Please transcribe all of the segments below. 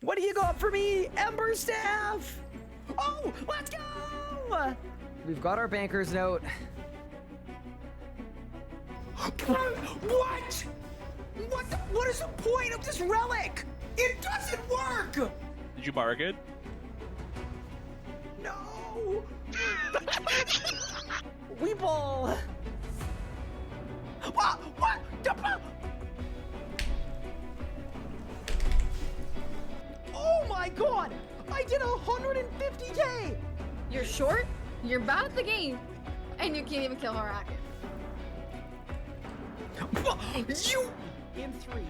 What do you got for me, Ember Staff? Oh, let's go! We've got our banker's note. What? What is the point of this relic? It doesn't work! Did you mark it? No! Weeble! What? Oh my god! I did 150K! You're short, you're bad at the game, and you can't even kill Harak. You! In 3,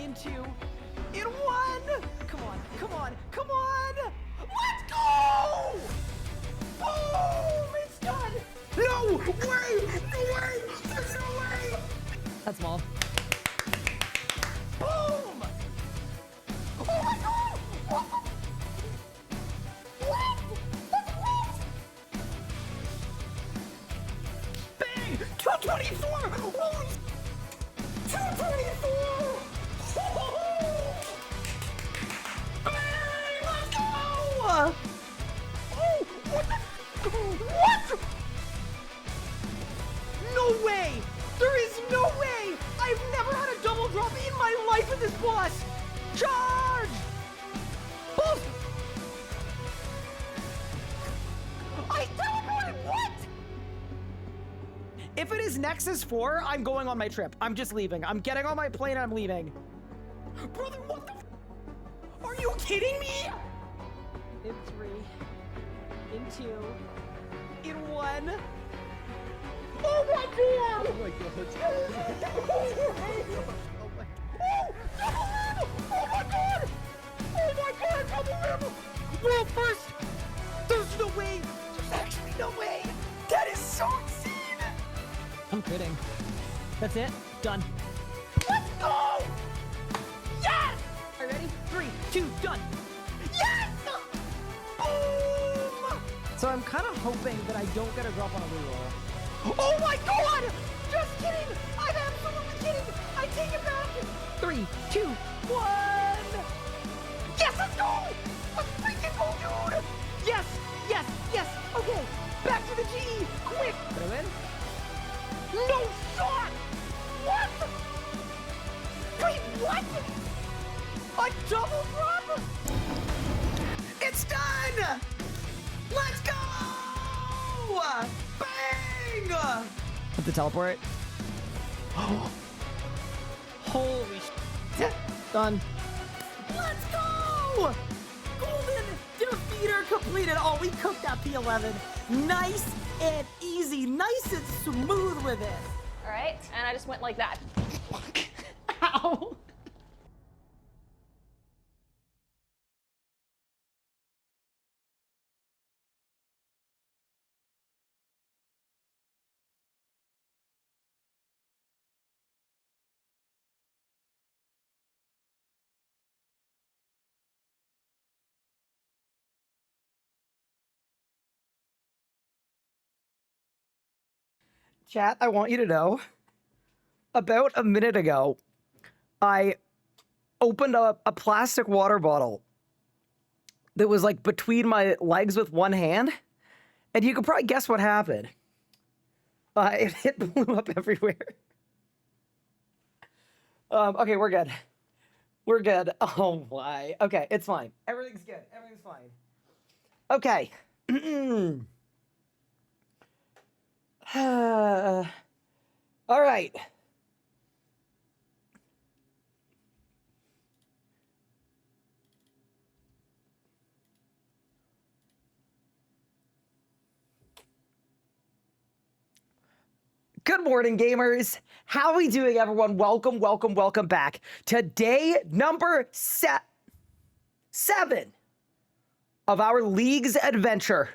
in 2, in 1! Come on! Let's go! Boom! It's done! No way! There's no way! That's small. Boom! Oh my god! What? That's lit! Bang! 224! Holy 224! Bang! Let's go! Oh! What? No way! There is no way! I've never had a double drop in my life with this boss! Charge! Boss! I teleported! What? If it is Nexus 4, I'm going on my trip. I'm just leaving. I'm getting on my plane and I'm leaving. Brother, what the f— Are you kidding me? In 3, in 2, in 1. Oh my god! Oh my god. Oh my god! Oh my god, double rim! World first! There's no way! There's actually no way! That is so insane! I'm kidding. That's it? Done. Let's go! Yes! Are you ready? 3, 2, done! Yes! Boom! So I'm kind of hoping that I don't get a drop on a reroll. Oh my god! Just kidding! I'm absolutely kidding! I take it back! 3, 2, 1! Yes, let's go! Let's freaking go, dude! Yes! Okay, back to the G! Quick! Put him in. No shot! What? Wait, what? A double drop? It's done! Let's go! Bang! Hit the teleport. Holy shit. Done. Let's go! Golden defeater completed. Oh, we cooked that P11. Nice and easy. Nice and smooth with it. All right, and I just went like that. Ow. Chat, I want you to know, about a minute ago, I opened up a plastic water bottle that was like between my legs with one hand, and you could probably guess what happened. It blew up everywhere. Okay, we're good. We're good. Oh my. Okay, it's fine. Everything's good. Everything's fine. Okay. All right. Good morning, gamers. How are we doing, everyone? Welcome back to day number 7 of our League's adventure.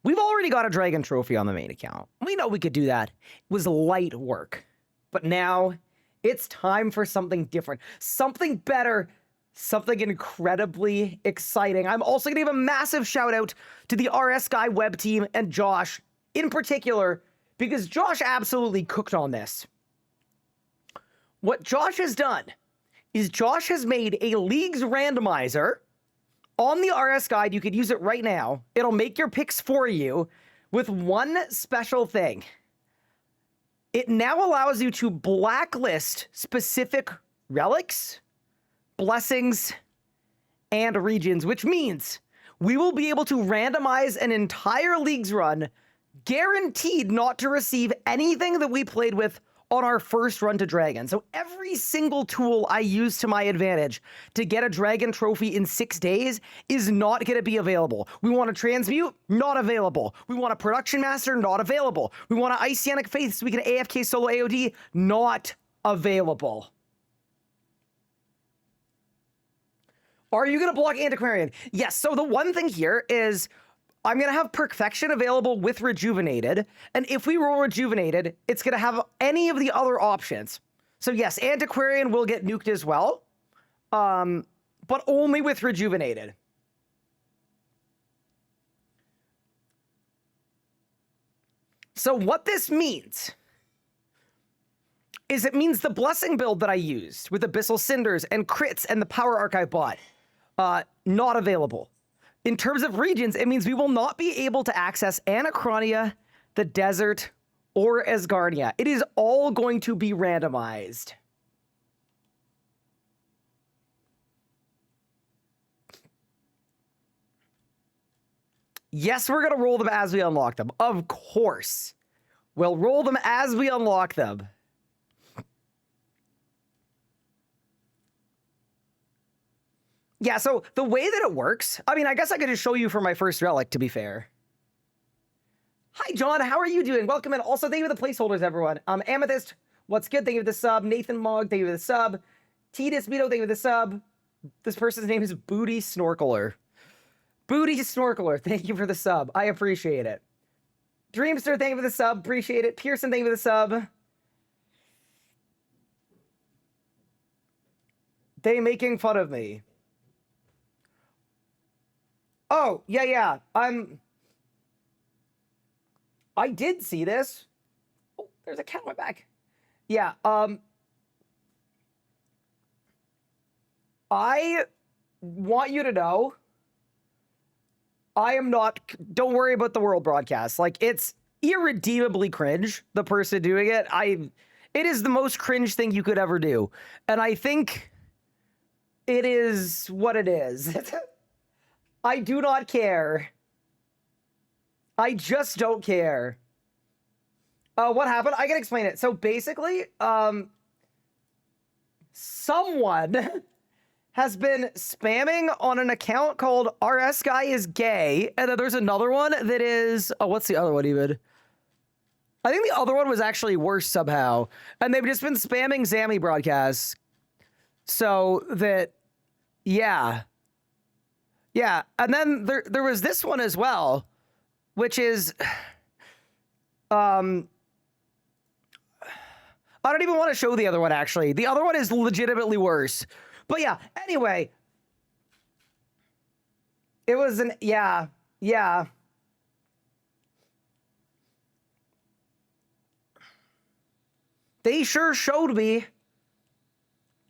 We've already got a Dragon Trophy on the main account. We know we could do that. It was light work. But now, it's time for something different. Something better. Something incredibly exciting. I'm also going to give a massive shout out to the RS Guy web team and Josh in particular, because Josh absolutely cooked on this. What Josh has done is Josh has made a Leagues randomizer on the RS guide. You could use it right now. It'll make your picks for you with one special thing. It now allows you to blacklist specific relics, blessings, and regions, which means we will be able to randomize an entire Leagues run, guaranteed not to receive anything that we played with on our first run to Dragon. So every single tool I use to my advantage to get a Dragon trophy in 6 days is not going to be available. We want a Transmute? Not available. We want a Production Master? Not available. We want an Iceanic Faith so we can AFK solo AOD? Not available. Are you going to block Antiquarian? Yes, so the one thing here is I'm going to have Perfection available with Rejuvenated, and if we roll Rejuvenated, it's going to have any of the other options. So yes, Antiquarian will get nuked as well, but only with Rejuvenated. So what this means is it means the Blessing build that I used with Abyssal Cinders and crits and the Power Arc I bought, not available. In terms of regions, it means we will not be able to access Anachronia, the Desert, or Asgardia. It is all going to be randomized. Yes, we're going to roll them as we unlock them. Of course. We'll roll them as we unlock them. Yeah, so the way that it works, I mean, I guess I could just show you for my first relic, to be fair. Hi, John. How are you doing? Welcome in. Also, thank you for the placeholders, everyone. Amethyst, what's good? Thank you for the sub. Nathan Mogg, thank you for the sub. Titus Mito, thank you for the sub. This person's name is Booty Snorkeler. Booty Snorkeler, thank you for the sub. I appreciate it. Dreamster, thank you for the sub. Appreciate it. Pearson, thank you for the sub. They making fun of me. Oh, yeah. I did see this. Oh, there's a cat on my back. Yeah, I want you to know, I am not, don't worry about the world broadcast. Like, it's irredeemably cringe, the person doing it. It is the most cringe thing you could ever do. And I think it is what it is. I do not care. I just don't care. What happened? I can explain it. So basically, someone has been spamming on an account called RS Guy is Gay, and then there's another one that is, oh, what's the other one even? I think the other one was actually worse somehow, and they've just been spamming Zammy broadcasts. So that, yeah. Yeah, and then there was this one as well, which is, I don't even want to show the other one, actually. The other one is legitimately worse. But yeah, anyway. It was an, yeah. They sure showed me.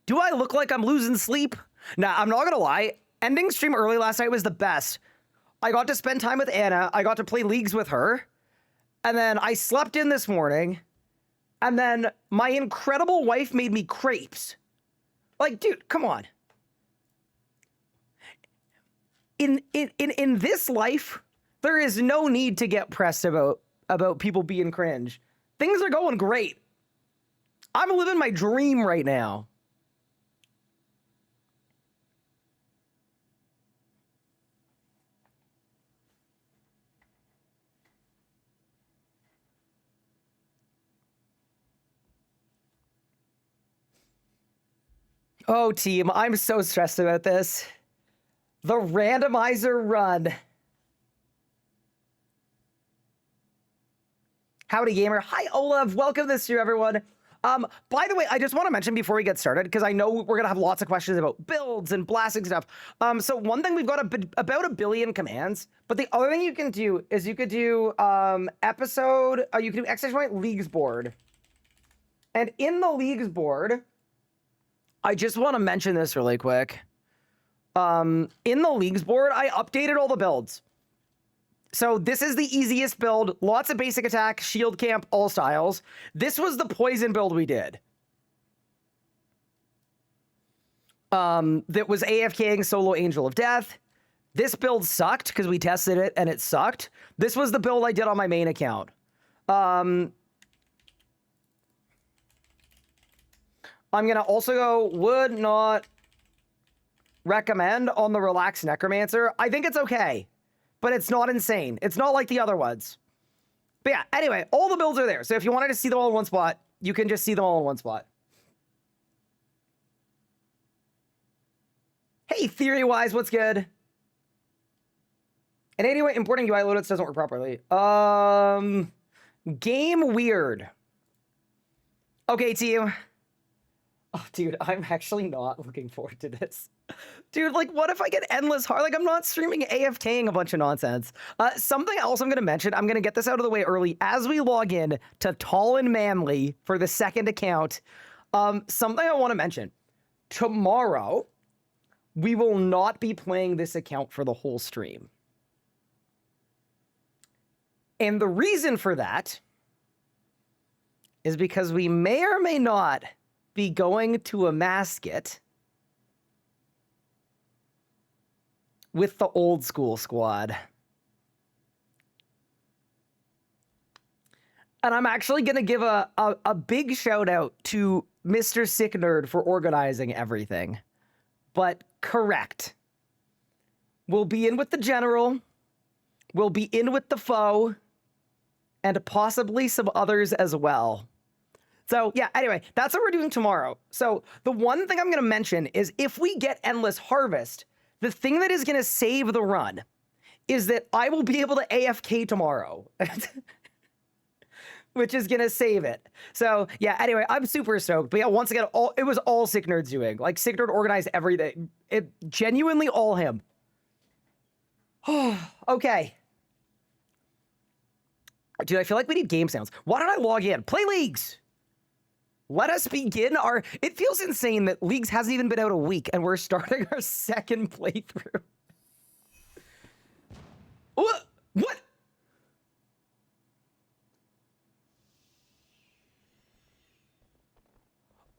Do I look like I'm losing sleep? Nah, I'm not gonna lie. Ending stream early last night was the best. I got to spend time with Anna. I got to play Leagues with her. And then I slept in this morning. And then my incredible wife made me crepes. Like, dude, come on. In this life, there is no need to get pressed about people being cringe. Things are going great. I'm living my dream right now. Oh, team, I'm so stressed about this. The randomizer run. Howdy, gamer. Hi, Olav. Welcome this year, everyone. By the way, I just want to mention before we get started, because I know we're going to have lots of questions about builds and blasting stuff. So one thing, we've got about 1 billion commands, but the other thing you can do is you could do you can do ! Leagues board. And in the Leagues board, I just want to mention this really quick. In the Leagues board, I updated all the builds. So this is the easiest build. Lots of basic attack, shield camp, all styles. This was the poison build we did. That was AFKing solo Angel of Death. This build sucked because we tested it and it sucked. This was the build I did on my main account. I'm going to also go would not recommend on the Relaxed Necromancer. I think it's okay, but it's not insane. It's not like the other ones. But yeah, anyway, all the builds are there. So if you wanted to see them all in one spot, you can just see them all in one spot. Hey, Theory-Wise, what's good? And anyway, importing UI loadouts doesn't work properly. Game weird. Okay, team. Oh, dude, I'm actually not looking forward to this. Dude, like, what if I get endless hard? Like, I'm not streaming AFKing a bunch of nonsense. Something else I'm going to mention, I'm going to get this out of the way early. As we log in to Tall and Manly for the second account, something I want to mention. Tomorrow, we will not be playing this account for the whole stream. And the reason for that is because we may or may not be going to a mascot with the old school squad. And I'm actually going to give a big shout out to Mr. Sick Nerd for organizing everything. But correct. We'll be in with the general. We'll be in with the foe. And possibly some others as well. So yeah, anyway, that's what we're doing tomorrow. So the one thing I'm going to mention is if we get Endless Harvest, the thing that is going to save the run is that I will be able to AFK tomorrow. Which is going to save it. So yeah, anyway, I'm super stoked. But yeah, once again, it was all Sick Nerd's doing. Like, Sick Nerd organized everything. It genuinely all him. Okay. Dude, I feel like we need game sounds. Why don't I log in? Play Leagues! Let us begin our... It feels insane that Leagues hasn't even been out a week, and we're starting our second playthrough. What? What?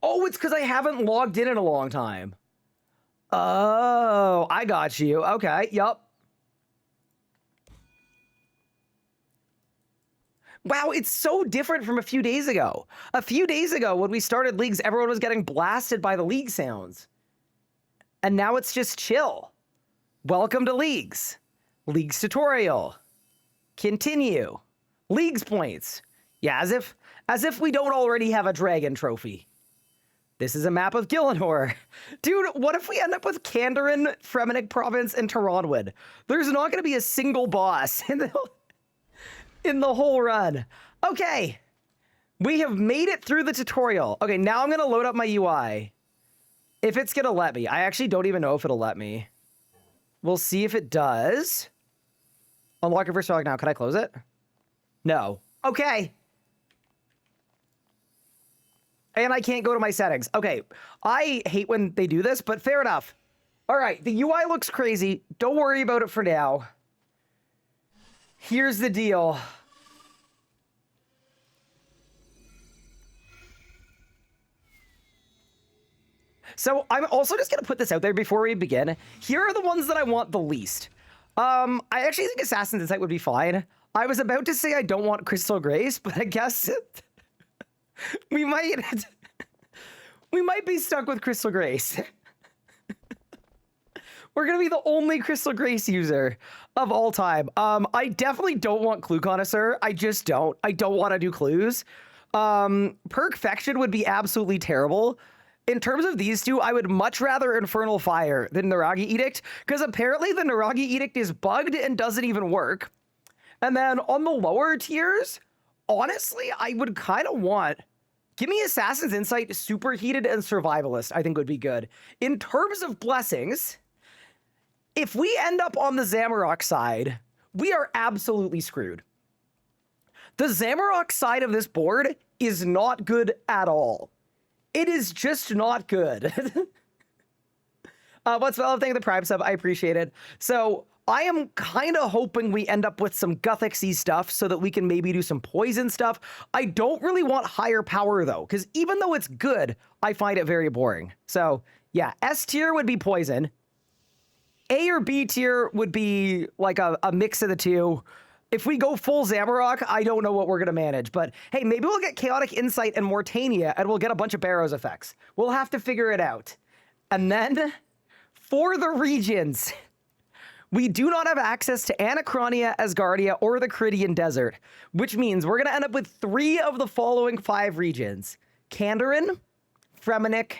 Oh, it's because I haven't logged in a long time. Oh, I got you. Okay, yup. Wow, it's so different from a few days ago. A few days ago, when we started Leagues, everyone was getting blasted by the League sounds. And now it's just chill. Welcome to Leagues. Leagues tutorial. Continue. Leagues points. Yeah, as if we don't already have a dragon trophy. This is a map of Gillinor. Dude, what if we end up with Kandarin, Fremennik Province, and Taronwood? There's not going to be a single boss in the whole run. Okay. We have made it through the tutorial. Okay, now I'm going to load up my UI. If it's going to let me. I actually don't even know if it'll let me. We'll see if it does. Unlock your first dialogue now. Can I close it? No. Okay. And I can't go to my settings. Okay. I hate when they do this, but fair enough. All right. The UI looks crazy. Don't worry about it for now. Here's the deal. So I'm also just going to put this out there before we begin. Here are the ones that I want the least. I actually think Assassin's Insight would be fine. I was about to say I don't want Crystal Grace, but I guess we might be stuck with Crystal Grace. We're going to be the only Crystal Grace user of all time. I definitely don't want Clue Connoisseur. I just don't. I don't want to do clues. Perfection would be absolutely terrible. In terms of these two, I would much rather Infernal Fire than Naragi Edict, because apparently the Naragi Edict is bugged and doesn't even work. And then on the lower tiers, honestly, I would kind of want... Give me Assassin's Insight, Superheated, and Survivalist, I think would be good. In terms of blessings, if we end up on the Zamorak side, we are absolutely screwed. The Zamorak side of this board is not good at all. It is just not good. What's well, thank the Prime sub. I appreciate it. So I am kind of hoping we end up with some Gothic-y stuff so that we can maybe do some poison stuff. I don't really want higher power, though, because even though it's good, I find it very boring. So, yeah, S tier would be poison. A or B tier would be like a mix of the two. If we go full Zamorak, I don't know what we're going to manage. But, hey, maybe we'll get Chaotic Insight and Mortania, and we'll get a bunch of Barrows effects. We'll have to figure it out. And then, for the regions... we do not have access to Anachronia, Asgardia, or the Caridian Desert, which means we're going to end up with 3 of the following 5 regions. Kandarin, Fremennik,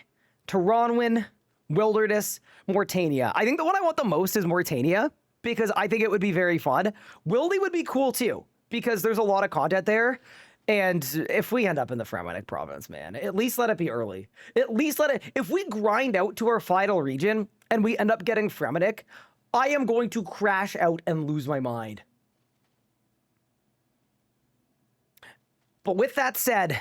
Taronwyn, Wilderness, Mortania. I think the one I want the most is Mortania, because I think it would be very fun. Wildy would be cool too, because there's a lot of content there. And if we end up in the Fremennik province, man, at least let it be early. At least let it... if we grind out to our final region and we end up getting Fremennik, I am going to crash out and lose my mind. But with that said,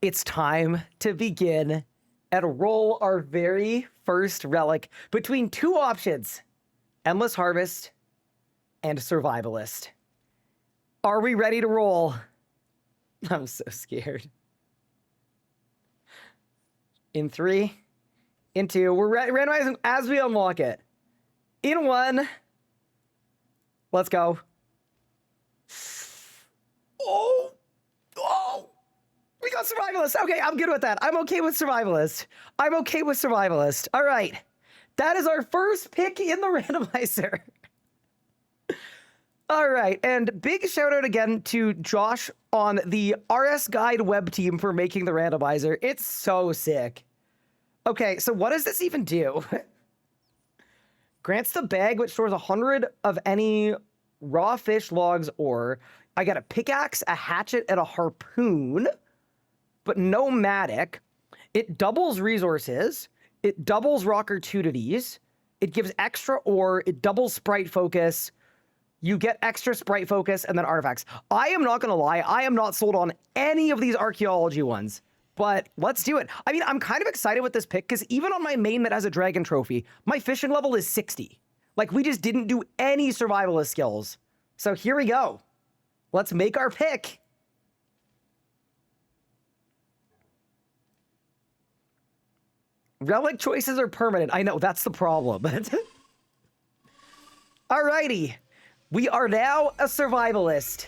it's time to begin and roll our very first relic between 2 options, Endless Harvest and Survivalist. Are we ready to roll? I'm so scared. In 3, in 2, we're randomizing as we unlock it. In 1, let's go. Oh, we got Survivalist. Okay, I'm good with that. I'm okay with Survivalist. All right, that is our first pick in the randomizer. All right, and big shout out again to Josh on the RS Guide web team for making the randomizer. It's so sick. Okay, so what does this even do? Grants the bag, which stores 100 of any raw fish, logs, ore. I got a pickaxe, a hatchet, and a harpoon, but no matic. It doubles resources. It doubles rock opportunities. It gives extra ore. It doubles sprite focus. You get extra sprite focus and then artifacts. I am not going to lie. I am not sold on any of these archaeology ones. But let's do it. I mean, I'm kind of excited with this pick because even on my main that has a dragon trophy, my fishing level is 60. Like, we just didn't do any survivalist skills. So here we go. Let's make our pick. Relic choices are permanent. I know, that's the problem. Alrighty. We are now a survivalist.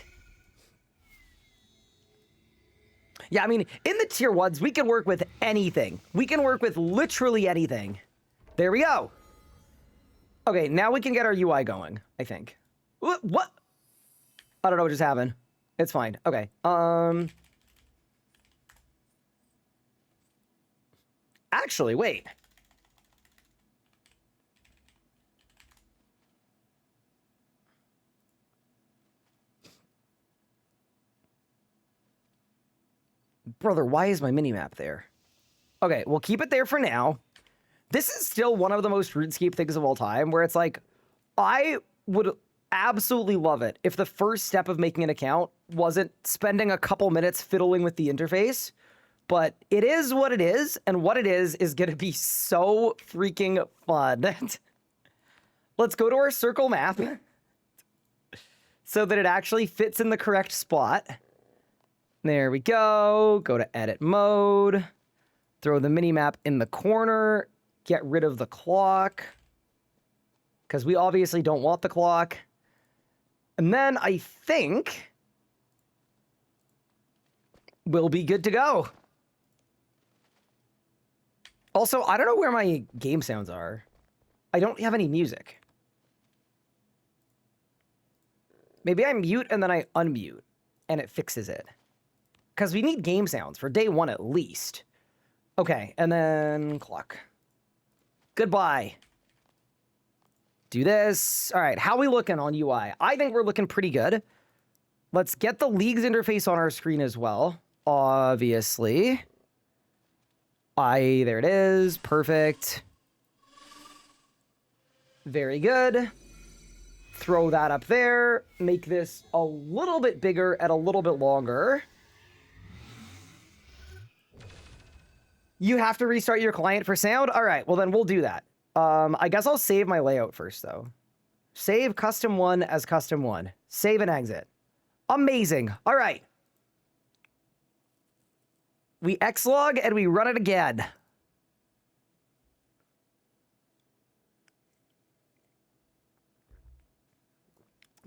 Yeah, I mean, in the tier 1s, we can work with anything. We can work with literally anything. There we go. Okay, now we can get our UI going, I think. What? I don't know what just happened. It's fine. Okay. Actually, wait. Brother, why is my minimap there? Okay, we'll keep it there for now. This is still one of the most RuneScape things of all time, where it's like, I would absolutely love it if the first step of making an account wasn't spending a couple minutes fiddling with the interface, but it is what it is, and what it is going to be so freaking fun. Let's go to our circle map so that it actually fits in the correct spot. There we go. Go to edit mode. Throw the minimap in the corner. Get rid of the clock, because we obviously don't want the clock. And then I think we'll be good to go. Also, I don't know where my game sounds are. I don't have any music. Maybe I mute and then I unmute and it fixes it. Because we need game sounds for day 1 at least. Okay, and then clock. Goodbye. Do this. All right, how we looking on UI? I think we're looking pretty good. Let's get the League's interface on our screen as well. Obviously. There it is. Perfect. Very good. Throw that up there. Make this a little bit bigger and a little bit longer. You have to restart your client for sound? All right, well then we'll do that. I guess I'll save my layout first though. Save custom one as custom one. Save and exit. Amazing. All right. We xlog and we run it again.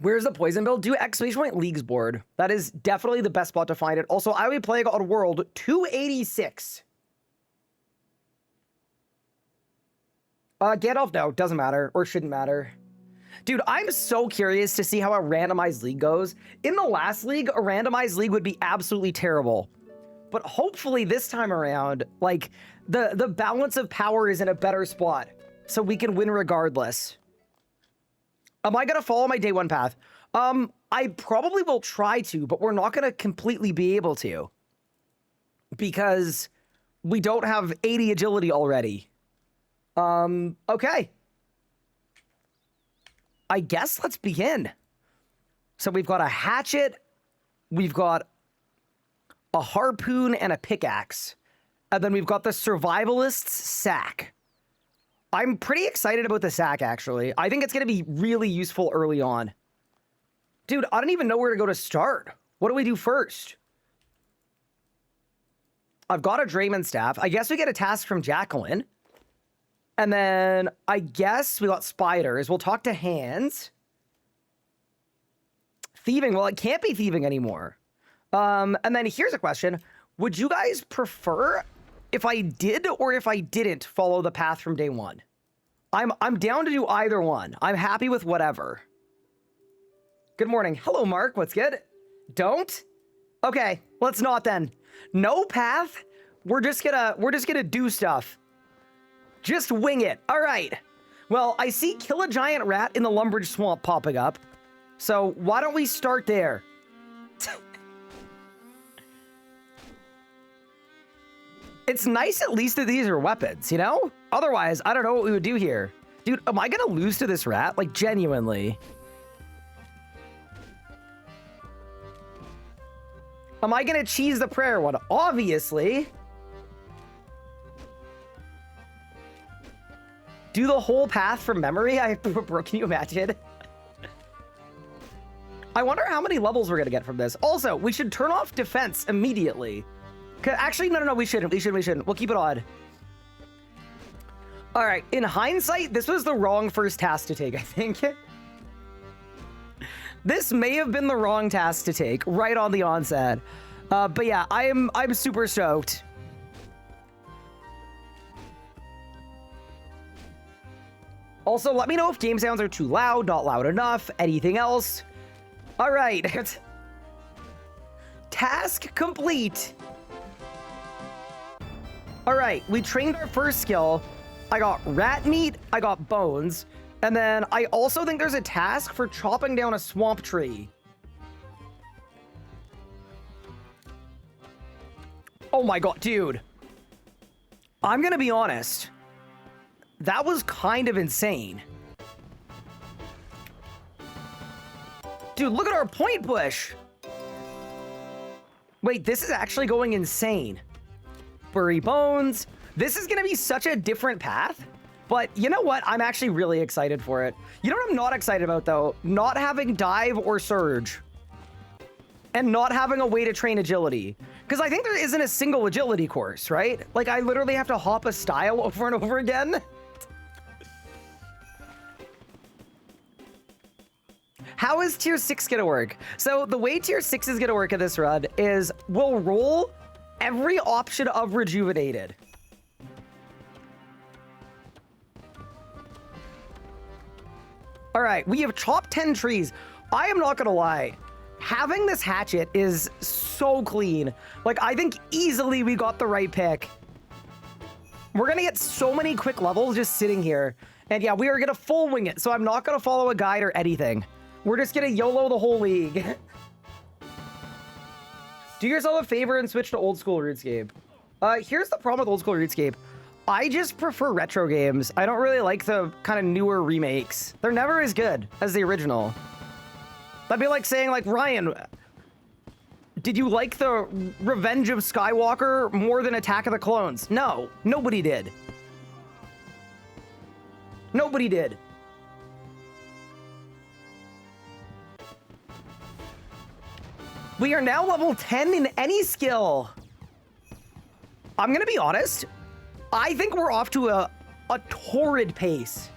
Where's the poison build? Do exclamation point leagues board. That is definitely the best spot to find it. Also, I will be playing on world 286. Gandalf, no, doesn't matter, or shouldn't matter. Dude, I'm so curious to see how a randomized league goes. In the last league, a randomized league would be absolutely terrible. But hopefully this time around, like, the balance of power is in a better spot. So we can win regardless. Am I gonna follow my day one path? I probably will try to, but we're not gonna completely be able to. Because we don't have 80 agility already. Okay. I guess let's begin. So we've got a hatchet, we've got a harpoon and a pickaxe, and then we've got the survivalist's sack. I'm pretty excited about the sack, actually. I think it's going to be really useful early on. Dude, I don't even know where to go to start. What do we do first? I've got a Drayman staff. I guess we get a task from Jacqueline. And then I guess we got spiders. We'll talk to Hands. Thieving. Well, it can't be thieving anymore. And then here's a question. Would you guys prefer if I did or if I didn't follow the path from day one? I'm down to do either one. I'm happy with whatever. Good morning. Hello, Mark. What's good? Don't? Okay, let's not then. No path. We're just gonna do stuff. Just wing it. All right. Well, I see kill a giant rat in the Lumbridge Swamp popping up. So why don't we start there? It's nice at least that these are weapons, you know? Otherwise, I don't know what we would do here. Dude, am I gonna lose to this rat? Like, genuinely. Am I gonna cheese the prayer one? Obviously. Do the whole path from memory? Bro, can you imagine? I wonder how many levels we're gonna get from this. Also, we should turn off defense immediately. Actually, no, we shouldn't. We shouldn't. We'll keep it on. All right. In hindsight, this was the wrong first task to take, I think. This may have been the wrong task to take right on the onset. But yeah, I'm super stoked. Also, let me know if game sounds are too loud, not loud enough, anything else. All right. Task complete. All right, we trained our first skill. I got rat meat, I got bones, and then I also think there's a task for chopping down a swamp tree. Oh my god, dude. I'm gonna be honest. That was kind of insane. Dude, look at our point push. Wait, this is actually going insane. Bury bones. This is gonna be such a different path, but you know what? I'm actually really excited for it. You know what I'm not excited about though? Not having dive or surge. And not having a way to train agility. Because I think there isn't a single agility course, right? Like I literally have to hop a style over and over again. How is tier 6 gonna work? So the way tier 6 is gonna work at this run is we'll roll every option of rejuvenated. All right, we have chopped 10 trees. I am not gonna lie. Having this hatchet is so clean. Like, I think easily we got the right pick. We're gonna get so many quick levels just sitting here. And yeah, we are gonna full wing it, so I'm not gonna follow a guide or anything. We're just gonna YOLO the whole league. Do yourself a favor and switch to old school RuneScape. Here's the problem with old school RuneScape. I just prefer retro games. I don't really like the kind of newer remakes. They're never as good as the original. That'd be like saying, like, Ryan, Did you like the Revenge of Skywalker more than Attack of the Clones? No, nobody did. Nobody did. We are now level 10 in any skill. I'm gonna be honest. I think we're off to a torrid pace.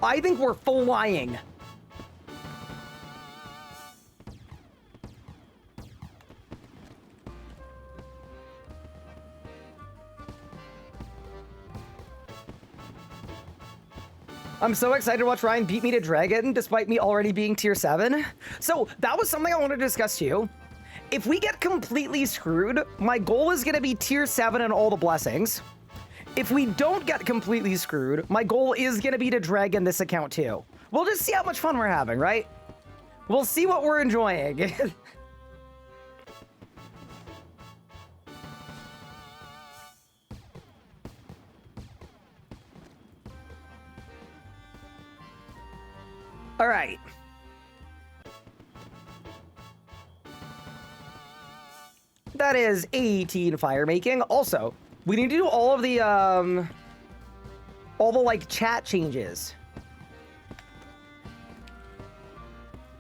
I think we're flying. I'm so excited to watch Ryan beat me to Dragon, despite me already being tier 7. So that was something I wanted to discuss too. If we get completely screwed, my goal is going to be tier 7 and all the blessings. If we don't get completely screwed, my goal is going to be to Dragon this account too. We'll just see how much fun we're having, right? We'll see what we're enjoying. All right. That is 18 fire making. Also, we need to do all the like chat changes.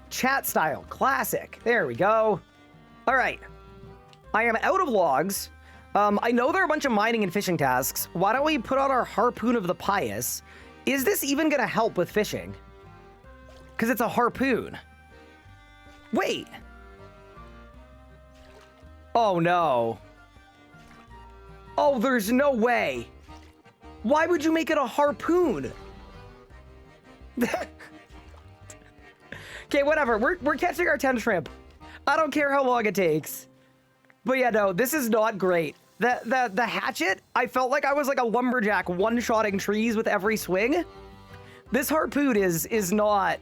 Chat style, classic. There we go. All right. I am out of logs. I know there are a bunch of mining and fishing tasks. Why don't we put on our Harpoon of the Pious? Is this even gonna help with fishing? Because it's a harpoon. Wait. Oh, no. Oh, there's no way. Why would you make it a harpoon? Okay, whatever. We're catching our 10 shrimp. I don't care how long it takes. But yeah, no, this is not great. The hatchet, I felt like I was like a lumberjack one-shotting trees with every swing. This harpoon is not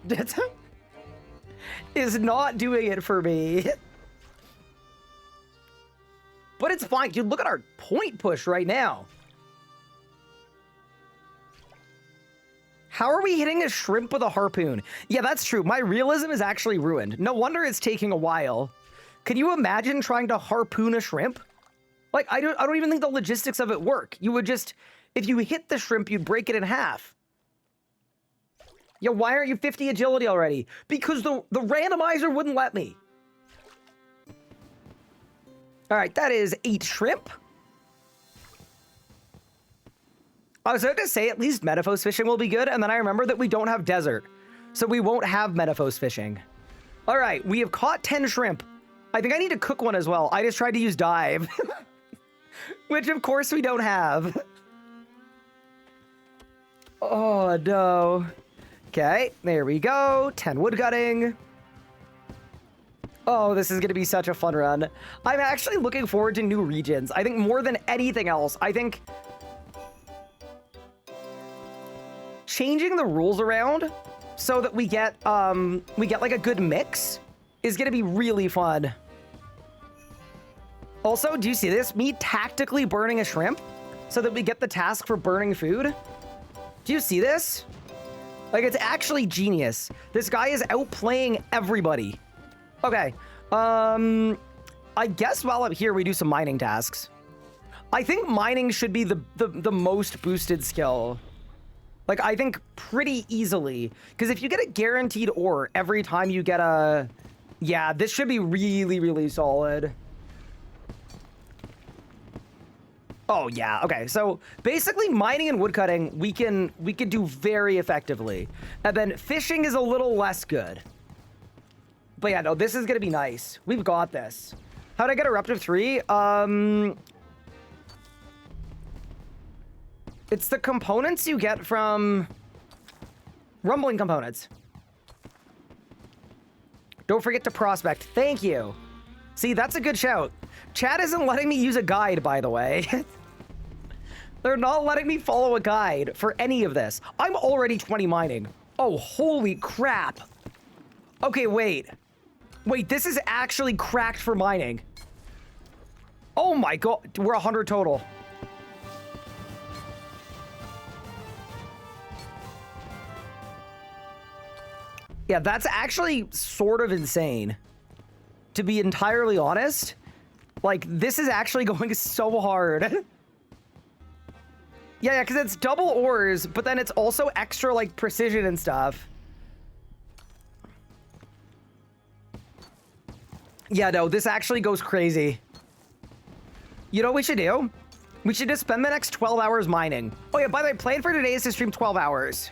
is not doing it for me. But it's fine, dude. Look at our point push right now. How are we hitting a shrimp with a harpoon? Yeah, that's true. My realism is actually ruined. No wonder it's taking a while. Can you imagine trying to harpoon a shrimp? Like, I don't even think the logistics of it work. You would just, if you hit the shrimp, you'd break it in half. Yeah, why aren't you 50 agility already? Because the randomizer wouldn't let me. All right, that is 8 shrimp. I was about to say at least Metaphos fishing will be good, and then I remember that we don't have desert, so we won't have Metaphos fishing. All right, we have caught 10 shrimp. I think I need to cook one as well. I just tried to use dive, which of course we don't have. Oh, no. Okay, there we go. 10 wood cutting. Oh, this is going to be such a fun run. I'm actually looking forward to new regions. I think more than anything else, I think changing the rules around so that we get like a good mix is going to be really fun. Also, do you see this? Me tactically burning a shrimp so that we get the task for burning food. Do you see this? Like, it's actually genius. This guy is outplaying everybody. Okay. I guess while I'm here, we do some mining tasks. I think mining should be the most boosted skill. Like, I think pretty easily. Because if you get a guaranteed ore every time you get a... Yeah, this should be really, really solid. Oh, yeah. Okay, so basically mining and woodcutting, we can do very effectively. And then fishing is a little less good. But yeah, no, this is going to be nice. We've got this. How'd I get Eruptive 3? It's the components you get from rumbling components. Don't forget to prospect. Thank you. See, that's a good shout. Chat isn't letting me use a guide, by the way. They're not letting me follow a guide for any of this. I'm already 20 mining. Oh, holy crap. Okay, wait. Wait, this is actually cracked for mining. Oh my god. We're 100 total. Yeah, that's actually sort of insane. to be entirely honest. Like, this is actually going so hard. Yeah, because it's double ores, but then it's also extra, like, precision and stuff. Yeah, no, this actually goes crazy. You know what we should do? We should just spend the next 12 hours mining. Oh, yeah, by the way, plan for today is to stream 12 hours.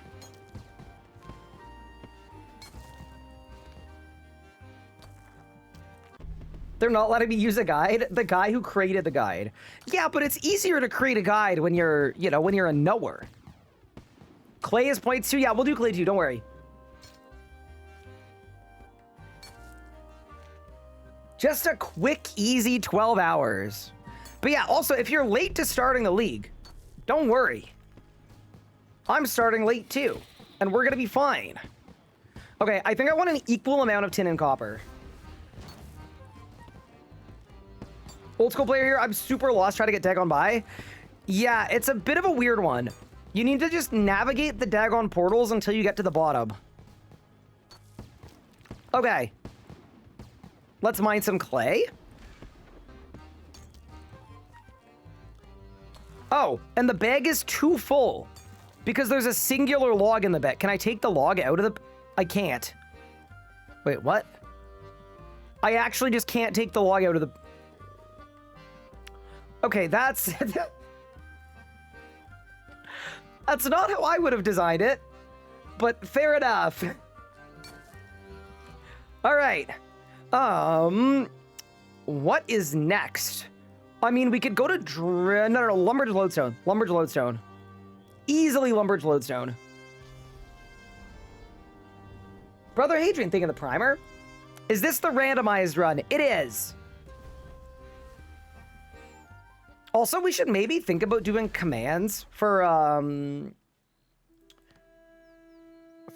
They're not letting me use a guide? The guy who created the guide. Yeah, but it's easier to create a guide when you're, you know, when you're a knower. Clay is points too. Yeah, we'll do clay too. Don't worry. Just a quick, easy 12 hours. But yeah, also, if you're late to starting the league, don't worry. I'm starting late too, and we're gonna be fine. Okay, I think I want an equal amount of tin and copper. Old school player here, I'm super lost trying to get Dagon by. Yeah, it's a bit of a weird one. You need to just navigate the Dagon portals until you get to the bottom. Okay. Let's mine some clay. Oh, and the bag is too full because there's a singular log in the bag. Can I take the log out of the... I can't. Wait, what? I actually just can't take the log out of the... Okay, that's... That's not how I would have designed it, but fair enough. All right. What is next? I mean, we could go to no, lumber to lodestone. Lumber to lodestone. Easily lumber to lodestone. Brother Hadrian, thinking the primer. Is this the randomized run? It is. Also, we should maybe think about doing commands for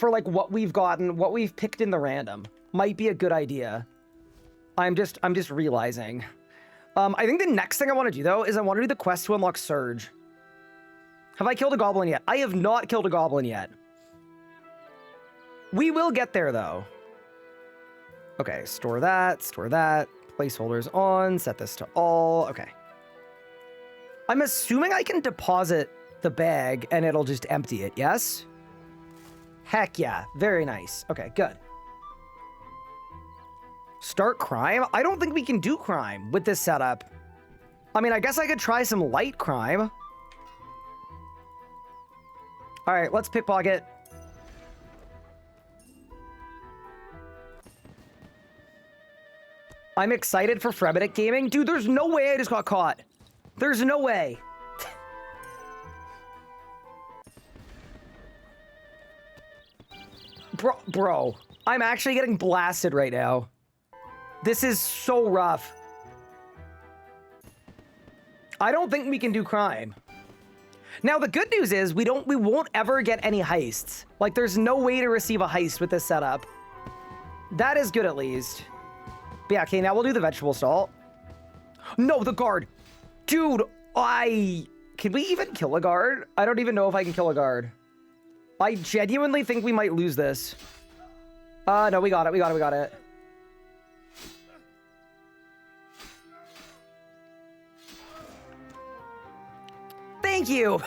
like what we've gotten, what we've picked in the random. Might be a good idea. I'm just realizing. I think the next thing I want to do, though, is I want to do the quest to unlock Surge. Have I killed a goblin yet? I have not killed a goblin yet. We will get there, though. Okay, store that, placeholders on, set this to all, okay. I'm assuming I can deposit the bag and it'll just empty it, yes? Heck yeah, very nice. Okay, good. Start crime? I don't think we can do crime with this setup. I mean, I guess I could try some light crime. All right, let's pickpocket. I'm excited for Fremennik Gaming. Dude, there's no way I just got caught. There's no way. Bro, I'm actually getting blasted right now. This is so rough. I don't think we can do crime. Now, the good news is we won't ever get any heists. Like, there's no way to receive a heist with this setup. That is good, at least. But yeah, okay, now we'll do the vegetable stall. No, the guard. Dude, can we even kill a guard? I don't even know if I can kill a guard. I genuinely think we might lose this. No, we got it. Thank you.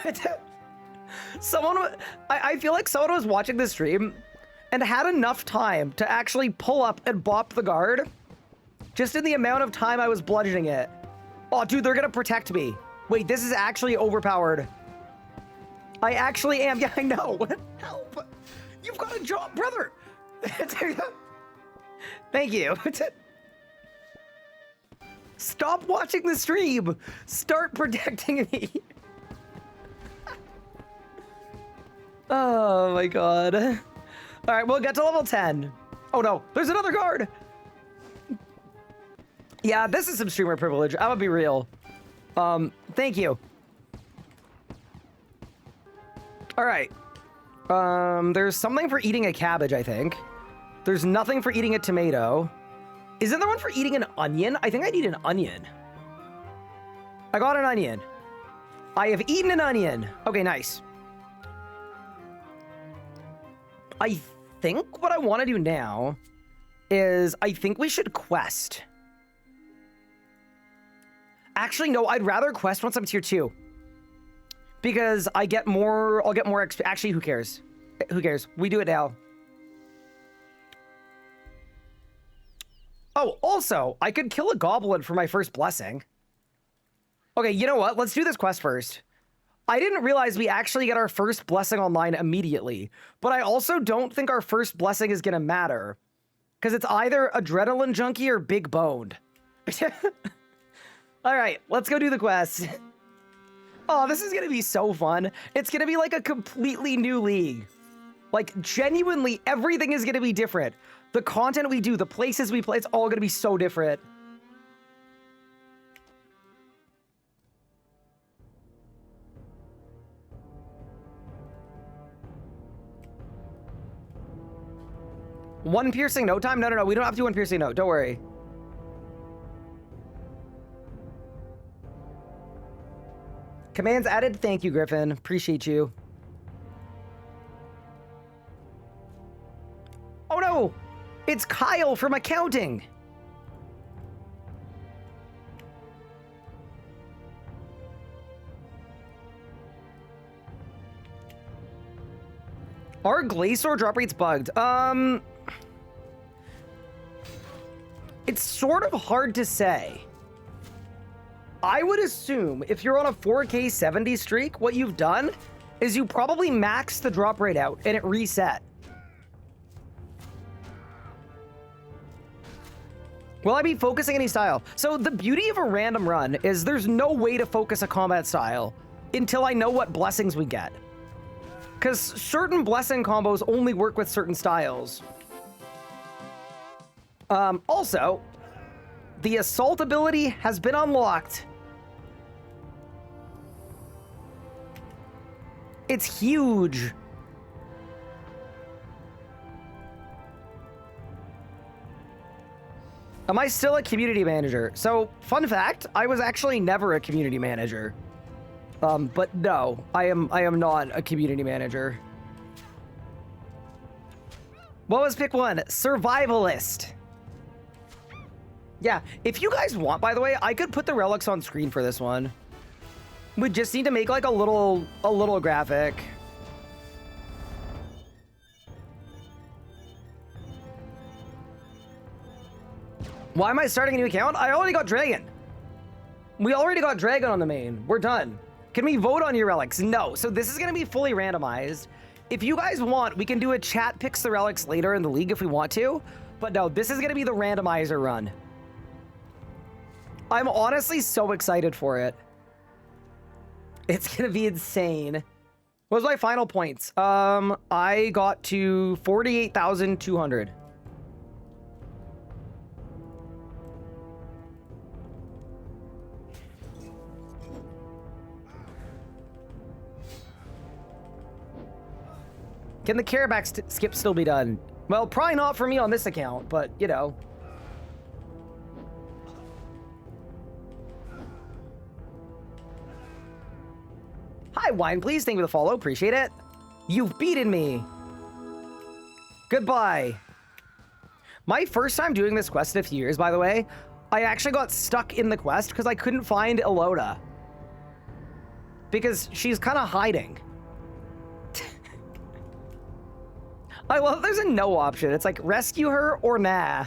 I feel like someone was watching this stream and had enough time to actually pull up and bop the guard just in the amount of time I was bludgeoning it. Oh, dude, they're gonna protect me. Wait, this is actually overpowered. I actually am. Yeah, I know. Help. You've got a job, brother. Thank you. Stop watching the stream. Start protecting me. Oh my god. All right, we'll get to level 10. Oh no, there's another guard. Yeah, this is some streamer privilege. I'm gonna be real. Thank you. All right. There's something for eating a cabbage, I think. There's nothing for eating a tomato. Isn't there one for eating an onion? I think I need an onion. I got an onion. I have eaten an onion. Okay, nice. I think what I want to do now is I think we should quest. Actually, no, I'd rather quest once I'm tier 2. Because I'll get more XP. Actually, who cares? Who cares? We do it now. Oh, also, I could kill a goblin for my first blessing. Okay, you know what? Let's do this quest first. I didn't realize we actually get our first blessing online immediately, but I also don't think our first blessing is gonna matter. Because it's either Adrenaline Junkie or Big Boned. Alright, let's go do the quest. Oh, this is gonna be so fun. It's gonna be like a completely new league. Like, genuinely, everything is gonna be different. The content we do, the places we play, it's all gonna be so different. One piercing note time? No, we don't have to do one piercing note. Don't worry. Commands added. Thank you, Griffin. Appreciate you. Oh no! It's Kyle from accounting! Are Glacier drop rates bugged? It's sort of hard to say. I would assume if you're on a 4K 70 streak, what you've done is you probably maxed the drop rate out and it reset. Will I be focusing any style? So the beauty of a random run is there's no way to focus a combat style until I know what blessings we get. Because certain blessing combos only work with certain styles. Also, the assault ability has been unlocked. It's huge. Am I still a community manager? So, fun fact, I was actually never a community manager. But no, I am not a community manager. What was pick 1? Survivalist. Yeah, if you guys want, by the way, I could put the relics on screen for this one. We just need to make like a little graphic. Why am I starting a new account? I already got Dragon. We already got Dragon on the main. We're done. Can we vote on your relics? No. So this is going to be fully randomized. If you guys want, we can do a chat picks the relics later in the league if we want to. But no, this is going to be the randomizer run. I'm honestly so excited for it. It's going to be insane. What was my final points? I got to 48,200. Can the careback skip still be done? Well, probably not for me on this account, but, you know. Hi, Wine, please. Thank you for the follow. Appreciate it. You've beaten me. Goodbye. My first time doing this quest in a few years, by the way, I actually got stuck in the quest because I couldn't find Eloda. Because she's kind of hiding. I love there's a no option. It's like rescue her or nah.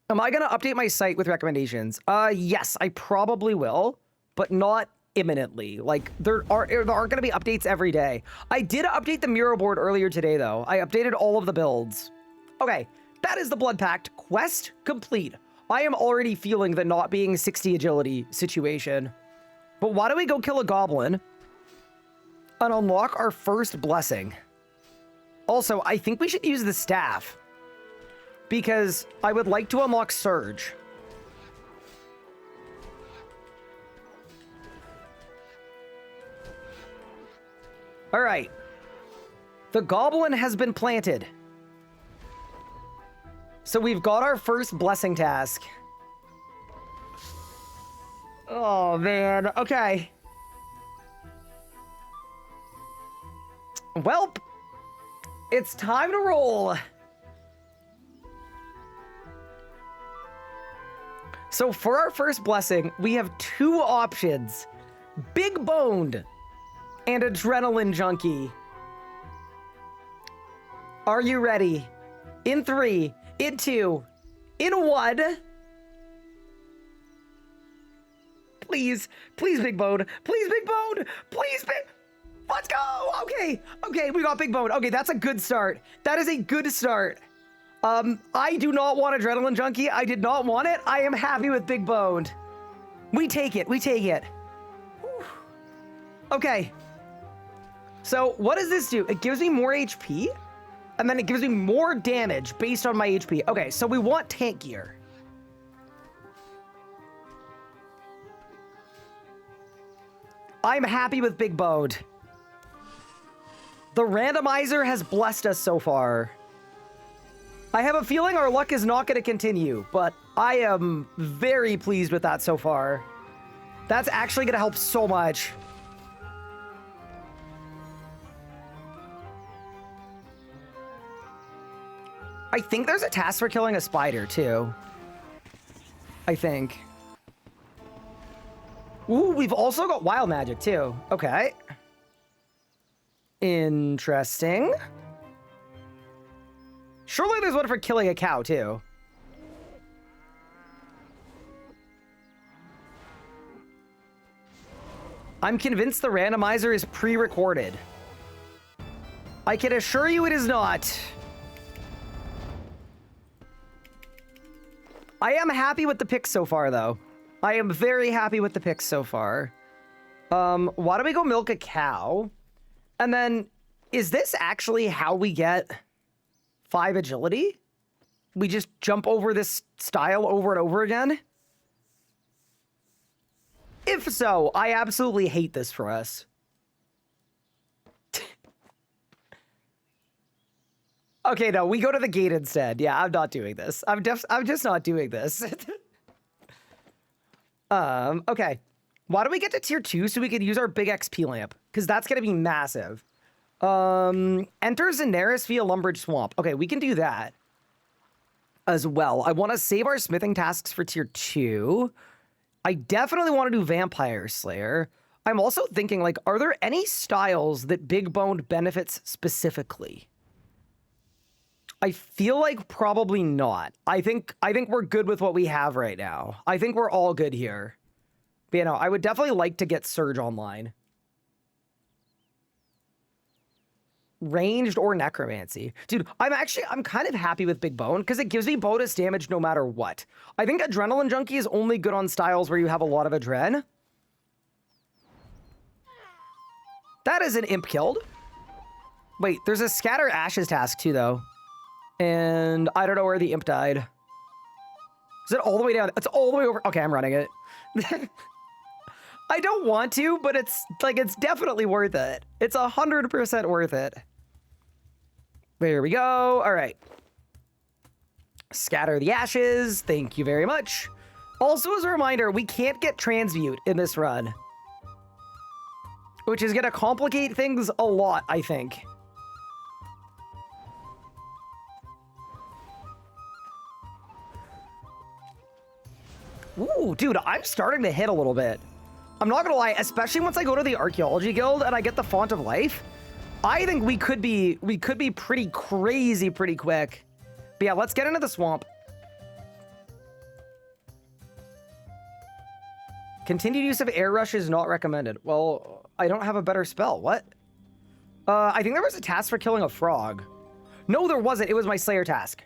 Am I gonna update my site with recommendations? Yes, I probably will, but not imminently. Like there aren't gonna be updates every day. I did update the mural board earlier today though. I updated all of the builds. Okay, that is the Blood Pact quest complete. I am already feeling the not being 60 agility situation. But why don't we go kill a goblin and unlock our first blessing? Also, I think we should use the staff because I would like to unlock Surge. All right. The goblin has been planted. So we've got our first blessing task. Oh, man. Okay. Welp, it's time to roll. So for our first blessing, we have 2 options. Big Boned and Adrenaline Junkie. Are you ready? In 3, in 2, in 1. Please, please, Big Bone. Please, Big Bone. Please, Big... Let's go. Okay. Okay, we got Big Bone. Okay, that's a good start. That is a good start. I do not want Adrenaline Junkie. I did not want it. I am happy with Big Boned. We take it. We take it. Whew. Okay. So what does this do? It gives me more HP, and then it gives me more damage based on my HP. Okay, so we want tank gear. I'm happy with Big Boned. The randomizer has blessed us so far. I have a feeling our luck is not going to continue, but I am very pleased with that so far. That's actually going to help so much. I think there's a task for killing a spider, too. I think. Ooh, we've also got wild magic, too. Okay. Interesting. Surely there's one for killing a cow, too. I'm convinced the randomizer is pre-recorded. I can assure you it is not. I am happy with the picks so far, though. I am very happy with the picks so far. Why don't we go milk a cow? And then, is this actually how we get 5 agility? We just jump over this style over and over again? If so, I absolutely hate this for us. Okay, no, we go to the gate instead. Yeah, I'm not doing this. I'm just not doing this. Okay. Why don't we get to tier 2 so we can use our big XP lamp? Because that's going to be massive. Enter Zenaris via Lumbridge Swamp. Okay, we can do that as well. I want to save our smithing tasks for tier 2. I definitely want to do Vampire Slayer. I'm also thinking, like, are there any styles that Big Boned benefits specifically? I feel like probably not. I think we're good with what we have right now. I think we're all good here. But, you know, I would definitely like to get Surge online. Ranged or Necromancy. Dude, I'm kind of happy with Big Bone because it gives me bonus damage no matter what. I think Adrenaline Junkie is only good on styles where you have a lot of adren. That is an imp killed. Wait, there's a Scatter Ashes task too, though. And I don't know where the imp died. Is it all the way down? It's all the way over. Okay, I'm running it. I don't want to, but it's definitely worth it. It's 100% worth it. There we go. All right. Scatter the ashes. Thank you very much. Also, as a reminder, we can't get transmute in this run, which is going to complicate things a lot, I think. Ooh, dude, I'm starting to hit a little bit. I'm not gonna lie, especially once I go to the Archaeology Guild and I get the Font of Life, I think we could be pretty crazy pretty quick. But yeah, let's get into the swamp. Continued use of Air Rush is not recommended. Well, I don't have a better spell. What? I think there was a task for killing a frog. No, there wasn't. It was my Slayer task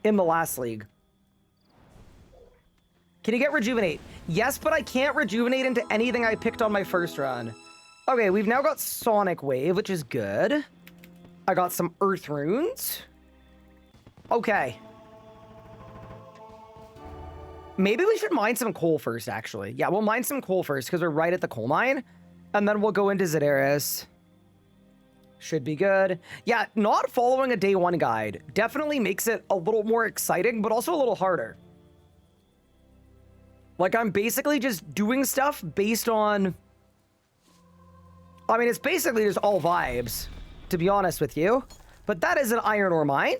in the last league. Can you get Rejuvenate? Yes, but I can't Rejuvenate into anything I picked on my first run. Okay, we've now got Sonic Wave, which is good. I got some Earth Runes. Okay. Maybe we should mine some coal first, actually. Yeah, we'll mine some coal first, because we're right at the coal mine. And then we'll go into Zedaris. Should be good. Yeah, not following a day 1 guide definitely makes it a little more exciting, but also a little harder. Like, I'm basically just doing stuff based on... I mean, it's basically just all vibes, to be honest with you. But that is an iron ore mine.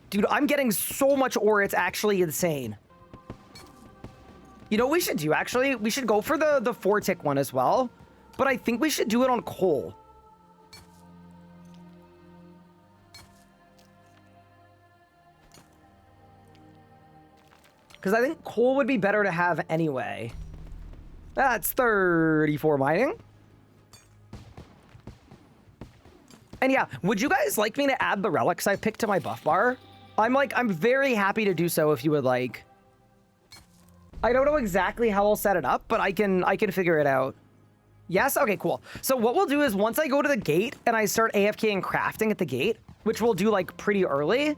Dude, I'm getting so much ore, it's actually insane. You know what we should do, actually? We should go for the 4-tick one as well. But I think we should do it on coal. Because I think coal would be better to have anyway. That's 34 mining. And yeah, would you guys like me to add the relics I picked to my buff bar? I'm very happy to do so if you would like. I don't know exactly how I'll set it up, but I can figure it out. Yes? Okay, cool. So what we'll do is once I go to the gate and I start AFK and crafting at the gate, which we'll do like pretty early,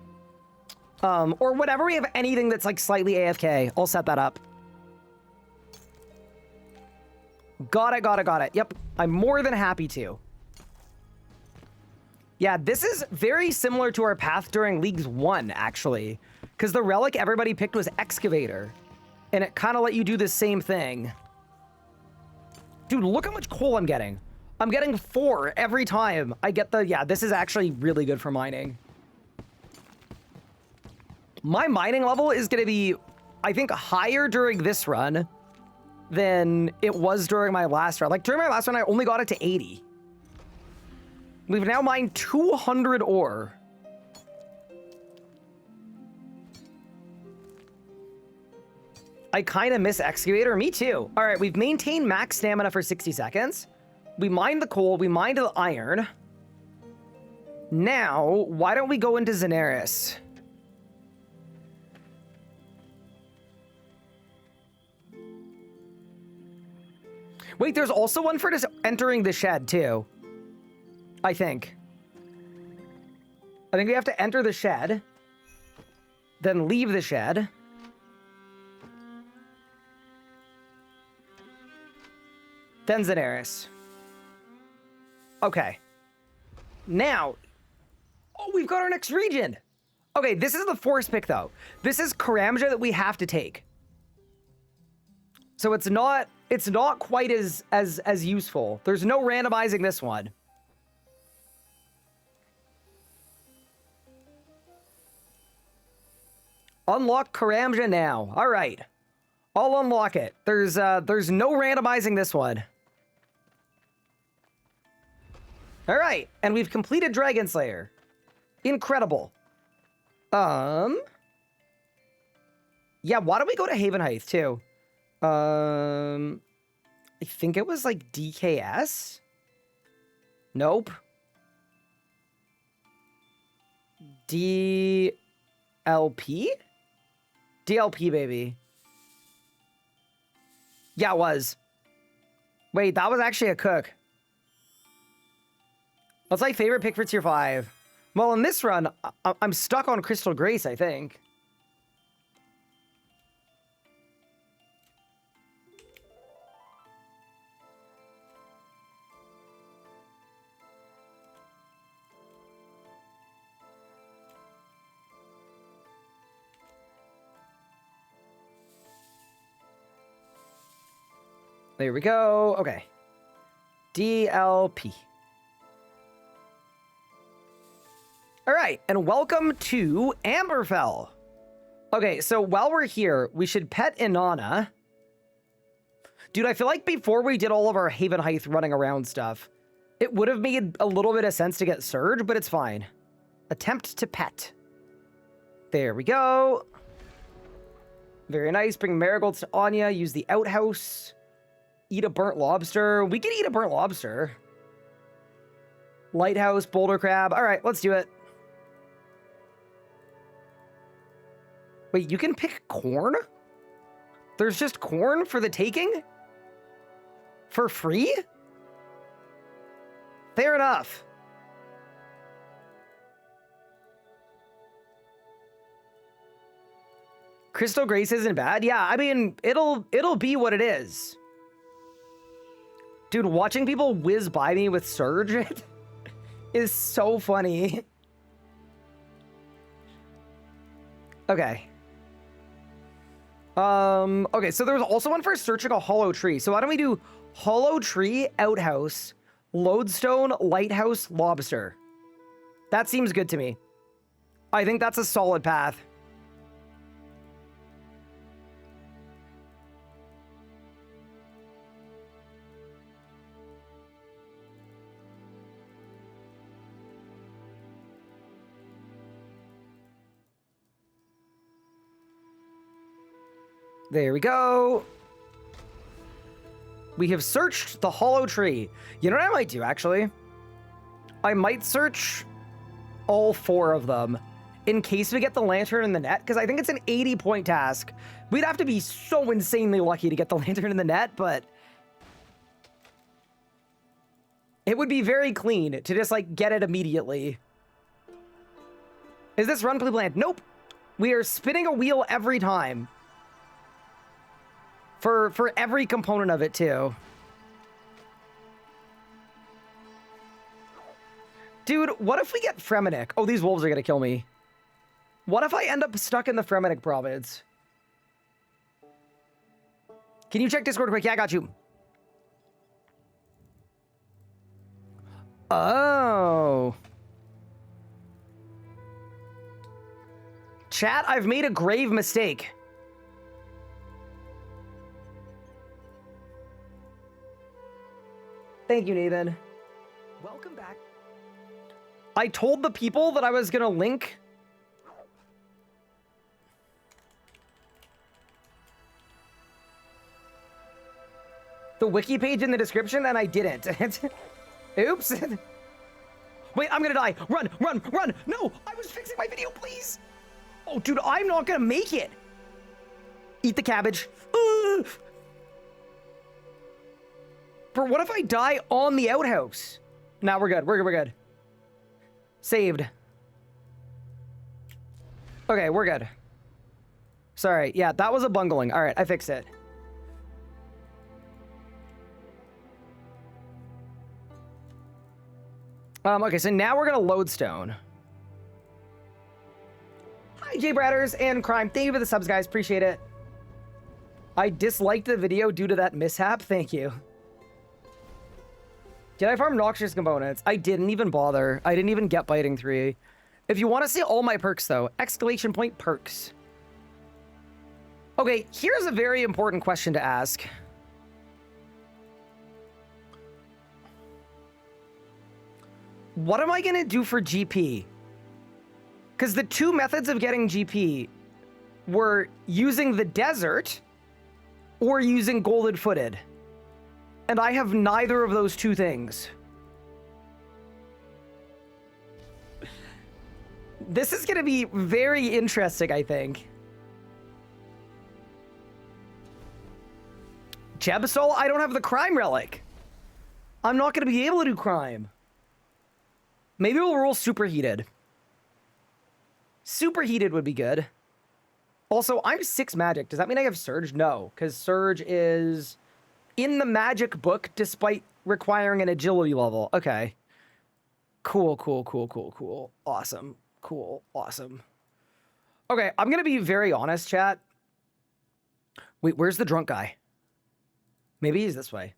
or whenever we have anything that's like slightly AFK, I'll set that up. Got it. Yep, I'm more than happy to. Yeah, this is very similar to our path during Leagues 1, actually. Because the relic everybody picked was Excavator. And it kind of let you do the same thing. Dude, look how much coal I'm getting. I'm getting 4 every time I get the... Yeah, this is actually really good for mining. My mining level is going to be, I think, higher during this run than it was during my last run. Like, during my last run, I only got it to 80. We've now mined 200 ore. I kind of miss Excavator. Me too. All right, we've maintained max stamina for 60 seconds. We mined the coal. We mined the iron. Now, why don't we go into Xenaris? Wait, there's also one for just entering the shed, too. I think we have to enter the shed, then leave the shed. Then Xenaris. Okay. Now, oh, we've got our next region. Okay, this is the force pick, though. This is Karamja that we have to take. So it's not quite as useful. There's no randomizing this one. Unlock Karamja now. All right. I'll unlock it. There's no randomizing this one. All right. And we've completed Dragon Slayer. Incredible. Yeah, why don't we go to Haven Heights too? I think it was like DKS? Nope. DLP? DLP, baby. Yeah, it was. Wait, that was actually a cook. What's my favorite pick for tier 5? Well, in this run, I'm stuck on Crystal Grace, I think. There we go. Okay. DLP. All right, and welcome to Amberfell. Okay, so while we're here, we should pet Inanna. Dude, I feel like before we did all of our Haven Heights running around stuff, it would have made a little bit of sense to get Surge, but it's fine. Attempt to pet. There we go. Very nice. Bring marigolds to Anya. Use the outhouse. Eat a burnt lobster. We can eat a burnt lobster. Lighthouse, boulder crab. All right, let's do it. Wait, you can pick corn? There's just corn for the taking? For free? Fair enough. Crystal Grace isn't bad. Yeah, I mean, it'll be what it is. Dude, watching people whiz by me with Surge is so funny. Okay. Okay, so there was also one for searching a hollow tree. So why don't we do hollow tree, outhouse, lodestone, lighthouse, lobster? That seems good to me. I think that's a solid path. There we go. We have searched the hollow tree. You know what I might do, actually? I might search all 4 of them in case we get the lantern in the net, because I think it's an 80-point task. We'd have to be so insanely lucky to get the lantern in the net, but it would be very clean to just, like, get it immediately. Is this run, please land? Nope. We are spinning a wheel every time. For every component of it, too. Dude, what if we get Fremenic? Oh, these wolves are gonna kill me. What if I end up stuck in the Fremenic province? Can you check Discord quick? Yeah, I got you. Oh. Chat, I've made a grave mistake. Thank you, Nathan. Welcome back. I told the people that I was gonna link the wiki page in the description, and I didn't. Oops. Wait, I'm gonna die. Run, run, run. No, I was fixing my video, please. Oh, dude, I'm not gonna make it. Eat the cabbage. But what if I die on the outhouse? Nah, we're good. We're good. Saved. Okay, we're good. Sorry. Yeah, that was a bungling. All right, I fixed it. Okay, so now we're gonna lodestone. Hi, Jay Bradders and Crime. Thank you for the subs, guys. Appreciate it. I disliked the video due to that mishap. Thank you. Did I farm noxious components? I didn't even bother. I didn't even get biting 3. If you want to see all my perks, though, exclamation point perks. Okay, here's a very important question to ask. What am I going to do for GP? Because the 2 methods of getting GP were using the desert or using golden footed. And I have neither of those 2 things. This is going to be very interesting, I think. Jebsol, I don't have the crime relic. I'm not going to be able to do crime. Maybe we'll roll superheated. Superheated would be good. Also, I'm 6 magic. Does that mean I have Surge? No, because Surge is in the magic book despite requiring an agility level. Okay. Cool, cool, cool, cool, cool. Awesome. Cool. Awesome. Okay, I'm going to be very honest, chat. Wait, where's the drunk guy? Maybe he's this way.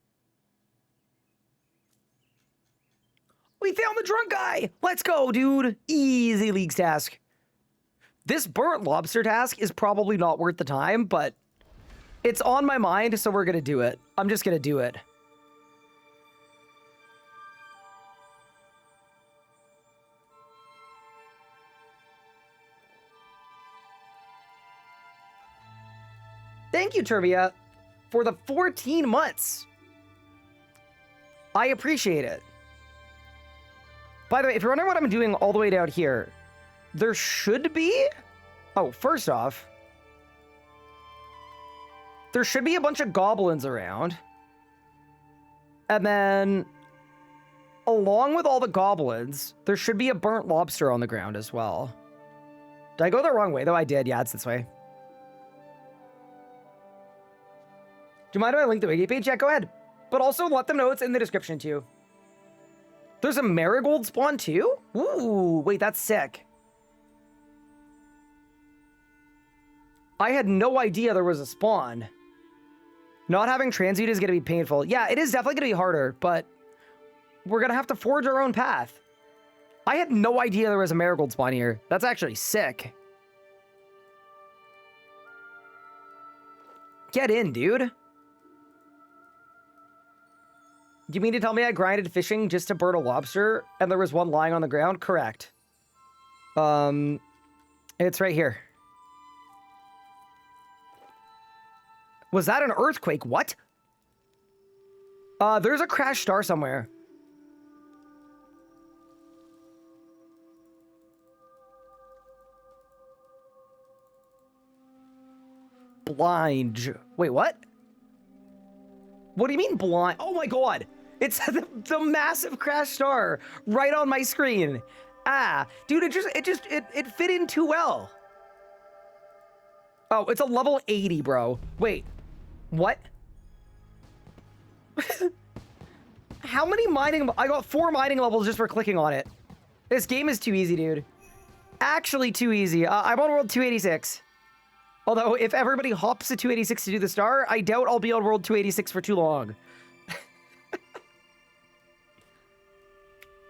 We found the drunk guy! Let's go, dude! Easy leagues task. This burnt lobster task is probably not worth the time, but it's on my mind, so we're gonna do it. I'm just gonna do it. Thank you, Turbia, for the 14 months. I appreciate it. By the way, if you're wondering what I'm doing all the way down here, there should be... Oh, first off, there should be a bunch of goblins around. And then, along with all the goblins, there should be a burnt lobster on the ground as well. Did I go the wrong way, though? I did. Yeah, it's this way. Do you mind if I link the wiki page? Yeah, go ahead. But also let them know it's in the description, too. There's a marigold spawn, too? Ooh, wait, that's sick. I had no idea there was a spawn. Not having transmute is going to be painful. Yeah, it is definitely going to be harder, but we're going to have to forge our own path. I had no idea there was a marigold spawn here. That's actually sick. Get in, dude. You mean to tell me I grinded fishing just to bird a lobster and there was one lying on the ground? Correct. It's right here. Was that an earthquake? What? There's a crashed star somewhere. Blind. Wait, what? What do you mean blind? Oh my god. It's the massive crash star right on my screen. Ah, dude, it fit in too well. Oh, it's a level 80, bro. Wait, what? How many mining? I got 4 mining levels just for clicking on it. This game is too easy, dude. Actually too easy. I'm on world 286. Although, if everybody hops to 286 to do the star, I doubt I'll be on world 286 for too long.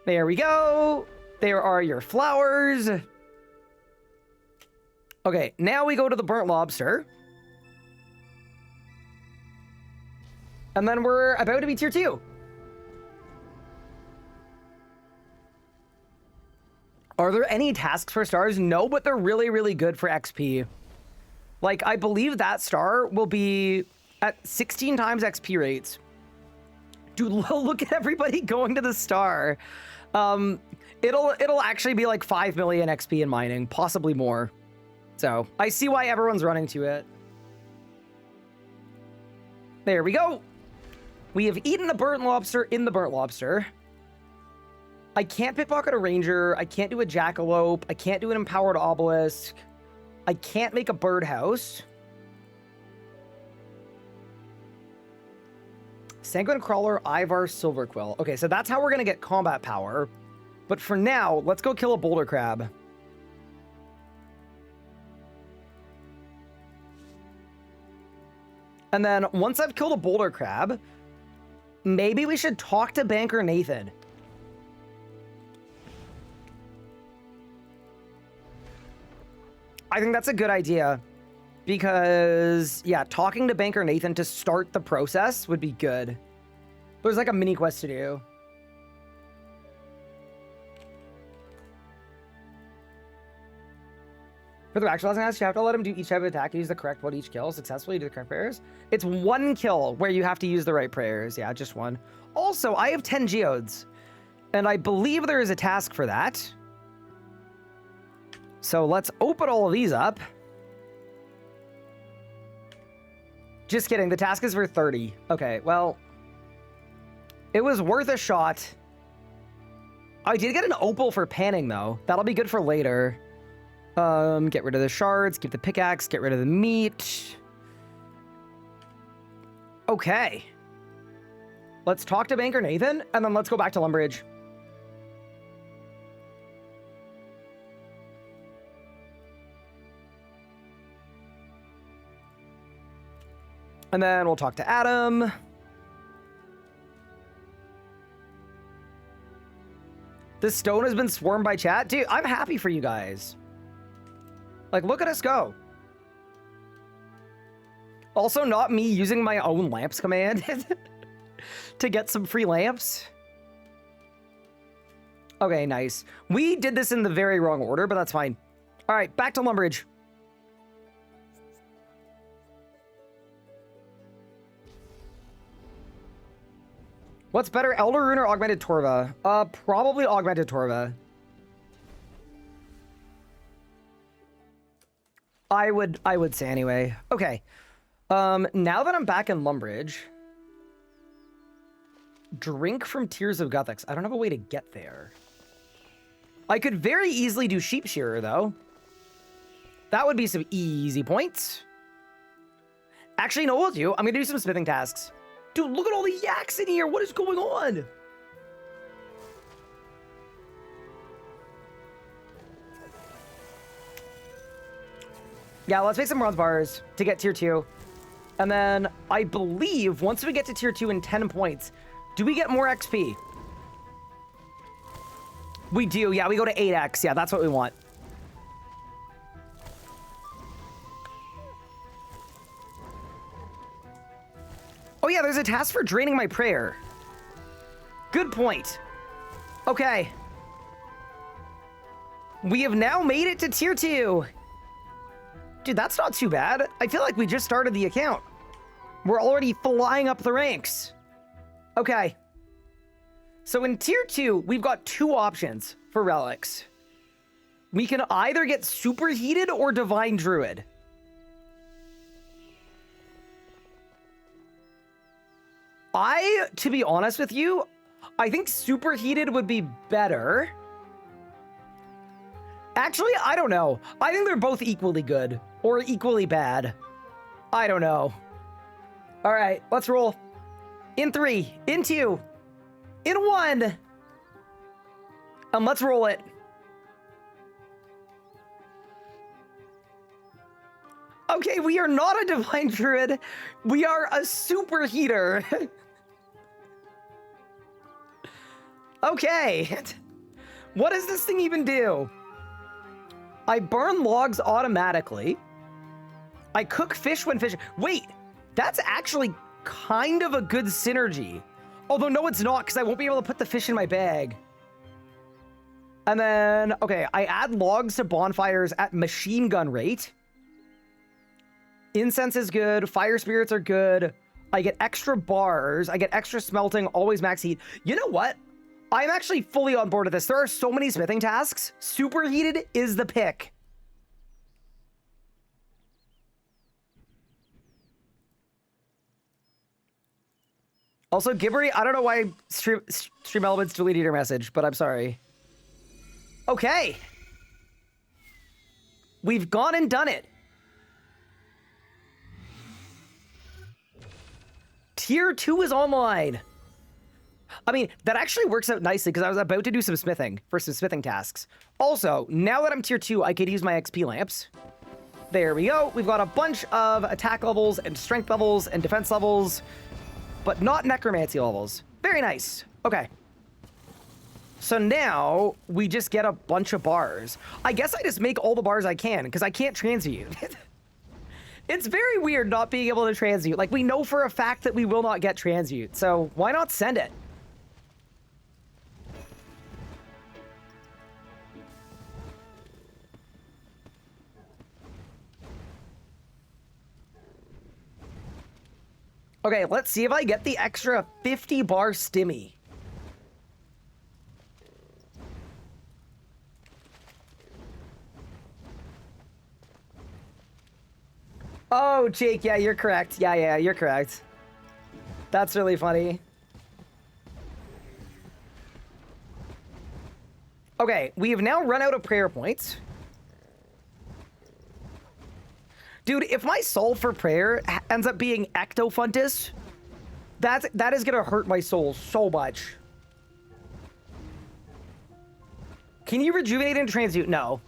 There we go. There are your flowers. Okay, now we go to the burnt lobster. And then we're about to be tier 2. Are there any tasks for stars? No, but they're really, really good for XP. Like, I believe that star will be at 16 times XP rates. Dude, look at everybody going to the star. It'll actually be like 5 million XP in mining, possibly more. So, I see why everyone's running to it. There we go. We have eaten the burnt lobster in the burnt lobster. I can't pickpocket a ranger. I can't do a jackalope. I can't do an empowered obelisk. I can't make a birdhouse. Sanguine Crawler, Ivar, Silverquill. Okay, so that's how we're going to get combat power. But for now, let's go kill a boulder crab. And then once I've killed a boulder crab, maybe we should talk to Banker Nathan. I think that's a good idea because, yeah, talking to Banker Nathan to start the process would be good. There's like a mini quest to do. For the actual last, you have to let him do each type of attack and use the correct one each kill successfully, do the correct prayers. It's 1 kill where you have to use the right prayers. Yeah, just 1. Also, I have 10 geodes, and I believe there is a task for that. So let's open all of these up. Just kidding. The task is for 30. Okay, well, it was worth a shot. I did get an opal for panning, though. That'll be good for later. Get rid of the shards, keep the pickaxe, get rid of the meat. Okay. Let's talk to Banker Nathan, and then let's go back to Lumbridge. And then we'll talk to Adam. This stone has been swarmed by chat. Dude, I'm happy for you guys. Like, look at us go. Also, not me using my own lamps command to get some free lamps. Okay, nice. We did this in the very wrong order, but that's fine. All right, back to Lumbridge. What's better, Elder Rune or Augmented Torva? Probably Augmented Torva. I would say anyway. Okay. Now that I'm back in Lumbridge, drink from Tears of Guthix. I don't have a way to get there. I could very easily do Sheep Shearer, though. That would be some easy points. Actually, no, we'll do. I'm going to do some smithing tasks. Dude, look at all the yaks in here. What is going on? Yeah, let's make some bronze bars to get tier 2. And then I believe once we get to tier 2 and 10 points, do we get more XP? We do, yeah, we go to 8x. Yeah, that's what we want. Oh yeah, there's a task for draining my prayer. Good point. Okay. We have now made it to tier 2. Dude, that's not too bad. I feel like we just started the account. We're already flying up the ranks. Okay. So in tier 2, we've got 2 options for relics. We can either get superheated or divine druid. To be honest with you, I think superheated would be better. Actually, I don't know. I think they're both equally good or equally bad. I don't know. All right, let's roll. In 3, in 2, in 1. And let's roll it. Okay, we are not a divine druid. We are a superheater. Okay. What does this thing even do? I burn logs automatically. I cook fish when fishing. Wait, that's actually kind of a good synergy. Although, no, it's not, because I won't be able to put the fish in my bag. And then, okay, I add logs to bonfires at machine gun rate. Incense is good. Fire spirits are good. I get extra bars. I get extra smelting, always max heat. You know what? I'm actually fully on board with this. There are so many smithing tasks. Superheated is the pick. Also, Gibbery, I don't know why Stream Elements deleted your message, but I'm sorry. Okay. We've gone and done it. Tier 2 is online. I mean, that actually works out nicely because I was about to do some smithing for some smithing tasks. Also, now that I'm tier 2, I could use my XP lamps. There we go. We've got a bunch of attack levels and strength levels and defense levels, but not necromancy levels. Very nice. Okay. So now we just get a bunch of bars. I guess I just make all the bars I can because I can't transmute. It's very weird not being able to transmute. Like, we know for a fact that we will not get transmute, so why not send it? Okay, let's see if I get the extra 50 bar stimmy. Oh, Jake, yeah, you're correct. Yeah, you're correct. That's really funny. Okay, we have now run out of prayer points. Dude, if my soul for prayer ends up being Ectofuntus, that is gonna hurt my soul so much. Can you rejuvenate and transmute? No.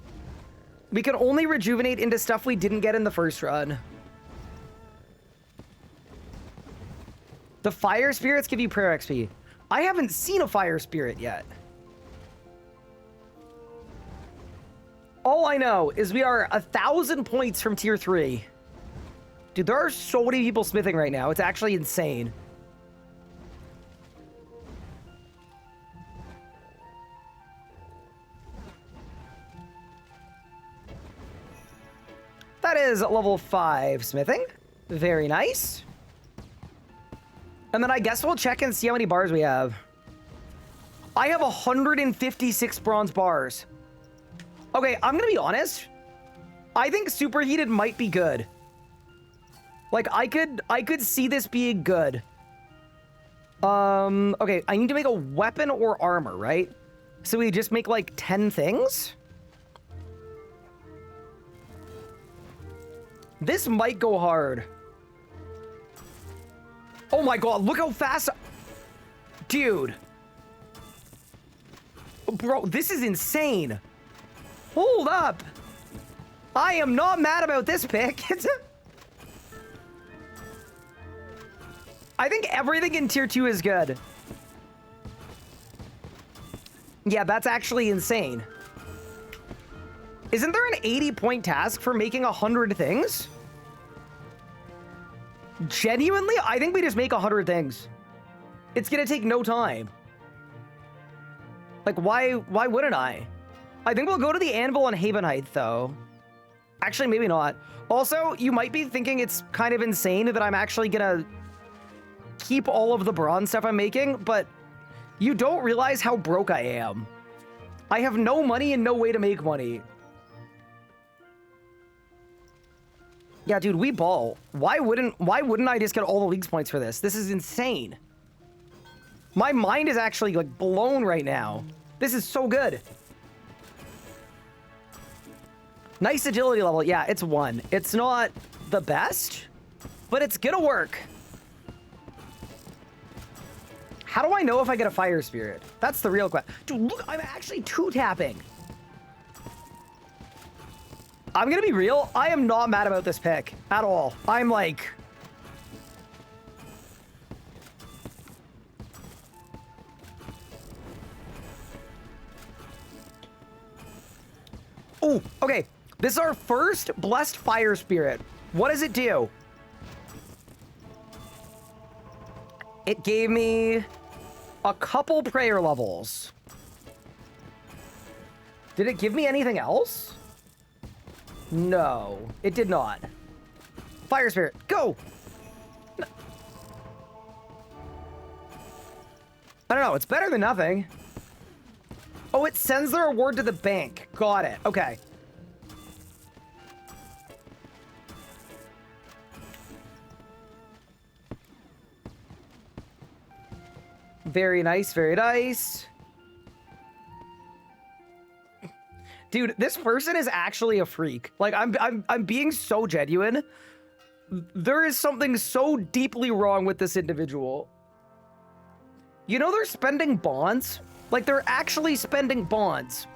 We can only rejuvenate into stuff we didn't get in the first run. The fire spirits give you prayer XP. I haven't seen a fire spirit yet. All I know is we are 1,000 points from tier 3. Dude, there are so many people smithing right now. It's actually insane. That is level 5 smithing. Very nice. And then I guess we'll check and see how many bars we have. I have 156 bronze bars. Okay, I'm gonna be honest. I think superheated might be good. Like, I could see this being good. Okay, I need to make a weapon or armor, right? So we just make like 10 things? This might go hard. Oh my god, look how fast... Dude. Bro, this is insane. Hold up. I am not mad about this pick. I think everything in tier 2 is good. Yeah, that's actually insane. Isn't there an 80-point task for making 100 things? Genuinely, I think we just make 100 things. It's gonna take no time. Like, why wouldn't I? I think we'll go to the anvil on Haven Height, though. Actually, maybe not. Also, you might be thinking it's kind of insane that I'm actually gonna keep all of the bronze stuff I'm making, but you don't realize how broke I am. I have no money and no way to make money. Yeah, dude, we ball. Why wouldn't I just get all the leagues points for this? This is insane. My mind is actually like blown right now. This is so good. Nice agility level. Yeah, it's 1. It's not the best, but it's gonna work. How do I know if I get a fire spirit? That's the real question. Dude, look, I'm actually 2-tapping. I'm gonna be real. I am not mad about this pick at all. I'm like... Oh, okay. This is our first Blessed Fire Spirit. What does it do? It gave me a couple prayer levels. Did it give me anything else? No, it did not. Fire Spirit, go! No. I don't know, it's better than nothing. Oh, it sends the reward to the bank. Got it, okay. Very nice, very nice. Dude, this person is actually a freak. Like, I'm being so genuine. There is something so deeply wrong with this individual. You know they're spending bonds? Like, they're actually spending bonds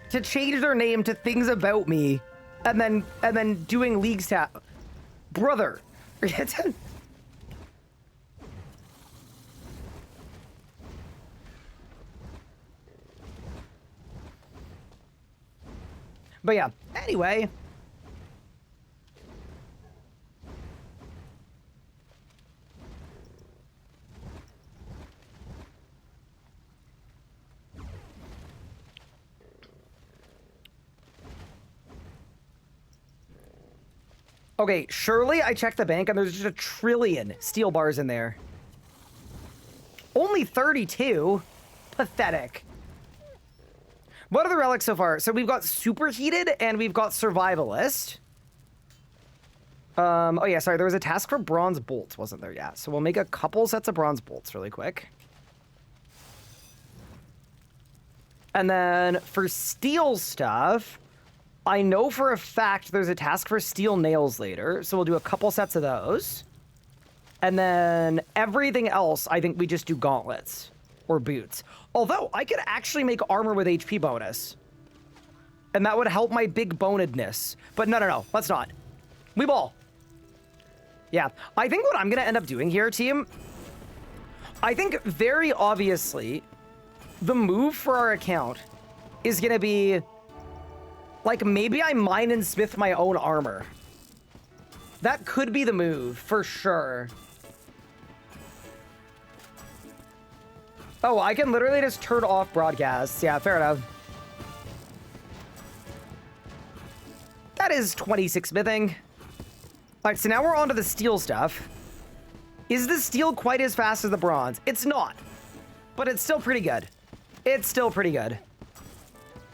to change their name to things about me, and then doing leagues tap. Brother. But yeah, anyway. Okay, surely I checked the bank and there's just 1 trillion steel bars in there. Only 32? Pathetic. What are the relics so far? So we've got Superheated and we've got Survivalist. Oh yeah, sorry, there was a task for bronze bolts, wasn't there? Yeah, so we'll make a couple sets of bronze bolts really quick. And then for steel stuff, I know for a fact there's a task for steel nails later, so we'll do a couple sets of those. And then everything else, I think we just do gauntlets or boots. Although, I could actually make armor with HP bonus. And that would help my big bonedness. But no, let's not. We ball. Yeah, I think what I'm going to end up doing here, team, I think very obviously the move for our account is going to be, like, maybe I mine and smith my own armor. That could be the move, for sure. Oh, I can literally just turn off broadcasts. Yeah, fair enough. That is 26 smithing. All right, so now we're on to the steel stuff. Is the steel quite as fast as the bronze? It's not, but it's still pretty good. It's still pretty good.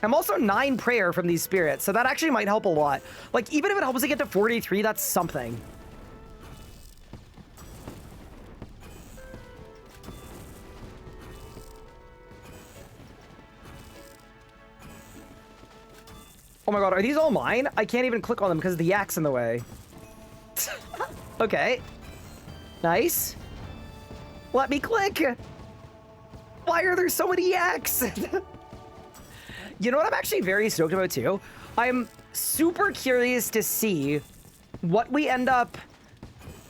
I'm also 9 prayer from these spirits, so that actually might help a lot. Like, even if it helps to get to 43, that's something. Oh my god, are these all mine? I can't even click on them because the yak's in the way. Okay. Nice. Let me click. Why are there so many yaks? You know what I'm actually very stoked about too? I'm super curious to see what we end up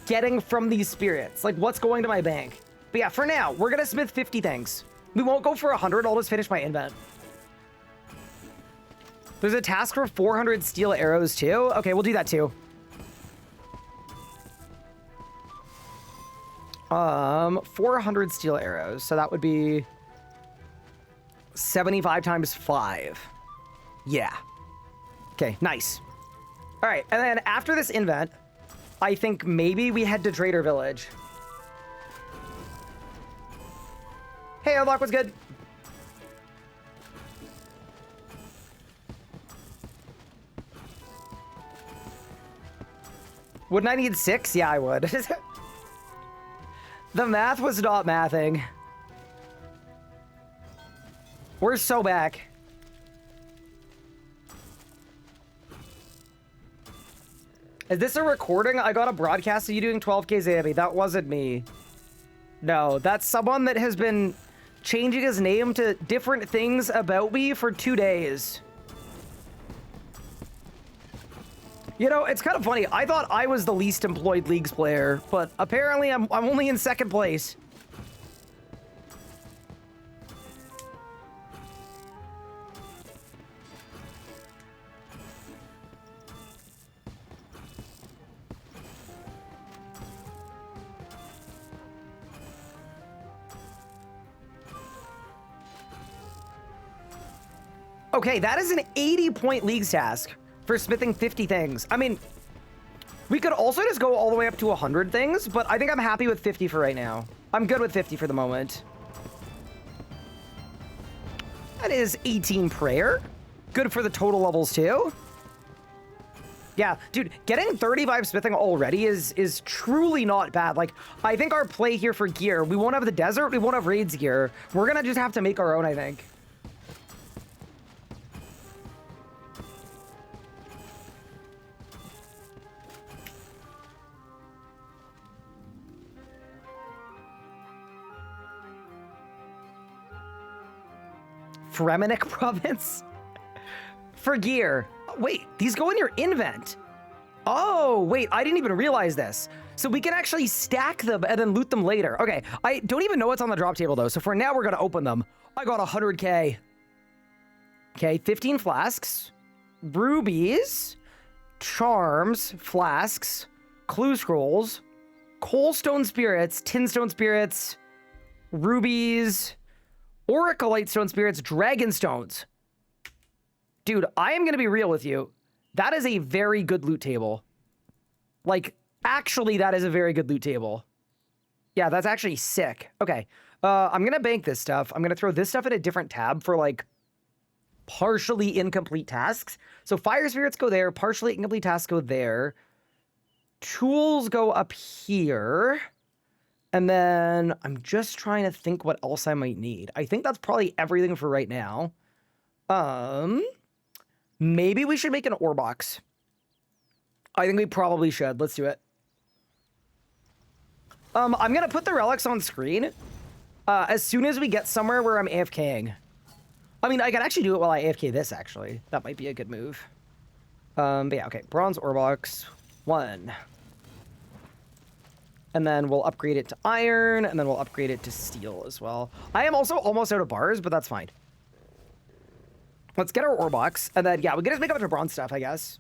getting from these spirits. Like, what's going to my bank. But yeah, for now, we're gonna smith 50 things. We won't go for 100. I'll just finish my invent. There's a task for 400 steel arrows too. Okay, we'll do that too. 400 steel arrows. So that would be 75 times 5. Yeah. Okay, nice. All right, and then after this invent, I think maybe we head to Trader Village. Hey, Unlock, what's good? Wouldn't I need 6? Yeah, I would. The math was not mathing. We're so back. Is this a recording? I got a broadcast of you doing 12K Zammy. That wasn't me. No, that's someone that has been changing his name to different things about me for 2 days. You know, it's kind of funny. I thought I was the least employed Leagues player, but apparently I'm only in 2nd place. Okay, that is an 80-point Leagues task for smithing 50 things. I mean, we could also just go all the way up to 100 things, but I think I'm happy with 50 for right now. I'm good with 50 for the moment. That is 18 prayer. Good for the total levels too. Yeah, dude, getting 35 smithing already is truly not bad. Like, I think our play here for gear, we won't have the desert, we won't have raids gear. We're gonna just have to make our own, I think. Fremenic province? For gear. Wait, these go in your invent. Oh, wait, I didn't even realize this. So we can actually stack them and then loot them later. Okay, I don't even know what's on the drop table though. So for now, we're gonna open them. I got 100K. Okay, 15 flasks, rubies, charms, flasks, clue scrolls, coalstone spirits, tinstone spirits, rubies, Oracle Stone Spirits, Dragon Stones. Dude, I am going to be real with you. That is a very good loot table. Like, actually, that is a very good loot table. Yeah, that's actually sick. Okay, I'm going to bank this stuff. I'm going to throw this stuff in a different tab for, like, partially incomplete tasks. So Fire Spirits go there, partially incomplete tasks go there. Tools go up here. And then I'm just trying to think what else I might need. I think that's probably everything for right now. Maybe we should make an ore box. I think we probably should. Let's do it. I'm going to put the relics on screen as soon as we get somewhere where I'm AFKing. I mean, I can actually do it while I AFK this, actually. That might be a good move. But yeah, okay. Bronze ore box. 1. And then we'll upgrade it to iron, and then we'll upgrade it to steel as well. I am also almost out of bars, but that's fine. Let's get our ore box, and then, yeah, we can just make a bunch of bronze stuff, I guess.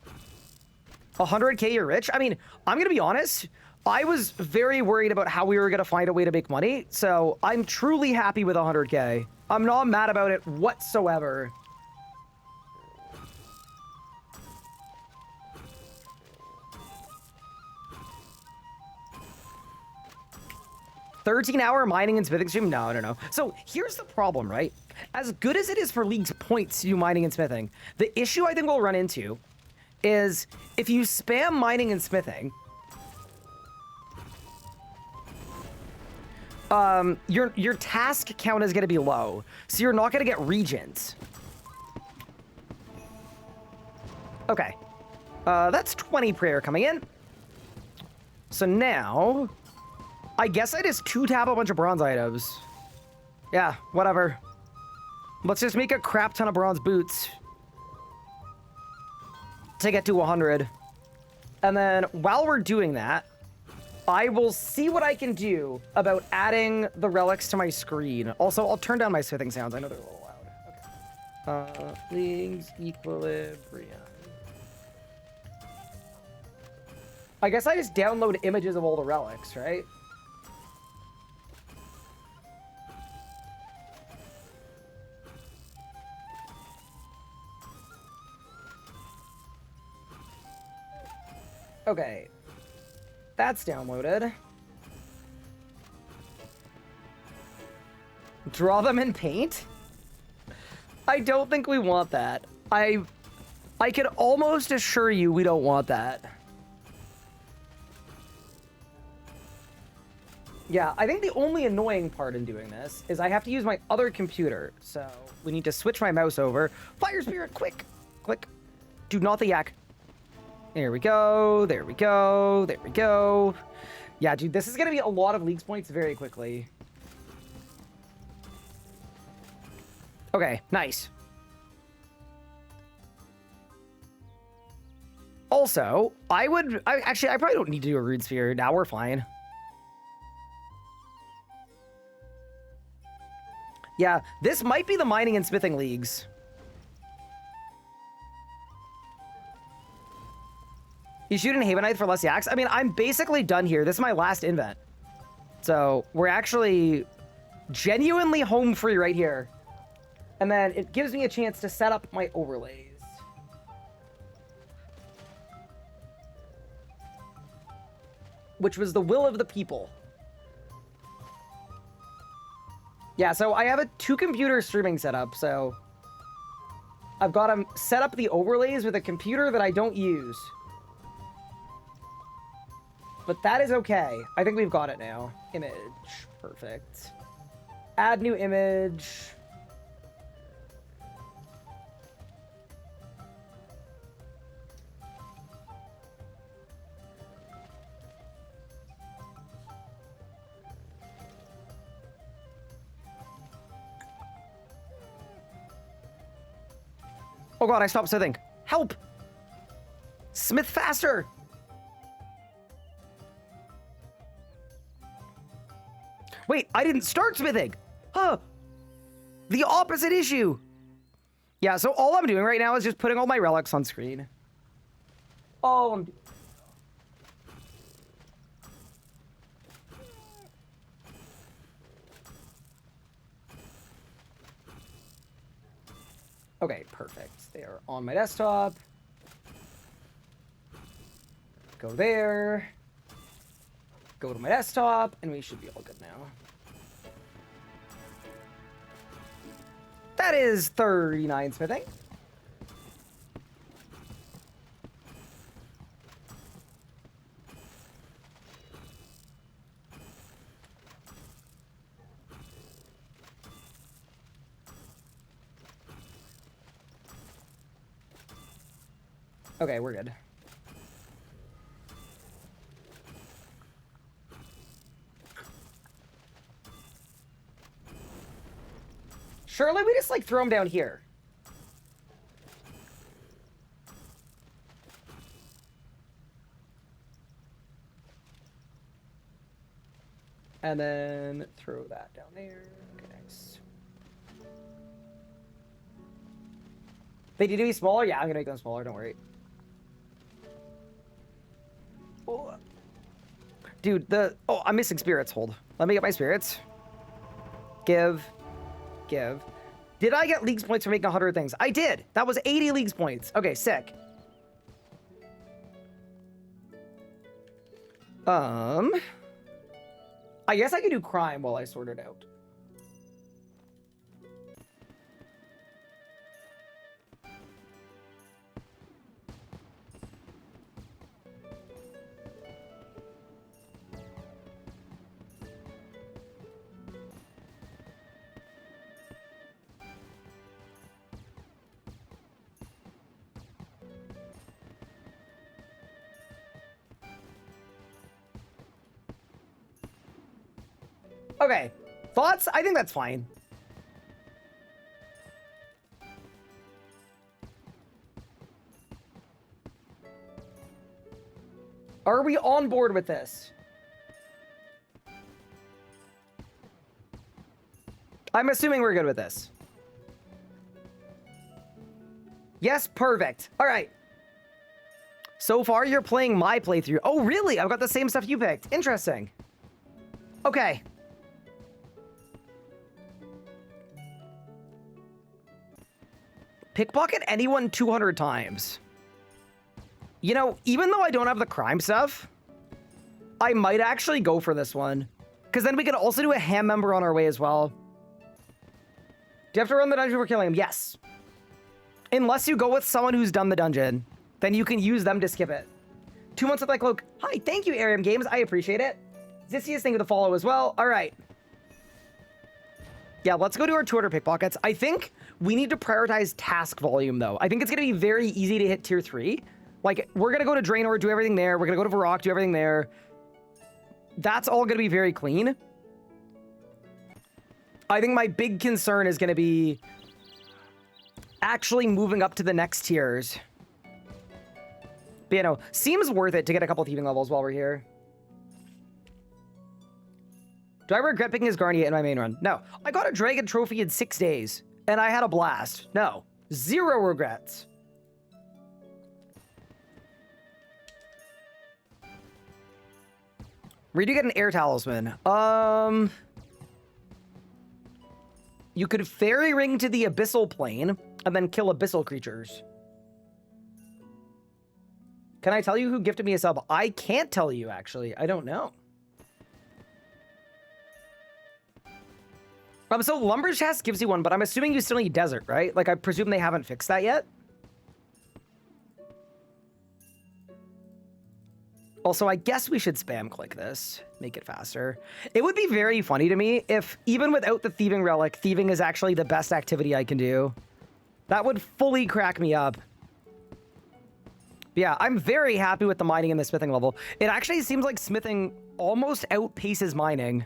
100K, you're rich? I mean, I'm going to be honest. I was very worried about how we were going to find a way to make money, so I'm truly happy with 100K. I'm not mad about it whatsoever. $13-hour mining and smithing stream? No. So here's the problem, right? As good as it is for League's points to do mining and smithing, the issue I think we'll run into is if you spam mining and smithing, your task count is going to be low, so you're not going to get regions. Okay. That's 20 prayer coming in. So now, I guess I just 2-tap a bunch of bronze items. Yeah, whatever. Let's just make a crap ton of bronze boots to get to 100. And then while we're doing that, I will see what I can do about adding the relics to my screen. Also, I'll turn down my smithing sounds. I know they're a little loud. Okay. Leagues, equilibrium. I guess I just download images of all the relics, right? Okay. That's downloaded. Draw them in paint? I don't think we want that. I can almost assure you we don't want that. Yeah, I think the only annoying part in doing this is I have to use my other computer. So we need to switch my mouse over. Fire Spirit, quick! Click. Do not the yak. There we go. There we go. There we go. Yeah, dude, this is going to be a lot of Leagues points very quickly. Okay, nice. Also, I probably don't need to do a Rune Sphere. Now we're fine. Yeah, this might be the mining and smithing leagues. You shoot in Havenite for less yaks? I mean, I'm basically done here. This is my last invent. So we're actually genuinely home free right here. And then it gives me a chance to set up my overlays. Which was the will of the people. Yeah, so I have a 2-computer streaming setup, so I've got to set up the overlays with a computer that I don't use. But that is okay. I think we've got it now. Image. Perfect. Add new image. Oh god, I stopped smithing. Help! Smith faster! Wait, I didn't start smithing! Huh! The opposite issue! Yeah, so all I'm doing right now is just putting all my relics on screen. All I'm doing. Okay, perfect. They are on my desktop. Go there. Go to my desktop, and we should be all good now. That is 39 smithing. Okay, we're good. Surely we just, like, throw them down here. And then throw that down there. Okay, nice. They need to be smaller? Yeah, I'm gonna make them smaller, don't worry. Oh. Dude, oh, I'm missing spirits. Hold. Let me get my spirits. Give. Did I get Leagues points for making 100 things? I did. That was 80 Leagues points. Okay, sick. I guess I could do crime while I sort it out. Okay. Thoughts? I think that's fine. Are we on board with this? I'm assuming we're good with this. Yes, perfect. All right. So far, you're playing my playthrough. Oh, really? I've got the same stuff you picked. Interesting. Okay. Pickpocket anyone 200 times. You know, even though I don't have the crime stuff, I might actually go for this one. Because then we can also do a ham member on our way as well. Do you have to run the dungeon for killing him? Yes. Unless you go with someone who's done the dungeon, then you can use them to skip it. 2 months with my cloak. Hi, thank you, Arium Games. I appreciate it. Zissius, thank you for the follow as well. All right. Yeah, let's go to our 200 pickpockets. I think we need to prioritize task volume, though. I think it's going to be very easy to hit tier 3. Like, we're going to go to Draenor, do everything there. We're going to go to Varrock, do everything there. That's all going to be very clean. I think my big concern is going to be actually moving up to the next tiers. But, you know, seems worth it to get a couple thieving levels while we're here. Do I regret picking his Garnier in my main run? No. I got a dragon trophy in 6 days, and I had a blast. No. 0 regrets. Where do you get an air talisman? You could fairy ring to the abyssal plane and then kill abyssal creatures. Can I tell you who gifted me a sub? I can't tell you, actually. I don't know. So Lumberjack gives you one, but I'm assuming you still need desert, right? Like, I presume they haven't fixed that yet. Also, I guess we should spam click this. Make it faster. It would be very funny to me if, even without the thieving relic, thieving is actually the best activity I can do. That would fully crack me up. Yeah, I'm very happy with the mining and the smithing level. It actually seems like smithing almost outpaces mining,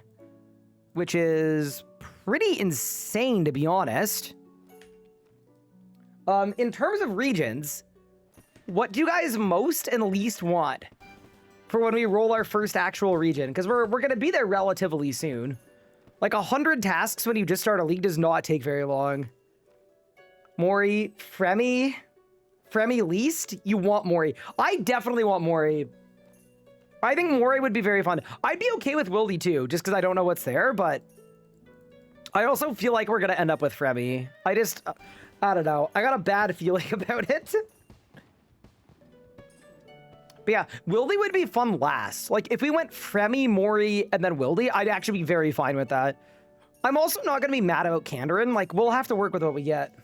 which is pretty insane, to be honest. In terms of regions, what do you guys most and least want for when we roll our first actual region? Because we're going to be there relatively soon. Like 100 tasks when you just start a league does not take very long. Mori, Fremi least? You want Mori. I definitely want Mori. I think Mori would be very fun. I'd be okay with Wildy too, just because I don't know what's there, but I also feel like we're going to end up with Fremi. I don't know. I got a bad feeling about it. But yeah, Wildy would be fun last. Like, if we went Fremi, Mori, and then Wildy, I'd actually be very fine with that. I'm also not going to be mad about Kandarin. Like, we'll have to work with what we get.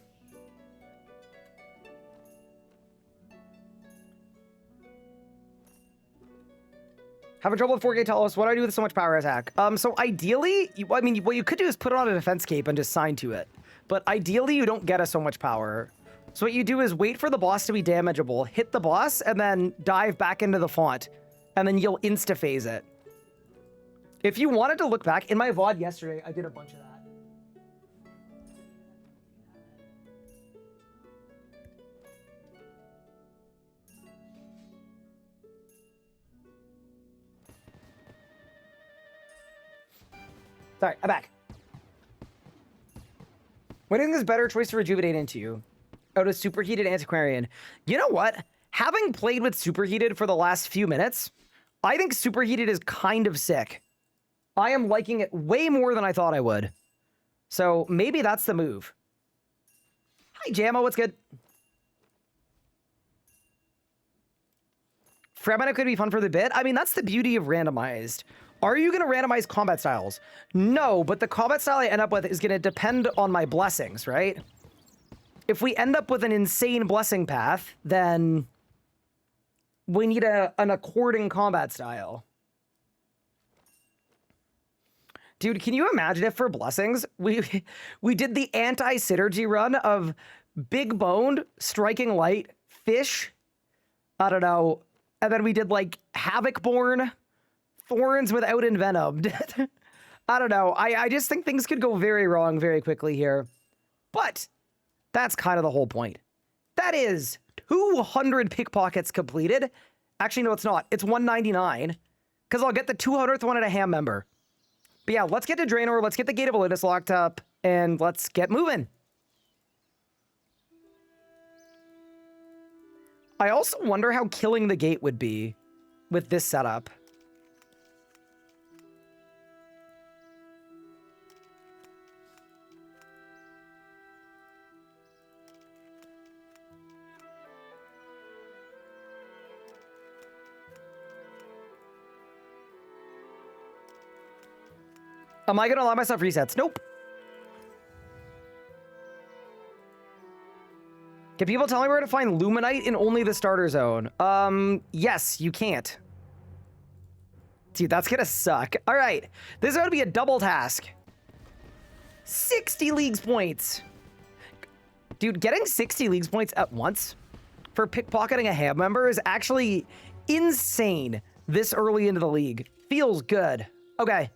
Having trouble with 4K Talos. What do I do with so much power attack? So ideally, I mean, what you could do is put it on a defense cape and just sign to it. But ideally, you don't get us so much power. So what you do is wait for the boss to be damageable, hit the boss, and then dive back into the font. And then you'll insta-phase it. If you wanted to look back, in my VOD yesterday, I did a bunch of that. Sorry, I'm back. What do you think is a better choice to rejuvenate into you? Out of Superheated Antiquarian. You know what? Having played with Superheated for the last few minutes, I think Superheated is kind of sick. I am liking it way more than I thought I would. So maybe that's the move. Hi, Jammo, what's good? Fremina could be fun for the bit. I mean, that's the beauty of randomized. Are you going to randomize combat styles? No, but the combat style I end up with is going to depend on my blessings, right? If we end up with an insane blessing path, then we need an according combat style. Dude, can you imagine if for blessings, we did the anti-synergy run of Big Boned, Striking Light, Fish, I don't know, and then we did like Havocborn, Thorns without Envenomed. I don't know. I just think things could go very wrong very quickly here. But that's kind of the whole point. That is 200 pickpockets completed. Actually, no, it's not. It's 199. Because I'll get the 200th one at a ham member. But yeah, let's get to Draenor. Let's get the Gate of Olympus locked up. and let's get moving. I also wonder how killing the gate would be with this setup. Am I going to allow myself resets? Nope. Can people tell me where to find Luminite in only the starter zone? Yes, you can't. Dude, that's gonna suck. All right, this is gonna be a double task. 60 leagues points. Dude, getting 60 leagues points at once for pickpocketing a ham member is actually insane this early into the league. Feels good. Okay.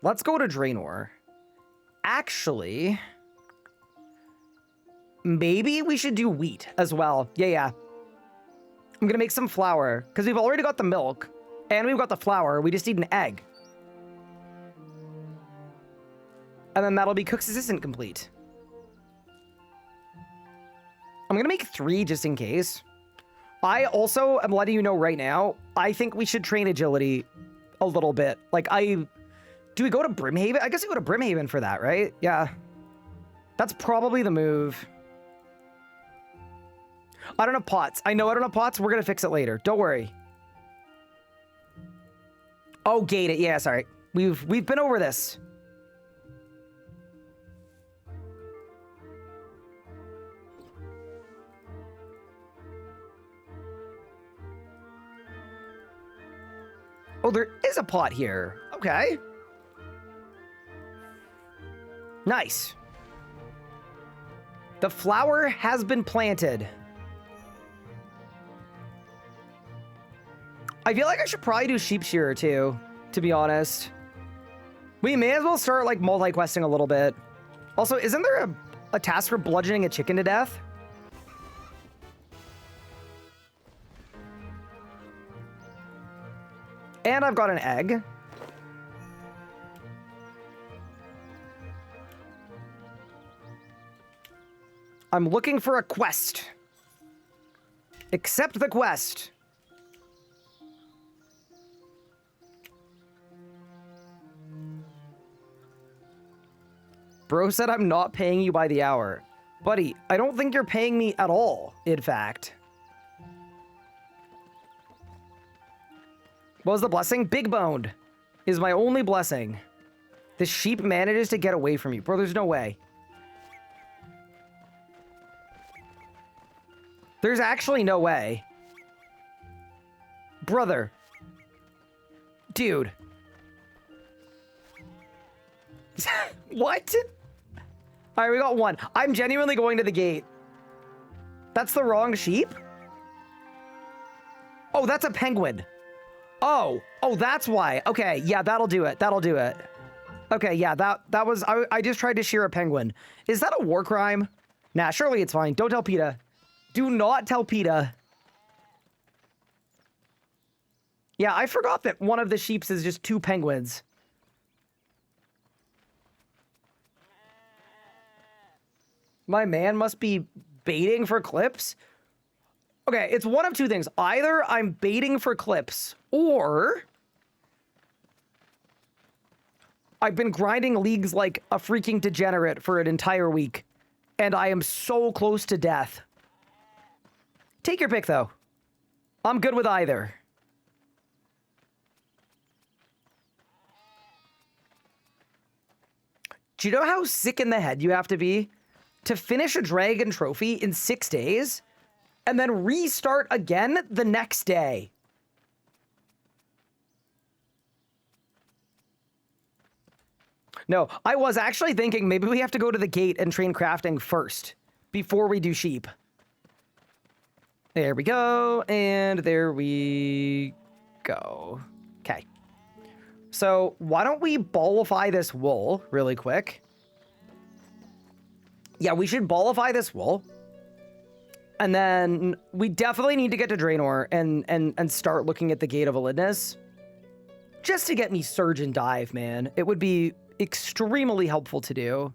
Let's go to Draenor. Actually, maybe we should do wheat as well. Yeah. I'm gonna make some flour, because we've already got the milk, and we've got the flour. We just need an egg. And then that'll be Cook's Assistant complete. I'm gonna make 3 just in case. I also am letting you know right now, I think we should train agility a little bit. Like, do we go to Brimhaven? I guess we go to Brimhaven for that, right? Yeah. That's probably the move. I don't have pots. I know I don't have pots. We're going to fix it later. Don't worry. Oh, gate it. Yeah, sorry. We've been over this. Oh, there is a pot here. Okay. Nice. The flower has been planted. I feel like I should probably do sheep shearer too, to be honest. We may as well start like multi-questing a little bit. Also, isn't there a task for bludgeoning a chicken to death? And I've got an egg. I'm looking for a quest. Accept the quest. Bro said I'm not paying you by the hour. Buddy, I don't think you're paying me at all, in fact. What was the blessing? Big boned is my only blessing. The sheep manages to get away from you. Bro, there's no way. There's actually no way. Brother. Dude. What? All right, we got 1. I'm genuinely going to the gate. That's the wrong sheep? Oh, that's a penguin. Oh, that's why. Okay, yeah, that'll do it. That'll do it. Okay, yeah, that was... I just tried to shear a penguin. Is that a war crime? Nah, surely it's fine. Don't tell PETA. Do not tell PETA. Yeah, I forgot that one of the sheeps is just 2 penguins. My man must be baiting for clips. Okay, it's one of 2 things. Either I'm baiting for clips, or I've been grinding leagues like a freaking degenerate for an entire week, and I am so close to death. Take your pick, though. I'm good with either. Do you know how sick in the head you have to be to finish a dragon trophy in 6 days and then restart again the next day? No, I was actually thinking maybe we have to go to the gate and train crafting first before we do sheep. There we go, and there we go. Okay. So why don't we ballify this wool really quick? Yeah, we should ballify this wool. And then we definitely need to get to Draenor and start looking at the Gate of Elidness. Just to get me Surge and Dive, man. It would be extremely helpful to do.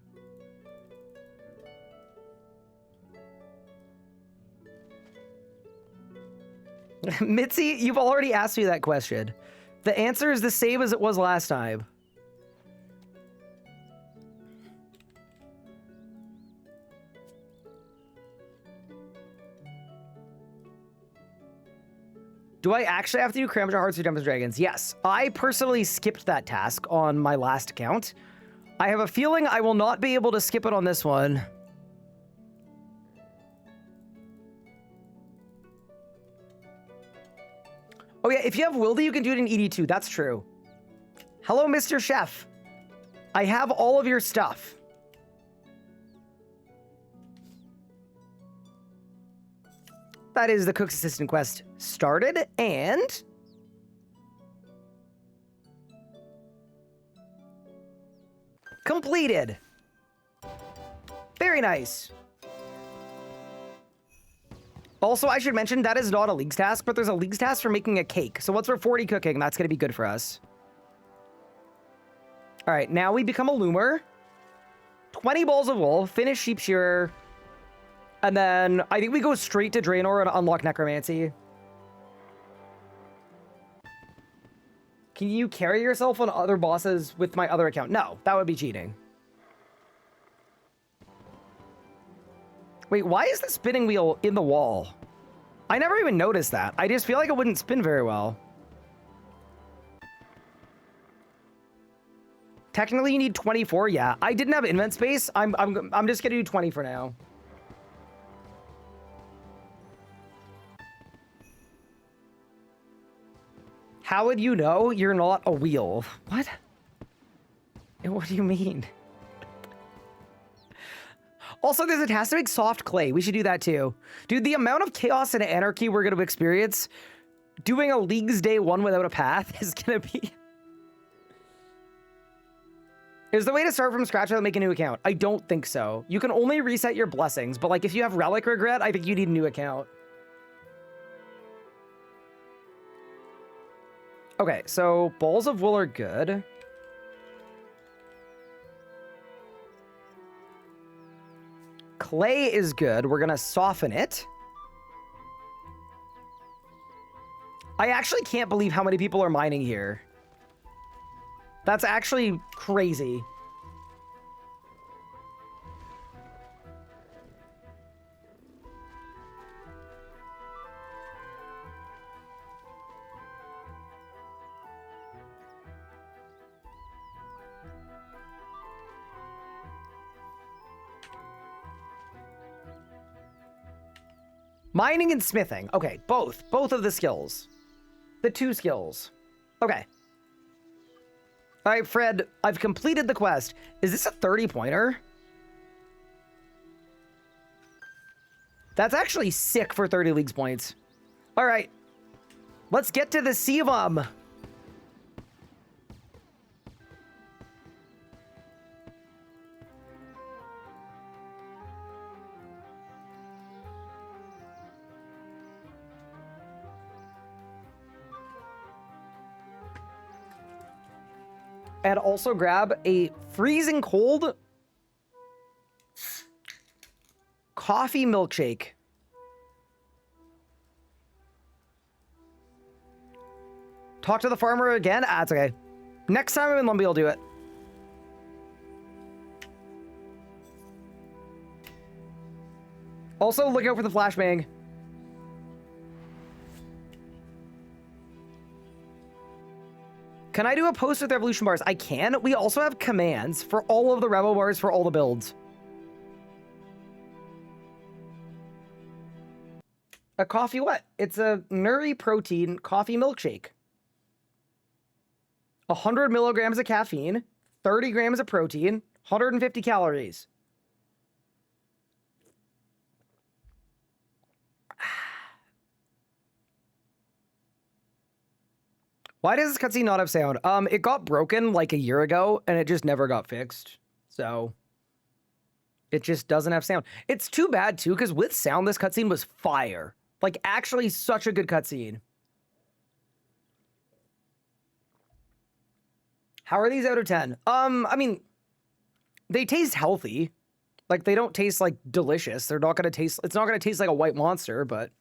Mitzi, you've already asked me that question. The answer is the same as it was last time. Do I actually have to do Cramja Hearts or Dungeons Dragons? Yes. I personally skipped that task on my last account. I have a feeling I will not be able to skip it on this one. Oh yeah, if you have Wildy, you can do it in ED2. That's true. Hello, Mr. Chef. I have all of your stuff. That is the Cook's Assistant quest started, and... completed. Very nice. Also, I should mention, that is not a League's task, but there's a League's task for making a cake. So once we're 40 cooking, that's going to be good for us. All right, now we become a loomer. 20 balls of wool, finish sheep shearer. And then I think we go straight to Draenor and unlock necromancy. Can you carry yourself on other bosses with my other account? No, that would be cheating. Wait, why is the spinning wheel in the wall? I never even noticed that. I just feel like it wouldn't spin very well. Technically, you need 24. Yeah, I didn't have invent space. I'm just gonna do 20 for now. How would you know you're not a wheel? What? What do you mean? Also, there's a task to make soft clay. We should do that too. Dude, the amount of chaos and anarchy we're going to experience doing a League's Day 1 without a path is going to be... Is the way to start from scratch without making a new account? I don't think so. You can only reset your blessings, but like if you have Relic Regret, I think you need a new account. Okay, so balls of wool are good. Clay is good. We're gonna soften it. I actually can't believe how many people are mining here. That's actually crazy. Mining and smithing. Okay, both of the skills. The two skills. Okay. All right, Fred, I've completed the quest. Is this a 30-pointer? That's actually sick for 30 Leagues points. All right. Let's get to the Sivam. And also grab a freezing cold coffee milkshake. Talk to the farmer again? Ah, it's okay. Next time I'm in Lumbee, I'll do it. Also, look out for the flashbang. Can I do a post with evolution bars? I can. We also have commands for all of the rebel bars for all the builds. A coffee what? It's a Nuri protein coffee milkshake. 100 milligrams of caffeine, 30 grams of protein, 150 calories. Why does this cutscene not have sound? It got broken like a year ago, and it just never got fixed. So, It just doesn't have sound. It's too bad, too, because with sound, this cutscene was fire. Like, actually such a good cutscene. How are these out of 10? I mean, they taste healthy. Like, they don't taste, like, delicious. They're not gonna taste... It's not gonna taste like a white monster, but...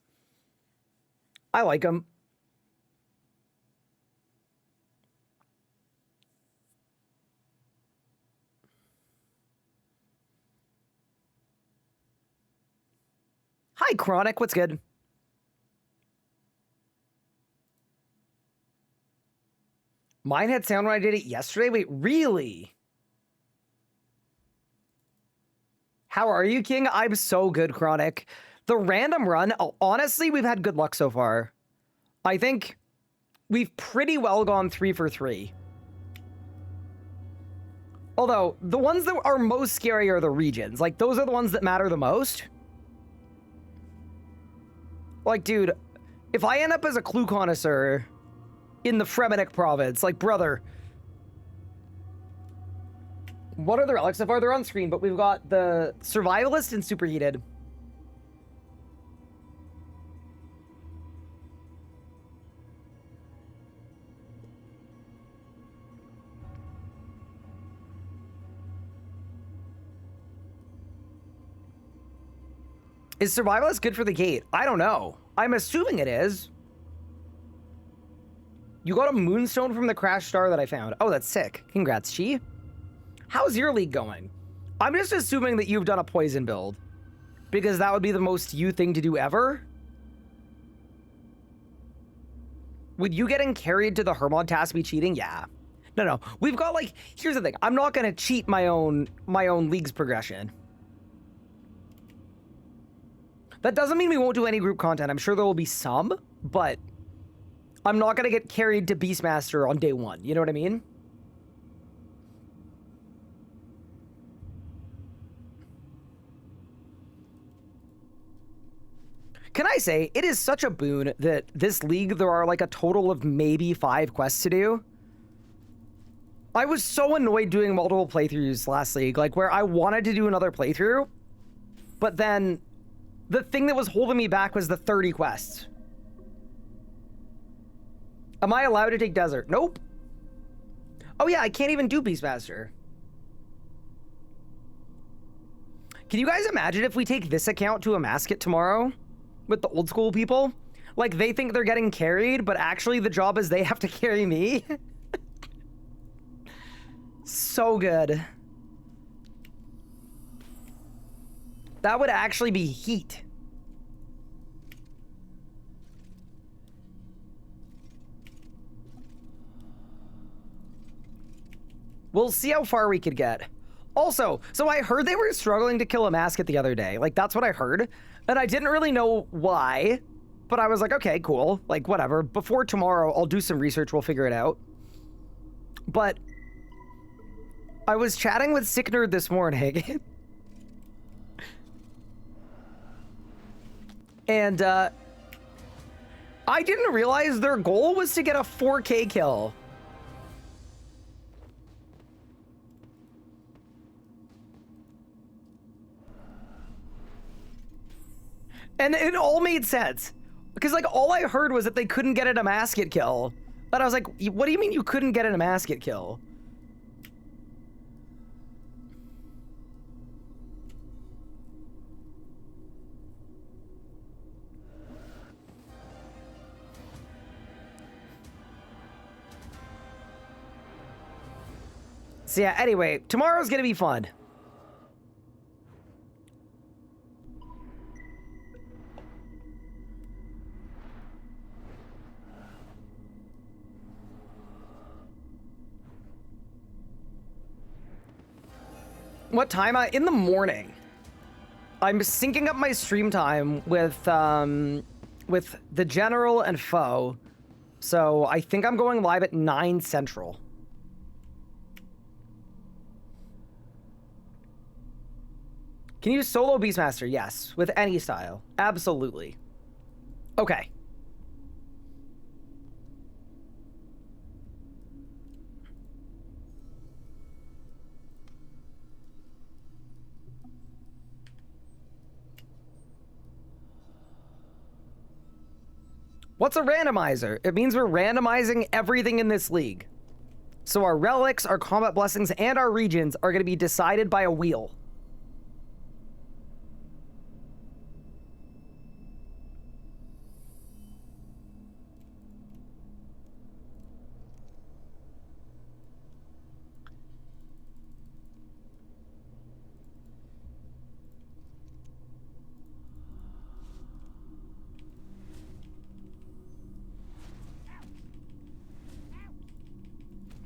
I like them. Hi, Chronic. What's good? Mine had sound when I did it yesterday? Wait, really? How are you, King? I'm so good, Chronic. The random run, honestly, we've had good luck so far. I think we've pretty well gone 3 for 3. Although, the ones that are most scary are the regions. Like, those are the ones that matter the most. Like, dude, if I end up as a clue connoisseur in the Fremennik province, like, brother... What are the relics so far? They're on screen, but we've got the Survivalist and Superheated. Is Survivalist good for the gate? I don't know. I'm assuming it is. You got a moonstone from the crash star that I found. Oh, that's sick. Congrats, Chi. How's your league going? I'm just assuming that you've done a poison build, because that would be the most you thing to do ever. Would you getting carried to the Hermod task be cheating? Yeah. No. We've got, like, here's the thing. I'm not going to cheat my own league's progression. That doesn't mean we won't do any group content. I'm sure there will be some, but I'm not going to get carried to Beastmaster on day 1. You know what I mean? Can I say, it is such a boon that this league, there are like a total of maybe 5 quests to do. I was so annoyed doing multiple playthroughs last league, like where I wanted to do another playthrough, but then the thing that was holding me back was the 30 quests. Am I allowed to take desert? Nope. Oh yeah, I can't even do Beastmaster. Can you guys imagine if we take this account to a mascot tomorrow? With the old school people? Like, they think they're getting carried, but actually the job is they have to carry me. So good. That would actually be heat. We'll see how far we could get. Also, so I heard they were struggling to kill a mascot the other day. Like, that's what I heard. And I didn't really know why, but I was like, okay, cool. Like, whatever. Before tomorrow, I'll do some research. We'll figure it out. But I was chatting with Sick Nerd this morning. And I didn't realize their goal was to get a 4K kill. And it all made sense. Because, like, all I heard was that they couldn't get it a mascot kill. But I was like, what do you mean you couldn't get it a mascot kill? So yeah, anyway, tomorrow's gonna be fun. What time? In the morning. I'm syncing up my stream time with the General and Foe. So I think I'm going live at 9 Central. Can you solo Beastmaster? Yes, with any style. Absolutely. Okay. What's a randomizer? It means we're randomizing everything in this league. So our relics, our combat blessings, and our regions are going to be decided by a wheel.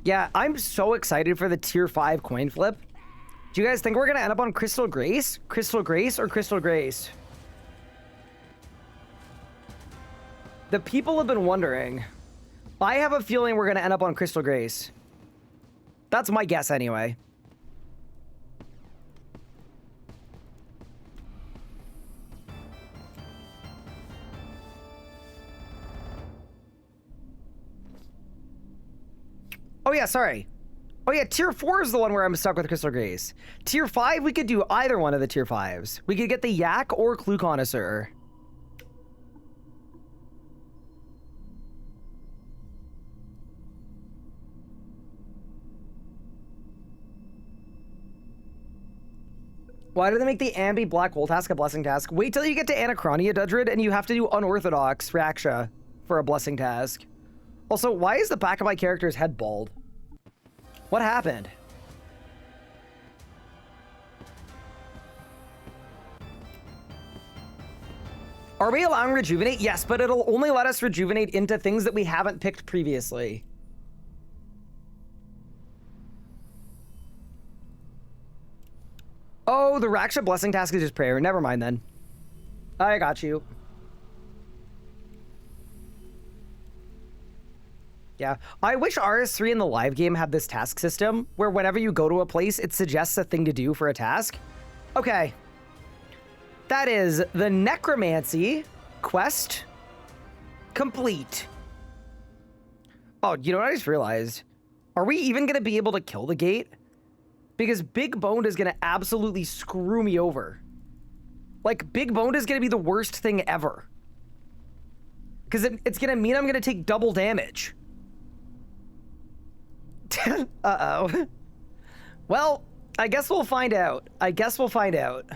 Yeah, I'm so excited for the tier 5 coin flip. Do you guys think we're going to end up on Crystal Grace? Crystal Grace or Crystal Grace? The people have been wondering. I have a feeling we're going to end up on Crystal Grace. That's my guess anyway. Oh yeah, sorry. Oh yeah, tier 4 is the one where I'm stuck with Crystal Grace. Tier 5, we could do either one of the tier 5s. We could get the Yak or Clue Connoisseur. Why do they make the Ambi Black Hole task a blessing task? Wait till you get to Anachronia, Dudred, and you have to do Unorthodox Raksha for a blessing task. Also, why is the back of my character's head bald? What happened? Are we allowing rejuvenate? Yes, but it'll only let us rejuvenate into things that we haven't picked previously. Oh, the Raksha blessing task is just prayer. Never mind then. I got you. Yeah, I wish RS3 in the live game had this task system where whenever you go to a place, it suggests a thing to do for a task. Okay. That is the Necromancy quest complete. Oh, you know what I just realized? Are we even going to be able to kill the gate? Because Big Boned is going to absolutely screw me over. Like, Big Boned is going to be the worst thing ever. Because it's going to mean I'm going to take double damage. Uh-oh. Well, I guess we'll find out. I guess we'll find out.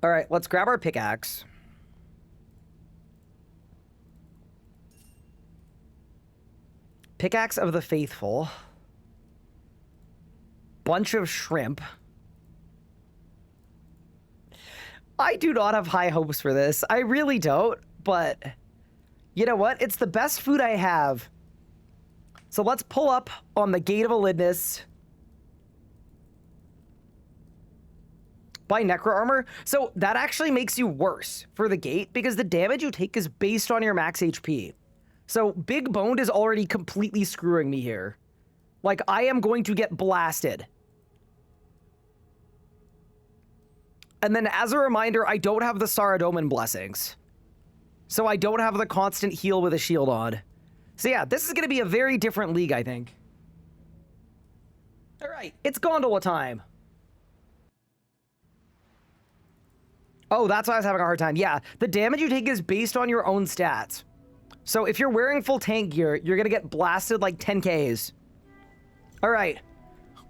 All right, let's grab our pickaxe. Pickaxe of the Faithful. Bunch of shrimp. I do not have high hopes for this. I really don't, but you know what? It's the best food I have. So let's pull up on the Gate of Elidness. Buy Necro Armor. So that actually makes you worse for the gate because the damage you take is based on your max HP. So Big Boned is already completely screwing me here. Like, I am going to get blasted. And then as a reminder, I don't have the Saradomin blessings. So I don't have the constant heal with a shield on. So yeah, this is going to be a very different league, I think. All right, it's gondola time. Oh, that's why I was having a hard time. Yeah, the damage you take is based on your own stats. So if you're wearing full tank gear, you're going to get blasted like 10Ks. All right,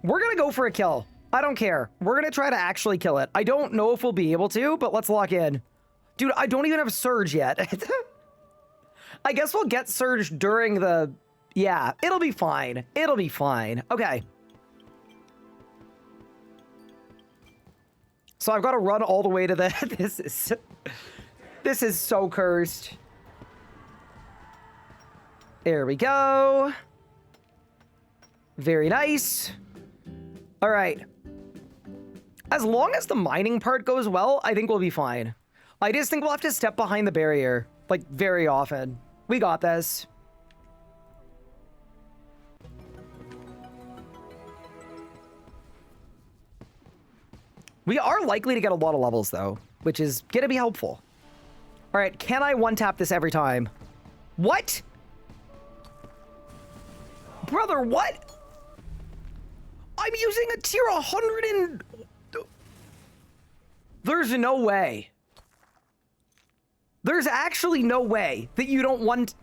we're going to go for a kill. I don't care. We're going to try to actually kill it. I don't know if we'll be able to, but let's lock in. Dude, I don't even have Surge yet. I guess we'll get Surge during the... Yeah, it'll be fine. It'll be fine. Okay. So I've got to run all the way to the... This is so cursed. There we go. Very nice. All right. As long as the mining part goes well, I think we'll be fine. I just think we'll have to step behind the barrier, like, very often. We got this. We are likely to get a lot of levels, though, which is going to be helpful. All right, can I one-tap this every time? What? Brother, what? I'm using a tier 100 and... There's no way. There's actually no way that you don't want...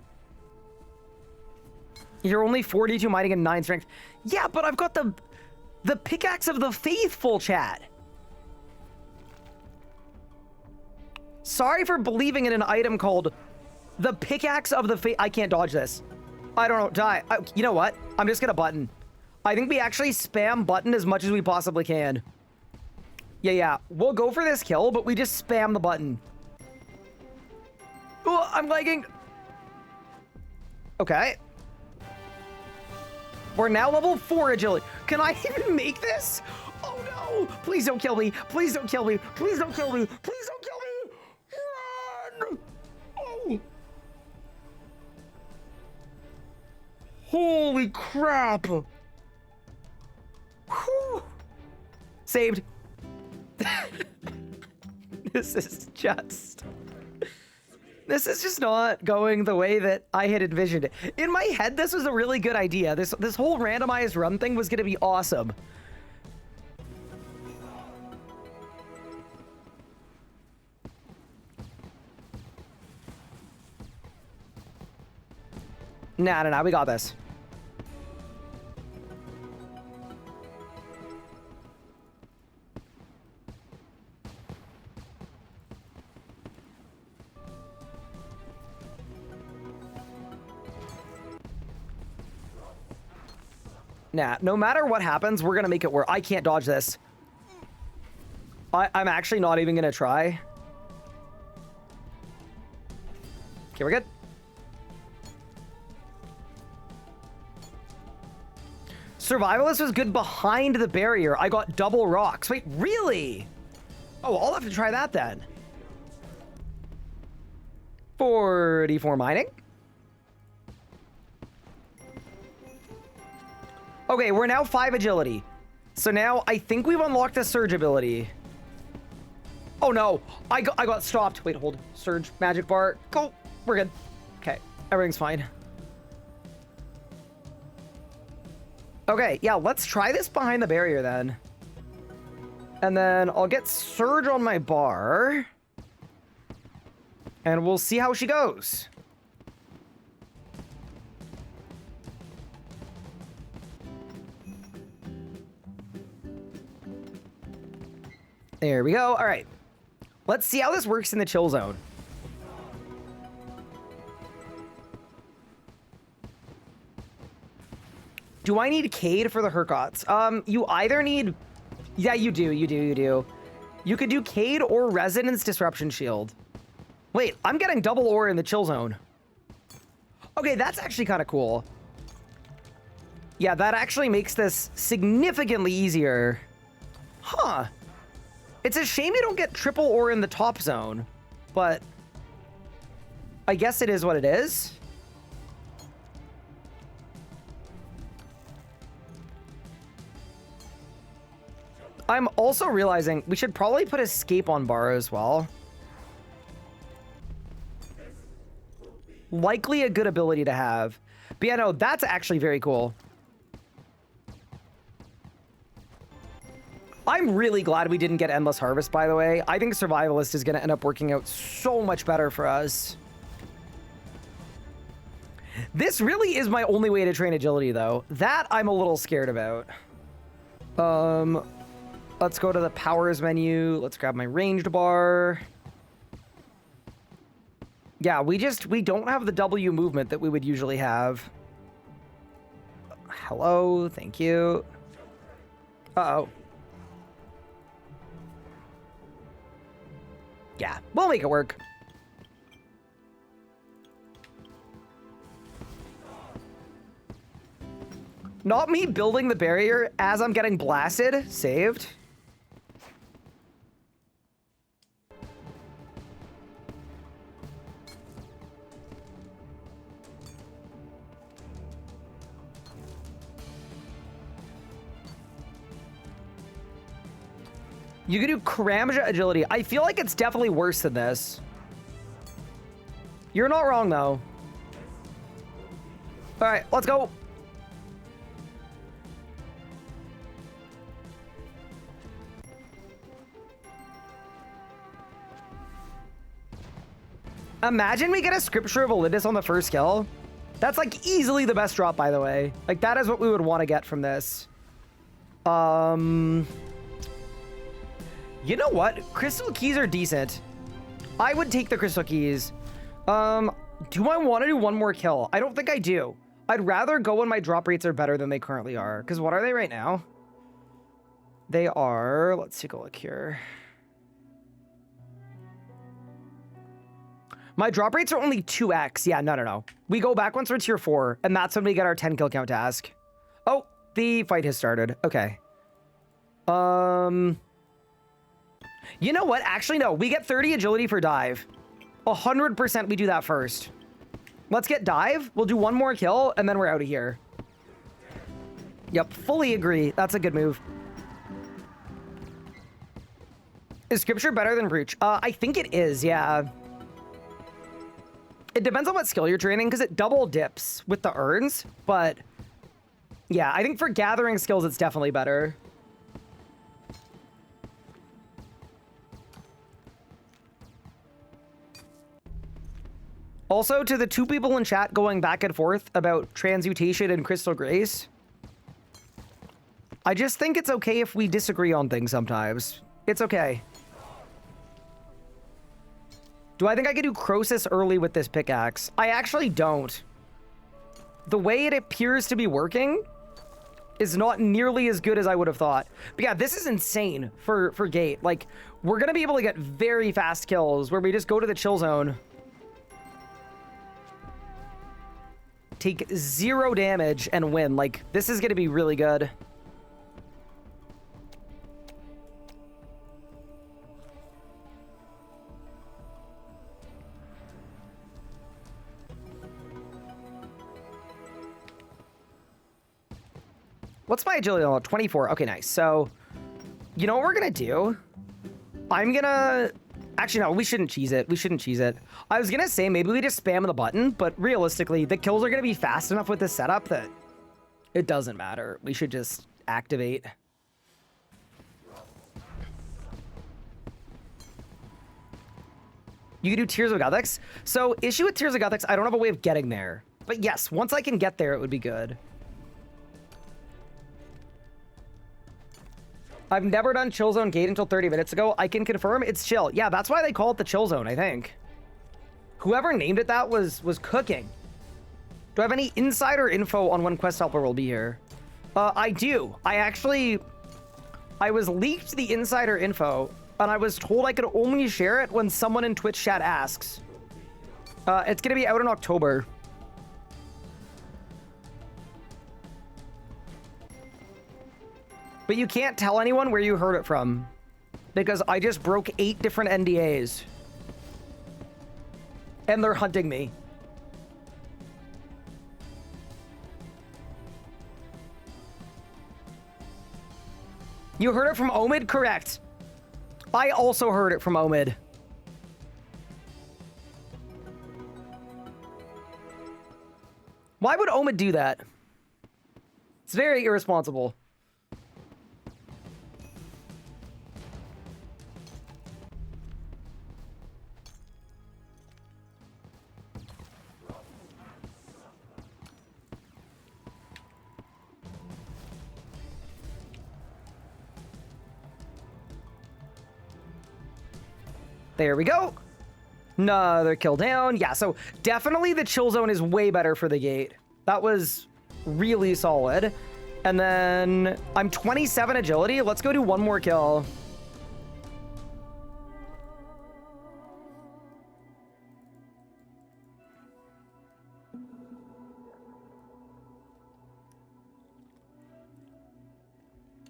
You're only 42 mining and 9 strength. Yeah, but I've got the pickaxe of the faithful, chat. Sorry for believing in an item called the pickaxe of the faith. I can't dodge this. I don't know. Die. You know what? I'm just gonna button. I think we actually spam button as much as we possibly can. Yeah. We'll go for this kill, but we just spam the button. Oh, I'm lagging. Okay. We're now level 4 agility. Can I even make this? Oh no! Please don't kill me. Please don't kill me. Please don't kill me. Please don't kill me. Run! Oh. Holy crap. Whew. Saved. This is just not going the way that I had envisioned it. In my head, this was a really good idea. This whole randomized run thing was going to be awesome. Nah, we got this. Nah, no matter what happens, we're gonna make it work. I can't dodge this. I'm actually not even gonna try. Okay, we're good. Survivalist was good behind the barrier. I got double rocks. Wait, really? Oh, I'll have to try that then. 44 mining. Okay, we're now 5 agility. So now I think we've unlocked the surge ability. Oh no, I got stopped. Wait, hold. Surge, magic bar. Go. We're good. Okay, everything's fine. Okay, yeah, let's try this behind the barrier then. And then I'll get surge on my bar. And we'll see how she goes. There we go. All right. Let's see how this works in the chill zone. Do I need Cade for the Hurkots? You either need... Yeah, you do. You could do Cade or Resonance Disruption Shield. Wait, I'm getting double ore in the chill zone. Okay, that's actually kind of cool. Yeah, that actually makes this significantly easier. Huh. It's a shame you don't get triple ore in the top zone, but I guess it is what it is. I'm also realizing we should probably put escape on bar as well. Likely a good ability to have. But yeah, no, that's actually very cool. I'm really glad we didn't get Endless Harvest, by the way. I think Survivalist is going to end up working out so much better for us. This really is my only way to train agility, though. That I'm a little scared about. Let's go to the powers menu. Let's grab my ranged bar. Yeah, we don't have the W movement that we would usually have. Hello, thank you. Uh-oh. Yeah, we'll make it work. Not me building the barrier as I'm getting blasted. Saved. You can do Karamja agility. I feel like it's definitely worse than this. You're not wrong, though. All right, let's go. Imagine we get a Scripture of Olympus on the first kill. That's like easily the best drop, by the way. Like that is what we would want to get from this. You know what? Crystal keys are decent. I would take the crystal keys. Do I want to do one more kill? I don't think I do. I'd rather go when my drop rates are better than they currently are. Because what are they right now? They are... Let's take a look here. My drop rates are only 2x. Yeah, no. We go back once we're tier 4, and that's when we get our 10 kill count task. Oh, the fight has started. Okay. You know what? Actually, no. We get 30 agility for dive. 100% we do that first. Let's get dive. We'll do one more kill, and then we're out of here. Yep, fully agree. That's a good move. Is Scripture better than Brooch? I think it is, yeah. It depends on what skill you're training, because it double dips with the urns, but... Yeah, I think for gathering skills, it's definitely better. Also, to the two people in chat going back and forth about Transmutation and Crystal Grace, I just think it's okay if we disagree on things sometimes. It's okay. Do I think I could do Croesus early with this pickaxe? I actually don't. The way it appears to be working is not nearly as good as I would have thought. But yeah, this is insane for Gate. Like, we're going to be able to get very fast kills where we just go to the chill zone. Take 0 damage and win. Like, this is going to be really good. What's my agility level? 24. Okay, nice. So, you know what we're going to do? I'm going to... Actually, no, we shouldn't cheese it. We shouldn't cheese it. I was going to say maybe we just spam the button, but realistically, the kills are going to be fast enough with this setup that it doesn't matter. We should just activate. You can do Tears of Gothics. So, issue with Tears of Gothics, I don't have a way of getting there. But yes, once I can get there, it would be good. I've never done Chill Zone Gate until 30 minutes ago. I can confirm it's chill. Yeah, that's why they call it the Chill Zone, I think. Whoever named it that was cooking. Do I have any insider info on when Quest Helper will be here? I do. I was leaked the insider info, and I was told I could only share it when someone in Twitch chat asks. It's going to be out in October. But you can't tell anyone where you heard it from, because I just broke 8 different NDAs. And they're hunting me. You heard it from Omid? Correct. I also heard it from Omid. Why would Omid do that? It's very irresponsible. There we go. Another kill down. Yeah, so definitely the chill zone is way better for the gate. That was really solid. And then I'm 27 agility. Let's go do one more kill.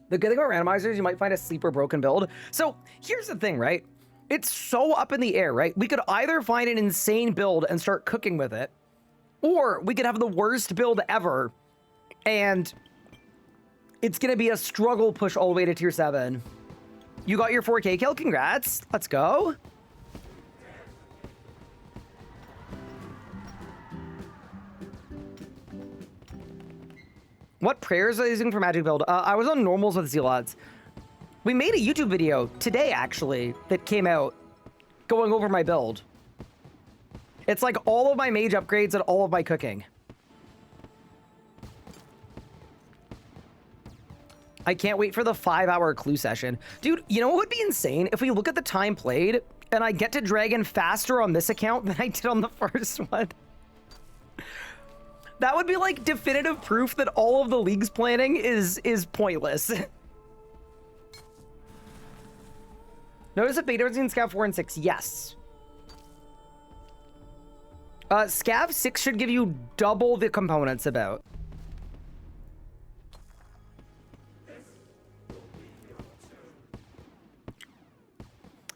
The good thing about randomizers, you might find a sleeper broken build. So here's the thing, right? It's so up in the air, right? We could either find an insane build and start cooking with it, or we could have the worst build ever, and it's going to be a struggle push all the way to tier 7. You got your 4K kill? Congrats. Let's go. What prayers are you using for magic build? I was on normals with Zealots. We made a YouTube video today, actually, that came out going over my build. It's like all of my mage upgrades and all of my cooking. I can't wait for the 5-hour clue session. Dude, you know what would be insane? If we look at the time played and I get to Dragon faster on this account than I did on the first one. That would be like definitive proof that all of the League's planning is pointless. Notice that beta was in Scav 4 and 6. Yes. Scav 6 should give you double the components about.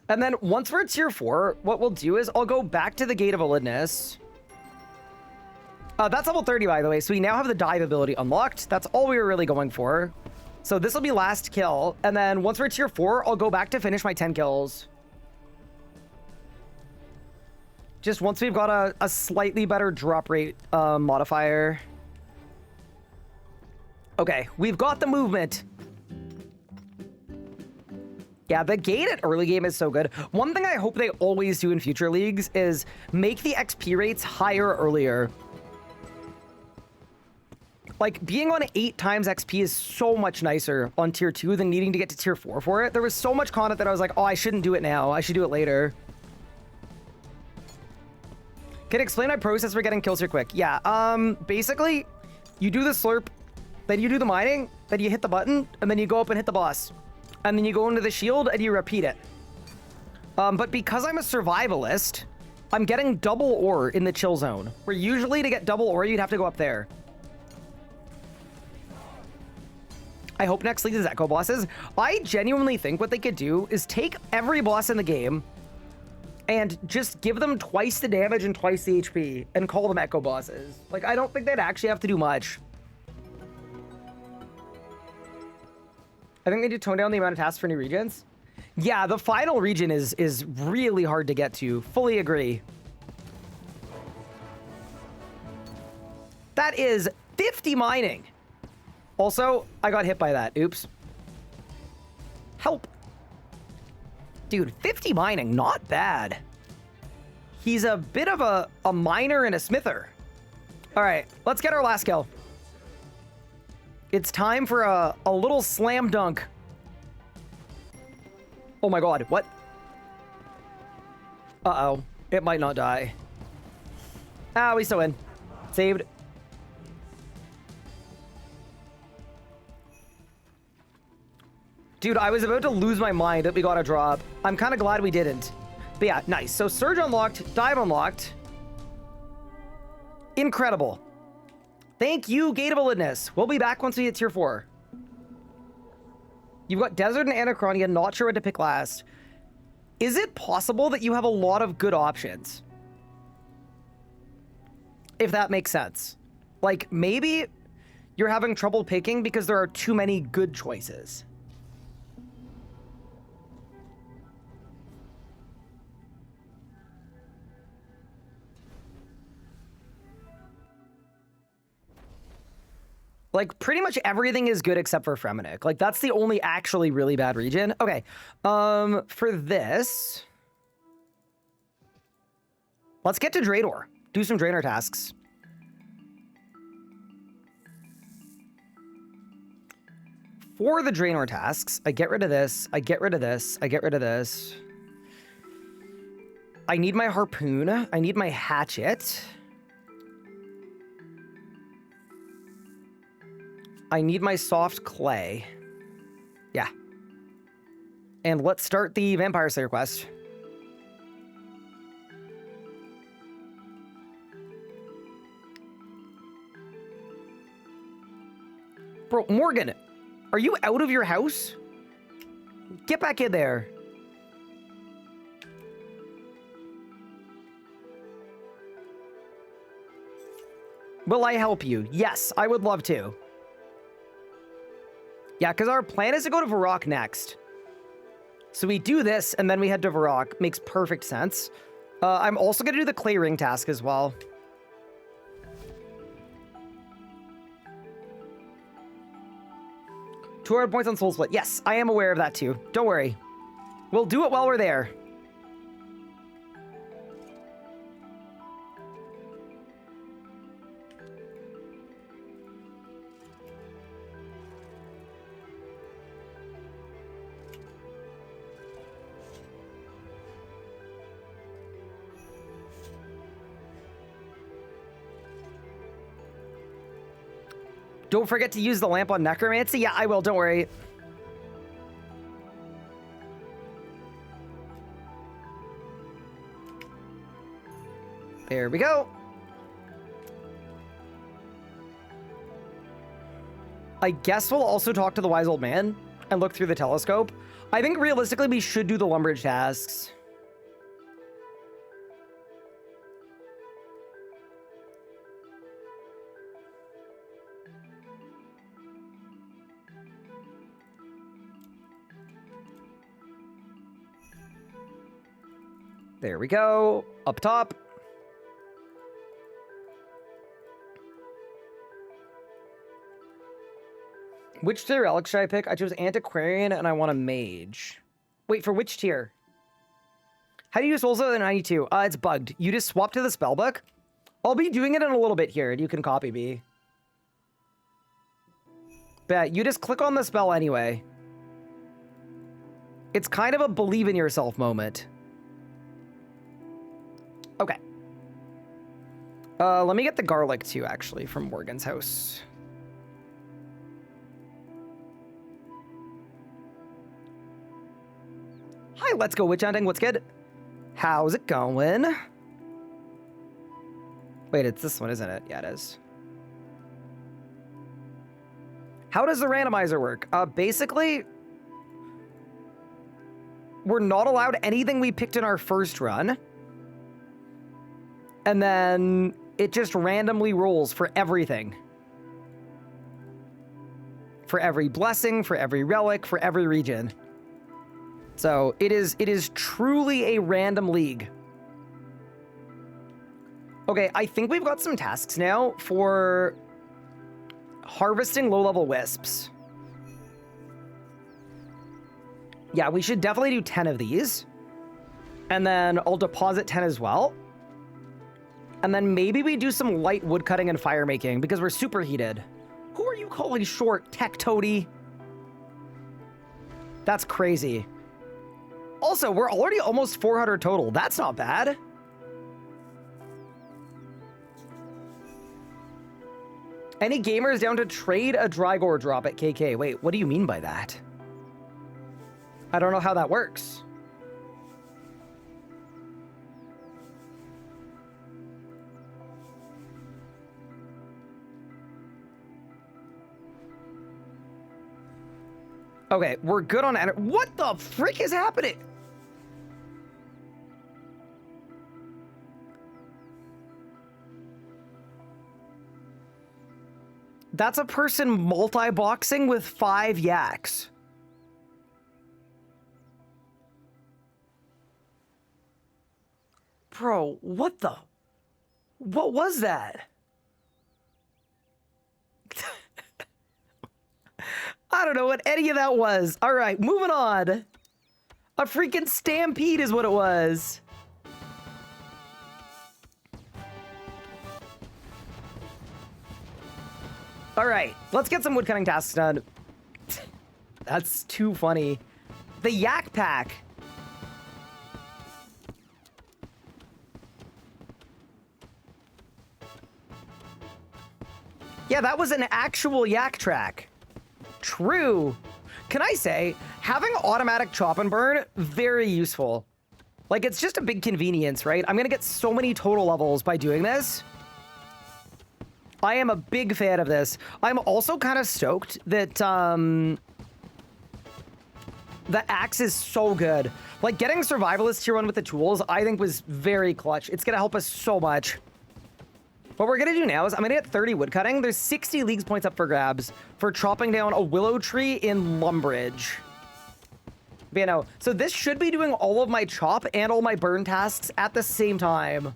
And then once we're at tier 4, what we'll do is I'll go back to the Gate of Validness. That's level 30, by the way, so we now have the dive ability unlocked. That's all we were really going for. So this will be last kill, and then once we're at tier 4, I'll go back to finish my 10 kills. Just once we've got a slightly better drop rate modifier. Okay, we've got the movement. Yeah, the gate at early game is so good. One thing I hope they always do in future leagues is make the XP rates higher earlier. Like, being on 8 times XP is so much nicer on tier 2 than needing to get to tier 4 for it. There was so much content that I was like, oh, I shouldn't do it now. I should do it later. Can you explain my process for getting kills here quick? Yeah, basically, you do the slurp, then you do the mining, then you hit the button, and then you go up and hit the boss. And then you go into the shield and you repeat it. But because I'm a survivalist, I'm getting double ore in the chill zone. Where usually to get double ore, you'd have to go up there. I hope next league is echo bosses. I genuinely think what they could do is take every boss in the game and just give them twice the damage and twice the HP and call them echo bosses. Like, I don't think they'd actually have to do much. I think they need to tone down the amount of tasks for new regions. Yeah, the final region is really hard to get to. Fully agree. That is 50 mining. Also, I got hit by that. Oops. Help. Dude, 50 mining, not bad. He's a bit of a miner and a smither. All right, let's get our last kill. It's time for a little slam dunk. Oh my god, what? Uh-oh, it might not die. Ah, we still win. Saved. Dude, I was about to lose my mind that we got a drop. I'm kind of glad we didn't. But yeah, nice. So Surge unlocked, Dive unlocked. Incredible. Thank you, Gate of Validness. We'll be back once we hit tier 4. You've got Desert and Anachronia, not sure what to pick last. Is it possible that you have a lot of good options? If that makes sense. Like, maybe you're having trouble picking because there are too many good choices. Like, pretty much everything is good except for Fremennik. Like, that's the only actually really bad region. Okay, for this, let's get to Draenor. Do some Draenor tasks. For the Draenor tasks, I get rid of this, I get rid of this, I get rid of this. I need my harpoon, I need my hatchet. I need my soft clay. Yeah. And let's start the Vampire Slayer quest. Bro, Morgan, are you out of your house? Get back in there. Will I help you? Yes, I would love to. Yeah, because our plan is to go to Varrock next. So we do this, and then we head to Varrock. Makes perfect sense. I'm also going to do the Clay Ring task as well. $200 points on Soul Split. Yes, I am aware of that too. Don't worry. We'll do it while we're there. Don't forget to use the lamp on necromancy. Yeah, I will. Don't worry. There we go. I guess we'll also talk to the wise old man and look through the telescope. I think realistically we should do the lumberage tasks. There we go. Up top. Which tier relic should I pick? I chose Antiquarian and I want a Mage. Wait, for which tier? How do you use Souls of the 92? It's bugged. You just swap to the spellbook. I'll be doing it in a little bit here, and you can copy me. But you just click on the spell anyway. It's kind of a believe in yourself moment. Okay. Let me get the garlic too, actually, from Morgan's house. Hi, let's go witch hunting. What's good? How's it going? Wait, it's this one, isn't it? Yeah, it is. How does the randomizer work? Basically, we're not allowed anything we picked in our first run. And then it just randomly rolls for everything. For every blessing, for every relic, for every region. So it is truly a random league. Okay, I think we've got some tasks now for harvesting low-level wisps. Yeah, we should definitely do 10 of these. And then I'll deposit 10 as well. And then maybe we do some light wood cutting and fire making because we're superheated. Who are you calling short, Tech Toady? That's crazy. Also, we're already almost 400 total. That's not bad. Any gamers down to trade a Drygore drop at KK? Wait, what do you mean by that? I don't know how that works. Okay, we're good on... What the frick is happening? That's a person multi-boxing with 5 yaks. Bro, what the... What was that? I don't know what any of that was. All right, moving on. A freaking stampede is what it was. All right, let's get some woodcutting tasks done. That's too funny. The yak pack. Yeah, that was an actual yak track. True. Can I say, having automatic chop and burn, very useful. Like, it's just a big convenience, right? I'm gonna get so many total levels by doing this. I am a big fan of this. I'm also kind of stoked that, the axe is so good. Like, getting Survivalist Tier 1 with the tools, I think was very clutch. It's gonna help us so much. What we're gonna do now is I'm gonna get 30 woodcutting. There's 60 leagues points up for grabs for chopping down a willow tree in Lumbridge. But, you know, so this should be doing all of my chop and all my burn tasks at the same time.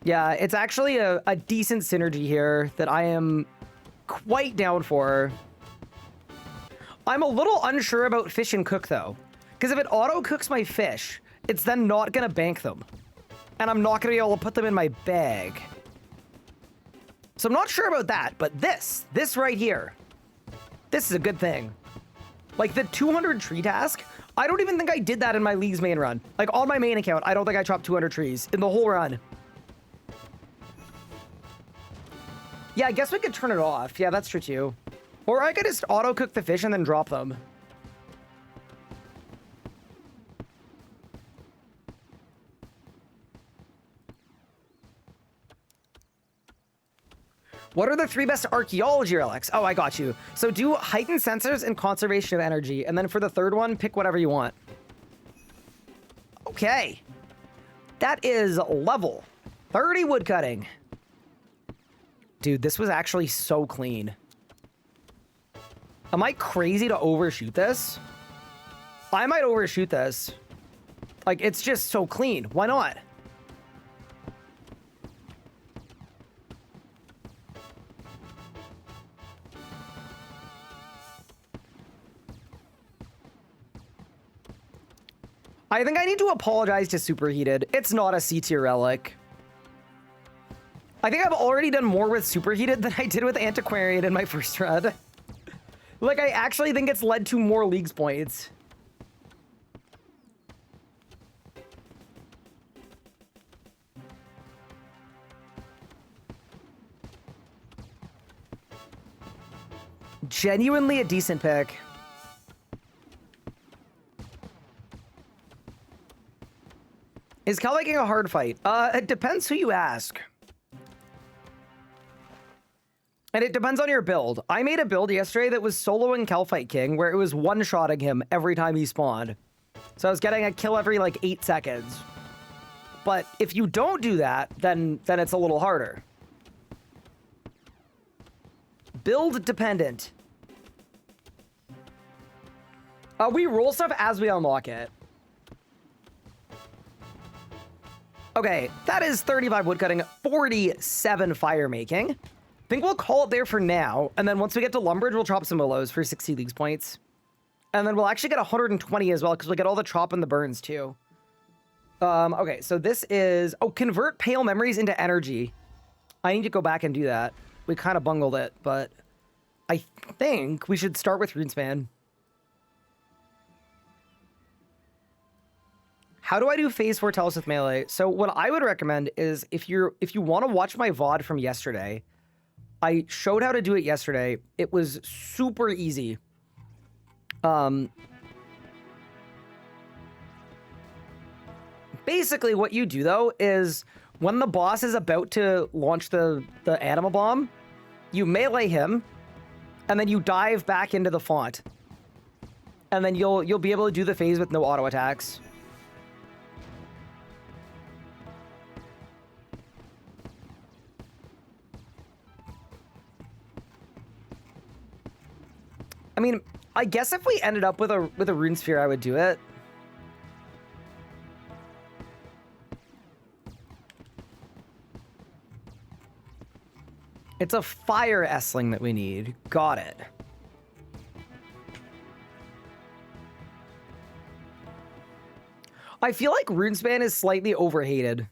Yeah, it's actually a decent synergy here that I am quite down for. I'm a little unsure about fish and cook, though. Because if it auto-cooks my fish, it's then not going to bank them. And I'm not going to be able to put them in my bag. So I'm not sure about that, but this right here, this is a good thing. Like, the 200 tree task, I don't even think I did that in my League's main run. Like, on my main account, I don't think I chopped 200 trees in the whole run. Yeah, I guess we could turn it off. Yeah, that's true too. Or I could just auto-cook the fish and then drop them. What are the 3 best archaeology relics? Oh, I got you. So do heightened sensors and conservation of energy. And then for the third one, pick whatever you want. Okay. That is level 30 woodcutting. Dude, this was actually so clean. Am I crazy to overshoot this? I might overshoot this. Like, it's just so clean. Why not? I think I need to apologize to Superheated. It's not a C-tier relic. I think I've already done more with Superheated than I did with Antiquarian in my first run. Like, I actually think it's led to more Leagues points. Genuinely a decent pick. Is Calviking a hard fight? It depends who you ask. And it depends on your build. I made a build yesterday that was soloing Calfight King, where it was one-shotting him every time he spawned. So I was getting a kill every, like, 8 seconds. But if you don't do that, then it's a little harder. Build dependent. We roll stuff as we unlock it. Okay, that is 35 woodcutting, 47 fire making. I think we'll call it there for now, and then once we get to Lumbridge, we'll chop some willows for 60 Leagues points. And then we'll actually get 120 as well, because we'll get all the chop and the burns too. Okay, so this is... Oh, convert pale memories into energy. I need to go back and do that. We kind of bungled it, but I think we should start with Runespan. How do I do phase 4 Telos with melee? So what I would recommend is if you want to watch my VOD from yesterday, I showed how to do it yesterday. It was super easy. Basically what you do though is when the boss is about to launch the anima bomb, you melee him and then you dive back into the font. And then you'll be able to do the phase with no auto attacks. I mean, I guess if we ended up with a rune sphere, I would do it. It's a fire S-ling that we need. Got it. I feel like Runespan is slightly overhated.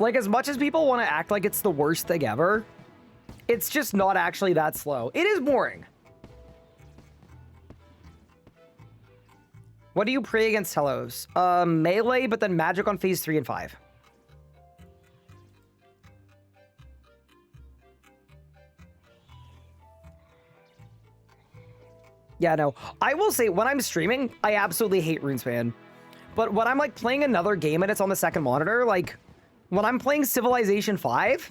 Like, as much as people want to act like it's the worst thing ever, it's just not actually that slow. It is boring. What do you pray against Telos? Melee, but then magic on phase 3 and 5. Yeah, no. I will say, when I'm streaming, I absolutely hate Runespan. But when I'm, like, playing another game and it's on the second monitor, like... When I'm playing Civilization 5,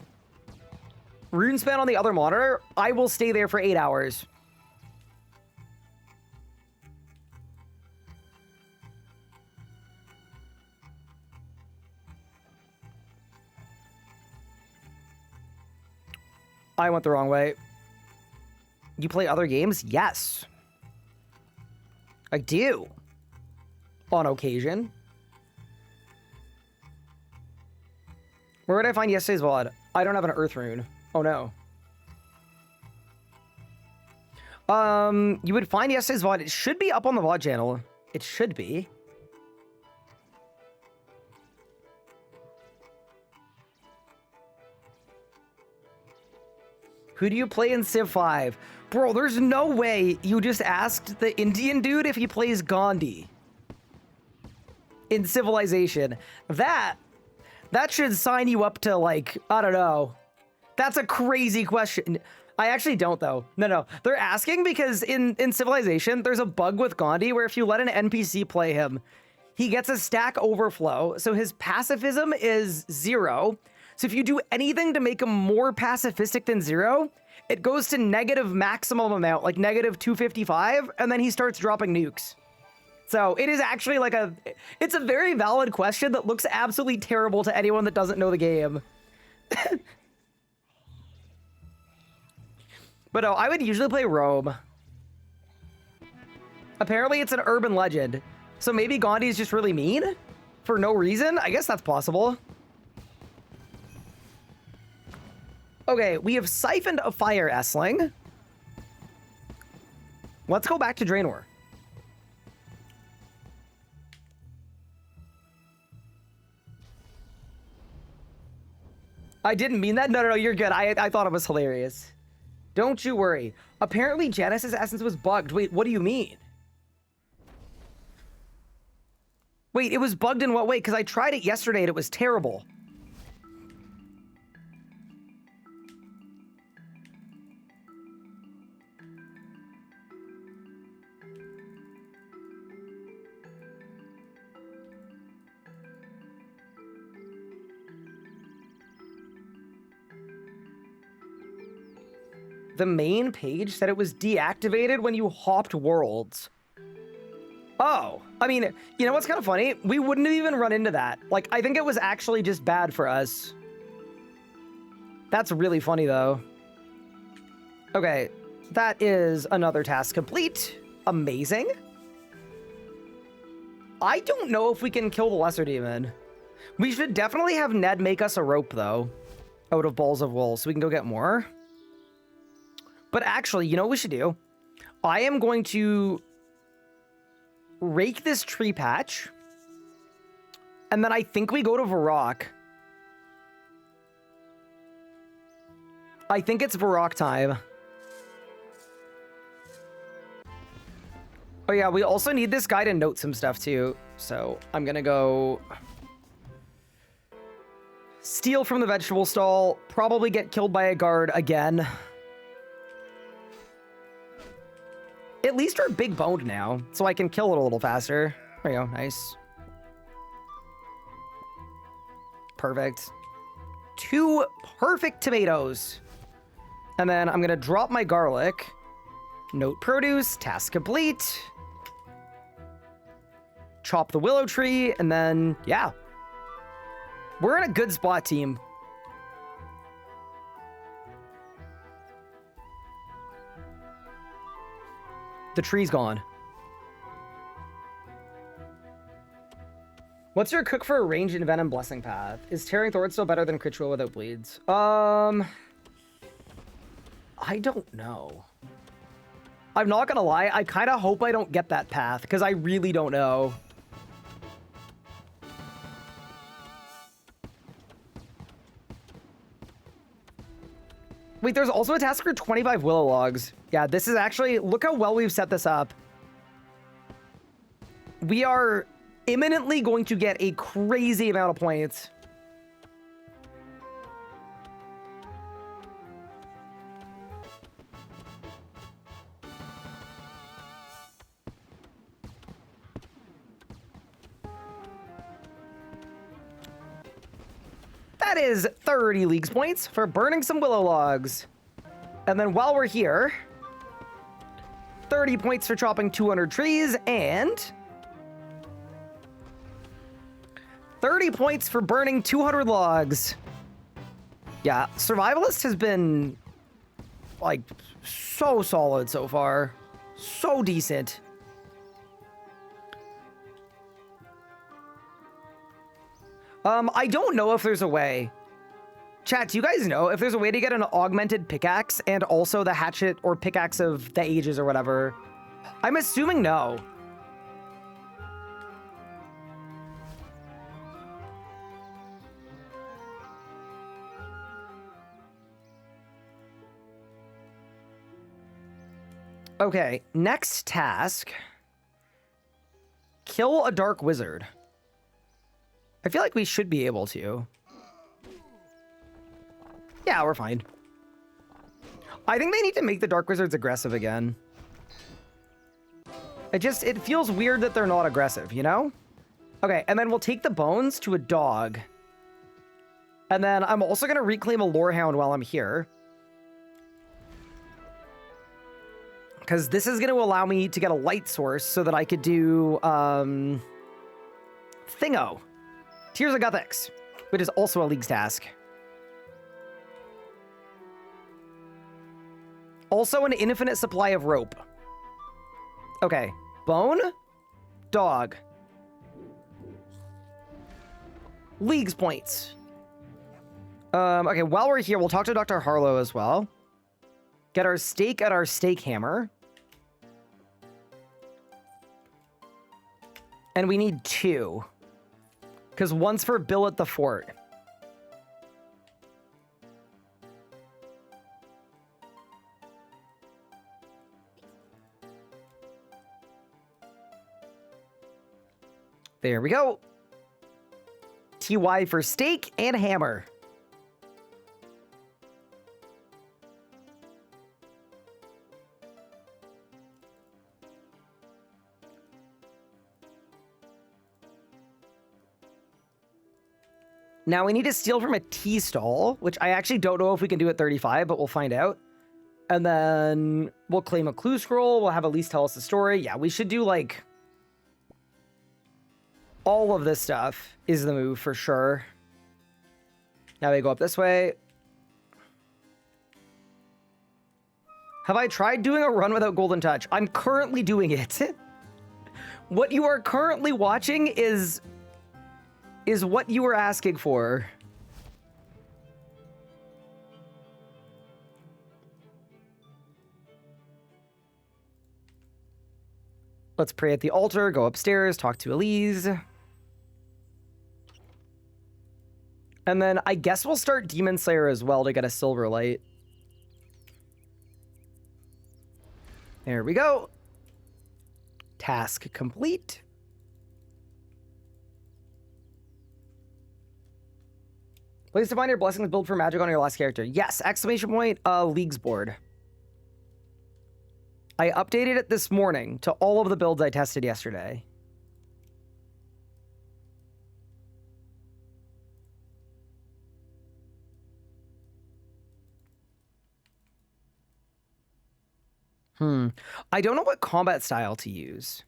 Runespan on the other monitor, I will stay there for 8 hours. I went the wrong way. You play other games? Yes. I do. On occasion. Where would I find yesterday's VOD? I don't have an Earth rune. Oh no. You would find yesterday's VOD. It should be up on the VOD channel. It should be. Who do you play in Civ 5? Bro, there's no way you just asked the Indian dude if he plays Gandhi. in Civilization. That should sign you up to, like, I don't know. That's a crazy question. I actually don't, though. No. They're asking because in Civilization, there's a bug with Gandhi where if you let an NPC play him, he gets a stack overflow, so his pacifism is 0. So if you do anything to make him more pacifistic than 0, it goes to negative maximum amount, like negative 255, and then he starts dropping nukes. So it is actually like it's a very valid question that looks absolutely terrible to anyone that doesn't know the game. But no, I would usually play Rome. Apparently it's an urban legend. So maybe Gandhi is just really mean? For no reason? I guess that's possible. Okay, we have siphoned a fire Essling. Let's go back to Draenor. I didn't mean that. No, you're good. I thought it was hilarious. Don't you worry. Apparently Genesis Essence was bugged. Wait, what do you mean? Wait, it was bugged in what way? Because I tried it yesterday and it was terrible. The main page said it was deactivated when you hopped worlds. Oh, I mean, you know what's kind of funny? We wouldn't have even run into that. Like, I think it was actually just bad for us. That's really funny, though. Okay, that is another task complete. Amazing. I don't know if we can kill the Lesser Demon. We should definitely have Ned make us a rope, though, out of balls of wool, so we can go get more. But actually, you know what we should do? I am going to rake this tree patch. And then I think we go to Varrock. I think it's Varrock time. Oh yeah, we also need this guy to note some stuff too. So I'm gonna go steal from the vegetable stall. Probably get killed by a guard again. At least we're big boned now, so I can kill it a little faster. There you go, nice. Perfect. 2 perfect tomatoes. And then I'm gonna drop my garlic. Note produce, task complete. Chop the willow tree, and then, yeah. We're in a good spot, team. The tree's gone. What's your cook for a range in Venom Blessing Path? Is Tearing Thorn still better than Crit Roll without bleeds? I don't know. I'm not gonna lie, I kind of hope I don't get that path, because I really don't know. Wait, there's also a task for 25 willow logs. Yeah, this is actually... Look how well we've set this up. We are imminently going to get a crazy amount of points. That is 30 leagues points for burning some willow logs. And then while we're here, 30 points for chopping 200 trees and 30 points for burning 200 logs. Yeah, Survivalist has been like so solid so far. So decent. I don't know if there's a way. Chat, do you guys know if there's a way to get an augmented pickaxe and also the hatchet or pickaxe of the ages or whatever? I'm assuming no. Okay, next task. Kill a dark wizard. I feel like we should be able to. Yeah, we're fine. I think they need to make the Dark Wizards aggressive again. It feels weird that they're not aggressive, you know? Okay, and then we'll take the bones to a dog. And then I'm also going to reclaim a Lorehound while I'm here. Because this is going to allow me to get a light source so that I could do, Thingo. Tears of Gothics, which is also a League's task. Also an infinite supply of rope. Okay, bone, dog. League's points. Okay, while we're here, we'll talk to Dr. Harlow as well. Get our stake at our stake hammer. And we need 2. Because one's for Bill at the fort. There we go. TY for stake and hammer. Now we need to steal from a tea stall, which I actually don't know if we can do at 35, but we'll find out. And then we'll claim a clue scroll. We'll have Elise tell us the story. Yeah, we should do like... all of this stuff is the move for sure. Now we go up this way. Have I tried doing a run without Golden Touch? I'm currently doing it. What you are currently watching is what you were asking for. Let's pray at the altar, go upstairs, talk to Elise. And then I guess we'll start Demon Slayer as well to get a silver light. There we go. Task complete. Please define your blessings build for magic on your last character. Yes, exclamation point, Leagues board. I updated it this morning to all of the builds I tested yesterday. I don't know what combat style to use.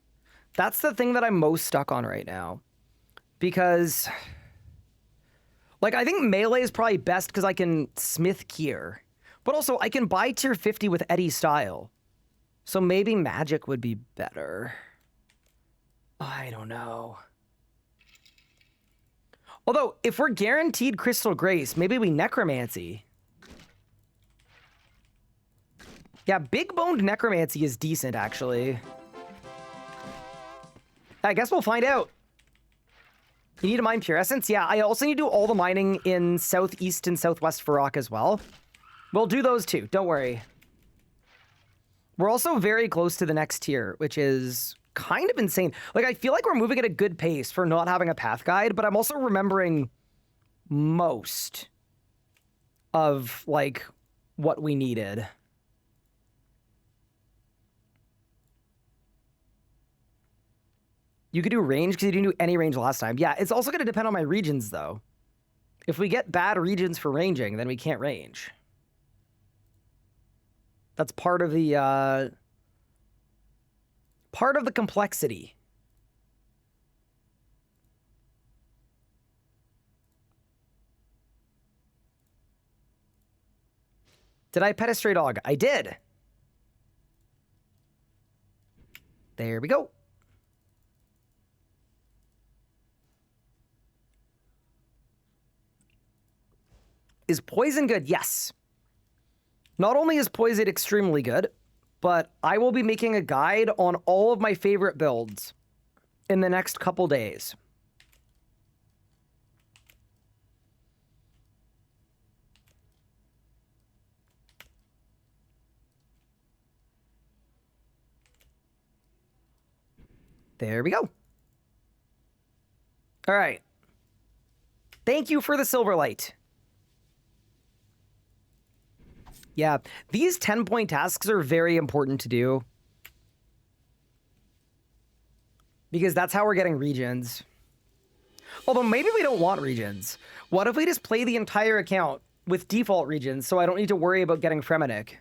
That's the thing that I'm most stuck on right now. Because... like, I think melee is probably best because I can smith Kier. But also, I can buy tier 50 with Eddie style. So maybe magic would be better. I don't know. Although, if we're guaranteed Crystal Grace, maybe we necromancy. Yeah, big-boned necromancy is decent, actually. I guess we'll find out. You need to mine pure essence? Yeah, I also need to do all the mining in southeast and southwest Varrock as well. We'll do those too, don't worry. We're also very close to the next tier, which is kind of insane. Like, I feel like we're moving at a good pace for not having a path guide, but I'm also remembering most of, like, what we needed. You could do range because you didn't do any range last time. Yeah, it's also going to depend on my regions, though. If we get bad regions for ranging, then we can't range. That's part of the complexity. Did I pet a stray dog? I did. There we go. Is poison good? Yes. Not only is poison extremely good, but I will be making a guide on all of my favorite builds in the next couple days. There we go. All right. Thank you for the silver light. Yeah, these 10-point tasks are very important to do. Because that's how we're getting regions. Although maybe we don't want regions. What if we just play the entire account with default regions so I don't need to worry about getting Fremenic?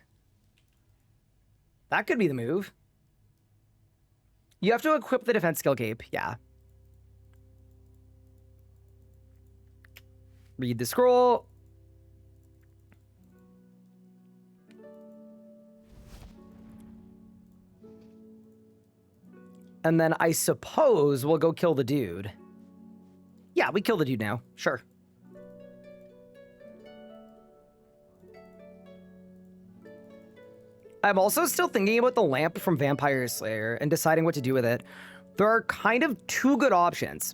That could be the move. You have to equip the defense skill cape, yeah. Read the scroll. And then I suppose we'll go kill the dude. Yeah, we kill the dude now. Sure. I'm also still thinking about the lamp from Vampire Slayer and deciding what to do with it. There are kind of two good options.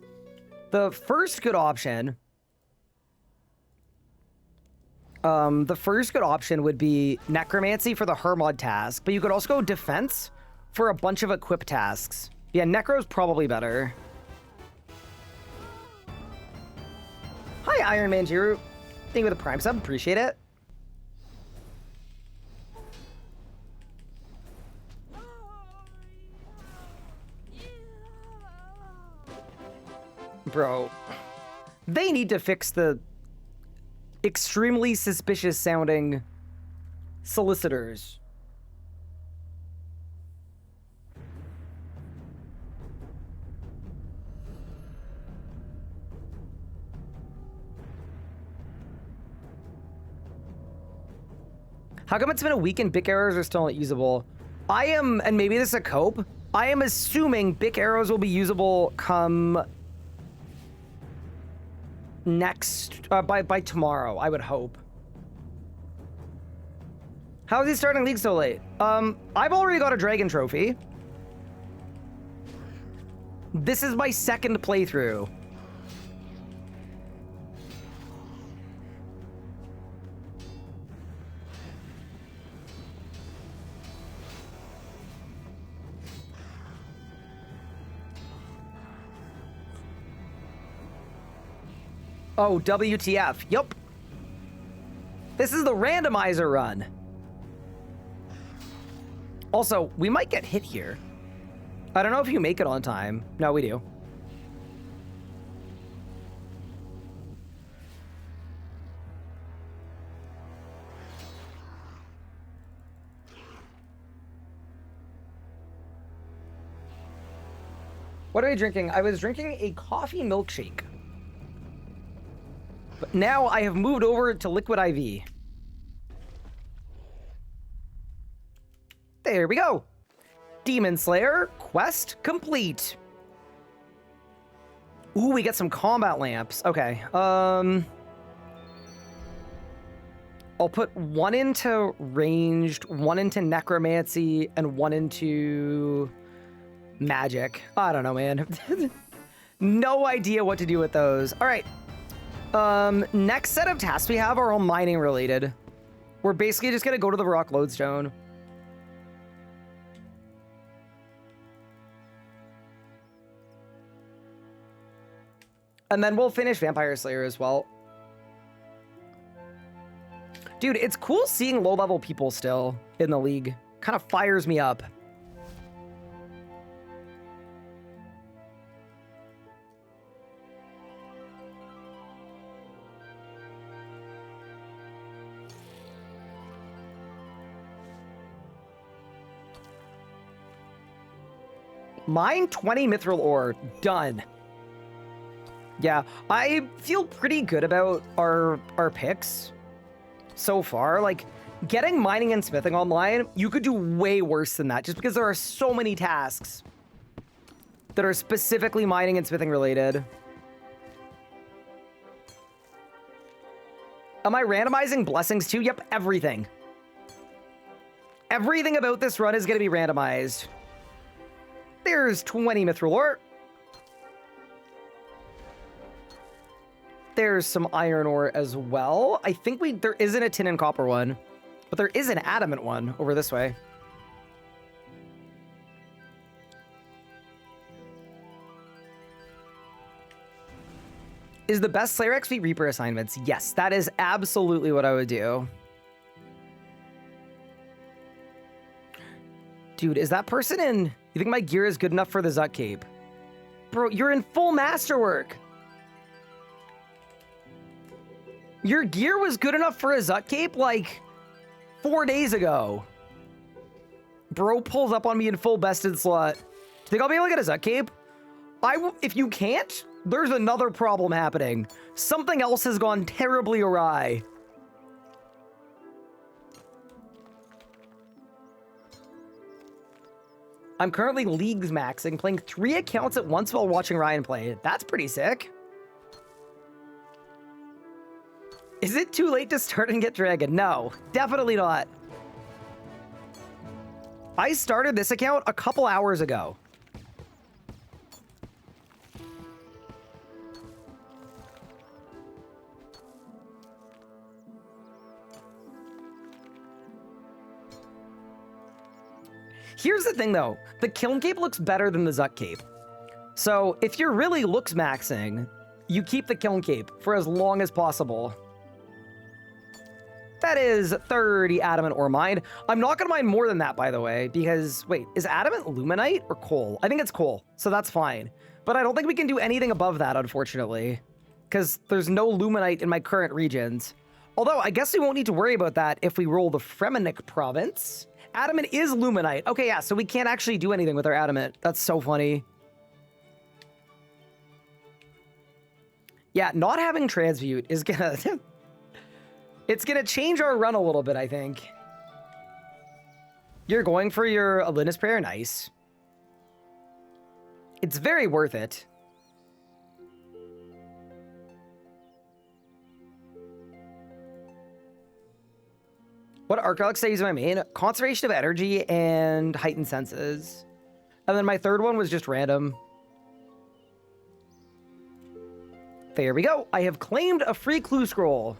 The first good option... would be Necromancy for the Hermod task, but you could also go Defense for a bunch of equip tasks. Yeah, Necro's probably better. Hi, Iron Man Jiru. Thank you for the Prime sub. Appreciate it. Bro, they need to fix the extremely suspicious sounding solicitors. How come it's been a week and Bic arrows are still not usable? I am, and maybe this is a cope, I am assuming Bic arrows will be usable come next, by tomorrow, I would hope. How is he starting League so late? I've already got a Dragon Trophy. This is my second playthrough. Oh, WTF. Yup. This is the randomizer run. Also, we might get hit here. I don't know if you make it on time. No, we do. What are we drinking? I was drinking a coffee milkshake. But now I have moved over to Liquid IV. There we go. Demon Slayer quest complete. Ooh, we get some combat lamps. Okay. I'll put one into ranged, one into necromancy, and one into magic. I don't know, man. No idea what to do with those. All right. Next set of tasks we have are all mining related. We're basically just gonna go to the rock lodestone. And then we'll finish Vampire Slayer as well. Dude, it's cool seeing low-level people still in the league. Kind of fires me up. Mine 20 mithril ore. Done. Yeah, I feel pretty good about our picks so far. Like, getting mining and smithing online, you could do way worse than that just because there are so many tasks that are specifically mining and smithing related. Am I randomizing blessings too? Yep, everything. Everything about this run is going to be randomized. There's 20 mithril ore. There's some iron ore as well. I think there isn't a tin and copper one, but there is an adamant one over this way. Is the best Slayer XP Reaper assignments? Yes, that is absolutely what I would do. Dude, is that person in... You think my gear is good enough for the Zut Cape? Bro, you're in full masterwork. Your gear was good enough for a Zut Cape like 4 days ago. Bro pulls up on me in full bested slot. Do you think I'll be able to get a Zut Cape? If you can't, there's another problem happening. Something else has gone terribly awry. I'm currently leagues maxing, playing 3 accounts at once while watching Ryan play. That's pretty sick. Is it too late to start and get Dragon? No, definitely not. I started this account a couple hours ago. Here's the thing, though. The Kiln Cape looks better than the Zut Cape. So, if you're really looks maxing, you keep the Kiln Cape for as long as possible. That is 30 adamant ore mined. I'm not going to mine more than that, by the way, because... Wait, is adamant luminite or coal? I think it's coal, so that's fine. But I don't think we can do anything above that, unfortunately, because there's no luminite in my current regions. Although, I guess we won't need to worry about that if we roll the Fremennik province. Adamant is luminite. Okay, yeah, so we can't actually do anything with our adamant. That's so funny. Yeah, not having transmute is gonna... It's gonna change our run a little bit, I think. You're going for your Alinus Prayer? Nice. It's very worth it. What arc-relics I use in my main? Conservation of energy and heightened senses. And then my third one was just random. There we go. I have claimed a free clue scroll.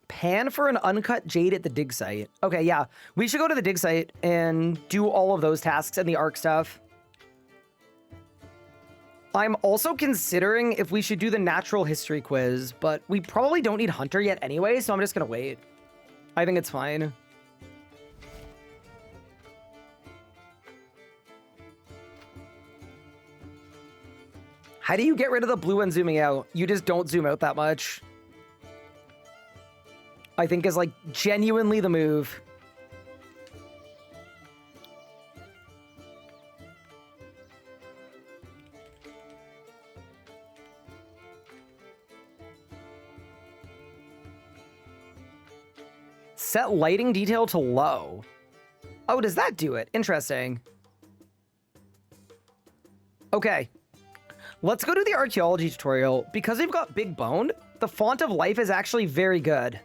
Pan for an uncut jade at the dig site. Okay, yeah. We should go to the dig site and do all of those tasks and the arc stuff. I'm also considering if we should do the natural history quiz, but we probably don't need Hunter yet anyway, so I'm just gonna wait. I think it's fine. How do you get rid of the blue when zooming out? You just don't zoom out that much. I think is like genuinely the move. Set lighting detail to low. Oh, does that do it? Interesting. Okay. Let's go to the archaeology tutorial. Because we've got big boned, the font of life is actually very good.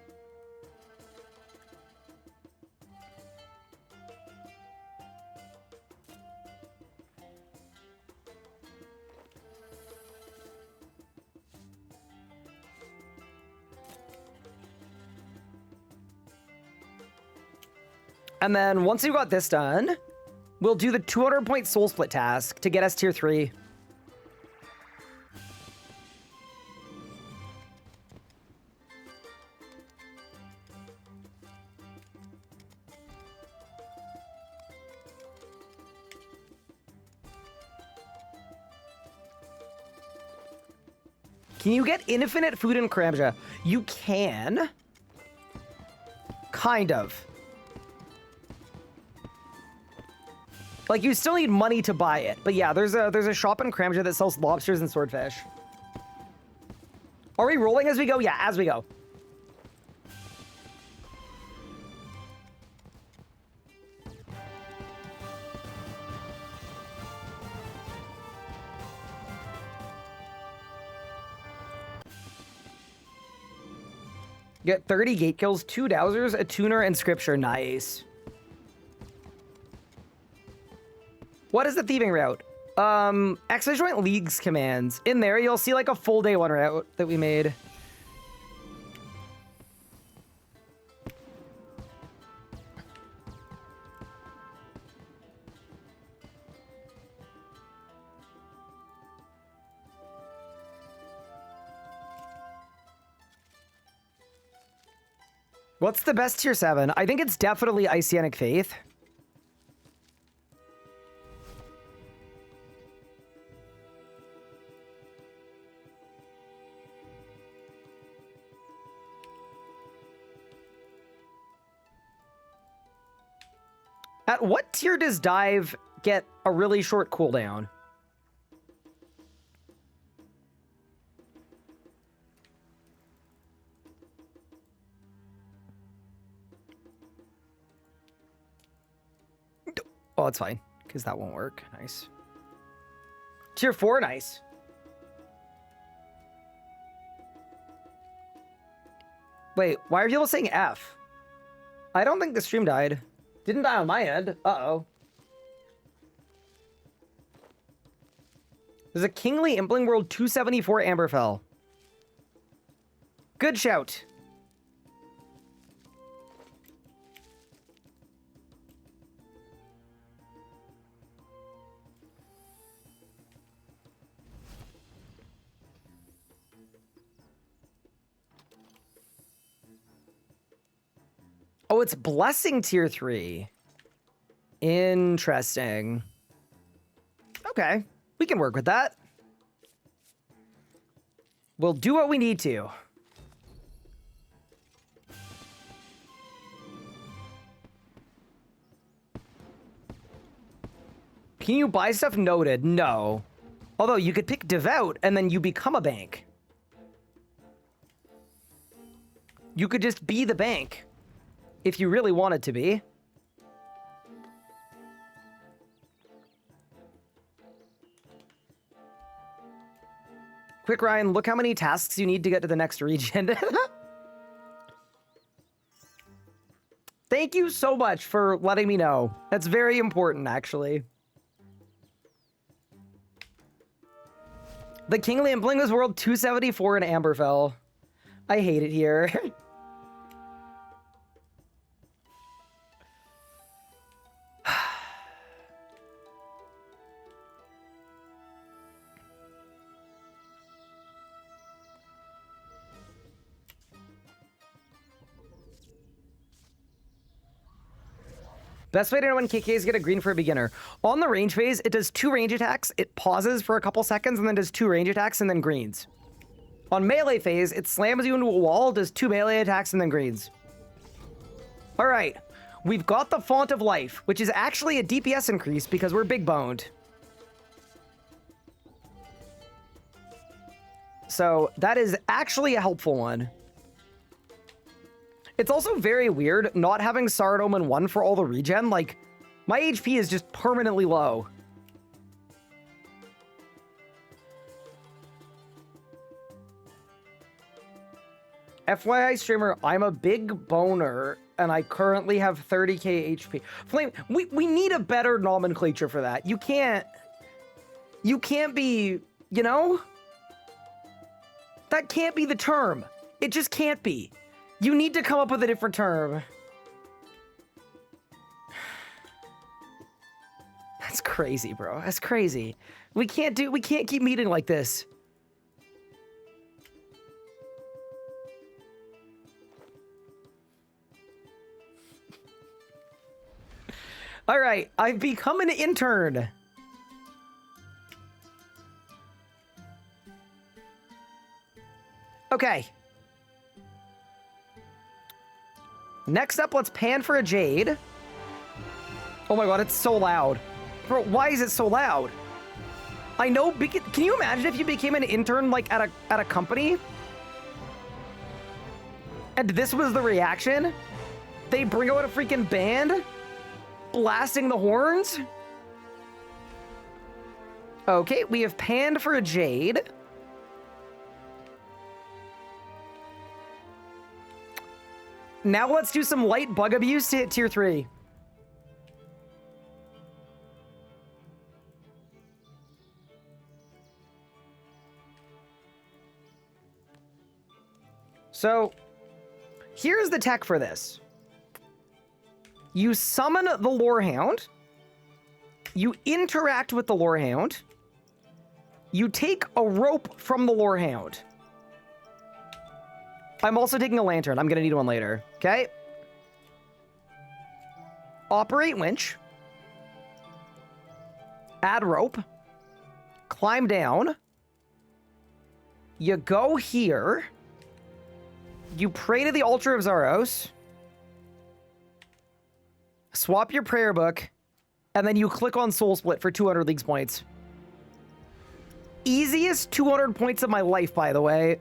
And then once we've got this done, we'll do the 200-point soul split task to get us tier 3. Can you get infinite food in Karamja? You can. Kind of. Like, you still need money to buy it. But yeah, there's a shop in Karamja that sells lobsters and swordfish. Are we rolling as we go? Yeah, as we go. Get 30 gate kills, 2 dowsers, a tuner, and scripture. Nice. What is the thieving route? Joint Leagues commands. In there, you'll see like a full day 1 route that we made. What's the best tier 7? I think it's definitely Iceanic Faith. At what tier does Dive get a really short cooldown? Oh, it's fine, because that won't work. Nice. Tier 4, nice. Wait, why are people saying F? I don't think the stream died. Didn't die on my end. Uh-oh. There's a Kingly Impling World 274 Amberfell. Good shout. Oh, it's Blessing tier 3. Interesting. Okay, we can work with that. We'll do what we need to. Can you buy stuff? Noted. No. Although you could pick Devout and then you become a bank. You could just be the bank. If you really wanted to be. Quick, Ryan, look how many tasks you need to get to the next region. Thank you so much for letting me know. That's very important, actually. The Kingly and Blingless World 274 in Amberfell. I hate it here. Best way to know when KKs get a green for a beginner. On the range phase, it does 2 range attacks, it pauses for a couple seconds, and then does 2 range attacks, and then greens. On melee phase, it slams you into a wall, does 2 melee attacks, and then greens. Alright, we've got the Font of Life, which is actually a DPS increase because we're big boned. So that is actually a helpful one. It's also very weird not having Sard Omen 1 for all the regen. Like, my HP is just permanently low. FYI streamer, I'm a big boner, and I currently have 30k HP. Flame, we need a better nomenclature for that. You can't be, you know? That can't be the term. It just can't be. You need to come up with a different term. That's crazy, bro. That's crazy. We can't keep meeting like this. All right, I've become an intern. Okay. Next up, let's pan for a Jade. Oh my god, it's so loud. Bro, why is it so loud? I know, can you imagine if you became an intern, like, at a company? And this was the reaction? They bring out a freaking band? Blasting the horns? Okay, we have panned for a Jade. Now let's do some light bug abuse to hit tier 3. So, here's the tech for this. You summon the Lorehound. You interact with the Lorehound. You take a rope from the Lorehound. I'm also taking a lantern. I'm gonna need one later. Okay. Operate winch. Add rope. Climb down. You go here. You pray to the altar of Zaros. Swap your prayer book. And then you click on Soul Split for 200 Leagues points. Easiest 200 points of my life, by the way.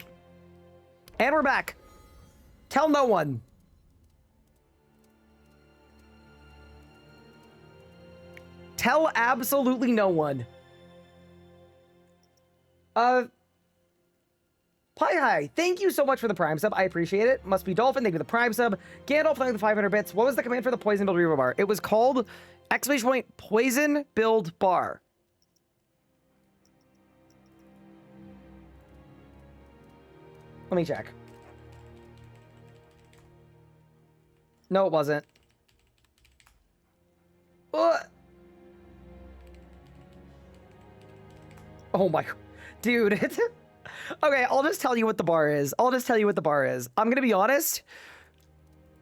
And we're back. Tell no one. Tell absolutely no one. Hi, thank you so much for the Prime sub. I appreciate it. Must be Dolphin, thank you for the Prime sub. Gandalf, thank you for the 500 bits. What was the command for the Poison Build Revo Bar? It was called exclamation point Poison Build Bar. Let me check. No, it wasn't. Oh my... Dude, it's... Okay, I'll just tell you what the bar is. I'm gonna be honest.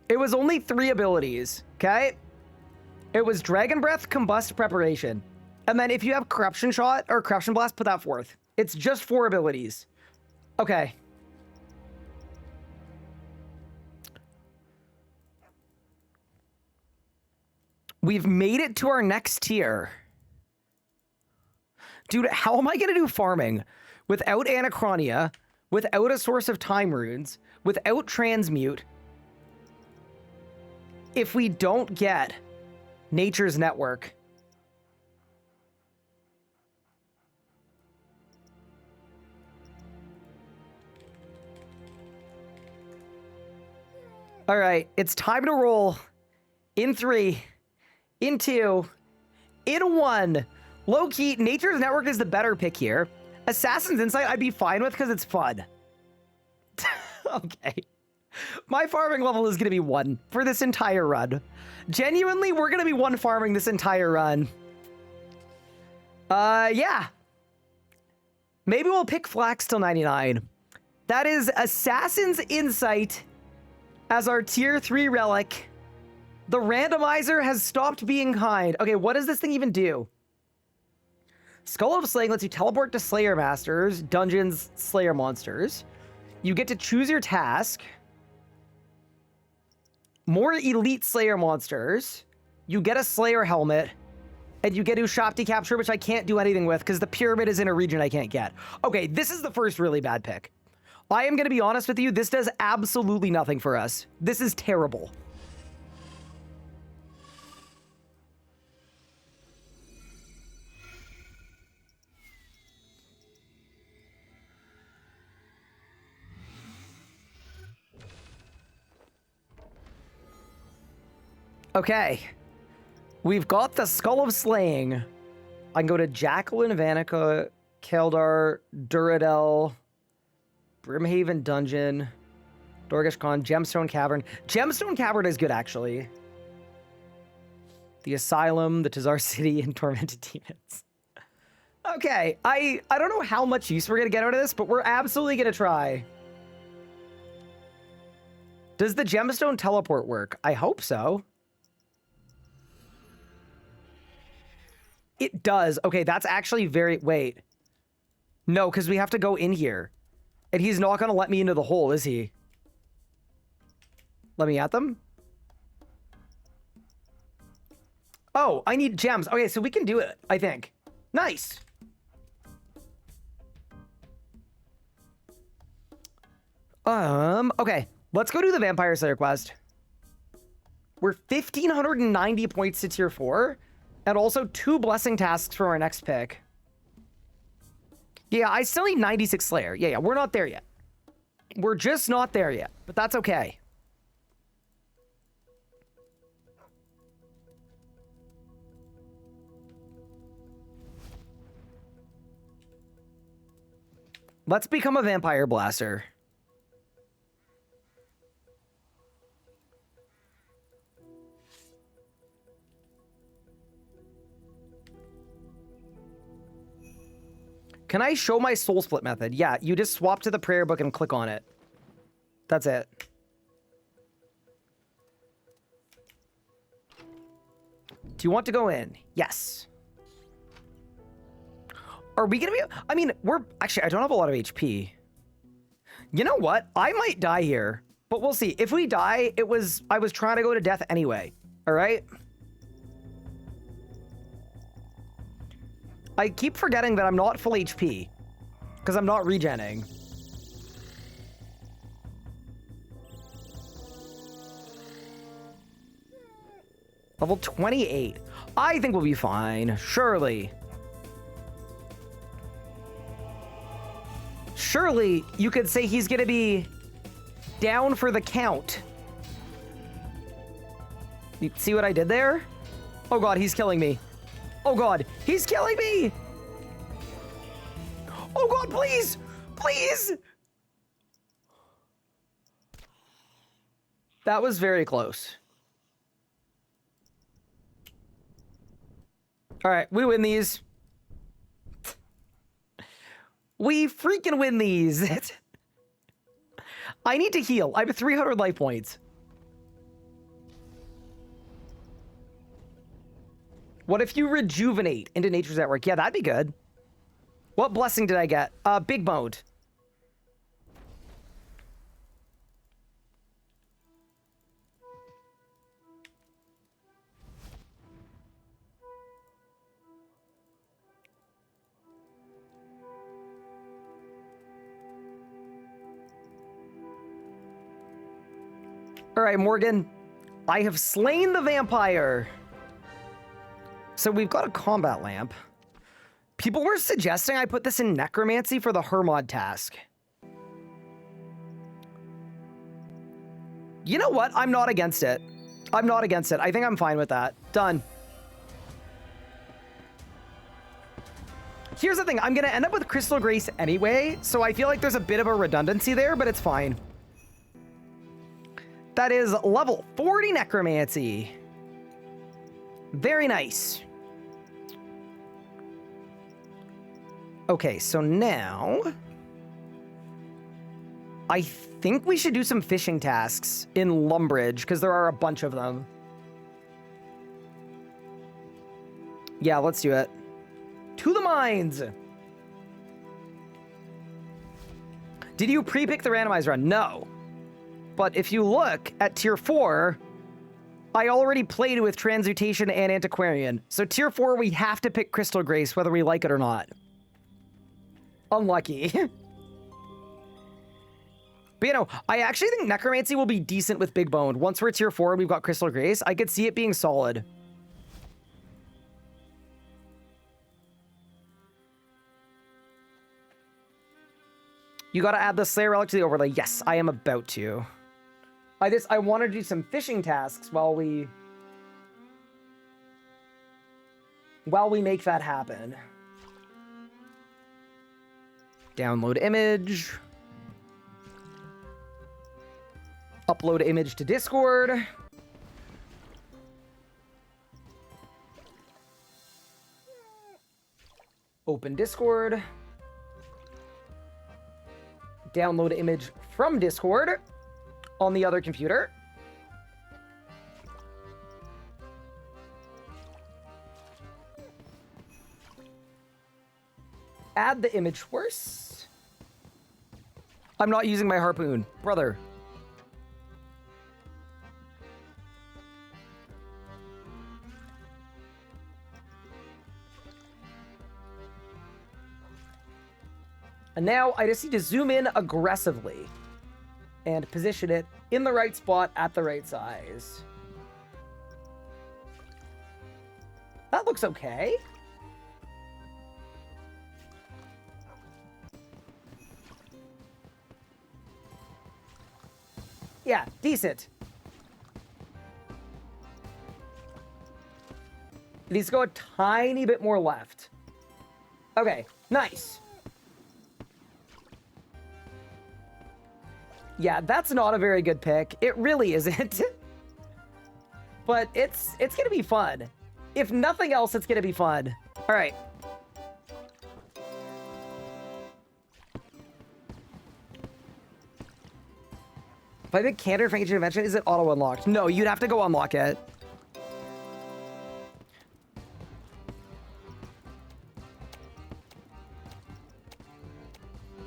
It was only 3 abilities, okay? It was Dragon Breath, Combust, Preparation. And then if you have Corruption Shot or Corruption Blast, put that forth. It's just 4 abilities. Okay. We've made it to our next tier. Dude, how am I gonna do farming without Anachronia, without a Source of Time runes, without Transmute, if we don't get Nature's Network? All right, it's time to roll. In 3, in 2, in 1. Low-key, Nature's Network is the better pick here. Assassin's Insight I'd be fine with because it's fun. Okay. My farming level is going to be 1 for this entire run. Genuinely, we're going to be 1 farming this entire run. Yeah. Maybe we'll pick Flax till 99. That is Assassin's Insight as our tier 3 relic. The randomizer has stopped being kind. Okay, what does this thing even do? Skull of Slaying lets you teleport to Slayer Masters, dungeons, Slayer monsters. You get to choose your task. More elite Slayer monsters. You get a Slayer helmet. And you get Ushapti Capture, which I can't do anything with because the pyramid is in a region I can't get. Okay, this is the first really bad pick. I am going to be honest with you. This does absolutely nothing for us. This is terrible. Okay, we've got the Skull of Slaying. I can go to Jacqueline, Vanica, Keldar, Duradel, Brimhaven Dungeon, Dorgesh Khan, Gemstone Cavern. Gemstone Cavern is good, actually. The Asylum, the Tazar City, and Tormented Demons. Okay, I don't know how much use we're going to get out of this, but we're absolutely going to try. Does the Gemstone Teleport work? I hope so. It does. Okay, that's actually very... Wait. No, because we have to go in here. And he's not going to let me into the hole, is he? Let me at them? Oh, I need gems. Okay, so we can do it, I think. Nice. Okay. Let's go do the Vampire Slayer quest. We're 1,590 points to tier 4. And also 2 blessing tasks for our next pick. Yeah, I still need 96 Slayer. Yeah, we're not there yet. We're just not there yet, but that's okay. Let's become a Vampire Blaster. Can I show my Soul Split method? Yeah, you just swap to the prayer book and click on it. That's it. Do you want to go in? Yes. Are we gonna be... I mean, actually, I don't have a lot of HP. You know what? I might die here, but we'll see. If we die, I was trying to go to death anyway. All right? I keep forgetting that I'm not full HP because I'm not regenning. Level 28. I think we'll be fine. Surely. Surely you could say he's gonna be down for the count. You see what I did there? Oh god, he's killing me. Oh god, he's killing me! Oh god, please! Please! That was very close. Alright, we win these. We freaking win these. I need to heal. I have 300 life points. What if you rejuvenate into Nature's Network? Yeah, that'd be good. What blessing did I get? Big boned. All right, Morgan. I have slain the vampire. So we've got a combat lamp. People were suggesting I put this in necromancy for the Hermod task. You know what? I'm not against it. I'm not against it. I think I'm fine with that. Done. Here's the thing. I'm going to end up with Crystal Grace anyway, so I feel like there's a bit of a redundancy there, but it's fine. That is level 40 necromancy. Very nice. Okay, so now I think we should do some fishing tasks in Lumbridge because there are a bunch of them. Yeah, let's do it. To the mines. Did you pre-pick the randomizer run? No. But if you look at tier 4, I already played with Transmutation and Antiquarian. So tier 4, we have to pick Crystal Grace whether we like it or not. Unlucky. But you know, I actually think Necromancy will be decent with Big Bone. Once we're tier 4 and we've got Crystal Grace, I could see it being solid. You gotta add the Slayer Relic to the overlay. Yes, I am about to. I want to do some fishing tasks while we make that happen. Download image. Upload image to Discord. Open Discord. Download image from Discord on the other computer. Add the image first. I'm not using my harpoon, brother. And now I just need to zoom in aggressively and position it in the right spot at the right size. That looks okay. Yeah, decent. It needs to go a tiny bit more left. Okay, nice. Yeah, that's not a very good pick. It really isn't. But it's gonna be fun. If nothing else, it's gonna be fun. All right. If I pick Canter for Ancient Invention, is it auto unlocked? No, you'd have to go unlock it.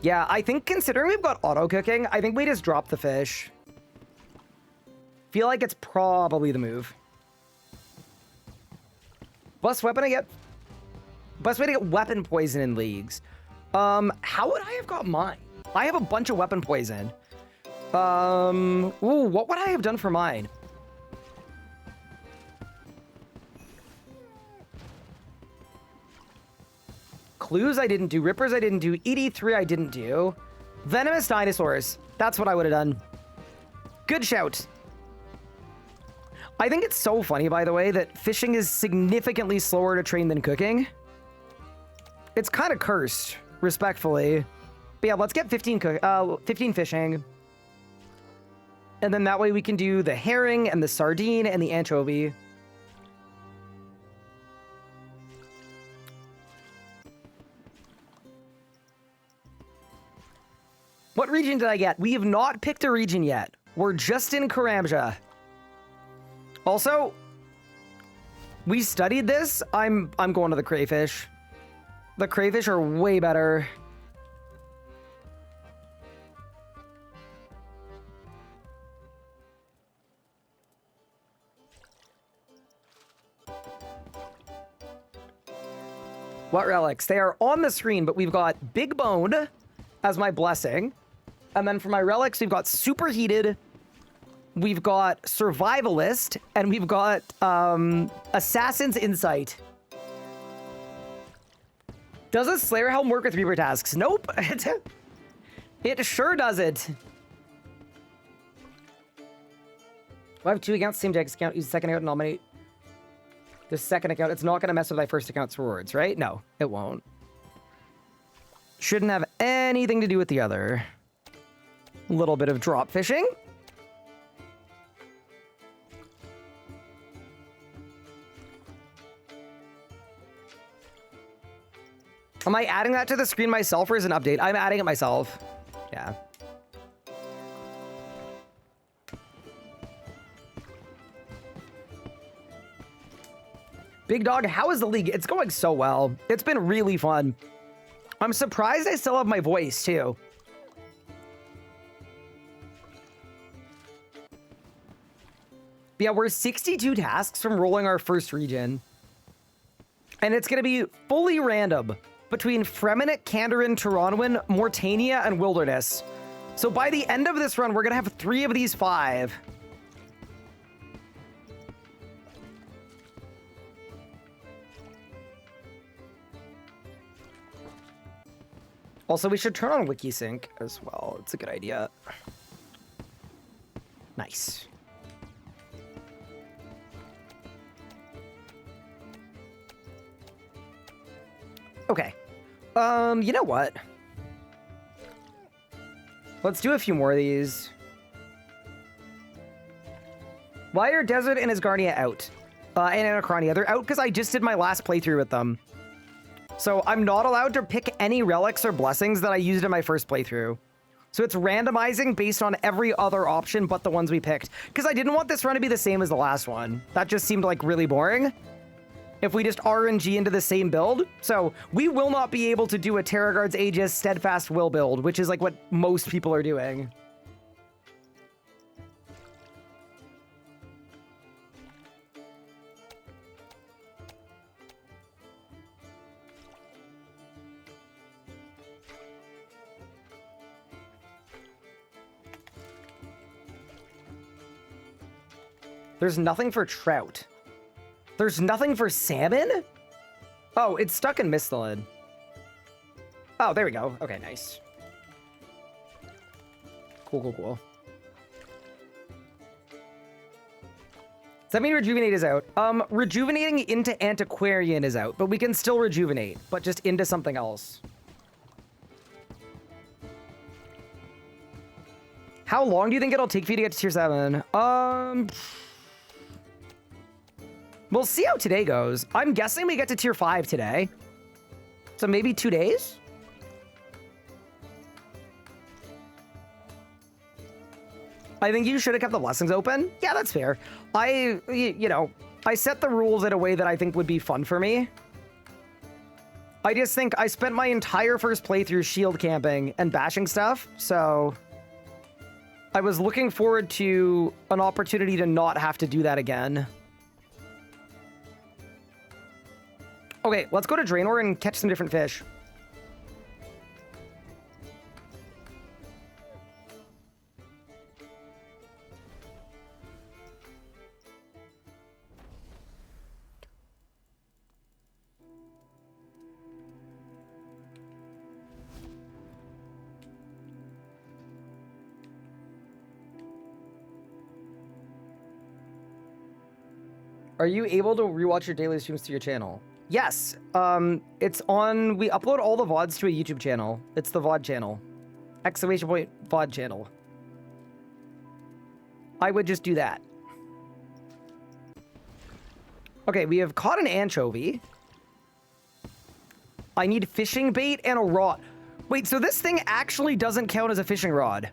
Yeah, I think considering we've got auto cooking, I think we just drop the fish. Feel like it's probably the move. Best weapon I get. Best way to get weapon poison in leagues. How would I have got mine? I have a bunch of weapon poison. Ooh, what would I have done for mine? Clues I didn't do. Rippers I didn't do. ED3 I didn't do. Venomous dinosaurs. That's what I would have done. Good shout. I think it's so funny, by the way, that fishing is significantly slower to train than cooking. It's kind of cursed, respectfully. But yeah, let's get 15 fishing. And then that way we can do the herring and the sardine and the anchovy. What region did I get? We have not picked a region yet. We're just in Karamja. Also, we studied this. I'm going to the crayfish. The crayfish are way better. What relics? They are on the screen, but we've got Big Boned as my blessing. And then for my relics, we've got Superheated, we've got Survivalist, and we've got Assassin's Insight. Does a Slayer Helm work with Reaper tasks? Nope. It sure doesn't. I have 2 accounts, same Jack's account, use the second account to nominate the second account. It's not going to mess with my first account's rewards, right? No, it won't. Shouldn't have anything to do with the other. A little bit of drop fishing. Am I adding that to the screen myself or is it an update? I'm adding it myself. Yeah. Big Dog, how is the league? It's going so well. It's been really fun. I'm surprised I still have my voice, too. But yeah, we're 62 tasks from rolling our first region. And it's going to be fully random between Fremennik, Kandarin, Taranwin, Mortania, and Wilderness. So by the end of this run, we're going to have 3 of these 5. Also, we should turn on Wikisync as well. It's a good idea. Nice. Okay. You know what? Let's do a few more of these. Why are Desert and Asgarnia out? And Anacronia. They're out because I just did my last playthrough with them. So I'm not allowed to pick any relics or blessings that I used in my first playthrough. So it's randomizing based on every other option but the ones we picked. Because I didn't want this run to be the same as the last one. That just seemed like really boring. If we just RNG into the same build. So we will not be able to do a Terragard's Aegis Steadfast Will build, which is like what most people are doing. There's nothing for trout. There's nothing for salmon? Oh, it's stuck in Mistalin. Oh, there we go. Okay, nice. Cool, cool, cool. Does that mean Rejuvenate is out? Rejuvenating into Antiquarian is out, but we can still Rejuvenate, but just into something else. How long do you think it'll take for you to get to tier 7? We'll see how today goes. I'm guessing we get to tier 5 today. So maybe 2 days? I think you should have kept the blessings open. Yeah, that's fair. You know, I set the rules in a way that I think would be fun for me. I just think I spent my entire first playthrough shield camping and bashing stuff, so I was looking forward to an opportunity to not have to do that again. Okay, let's go to Draenor and catch some different fish. Are you able to rewatch your daily streams to your channel? Yes. It's on... We upload all the VODs to a YouTube channel. It's the VOD channel. Exclamation point VOD channel. I would just do that. Okay, we have caught an anchovy. I need fishing bait and a rod. Wait, so this thing actually doesn't count as a fishing rod.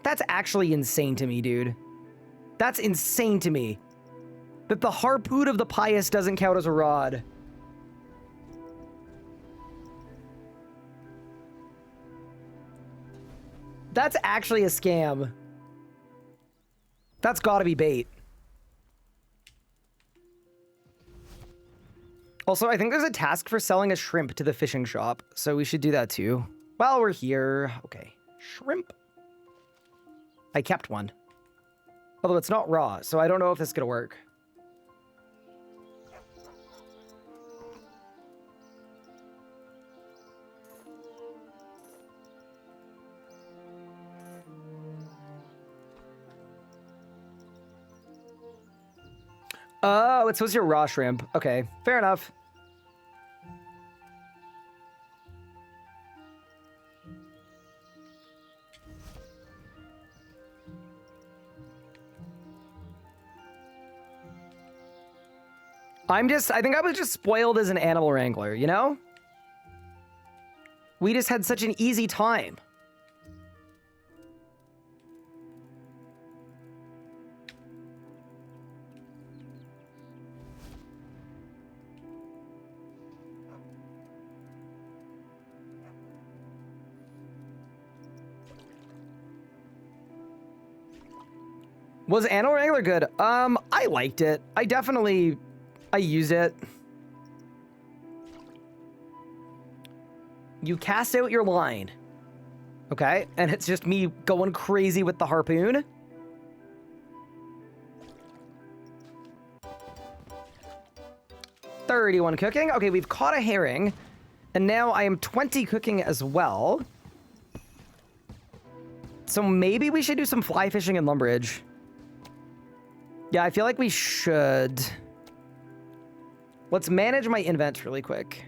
That's actually insane to me, dude. That's insane to me. That the harpoon of the pious doesn't count as a rod. That's actually a scam. That's gotta be bait. Also, I think there's a task for selling a shrimp to the fishing shop, so we should do that too. While we're here. Okay. Shrimp. I kept one. Although it's not raw, so I don't know if this is gonna work. Oh, it's supposed to be a raw shrimp. Okay, fair enough. I think I was just spoiled as an animal wrangler, you know? We just had such an easy time. Was Animal Wrangler good? I liked it. I used it. You cast out your line. Okay, and it's just me going crazy with the harpoon. $31 cooking. Okay, we've caught a herring. And now I am 20 cooking as well. So maybe we should do some fly fishing in Lumbridge. Yeah, I feel like we should. Let's manage my invent really quick.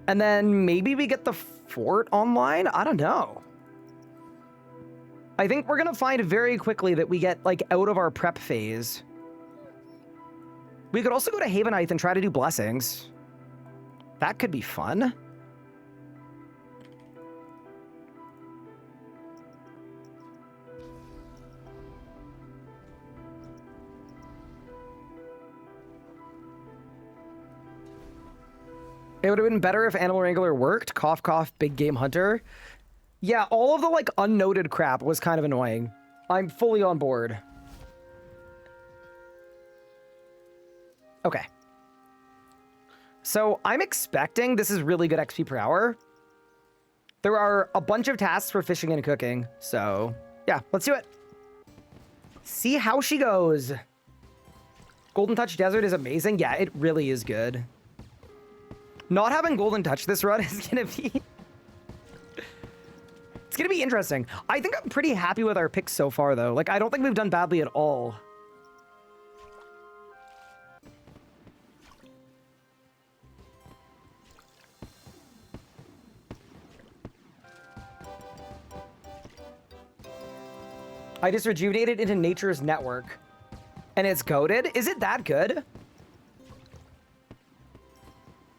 And then maybe we get the fort online? I don't know. I think we're going to find very quickly that we get, like, out of our prep phase. We could also go to Havenite and try to do blessings. That could be fun. It would have been better if Animal Wrangler worked. Cough, cough, big game hunter. Yeah, all of the, like, unnoted crap was kind of annoying. I'm fully on board. Okay. So I'm expecting this is really good XP per hour. There are a bunch of tasks for fishing and cooking. So, yeah, let's do it. See how she goes. Golden Touch Desert is amazing. Yeah, it really is good. Not having Golden Touch this run is going to be... It's going to be interesting. I think I'm pretty happy with our picks so far, though. Like, I don't think we've done badly at all. I just rejuvenated into Nature's Network. And it's goated? Is it that good?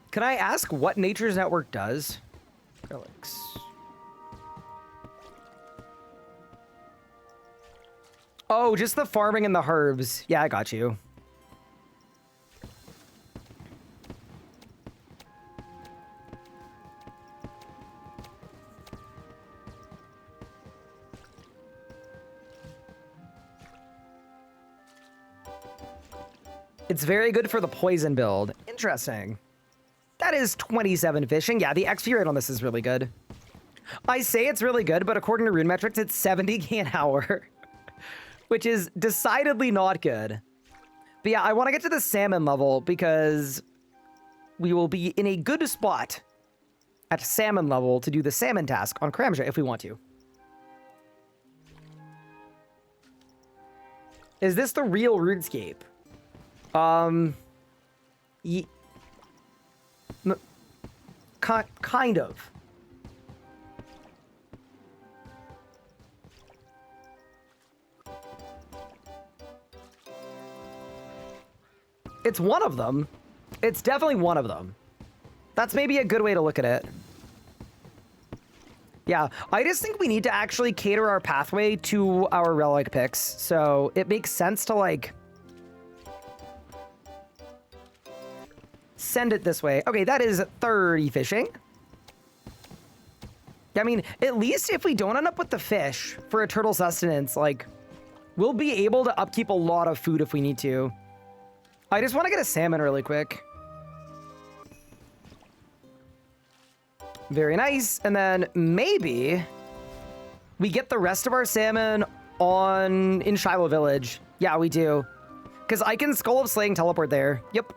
Can I ask what Nature's Network does? Relics. Oh, just the farming and the herbs. Yeah, I got you. It's very good for the poison build. Interesting. That is 27 fishing. Yeah, the XP rate on this is really good. I say it's really good, but according to rune metrics, it's 70k an hour, which is decidedly not good. But yeah, I want to get to the salmon level because we will be in a good spot at salmon level to do the salmon task on Kramja if we want to. Is this the real RuneScape? Kind of. It's one of them. It's definitely one of them. That's maybe a good way to look at it. Yeah, I just think we need to actually cater our pathway to our relic picks. So it makes sense to like send it this way. Okay, that is 30 fishing. I mean, at least if we don't end up with the fish for a turtle sustenance, like, we'll be able to upkeep a lot of food if we need to. I just want to get a salmon really quick. Very nice. And then maybe we get the rest of our salmon in Shiloh Village. Yeah, we do. Because I can Skull of Slaying teleport there. Yep.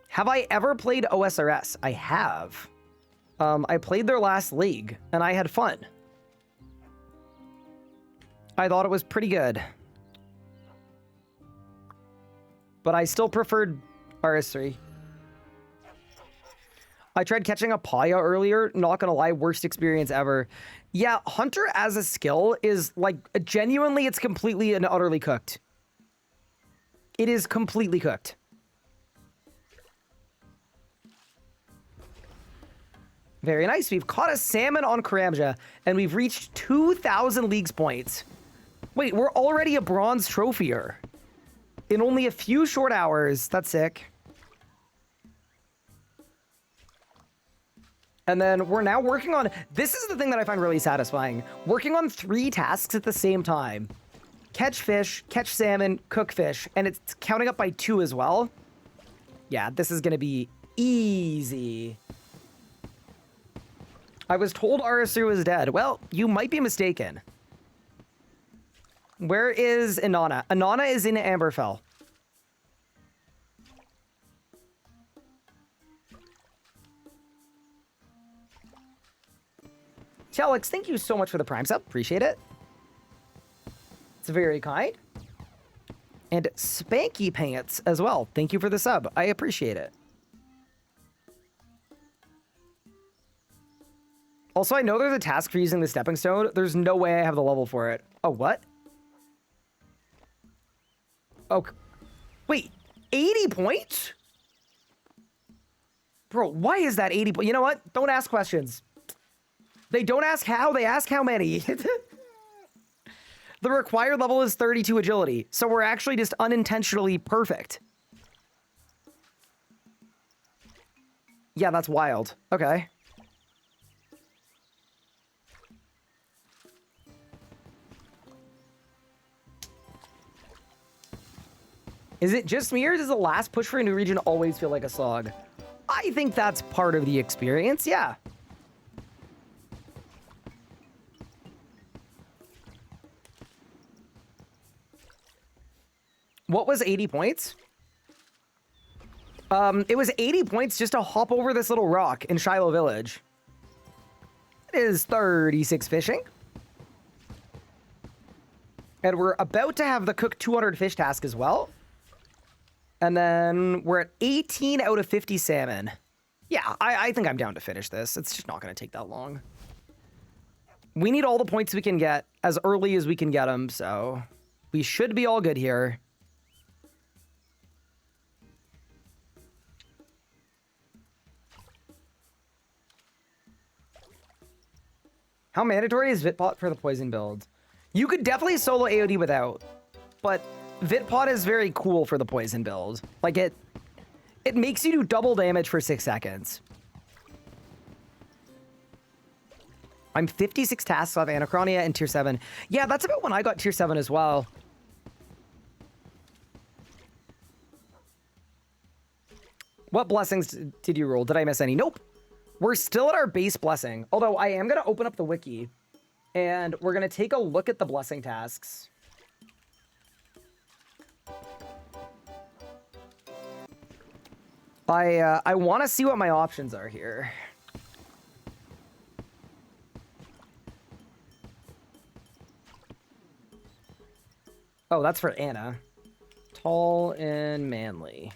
Have I ever played OSRS? I have. I played their last league, and I had fun. I thought it was pretty good. But I still preferred RS3. I tried catching a Paya earlier. Not gonna lie, worst experience ever. Yeah, Hunter as a skill is, like, genuinely, it's completely and utterly cooked. It is completely cooked. Very nice. We've caught a salmon on Kramja, and we've reached 2,000 leagues points. Wait, we're already a bronze trophier. In only a few short hours. That's sick. And then we're now working on... This is the thing that I find really satisfying. Working on 3 tasks at the same time. Catch fish, catch salmon, cook fish. And it's counting up by 2 as well. Yeah, this is going to be easy. I was told RS3 was dead. Well, you might be mistaken. Where is Inanna? Inanna is in Amberfell. Alex, thank you so much for the Prime sub. Appreciate it. It's very kind. And Spanky Pants as well. Thank you for the sub. I appreciate it. Also, I know there's a task for using the stepping stone. There's no way I have the level for it. Oh, what? Oh, wait, 80 points? Bro, why is that 80 points? You know what? Don't ask questions. They don't ask how, they ask how many. The required level is 32 agility, so we're actually just unintentionally perfect. Yeah, that's wild. Okay. Is it just me, or does the last push for a new region always feel like a slog? I think that's part of the experience, yeah. What was 80 points? It was 80 points just to hop over this little rock in Shiloh Village. It is 36 fishing. And we're about to have the cook 200 fish task as well. And then we're at 18 out of 50 salmon. Yeah, I think I'm down to finish this. It's just not going to take that long. We need all the points we can get as early as we can get them, so we should be all good here. How mandatory is Vitpot for the poison build? You could definitely solo AoD without, but Vitpot is very cool for the poison build. Like it makes you do double damage for 6 seconds. I'm 56 tasks off Anachronia and tier 7. Yeah, that's about when I got tier 7 as well. What blessings did you roll? Did I miss any? Nope. We're still at our base blessing. Although I am going to open up the wiki. And we're going to take a look at the blessing tasks. I want to see what my options are here. Oh, that's for Anna. Tall and manly.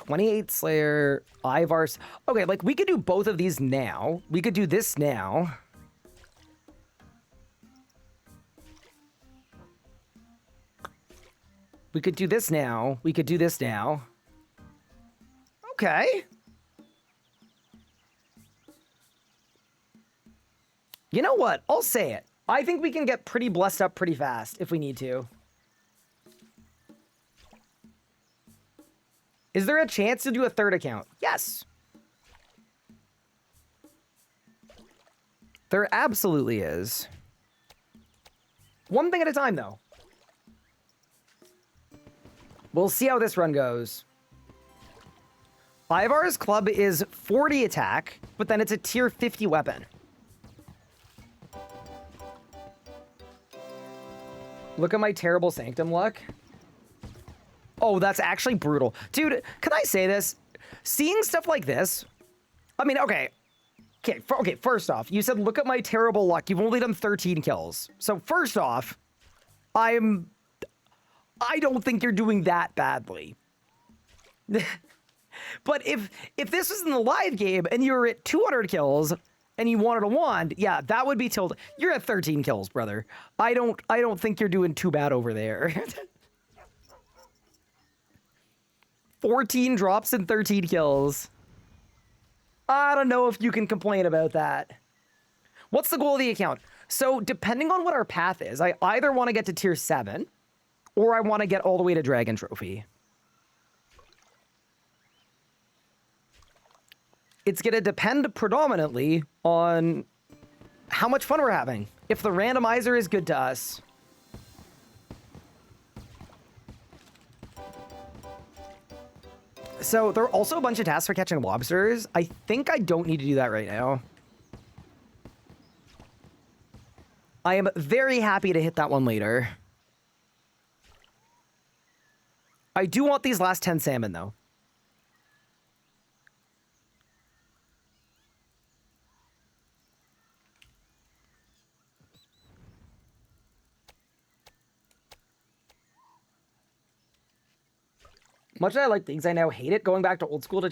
$28 Slayer, Ivar's. Okay, like we could do both of these now. We could do this now. We could do this now. We could do this now. Okay. You know what? I'll say it. I think we can get pretty blessed up pretty fast if we need to. Is there a chance to do a third account? Yes. There absolutely is. One thing at a time, though. We'll see how this run goes. Ivar's club is 40 attack, but then it's a tier 50 weapon. Look at my terrible Sanctum luck. Oh, that's actually brutal. Dude, can I say this? Seeing stuff like this... I mean, okay. Okay, first off, you said, look at my terrible luck. You've only done 13 kills. So first off, I don't think you're doing that badly. But if this was in the live game and you were at 200 kills and you wanted a wand, yeah, that would be tilted. You're at 13 kills, brother. I don't think you're doing too bad over there. 14 drops and 13 kills. I don't know if you can complain about that. What's the goal of the account? So depending on what our path is, I either want to get to tier 7 or I want to get all the way to Dragon Trophy. It's going to depend predominantly on how much fun we're having. If the randomizer is good to us. So there are also a bunch of tasks for catching lobsters. I think I don't need to do that right now. I am very happy to hit that one later. I do want these last 10 salmon, though. Much as I like things, I now hate it going back to old school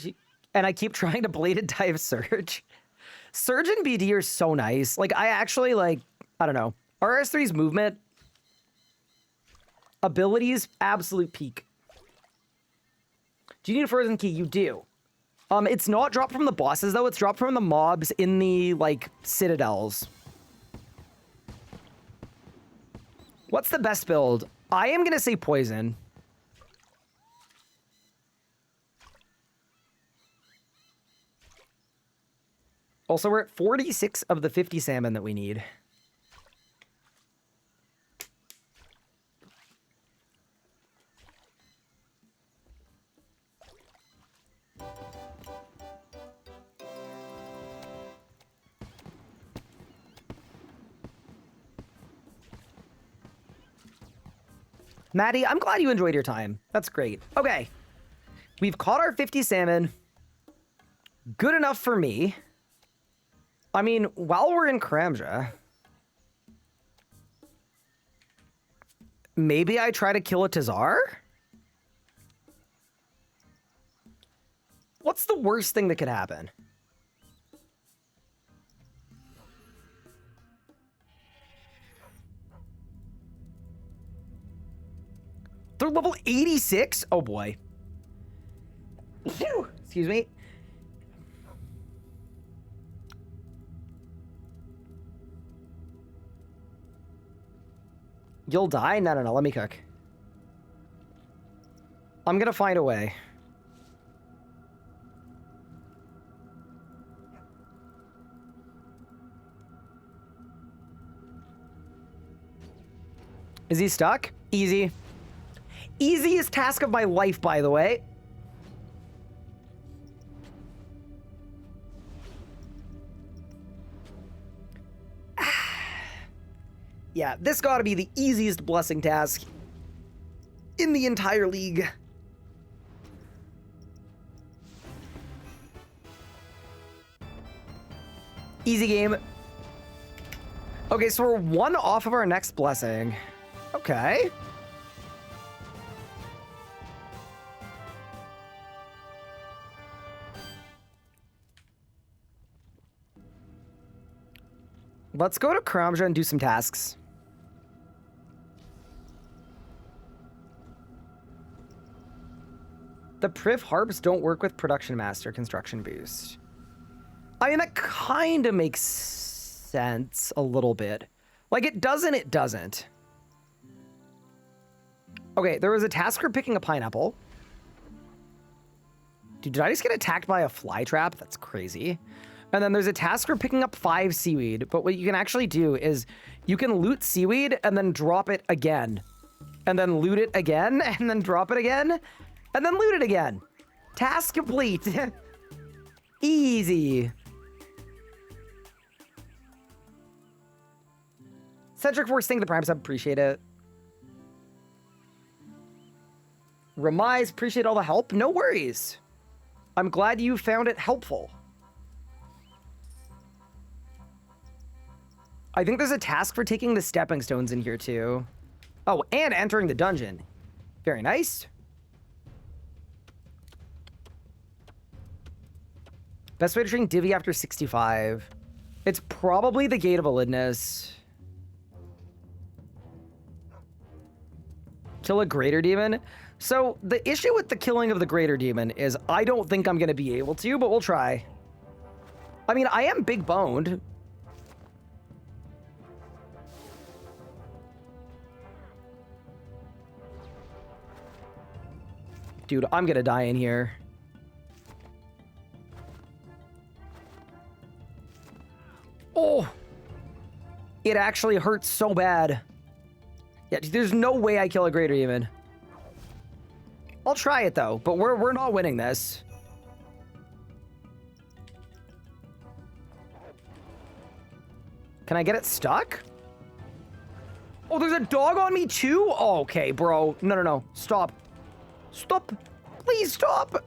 and I keep trying to bladed dive Surge. Surge and BD are so nice. Like, I actually, like, I don't know. RS3's movement abilities, absolute peak. Do you need a frozen key? You do. It's not dropped from the bosses, though. It's dropped from the mobs in the, like, citadels. What's the best build? I am going to say poison. Also, we're at 46 of the 50 salmon that we need. Maddie, I'm glad you enjoyed your time. That's great. Okay. We've caught our 50 salmon. Good enough for me. I mean, while we're in Karamja, maybe I try to kill a Tazar? What's the worst thing that could happen? They're level 86? Oh boy. Excuse me. You'll die? No, no, no. Let me cook. I'm gonna find a way. Is he stuck? Easy. Easiest task of my life, by the way. Yeah, this gotta be the easiest blessing task in the entire league. Easy game. Okay, so we're one off of our next blessing. Okay. Let's go to Karamja and do some tasks. The Priv harps don't work with Production Master Construction Boost. I mean, that kind of makes sense a little bit. Like, it doesn't, it doesn't. Okay, there was a task for picking a pineapple. Dude, did I just get attacked by a fly trap? That's crazy. And then there's a task for picking up 5 seaweed. But what you can actually do is you can loot seaweed and then drop it again. And then loot it again and then drop it again. And then loot it again. Task complete. Easy. Centric Force, thank the Prime sub. Appreciate it. Remise, appreciate all the help. No worries. I'm glad you found it helpful. I think there's a task for taking the stepping stones in here too. Oh, and entering the dungeon. Very nice. Best way to train Divvy after 65. It's probably the Gate of Elidness. Kill a Greater Demon. So the issue with the killing of the Greater Demon is I don't think I'm going to be able to, but we'll try. I mean, I am big boned. Dude, I'm going to die in here. Oh, it actually hurts so bad. Yeah, there's no way I kill a Greater Demon. I'll try it though, but we're not winning this. Can I get it stuck? Oh, there's a dog on me too? Oh, okay, bro. No, no, no. Stop. Stop. Please stop.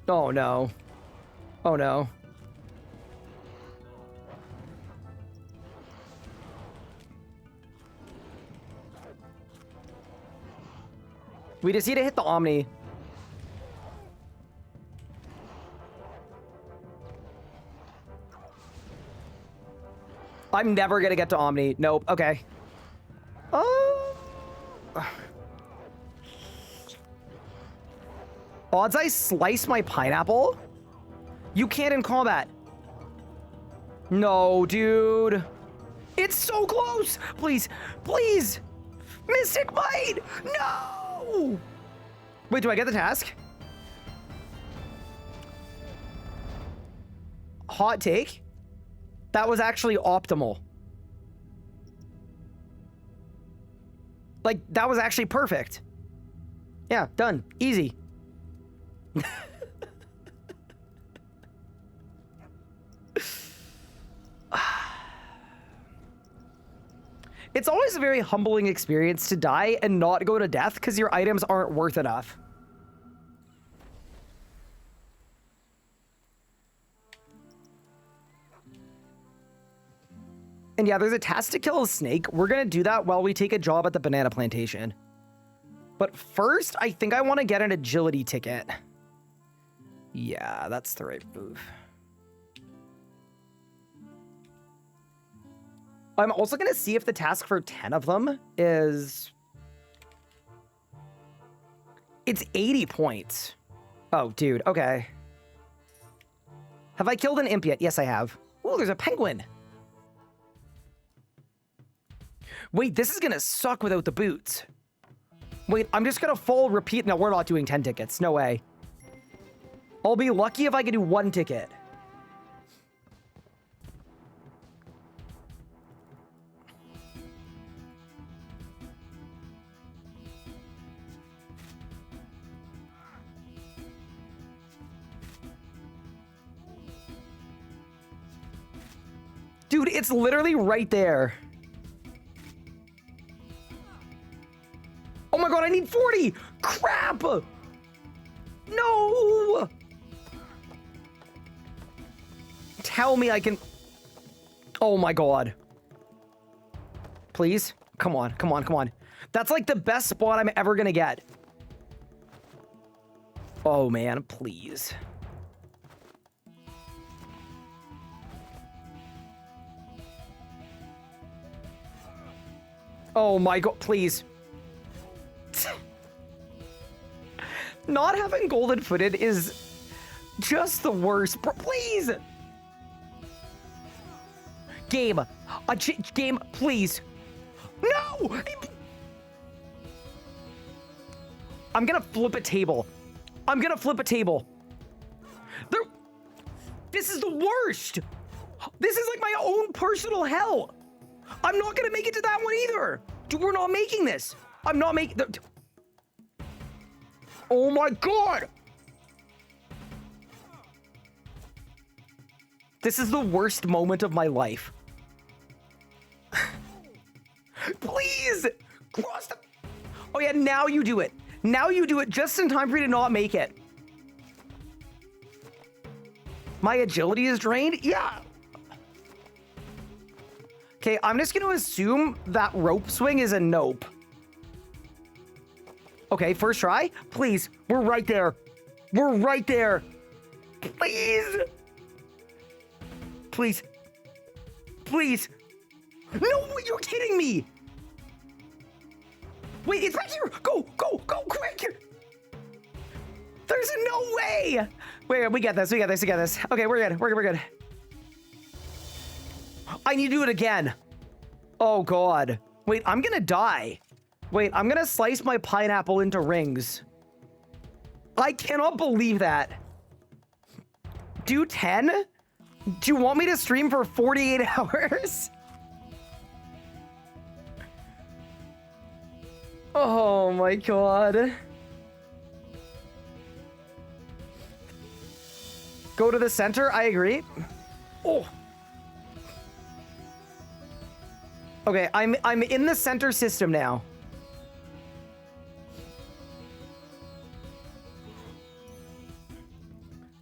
Oh, no. Oh, no. We just need to hit the Omni. I'm never gonna get to Omni. Nope. Okay. Odds I slice my pineapple? You can't in combat. No, dude. It's so close. Please, please. Mystic Bite. No. Wait, do I get the task? Hot take. That was actually optimal. Like, that was actually perfect. Yeah, done. Easy. It's always a very humbling experience to die and not go to death because your items aren't worth enough. And yeah, there's a task to kill a snake. We're going to do that while we take a job at the banana plantation. But first, I think I want to get an agility ticket. Yeah, that's the right move. I'm also going to see if the task for 10 of them is... It's 80 points. Oh, dude. Okay. Have I killed an imp yet? Yes, I have. Oh, there's a penguin. Wait, this is gonna suck without the boots. Wait, I'm just gonna full repeat. No, we're not doing 10 tickets. No way. I'll be lucky if I can do 1 ticket. Dude, it's literally right there. Oh my god, I need 40! Crap! No! Tell me I can... Oh my god. Please? Come on, come on, come on. That's like the best spot I'm ever gonna get. Oh man, please. Oh my god, please. Not having golden footed is just the worst. Bro, please. Game. Game, please. No! I'm gonna flip a table. I'm gonna flip a table. This is the worst. This is like my own personal hell. I'm not gonna make it to that one either. Dude, we're not making this. I'm not making... Oh my god! This is the worst moment of my life. Please! Cross the... Oh yeah, now you do it. Now you do it just in time for you to not make it. My agility is drained? Yeah. Okay, I'm just gonna assume that rope swing is a nope. Okay, first try. Please, we're right there. We're right there. Please. Please. Please. No, you're kidding me. Wait, it's right here. Go, go, go, quick. There's no way. Wait, we get this, we get this, we get this. Okay, we're good, we're good. I need to do it again. Oh, God. Wait, I'm gonna die. Wait, I'm gonna slice my pineapple into rings. I cannot believe that. Do 10? Do you want me to stream for 48 hours? Oh my god. Go to the center, I agree. Oh. Okay, I'm in the center system now.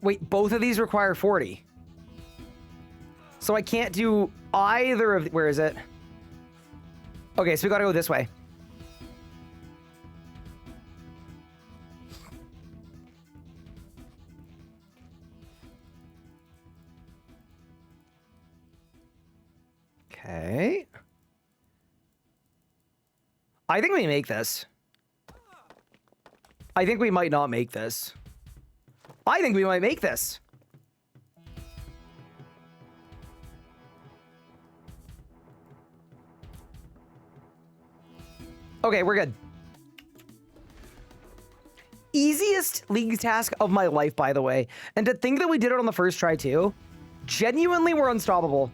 Wait, both of these require 40. So I can't do either of... Where is it? Okay, so we gotta go this way. Okay. I think we make this. I think we might not make this. I think we might make this. Okay, we're good. Easiest league task of my life, by the way. And to think that we did it on the first try, too. Genuinely, we're unstoppable.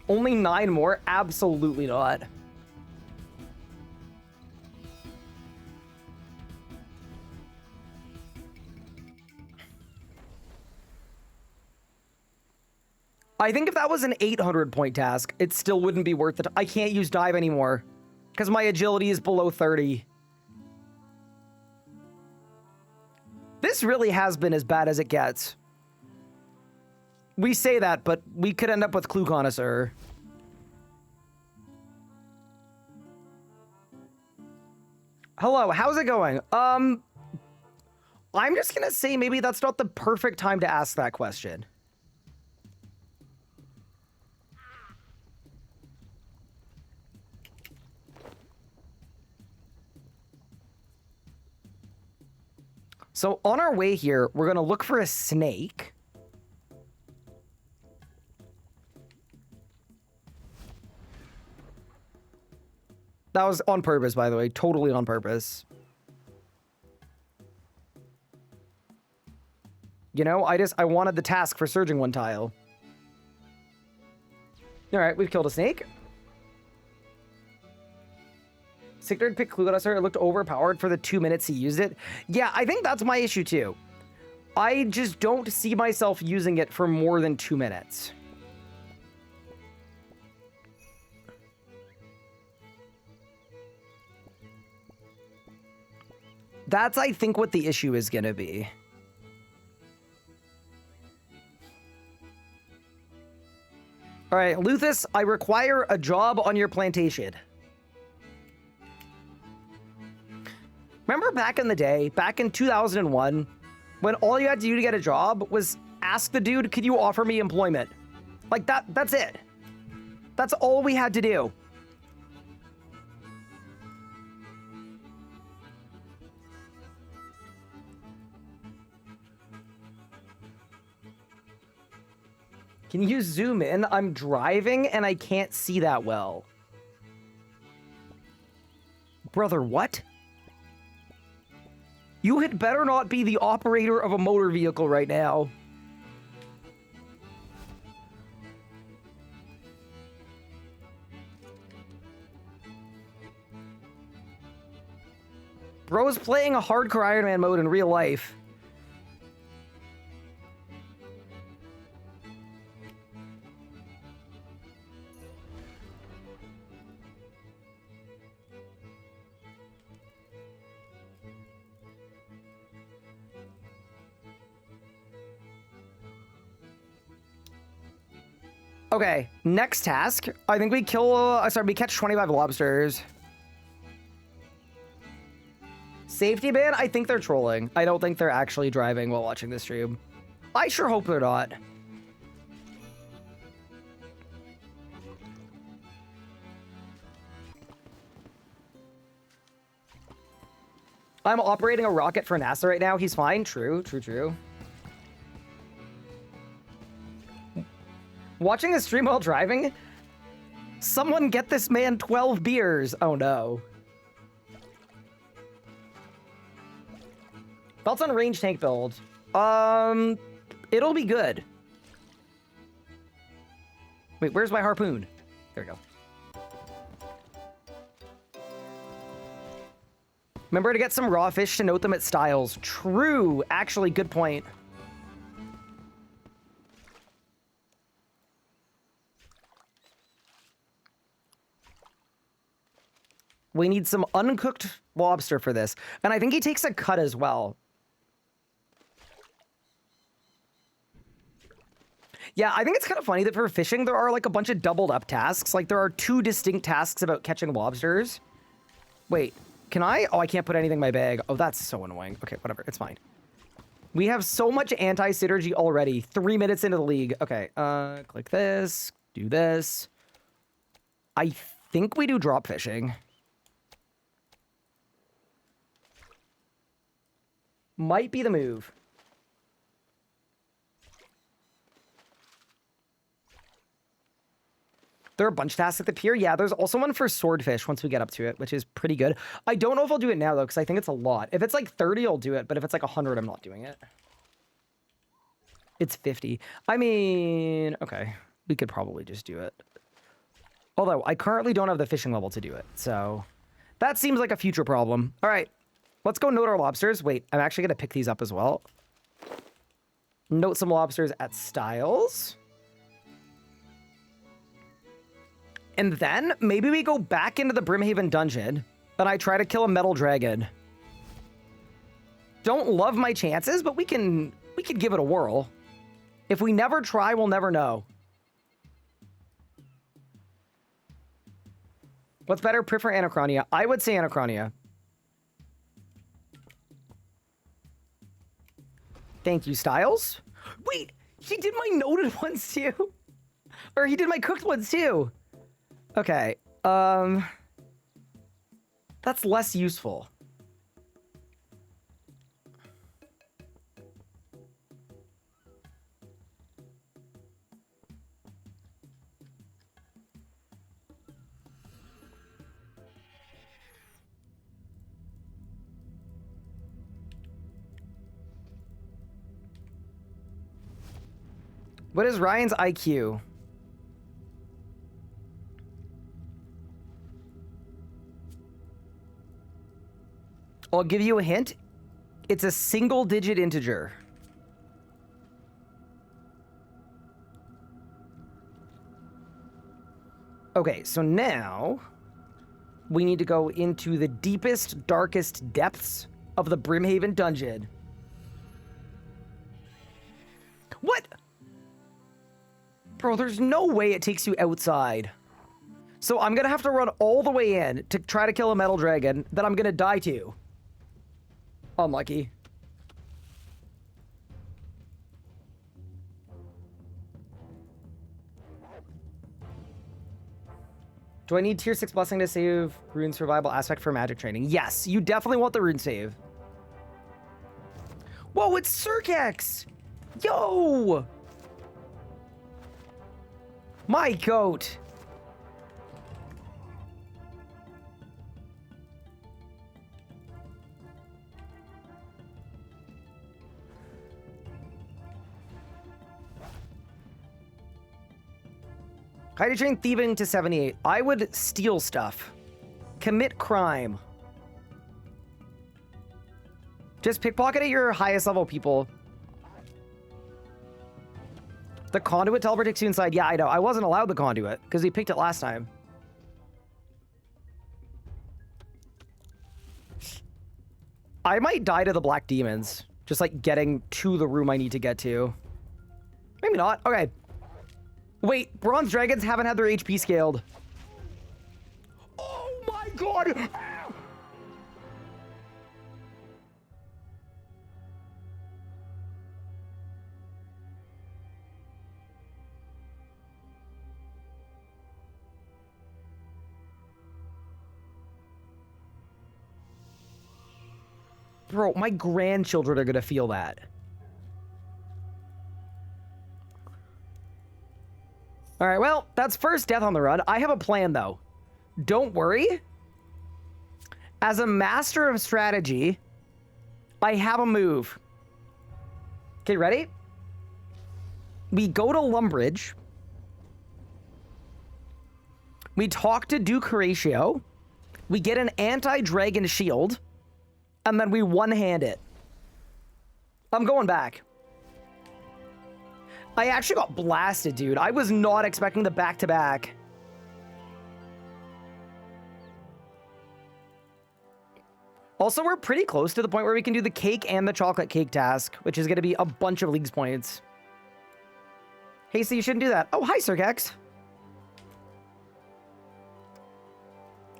Only 9 more? Absolutely not. I think if that was an 800-point task, it still wouldn't be worth it. I can't use dive anymore because my agility is below 30. This really has been as bad as it gets. We say that, but we could end up with Clue Connoisseur. Hello, how's it going? I'm just gonna say maybe that's not the perfect time to ask that question. So on our way here, we're gonna look for a snake. That was on purpose, by the way. Totally on purpose. You know, I wanted the task for surging one tile. All right, we've killed a snake. Sigurd picked Clueduster. It looked overpowered for the 2 minutes he used it. Yeah, I think that's my issue too. I just don't see myself using it for more than 2 minutes. That's, I think, what the issue is going to be. All right, Luthus, I require a job on your plantation. Remember back in the day, back in 2001, when all you had to do to get a job was ask the dude, could you offer me employment? Like that's it. That's all we had to do. Can you zoom in? I'm driving and I can't see that well. Brother, what? You had better not be the operator of a motor vehicle right now. Bro's playing a hardcore Iron Man mode in real life. Okay, next task. I think we we catch 25 lobsters. Safety ban? I think they're trolling. I don't think they're actually driving while watching this stream. I sure hope they're not. I'm operating a rocket for NASA right now. He's fine. True, true, true. Watching a stream while driving? Someone get this man 12 beers. Oh no. Thoughts on range tank build? It'll be good. Wait, where's my harpoon? There we go. Remember to get some raw fish to note them at styles. True. Actually, good point. We need some uncooked lobster for this. And I think he takes a cut as well. Yeah, I think it's kind of funny that for fishing, there are like a bunch of doubled up tasks. Like there are 2 distinct tasks about catching lobsters. Wait, can I? Oh, I can't put anything in my bag. Oh, that's so annoying. Okay, whatever. It's fine. We have so much anti-synergy already. 3 minutes into the league. Okay, click this. Do this. I think we do drop fishing. Might be the move. There are a bunch of tasks at the pier. Yeah, there's also one for swordfish once we get up to it, which is pretty good. I don't know if I'll do it now, though, because I think it's a lot. If it's like 30, I'll do it. But if it's like 100, I'm not doing it. It's 50. I mean, okay. We could probably just do it. Although, I currently don't have the fishing level to do it. So, that seems like a future problem. All right. Let's go note our lobsters. Wait, I'm actually going to pick these up as well. Note some lobsters at Styles. And then maybe we go back into the Brimhaven dungeon and I try to kill a metal dragon. Don't love my chances, but we could give it a whirl. If we never try, we'll never know. What's better, Prif or Anachronia? I would say Anachronia. Thank you, Styles. Wait, he did my noted ones too? Or he did my cooked ones too? Okay, that's less useful. What is Ryan's IQ? I'll give you a hint. It's a single-digit integer. Okay, so now we need to go into the deepest, darkest depths of the Brimhaven dungeon. What? Bro, there's no way it takes you outside. So I'm gonna have to run all the way in to try to kill a metal dragon that I'm gonna die to. Unlucky. Do I need tier 6 blessing to save rune survival aspect for magic training? Yes, you definitely want the rune save. Whoa, it's Circex! Yo! My goat. How do you train thieving to 78? I would steal stuff. Commit crime. Just pickpocket at your highest level people. The conduit teleports takes you inside. Yeah, I know. I wasn't allowed the conduit because we picked it last time. I might die to the black demons. Just like getting to the room I need to get to. Maybe not. Okay. Wait, bronze dragons haven't had their HP scaled. Oh my god! Bro, my grandchildren are gonna feel that. All right, well, that's first death on the run. I have a plan, though. Don't worry. As a master of strategy, I have a move. Okay, ready? We go to Lumbridge. We talk to Duke Horatio. We get an anti-dragon shield. And then we one-hand it. I'm going back. I actually got blasted, dude. I was not expecting the back-to-back. Also, we're pretty close to the point where we can do the cake and the chocolate cake task, which is going to be a bunch of leagues points. Hey, so you shouldn't do that. Oh, hi, Circex.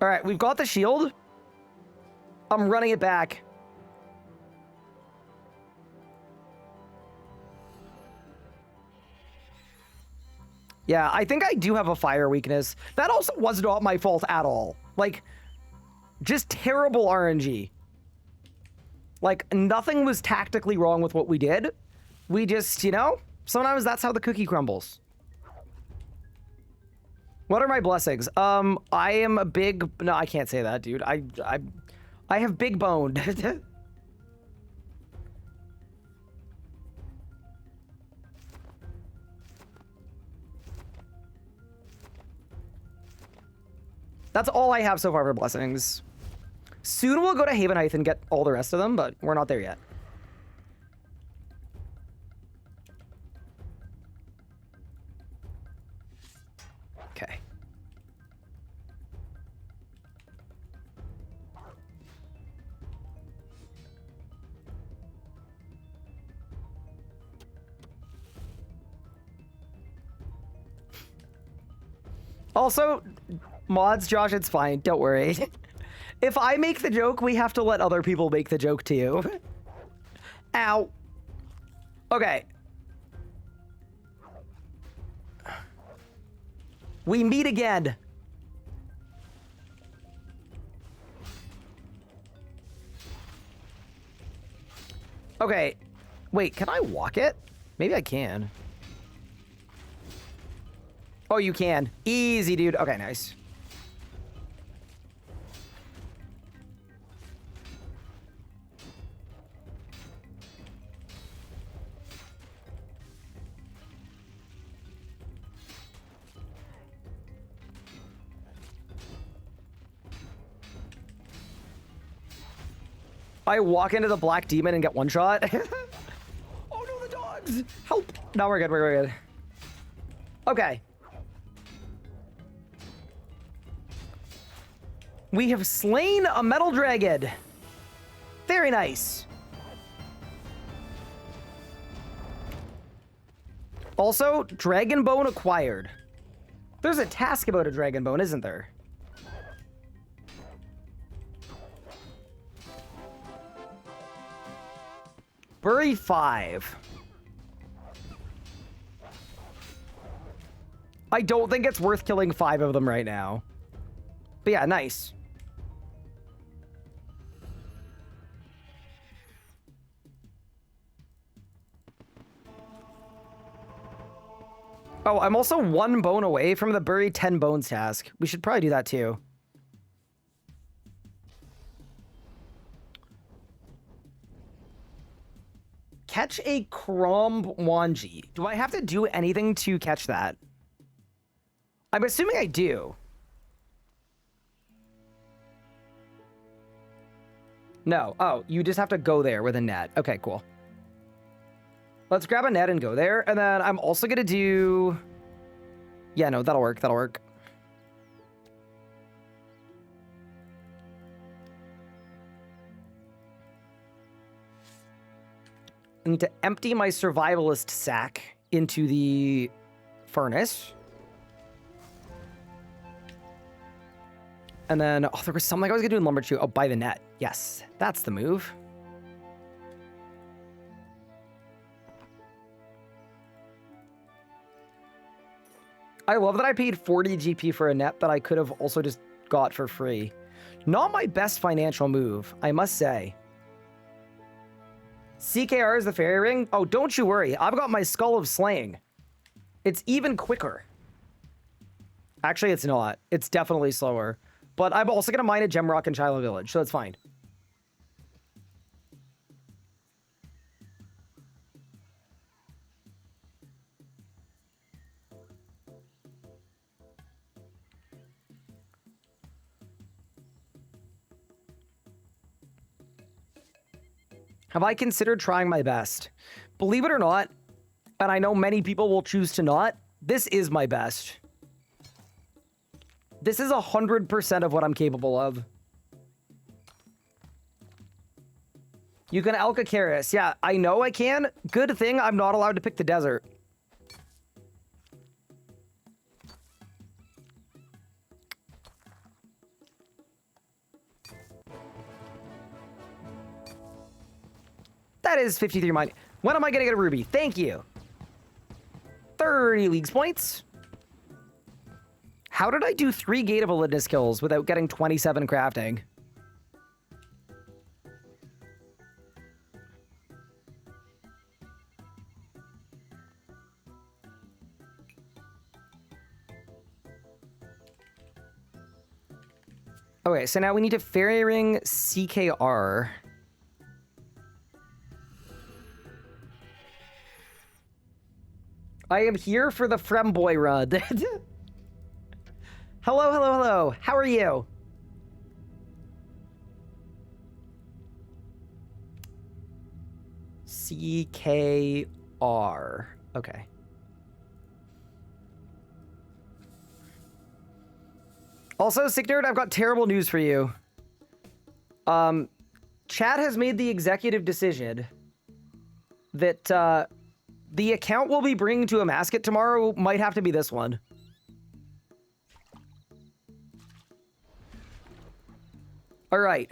All right, we've got the shield. I'm running it back. Yeah, I think I do have a fire weakness. That also was not my fault at all. Like, just terrible RNG. Like, nothing was tactically wrong with what we did. We just, you know, sometimes that's how the cookie crumbles. What are my blessings? I am a big... No, I can't say that, dude. I have big boned. That's all I have so far for blessings. Soon we'll go to Haven Heights and get all the rest of them, but we're not there yet. Okay. Also, mods, Josh, it's fine. Don't worry. If I make the joke, we have to let other people make the joke too. Ow. Okay. We meet again. Okay. Wait, can I walk it? Maybe I can. Oh, you can. Easy, dude. Okay, nice. I walk into the black demon and get one shot. Oh no, the dogs! Help! No, we're good, we're good. Okay. We have slain a metal dragon. Very nice. Also, dragon bone acquired. There's a task about a dragon bone, isn't there? Bury 5. I don't think it's worth killing 5 of them right now. But yeah, nice. Oh, I'm also 1 bone away from the bury 10 bones task. We should probably do that too. Catch a Crom Wanji. Do I have to do anything to catch that? I'm assuming I do. No. Oh, you just have to go there with a net. Okay, cool. Let's grab a net and go there. And then I'm also going to do... Yeah, no, that'll work. That'll work. I need to empty my survivalist sack into the furnace. And then, oh, there was something I was going to do in Lumber Chew. Oh, buy the net. Yes, that's the move. I love that I paid 40 GP for a net that I could have also just got for free. Not my best financial move, I must say. CKR is the fairy ring? Oh, don't you worry. I've got my Skull of Slaying. It's even quicker. Actually, it's not. It's definitely slower. But I'm also going to mine a Gemrock in Shiloh Village, so that's fine. Have I considered trying my best? Believe it or not, and I know many people will choose to not, this is my best. This is 100% of what I'm capable of. You can Elka Karis. Yeah, I know I can. Good thing I'm not allowed to pick the desert. That is 53 money. When am I going to get a ruby? Thank you. 30 leagues points. How did I do 3 Gate of Validness kills without getting 27 crafting? Okay, so now we need to fairy ring CKR. I am here for the Fremboy run. Hello, hello, hello. How are you? CKR. Okay. Also, Sick Nerd, I've got terrible news for you. Chat has made the executive decision that the account we'll be bringing to a mascot tomorrow might have to be this one. All right.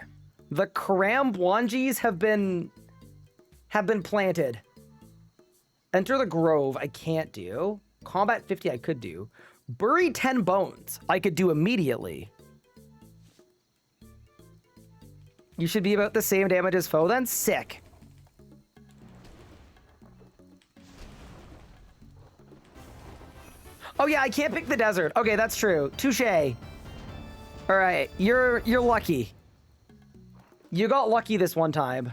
The Karambwanjis have been planted. Enter the Grove, I can't do. Combat 50, I could do. Bury 10 bones, I could do immediately. You should be about the same damage as foe then? Sick. Oh yeah, I can't pick the desert. Okay, that's true. Touche. All right, you're lucky. You got lucky this one time.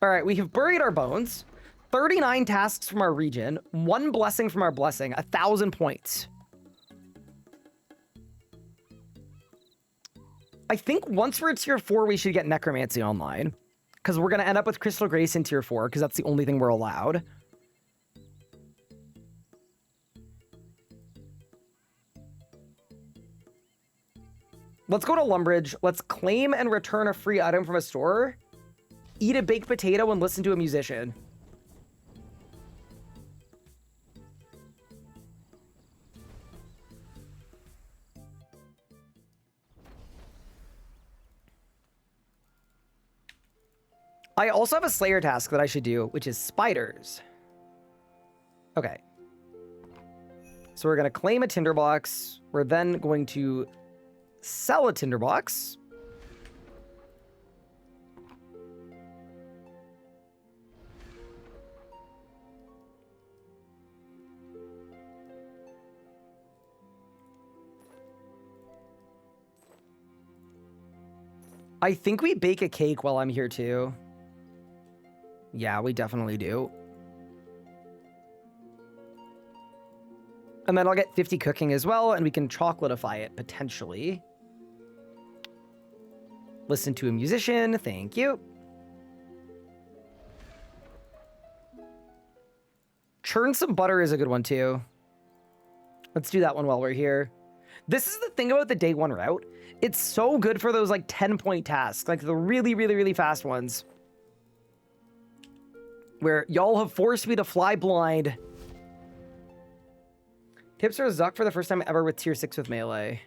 All right, we have buried our bones. 39 tasks from our region. 1 blessing from our blessing. 1,000 points. I think once we're at tier 4, we should get Necromancy online. because we're going to end up with Crystal Grace in tier 4 because that's the only thing we're allowed. Let's go to Lumbridge. Let's claim and return a free item from a store. Eat a baked potato and listen to a musician. I also have a Slayer task that I should do, which is spiders. Okay. So we're going to claim a tinderbox. We're then going to sell a tinderbox. I think we bake a cake while I'm here too. Yeah, we definitely do. And then I'll get 50 cooking as well, and we can chocolatify it, potentially. Listen to a musician, thank you. Churn some butter is a good one, too. Let's do that one while we're here. This is the thing about the day 1 route. It's so good for those, like, 10-point tasks, like the really, really, really fast ones. Where y'all have forced me to fly blind. Tips are Zuck for the first time ever with tier 6 with melee.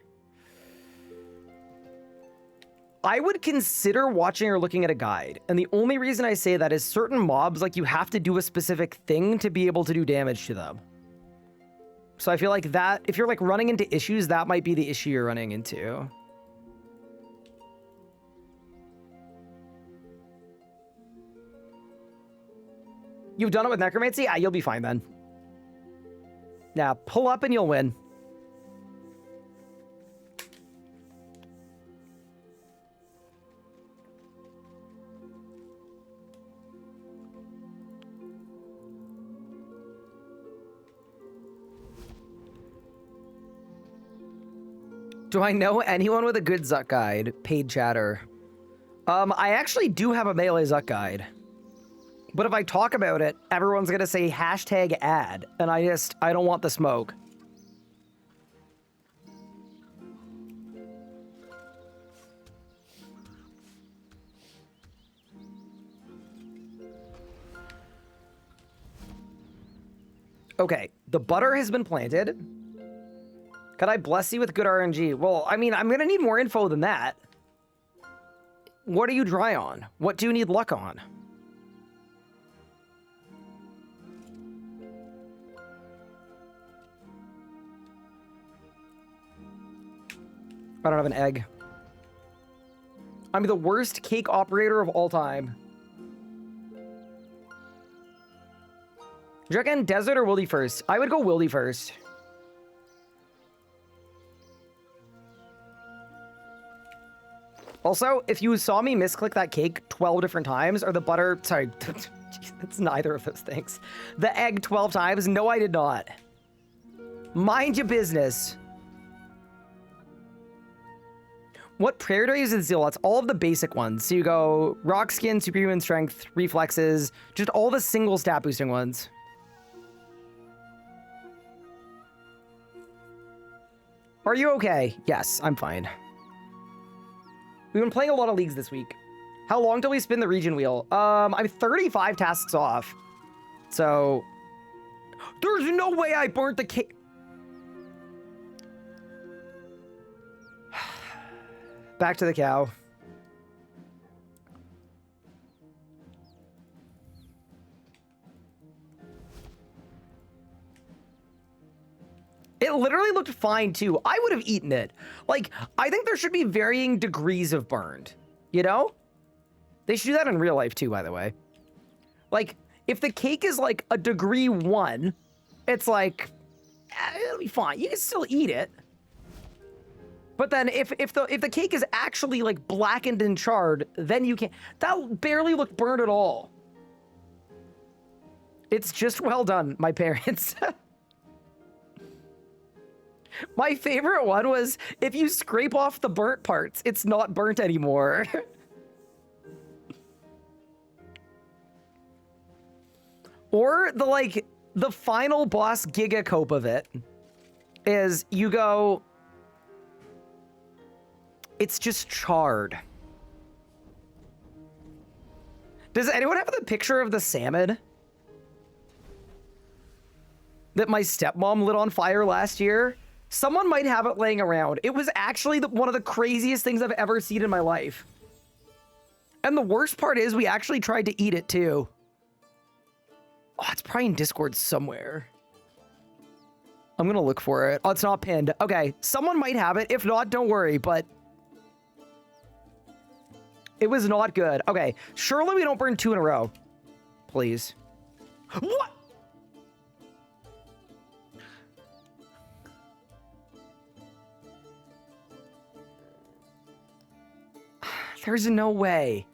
I would consider watching or looking at a guide. And the only reason I say that is certain mobs, like, you have to do a specific thing to be able to do damage to them. So I feel like that, if you're, like, running into issues, that might be the issue you're running into. You've done it with Necromancy? Yeah, you'll be fine then. Now, pull up and you'll win. Do I know anyone with a good Zuck guide? Paid chatter. I actually do have a melee Zuck guide. But if I talk about it, everyone's gonna say hashtag ad, and I don't want the smoke. Okay, the butter has been planted. Could I bless you with good RNG? Well, I mean, I'm gonna need more info than that. What are you dry on? What do you need luck on? I don't have an egg. I'm the worst cake operator of all time. Do you reckon desert or wildy first? I would go wildy first. Also, if you saw me misclick that cake 12 different times, or the butter, sorry, it's neither of those things. The egg 12 times, no, I did not. Mind your business. What prayer do I use in Zeal? That's all of the basic ones. So you go Rock Skin, Superhuman Strength, Reflexes, just all the single stat boosting ones. Are you okay? Yes, I'm fine. We've been playing a lot of leagues this week. How long till we spin the region wheel? I'm 35 tasks off. So there's no way I burnt the cake. Back to the cow. It literally looked fine too. I would have eaten it. Like, I think there should be varying degrees of burned, you know? They should do that in real life too, by the way. Like, if the cake is like a degree 1, it's like, it'll be fine. You can still eat it. But then if the cake is actually like blackened and charred, then you can't. That barely looked burnt at all. It's just well done, my parents. My favorite one was, if you scrape off the burnt parts, it's not burnt anymore. Or the, like, the final boss giga cope of it is you go, it's just charred. Does anyone have the picture of the salmon that my stepmom lit on fire last year? Someone might have it laying around. It was actually one of the craziest things I've ever seen in my life. And the worst part is we actually tried to eat it too. Oh, it's probably in Discord somewhere. I'm gonna look for it. Oh, it's not pinned. Okay, someone might have it. If not, don't worry, but it was not good. Okay, surely we don't burn 2 in a row. Please. What? There's no way.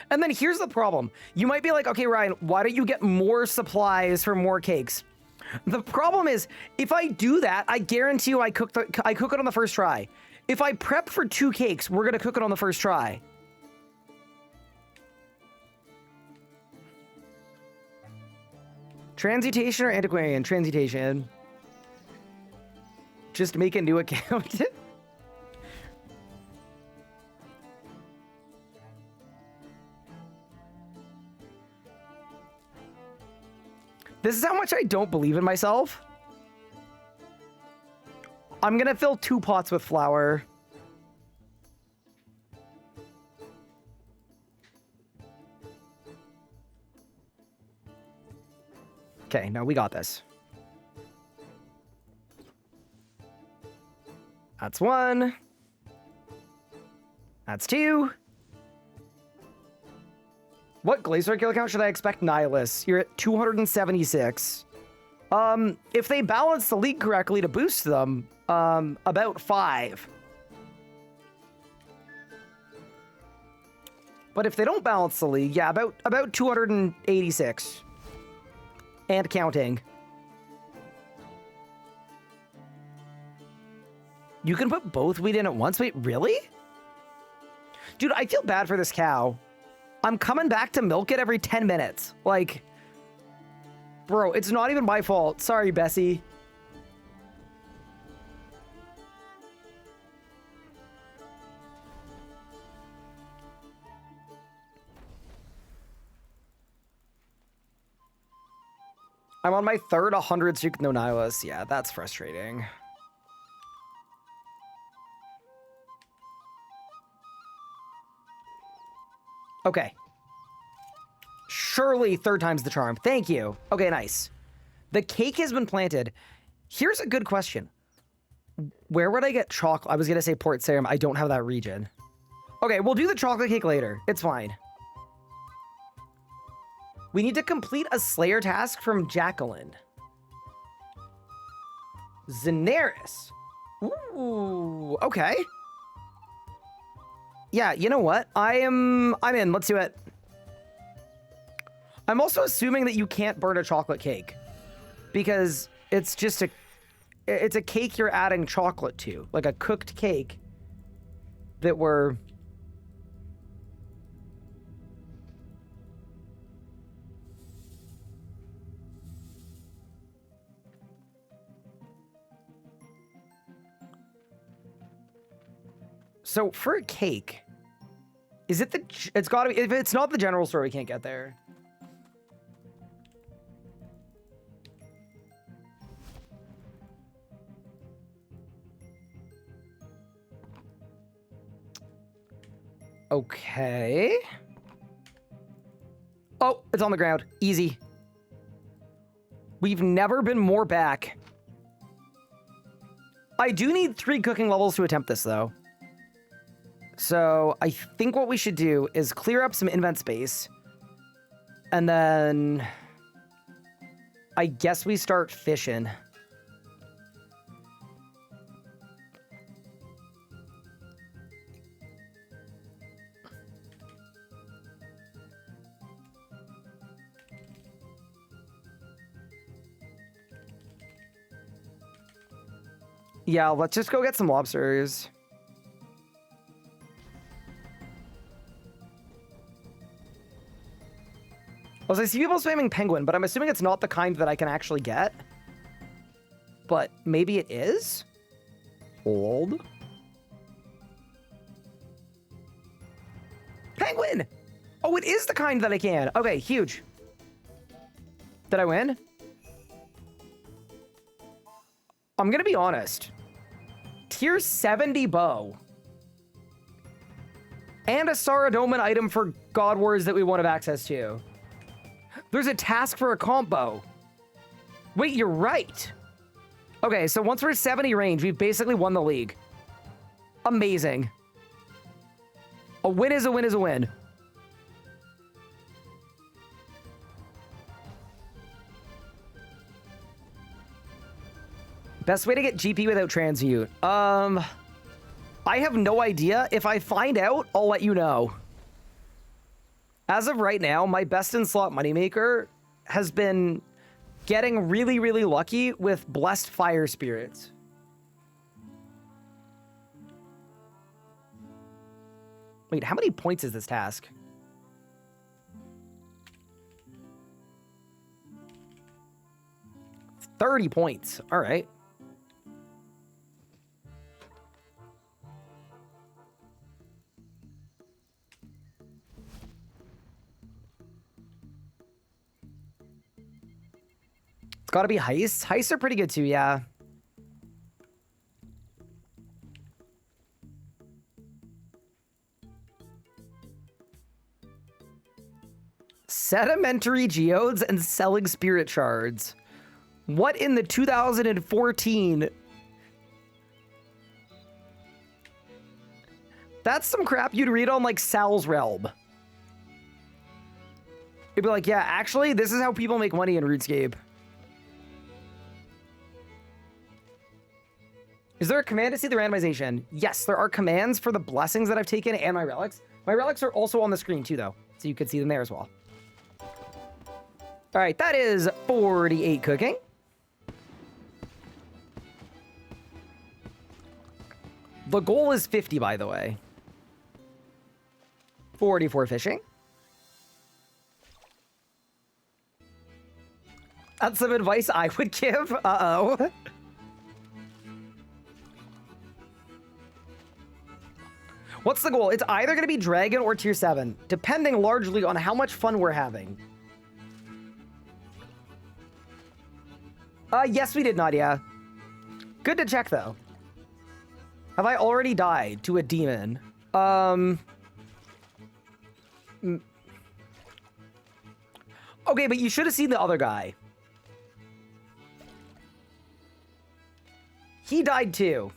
And then here's the problem. You might be like, okay, Ryan, why don't you get more supplies for more cakes? The problem is, if I do that, I guarantee you I cook it on the first try. If I prep for 2 cakes, we're gonna cook it on the first try. Transmutation or antiquarian? Transmutation. Just make a new account. This is how much I don't believe in myself. I'm gonna fill 2 pots with flour. Okay, no, we got this. That's 1. That's 2. What Glacier kill count should I expect, Nihilus? You're at 276. If they balance the league correctly to boost them, about 5. But if they don't balance the league, yeah, about 286. And counting. You can put both wheat in at once? Wait, really? Dude, I feel bad for this cow. I'm coming back to milk it every 10 minutes. Like, bro, it's not even my fault. Sorry, Bessie. I'm on my 3rd 100 streak with no Nihilus. Yeah, that's frustrating. Okay. Surely 3rd time's the charm. Thank you. Okay, nice. The cake has been planted. Here's a good question. Where would I get chocolate? I was going to say Port Sarim. I don't have that region. Okay, we'll do the chocolate cake later. It's fine. We need to complete a Slayer task from Jacqueline. Zenaris. Ooh, okay. Yeah, you know what? I'm in. Let's do it. I'm also assuming that you can't burn a chocolate cake because it's just it's a cake you're adding chocolate to, like a cooked cake that we're So for a cake, is it it's gotta be, if it's not the general store, we can't get there. Okay. Oh, it's on the ground. Easy. We've never been more back. I do need 3 cooking levels to attempt this, though. So I think what we should do is clear up some invent space. And then I guess we start fishing. Yeah, let's just go get some lobsters. Also, I see people spamming penguin, but I'm assuming it's not the kind that I can actually get. But maybe it is? Hold. Penguin! Oh, it is the kind that I can. Okay, huge. Did I win? I'm gonna be honest. Tier 70 bow. And a Saradomin item for God Wars that we won't have access to. There's a task for a combo. Wait, you're right. Okay, so once we're 70 range, we've basically won the league. Amazing. A win is a win is a win. Best way to get GP without transmute. I have no idea. If I find out, I'll let you know. As of right now, my best in slot moneymaker has been getting really, really lucky with blessed fire spirits. Wait, how many points is this task? It's 30 points. All right. It's got to be heists. Heists are pretty good too, yeah. Sedimentary geodes and selling spirit shards. What in the 2014? That's some crap you'd read on like Sal's Realm. You'd be like, yeah, actually, this is how people make money in RuneScape. Is there a command to see the randomization? Yes, there are commands for the blessings that I've taken and my relics. My relics are also on the screen too, though, so you could see them there as well. All right, that is 48 cooking. The goal is 50, by the way. 44 fishing. That's some advice I would give. Uh-oh. What's the goal? It's either going to be Dragon or Tier 7, depending largely on how much fun we're having. Yes, we did, Nadia. Good to check, though. Have I already died to a demon? Okay, but you should have seen the other guy. He died, too.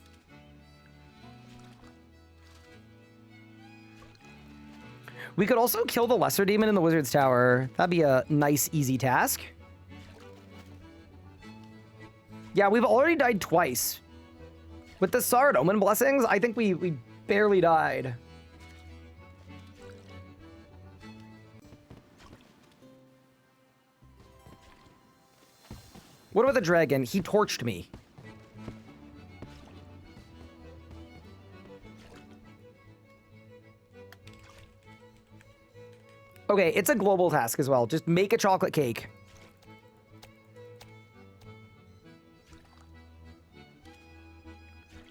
We could also kill the lesser demon in the wizard's tower. That'd be a nice, easy task. Yeah, we've already died twice. With the Saradomin blessings, I think we barely died. What about the dragon? He torched me. Okay, it's a global task as well. Just make a chocolate cake.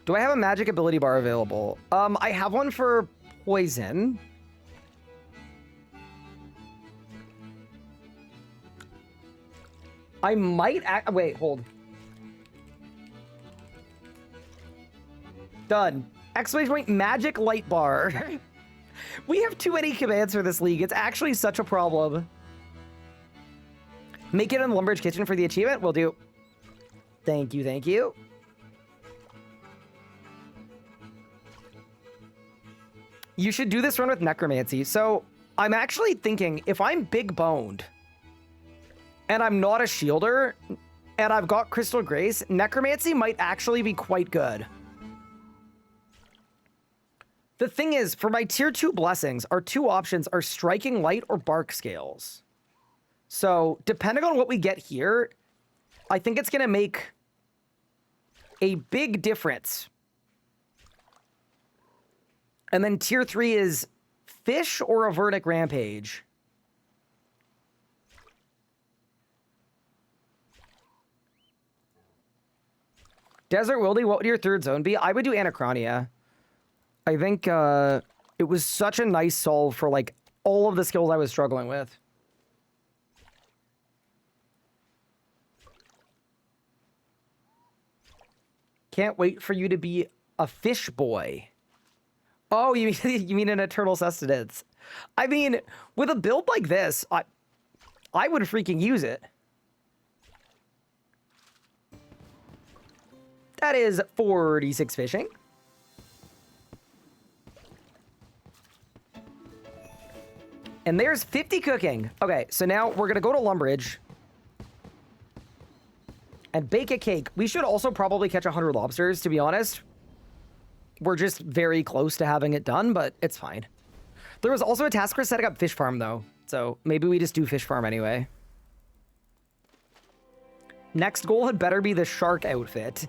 Do I have a magic ability bar available? I have one for poison. I might wait, hold. Done. Exclamation point, magic light bar. We have too many commands for this league. It's actually such a problem. Make it in the Lumbridge Kitchen for the achievement? Will do. Thank you, thank you. You should do this run with necromancy. So I'm actually thinking if I'm big boned and I'm not a shielder and I've got Crystal Grace, necromancy might actually be quite good. The thing is, for my tier 2 blessings, our two options are striking light or bark scales. So depending on what we get here, I think it's going to make a big difference. And then tier 3 is fish or a verdict rampage. Desert Wildy, what would your third zone be? I would do Anachronia. I think it was such a nice solve for like all of the skills I was struggling with. Can't wait for you to be a fish boy. Oh, you mean an eternal sustenance. I mean, with a build like this, I would freaking use it. That is 46 fishing. And there's 50 cooking. Okay, so now we're going to go to Lumbridge and bake a cake. We should also probably catch 100 lobsters, to be honest. We're just very close to having it done, but it's fine. There was also a task for setting up fish farm, though. So maybe we just do fish farm anyway. Next goal had better be the shark outfit.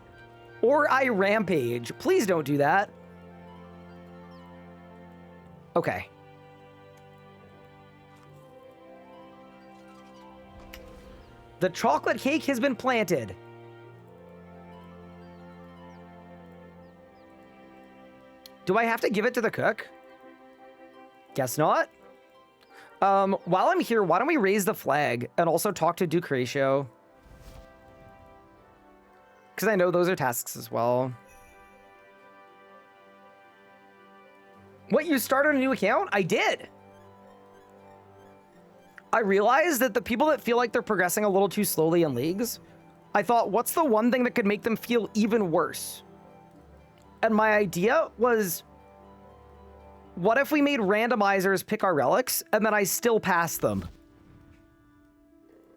Or I rampage. Please don't do that. Okay. The chocolate cake has been planted. Do I have to give it to the cook? Guess not. While I'm here, why don't we raise the flag and also talk to Duke Ratio? Because I know those are tasks as well. What, you started a new account? I did. I realized that the people that feel like they're progressing a little too slowly in leagues, I thought, what's the one thing that could make them feel even worse? And my idea was, what if we made randomizers pick our relics, and then I still pass them?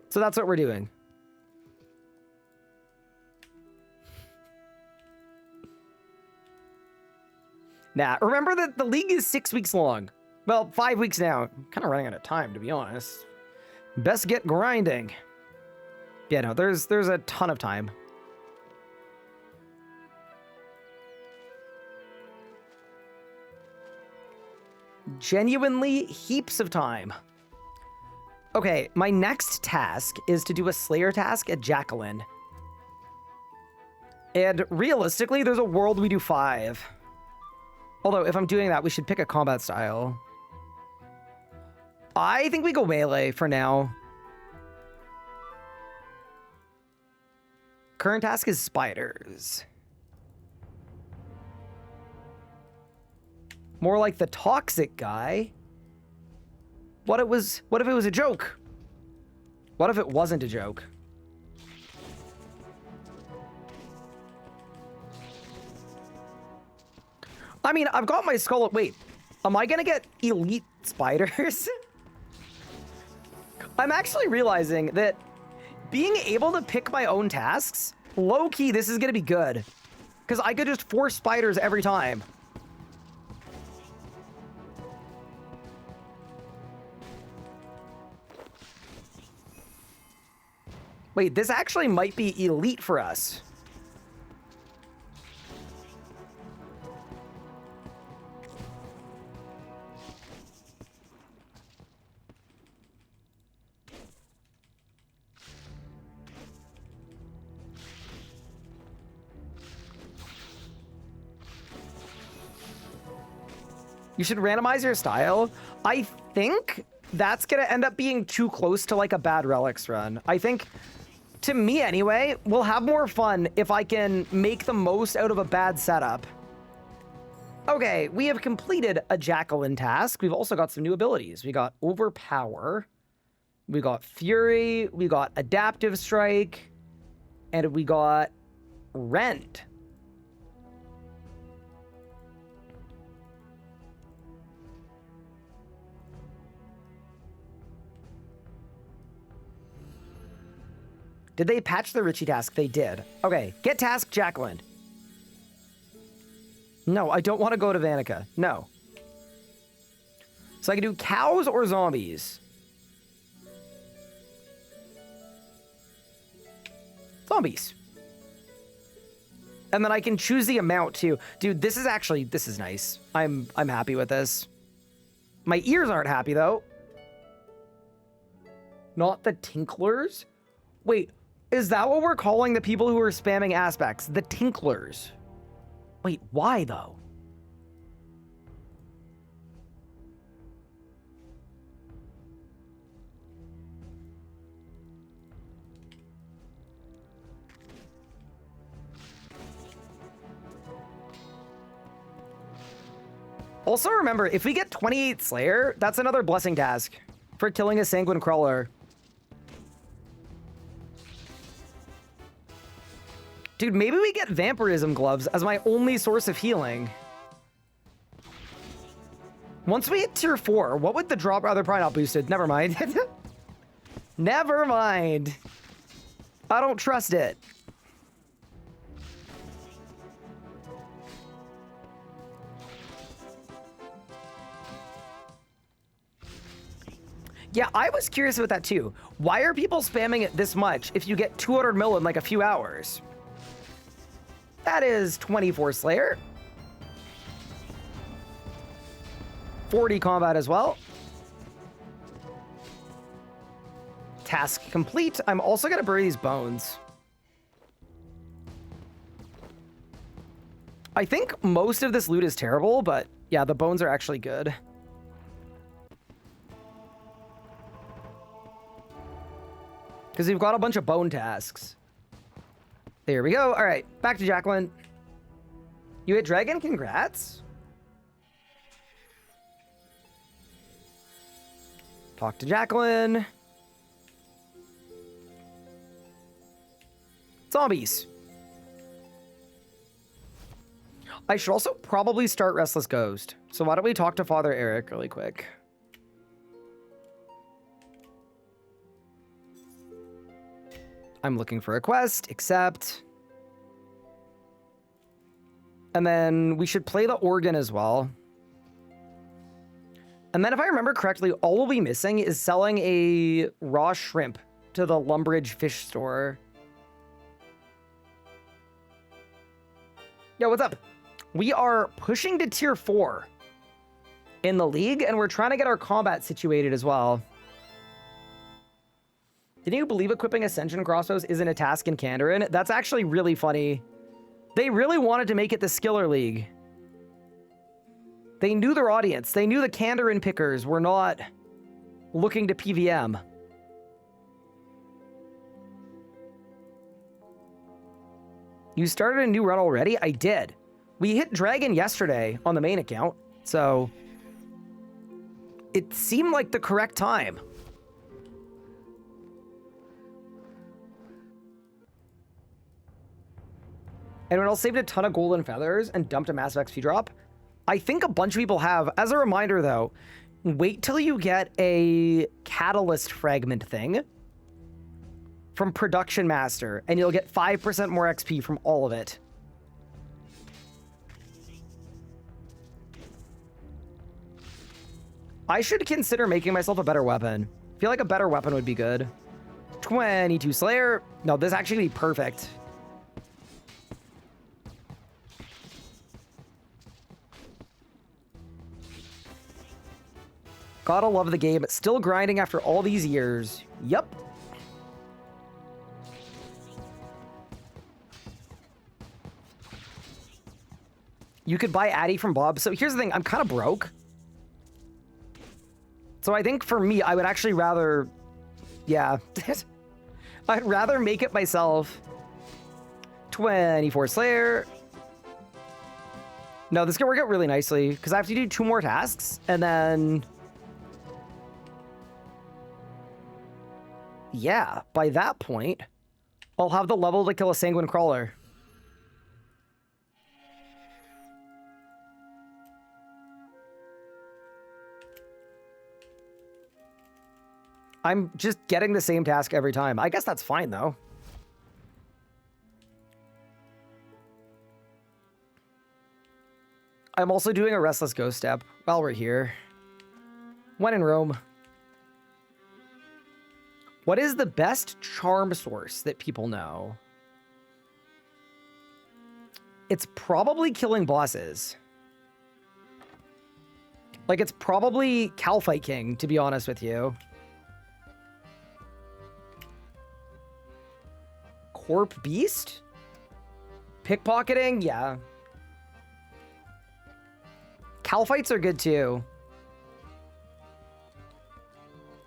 So that's what we're doing. Nah, remember that the league is 6 weeks long. Well, 5 weeks now. I'm kind of running out of time, to be honest. Best get grinding. Yeah, no, there's a ton of time. Genuinely heaps of time. Okay, my next task is to do a Slayer task at Jacqueline. And realistically, there's a world we do 5. Although, if I'm doing that, we should pick a combat style. I think we go melee for now. Current task is spiders. More like the toxic guy. What if it was a joke? What if it wasn't a joke? I mean, I've got my skull. Wait, am I gonna get elite spiders? I'm actually realizing that being able to pick my own tasks, low-key, this is gonna be good. Because I could just force spiders every time. Wait, this actually might be elite for us. You should randomize your style. I think that's gonna end up being too close to like a bad Relics run. I think, to me anyway, we'll have more fun if I can make the most out of a bad setup. Okay, we have completed a Jacqueline task. We've also got some new abilities. We got Overpower, we got Fury, we got Adaptive Strike, and we got Rend. Did they patch the Richie task? They did. Okay, get task Jacqueline. No, I don't want to go to Vanica. No. So I can do cows or zombies. Zombies. And then I can choose the amount too. Dude, this is nice. I'm happy with this. My ears aren't happy though. Not the tinklers? Wait, Is that what we're calling the people who are spamming aspects? The tinklers. Wait, why though? Also remember, if we get 28 Slayer, that's another blessing task for killing a Sanguine Crawler. Dude, maybe we get Vampirism Gloves as my only source of healing. Once we hit tier 4, what would the drop? Oh, they're probably not boosted. Never mind. Never mind. I don't trust it. Yeah, I was curious about that too. Why are people spamming it this much if you get 200 mil in like a few hours? That is 24 Slayer. 40 combat as well. Task complete. I'm also going to bury these bones. I think most of this loot is terrible, but yeah, the bones are actually good. Because we've got a bunch of bone tasks. There we go. All right, back to Jacqueline. You hit dragon? Congrats. Talk to Jacqueline. Zombies. I should also probably start Restless Ghost. So why don't we talk to Father Eric really quick? I'm looking for a quest, accept. And then we should play the organ as well. And then if I remember correctly, all we'll be missing is selling a raw shrimp to the Lumbridge fish store. Yo, what's up? We are pushing to tier 4 in the league, and we're trying to get our combat situated as well. Can you believe equipping Ascension crossbows isn't a task in Kandarin? That's actually really funny. They really wanted to make it the Skiller League. They knew their audience. They knew the Kandarin pickers were not looking to PVM. You started a new run already? I did. We hit Dragon yesterday on the main account, so it seemed like the correct time. Anyone else saved a ton of golden feathers and dumped a massive XP drop? I think a bunch of people have. As a reminder, though, wait till you get a catalyst fragment thing from Production Master, and you'll get 5% more XP from all of it. I should consider making myself a better weapon. I feel like a better weapon would be good. 22 Slayer. No, this actually would be perfect. Gotta love the game. Still grinding after all these years. Yep. You could buy Addy from Bob. So here's the thing. I'm kind of broke. So I think for me, I would actually rather... Yeah. I'd rather make it myself. 24 Slayer. No, this can work out really nicely. Because I have to do 2 more tasks. And then... Yeah, by that point, I'll have the level to kill a Sanguine Crawler. I'm just getting the same task every time. I guess that's fine, though. I'm also doing a Restless Ghost step while we're here. When in Rome. What is the best charm source that people know? It's probably killing bosses. Like, it's probably Calfight King, to be honest with you. Corp Beast? Pickpocketing? Yeah. Calfights are good too.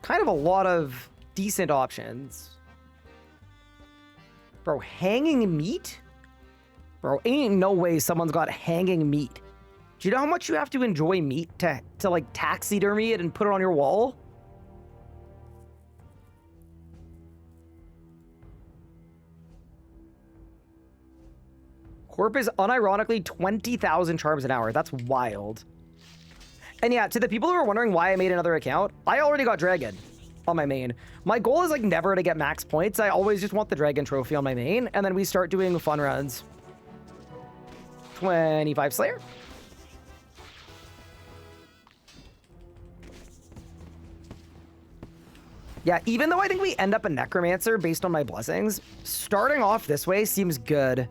Kind of a lot of decent options. Bro, hanging meat? Bro, ain't no way someone's got hanging meat. Do you know how much you have to enjoy meat to like taxidermy it and put it on your wall? Corp is unironically 20,000 charms an hour. That's wild. And yeah, to the people who are wondering why I made another account, I already got Dragon on my main. My goal is like never to get max points. I always just want the Dragon trophy on my main, and then we start doing fun runs. 25 Slayer. Yeah, even though I think we end up a Necromancer based on my blessings, starting off this way seems good.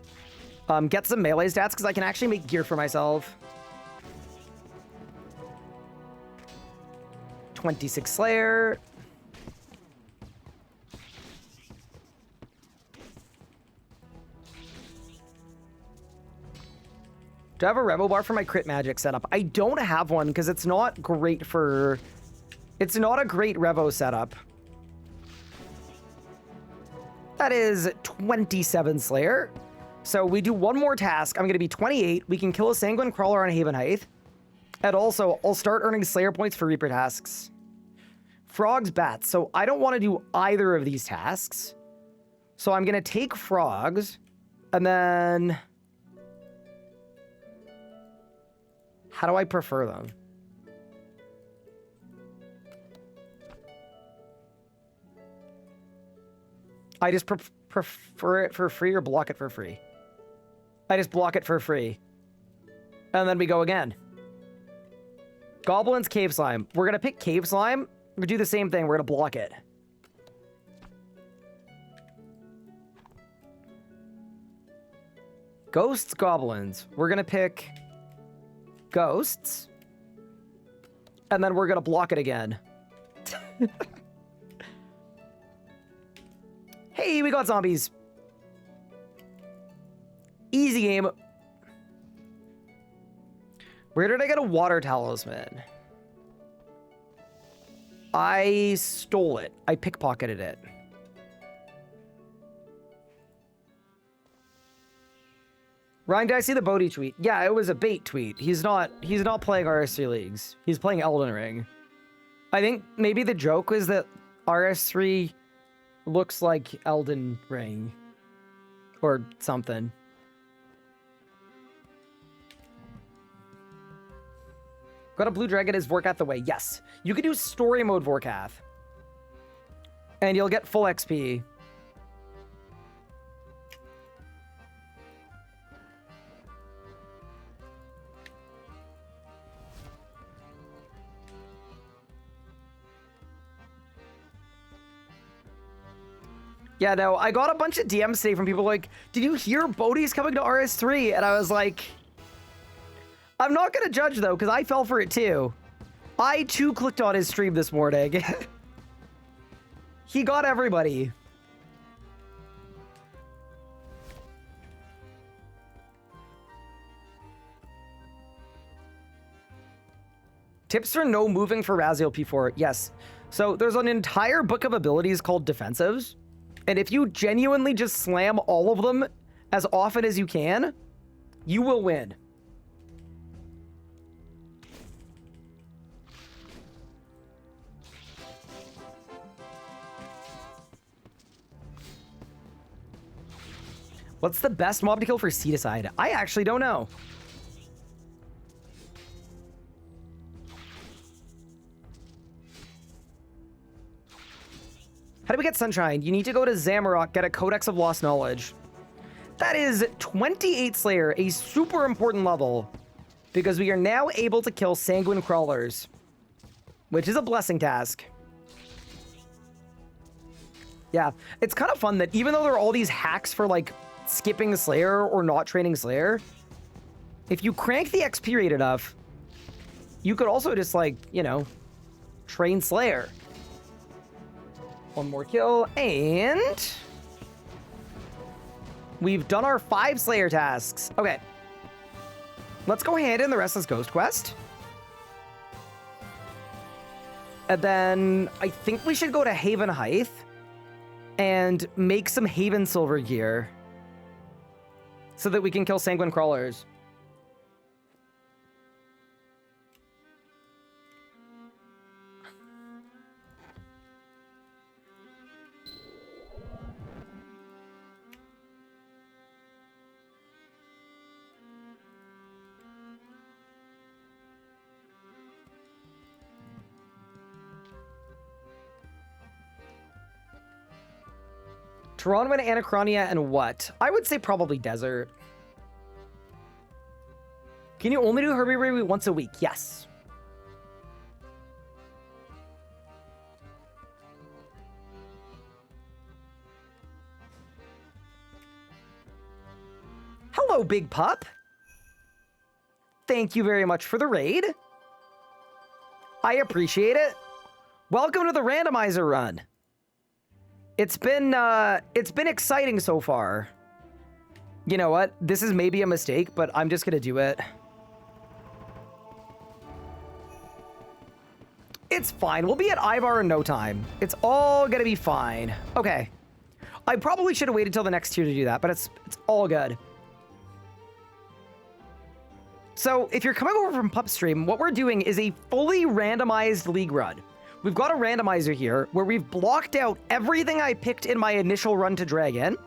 Get some melee stats because I can actually make gear for myself. 26 Slayer. Do I have a Revo bar for my crit magic setup? I don't have one because it's not great for... It's not a great Revo setup. That is 27 Slayer. So we do one more task. I'm going to be 28. We can kill a Sanguine Crawler on Haven Height. And also, I'll start earning Slayer points for Reaper tasks. Frogs, Bats. So I don't want to do either of these tasks. So I'm going to take Frogs. And then... How do I prefer them? I just prefer it for free or block it for free. I just block it for free. And then we go again. Goblins, Cave Slime. We're going to pick Cave Slime. We're going to do the same thing. We're going to block it. Ghosts, Goblins. We're going to pick Ghosts. And then we're going to block it again. Hey, we got zombies. Easy game. Where did I get a water talisman? I stole it. I pickpocketed it. Ryan, did I see the Bodhi tweet? Yeah, it was a bait tweet. He's not playing RS3 leagues. He's playing Elden Ring. I think maybe the joke was that RS3 looks like Elden Ring or something. Got a blue dragon is Vorkath the way. Yes. You can do story mode Vorkath. And you'll get full XP. Yeah, no, I got a bunch of DMs today from people like, did you hear Bodhi's coming to RS3? And I was like, I'm not going to judge, though, because I fell for it, too. I, too, clicked on his stream this morning. He got everybody. Tips for no moving for Raziel P4. Yes. So there's an entire book of abilities called Defensives. And if you genuinely just slam all of them as often as you can, you will win. What's the best mob to kill for Seedicide? I actually don't know. How do we get Sunshine? You need to go to Zamorak, get a Codex of Lost Knowledge. That is 28 Slayer, a super important level, because we are now able to kill Sanguine Crawlers, which is a blessing task. Yeah, it's kind of fun that even though there are all these hacks for, like, skipping Slayer or not training Slayer, if you crank the XP rate enough, you could also just, like, you know, train Slayer. One more kill, and We've done our 5 Slayer tasks. Okay. Let's go hand in the Restless Ghost quest. And then I think we should go to Haven Height and make some Haven Silver gear so that we can kill Sanguine Crawlers. Toronto and Anachronia and what? I would say probably desert. Can you only do Herbiary once a week? Yes. Hello, Big Pup. Thank you very much for the raid. I appreciate it. Welcome to the randomizer run. It's been exciting so far. You know what? This is maybe a mistake, but I'm just gonna do it. It's fine. We'll be at Ivar in no time. It's all gonna be fine. Okay. I probably should have waited till the next tier to do that, but it's all good. So if you're coming over from Pup Stream, what we're doing is a fully randomized league run. We've got a randomizer here where we've blocked out everything I picked in my initial run to Dragon,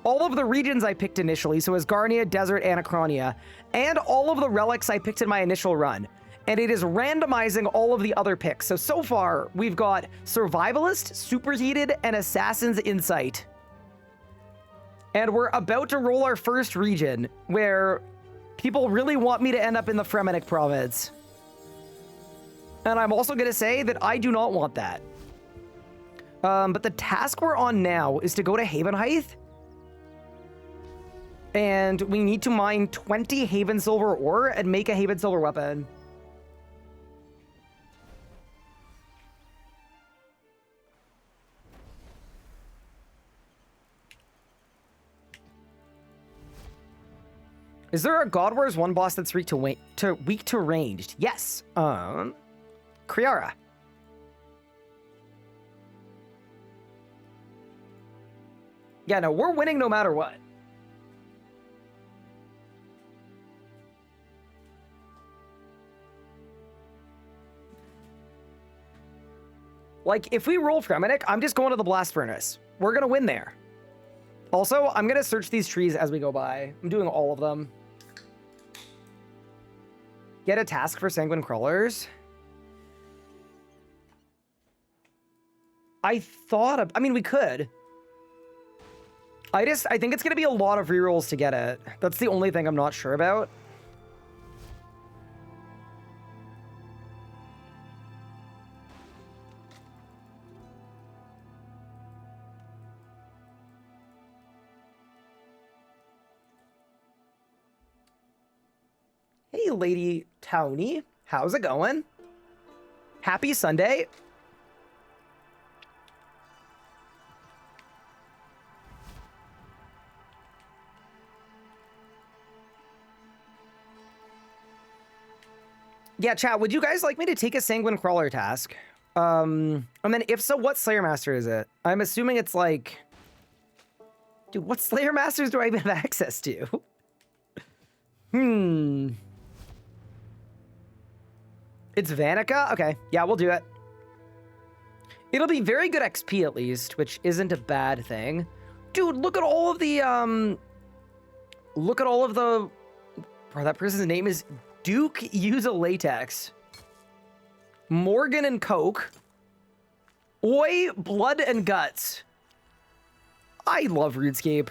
all of the regions I picked initially, so Asgarnia, Desert, Anachronia, and all of the relics I picked in my initial run. And it is randomizing all of the other picks. So far, we've got Survivalist, Superheated, and Assassin's Insight. And we're about to roll our first region, where people really want me to end up in the Fremennik province. And I'm also going to say that I do not want that. But the task we're on now is to go to Haven Height. And we need to mine 20 Haven Silver ore and make a Haven Silver weapon. Is there a God Wars 1 boss that's weak to ranged? Yes. Kriara. Yeah, no, we're winning no matter what. Like, if we roll Fremennik, I'm just going to the Blast Furnace. We're going to win there. Also, I'm going to search these trees as we go by. I'm doing all of them. Get a task for Sanguine Crawlers. I mean, we could. I think it's going to be a lot of rerolls to get it. That's the only thing I'm not sure about. Hey, Lady Townie. How's it going? Happy Sunday. Yeah, chat, would you guys like me to take a Sanguine Crawler task? And then if so, what Slayer Master is it? I'm assuming it's like... Dude, what Slayer Masters do I even have access to? It's Vanica? Okay, yeah, we'll do it. It'll be very good XP at least, which isn't a bad thing. Dude, look at all of the, Bro, that person's name is Duke Use a Latex. Morgan and Coke. Oi, Blood and Guts. I love RuneScape.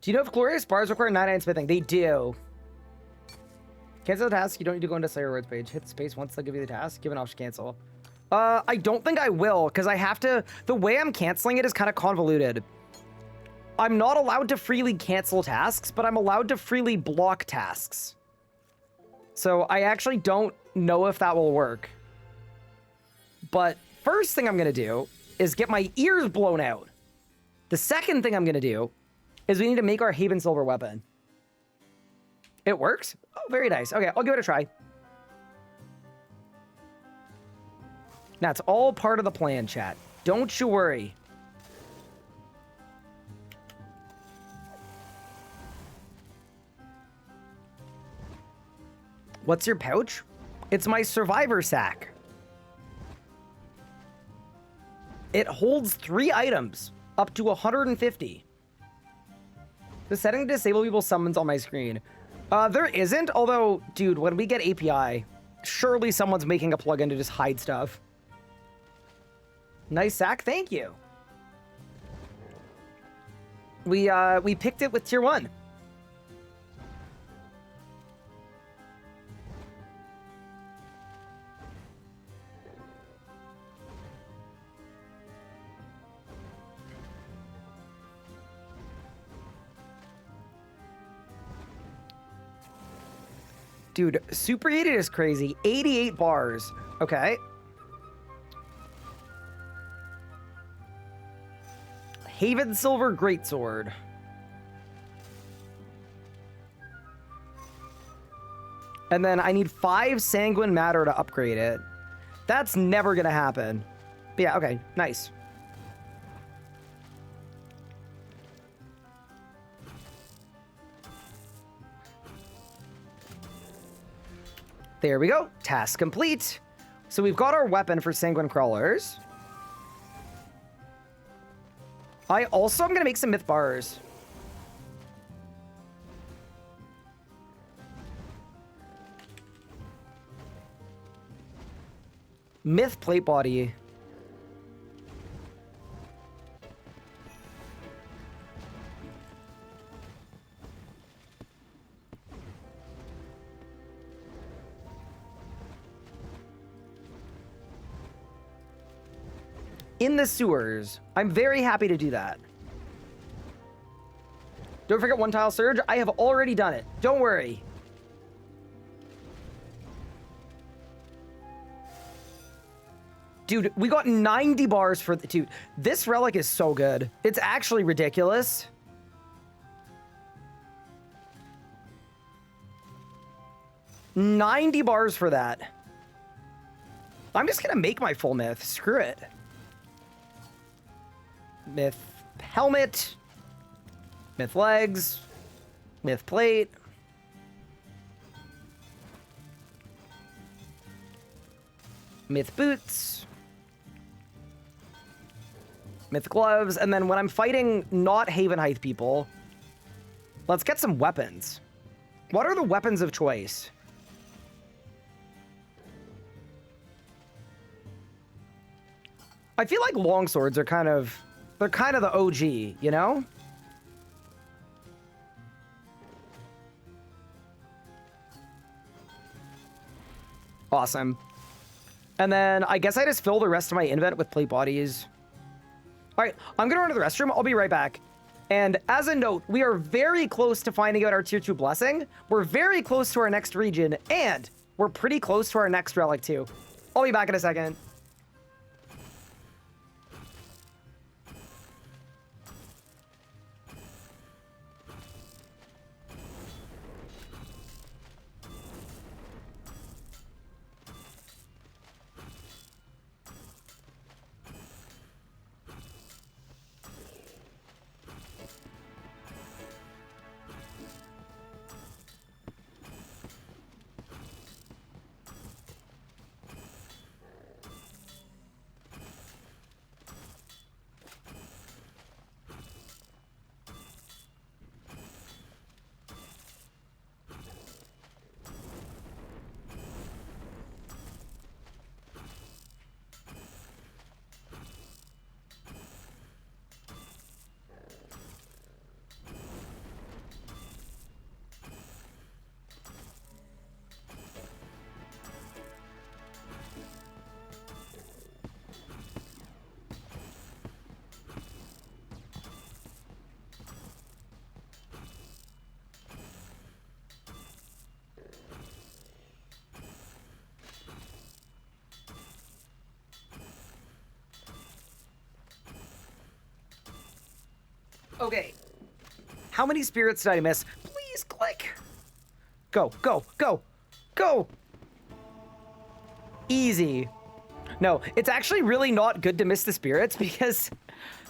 Do you know if glorious bars require 99 smithing? They do. Cancel the task. You don't need to go into Slayer Rewards page. Hit space once they'll give you the task. Give an option to cancel. I don't think I will, because I have to... The way I'm canceling it is kind of convoluted. I'm not allowed to freely cancel tasks, but I'm allowed to freely block tasks. So I actually don't know if that will work. But first thing I'm going to do is get my ears blown out. The second thing I'm going to do is we need to make our Haven Silver weapon. It works? Oh, very nice. Okay, I'll give it a try. That's all part of the plan, chat. Don't you worry. What's your pouch? It's my survivor sack. It holds 3 items, up to 150. The setting to disable people's summons on my screen. There isn't, although, dude, when we get API, surely someone's making a plugin to just hide stuff. Nice sack, thank you. We picked it with tier 1. Dude, superheated is crazy. 88 bars. Okay. Haven Silver Greatsword. And then I need 5 Sanguine Matter to upgrade it. That's never gonna happen. But yeah, okay, nice. There we go. Task complete. So we've got our weapon for Sanguine Crawlers. I also am going to make some myth bars. Myth plate body. In the sewers. I'm very happy to do that. Don't forget 1 tile surge. I have already done it. Don't worry. Dude, we got 90 bars for the... Dude, this relic is so good. It's actually ridiculous. $90 bars for that. I'm just gonna make my full myth. Screw it. Myth helmet, myth legs, myth plate, myth boots, myth gloves, and then when I'm fighting not Haven Height people, let's get some weapons. What are the weapons of choice? I feel like longswords are kind of... They're kind of the OG, you know? Awesome. And then I guess I just fill the rest of my invent with plate bodies. All right, I'm gonna run to the restroom. I'll be right back. And as a note, we are very close to finding out our tier 2 blessing. We're very close to our next region, and we're pretty close to our next relic too. I'll be back in a second. Okay. How many spirits did I miss? Please click. Go, go, go, go. Easy. No, it's actually really not good to miss the spirits because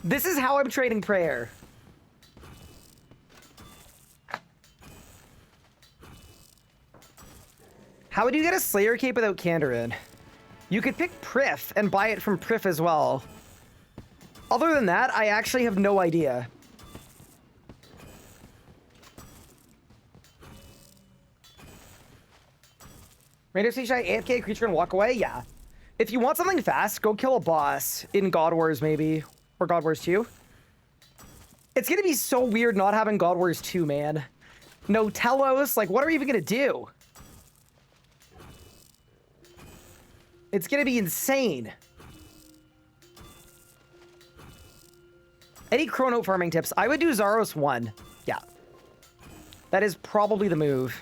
this is how I'm trading prayer. How would you get a Slayer Cape without Kandarin? You could pick Prif and buy it from Prif as well. Other than that, I actually have no idea. Random station, AFK a creature and walk away? Yeah. If you want something fast, go kill a boss in God Wars, maybe. Or God Wars 2. It's gonna be so weird not having God Wars 2, man. No Telos, like, what are we even gonna do? It's gonna be insane. Any chrono farming tips? I would do Zaros 1. Yeah. That is probably the move.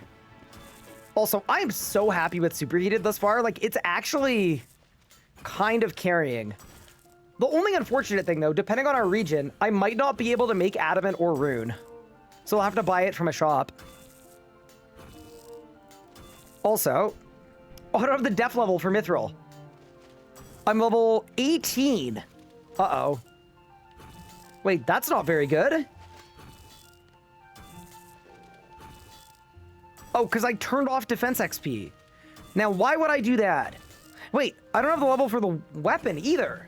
Also, I am so happy with Superheated thus far. Like, it's actually kind of carrying. The only unfortunate thing, though, depending on our region, I might not be able to make Adamant or Rune. So I'll have to buy it from a shop. Also, I don't have the def level for Mithril. I'm level 18. Uh-oh. Wait, that's not very good. Oh, because I turned off defense XP. Now, why would I do that? Wait, I don't have the level for the weapon either.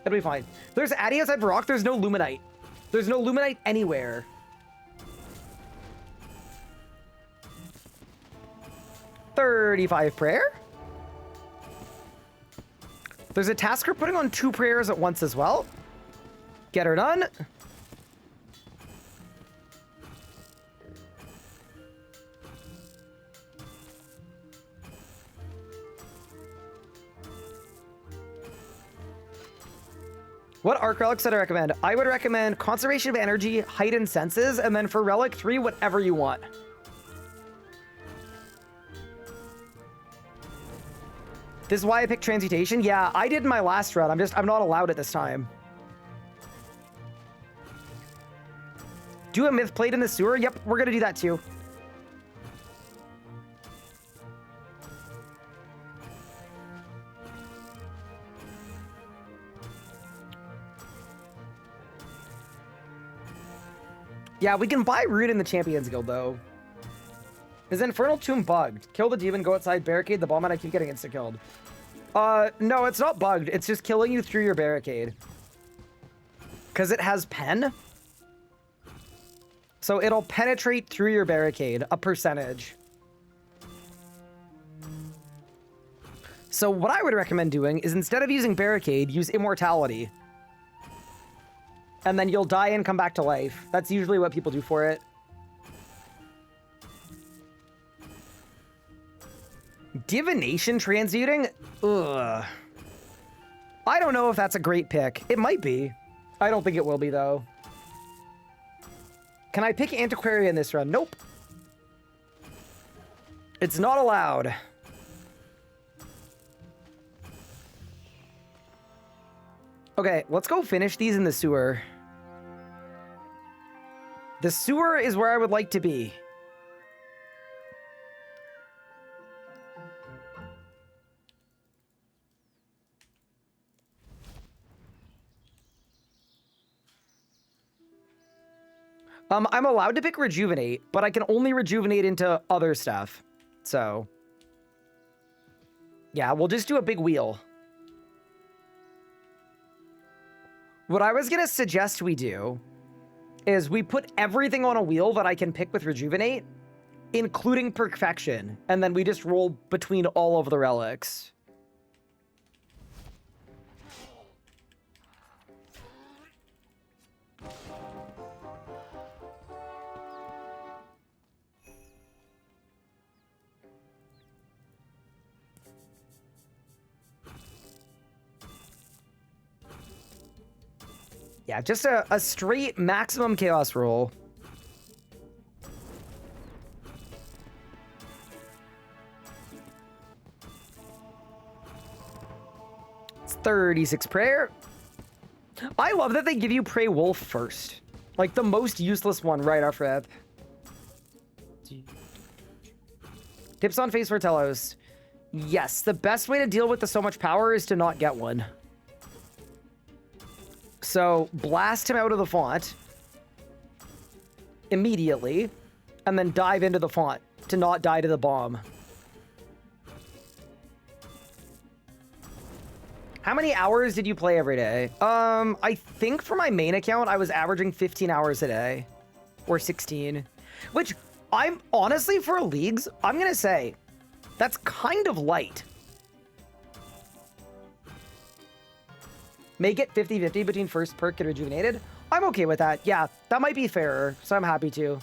That'll be fine. There's Addy outside for rock. There's no Luminite. There's no Luminite anywhere. $35 prayer. There's a tasker putting on 2 prayers at once as well. Get her done. What arc relics did I recommend? I would recommend Conservation of Energy, Heightened Senses, and then for Relic 3, whatever you want. This is why I picked Transmutation? Yeah, I did in my last run. I'm not allowed it this time. Do a myth plate in the sewer? Yep, we're gonna do that too. Yeah, we can buy Root in the Champions Guild, though. Is Infernal Tomb bugged? Kill the demon, go outside, barricade the bomb, and I keep getting insta-killed. No, it's not bugged. It's just killing you through your barricade. Because it has pen. So it'll penetrate through your barricade, a percentage. So what I would recommend doing is instead of using barricade, use immortality. And then you'll die and come back to life. That's usually what people do for it. Divination transmuting? Ugh. I don't know if that's a great pick. It might be. I don't think it will be, though. Can I pick Antiquarian this run? Nope. It's not allowed. Okay, let's go finish these in the sewer. The sewer is where I would like to be. I'm allowed to pick Rejuvenate, but I can only rejuvenate into other stuff. So, yeah, we'll just do a big wheel. What I was going to suggest we do is we put everything on a wheel that I can pick with Rejuvenate, including Perfection, and then we just roll between all of the relics. Yeah, just a straight maximum chaos roll. It's 36 prayer. I love that they give you Prey Wolf first. Like, the most useless one right off rip. Tips on Face for Telos. Yes, the best way to deal with the so much power is to not get one. So, blast him out of the font immediately, and then dive into the font to not die to the bomb. How many hours did you play every day? I think for my main account, I was averaging 15 hours a day. Or 16. Which, I'm honestly, for leagues, I'm gonna say, that's kind of light. Make it 50-50 between first perk and rejuvenated. I'm okay with that. Yeah, that might be fairer, so I'm happy to.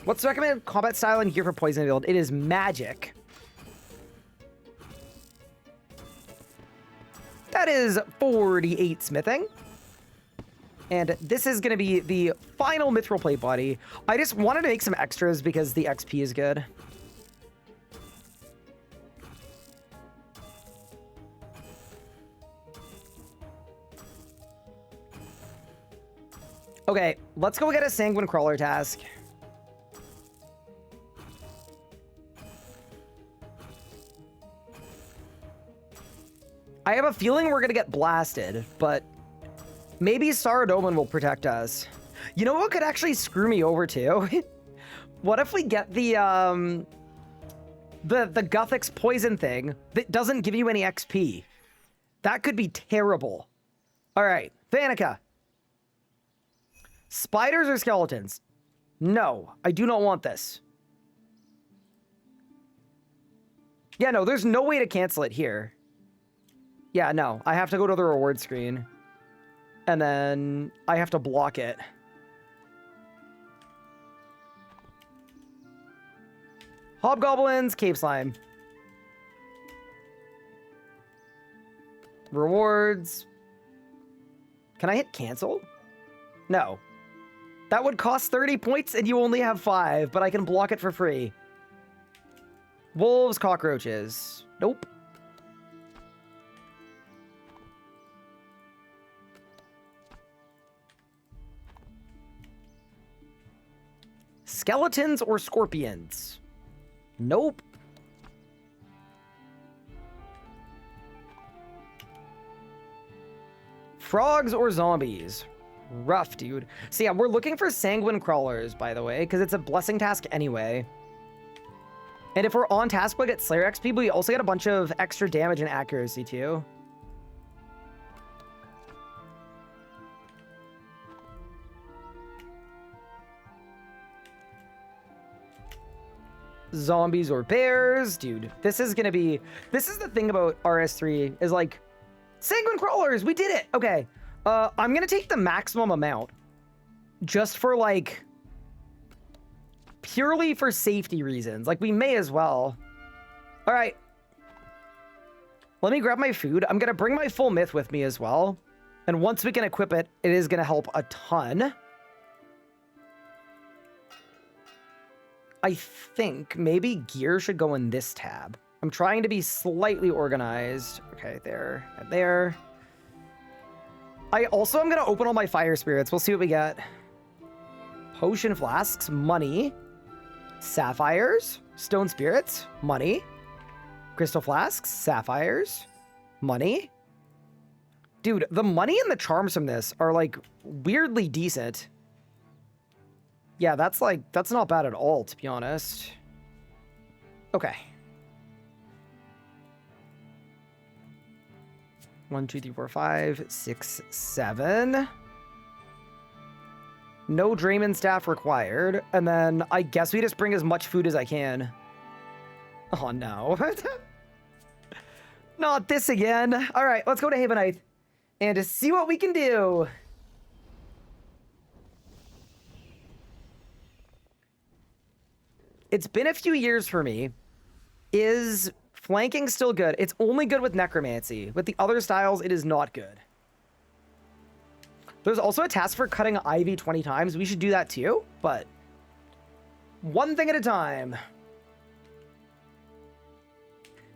What's the recommended combat style and gear for Poison Build? It is magic. That is 48 smithing. And this is going to be the final mithril plate body. I just wanted to make some extras because the XP is good. Okay, let's go get a Sanguine Crawler task. I have a feeling we're gonna get blasted, but maybe Saradomin will protect us. You know what could actually screw me over too? What if we get the Guthix poison thing that doesn't give you any XP? That could be terrible. All right, Vanica. Spiders or skeletons? No, I do not want this. Yeah, no, there's no way to cancel it here. Yeah, no, I have to go to the reward screen. And then I have to block it. Hobgoblins, cave slime. Rewards. Can I hit cancel? No. That would cost 30 points and you only have 5, but I can block it for free. Wolves, cockroaches. Nope. Skeletons or scorpions? Nope. Frogs or zombies? Rough, dude. So yeah, we're looking for sanguine crawlers, by the way, because it's a blessing task anyway. And if we're on task, we'll get Slayer XP, but we also get a bunch of extra damage and accuracy, too. Zombies or bears? Dude, this is gonna be... This is the thing about RS3, is like... Sanguine crawlers! We did it! Okay. I'm gonna take the maximum amount. Just for, like... Purely for safety reasons. Like, we may as well. Alright. Let me grab my food. I'm gonna bring my full myth with me as well. And once we can equip it, it is gonna help a ton. I think maybe gear should go in this tab. I'm trying to be slightly organized. Okay, there and there. I also am going to open all my fire spirits. We'll see what we get. Potion flasks, money. Sapphires, stone spirits, money. Crystal flasks, sapphires, money. Dude, the money and the charms from this are like weirdly decent. Yeah, that's not bad at all, to be honest. Okay. 1, 2, 3, 4, 5, 6, 7. No Drayman staff required. And then I guess we just bring as much food as I can. Oh, no. Not this again. All right, let's go to Havenite and to see what we can do. It's been a few years for me. Is flanking still good? It's only good with necromancy. With the other styles, it is not good. There's also a task for cutting ivy 20 times. We should do that too, but one thing at a time.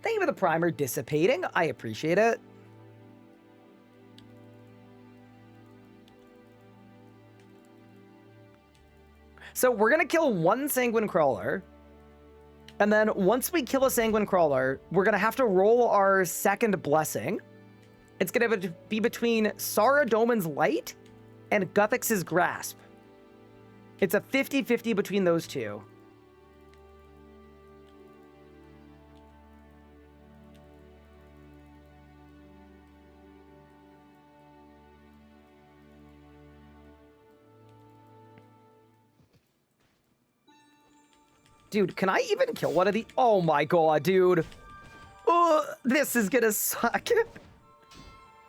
Thank you for the primer dissipating. I appreciate it. So we're going to kill one Sanguine Crawler. And then once we kill a Sanguine Crawler, we're going to have to roll our second blessing. It's going to be between Saradomin's Light and Guthix's Grasp. It's a 50-50 between those two. Dude, can I even kill one of the... Oh my god, dude. Oh, this is gonna suck.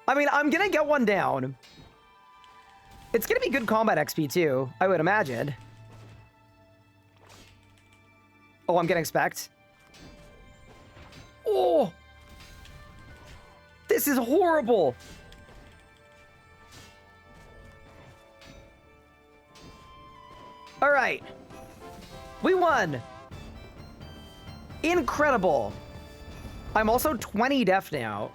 I mean, I'm gonna get one down. It's gonna be good combat XP too, I would imagine. Oh, I'm getting specced. Oh! This is horrible! Alright. We won! Incredible! I'm also 20 def now.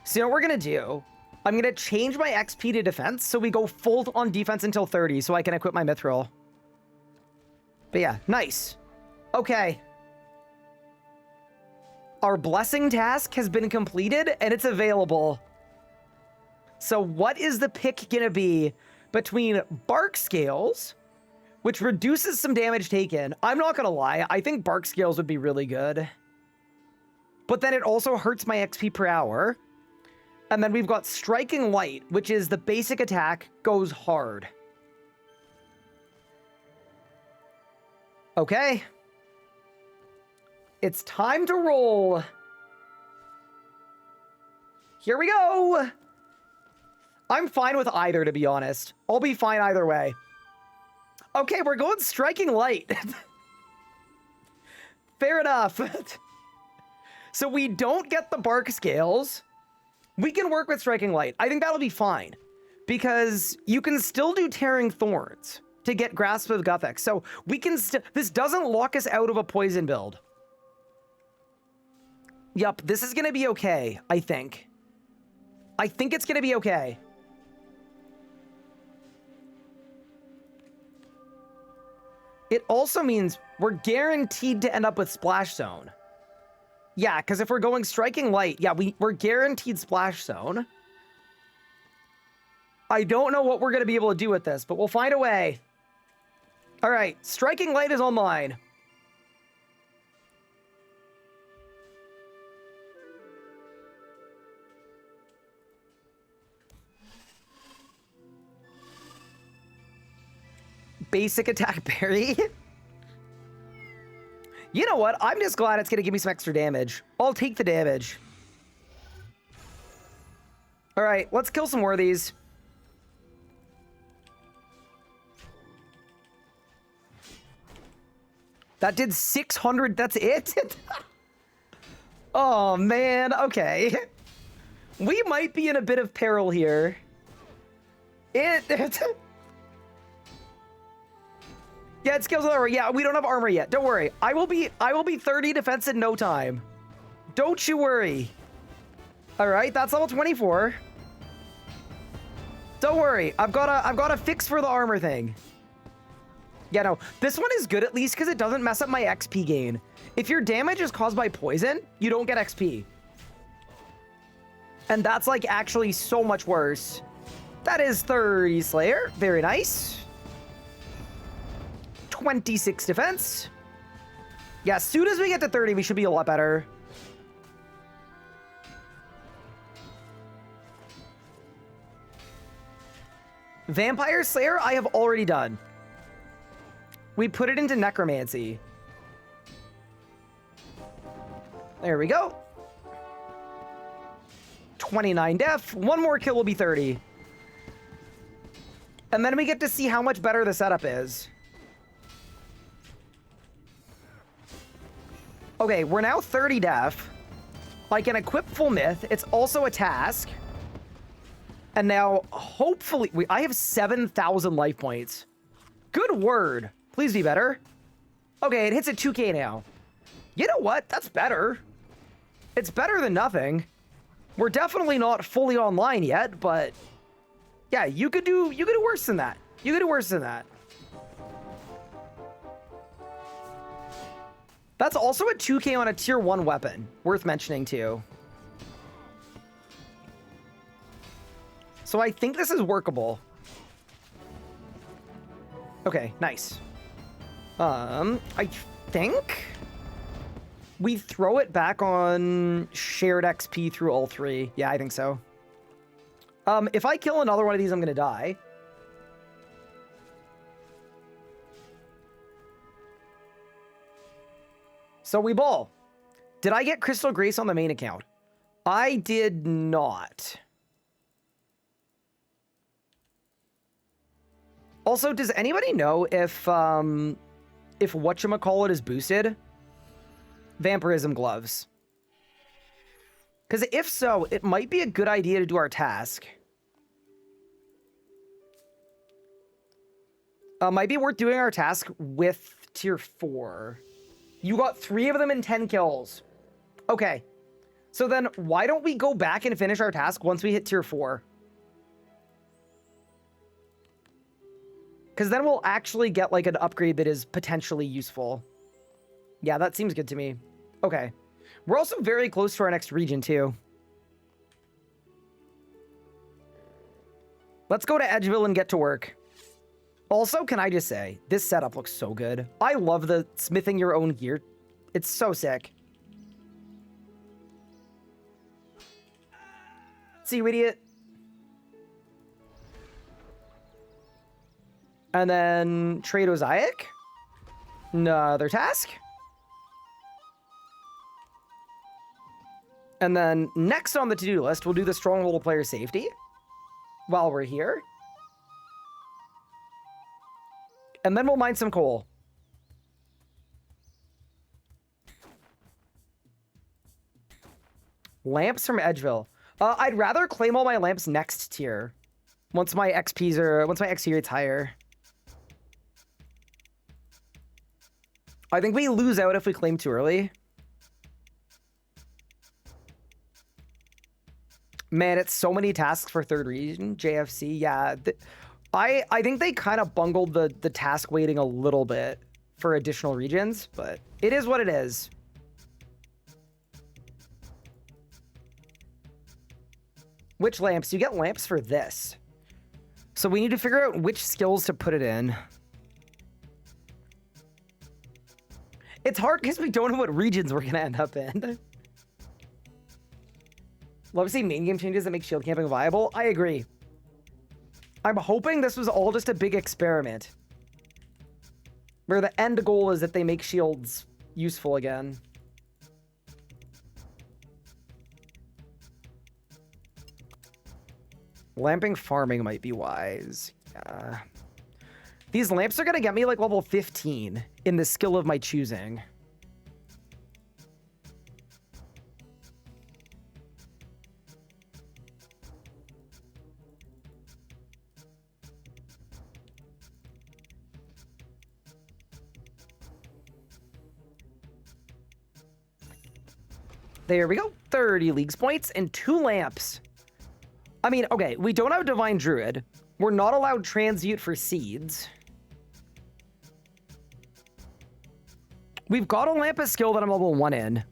So you know what we're gonna do? I'm gonna change my XP to defense, so we go full on defense until 30, so I can equip my mithril. But yeah, nice. Okay. Our blessing task has been completed, and it's available. So what is the pick gonna be between Bark Scales, which reduces some damage taken? I'm not gonna lie, I think Bark Scales would be really good. But then it also hurts my XP per hour. And then we've got Striking Light, which is the basic attack, goes hard. Okay. It's time to roll. Here we go. I'm fine with either, to be honest. I'll be fine either way. Okay, we're going Striking Light. Fair enough. So we don't get the Bark Scales. We can work with Striking Light. I think that'll be fine. Because you can still do Tearing Thorns to get Grasp of Guthix. So we can still... This doesn't lock us out of a poison build. Yup, this is going to be okay, I think. I think it's going to be okay. It also means we're guaranteed to end up with Splash Zone. Yeah, because if we're going Striking Light, yeah, we're guaranteed Splash Zone. I don't know what we're going to be able to do with this, but we'll find a way. All right, Striking Light is online. Basic attack parry. You know what? I'm just glad it's going to give me some extra damage. I'll take the damage. All right, let's kill some more of these. That did 600. That's it? Oh, man. Okay. We might be in a bit of peril here. Yeah, it scales with armor. Yeah, we don't have armor yet. Don't worry. I will be 30 defense in no time. Don't you worry. All right, that's level 24. Don't worry. I've got a fix for the armor thing. Yeah, no. This one is good at least because it doesn't mess up my XP gain. If your damage is caused by poison, you don't get XP. And that's like actually so much worse. That is 30 Slayer. Very nice. 26 defense. Yeah, as soon as we get to 30, we should be a lot better. Vampire Slayer, I have already done. We put it into Necromancy. There we go. 29 def. One more kill will be 30. And then we get to see how much better the setup is. Okay, we're now 30 def. I can equip Full Myth. It's also a task. And now, hopefully... I have 7,000 life points. Good word. Please be better. Okay, it hits at 2k now. You know what? That's better. It's better than nothing. We're definitely not fully online yet, but... Yeah, you could do worse than that. You could do worse than that. That's also a 2k on a tier 1 weapon. Worth mentioning, too. So I think this is workable. Okay, nice. I think we throw it back on shared XP through all 3. Yeah, I think so. If I kill another one of these, I'm gonna die. So we ball. Did I get Crystal Grace on the main account? I did not. Also, does anybody know if whatchamacallit is boosted? Vampirism gloves. Because if so, it might be a good idea to do our task. Might be worth doing our task with tier 4. You got 3 of them in 10 kills. Okay. So then why don't we go back and finish our task once we hit tier 4? Because then we'll actually get like an upgrade that is potentially useful. Yeah, that seems good to me. Okay. We're also very close to our next region too. Let's go to Edgeville and get to work. Also, can I just say, this setup looks so good. I love the smithing your own gear. It's so sick. See you, idiot. And then trade Ozaic. Another task. And then next on the to-do list, we'll do the Stronghold of Player Safety while we're here. And then we'll mine some coal. Lamps from Edgeville. I'd rather claim all my lamps next tier. Once my XP rate's higher. I think we lose out if we claim too early. Man, it's so many tasks for third region. JFC, yeah. I think they kind of bungled the task weighting a little bit for additional regions, but it is what it is. Which lamps? You get lamps for this. So we need to figure out which skills to put it in. It's hard because we don't know what regions we're going to end up in. Love to see main game changes that make shield camping viable. I agree. I'm hoping this was all just a big experiment. Where the end goal is that they make shields useful again. Lamping farming might be wise. Yeah. These lamps are going to get me like level 15 in the skill of my choosing. There we go. 30 leagues points and 2 lamps. I mean, okay, we don't have Divine Druid. We're not allowed Transmute for seeds. We've got a Lampus skill that I'm level 1 in.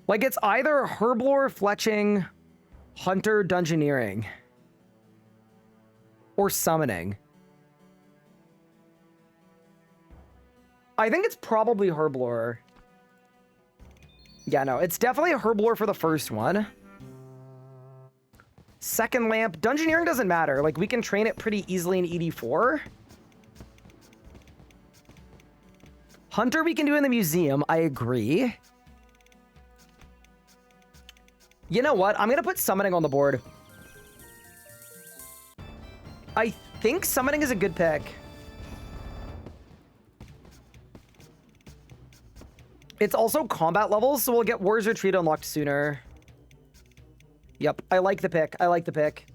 Like, it's either Herblore, Fletching, Hunter, Dungeoneering. Or Summoning. I think it's probably Herblore. Yeah, no, it's definitely a Herblore for the first one. Second lamp. Dungeoneering doesn't matter. Like, we can train it pretty easily in ED4. Hunter we can do in the museum. I agree. You know what? I'm going to put Summoning on the board. I think Summoning is a good pick. It's also combat levels, so we'll get Warrior's Retreat unlocked sooner. Yep, I like the pick. I like the pick.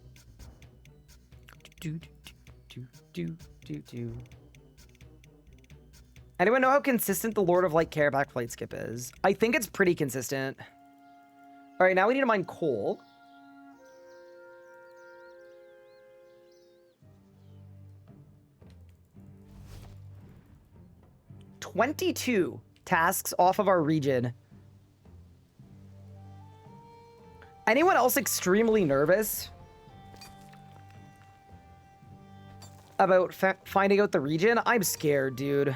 Anyone know how consistent the Lord of Light Careback Flight Skip is? I think it's pretty consistent. All right, now we need to mine coal. 22 tasks off of our region. Anyone else extremely nervous about finding out the region? I'm scared, dude.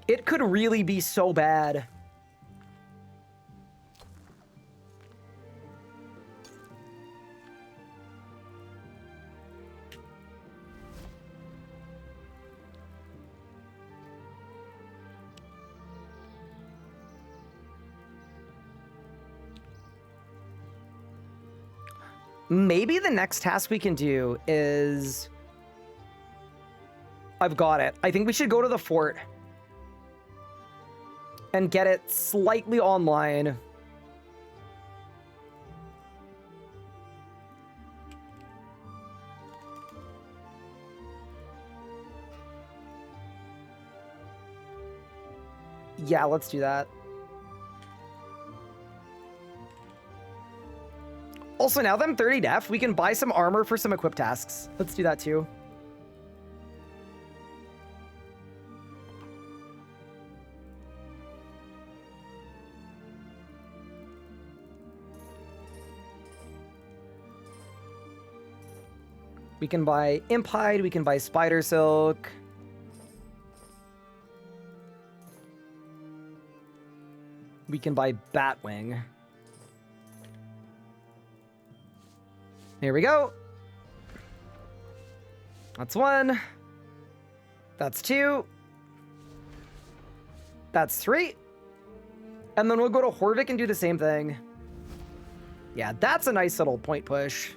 It could really be so bad. Maybe the next task we can do is... I've got it. I think we should go to the fort and get it slightly online. Yeah, let's do that. Also, now that I'm 30 def, we can buy some armor for some equip tasks. Let's do that too. We can buy Imp Hide, we can buy Spider Silk. We can buy Batwing. Here we go. That's 1. That's 2. That's 3. And then we'll go to Horvik and do the same thing. Yeah, that's a nice little point push.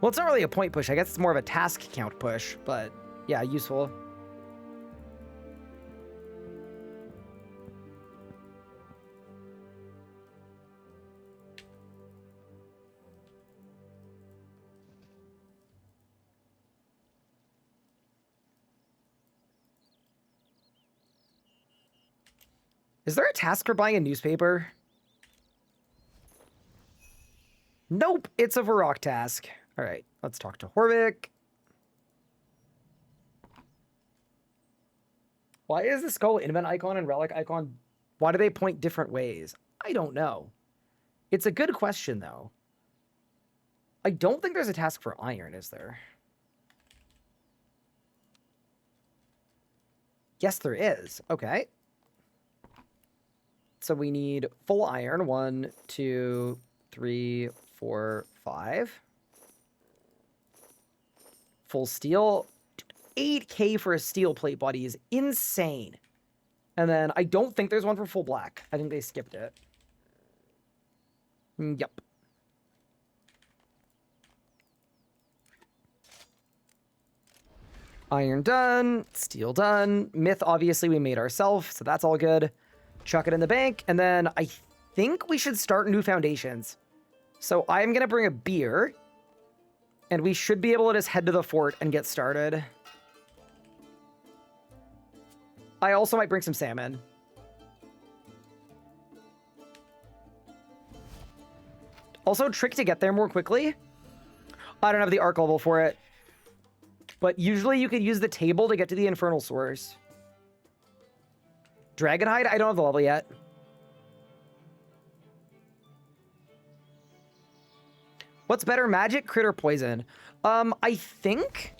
Well, it's not really a point push. I guess it's more of a task count push, but yeah, useful. Is there a task for buying a newspaper? Nope, it's a Varrock task. All right, let's talk to Horvik. Why is the skull invent icon and relic icon? Why do they point different ways? I don't know. It's a good question, though. I don't think there's a task for iron, is there? Yes, there is. Okay. So we need full iron. 1, 2, 3, 4, 5. Full steel. 8K for a steel plate body is insane. And then I don't think there's one for full black. I think they skipped it. Yep. Iron done. Steel done. Myth, obviously, we made ourselves, so that's all good. Chuck it in the bank, and then I think we should start new foundations. So I'm going to bring a beer, and we should be able to just head to the fort and get started. I also might bring some salmon. Also, trick to get there more quickly. I don't have the arc level for it, but usually you could use the table to get to the infernal source. Dragonhide? I don't have the level yet. What's better, magic, crit, or poison? I think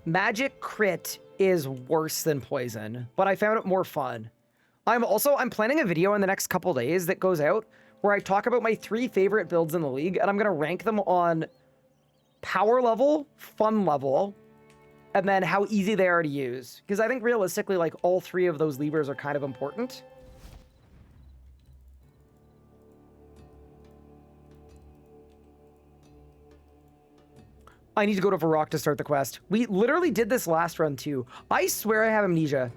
magic crit is worse than poison, but I found it more fun. I'm planning a video in the next couple days that goes out where I talk about my 3 favorite builds in the league, and I'm going to rank them on power level, fun level, and then how easy they are to use. Because I think realistically, like, all 3 of those levers are kind of important. I need to go to Varrock to start the quest. We literally did this last run too. I swear I have amnesia.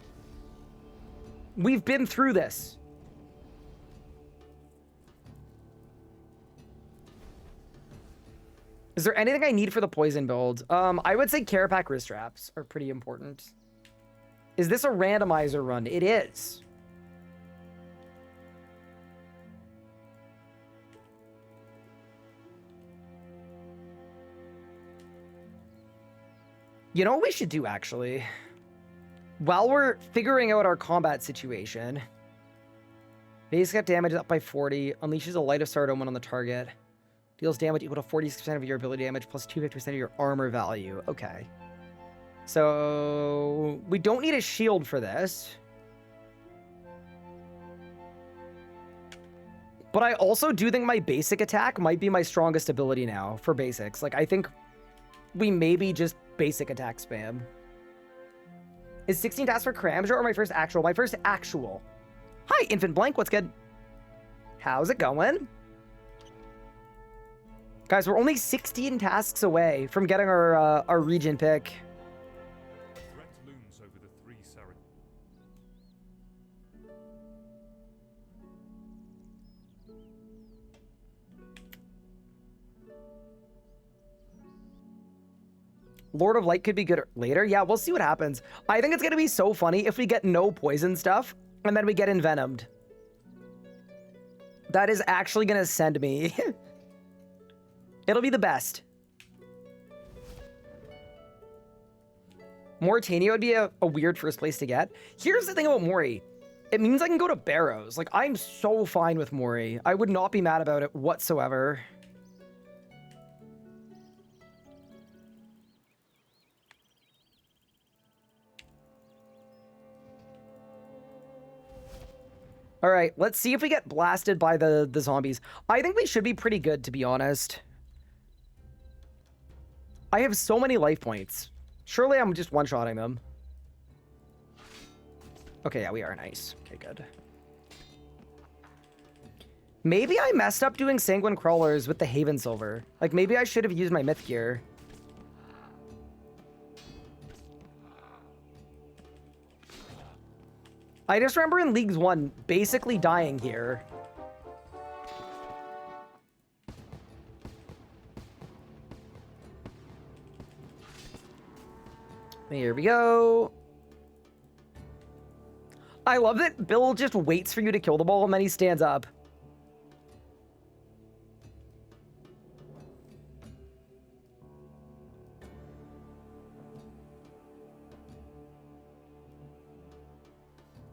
We've been through this. Is there anything I need for the poison build? I would say Carapac wrist straps are pretty important. Is this a randomizer run? It is. You know what we should do, actually? while we're figuring out our combat situation, base got damage up by 40, unleashes a Light of Sword Omen on the target, deals damage equal to 40% of your ability damage plus 250% of your armor value. Okay. So we don't need a shield for this. But I also do think my basic attack might be my strongest ability now for basics. Like, I think we maybe just basic attack spam. Is 16 tasks for Cramsure or my first actual? My first actual. Hi, Infant Blank. What's good? How's it going? Guys, we're only 16 tasks away from getting our region pick. Threat looms over the three Sarin. Lord of Light could be good later. Yeah, we'll see what happens. I think it's going to be so funny if we get no poison stuff and then we get envenomed. That is actually going to send me. It'll be the best. Mauritania would be a weird first place to get. Here's the thing about Mori. It means I can go to Barrows. Like, I'm so fine with Mori. I would not be mad about it whatsoever. All right, let's see if we get blasted by the zombies. I think we should be pretty good, to be honest. I have so many life points. Surely I'm just one-shotting them. Okay, yeah, we are nice. Okay, good. Maybe I messed up doing Sanguine Crawlers with the Haven Silver. Like, maybe I should have used my Myth Gear. I just remember in Leagues 1 basically dying here. Here we go. I love that Bill just waits for you to kill the ball and then he stands up.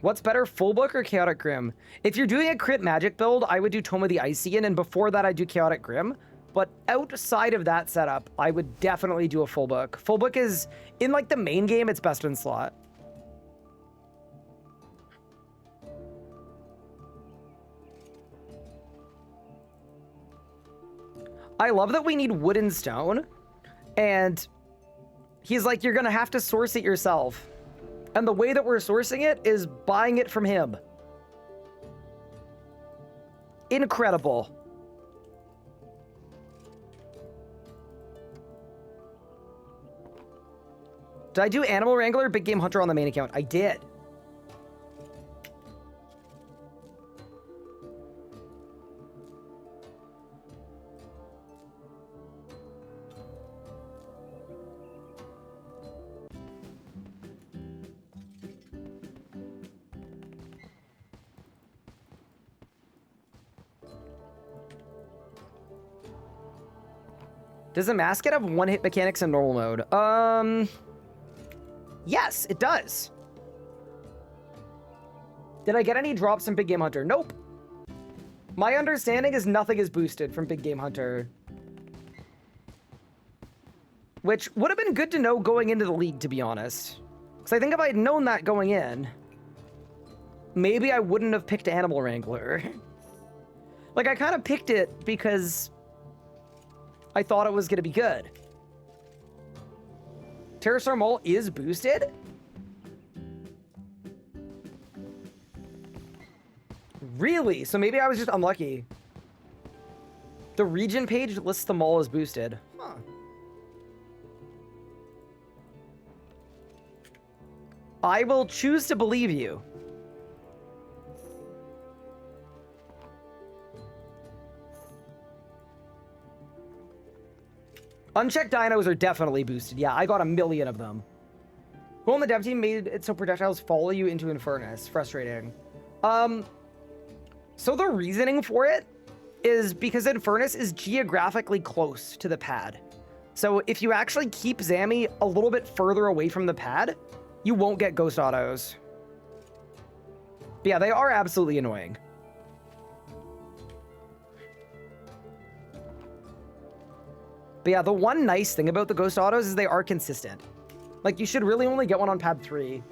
What's better, Full Book or Chaotic Grim? If you're doing a crit magic build, I would do Tome of the Icean, and before that, I'd do Chaotic Grim. But outside of that setup, I would definitely do a Full Book. Full Book is, in like the main game, it's best in slot. I love that we need wood and stone, and he's like, you're gonna have to source it yourself. And the way that we're sourcing it is buying it from him. Incredible. Did I do Animal Wrangler, Big Game Hunter on the main account? I did. Does the Masket have one-hit mechanics in normal mode? Yes, it does. Did I get any drops from Big Game Hunter? Nope. My understanding is nothing is boosted from Big Game Hunter. Which would have been good to know going into the league, to be honest. Because I think if I had known that going in, maybe I wouldn't have picked Animal Wrangler. Like, I kind of picked it because I thought it was going to be good. Pterosaur Mole is boosted? Really? So maybe I was just unlucky. The region page lists the mole as boosted. Huh. I will choose to believe you. Unchecked dinos are definitely boosted. Yeah, I got 1 million of them. Who on the dev team made it so projectiles follow you into Infernus? Frustrating. So the reasoning for it is because Infernus is geographically close to the pad. So if you actually keep Zammy a little bit further away from the pad, you won't get ghost autos. But yeah, they are absolutely annoying. But yeah, the one nice thing about the ghost autos is they are consistent. Like, you should really only get one on pad 3.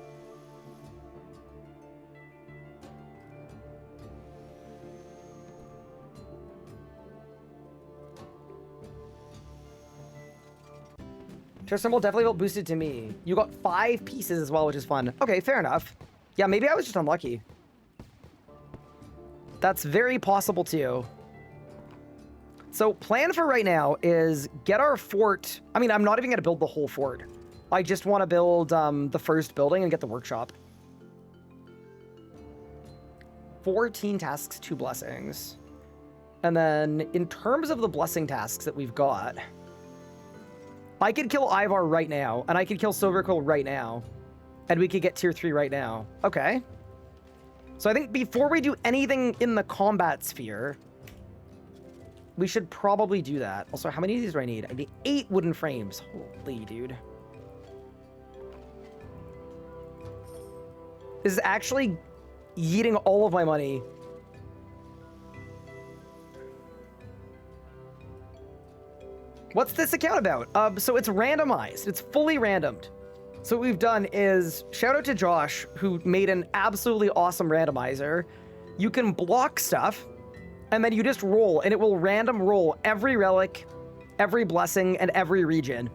Tristan will definitely felt boosted to me. You got 5 pieces as well, which is fun. Okay, fair enough. Yeah, maybe I was just unlucky. That's very possible too. So plan for right now is get our fort. I mean, I'm not even going to build the whole fort. I just want to build the first building and get the workshop. 14 tasks, 2 blessings. And then in terms of the blessing tasks that we've got, I could kill Ivar right now, and I could kill Silverquill right now, and we could get tier 3 right now. Okay. So I think before we do anything in the combat sphere, we should probably do that. Also, how many of these do I need? I need 8 wooden frames. Holy dude. This is actually yeeting all of my money. What's this account about? So it's randomized. It's fully randomed. So what we've done is, shout out to Josh, who made an absolutely awesome randomizer. You can block stuff, and then you just roll, and it will random roll every relic, every blessing, and every region.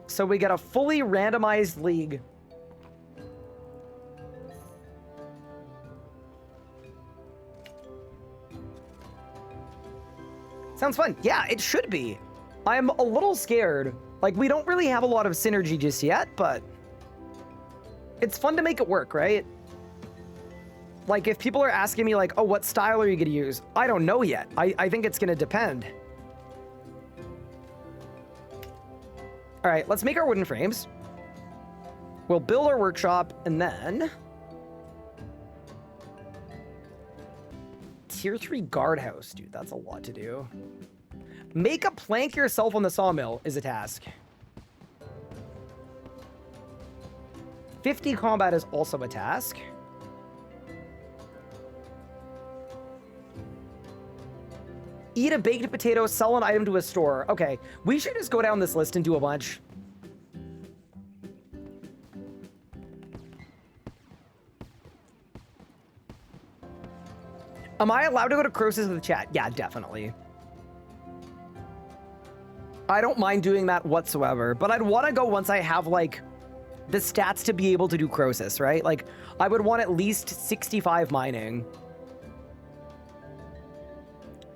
So we get a fully randomized league. Sounds fun. Yeah, it should be. I'm a little scared. Like, we don't really have a lot of synergy just yet, but it's fun to make it work, right? Like, if people are asking me, like, oh, what style are you going to use? I don't know yet. I think it's going to depend. All right, let's make our wooden frames. We'll build our workshop, and then tier 3 guardhouse. Dude, that's a lot to do. Make a plank yourself on the sawmill is a task. 50 combat is also a task. Eat a baked potato, sell an item to a store. Okay, we should just go down this list and do a bunch. Am I allowed to go to Croesus with the chat? Yeah, definitely. I don't mind doing that whatsoever, but I'd want to go once I have, like, the stats to be able to do Croesus, right? Like, I would want at least 65 mining.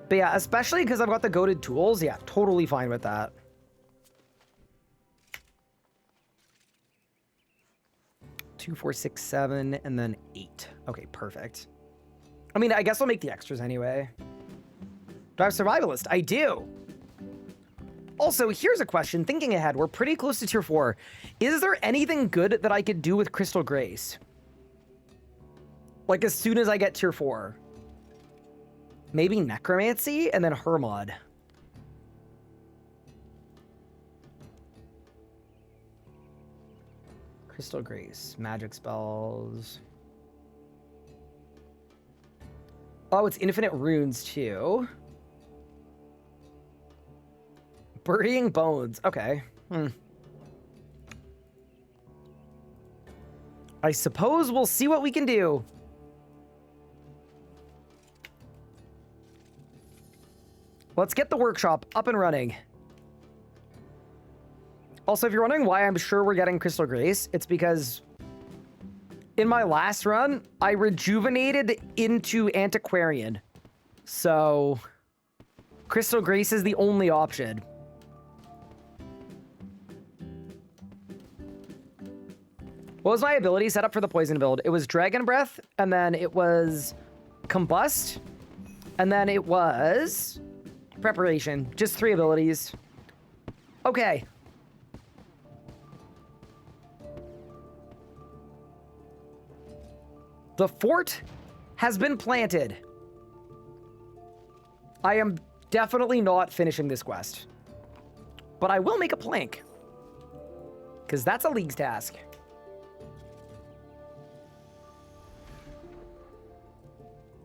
But yeah, especially because I've got the goated tools. Yeah, totally fine with that. Two, 4, 6, 7, and then 8. Okay, perfect. I mean, I guess I'll make the extras anyway. Do I have Survivalist? I do. Also, here's a question. Thinking ahead, we're pretty close to tier 4. Is there anything good that I could do with Crystal Grace? Like, as soon as I get tier 4. Maybe Necromancy and then Hermod. Crystal Grace. Magic spells. Oh, it's infinite runes too. Burying bones. Okay. I suppose we'll see what we can do. Let's get the workshop up and running. Also, if you're wondering why I'm sure we're getting Crystal Grace, it's because in my last run, I rejuvenated into Antiquarian. So, Crystal Grace is the only option. What was my ability set up for the poison build? It was Dragon Breath, and then it was Combust, and then it was Preparation. Just 3 abilities. Okay. The fort has been planted. I am definitely not finishing this quest. But I will make a plank. Because that's a League's task.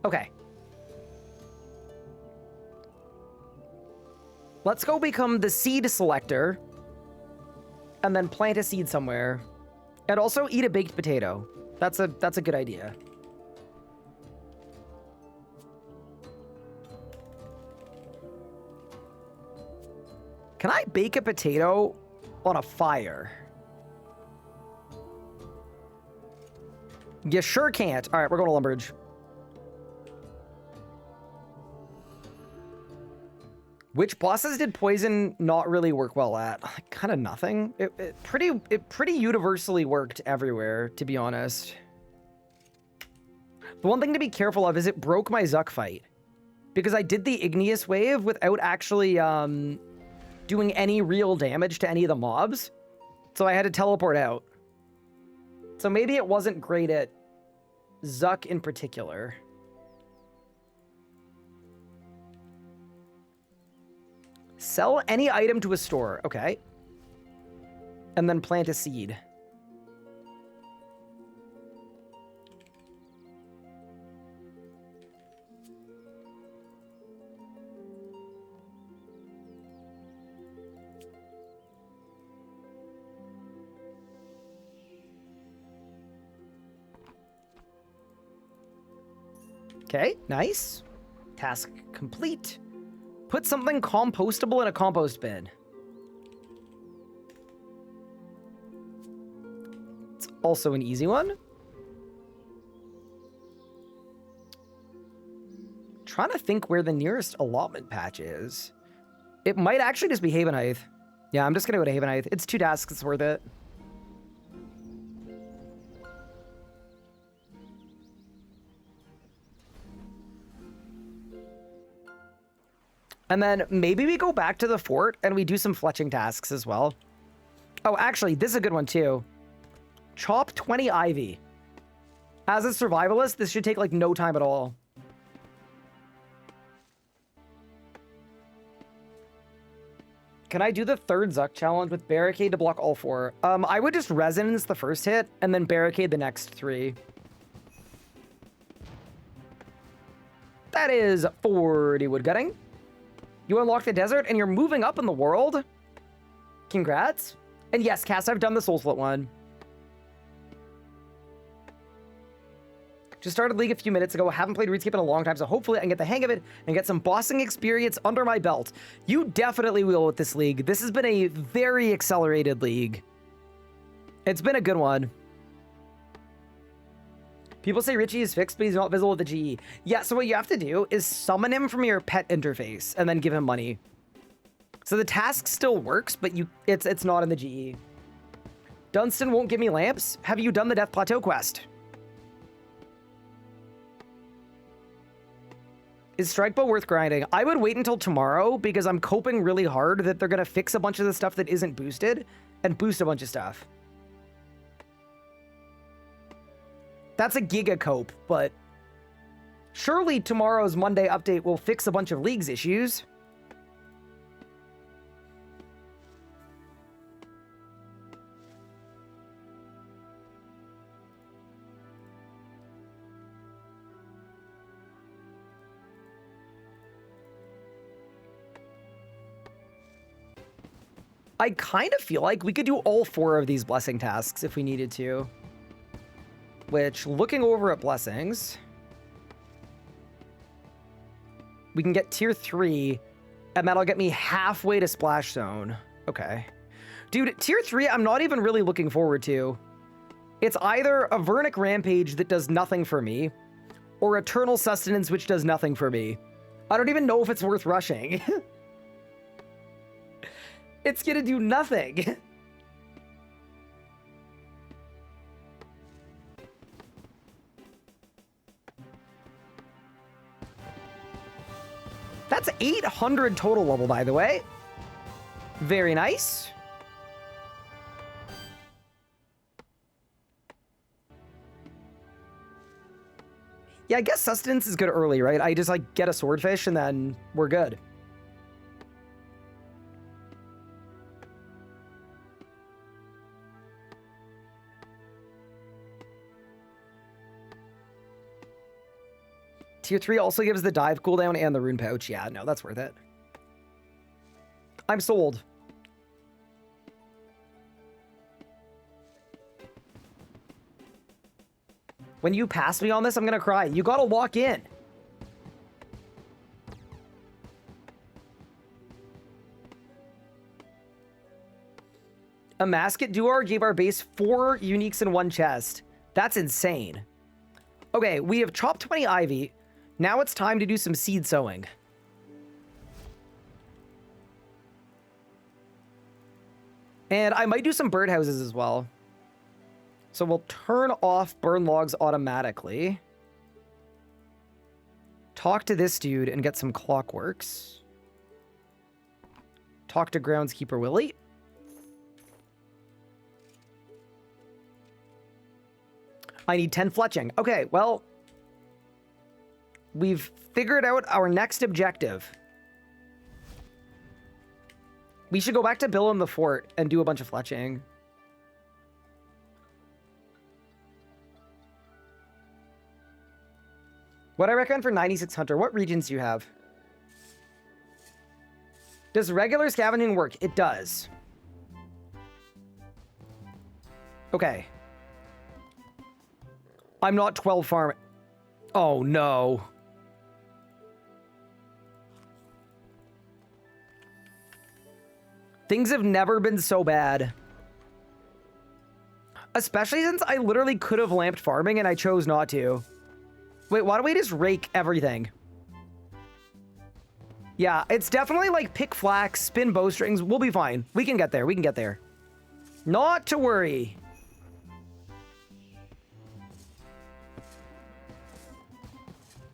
Okay. Let's go become the seed selector. And then plant a seed somewhere. And also eat a baked potato. That's a good idea. Can I bake a potato on a fire? You sure can't. All right, we're going to Lumbridge. Which bosses did poison not really work well at? Kind of nothing. It pretty universally worked everywhere, to be honest. The one thing to be careful of is it broke my Zuck fight. Because I did the Igneous Wave without actually doing any real damage to any of the mobs. So I had to teleport out. So maybe it wasn't great at Zuck in particular. Sell any item to a store. Okay. And then plant a seed. Okay, nice. Task complete. Put something compostable in a compost bin. It's also an easy one. Trying to think where the nearest allotment patch is. It might actually just be Havenheith. Yeah, I'm just gonna go to Havenheith. It's 2 tasks, it's worth it. And then maybe we go back to the fort and we do some fletching tasks as well. Oh, actually, this is a good one too. Chop 20 ivy. As a survivalist, this should take like no time at all. Can I do the 3rd Zuck challenge with barricade to block all 4? I would just resonance the first hit and then barricade the next 3. That is 40 woodcutting. You unlock the desert and you're moving up in the world. Congrats. And yes, Cass, I've done the Soul Split one. Just started League a few minutes ago. Haven't played RuneScape in a long time, so hopefully I can get the hang of it and get some bossing experience under my belt. You definitely will with this league. This has been a very accelerated league. It's been a good one. People say Richie is fixed, but he's not visible with the GE. Yeah, so what you have to do is summon him from your pet interface and then give him money. So the task still works, but it's not in the GE. Dunstan won't give me lamps. Have you done the Death Plateau quest? Is Strikebow worth grinding? I would wait until tomorrow because I'm coping really hard that they're going to fix a bunch of the stuff that isn't boosted and boost a bunch of stuff. That's a giga cope, but surely tomorrow's Monday update will fix a bunch of League's issues. I kind of feel like we could do all 4 of these blessing tasks if we needed to. Which, looking over at blessings, we can get tier 3, and that'll get me halfway to Splash Zone. Okay. Dude, tier 3, I'm not even really looking forward to. It's either a Vernic Rampage that does nothing for me, or Eternal Sustenance, which does nothing for me. I don't even know if it's worth rushing. It's gonna do nothing. That's 800 total level, by the way. Very nice. Yeah, I guess sustenance is good early, right? I just, like, get a swordfish and then we're good. Tier 3 also gives the dive cooldown and the rune pouch. Yeah, no, that's worth it. I'm sold. When you pass me on this, I'm gonna cry. You gotta walk in. A Masket Duar gave our base 4 uniques in 1 chest. That's insane. Okay, we have chopped 20 ivy. Now it's time to do some seed sowing. And I might do some birdhouses as well. So we'll turn off burn logs automatically. Talk to this dude and get some clockworks. Talk to groundskeeper Willie. I need 10 fletching. Okay, well, we've figured out our next objective. We should go back to Billum the Fort and do a bunch of fletching. What I recommend for 96 Hunter, what regions do you have? Does regular scavenging work? It does. Okay. I'm not 12 farming. Oh, no. Things have never been so bad. Especially since I literally could have lamped farming and I chose not to. Wait, why don't we just rake everything? Yeah, it's definitely like pick flax, spin bowstrings. We'll be fine. We can get there. We can get there. Not to worry.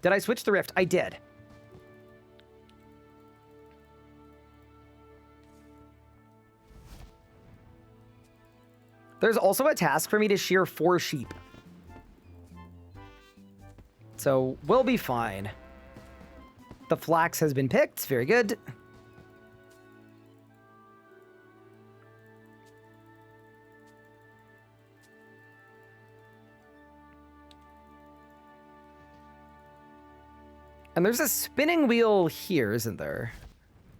Did I switch the rift? I did. There's also a task for me to shear 4 sheep. So we'll be fine. The flax has been picked. Very good. And there's a spinning wheel here, isn't there?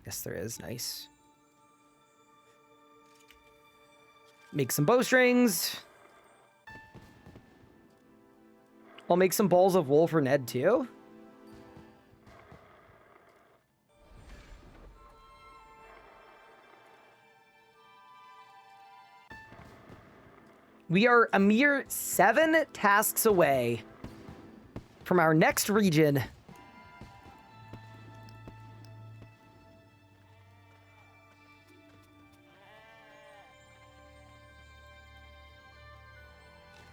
Yes, there is. Nice. Make some bowstrings. I'll make some balls of wool for Ned, too. We are a mere 7 tasks away from our next region.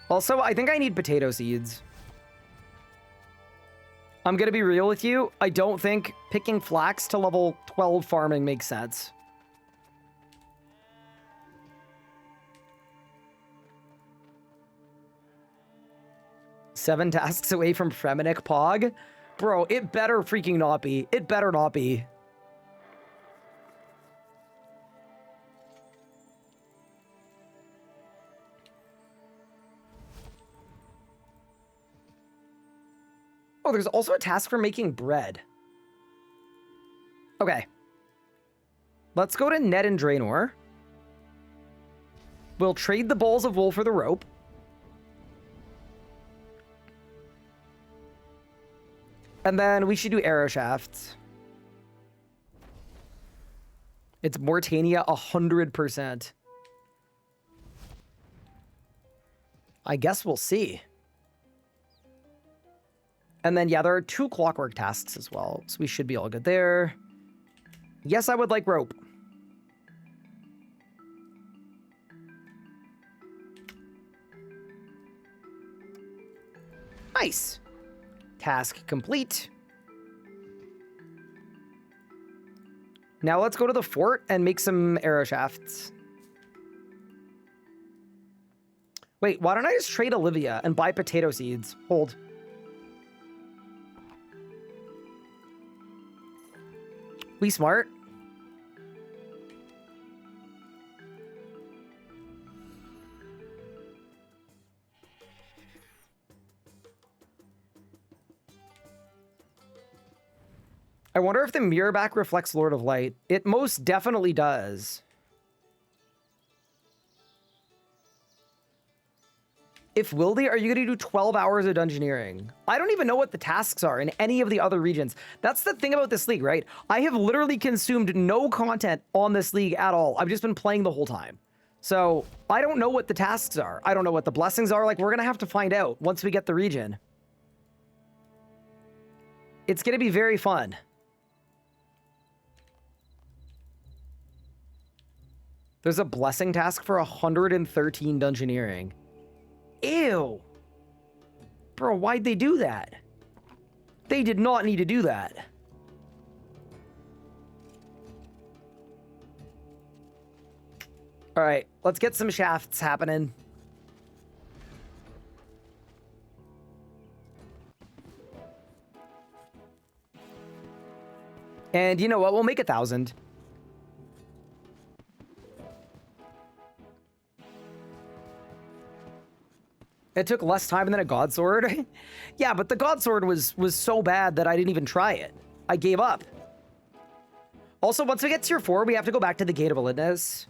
Also, I think I need potato seeds. I'm gonna be real with you. I don't think picking flax to level 12 farming makes sense. Seven tasks away from Fremenic Pog? Bro, it better freaking not be. It better not be. Oh, there's also a task for making bread. Okay. Let's go to Ned and Draenor. We'll trade the balls of wool for the rope. And then we should do arrow shafts. It's Mortania 100%. I guess we'll see. And then, yeah, there are 2 clockwork tasks as well, so we should be all good there. Yes, I would like rope. Nice. Task complete. Now let's go to the fort and make some arrow shafts. Wait, why don't I just trade Olivia and buy potato seeds? Hold. We smart. I wonder if the mirror back reflects Lord of Light. It most definitely does. If Wildy, are you going to do 12 hours of dungeoneering? I don't even know what the tasks are in any of the other regions. That's the thing about this league, right? I have literally consumed no content on this league at all. I've just been playing the whole time. So I don't know what the tasks are. I don't know what the blessings are. Like, we're going to have to find out once we get the region. It's going to be very fun. There's a blessing task for 113 dungeoneering. Ew. Bro, why'd they do that? They did not need to do that. All right, let's get some shafts happening. And you know what? We'll make 1,000. It took less time than a God Sword. Yeah, but the God Sword was so bad that I didn't even try it. I gave up. Also, once we get tier 4, we have to go back to the Gate of Validness.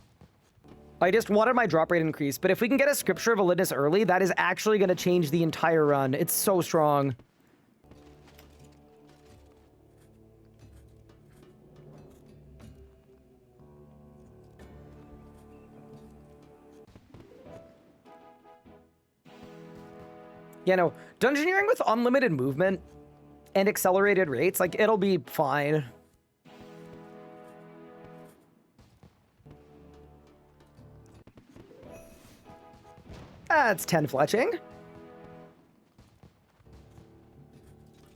I just wanted my drop rate increased, but if we can get a Scripture of Validness early, that is actually going to change the entire run. It's so strong. You know, dungeoneering with unlimited movement and accelerated rates, like, it'll be fine. That's 10 fletching.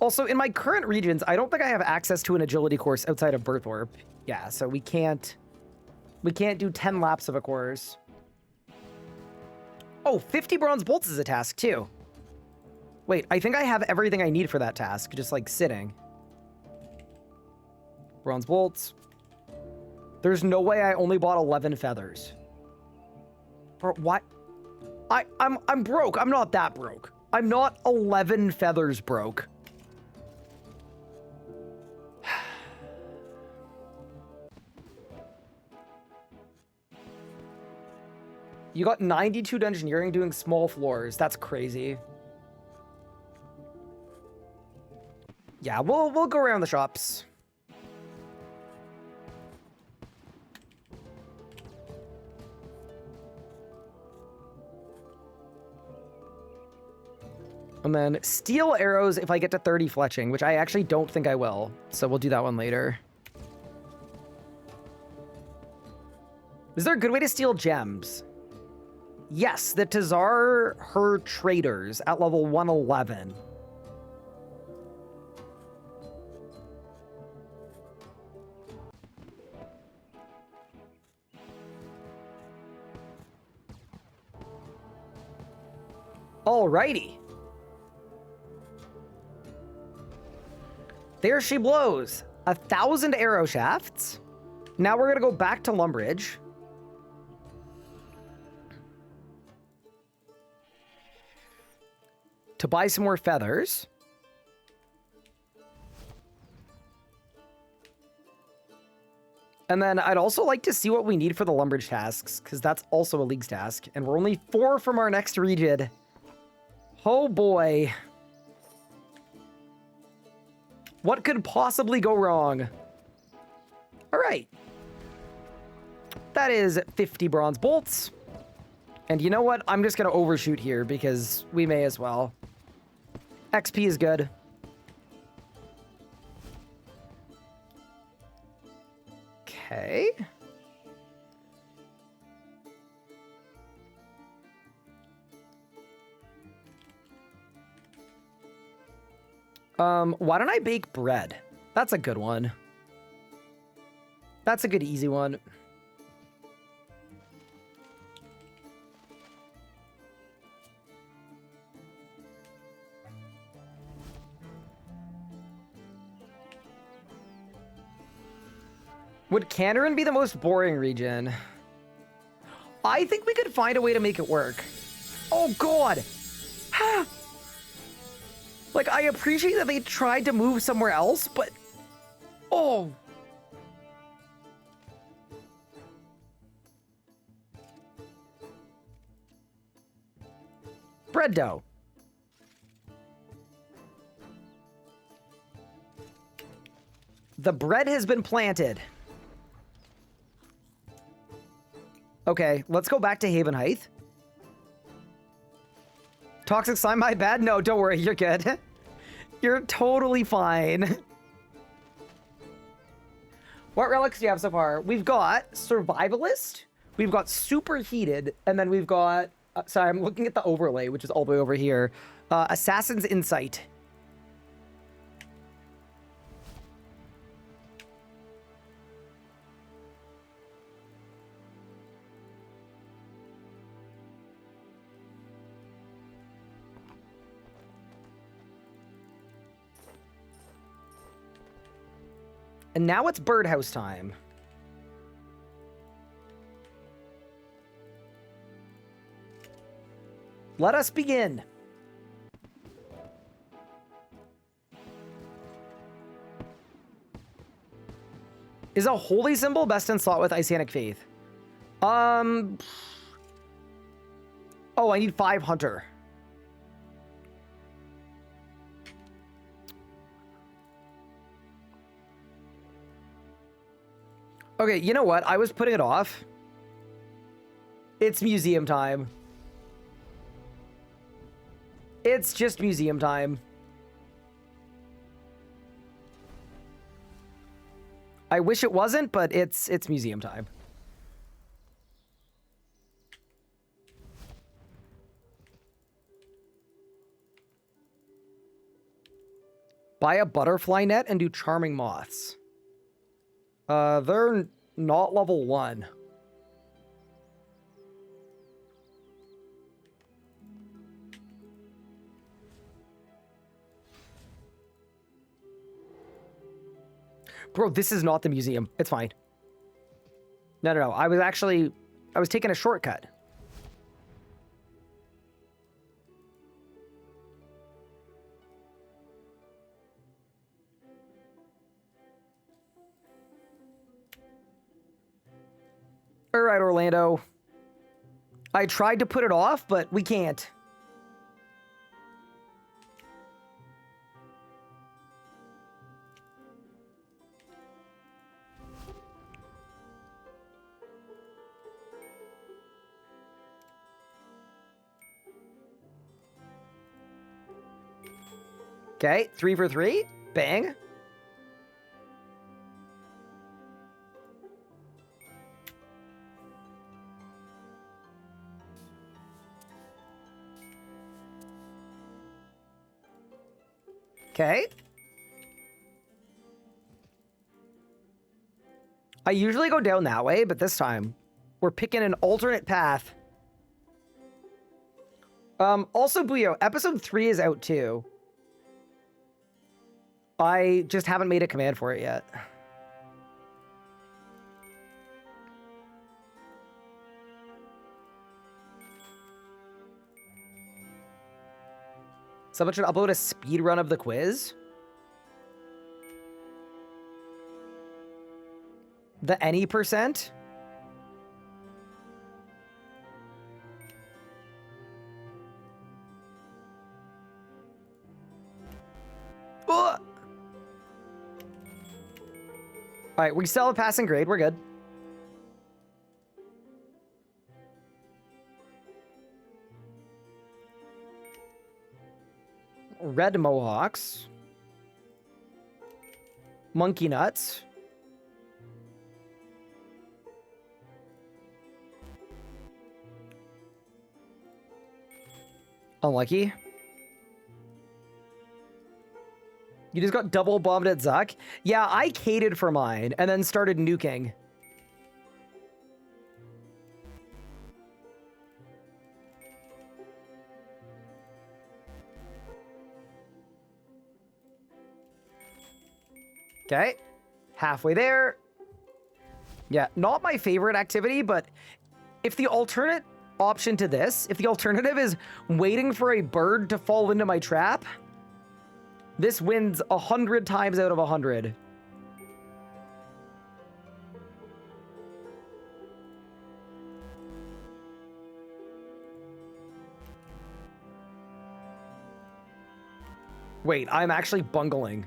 Also, in my current regions, I don't think I have access to an agility course outside of Birthwarp. Yeah, so we can't do 10 laps of a course. Oh, 50 bronze bolts is a task too. Wait, I think I have everything I need for that task, just like sitting. Bronze bolts. There's no way I only bought 11 feathers. Or what? I'm broke. I'm not that broke. I'm not 11 feathers broke. You got 92 dungeoneering doing small floors. That's crazy. Yeah, we'll go around the shops. And then steel arrows if I get to 30 fletching, which I actually don't think I will. So we'll do that one later. Is there a good way to steal gems? Yes, the Tazar Her Traders at level 111. Alrighty. There she blows. 1,000 arrow shafts. Now we're gonna go back to Lumbridge. To buy some more feathers. And then I'd also like to see what we need for the Lumbridge tasks, because that's also a League's task. And we're only 4 from our next region. Oh boy. What could possibly go wrong? All right. That is 50 bronze bolts. And you know what? I'm just going to overshoot here because we may as well. XP is good. Okay. Why don't I bake bread? That's a good one. That's a good easy one. Would Candarin be the most boring region? I think we could find a way to make it work. Oh god! Like, I appreciate that they tried to move somewhere else, but Oh! Bread dough. The bread has been planted. Okay, let's go back to Haven Height. Toxic slime, my bad? No, don't worry, you're good. You're totally fine. What relics do you have so far? We've got Survivalist, we've got Superheated, and then we've got... sorry, I'm looking at the overlay, which is all the way over here. Assassin's Insight. And now it's birdhouse time. Let us begin. Is a holy symbol best in slot with Isanic Faith? Oh, I need 5 hunter. Okay, you know what? I was putting it off. It's museum time. It's just museum time. I wish it wasn't, but it's museum time. Buy a butterfly net and do charming moths. They're not level 1. Bro, this is not the museum. It's fine. No. I was taking a shortcut. All right, Orlando. I tried to put it off, but we can't. Okay, 3 for 3. Bang. Okay. I usually go down that way, but this time we're picking an alternate path. Also, Buyo, episode 3 is out too. I just haven't made a command for it yet. Someone should upload a speed run of the quiz. The any percent? Ugh. All right, we still have a passing grade. We're good. Red mohawks. Monkey nuts. Unlucky. You just got double bombed at Zuck? Yeah, I cated for mine and then started nuking. Okay, halfway there. Yeah, not my favorite activity, but if the alternate option to this, if the alternative is waiting for a bird to fall into my trap, this wins 100 times out of 100. Wait, I'm actually bungling.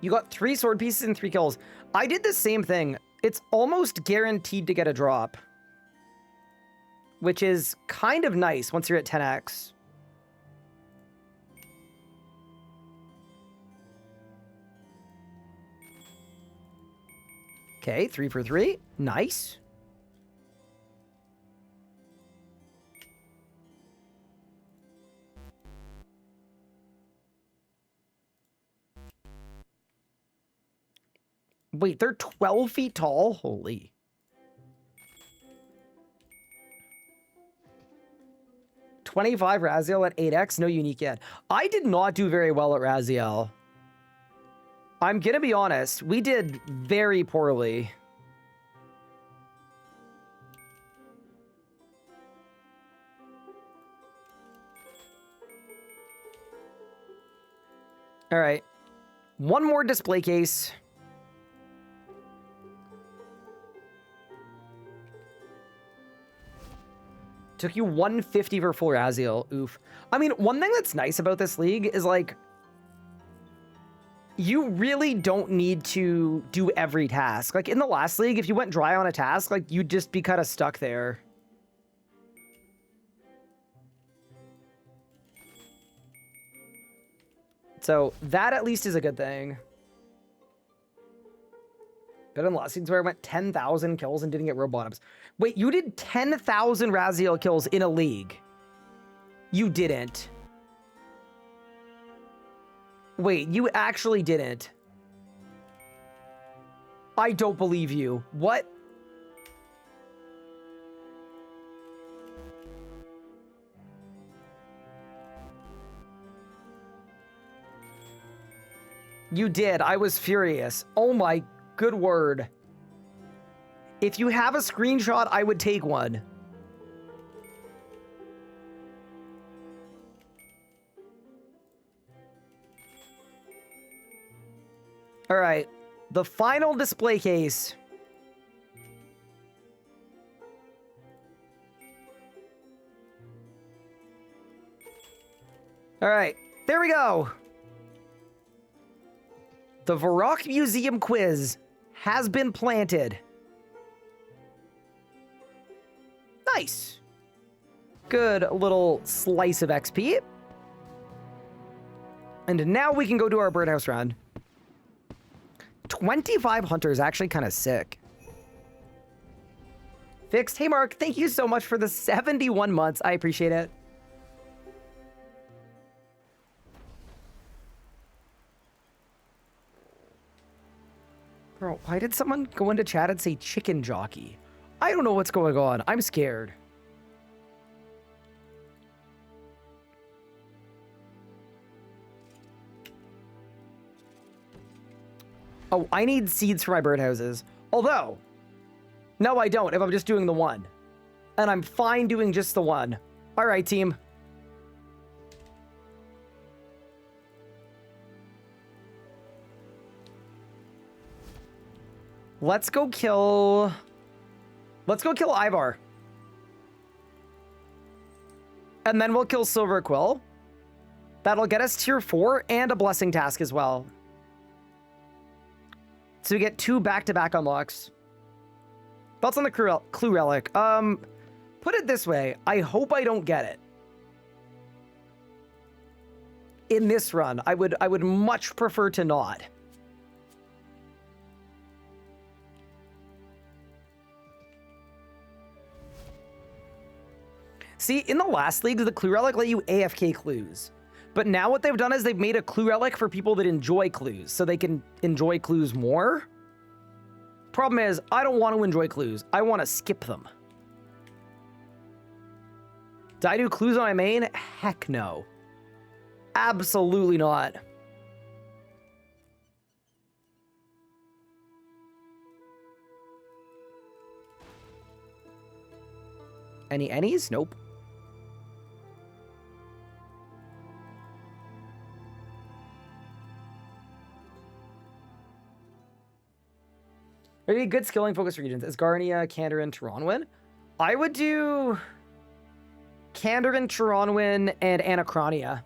You got 3 sword pieces and 3 kills. I did the same thing. It's almost guaranteed to get a drop, which is kind of nice once you're at 10x. Okay, 3 for 3. Nice. Wait, they're 12 feet tall? Holy. $25 Raziel at 8x, no unique yet. I did not do very well at Raziel. I'm gonna be honest, we did very poorly. All right, one more display case. Took you 150 for full Raziel. Oof. I mean, one thing that's nice about this league is, like, you really don't need to do every task. Like, in the last league, if you went dry on a task, like, you'd just be kind of stuck there. So, that at least is a good thing. Better than last seasons where I went 10,000 kills and didn't get row bottoms. Wait, you did 10,000 Raziel kills in a league? You didn't. Wait, you actually didn't. I don't believe you. What? You did. I was furious. Oh my good word. If you have a screenshot, I would take one. All right, the final display case. All right, there we go. The Varrock Museum quiz has been planted. Nice. Good little slice of XP. And now we can go do our birdhouse run. 25 hunters, actually kind of sick. Fixed. Hey, Mark, thank you so much for the 71 months. I appreciate it. Bro, why did someone go into chat and say chicken jockey? I don't know what's going on. I'm scared. Oh, I need seeds for my birdhouses. Although, no, I don't if I'm just doing the one. And I'm fine doing just the one. All right, team. Let's go kill Ivar. And then we'll kill Silver Quill. That'll get us tier 4 and a blessing task as well. So we get 2 back-to-back unlocks. Thoughts on the clue relic? Put it this way. I hope I don't get it. In this run, I would much prefer to not. See, in the last leagues, the clue relic let you AFK clues. But now what they've done is they've made a clue relic for people that enjoy clues, so they can enjoy clues more. Problem is, I don't want to enjoy clues. I want to skip them. Did I do clues on my main? Heck no. Absolutely not. Any any's? Nope. Maybe good skilling focus regions. Asgarnia, Kandarin, Taronwyn. I would do Kandarin, Taronwyn, and Anachronia.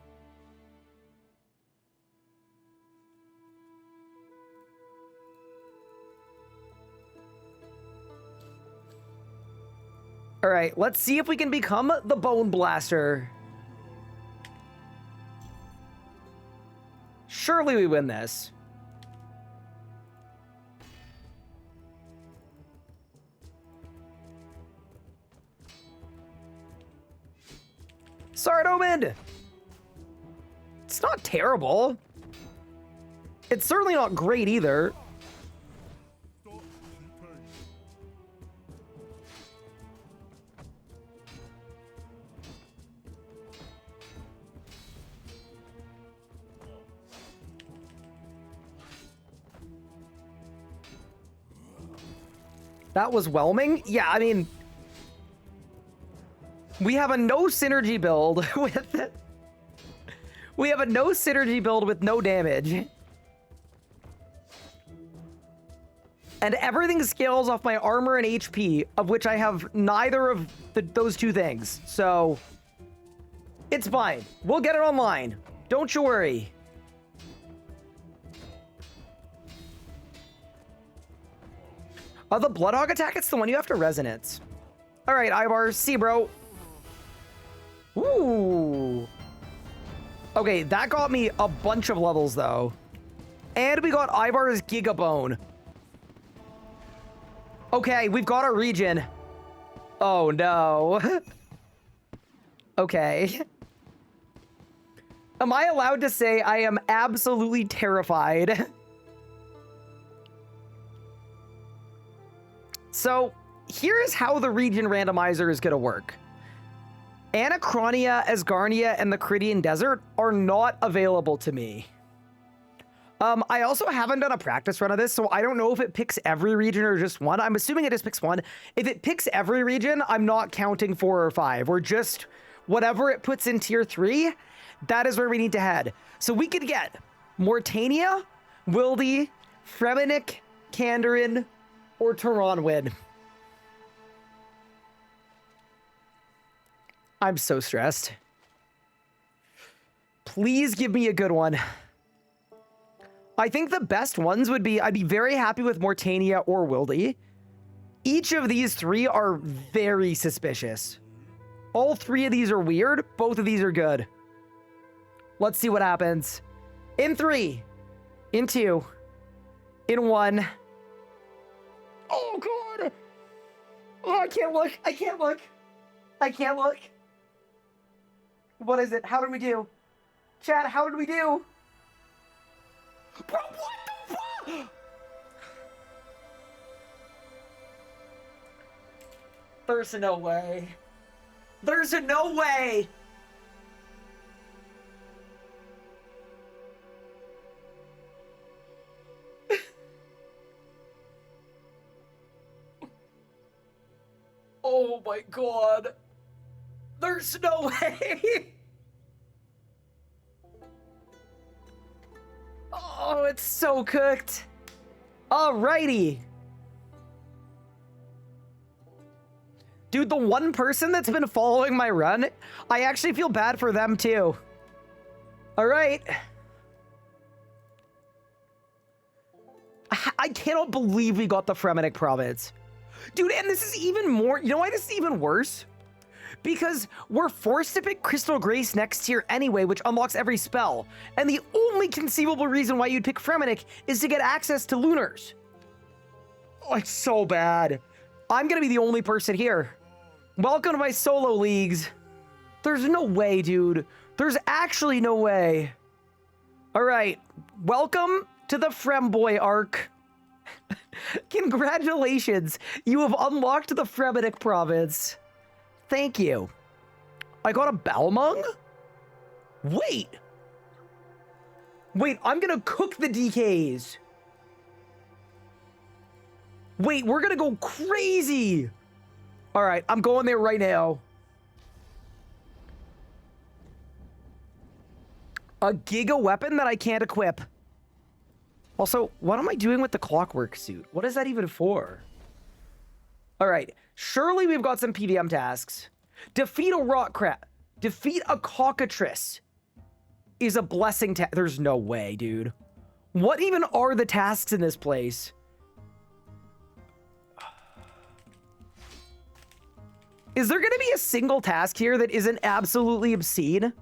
All right, let's see if we can become the Bone Blaster. Surely we win this. Sardomin! It's not terrible. It's certainly not great either. That was whelming? Yeah, I mean, we have a no synergy build with it. We have a no synergy build with no damage. And everything scales off my armor and HP, of which I have neither of those two things. So, it's fine. We'll get it online. Don't you worry. Oh, the Bloodhog attack? It's the one you have to resonance. All right, Ivar, see, bro. Ooh. Okay, that got me a bunch of levels, though. And we got Ivar's Gigabone. Okay, we've got a region. Oh, no. Okay. Am I allowed to say I am absolutely terrified? So, here's how the region randomizer is going to work. Anachronia, Asgarnia, and the Caridian Desert are not available to me. I also haven't done a practice run of this, so I don't know if it picks every region or just one. I'm assuming it just picks one. If it picks every region, I'm not counting 4 or 5. We're just whatever it puts in tier 3, that is where we need to head. So we could get Mortania, Wildy, Fremennik, Kandarin, or Taronwyn. I'm so stressed. Please give me a good one. I think the best ones would be, I'd be very happy with Mortania or Wildy. Each of these 3 are very suspicious. All 3 of these are weird. Both of these are good. Let's see what happens. In 3, in 2, in 1. Oh, God. Oh, I can't look. I can't look. I can't look. What is it? How did we do? Chat, how did we do? Bro, what the fuck? There's no way. There's no way. Oh my God. There's no way. Oh, it's so cooked. Alrighty. Dude, the one person that's been following my run, I actually feel bad for them too. All right. I cannot believe we got the Fremennik province. Dude, and this is even more, you know why this is even worse? Because we're forced to pick Crystal Grace next tier anyway, which unlocks every spell. And the only conceivable reason why you'd pick Fremennik is to get access to Lunars. Oh, it's so bad. I'm gonna be the only person here. Welcome to my solo leagues. There's no way, dude. There's actually no way. All right, welcome to the Fremboy arc. Congratulations, you have unlocked the Fremennik province. Thank you. I got a Balmung? Wait. Wait, I'm gonna cook the DKs. Wait, we're gonna go crazy. All right, I'm going there right now. A Giga weapon that I can't equip. Also, what am I doing with the clockwork suit? What is that even for? All right. Surely we've got some PVM tasks. Defeat a rock crab. Defeat a cockatrice is a blessing. There's no way, dude. What even are the tasks in this place? Is there going to be a single task here that isn't absolutely obscene?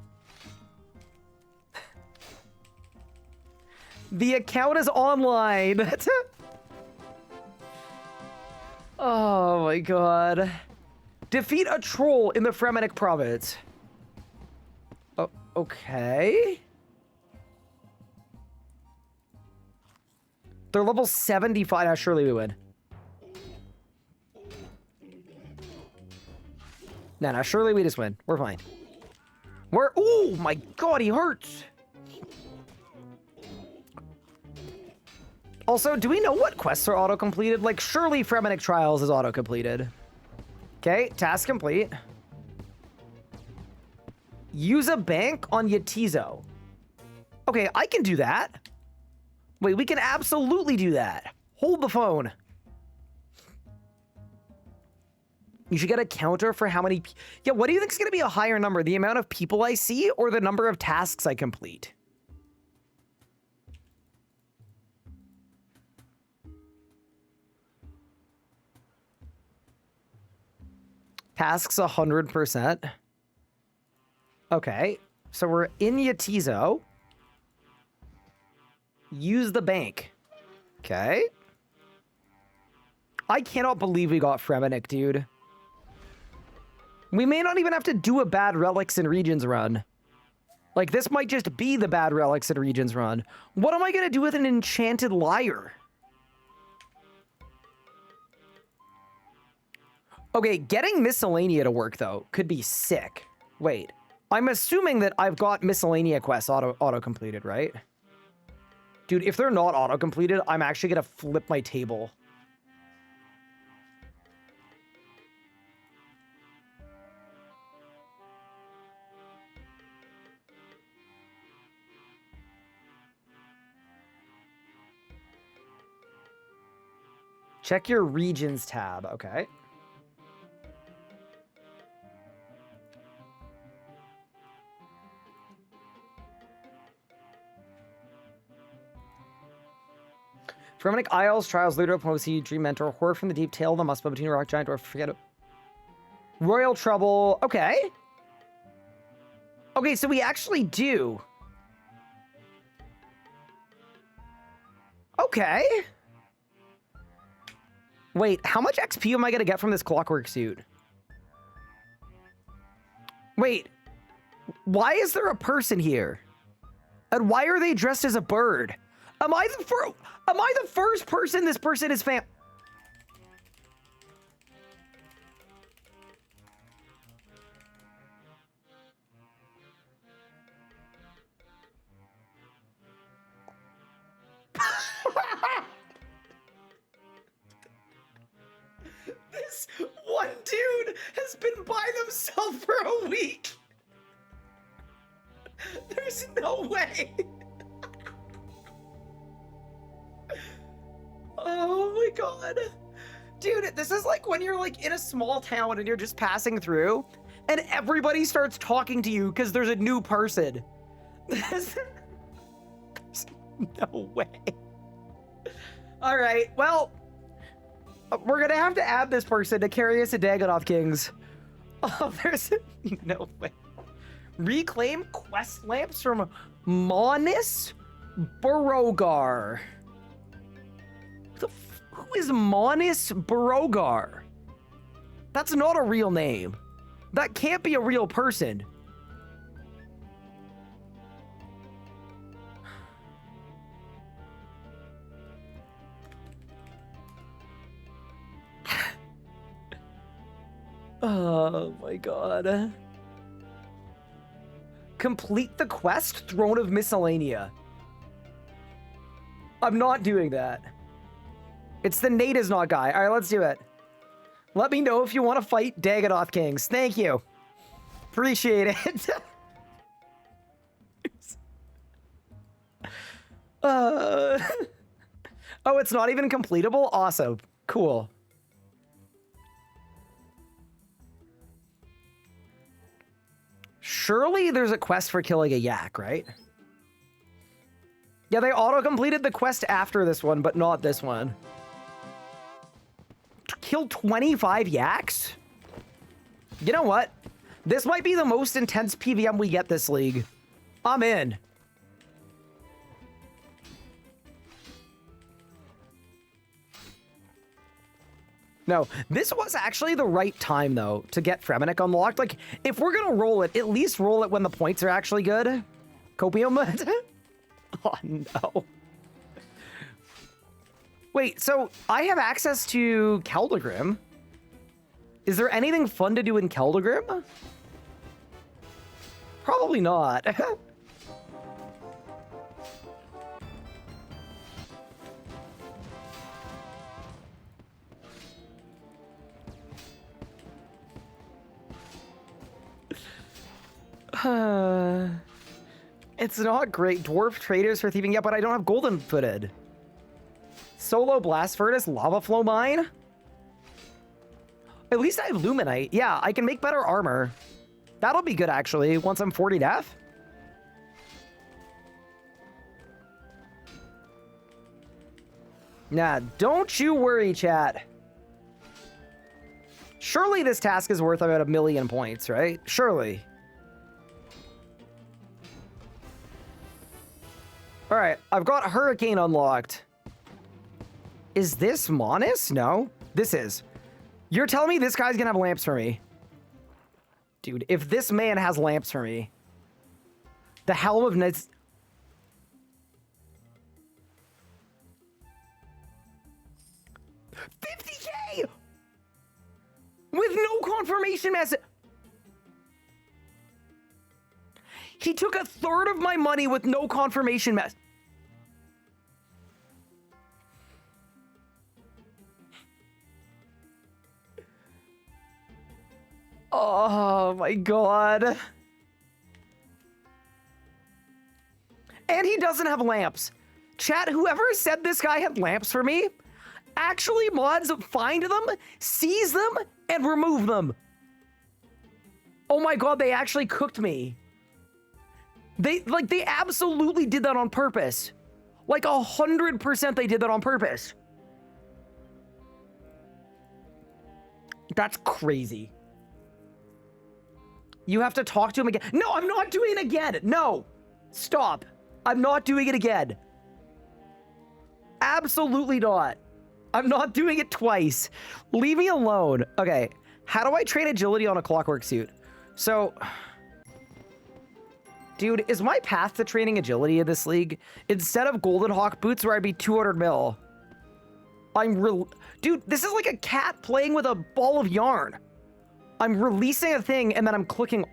The account is online. Oh my god. Defeat a troll in the Fremennik province. Oh, okay. They're level 75. Now, surely we win. No, surely we just win. We're fine. Oh my god, he hurts. Also, do we know what quests are auto-completed? Like, surely Fremennik Trials is auto-completed. Okay, task complete. Use a bank on Yetizo. Okay, I can do that. Wait, we can absolutely do that. Hold the phone. You should get a counter for how many... Yeah, what do you think is going to be a higher number? The amount of people I see or the number of tasks I complete? Tasks 100%. Okay, so we're in Yetizo. Use the bank. Okay. I cannot believe we got Fremennik, dude. We may not even have to do a bad Relics and Regions run. Like, this might just be the bad Relics and Regions run. What am I going to do with an Enchanted Lyre? Okay, getting Miscellanea to work, though, could be sick. Wait. I'm assuming that I've got Miscellanea quests auto-completed, right? Dude, if they're not auto-completed, I'm actually going to flip my table. Check your regions tab. Okay. Fremennik Isles, Trials, Ludo, Diplomacy, Dream Mentor, Horror from the Deep, Tale of the Muspel, Between Rock Giant, or Forget it. Royal Trouble. Okay. Okay, so we actually do. Okay. Wait, how much XP am I going to get from this clockwork suit? Wait. Why is there a person here? And why are they dressed as a bird? Am I the first person this person is fam- This one dude has been by themselves for a week. There's no way. Oh my god. Dude, this is like when you're like in a small town and you're just passing through and everybody starts talking to you because there's a new person. There's no way. All right, well, we're gonna have to add this person to carry us to Dagonoth Kings. Oh, there's no way. Reclaim quest lamps from Monis Barogar. Who is Monis Barogar? That's not a real name. That can't be a real person. Oh my god. Complete the quest, Throne of Miscellanea. I'm not doing that. It's the Nate is not guy. All right, let's do it. Let me know if you want to fight Dagonoth Kings. Thank you. Appreciate it. Oh, it's not even completable? Awesome. Cool. Surely there's a quest for killing a yak, right? Yeah, they auto-completed the quest after this one, but not this one. Kill 25 yaks? You know what? This might be the most intense PVM we get this league. I'm in. No, this was actually the right time, though, to get Fremennik unlocked. Like, if we're gonna roll it, at least roll it when the points are actually good. Copium? Oh, no. Wait, so I have access to Keldagrim. Is there anything fun to do in Keldagrim? Probably not. It's not great. Dwarf traders for thieving. Yeah, but I don't have golden footed. Solo blast furnace, lava flow mine. At least I have luminite. Yeah, I can make better armor. That'll be good, actually, once I'm 40 death. Nah, don't you worry, chat. Surely this task is worth about 1,000,000 points, right? Surely. All right, I've got Hurricane unlocked. Is this Monis? No, this is. You're telling me this guy's gonna have lamps for me? Dude, if this man has lamps for me, the Helm of Nights. $50K with no confirmation message. He took 1/3 of my money with no confirmation message. Oh my god. And he doesn't have lamps. Chat, whoever said this guy had lamps for me, actually mods find them, seize them, and remove them. Oh my god, they actually cooked me. They absolutely did that on purpose. Like 100% they did that on purpose. That's crazy. You have to talk to him again. No, I'm not doing it again. No, stop. I'm not doing it again. Absolutely not. I'm not doing it twice. Leave me alone. Okay, how do I train agility on a clockwork suit? So, dude, is my path to training agility in this league, instead of Golden Hawk boots where I'd be 200 mil, dude, this is like a cat playing with a ball of yarn. I'm releasing a thing and then I'm clicking.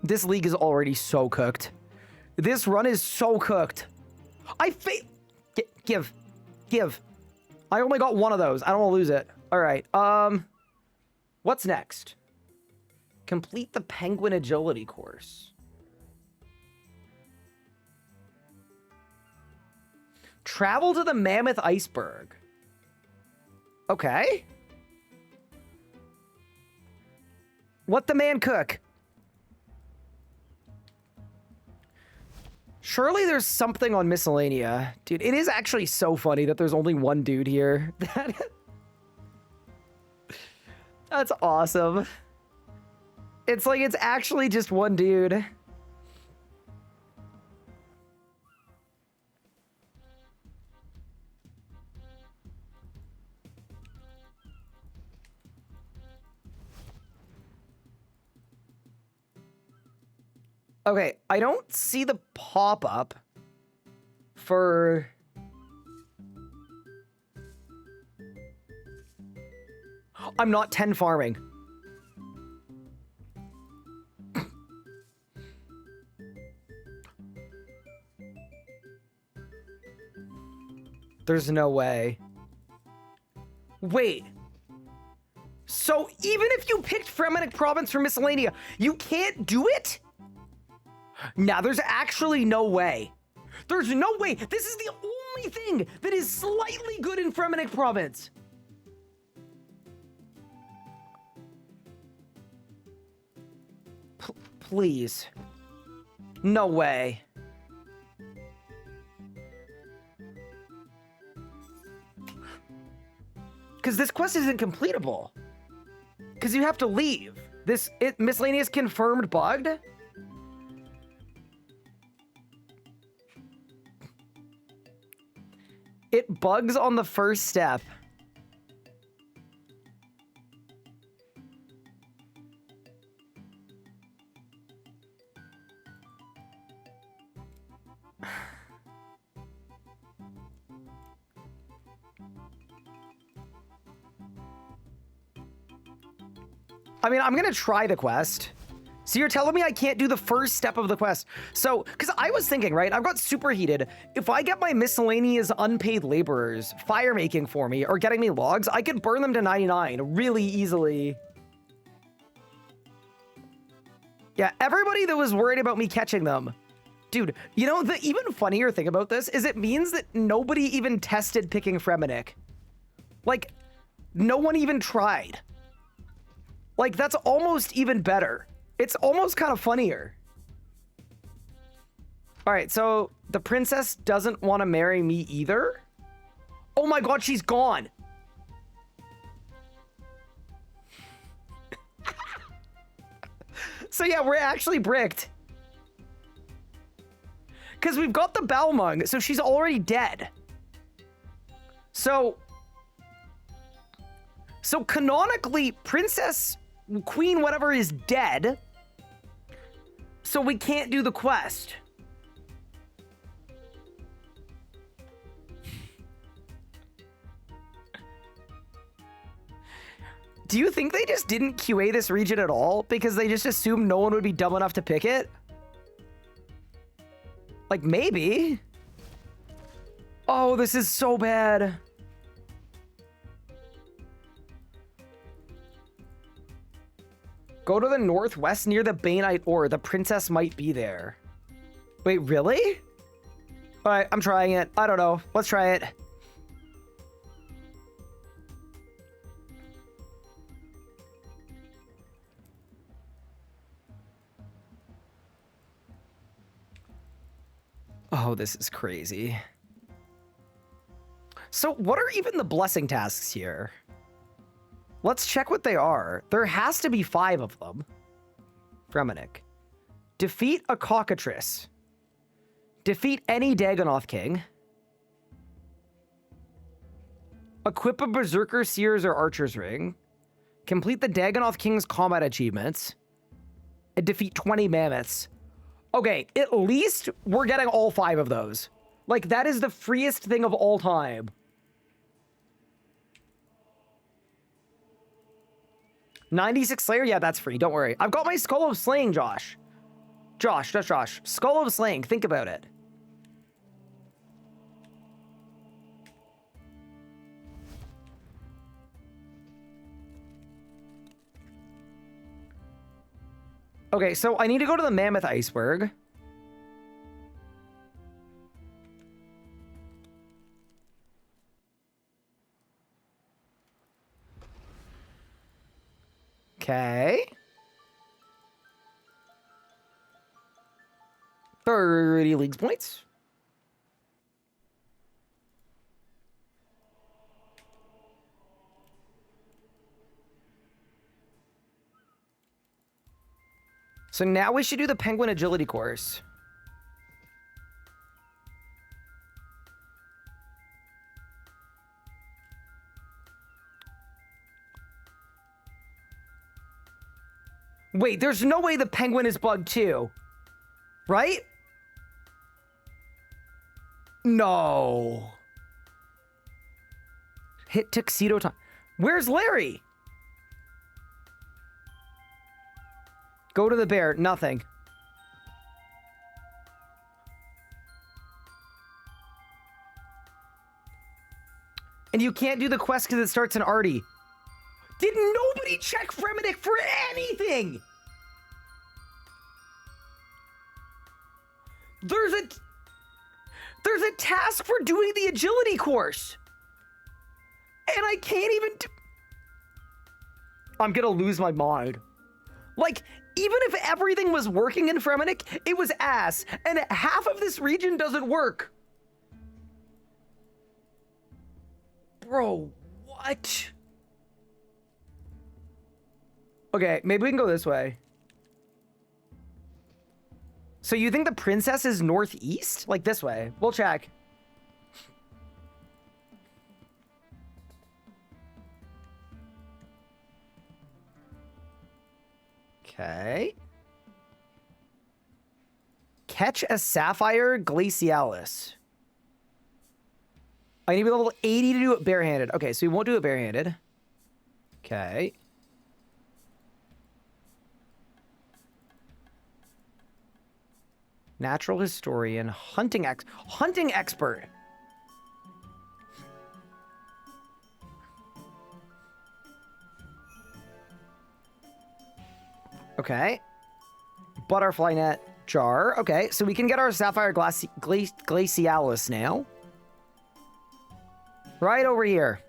This league is already so cooked. This run is so cooked. Give. I only got one of those. I don't want to lose it. All right. What's next? Complete the Penguin Agility course. Travel to the Mammoth Iceberg. Okay. What the man cook? Surely there's something on Miscellanea. Dude, it is actually so funny that there's only one dude here. That's awesome. It's like, it's actually just one dude. Okay, I don't see the pop-up for... I'm not 10 farming. There's no way. Wait. So even if you picked Fremennik Province for Miscellanea, you can't do it? Now, there's actually no way. There's no way. This is the only thing that is slightly good in Fremenic province. Please. No way. Because this quest isn't completable. Because you have to leave. Miscellaneous confirmed bugged? It bugs on the first step. I mean, I'm gonna try the quest. So you're telling me I can't do the first step of the quest. So, because I was thinking, right, I've got superheated. If I get my miscellaneous unpaid laborers fire making for me or getting me logs, I could burn them to 99 really easily. Yeah, everybody that was worried about me catching them. Dude, you know, the even funnier thing about this is it means that nobody even tested picking Fremenic. Like, no one even tried. Like, that's almost even better. It's almost kind of funnier. All right, so the princess doesn't want to marry me either? Oh my god, she's gone. So yeah, we're actually bricked. Because we've got the Balmung, so she's already dead. So canonically, Princess, Queen, whatever is dead. So we can't do the quest. Do you think they just didn't QA this region at all because they just assumed no one would be dumb enough to pick it? Like, maybe. Oh, this is so bad. Go to the northwest near the Baneite ore. The princess might be there. Wait, really? All right, I'm trying it. I don't know. Let's try it. Oh, this is crazy. So what are even the blessing tasks here? Let's check what they are. There has to be 5 of them. Fremenic. Defeat a cockatrice. Defeat any Dagonoth king. Equip a berserker, seers, or archer's ring. Complete the Dagonoth king's combat achievements. And defeat 20 mammoths. Okay, at least we're getting all 5 of those. Like, that is the freest thing of all time. $96 Slayer? Yeah, that's free. Don't worry. I've got my Skull of Slaying, Josh. Josh. Skull of Slaying. Think about it. Okay, so I need to go to the Mammoth Iceberg. Okay. 30 leagues points. So now we should do the Penguin Agility course. Wait, there's no way the penguin is bugged too. Right? No. Hit tuxedo time. Where's Larry? Go to the bear. Nothing. And you can't do the quest because it starts in Artie. Did nobody check Fremenic for anything? There's a task for doing the agility course. And I can't even do... I'm gonna lose my mind. Like, even if everything was working in Fremennik, it was ass. And half of this region doesn't work. Bro, what? Okay, maybe we can go this way. So you think the princess is northeast? Like this way. We'll check. Okay. Catch a sapphire glacialis. I need to be level 80 to do it barehanded. Okay, so we won't do it barehanded. Okay. Natural historian, hunting expert. Okay. Butterfly net jar. Okay, so we can get our sapphire glacialis now. Right over here.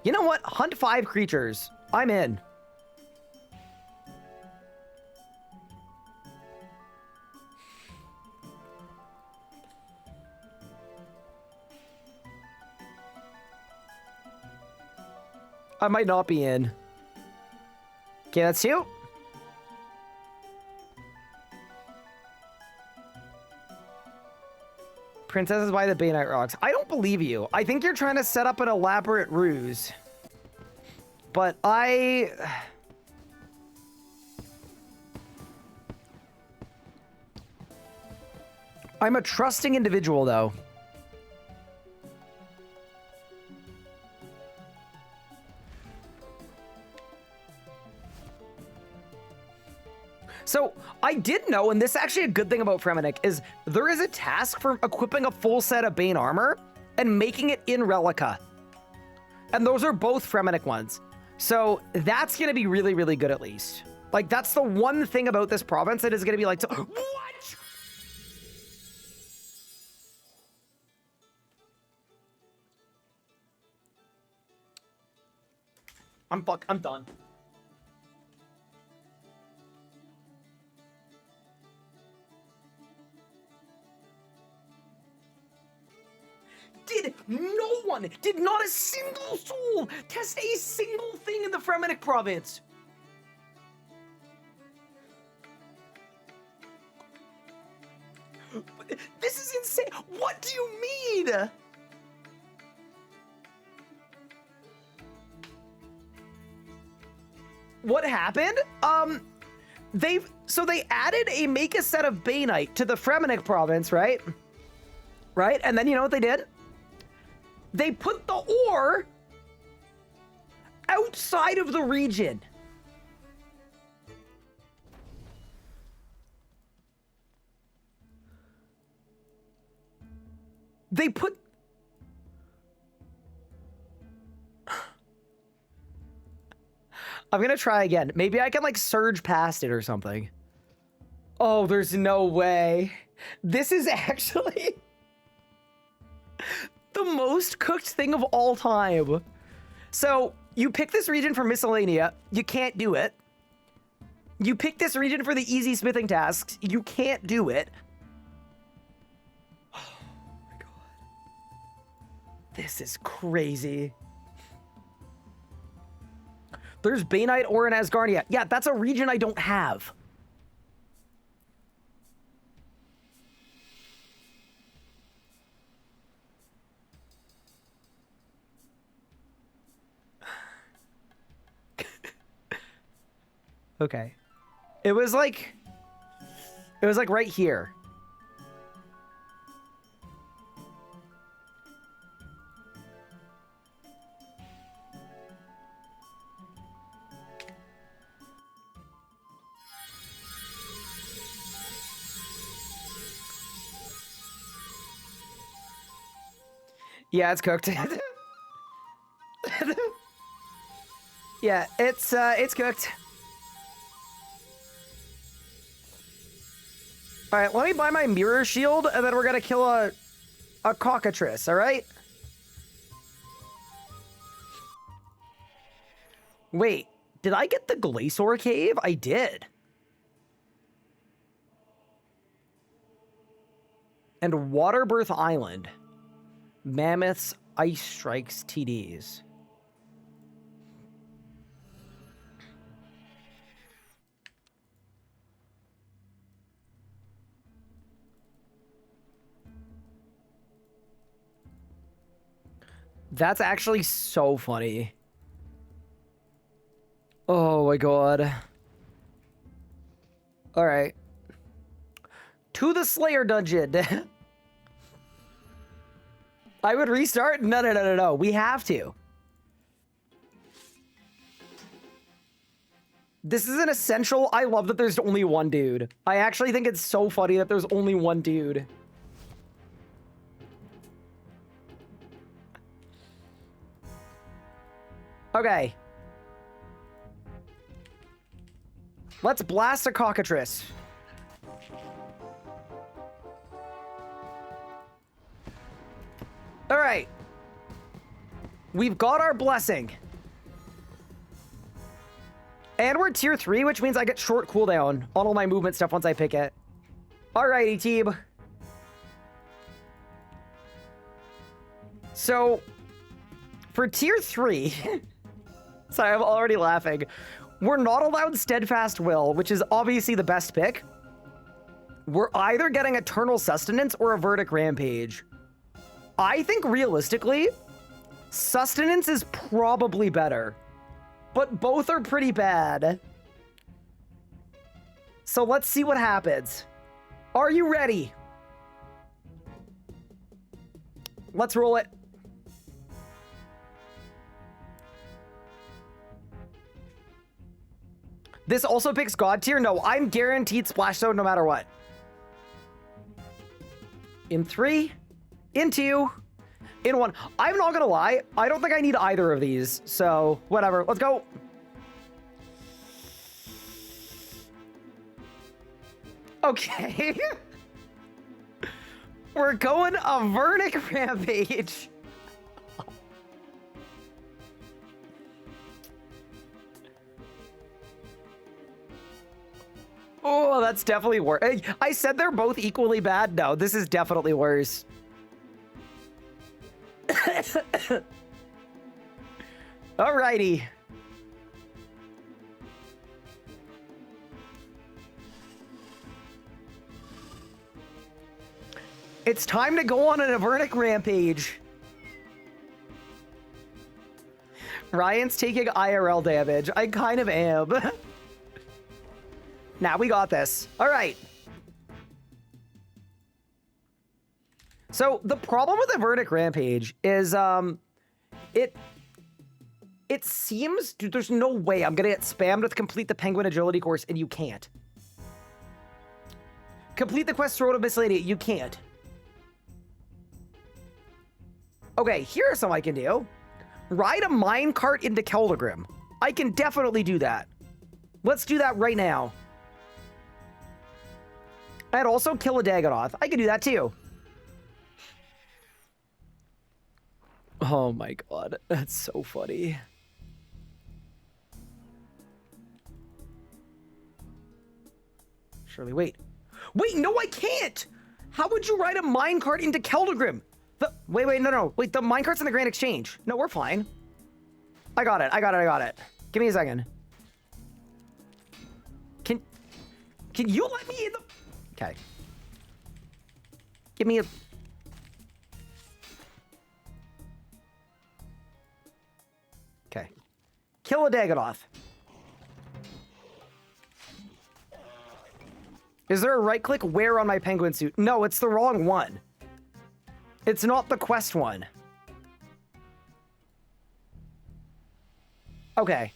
You know what? Hunt 5 creatures. I'm in. I might not be in. Okay, that's you. Princesses by the Bainite Rocks. I don't believe you. I think you're trying to set up an elaborate ruse. But I'm a trusting individual, though. So, I did know, and this is actually a good thing about Fremennik, is there is a task for equipping a full set of Bane armor and making it in Relica. And those are both Fremennik ones. So, that's going to be really, really good at least. Like, that's the one thing about this province that is going to be like, what? I'm done. Did not a single soul test a single thing in the Fremennik province. This is insane. What do you mean? What happened? They added a make a set of Bainite to the Fremennik province, right? Right? And then you know what they did? They put the ore outside of the region. They put... I'm gonna try again. Maybe I can like surge past it or something. Oh, there's no way. This is actually the most cooked thing of all time. So you pick this region for miscellanea. You can't do it. You pick this region for the easy smithing tasks. You can't do it. Oh my god. This is crazy. There's Bainite ore in Asgardia. Yeah, that's a region I don't have. Okay. It was like right here. Yeah, it's cooked. Yeah, it's cooked. All right, let me buy my mirror shield, and then we're gonna kill a cockatrice, all right? Wait, did I get the Glacior Cave? I did. And Waterbirth Island. Mammoths, Ice Strikes, TDs. That's actually so funny. Oh my god. Alright. To the Slayer dungeon. I would restart? No. We have to. This is an essential. I love that there's only one dude. I actually think it's so funny that there's only one dude. Okay. Let's blast a cockatrice. All right. We've got our blessing. And we're tier 3, which means I get short cooldown on all my movement stuff once I pick it. Alrighty, team. So, for tier 3... Sorry, I'm already laughing. We're not allowed Steadfast Will, which is obviously the best pick. We're either getting Eternal Sustenance or a Verdict Rampage. I think, realistically, Sustenance is probably better. But both are pretty bad. So let's see what happens. Are you ready? Let's roll it. This also picks God tier? No, I'm guaranteed Splash Zone no matter what. In 3, in 2, in 1. I'm not gonna lie, I don't think I need either of these, so whatever. Let's go. Okay. We're going a Verdict Rampage. Oh, that's definitely worse. I said they're both equally bad. No, this is definitely worse. Alrighty. It's time to go on an Avernic Rampage. Ryan's taking IRL damage. I kind of am. Now we got this. All right. So the problem with the Verdict Rampage is it seems there's no way I'm gonna get spammed with complete the Penguin Agility course, and you can't. Complete the quest Road of Miscellaneous, you can't. Okay, here's something I can do. Ride a minecart into Keldagrim. I can definitely do that. Let's do that right now. I'd also kill a Dagonoth. I can do that too. Oh my god, that's so funny. Surely, wait. Wait, no, I can't! How would you ride a minecart into Keldagrim? Wait, no. Wait, the minecart's in the Grand Exchange. No, we're fine. I got it. Give me a second. Can you let me in the... Okay. Give me a... Okay. Kill a Dagonoth. Is there a right-click where on my penguin suit? No, it's the wrong one. It's not the quest one. Okay.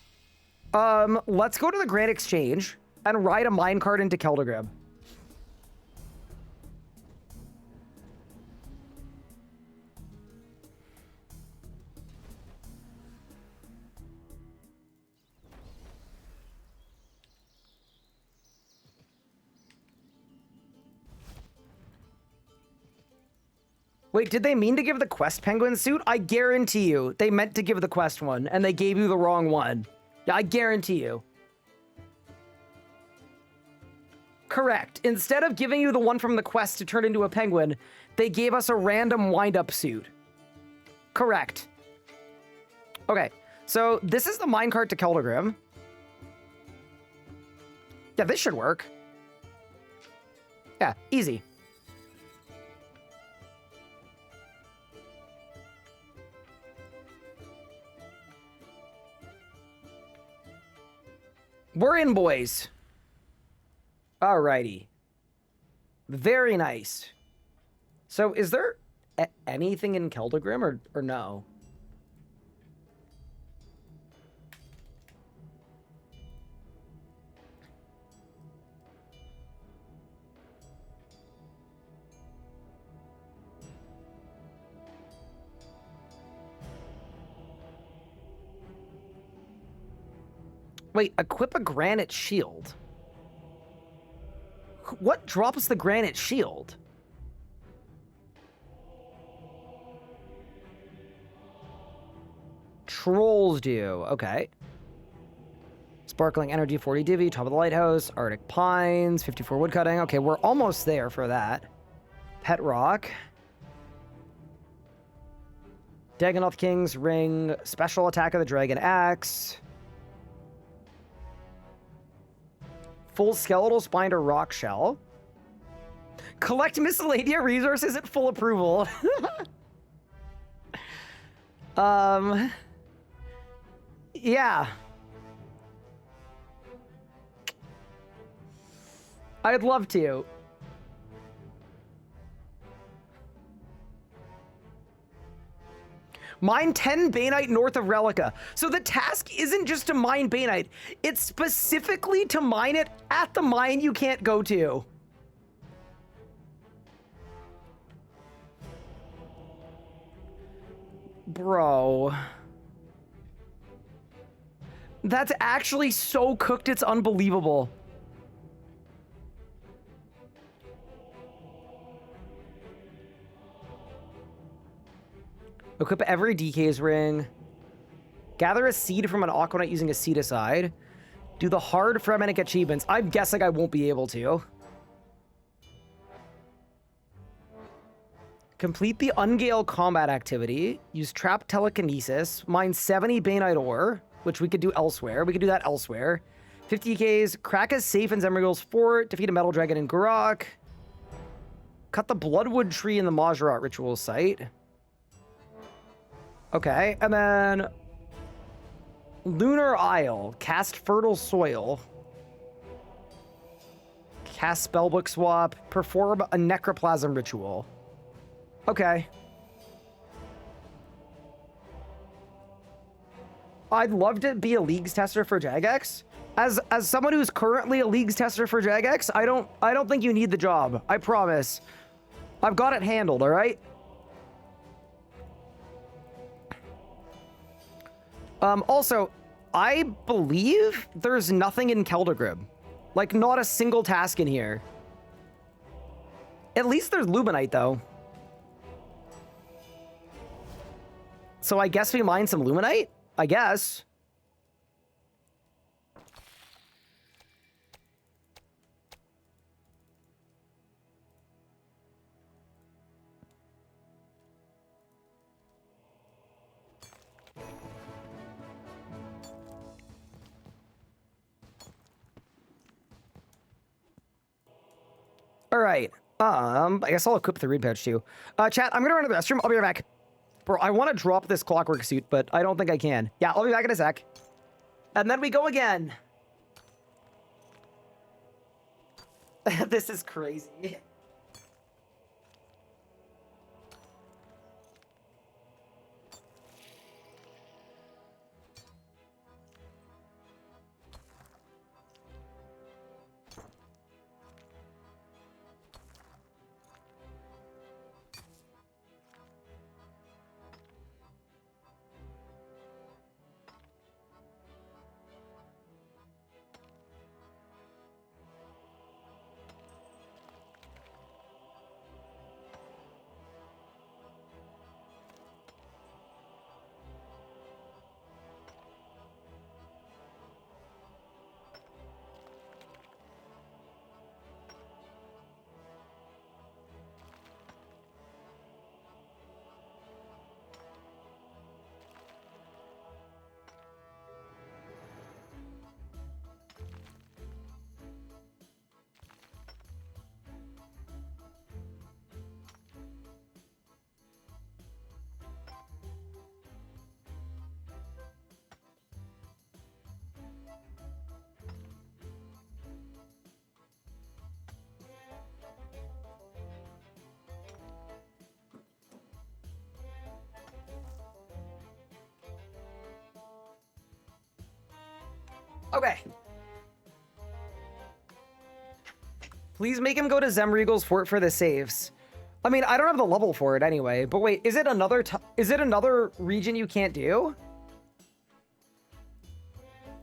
Let's go to the Grand Exchange and ride a minecart into Keldagrim. Wait, did they mean to give the quest penguin suit? I guarantee you, they meant to give the quest one, and they gave you the wrong one. Yeah, I guarantee you. Correct. Instead of giving you the one from the quest to turn into a penguin, they gave us a random wind-up suit. Correct. Okay, so this is the minecart to Keldagrim. Yeah, this should work. Yeah, easy. We're in, boys. Alrighty. Very nice. So, is there anything in Keldagrim or no? Wait, equip a granite shield. What drops the granite shield? Trolls do. Okay. Sparkling energy, 40 divvy, top of the lighthouse, Arctic pines, 54 woodcutting. Okay, we're almost there for that. Pet rock. Dagonoth King's ring, special attack of the dragon axe. Full skeletal spine or rock shell. Collect miscellanea resources at full approval. Yeah. I'd love to. Mine 10 Bainite north of Relica. So the task isn't just to mine Bainite. It's specifically to mine it at the mine you can't go to. Bro. That's actually so cooked, it's unbelievable. Equip every DK's ring. Gather a seed from an Aquanite using a seed aside. Do the hard Fremennic achievements. I'm guessing I won't be able to. Complete the Ungale combat activity. Use trap telekinesis. Mine 70 Bainite ore, which we could do elsewhere. We could do that elsewhere. 50 DKs. Crack a safe in Zemrigul's fort. Defeat a metal dragon in Gurok. Cut the Bloodwood tree in the Majrat ritual site. Okay, and then Lunar Isle, cast Fertile Soil, cast Spellbook Swap, perform a Necroplasm Ritual. Okay. I'd love to be a Leagues tester for Jagex. As someone who's currently a Leagues tester for Jagex, I don't think you need the job. I promise. I've got it handled, all right? Also, I believe there's nothing in Keldagrim. Like, not a single task in here. At least there's Luminite, though. So I guess we mine some Luminite? I guess. All right. I guess I'll equip the reed pouch too. Chat, I'm gonna run to the restroom. I'll be right back. Bro, I want to drop this clockwork suit, but I don't think I can. Yeah, I'll be back in a sec. And then we go again. This is crazy. Okay. Please make him go to Zemregal's fort for the saves. I mean, I don't have the level for it anyway. But wait, is it another region you can't do?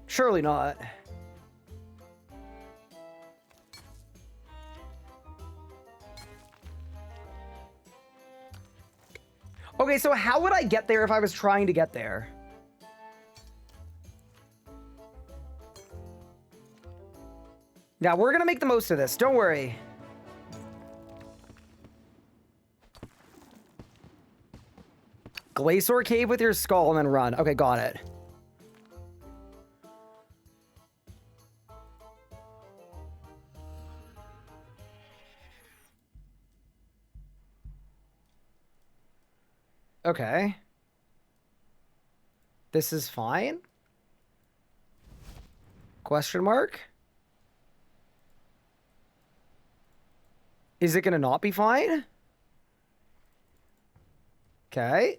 Surely not. Okay, so how would I get there if I was trying to get there? Yeah, we're gonna make the most of this. Don't worry. Glacier cave with your skull and then run. Okay, got it. Okay. This is fine? Question mark? Is it gonna not be fine? Okay.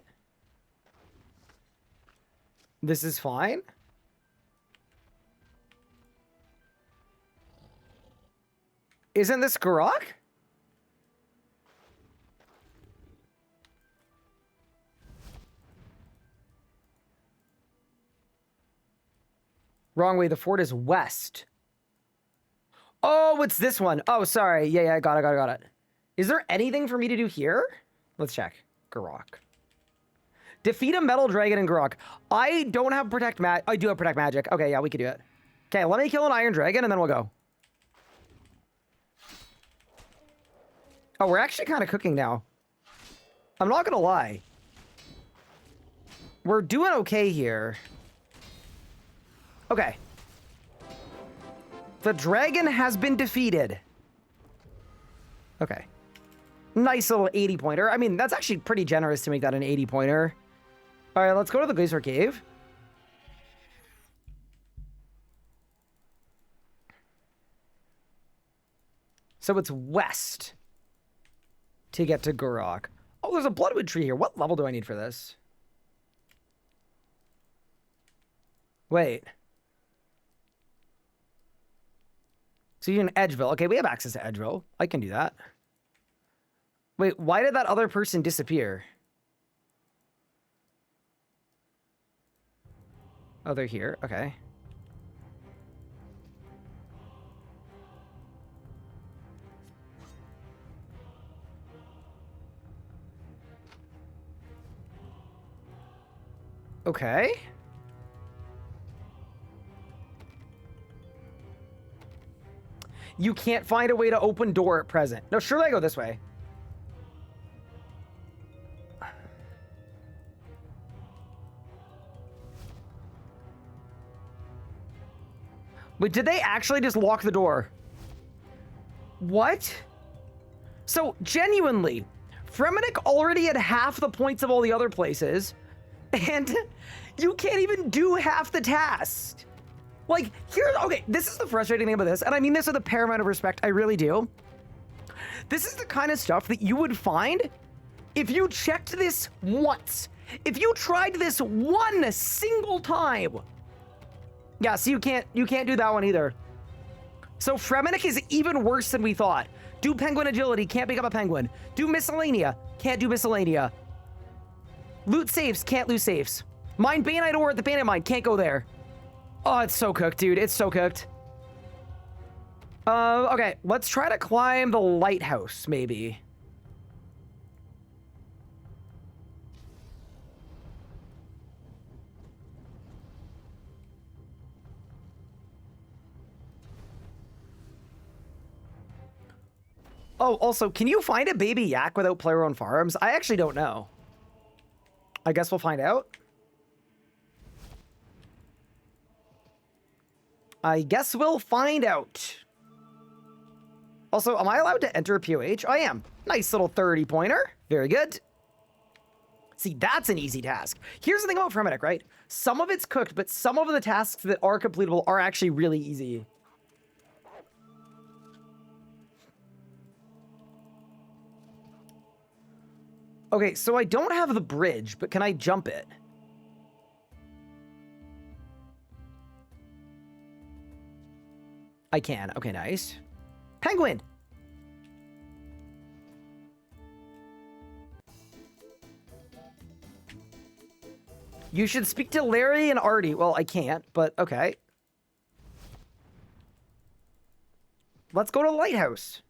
This is fine? Isn't this Garok? Wrong way. The fort is west. Oh, it's this one. Oh, sorry. Yeah, got it. Is there anything for me to do here? Let's check. Garok. Defeat a metal dragon in Garok. I don't have protect magic. I do have protect magic. Okay, yeah, we can do it. Okay, let me kill an iron dragon and then we'll go. Oh, we're actually kind of cooking now. I'm not gonna lie. We're doing okay here. Okay. The dragon has been defeated. Okay. Nice little 80-pointer. I mean, that's actually pretty generous to make that an 80-pointer. All right, let's go to the Glacier Cave. So it's west to get to Gurok. Oh, there's a Bloodwood tree here. What level do I need for this? Wait. So you're in Edgeville. Okay, we have access to Edgeville. I can do that. Wait, why did that other person disappear? Oh, they're here. Okay. Okay. You can't find a way to open door at present. No, surely I go this way. Wait, did they actually just lock the door? What? So, genuinely, Fremennik already had half the points of all the other places, and you can't even do half the task. Like, okay, this is the frustrating thing about this, and I mean this with a paramount of respect, I really do. This is the kind of stuff that you would find if you checked this once. If you tried this one single time. Yeah, so you can't do that one either. So Fremennik is even worse than we thought. Do penguin agility, can't pick up a penguin. Do miscellanea, can't do miscellanea. Loot safes, can't loot safes. Mine Banite ore at the Bandit Mine, can't go there. Oh, it's so cooked, dude. It's so cooked. Okay, let's try to climb the lighthouse, maybe. Oh, also, can you find a baby yak without player-owned farms? I actually don't know. I guess we'll find out. I guess we'll find out. Also, am I allowed to enter POH? I am. Nice little 30-pointer. Very good. See, that's an easy task. Here's the thing about Fremennik, right? Some of it's cooked, but some of the tasks that are completable are actually really easy. Okay, so I don't have the bridge, but can I jump it? I can. Okay, nice. Penguin! You should speak to Larry and Artie. Well, I can't, but okay. Let's go to the lighthouse.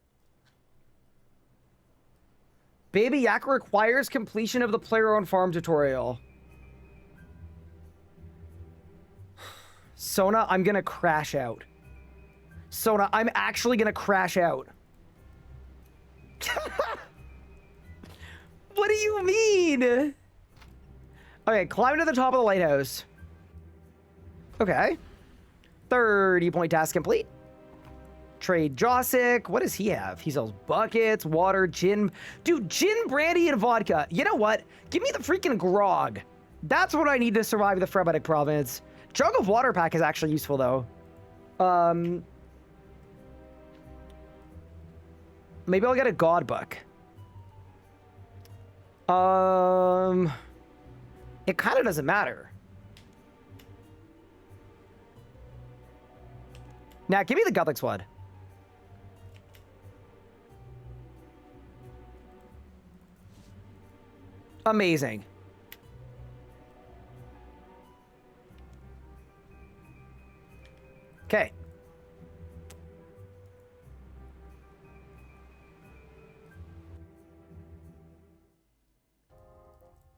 Baby Yak requires completion of the player-owned farm tutorial. Sona, I'm gonna crash out. Sona, I'm actually gonna crash out. What do you mean? Okay, climb to the top of the lighthouse. Okay. 30-point task complete. Trade Josic. What does he have? He sells buckets, water, gin. Dude, gin, brandy, and vodka. You know what? Give me the freaking grog. That's what I need to survive the Fremetic province. Jug of water pack is actually useful, though. Maybe I'll get a god book. It kind of doesn't matter. Now, give me the Guthlix one. Amazing. Okay.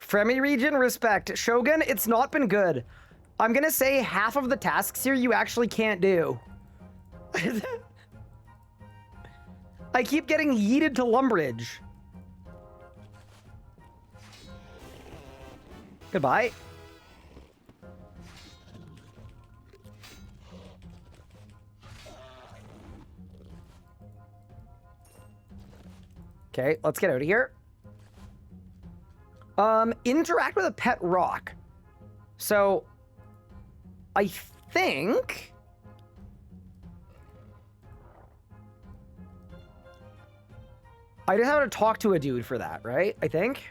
Fremi region, respect. Shogun, it's not been good. I'm gonna say half of the tasks here you actually can't do. I keep getting yeeted to Lumbridge. Goodbye. Okay, let's get out of here. Interact with a pet rock. So, I think... I just have to talk to a dude for that, right? I think.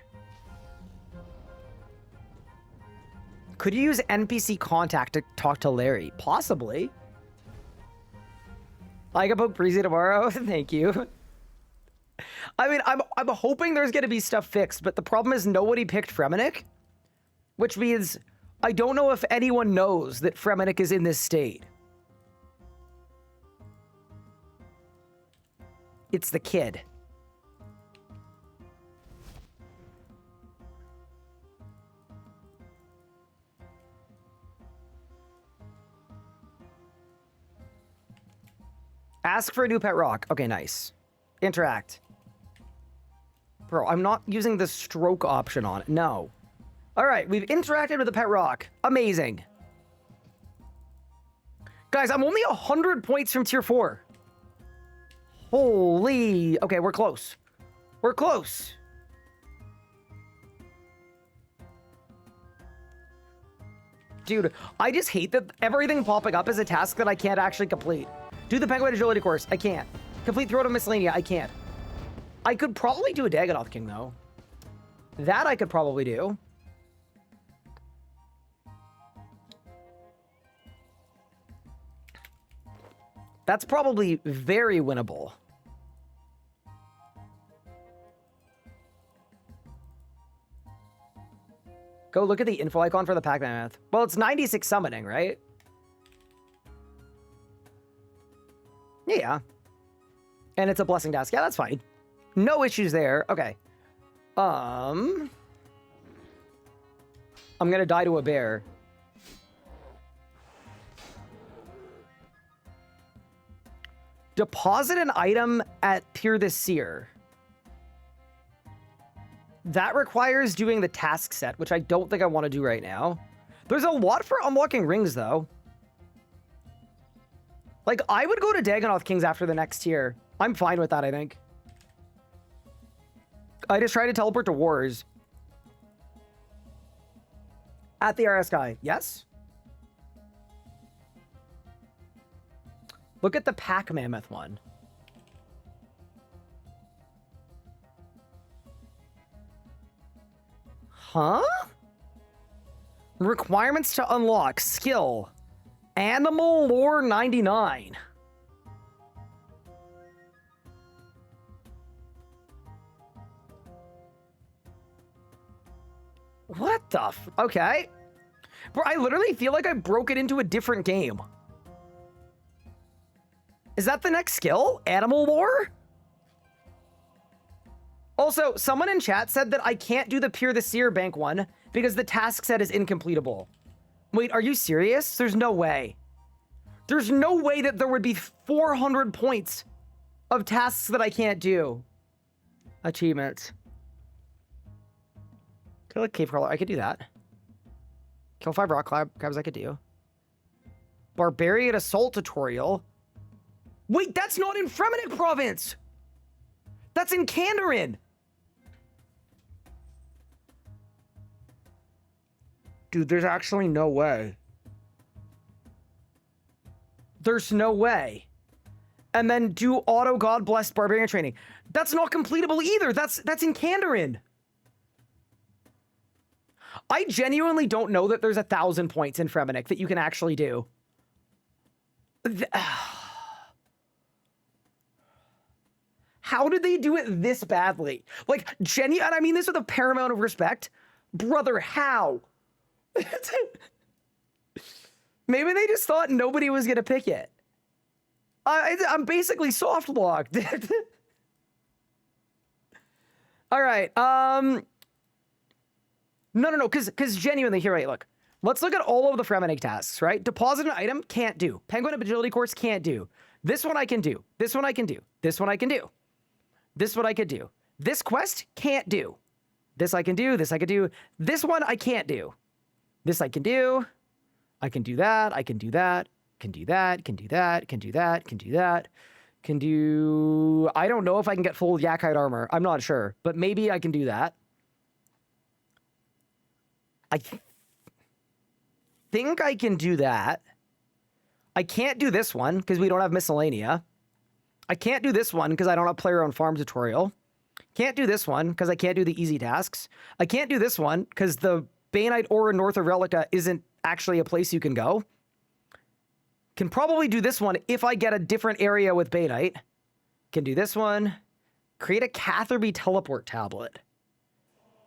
Could you use NPC contact to talk to Larry? Possibly. I can poke Breezy tomorrow. Thank you. I mean, I'm hoping there's going to be stuff fixed, but the problem is nobody picked Fremetic, which means I don't know if anyone knows that Fremetic is in this state. It's the kid. Ask for a new pet rock. Okay, nice. Interact. Bro, I'm not using the stroke option on it. No. All right, we've interacted with the pet rock. Amazing. Guys, I'm only 100 points from tier 4. Holy. Okay, we're close. We're close. Dude, I just hate that everything popping up is a task that I can't actually complete. Do the Penguin Agility course. I can't. Complete Throat of Miscellanea. I can't. I could probably do a Dagonoth King, though. That I could probably do. That's probably very winnable. Go look at the info icon for the Pac-Man math. Well, it's 96 summoning, right? Yeah. And it's a blessing task. Yeah, that's fine. No issues there. Okay. I'm gonna die to a bear. Deposit an item at Pier the Seer. That requires doing the task set, which I don't think I want to do right now. There's a lot for unlocking rings, though. Like, I would go to Dagonoth Kings after the next tier. I'm fine with that, I think. I just tried to teleport to Wars. At the RS Sky. Yes? Look at the Pack Mammoth one. Huh? Requirements to unlock. Skill. Animal Lore 99. What the okay. Bro, I literally feel like I broke it into a different game. Is that the next skill? Animal War? Also, someone in chat said that I can't do the Peer the Seer Bank one because the task set is incompletable. Wait, are you serious? There's no way. There's no way that there would be 400 points of tasks that I can't do. Achievements. Kill a cave crawler. I could do that. Kill 5 rock crabs. I could do. Barbarian assault tutorial. Wait, that's not in Fremennik province. That's in Kandarin. Dude, there's actually no way. There's no way. And then do auto God blessed barbarian training. That's not completable either. That's in Kandarin. I genuinely don't know that there's 1,000 points in Fremennik that you can actually do. How did they do it this badly? Like, and I mean this with a paramount of respect. Brother, how? Maybe they just thought nobody was going to pick it. I'm basically soft locked. All right. No, because genuinely, here, right, look. Let's look at all of the Fremennik tasks, right? Deposit an item, can't do. Penguin Agility Course, can't do. This one I can do. This one I can do. This one I can do. This one I could do. This quest, can't do. This I can do. This I could do. This one I can't do. This I can do. I can do that. I can do that. Can do that. Can do that. Can do that. Can do that. Can do... I don't know if I can get full Yakite armor. I'm not sure. But maybe I can do that. I think I can do that. I can't do this one because we don't have Miscellanea. I can't do this one because I don't have Player on Farm tutorial. Can't do this one because I can't do the easy tasks. I can't do this one because the Banite Aura north of Relica isn't actually a place you can go. Can probably do this one if I get a different area with Banite. Can do this one. Create a Catherby teleport tablet.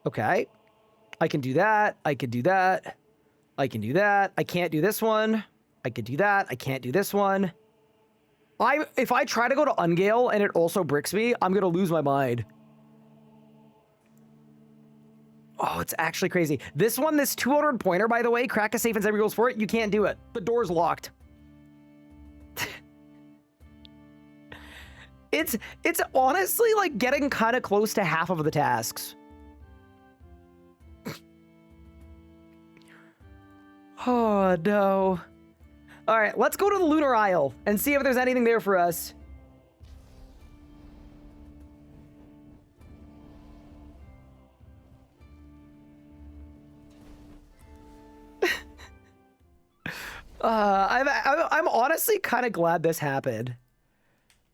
Okay. I can do that. I can do that. I can do that. I can't do this one. I could do that. I can't do this one. If I try to go to Ungale and it also bricks me, I'm going to lose my mind. Oh, it's actually crazy. This one, this 200 pointer, by the way, crack a safe and 7 goals for it. You can't do it. The door's locked. It's honestly like getting kind of close to half of the tasks. Oh, no. All right, let's go to the Lunar Isle and see if there's anything there for us. I'm honestly kind of glad this happened.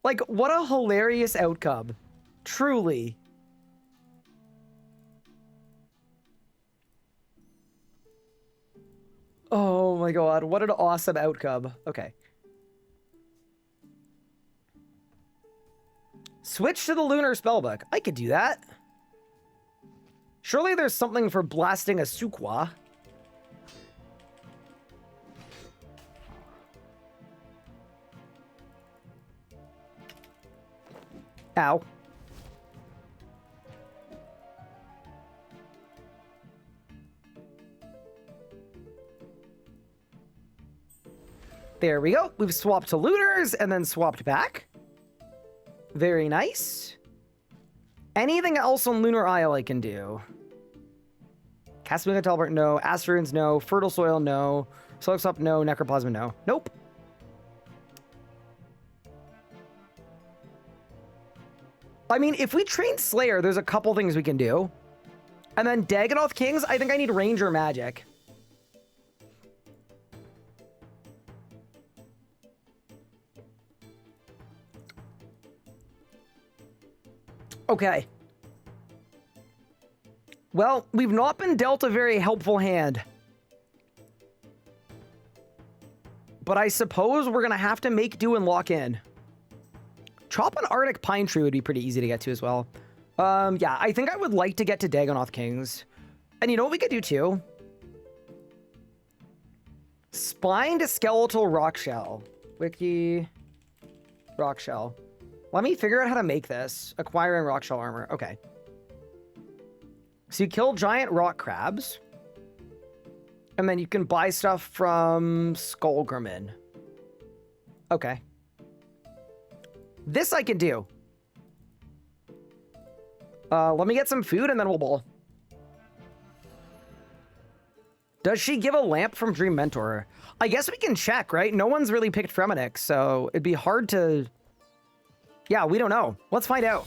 Like, what a hilarious outcome. Truly. Oh my god, what an awesome outcome. Okay. Switch to the Lunar Spellbook. I could do that. Surely there's something for blasting a Sukwa. Ow. There we go. We've swapped to Lunars and then swapped back. Very nice. Anything else on Lunar Isle I can do? Castamina Talbert, no. Asteroids, no. Fertile Soil, no. Soilsup, no. Necroplasma, no. Nope. I mean, if we train Slayer, there's a couple things we can do. And then Dagonoth Kings, I think I need Ranger Magic. Okay. Well, we've not been dealt a very helpful hand. But I suppose we're going to have to make do and lock in. Chop an Arctic Pine Tree would be pretty easy to get to as well. Yeah, I think I would like to get to Dagonoth Kings. And you know what we could do too? Spined skeletal rock shell. Wiki. Rock shell. Let me figure out how to make this. Acquiring rock shell armor. Okay. So you kill giant rock crabs. And then you can buy stuff from Skullgrimmin. Okay. This I can do. Let me get some food and then we'll bowl. Does she give a lamp from Dream Mentor? I guess we can check, right? No one's really picked Fremennik, so it'd be hard to... Yeah, we don't know. Let's find out.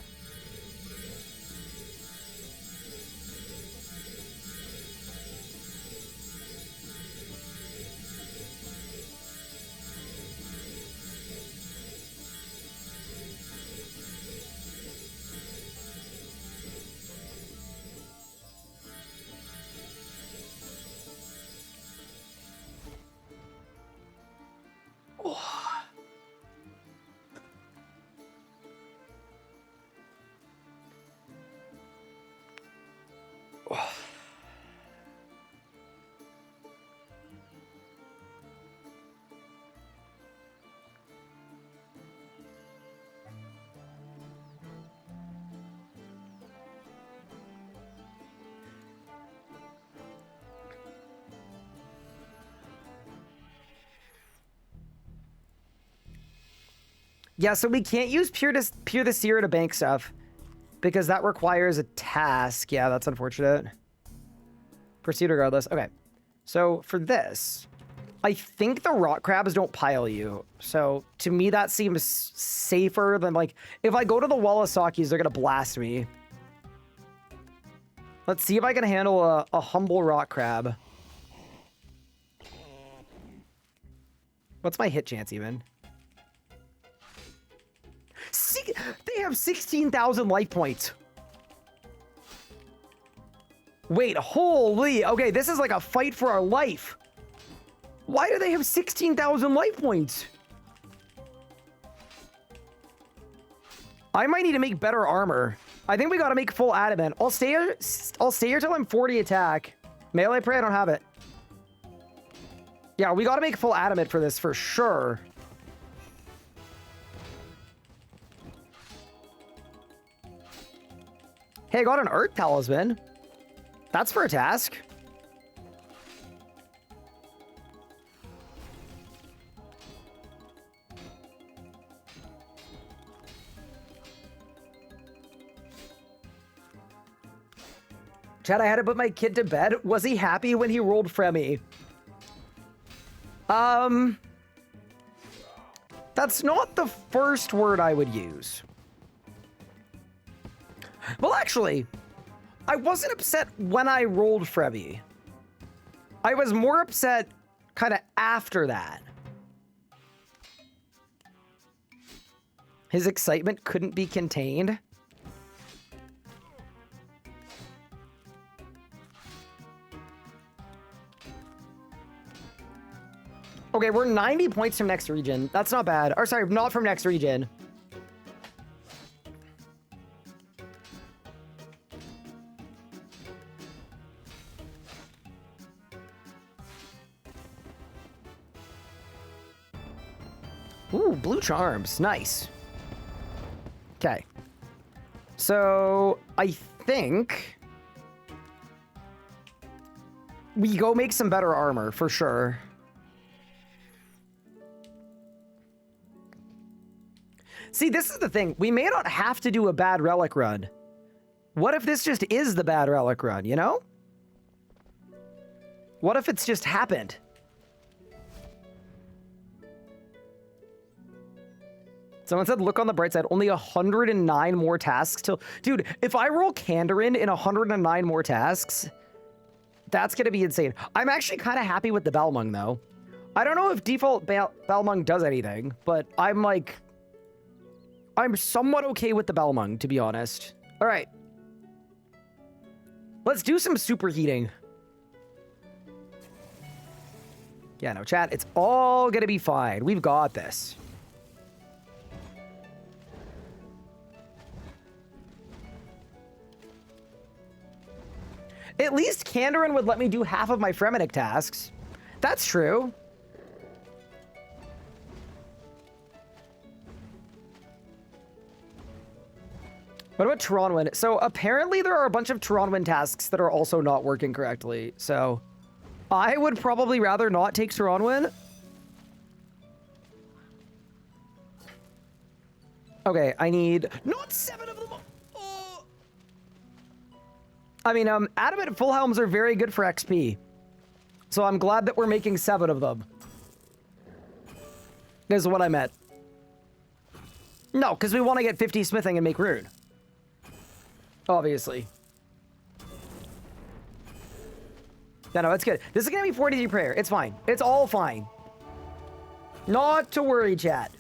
Yeah, so we can't use Pure the Seer to bank stuff because that requires a task. Yeah, that's unfortunate. Proceed regardless. Okay, so for this, I think the rock crabs don't pile you. So to me, that seems safer than like, if I go to the Walasakis, they're gonna blast me. Let's see if I can handle a humble rock crab. What's my hit chance even? They have 16,000 life points. Wait, holy. Okay, this is like a fight for our life. Why do they have 16,000 life points? I might need to make better armor. I think we got to make full adamant. I'll stay here till I'm 40 attack. Melee prey, I don't have it. Yeah, we got to make full adamant for this for sure. Hey, I got an Earth Talisman. That's for a task. Chad, I had to put my kid to bed. Was he happy when he rolled Fremi? That's not the first word I would use. Well, actually, I wasn't upset when I rolled Fremi. I was more upset kind of after that. His excitement couldn't be contained. Okay, we're 90 points from next region. That's not bad. Or sorry, not from next region. Ooh, blue charms. Nice. Okay. So, I think we go make some better armor, for sure. See, this is the thing. We may not have to do a bad relic run. What if this just is the bad relic run, you know? What if it's just happened? Someone said, look on the bright side, only 109 more tasks till... Dude, if I roll Kandarin in 109 more tasks, that's going to be insane. I'm actually kind of happy with the Balmung, though. I don't know if default Balmung does anything, but I'm like... I'm somewhat okay with the Balmung, to be honest. All right. Let's do some superheating. Yeah, no, chat, it's all going to be fine. We've got this. At least Kandarin would let me do half of my Fremennik tasks. That's true. What about Tronwyn? So apparently there are a bunch of Tronwyn tasks that are also not working correctly. So I would probably rather not take Tronwyn. Okay, I need not 7 of them. Oh. I mean, adamant full helms are very good for XP. So I'm glad that we're making 7 of them. Is what I meant. No, because we want to get 50 smithing and make rune. Obviously. No, it's good. This is going to be 43 prayer. It's fine. It's all fine. Not to worry, chat.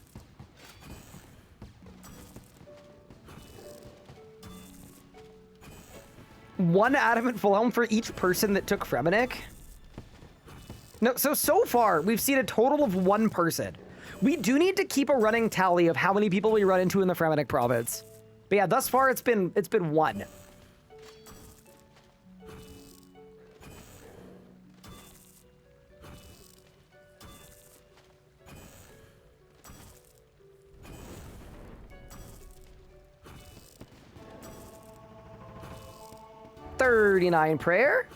One adamant full helm for each person that took Fremennik. No, so far, we've seen a total of 1 person. We do need to keep a running tally of how many people we run into in the Fremennik province. But yeah, thus far it's been 1. $39 prayer.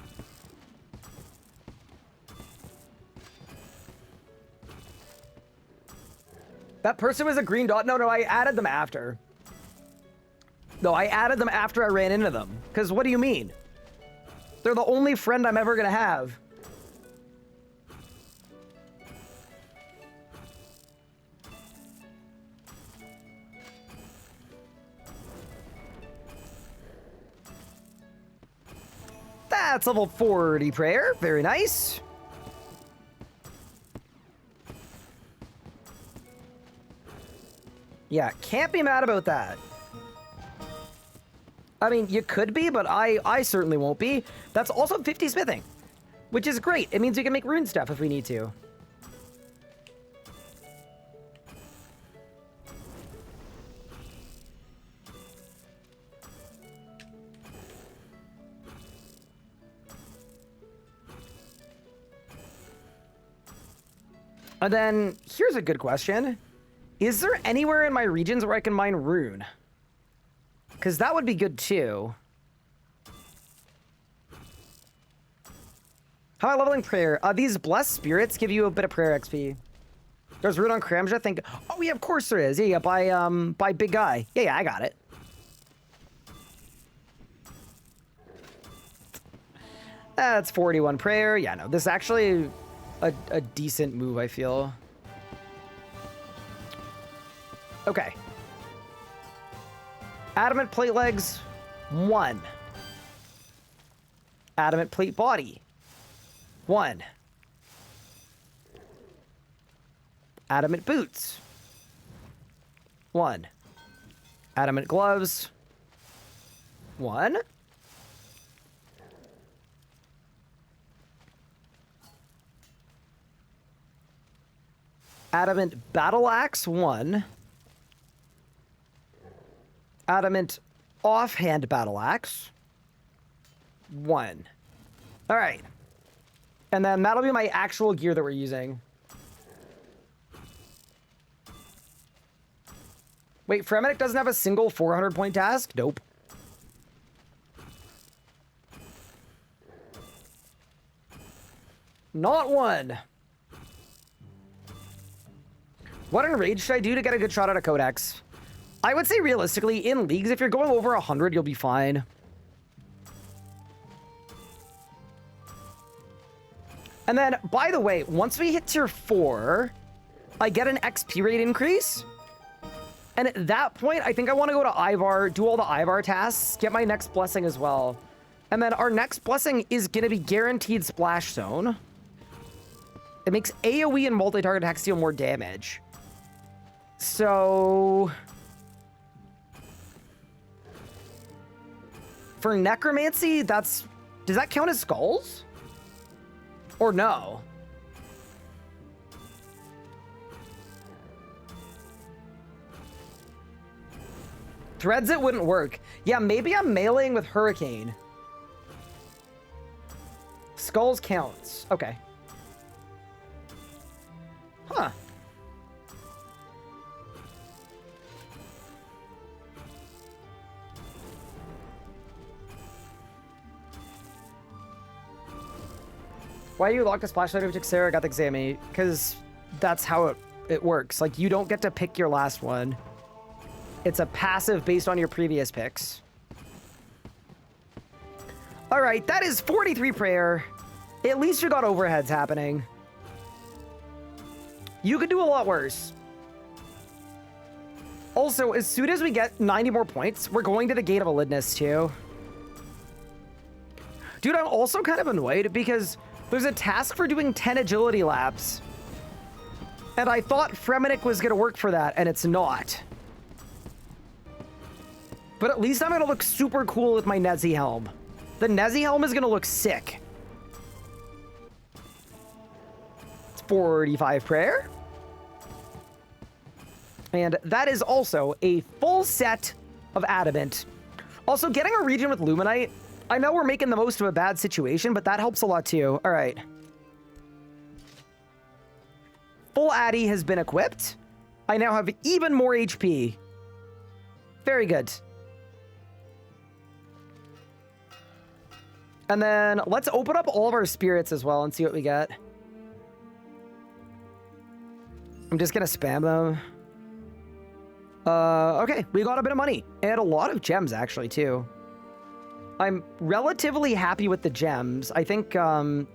That person was a green dot. No, I added them after. No, I added them after I ran into them. Because what do you mean? They're the only friend I'm ever going to have. That's level 40 prayer. Very nice. Yeah, can't be mad about that. I mean, you could be, but I certainly won't be. That's also 50 smithing, which is great. It means we can make rune stuff if we need to. And then, here's a good question. Is there anywhere in my regions where I can mine rune? Because that would be good too. How am I leveling prayer? These blessed spirits give you a bit of prayer XP. There's rune on Kramja, think. Oh yeah, of course there is. Yeah, by Big Guy. Yeah, I got it. That's 41 prayer. Yeah, no, this is actually a decent move, I feel. Okay. Adamant plate legs, 1. Adamant plate body, 1. Adamant boots, 1. Adamant gloves, 1. Adamant battle axe, 1. Adamant offhand battle axe, 1. All right. And then that'll be my actual gear that we're using. Wait, Fremennik doesn't have a single 400-point task? Nope. Not one. What enrage should I do to get a good shot at a Codex? I would say realistically, in leagues, if you're going over 100, you'll be fine. And then, by the way, once we hit tier 4, I get an XP rate increase. And at that point, I think I want to go to Ivar, do all the Ivar tasks, get my next blessing as well. And then our next blessing is going to be guaranteed splash zone. It makes AoE and multi-target attacks deal more damage. So for necromancy, does that count as skulls? Or no? Threads it wouldn't work. Yeah, maybe I'm meleeing with Hurricane. Skulls counts. Okay. Huh. Why you locked a splash over to Sarah got the Xami? Because that's how it works. Like, you don't get to pick your last one. It's a passive based on your previous picks. All right, that is 43 prayer. At least you got overheads happening. You could do a lot worse. Also, as soon as we get 90 more points, we're going to the Gate of Elidness too. Dude, I'm also kind of annoyed because there's a task for doing 10 agility labs. And I thought Fremenic was going to work for that, and it's not. But at least I'm going to look super cool with my Nezzy helm. The Nezzy helm is going to look sick. It's 45 prayer. And that is also a full set of adamant. Also, getting a region with Luminite, I know we're making the most of a bad situation, but that helps a lot too. All right. Full Addy has been equipped. I now have even more HP. Very good. And then let's open up all of our spirits as well and see what we get. I'm just going to spam them. Okay, we got a bit of money and a lot of gems actually too. I'm relatively happy with the gems. I think, in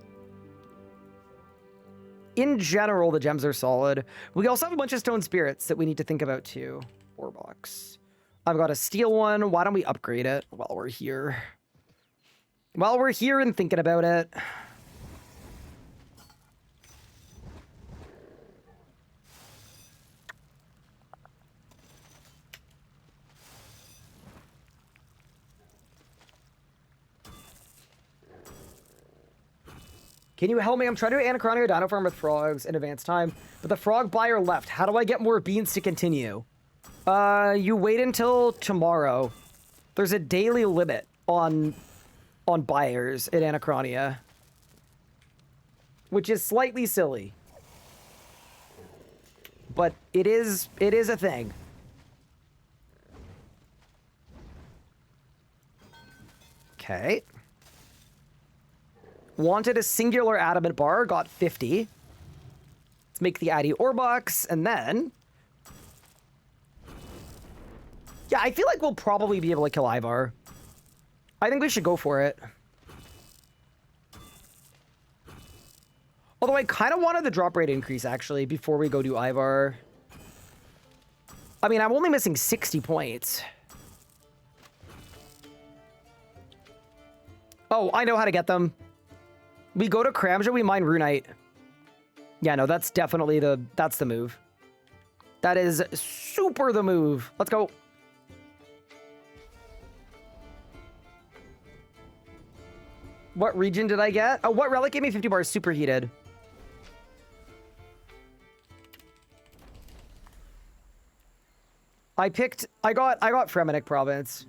general, the gems are solid. We also have a bunch of stone spirits that we need to think about too. 4 box. I've got a steel one. Why don't we upgrade it while we're here? While we're here and thinking about it. Can you help me? I'm trying to do Anachronia Dino Farm with frogs in advance time, but the frog buyer left. How do I get more beans to continue? You wait until tomorrow. There's a daily limit on buyers at Anachronia, which is slightly silly, but it is a thing. Okay. Wanted a singular adamant bar, got 50. Let's make the Addy ore box, and then... Yeah, I feel like we'll probably be able to kill Ivar. I think we should go for it. Although I kind of wanted the drop rate increase, actually, before we go do Ivar. I mean, I'm only missing 60 points. Oh, I know how to get them. We go to Kramja, we mine Runite. Yeah, no, that's definitely that's the move. That is super the move. Let's go. What region did I get? Oh, what relic gave me 50 bars? Superheated. I got Fremenic Province.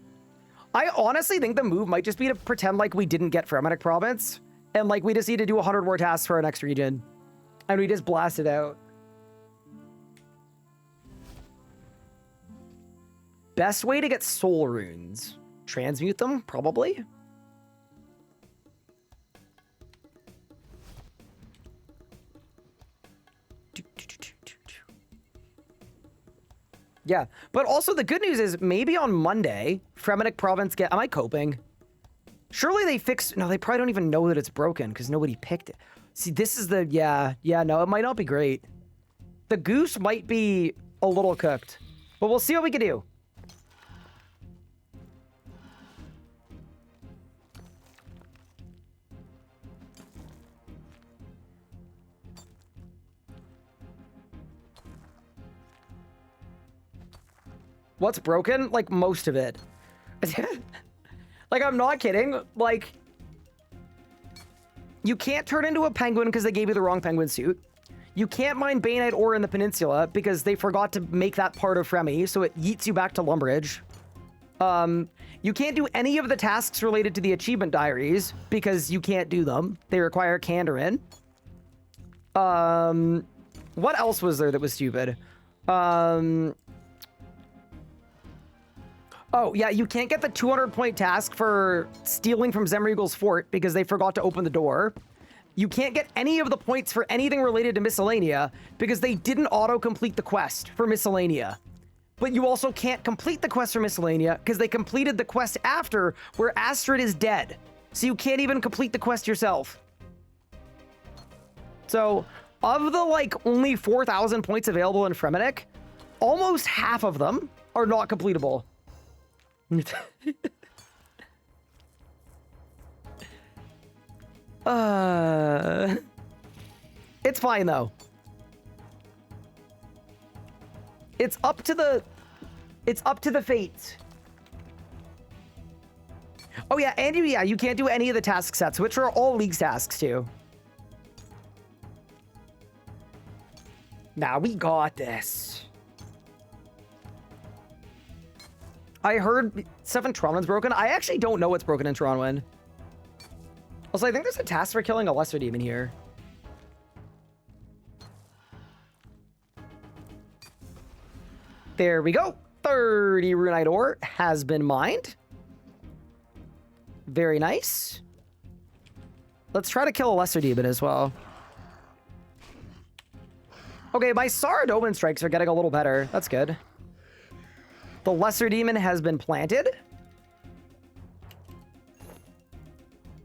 I honestly think the move might just be to pretend like we didn't get Fremenic Province. And like we just need to do 100 more tasks for our next region. And we just blast it out. Best way to get soul runes. Transmute them, probably. Yeah, but also the good news is maybe on Monday, Fremenic Province am I coping? Surely they fixed... No, they probably don't even know that it's broken because nobody picked it. See, this is the... Yeah, no, it might not be great. The goose might be a little cooked, but we'll see what we can do. What's broken? Like, most of it. Like, I'm not kidding. Like, you can't turn into a penguin because they gave you the wrong penguin suit. You can't mine Bainite ore in the peninsula because they forgot to make that part of Fremi, so it yeets you back to Lumbridge. You can't do any of the tasks related to the achievement diaries because you can't do them. They require Kandarin. What else was there that was stupid? Oh, yeah, you can't get the 200-point task for stealing from Zemregel's fort because they forgot to open the door. You can't get any of the points for anything related to Miscellanea because they didn't auto-complete the quest for Miscellanea. But you also can't complete the quest for Miscellanea because they completed the quest after where Astrid is dead. So you can't even complete the quest yourself. So, of the, like, only 4,000 points available in Fremennik, almost half of them are not completable. It's fine, though. It's up to the fates. Oh yeah, and you can't do any of the task sets, which are all League's tasks too. Nah, we got this. I heard Seven Tronwyn's broken. I actually don't know what's broken in Tronwyn. Also, I think there's a task for killing a lesser demon here. There we go. 30 Runite ore has been mined. Very nice. Let's try to kill a lesser demon as well. Okay, my Saradomin strikes are getting a little better. That's good. The lesser demon has been planted.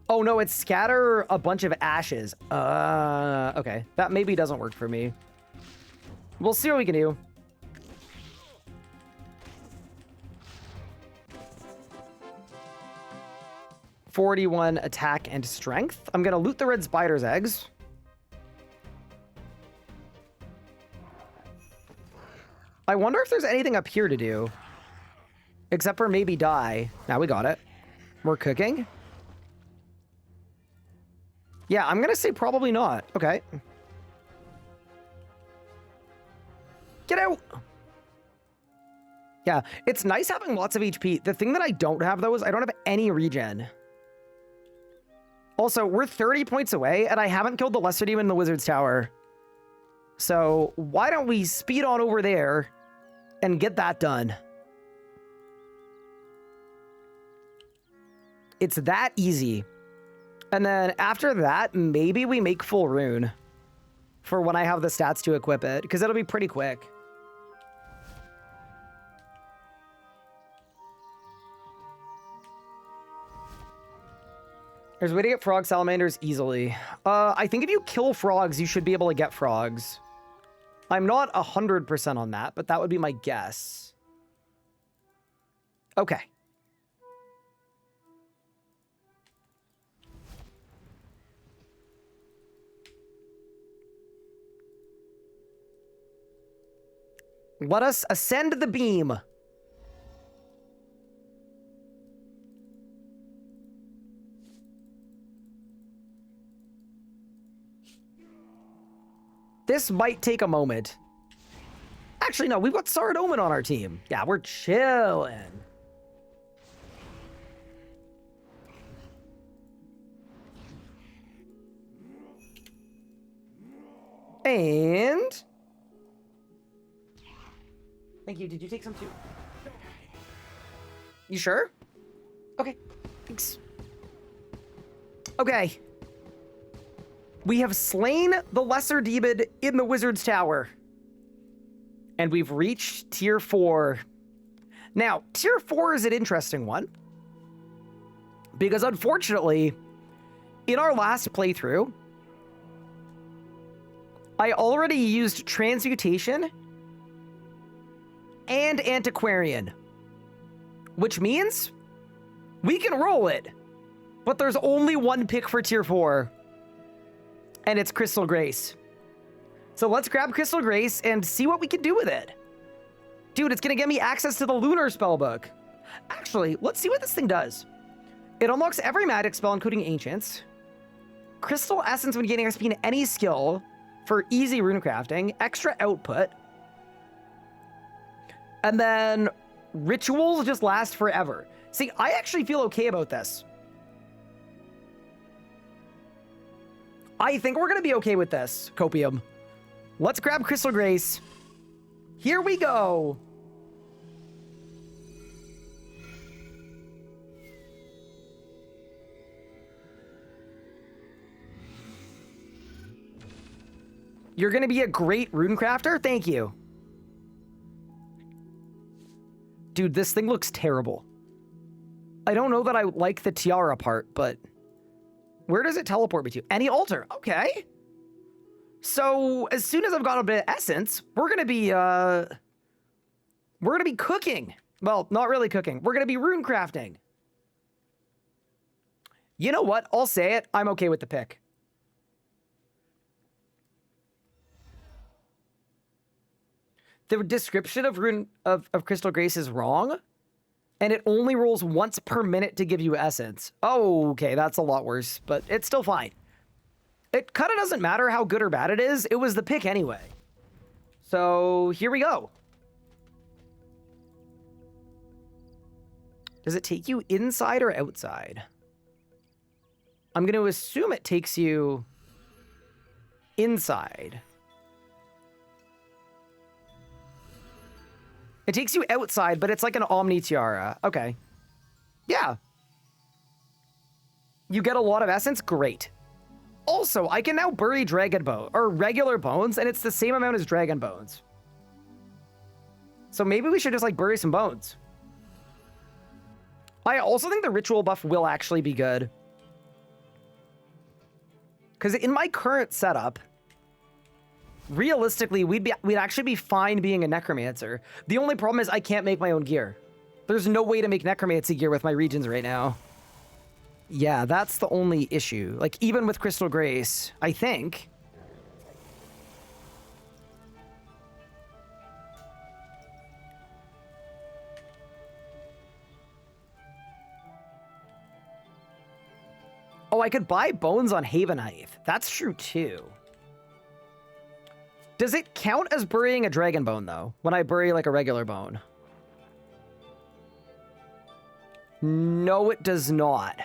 Oh no, it's scatter a bunch of ashes. Okay. That maybe doesn't work for me. We'll see what we can do. +41 attack and strength. I'm gonna loot the red spider's eggs. I wonder if there's anything up here to do. Except for maybe die. Now we got it. We're cooking. Yeah, I'm gonna say probably not. Okay. Get out! Yeah, it's nice having lots of HP. The thing that I don't have, though, is I don't have any regen. Also, we're 30 points away, and I haven't killed the lesser demon in the wizard's tower. So, why don't we speed on over there and get that done? It's that easy. And then after that, maybe we make full rune for when I have the stats to equip it, because it'll be pretty quick. There's a way to get frog salamanders easily. I think if you kill frogs, you should be able to get frogs. I'm not 100% on that, but that would be my guess. Okay. Let us ascend the beam. This might take a moment. Actually, no, we've got Saradomin on our team. Yeah, we're chilling. And... Thank you. Did you take some too? You sure? Okay. Thanks. Okay. We have slain the lesser demon in the wizard's tower. And we've reached tier 4. Now, tier 4 is an interesting one. Because unfortunately, in our last playthrough, I already used transmutation and antiquarian, which means we can roll it, but there's only one pick for tier 4, and it's Crystal Grace. So let's grab Crystal Grace and see what we can do with it. Dude, it's gonna get me access to the Lunar Spellbook. Actually, let's see what this thing does. It unlocks every magic spell, including Ancients. Crystal Essence when gaining XP in any skill for easy rune crafting. Extra output. And then Rituals just last forever. See, I actually feel okay about this. I think we're going to be okay with this, Copium. Let's grab Crystal Grace. Here we go. You're going to be a great rune crafter? Thank you. Dude, this thing looks terrible. I don't know that I like the tiara part, but where does it teleport me to? Any altar. Okay. So as soon as I've got a bit of essence, we're going to be cooking. Well, not really cooking. We're going to be rune crafting. You know what? I'll say it. I'm okay with the pick. The description of rune of Crystal Grace is wrong, and it only rolls once per minute to give you essence. Oh, okay, that's a lot worse, but it's still fine. It kind of doesn't matter how good or bad it is. It was the pick anyway. So here we go. Does it take you inside or outside? I'm going to assume it takes you inside. It takes you outside, but it's like an Omni Tiara. Okay. Yeah. You get a lot of essence? Great. Also, I can now bury Dragon Bone, or regular bones, and it's the same amount as Dragon Bones. So maybe we should just, like, bury some bones. I also think the ritual buff will actually be good. Because in my current setup, realistically, we'd actually be fine being a necromancer. The only problem is I can't make my own gear. There's no way to make necromancy gear with my regions right now. Yeah, that's the only issue. Like, even with Crystal Grace, I think. Oh, I could buy bones on Havenheath. That's true, too. Does it count as burying a dragon bone, though, when I bury, like, a regular bone? No, it does not.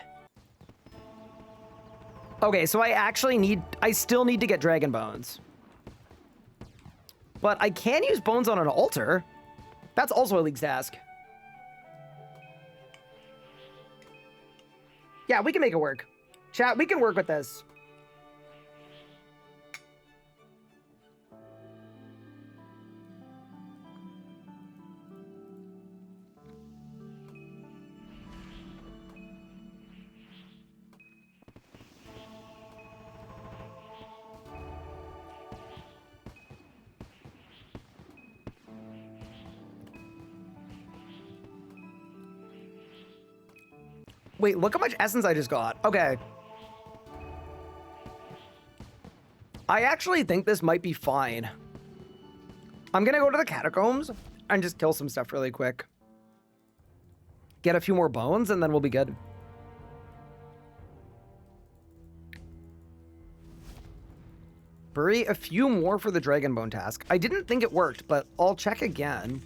Okay, so I still need to get dragon bones. But I can use bones on an altar. That's also a League's task. Yeah, we can make it work. Chat, we can work with this. Wait, look how much essence I just got. Okay. I actually think this might be fine. I'm gonna go to the catacombs and just kill some stuff really quick. Get a few more bones and then we'll be good. Bury a few more for the dragon bone task. I didn't think it worked, but I'll check again.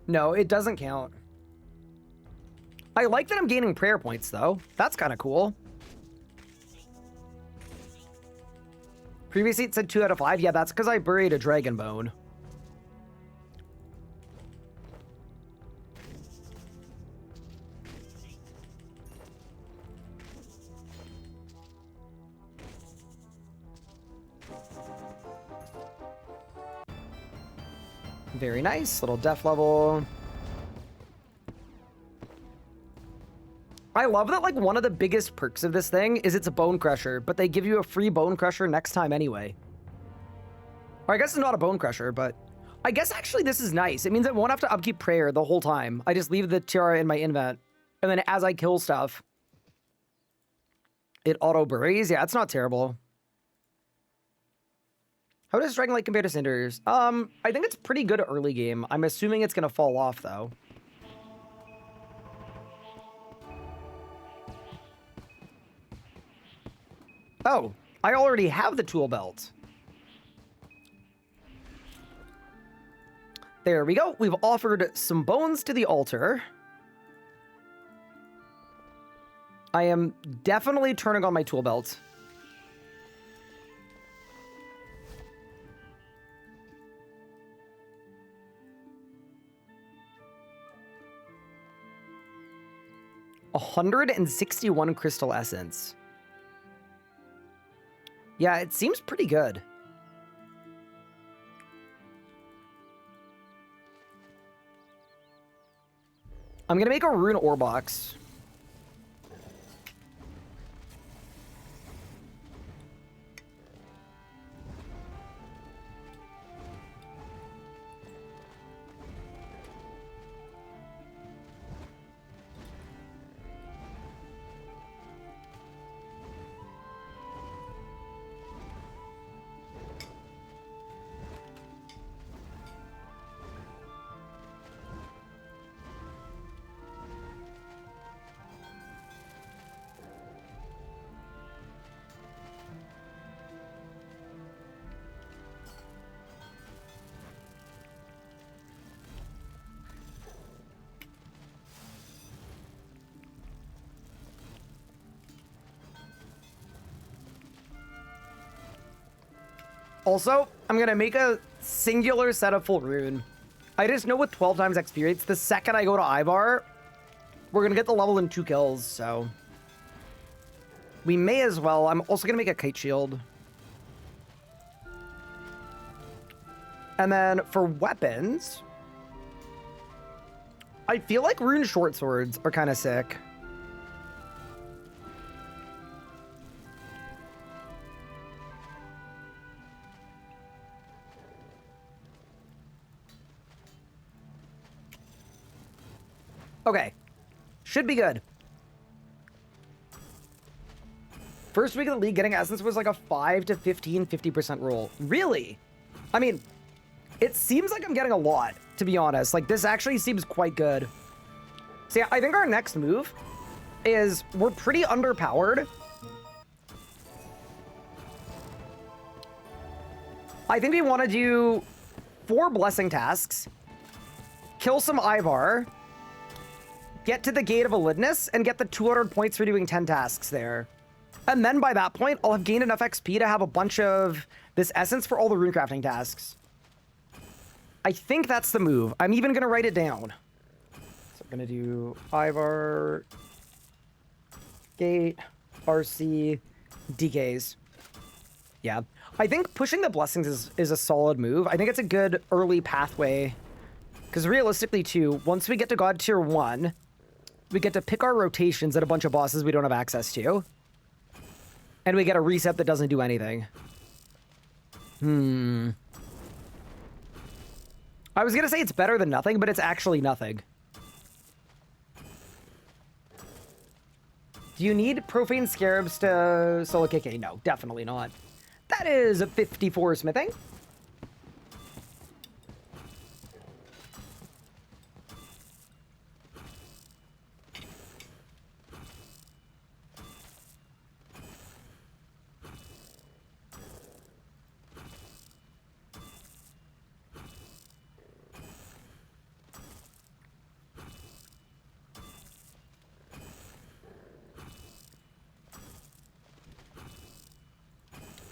No, it doesn't count. I like that I'm gaining prayer points, though. That's kind of cool. Previously, it said 2 out of 5. Yeah, that's because I buried a dragon bone. Very nice. Little def level. I love that, like, one of the biggest perks of this thing is it's a bone crusher, but they give you a free bone crusher next time anyway. Or I guess it's not a bone crusher, but I guess actually this is nice. It means I won't have to upkeep prayer the whole time. I just leave the tiara in my invent, and then as I kill stuff, it auto buries. Yeah, it's not terrible. How does Dragonlight compare to Cinders? I think it's pretty good early game. I'm assuming it's gonna fall off though. Oh, I already have the tool belt. There we go. We've offered some bones to the altar. I am definitely turning on my tool belt. $161 crystal essence. Yeah, it seems pretty good. I'm gonna make a rune ore box. Also, I'm gonna make a singular set of full rune. I just know with 12 times XP rates, the second I go to Ivar, we're gonna get the level in 2 kills, so... we may as well. I'm also gonna make a kite shield. And then for weapons... I feel like rune short swords are kind of sick. Okay. Should be good. First week of the league, getting Essence was like a 5 to 15, 50% roll. Really? I mean, it seems like I'm getting a lot, to be honest. Like, this actually seems quite good. So yeah, I think our next move is we're pretty underpowered. I think we want to do 4 blessing tasks, kill some Ivar, get to the Gate of Elidness, and get the 200 points for doing 10 tasks there. And then by that point, I'll have gained enough XP to have a bunch of this essence for all the runecrafting tasks. I think that's the move. I'm even going to write it down. So I'm going to do Ivar, Gate, RC, DKs. Yeah. I think pushing the blessings is a solid move. I think it's a good early pathway. Because realistically, too, once we get to God Tier 1... we get to pick our rotations at a bunch of bosses we don't have access to. And we get a reset that doesn't do anything. I was gonna say it's better than nothing, but it's actually nothing. Do you need Profane Scarabs to solo KK? No, definitely not. That is a 54 smithing.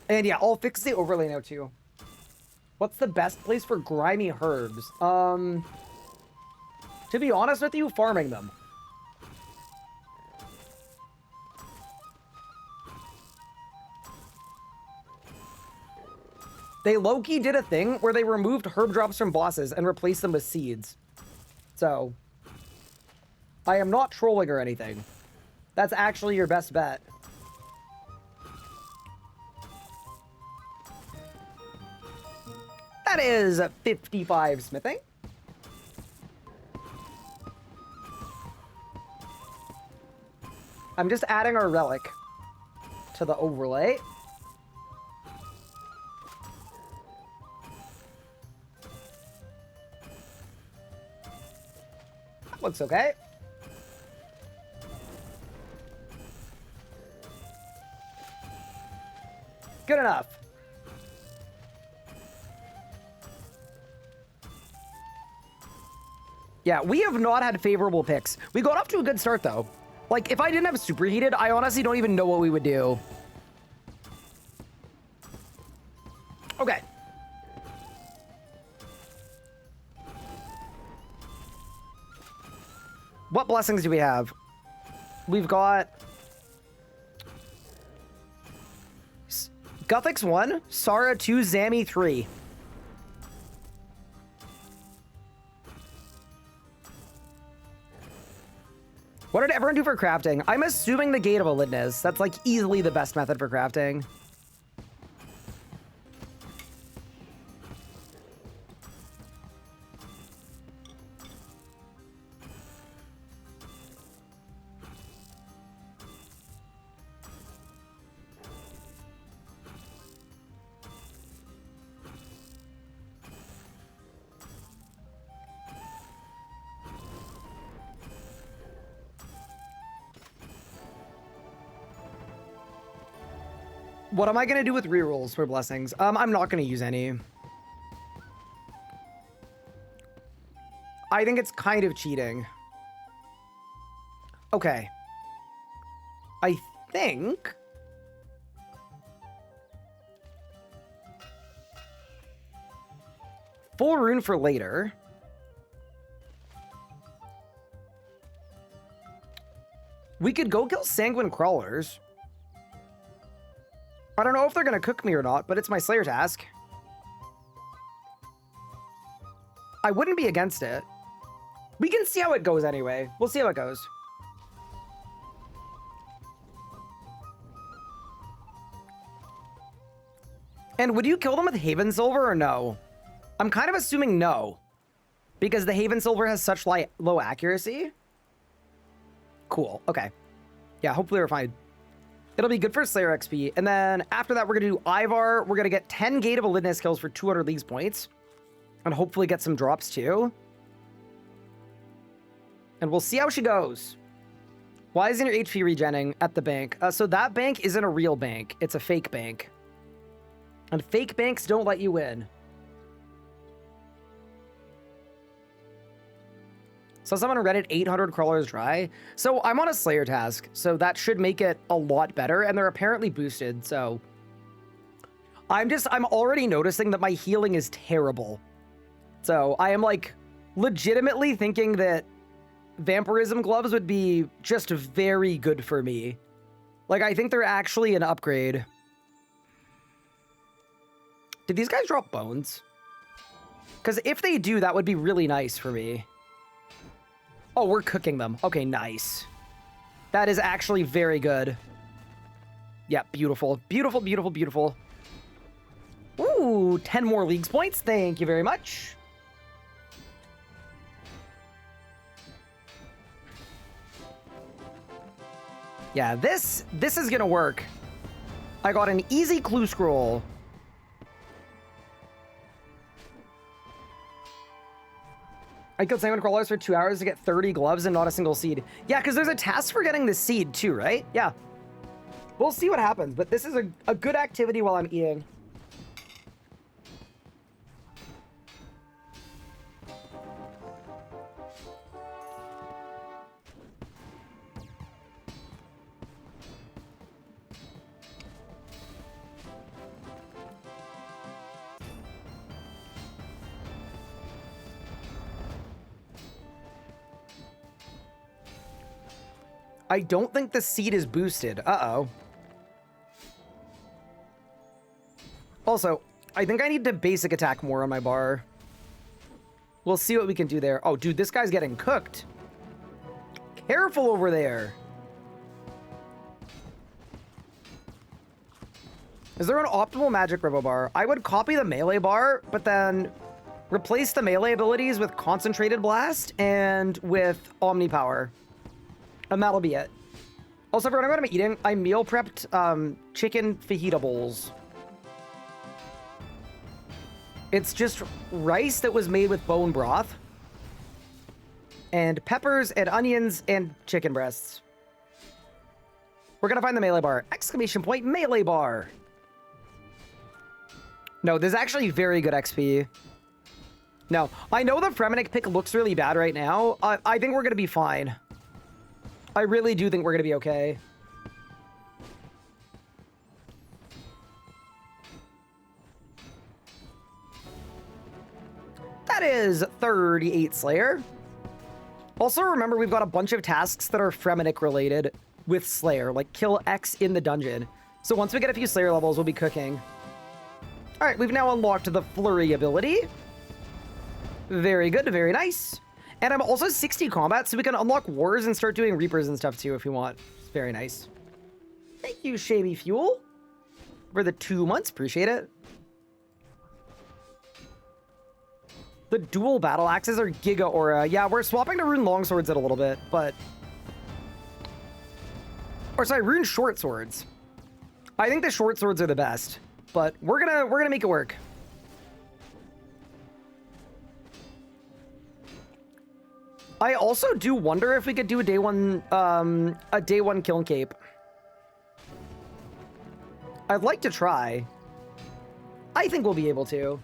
And yeah, I'll fix the overlay now too. What's the best place for grimy herbs? To be honest with you, farming them. They low-key did a thing where they removed herb drops from bosses and replaced them with seeds. So, I am not trolling or anything. That's actually your best bet. That is 55 smithing. I'm just adding our relic to the overlay. That looks okay. Good enough. Yeah, we have not had favorable picks. We got off to a good start, though. Like, if I didn't have superheated, I honestly don't even know what we would do. Okay. What blessings do we have? We've got... Guthix 1, Sara 2, Zami 3. What did everyone do for crafting? I'm assuming the Gate of Elidness. That's like easily the best method for crafting. What am I going to do with rerolls for blessings? I'm not going to use any. I think it's kind of cheating. Okay. I think... Full rune for later. We could go kill sanguine crawlers. I don't know if they're going to cook me or not, but it's my Slayer task. I wouldn't be against it. We can see how it goes anyway. We'll see how it goes. And would you kill them with Haven Silver or no? I'm kind of assuming no. Because the Haven Silver has such low accuracy. Cool. Okay. Yeah, hopefully we're fine. It'll be good for Slayer XP. And then after that, we're going to do Ivar. We're going to get 10 Gate of Elidness kills for 200 Leagues points. And hopefully get some drops too. And we'll see how she goes. Why isn't your HP regenning at the bank? So that bank isn't a real bank. It's a fake bank. And fake banks don't let you win. So someone on Reddit, 800 crawlers dry. So I'm on a Slayer task, so that should make it a lot better, and they're apparently boosted, so... I'm already noticing that my healing is terrible. So I am, like, legitimately thinking that Vampirism gloves would be just very good for me. Like, I think they're actually an upgrade. Did these guys drop bones? Because if they do, that would be really nice for me. Oh, we're cooking them. Okay, nice. That is actually very good. Yeah, beautiful. Beautiful, beautiful, beautiful. Ooh, 10 more Leagues points. Thank you very much. Yeah, this is gonna work. I got an easy clue scroll. I killed sanguine crawlers for 2 hours to get 30 gloves and not a single seed. Yeah, because there's a task for getting the seed too, right? Yeah. We'll see what happens, but this is a good activity while I'm eating. I don't think the seed is boosted. Uh-oh. Also, I think I need to basic attack more on my bar. We'll see what we can do there. Oh, dude, this guy's getting cooked. Careful over there. Is there an optimal magic Revo bar? I would copy the melee bar, but then replace the melee abilities with Concentrated Blast and with Omni Power. And that'll be it. Also, everyone, what I'm eating, I meal prepped chicken fajita bowls. It's just rice that was made with bone broth. And peppers and onions and chicken breasts. We're gonna find the melee bar. Exclamation point, melee bar. No, this is actually very good XP. No, I know the Fremenic pick looks really bad right now. I think we're going to be fine. I really do think we're going to be okay. That is 38 Slayer. Also, remember, we've got a bunch of tasks that are Fremenic related with Slayer, like kill X in the dungeon. So once we get a few Slayer levels, we'll be cooking. All right, we've now unlocked the Flurry ability. Very good, very nice. And I'm also 60 combat, so we can unlock wars and start doing Reapers and stuff too if we want. It's very nice. Thank you, Shabby Fuel, for the 2 months. Appreciate it. The dual battle axes are Giga Aura. Yeah, we're swapping to Rune Longswords it a little bit, but... Or sorry, Rune Short Swords. I think the short swords are the best, but we're gonna make it work. I also do wonder if we could do a day one kiln cape. I'd like to try. I think we'll be able to.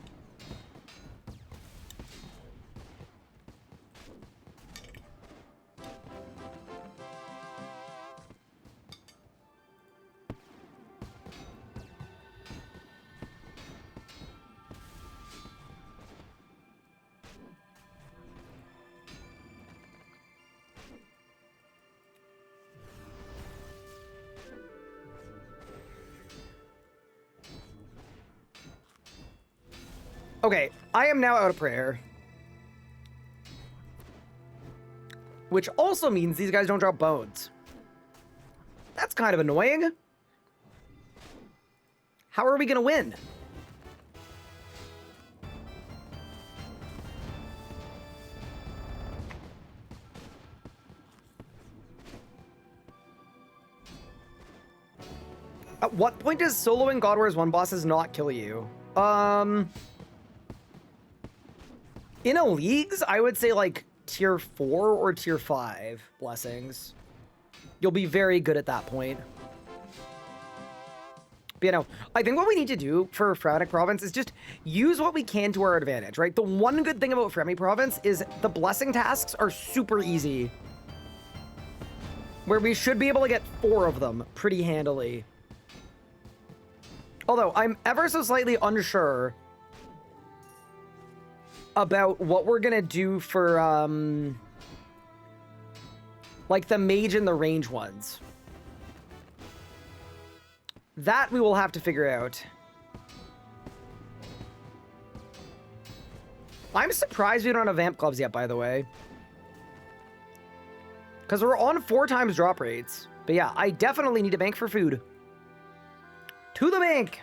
Okay, I am now out of prayer. Which also means these guys don't drop bones. That's kind of annoying. How are we gonna win? At what point does soloing God Wars 1 bosses not kill you? In a leagues, I would say like tier 4 or tier 5 blessings. You'll be very good at that point. But, you know, I think what we need to do for Fremenic Province is just use what we can to our advantage, right? The one good thing about Fremenic Province is the blessing tasks are super easy. Where we should be able to get 4 of them pretty handily. Although, I'm ever so slightly unsure about what we're gonna do for, like the mage and the range ones. That we will have to figure out. I'm surprised we don't have vamp clubs yet, by the way. Because we're on 4 times drop rates. But yeah, I definitely need a bank for food. To the bank!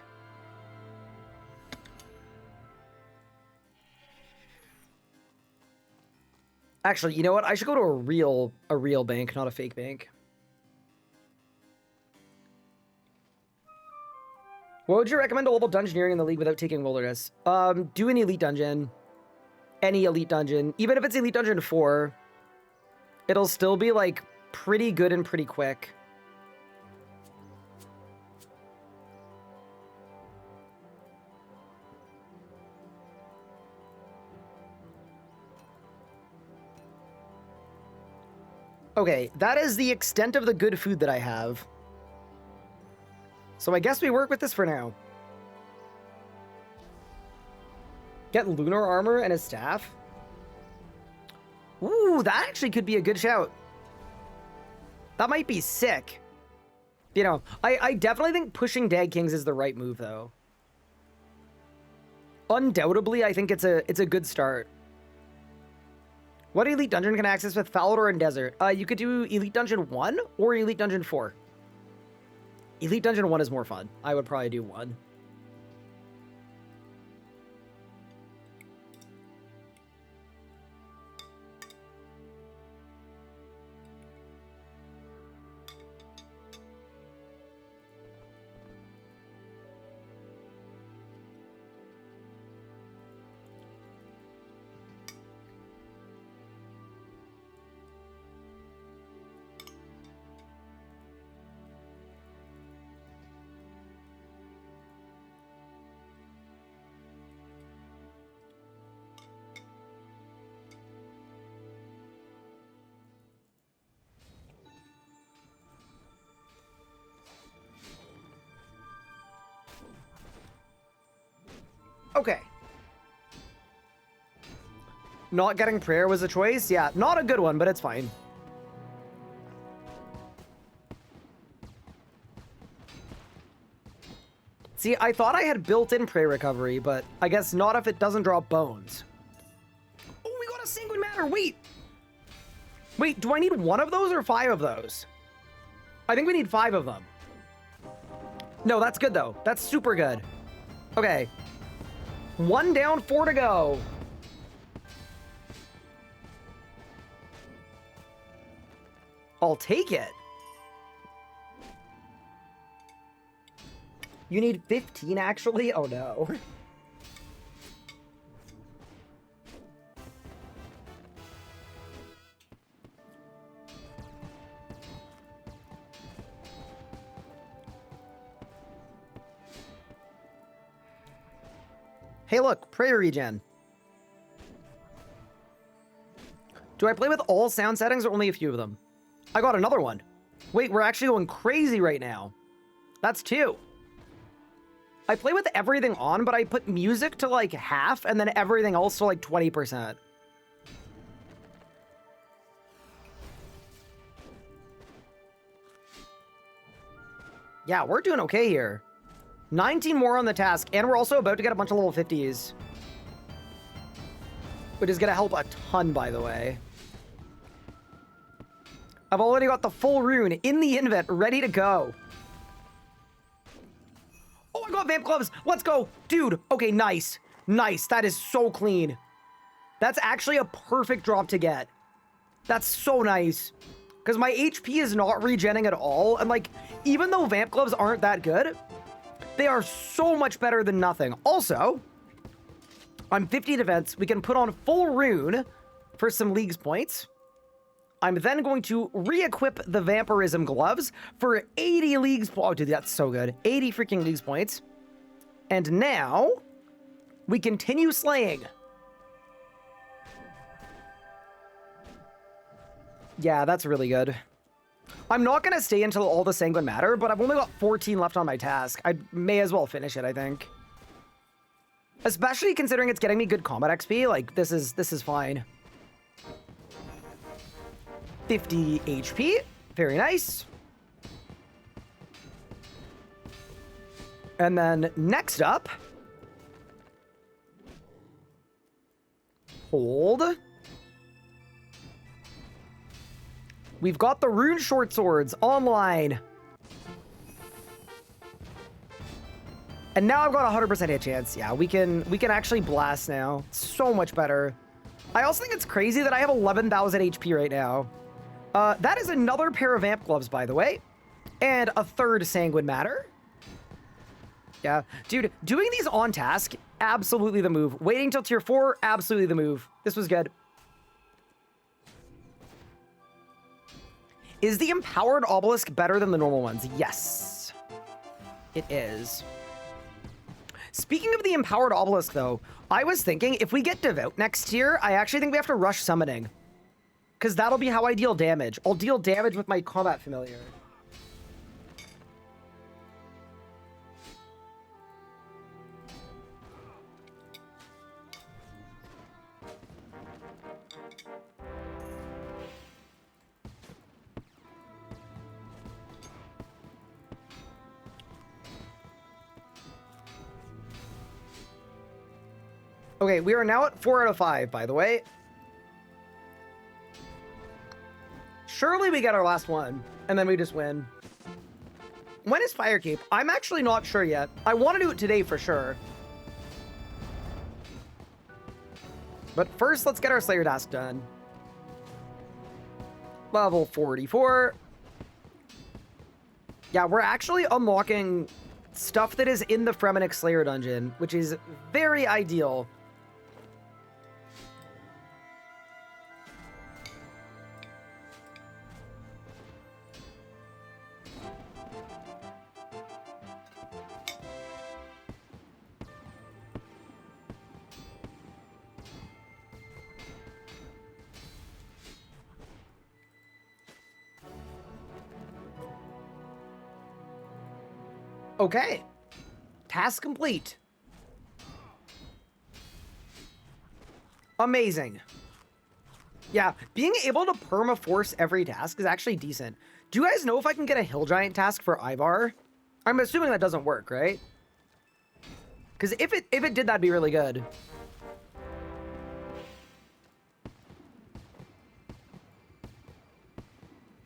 Actually, you know what? I should go to a real bank, not a fake bank. What would you recommend to level dungeoneering in the league without taking wilderness? Do an elite dungeon. Any elite dungeon. Even if it's elite dungeon 4, it'll still be like pretty good and pretty quick. Okay, that is the extent of the good food that I have. So I guess we work with this for now. Get lunar armor and a staff. Ooh, that actually could be a good shout. That might be sick. You know, I definitely think pushing Dag Kings is the right move, though. Undoubtedly, I think it's a good start. What elite dungeon can I access with Falador and Desert? You could do Elite Dungeon 1 or Elite Dungeon 4. Elite Dungeon 1 is more fun. I would probably do 1. Okay. Not getting prayer was a choice? Yeah, not a good one, but it's fine. See, I thought I had built-in prayer recovery, but I guess not if it doesn't drop bones. Oh, we got a sanguine matter! Wait! Wait, do I need one of those or 5 of those? I think we need 5 of them. No, that's good, though. That's super good. Okay. 1 down, 4 to go. I'll take it. You need 15, actually? Oh, no. Hey, look, prayer regen. Do I play with all sound settings or only a few of them? I got another one. Wait, we're actually going crazy right now. That's 2. I play with everything on, but I put music to like half and then everything else to like 20%. Yeah, we're doing okay here. 19 more on the task, and we're also about to get a bunch of level 50s. Which is going to help a ton, by the way. I've already got the full rune in the invent, ready to go. Oh, I got vamp gloves. Let's go. Dude, okay, nice. Nice. That is so clean. That's actually a perfect drop to get. That's so nice. Because my HP is not regenning at all. And, like, even though vamp gloves aren't that good, they are so much better than nothing. Also, I'm 50 defense. We can put on full rune for some leagues points. I'm then going to re-equip the vampirism gloves for 80 leagues. Oh, dude, that's so good. 80 freaking leagues points. And now we continue slaying. Yeah, that's really good. I'm not going to stay until all the sanguine matter, but I've only got 14 left on my task. I may as well finish it, I think. Especially considering it's getting me good combat XP. Like, this is fine. 50 HP. Very nice. And then next up, hold. We've got the rune short swords online. And now I've got a 100% hit chance. Yeah, we can actually blast now. So much better. I also think it's crazy that I have 11,000 HP right now. That is another pair of vamp gloves, by the way. And a 3rd sanguine matter. Yeah, dude, doing these on task, absolutely the move. Waiting till tier 4, absolutely the move. This was good. Is the empowered obelisk better than the normal ones? Yes, it is. Speaking of the empowered obelisk, though, I was thinking if we get devout next tier, I actually think we have to rush summoning. Because that'll be how I deal damage. I'll deal damage with my combat familiar. Okay, we are now at 4 out of 5, by the way. Surely we get our last one, and then we just win. When is Fire Cape? I'm actually not sure yet. I want to do it today for sure. But first, let's get our Slayer task done. Level 44. Yeah, we're actually unlocking stuff that is in the Fremenic Slayer dungeon, which is very ideal. Okay. Task complete. Amazing. Yeah, being able to perma-force every task is actually decent. Do you guys know if I can get a Hill Giant task for Ivar? I'm assuming that doesn't work, right? Because if it did, that'd be really good.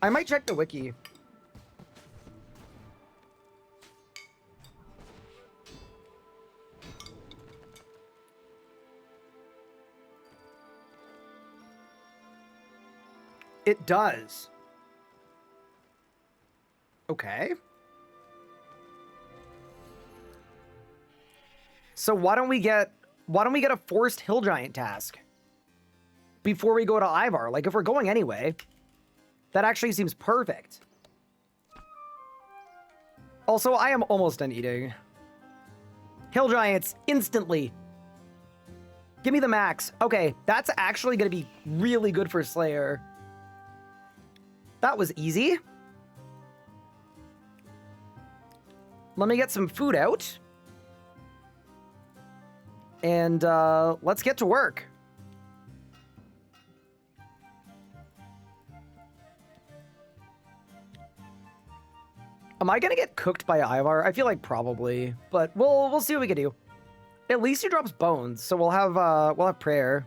I might check the wiki. It does. Okay. So why don't we get a forced Hill Giant task before we go to Ivar? Like, if we're going anyway, that actually seems perfect. Also, I am almost done eating. Hill Giants, instantly. Give me the max. Okay, that's actually going to be really good for Slayer. That was easy. Let me get some food out. And let's get to work. Am I gonna get cooked by Ivar? I feel like probably, but we'll see what we can do. At least he drops bones, so we'll have prayer.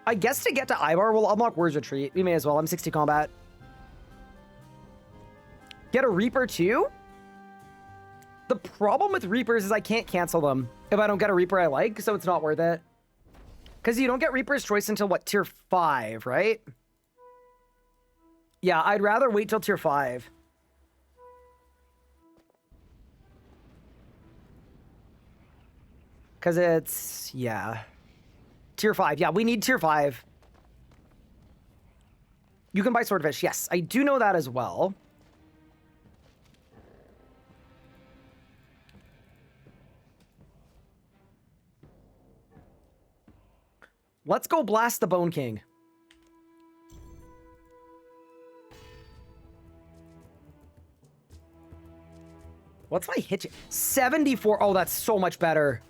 I guess to get to Ivar, we'll unlock Word's Retreat. We may as well. I'm 60 combat. Get a Reaper too? The problem with Reapers is I can't cancel them if I don't get a Reaper I like, so it's not worth it. Because you don't get Reaper's Choice until, what, tier 5, right? Yeah, I'd rather wait till tier 5. Because it's, yeah. Tier 5. Yeah, we need tier 5. You can buy Swordfish. Yes, I do know that as well. Let's go blast the Bone King. What's my hit? 74. Oh, that's so much better.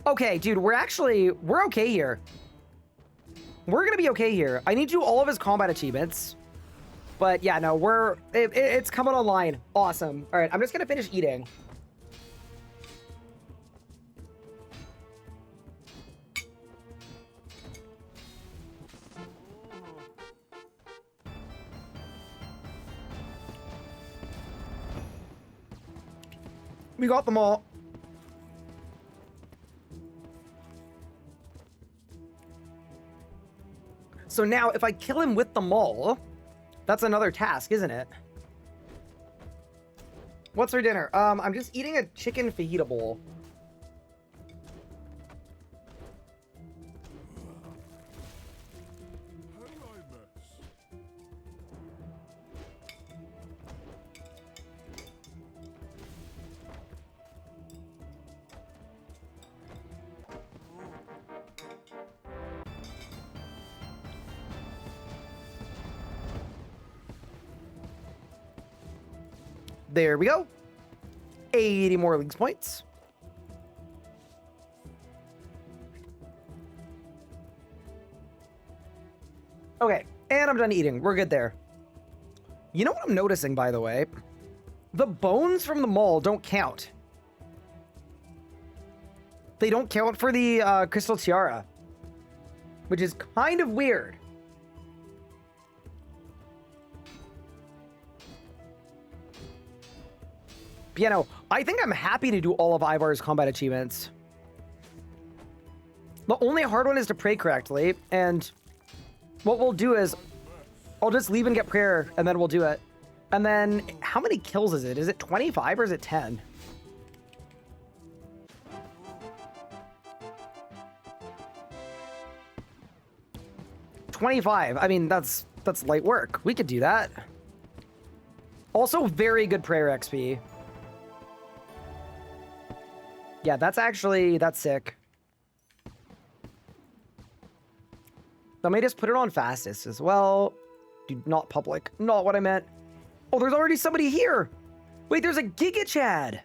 Okay, dude, we're okay here. We're gonna be okay here. I need to do all of his combat achievements. But yeah, no, it's coming online. Awesome. All right, I'm just gonna finish eating. We got them all. So now, if I kill him with the maul, that's another task, isn't it? What's for dinner? I'm just eating a chicken fajita bowl. There we go. 80 more leagues points. Okay, and I'm done eating. We're good there. You know what I'm noticing, by the way? The bones from the mall don't count. They don't count for the Crystal Tiara, which is kind of weird. You know, I think I'm happy to do all of Ivar's combat achievements. The only hard one is to pray correctly, and what we'll do is I'll just leave and get prayer, and then we'll do it. And then, how many kills is it? Is it 25 or is it 10? $25. I mean, that's light work. We could do that. Also, very good prayer XP. Yeah, that's sick. Let me just put it on fastest as well. Dude, not public. Not what I meant. Oh, there's already somebody here. Wait, there's a Giga Chad.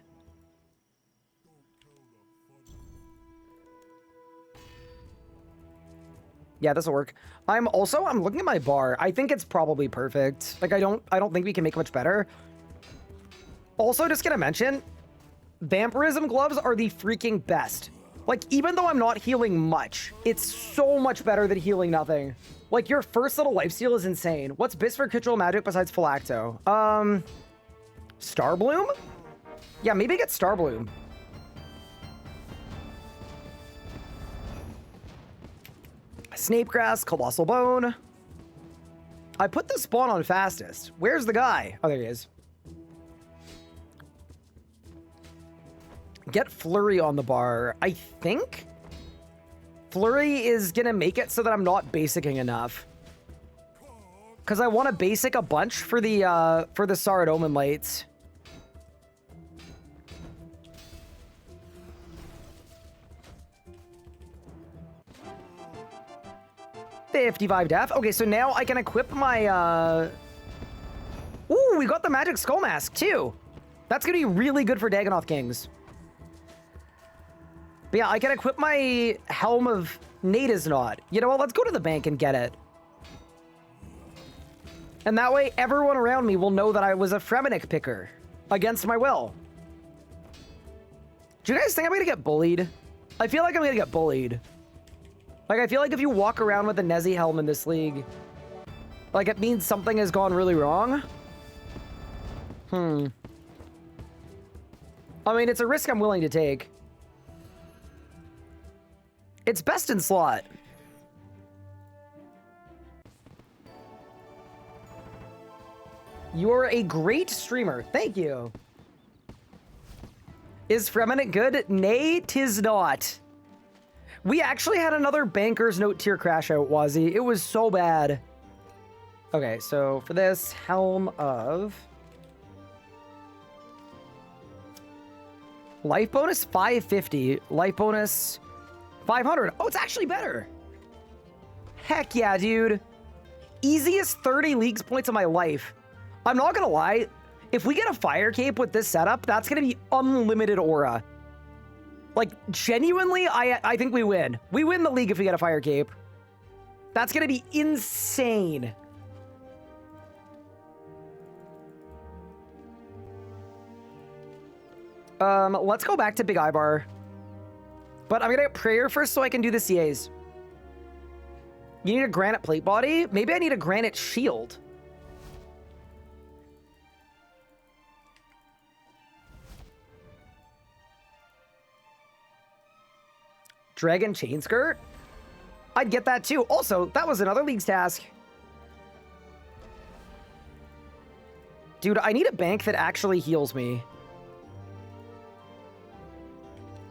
Yeah, this will work. I'm looking at my bar. I think it's probably perfect. Like, I don't think we can make much better. Also, just gonna mention, vampirism gloves are the freaking best. Like, even though I'm not healing much, it's so much better than healing nothing. Like, your first little lifesteal is insane. What's best for control magic besides Phylacto? Starbloom? Yeah, maybe get Starbloom. Snapegrass, Colossal Bone. I put the spawn on fastest. Where's the guy? Oh, there he is. Get Flurry on the bar. I think Flurry is gonna make it so that I'm not basicing enough. Because I want to basic a bunch for the Saradomin lights. $55 def. Okay, so now I can equip my, Ooh, we got the Magic Skull Mask, too. That's gonna be really good for Dagonoth Kings. But yeah, I can equip my Helm of Nadisnod. You know what? Let's go to the bank and get it. And that way, everyone around me will know that I was a Fremennik picker. Against my will. Do you guys think I'm gonna get bullied? I feel like I'm gonna get bullied. Like, I feel like if you walk around with a Nezi helm in this league, like, it means something has gone really wrong. I mean, it's a risk I'm willing to take. It's best in slot. You're a great streamer. Thank you. Is Fremennik good? Nay, 'tis not. We actually had another Banker's Note tier crash out, Wazzy. It was so bad. Okay, so for this, Helm of... Life bonus 550. Life bonus 500. Oh, it's actually better. Heck yeah, dude. Easiest 30 leagues points of my life. I'm not gonna lie. If we get a Fire Cape with this setup, that's gonna be unlimited aura. Like, genuinely, I think we win. We win the league if we get a Fire Cape. That's gonna be insane. Let's go back to Big Ibar. But I'm gonna get Prayer first so I can do the CAs. You need a Granite Plate Body? Maybe I need a Granite Shield. Dragon Chain Skirt? I'd get that too. Also, that was another League's task. Dude, I need a bank that actually heals me.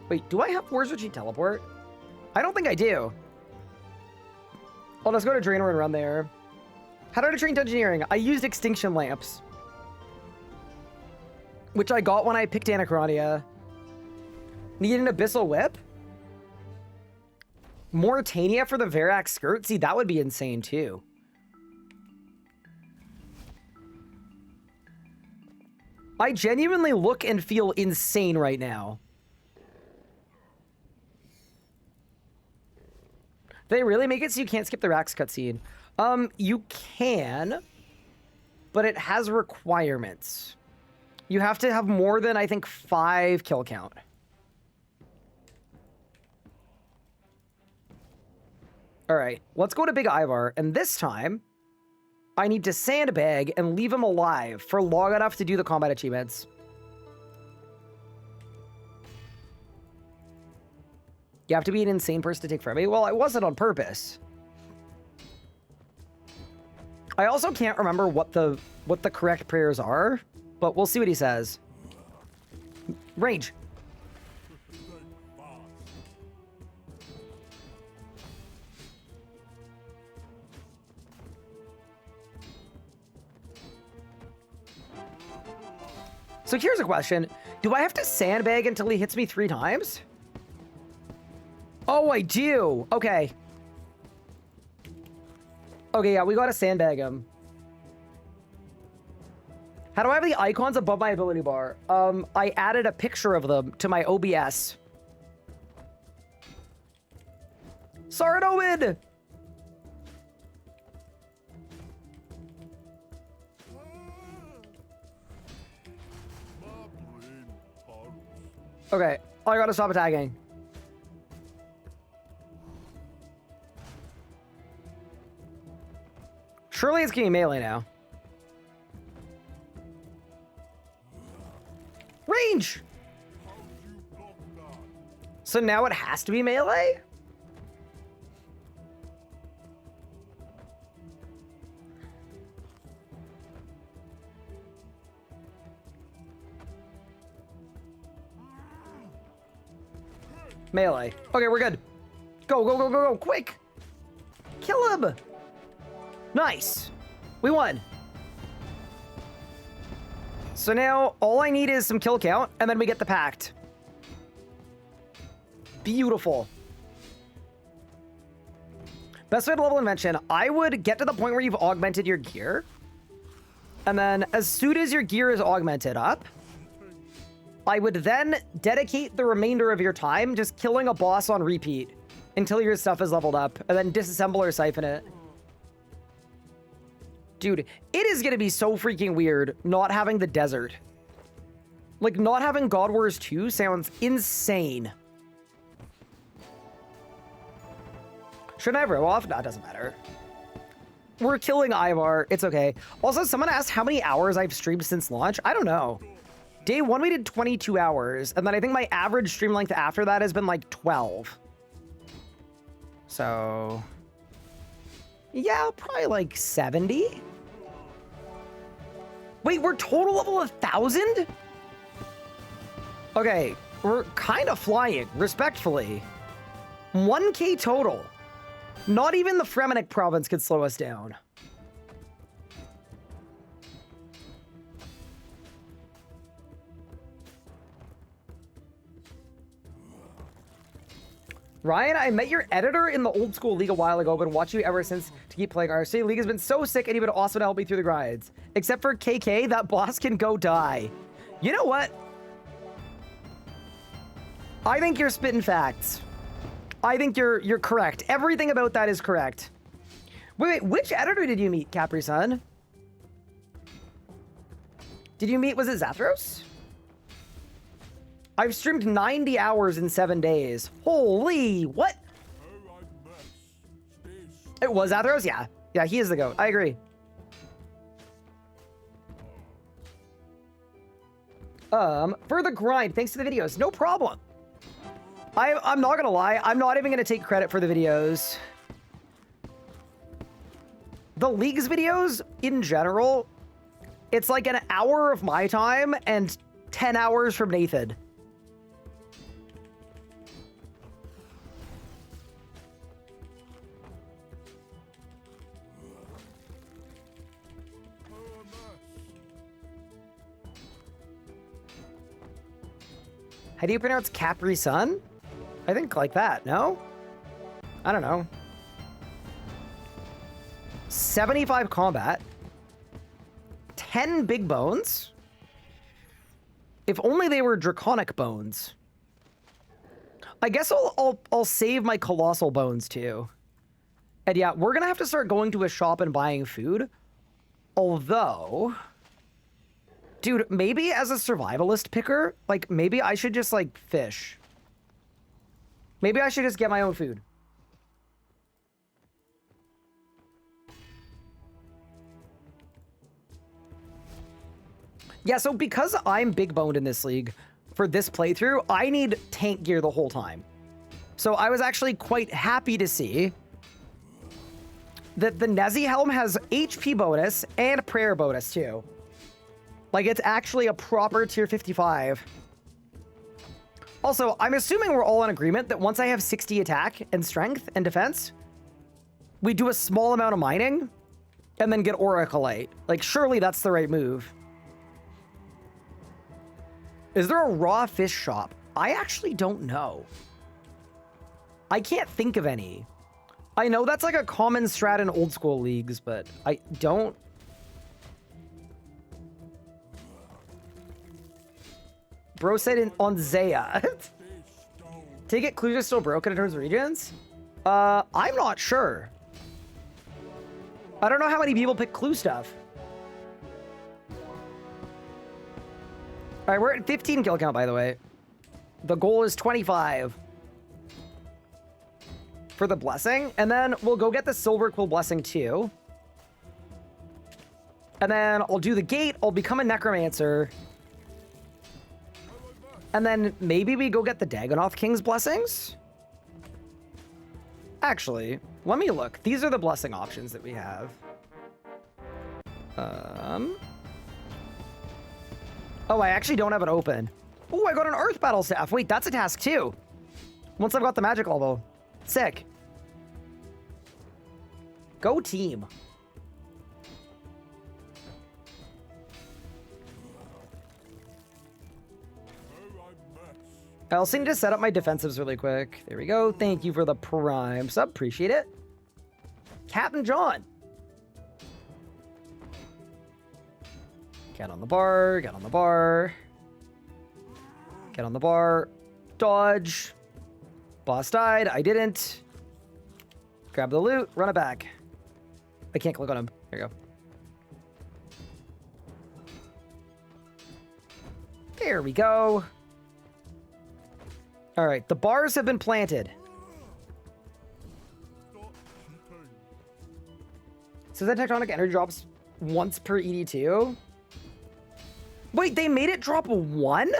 Wait, do I have Wars Retreat Teleport? I don't think I do. I'll just go to Draenor and run there. How did I train Dungeoneering? I used Extinction Lamps. Which I got when I picked Anachronia. Need an Abyssal Whip? Mauritania for the Verax skirt? See, that would be insane too. I genuinely look and feel insane right now. They really make it so you can't skip the Rax cutscene. You can, but it has requirements. You have to have more than, I think, 5 kill count. All right, let's go to Big Ivar, and this time, I need to sandbag and leave him alive for long enough to do the combat achievements. You have to be an insane person to take from me? Well, I wasn't on purpose. I also can't remember what the correct prayers are, but we'll see what he says. Range. So here's a question. Do I have to sandbag until he hits me 3 times? Oh, I do. Okay. Okay, yeah, we gotta sandbag him. How do I have the icons above my ability bar? I added a picture of them to my OBS. Saradomin! Okay, I gotta stop attacking. Surely it's getting melee now. Range! So now it has to be melee? Melee. Okay, we're good. Go, go, go, go, go, quick! Kill him! Nice! We won. So now, all I need is some kill count, and then we get the pact. Beautiful. Best way to level invention. I would get to the point where you've augmented your gear. And then, as soon as your gear is augmented up, I would then dedicate the remainder of your time just killing a boss on repeat until your stuff is leveled up, and then disassemble or siphon it. Dude, it is gonna be so freaking weird not having the desert. Like, not having God Wars 2 sounds insane. Should I have row off? No, it doesn't matter. We're killing Ivar. It's okay. Also, someone asked how many hours I've streamed since launch. I don't know. Day 1, we did 22 hours. And then I think my average stream length after that has been like 12. So... yeah, probably like 70. Wait, we're total level 1,000? Okay, we're kind of flying, respectfully. 1K total. Not even the Fremenic province could slow us down. Ryan, I met your editor in the old school league a while ago, but watched you ever since to keep playing RC. League has been so sick, and you've been awesome to help me through the grinds. Except for KK, that boss can go die. You know what? I think you're spitting facts. I think you're correct. Everything about that is correct. Wait, which editor did you meet, Capri Sun? Did you meet, was it Zathros? I've streamed 90 hours in 7 days. Holy, what? It was Athros? Yeah. Yeah, he is the GOAT. I agree. For the grind, thanks to the videos. No problem. I'm not gonna lie. I'm not even gonna take credit for the videos. The League's videos, in general, it's like an hour of my time and 10 hours from Nathan. How do you pronounce Capri Sun? I think like that, no? I don't know. 75 combat. 10 big bones. If only they were draconic bones. I guess I'll save my colossal bones too. And yeah, we're gonna have to start going to a shop and buying food. Although... dude, maybe as a survivalist picker, like, maybe I should just, like, fish. Maybe I should just get my own food. Yeah, so because I'm big boned in this league, for this playthrough, I need tank gear the whole time. So I was actually quite happy to see that the Nezi helm has HP bonus and prayer bonus, too. Like, it's actually a proper tier 55. Also, I'm assuming we're all in agreement that once I have 60 attack and strength and defense, we do a small amount of mining and then get Oracolite. Like, surely that's the right move. Is there a raw fish shop? I actually don't know. I can't think of any. I know that's like a common strat in old school leagues, but I don't... Bro said on Zaya. Take it, clues are still broken in terms of regions? I'm not sure. I don't know how many people pick clue stuff. Alright, we're at 15 kill count, by the way. The goal is 25 for the blessing. And then we'll go get the Silver Quill blessing too. And then I'll do the gate. I'll become a necromancer. And then maybe we go get the Dagonoth King's blessings. Actually, let me look. These are the blessing options that we have. Oh, I actually don't have it open. Oh, I got an Earth Battle Staff. Wait, that's a task too. Once I've got the magic level. Sick. Go team. I also need to set up my defensives really quick. There we go. Thank you for the Prime sub. Appreciate it. Captain John. Get on the bar. Get on the bar. Get on the bar. Dodge. Boss died. I didn't. Grab the loot. Run it back. I can't click on him. There you go. There we go. All right, the bars have been planted. So that tectonic energy drops once per ED2. Wait, they made it drop one?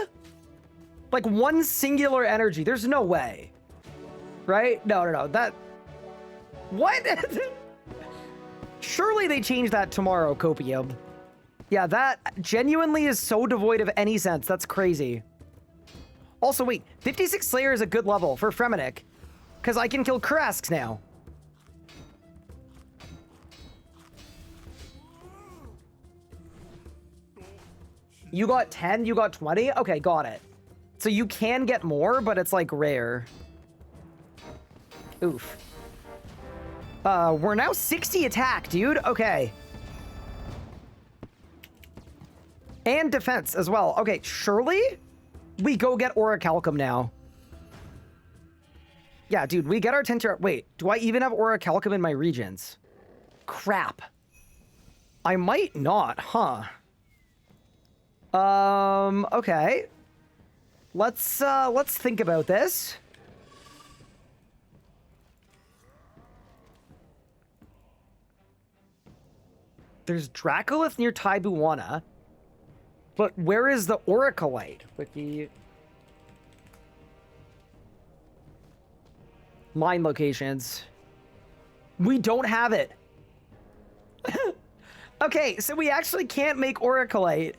Like one singular energy. There's no way. Right? No. That... What? Surely they change that tomorrow, Copium. Yeah, that genuinely is so devoid of any sense. That's crazy. Also, wait, 56 Slayer is a good level for Fremennik, because I can kill Kurasks now. You got 10, you got 20? Okay, got it. So you can get more, but it's like rare. Oof. We're now 60 attack, dude. Okay. And defense as well. Okay, surely we go get Orichalcum now. Yeah, dude, we get our 10 tier. Wait, do I even have Orichalcum in my regions? Crap. I might not, huh? Okay. Let's think about this. There's Dracolith near Taibuana. But where is the Orichalite? Wiki. Mine locations. We don't have it. Okay, so we actually can't make Orichalite.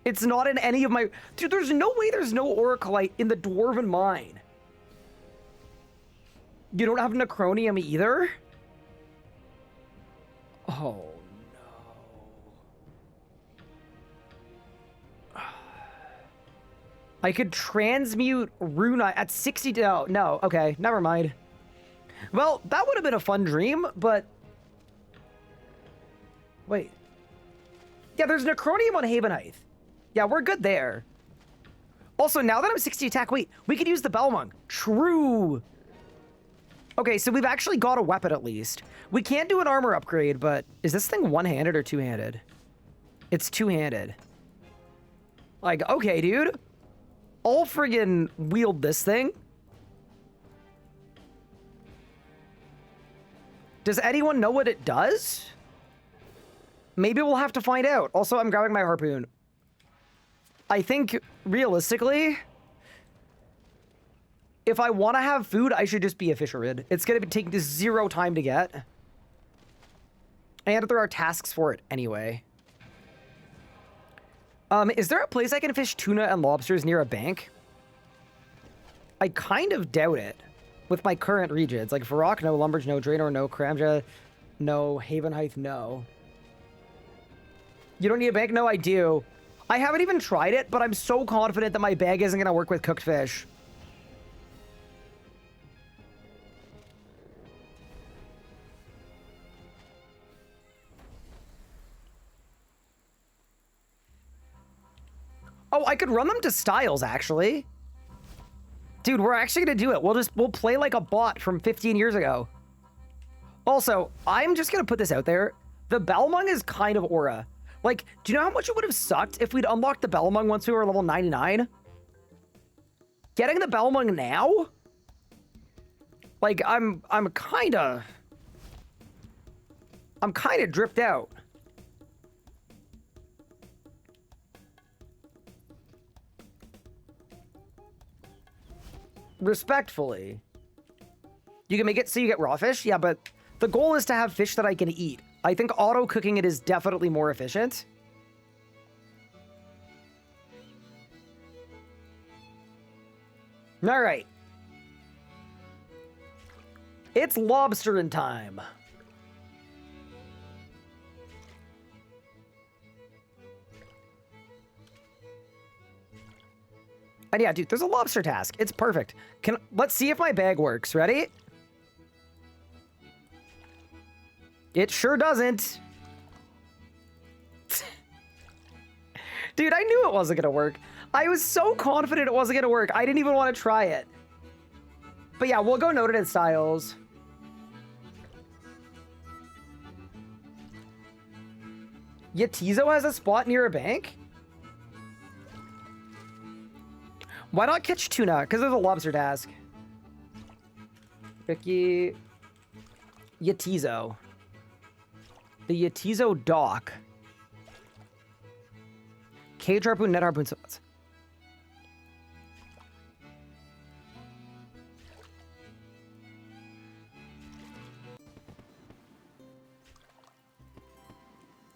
It's not in any of my... Dude, there's no way there's no Orichalite in the Dwarven Mine. You don't have Necronium either? Oh, no. I could transmute Runa at 60... No, okay, never mind. Well, that would have been a fun dream, but... Wait. Yeah, there's Necronium on Havenheith. Yeah, we're good there. Also, now that I'm 60 attack, wait, we could use the Belmung. True. Okay, so we've actually got a weapon at least. We can't do an armor upgrade, but is this thing one-handed or two-handed? It's two-handed. Like, okay, dude. I'll friggin' wield this thing. Does anyone know what it does? Maybe we'll have to find out. Also, I'm grabbing my harpoon. I think, realistically, if I want to have food, I should just be a fisherman. It's going to take 0 time to get. And there are tasks for it anyway. Is there a place I can fish tuna and lobsters near a bank? I kind of doubt it with my current regions. Like Varrock, no. Lumbridge, no. Draenor, no. Kramja, no. Havenheith, no. You don't need a bank? No, I do. I haven't even tried it, but I'm so confident that my bag isn't going to work with cooked fish. Oh, I could run them to Styles, actually. Dude, we're actually going to do it. We'll play like a bot from 15 years ago. Also, I'm just going to put this out there. The Belmung is kind of aura. Like, do you know how much it would have sucked if we'd unlocked the Belmung once we were level 99? Getting the Belmung now? Like, I'm kind of dripped out. Respectfully. You can make it so you get raw fish? Yeah, but the goal is to have fish that I can eat. I think auto-cooking it is definitely more efficient. All right. It's lobstering time. And yeah, dude, there's a lobster task. It's perfect. Let's see if my bag works. Ready? It sure doesn't. Dude, I knew it wasn't gonna work. I was so confident it wasn't gonna work. I didn't even want to try it. But yeah, we'll go noted in styles. Yatizo has a spot near a bank? Why not catch tuna? Because there's a lobster task. Ricky. Yatizo. The Yatizo dock. Cage harpoon, net harpoon.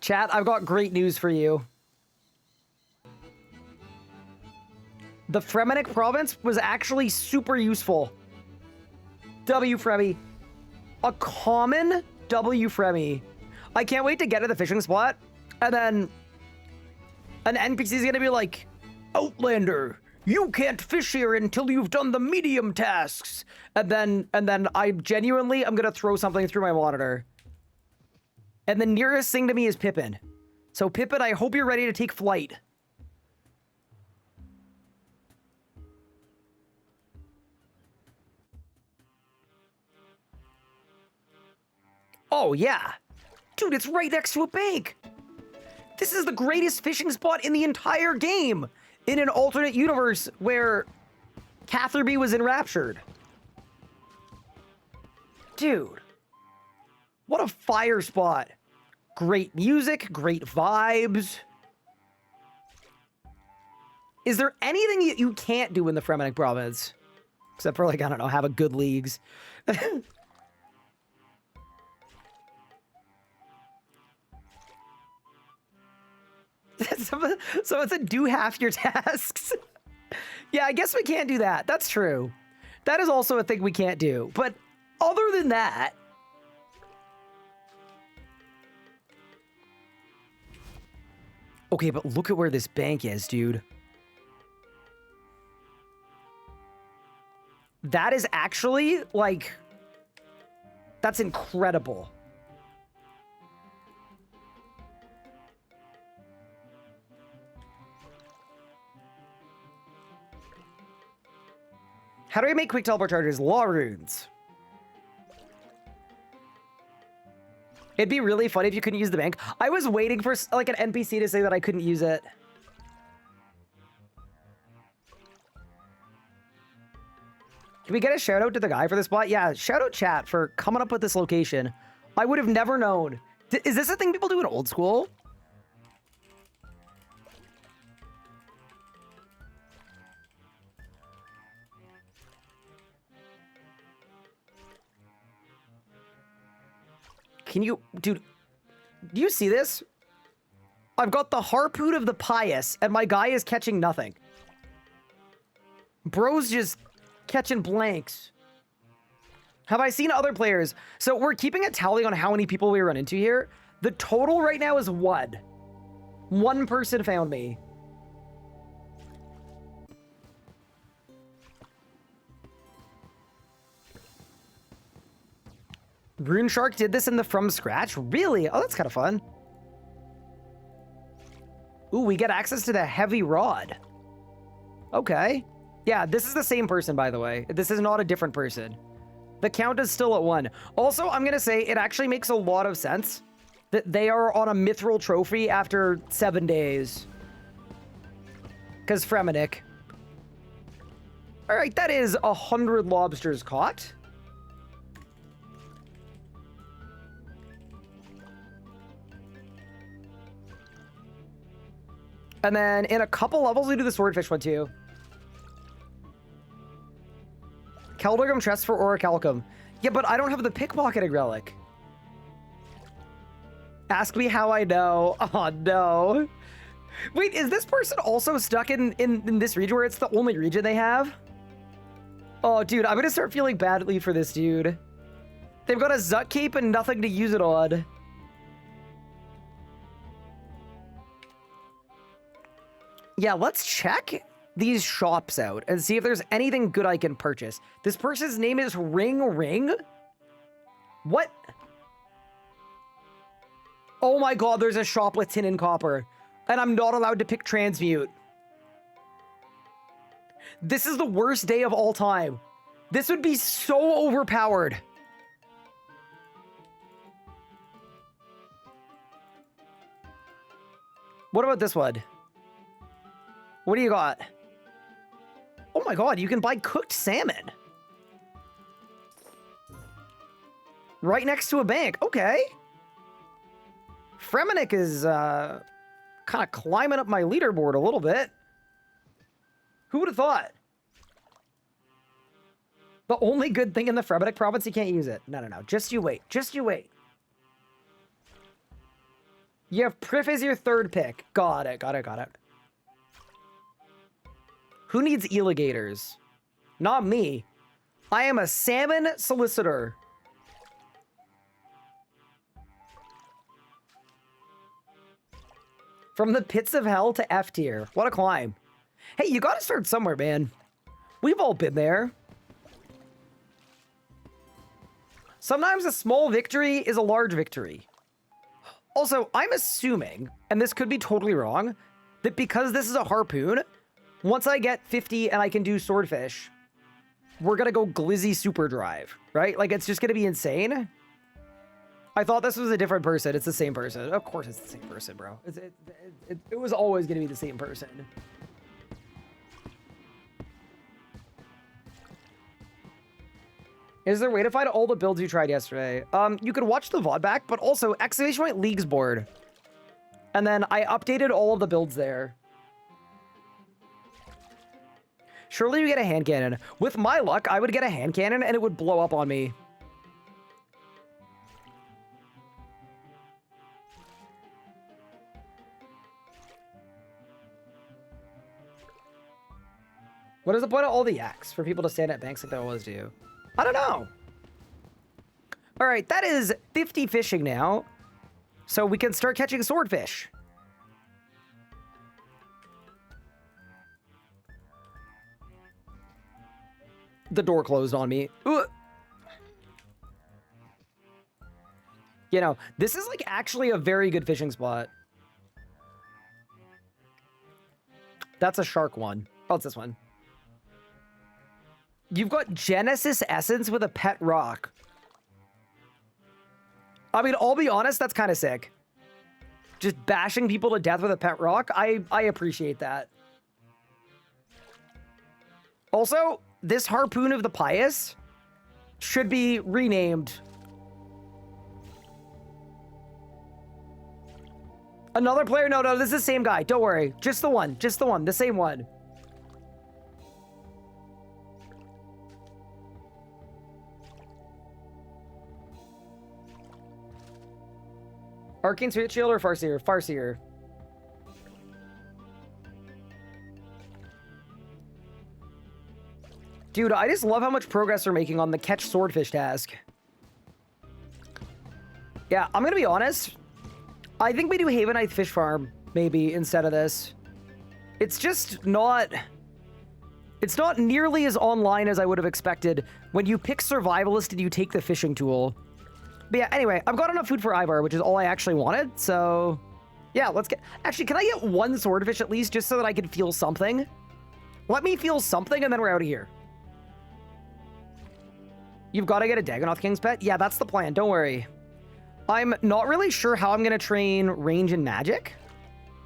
Chat, I've got great news for you. The Fremenic province was actually super useful. W Fremi. A common W Fremi. I can't wait to get to the fishing spot. And then an NPC is gonna be like, Outlander, you can't fish here until you've done the medium tasks. And then I'm gonna throw something through my monitor. And the nearest thing to me is Pippin. So Pippin, I hope you're ready to take flight. Oh, yeah. Dude, it's right next to a bank. This is the greatest fishing spot in the entire game. In an alternate universe where Catherby was enraptured. Dude. What a fire spot. Great music, great vibes. Is there anything you can't do in the Fremenic province? Except for, like, I don't know, have a good leagues. Someone said, do half your tasks. Yeah, I guess we can't do that. That's true. That is also a thing we can't do. But other than that... Okay, but look at where this bank is, dude. That is actually, like... That's incredible. How do I make quick teleport chargers? Law runes. It'd be really funny if you couldn't use the bank. I was waiting for like an NPC to say that I couldn't use it. Can we get a shout out to the guy for this spot? Yeah, shout out chat for coming up with this location. I would have never known. Is this a thing people do in old school? Can you, dude, do you see this? I've got the harpoon of the pious, and my guy is catching nothing. Bro's just catching blanks. Have I seen other players? So we're keeping a tally on how many people we run into here. The total right now is one. One person found me. Rune Shark did this in the from scratch? Really? Oh, that's kind of fun. Ooh, we get access to the heavy rod. Okay. Yeah, this is the same person, by the way. This is not a different person. The count is still at 1. Also, I'm going to say it actually makes a lot of sense that they are on a mithril trophy after 7 days. Because Fremenic. All right, that is 100 lobsters caught. And then in a couple levels, we do the swordfish one too. Keldorgum chest for orichalcum. Yeah, but I don't have the pickpocketing relic. Ask me how I know. Oh, no. Wait, is this person also stuck in this region where it's the only region they have? Oh, dude, I'm gonna start feeling badly for this dude. They've got a Zut cape and nothing to use it on. Yeah, let's check these shops out and see if there's anything good I can purchase. This person's name is Ring. What? Oh my god, there's a shop with tin and copper. And I'm not allowed to pick transmute. This is the worst day of all time. This would be so overpowered. What about this one? What do you got? Oh my god, you can buy cooked salmon. Right next to a bank. Okay. Fremenic is kind of climbing up my leaderboard a little bit. Who would have thought? The only good thing in the Fremenic province, you can't use it. No. Just you wait. Just you wait. You have Priff as your third pick. Got it. Who needs alligators? Not me. I am a salmon solicitor. From the pits of hell to F tier. What a climb. Hey, you gotta start somewhere, man. We've all been there. Sometimes a small victory is a large victory. Also, I'm assuming, and this could be totally wrong, that because this is a harpoon, once I get 50 and I can do swordfish, we're gonna go glizzy super drive, right? Like, it's just gonna be insane. I thought this was a different person. It's the same person. Of course it's the same person, bro. It was always gonna be the same person. Is there a way to find all the builds you tried yesterday? You could watch the VOD back, but also Exclamation Point Leagues board. And then I updated all of the builds there. Surely you get a hand cannon. With my luck, I would get a hand cannon and it would blow up on me. What is the point of all the yaks? For people to stand at banks like they always do? I don't know. All right, that is 50 fishing now. So we can start catching swordfish. The door closed on me. Ugh. You know, this is like actually a very good fishing spot. That's a shark one. Oh, it's this one. You've got Genesis Essence with a pet rock. I mean, I'll be honest, that's kind of sick. Just bashing people to death with a pet rock. I appreciate that. Also, this Harpoon of the Pious should be renamed. Another player? No, this is the same guy. Don't worry. Just the one. The same one. Arcane Spirit Shield or Farseer? Farseer. Dude, I just love how much progress we're making on the catch swordfish task. Yeah, I'm gonna be honest. I think we do Havenite Fish Farm, maybe, instead of this. It's just not... It's not nearly as online as I would have expected when you pick Survivalist and you take the fishing tool. But yeah, anyway, I've got enough food for Ivar, which is all I actually wanted, so... Yeah, let's get... Actually, can I get one swordfish at least, just so that I can feel something? Let me feel something, and then we're out of here. You've got to get a Dagonoth King's Pet? Yeah, that's the plan, don't worry. I'm not really sure how I'm going to train range and magic,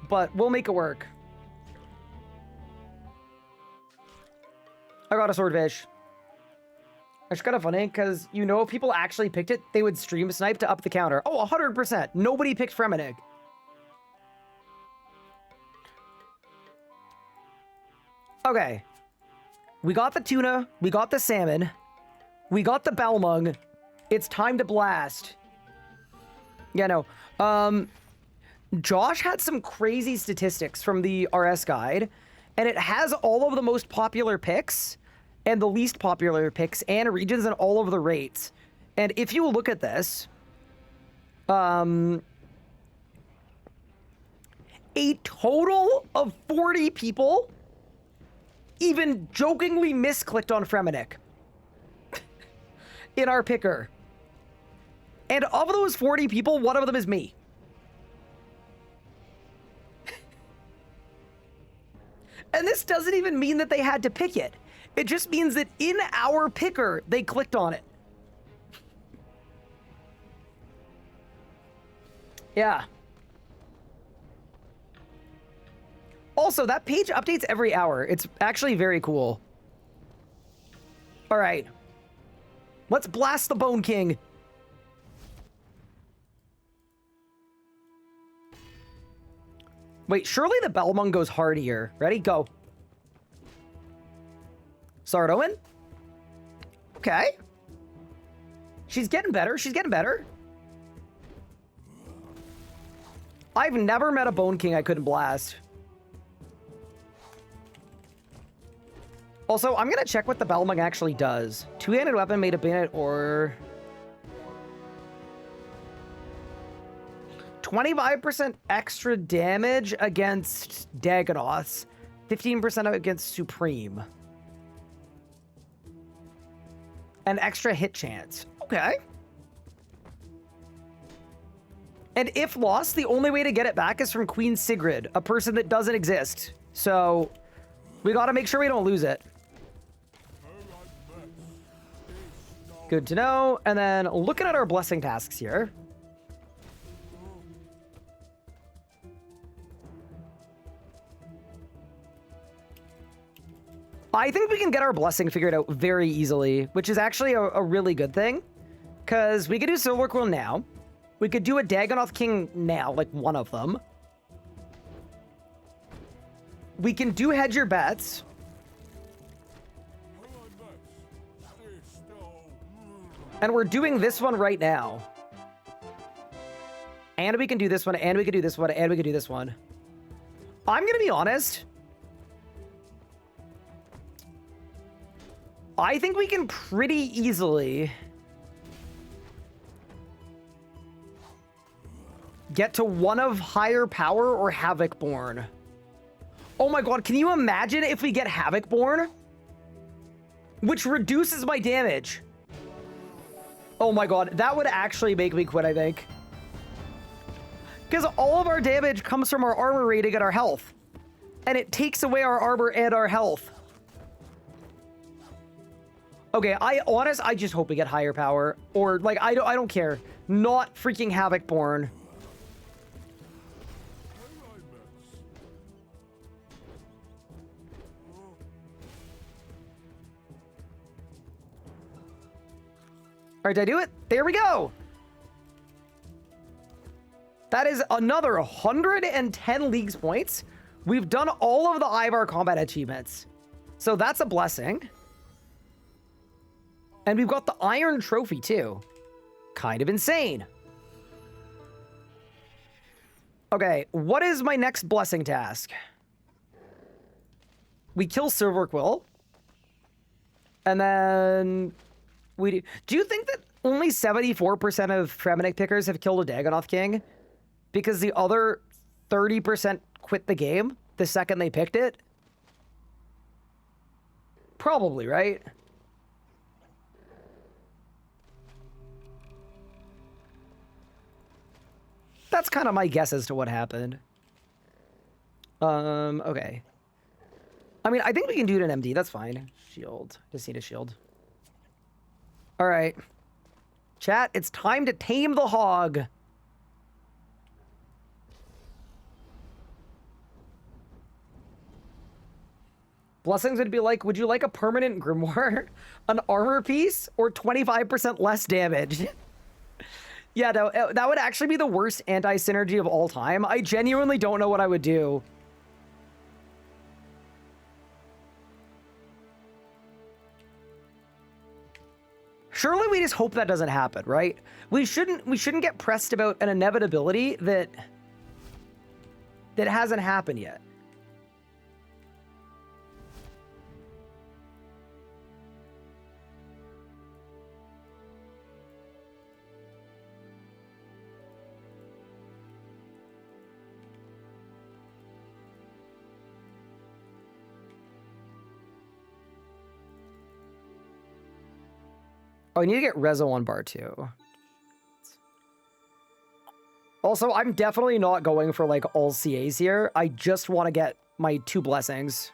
but we'll make it work. I got a swordfish. It's kind of funny because, you know, if people actually picked it, they would stream snipe to up the counter. Oh, 100%. Nobody picked Fremennik. Okay. We got the tuna. We got the salmon. We got the Balmung. It's time to blast. Yeah, no. Josh had some crazy statistics from the RS guide, and it has all of the most popular picks and the least popular picks and regions and all of the rates. And if you look at this, a total of 40 people even jokingly misclicked on Fremennik in our picker. And of those 40 people, one of them is me. And this doesn't even mean that they had to pick it. It just means that in our picker, they clicked on it. Yeah. Also, that page updates every hour. It's actually very cool. All right. Let's blast the Bone King. Wait, surely the Balmung goes hard here. Ready? Go. Sardoin? Okay. She's getting better. She's getting better. I've never met a Bone King I couldn't blast. Also, I'm gonna check what the Balmung actually does. Two-handed weapon made of bayonet or... 25% extra damage against Dagonoths. 15% against Supreme. An extra hit chance. Okay. And if lost, the only way to get it back is from Queen Sigrid, a person that doesn't exist. So, we gotta make sure we don't lose it. Good to know. And then, looking at our blessing tasks here. I think we can get our blessing figured out very easily, which is actually a really good thing. Because we could do Silver Quill now. We could do a Dagonoth King now, like one of them. We can do Hedge Your Bets. And we're doing this one right now. And we can do this one, and we can do this one, and we can do this one. I'm gonna be honest. I think we can pretty easily get to one of Higher Power or Havocborn. Oh my god, can you imagine if we get Havocborn? Which reduces my damage. Oh my god, that would actually make me quit, I think. Because all of our damage comes from our armor rating and our health. And it takes away our armor and our health. Okay, I just hope we get Higher Power. Or, like, I don't care. Not freaking Havocborn. Alright, did I do it? There we go! That is another 110 Leagues points. We've done all of the Ivar combat achievements. So that's a blessing. And we've got the Iron Trophy, too. Kind of insane. Okay, what is my next blessing task? We kill Silver Quill. And then... Do you think that only 74% of Fremennik pickers have killed a Dagonoth King? Because the other 30% quit the game the second they picked it? Probably, right? That's kind of my guess as to what happened. Okay. I mean, I think we can do it in MD. That's fine. Shield. Just need a shield. All right. Chat, it's time to tame the hog. Blessings would be like, would you like a permanent grimoire, an armor piece, or 25% less damage? Yeah, no, that would actually be the worst anti-synergy of all time. I genuinely don't know what I would do. Surely we just hope that doesn't happen, right? We shouldn't get pressed about an inevitability that hasn't happened yet. Oh, I need to get Rezo on bar 2. Also, I'm definitely not going for, like, all CAs here. I just want to get my 2 blessings.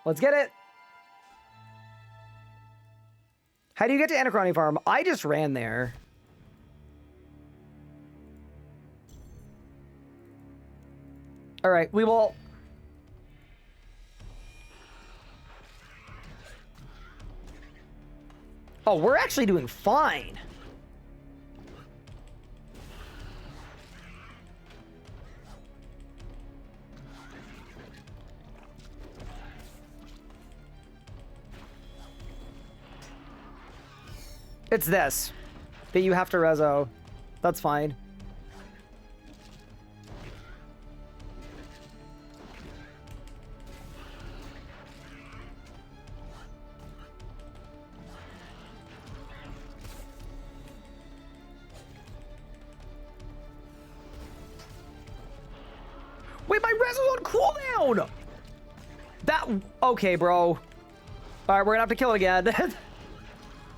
Let's get it. How do you get to Anachrony Farm? I just ran there. All right, we will... Oh, we're actually doing fine. It's this. That you have to rezo. That's fine. Wait, my res is on cooldown! That... Okay, bro. Alright, we're gonna have to kill it again.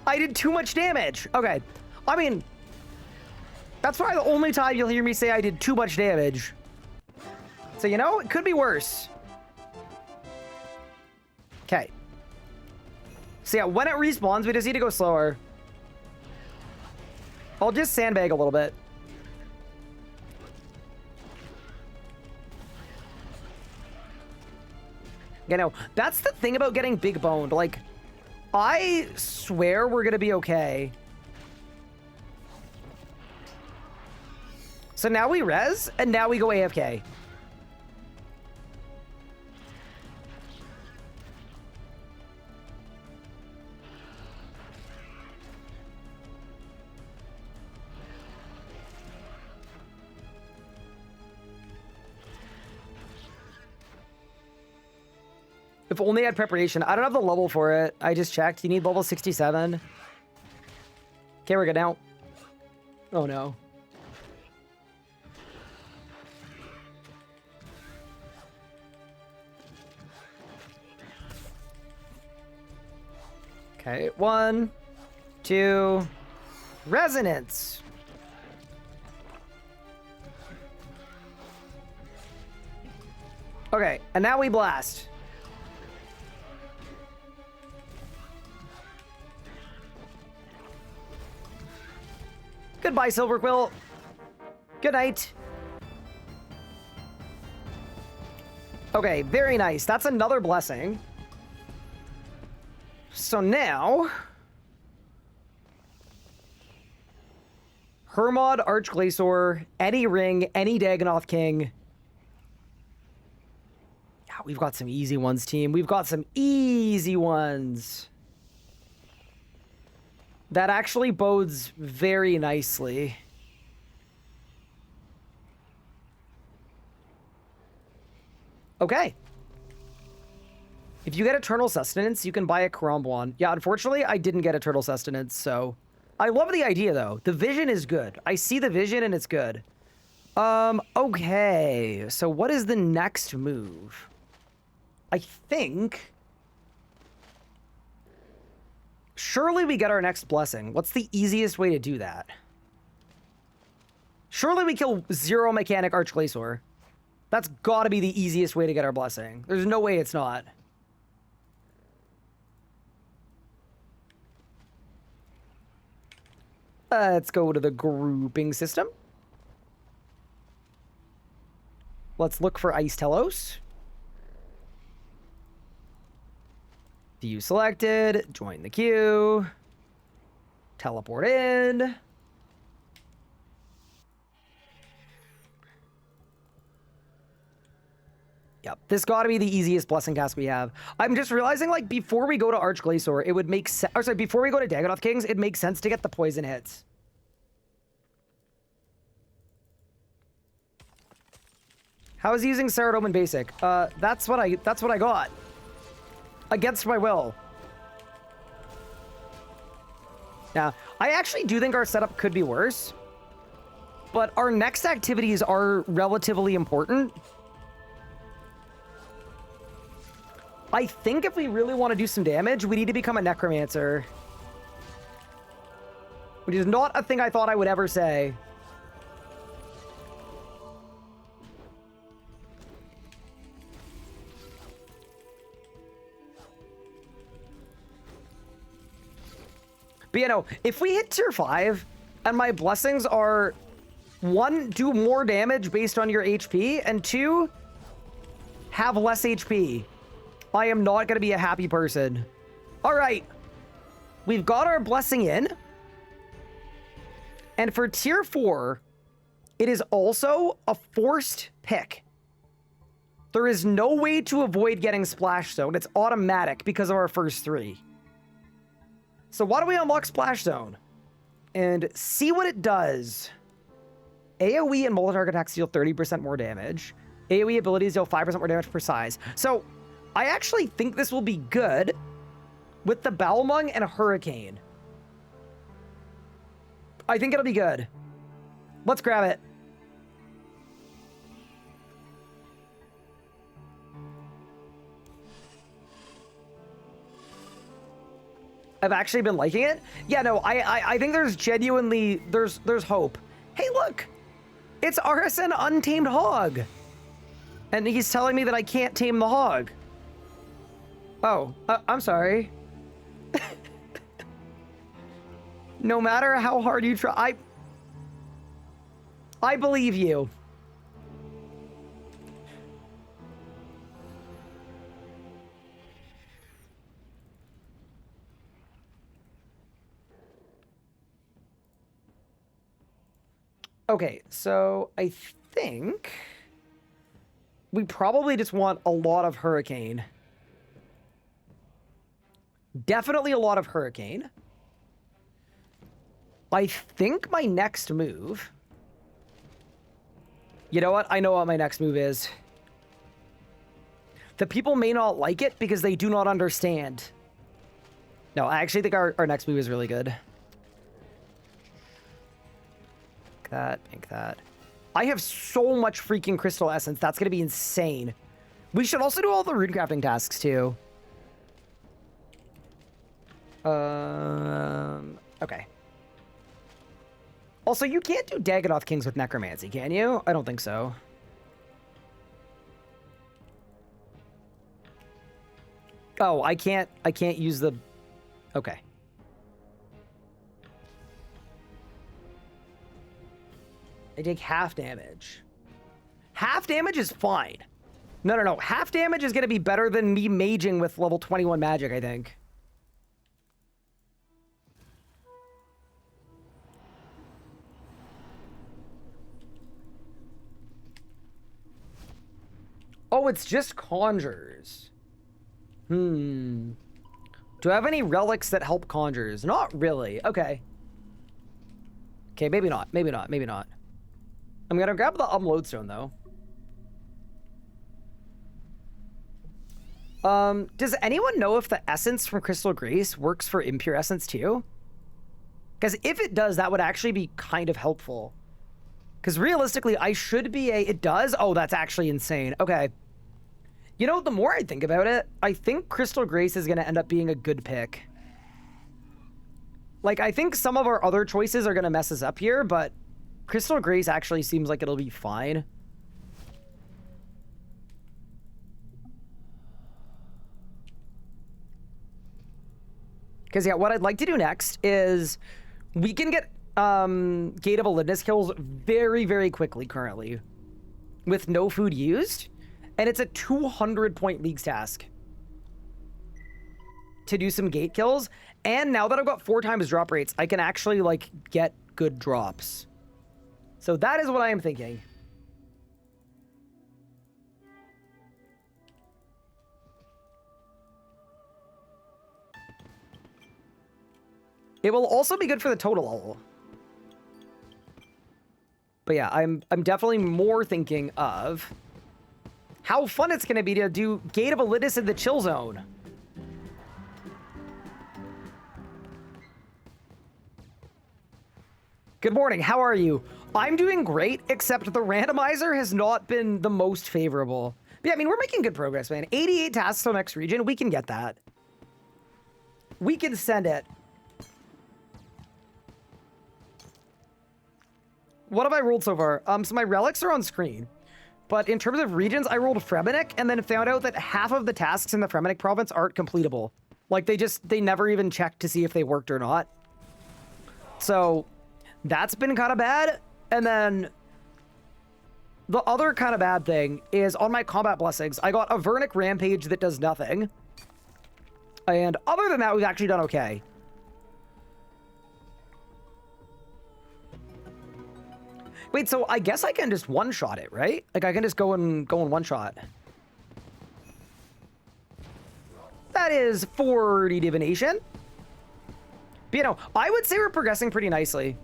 I did too much damage. Okay. I mean... That's probably the only time you'll hear me say I did too much damage. So, you know, it could be worse. Okay. So, yeah, when it respawns, we just need to go slower. I'll just sandbag a little bit. You know, that's the thing about getting big boned. Like, I swear we're gonna be okay. So now we res, and now we go AFK. If only I had preparation. I don't have the level for it. I just checked. You need level 67. Okay, we're good now. Oh, no. Okay, 1, 2, resonance. Okay, and now we blast. Goodbye, Silver Quill. Good night. Okay, very nice. That's another blessing. So now... Hermod, Archglacior, any Ring, any Dagonoth King. Yeah, we've got some easy ones, team. We've got some easy ones. That actually bodes very nicely. Okay. If you get Eternal Sustenance, you can buy a Karambwan. Yeah, unfortunately, I didn't get Eternal Sustenance, so... I love the idea, though. The vision is good. I see the vision, and it's good. Okay. So what is the next move? I think... Surely we get our next blessing. What's the easiest way to do that? Surely we kill 0 Mechanic Archglacior. That's gotta be the easiest way to get our blessing. There's no way it's not. Let's go to the grouping system. Let's look for Ice Telos. View selected. Join the queue. Teleport in. Yep, this got to be the easiest blessing cast we have. I'm just realizing, like, before we go to Archglacior, it would make sense. Or sorry, before we go to Dagonoth Kings, it makes sense to get the poison hits. How is using Ceradome in basic? That's what I got. Against my will. Now, I actually do think our setup could be worse, but our next activities are relatively important. I think if we really want to do some damage, we need to become a Necromancer. Which is not a thing I thought I would ever say. But you know, if we hit tier 5 and my blessings are 1, do more damage based on your HP, and 2, have less HP, I am not going to be a happy person. All right. We've got our blessing in. And for tier 4, it is also a forced pick. There is no way to avoid getting Splash Zone. It's automatic because of our first 3. So why don't we unlock Splash Zone and see what it does? AoE and multi-target attacks deal 30% more damage. AoE abilities deal 5% more damage per size. So I actually think this will be good with the Balmung and Hurricane. I think it'll be good. Let's grab it. I've actually been liking it. Yeah, no, I think there's genuinely, there's hope. Hey, look, it's RSN Untamed Hog. And he's telling me that I can't tame the hog. Oh, I'm sorry. No matter how hard you try, I believe you. Okay, so I think we probably just want a lot of Hurricane. Definitely a lot of Hurricane. I think my next move... You know what? I know what my next move is. The people may not like it because they do not understand. No, I actually think our next move is really good. Make that. I have so much freaking crystal essence. That's going to be insane. We should also do all the rune crafting tasks too. Okay. Also, you can't do Dagonoth Kings with Necromancy, can you? I don't think so. Oh, I can't use the... Okay. I take half damage. Half damage is fine. No. Half damage is going to be better than me maging with level 21 magic, I think. Oh, it's just conjures. Do I have any relics that help conjures? Not really. Okay. Okay, maybe not. Maybe not. I'm gonna grab the lodestone though. Does anyone know if the essence from Crystal Grace works for impure essence too? Because if it does, that would actually be kind of helpful. Because realistically, I should be it does? Oh, that's actually insane. Okay. You know, the more I think about it, I think Crystal Grace is gonna end up being a good pick. Like, I think some of our other choices are gonna mess us up here, but Crystal Grace actually seems like it'll be fine. Because, yeah, what I'd like to do next is we can get Gate of Olympus kills very, very quickly currently with no food used, and it's a 200-point Leagues task. to do some gate kills. And now that I've got 4 times drop rates, I can actually, like, get good drops. So that is what I am thinking. It will also be good for the total level. But yeah, I'm definitely more thinking of how fun it's going to be to do Gate of Elitis in the chill zone. Good morning, how are you? I'm doing great, except the randomizer has not been the most favorable. But yeah, I mean, we're making good progress, man. 88 tasks on next region, we can get that. We can send it. What have I rolled so far? So my relics are on screen. But in terms of regions, I rolled Fremenic and then found out that half of the tasks in the Fremenic province aren't completable. Like, they never even checked to see if they worked or not. So that's been kind of bad. And then the other kind of bad thing is on my combat blessings, I got a Vernic Rampage that does nothing. And other than that, we've actually done okay. Wait, so I guess I can just one-shot it, right? Like, I can just go and one-shot. That is 40 divination. But, you know, I would say we're progressing pretty nicely.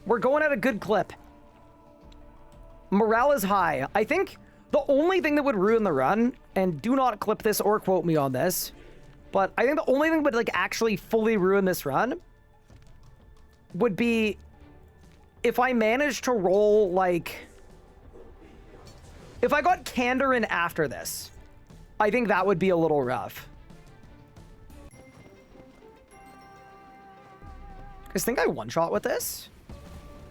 We're going at a good clip. Morale is high. I think the only thing that would ruin the run, and do not clip this or quote me on this, but I think the only thing that would, like, actually fully ruin this run would be if I managed to roll, like, if I got Candor in after this. I think that would be a little rough. Guys, think I one-shot with this?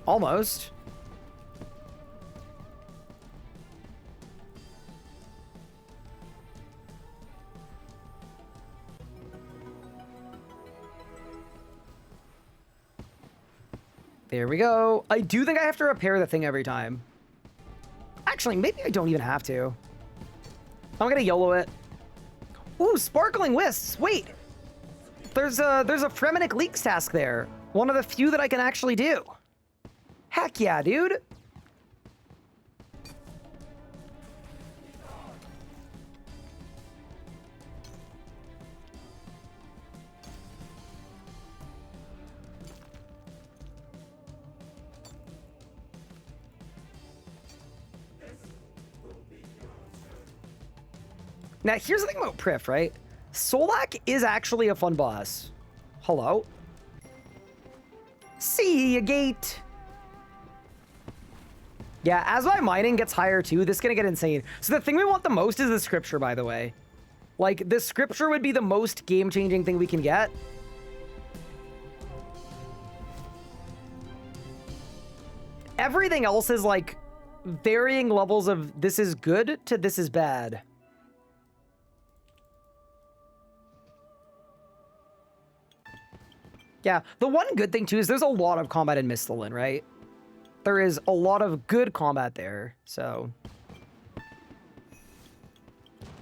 Almost. There we go. I do think I have to repair the thing every time. Actually, maybe I don't even have to. I'm gonna YOLO it. Ooh, Sparkling Wisps. Wait. There's a Fremenic Leaks task there. One of the few that I can actually do. Heck yeah, dude. Now, here's the thing about Priff, right? Solak is actually a fun boss. Hello? See ya, gate. Yeah, as my mining gets higher too, this is gonna get insane. So the thing we want the most is the scripture, by the way. Like, the scripture would be the most game-changing thing we can get. Everything else is, like, varying levels of this is good to this is bad. Yeah, the one good thing, too, is there's a lot of combat in Misthalin, right? There is a lot of good combat there, so...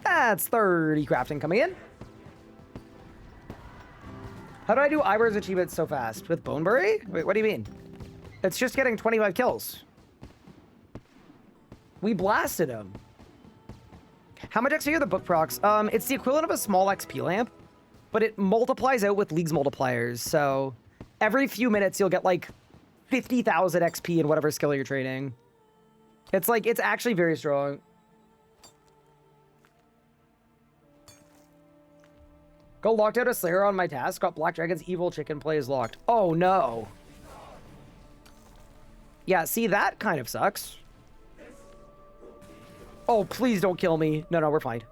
That's 30 crafting coming in. How do I do Ivor's achievements so fast? With Boneberry? Wait, what do you mean? It's just getting 25 kills. We blasted him. How much XP are the book procs? It's the equivalent of a small XP lamp, but it multiplies out with League's multipliers, so every few minutes you'll get like 50,000 XP in whatever skill you're training. It's like, it's actually very strong. Go locked out a Slayer on my task. Got Black Dragon's evil chicken play is locked. Oh no. Yeah, see, that kind of sucks. Oh, please don't kill me. No, we're fine.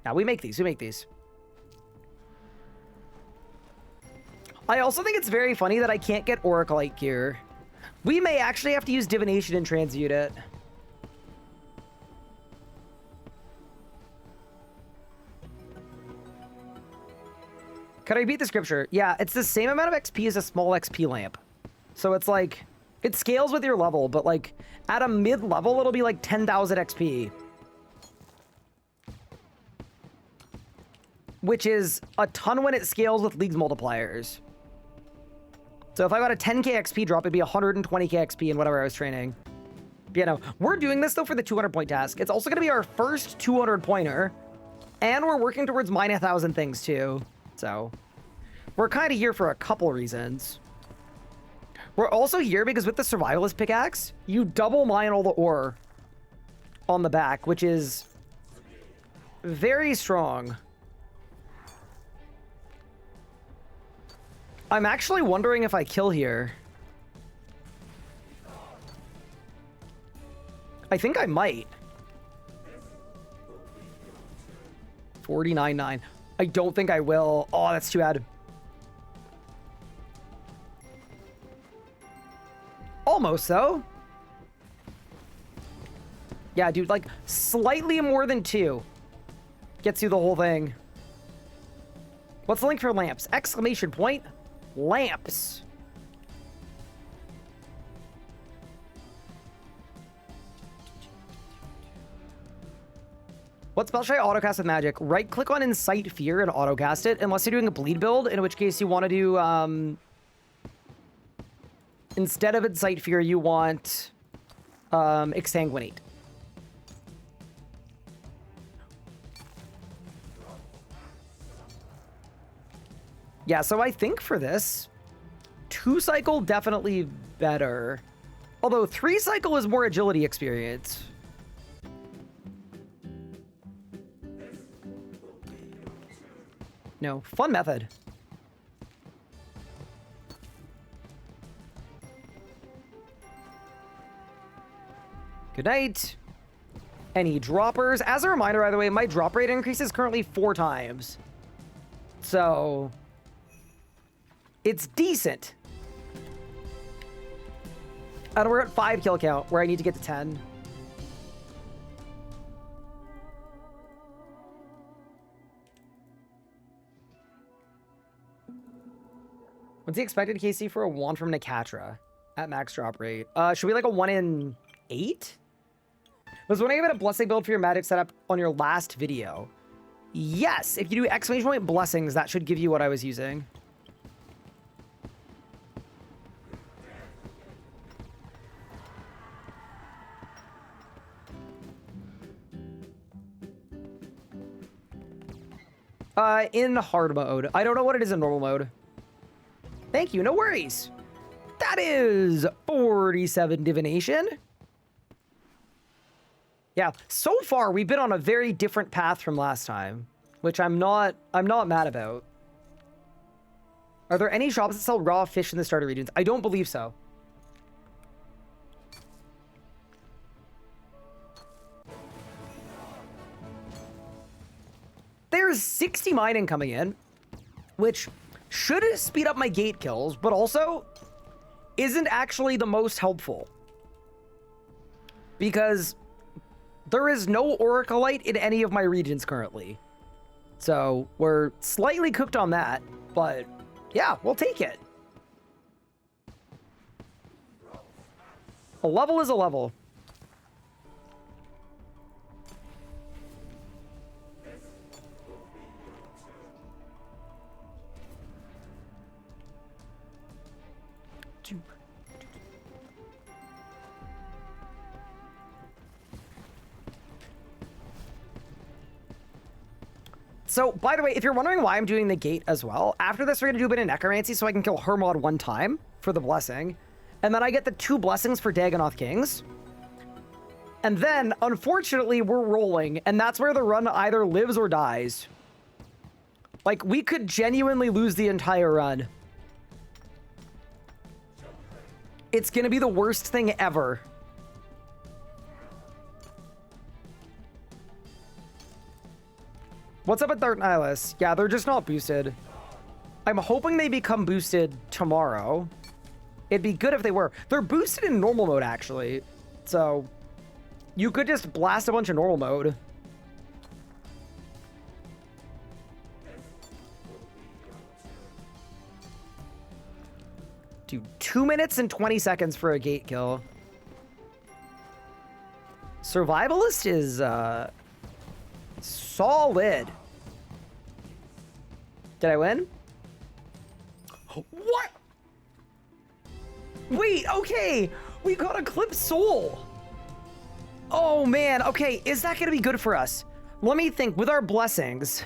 Now, we make these. I also think it's very funny that I can't get Oracleite gear. We may actually have to use Divination and transmute it. Can I beat the scripture? Yeah, it's the same amount of XP as a small XP lamp. So it's like, it scales with your level, but like at a mid-level, it'll be like 10,000 XP. which is a ton when it scales with League's multipliers. So if I got a 10k XP drop, it'd be 120k XP in whatever I was training. But, you know, we're doing this, though, for the 200 point task. It's also going to be our first 200 pointer. And we're working towards mine 1,000 things, too. So we're kind of here for a couple reasons. We're also here because with the survivalist pickaxe, you double mine all the ore on the back, which is very strong. I'm actually wondering if I kill here. I think I might. 49.9. I don't think I will. Oh, that's too bad. Almost, though. Yeah, dude, like, slightly more than 2. Gets you the whole thing. What's the link for lamps? Exclamation point. Lamps. What spell should I autocast with magic? Right-click on Incite Fear and autocast it, unless you're doing a bleed build, in which case you want to do, instead of Incite Fear, you want Exsanguinate. Yeah, so I think for this, 2-cycle definitely better. Although 3-cycle is more agility experience. No, fun method. Good night. Any droppers? As a reminder, by the way, my drop rate increase is currently 4 times. So it's decent. And we're at 5 kill count, where I need to get to 10. What's the expected KC for a wand from Nakatra at max drop rate? Should we like a 1 in 8? Was wondering about a blessing build for your magic setup on your last video. Yes, if you do exclamation point blessings, that should give you what I was using. In hard mode. I don't know what it is in normal mode. Thank you, no worries. That is 47 divination. Yeah, so far we've been on a very different path from last time, which I'm not mad about. Are there any shops that sell raw fish in the starter regions? I don't believe so. There's 60 mining coming in, which should speed up my gate kills, but also isn't actually the most helpful. Because there is no Oracolite in any of my regions currently. So we're slightly cooked on that, but yeah, we'll take it. A level is a level. So, by the way, if you're wondering why I'm doing the gate as well, after this we're going to do a bit of necromancy so I can kill Hermod 1 time for the blessing. And then I get the 2 blessings for Dagonoth Kings. And then, unfortunately, we're rolling, and that's where the run either lives or dies. Like, we could genuinely lose the entire run. It's going to be the worst thing ever. What's up with Dart and Eyeless? Yeah, they're just not boosted. I'm hoping they become boosted tomorrow. It'd be good if they were. They're boosted in normal mode, actually. So, you could just blast a bunch of normal mode. Dude, 2 minutes and 20 seconds for a gate kill. Survivalist is, solid. Did I win? What? Wait, okay. We got a clip soul. Oh man, okay. Is that gonna be good for us? Let me think. With our blessings,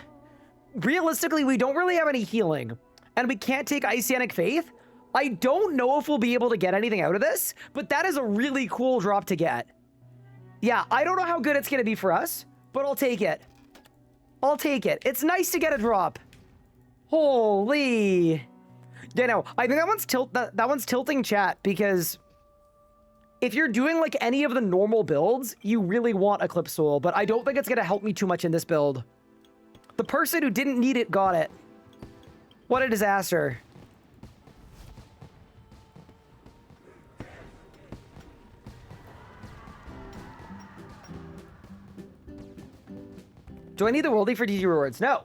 realistically, we don't really have any healing, and we can't take Isianic Faith. I don't know if we'll be able to get anything out of this, but that is a really cool drop to get. Yeah, I don't know how good it's gonna be for us, but I'll take it. I'll take it. It's nice to get a drop. Holy. Yeah, no, I think that one's tilting chat, because if you're doing like any of the normal builds, you really want Eclipse Soul, but I don't think it's gonna help me too much in this build. The person who didn't need it got it. What a disaster. Do I need the worldly for DG rewards? No.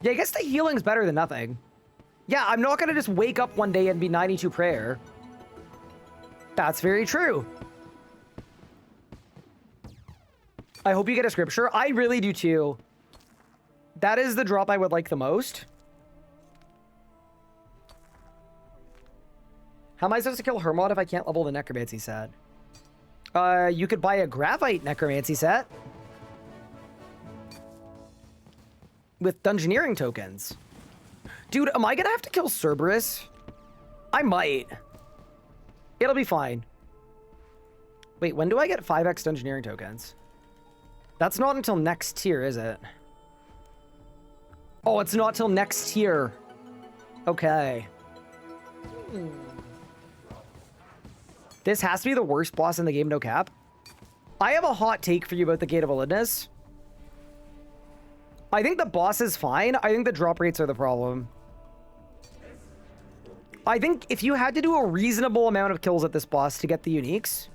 Yeah, I guess the healing's better than nothing. Yeah, I'm not gonna just wake up one day and be 92 prayer. That's very true. I hope you get a scripture. I really do too. That is the drop I would like the most. How am I supposed to kill Hermod if I can't level the necromancy set? You could buy a Gravite necromancy set with dungeoneering tokens. Dude, am I gonna have to kill Cerberus? I might. It'll be fine. Wait, when do I get 5x dungeoneering tokens? That's not until next tier, is it? Oh, it's not till next tier. Okay. This has to be the worst boss in the game, no cap. I have a hot take for you about the Gate of Olympus. I think the boss is fine. I think the drop rates are the problem. I think if you had to do a reasonable amount of kills at this boss to get the uniques,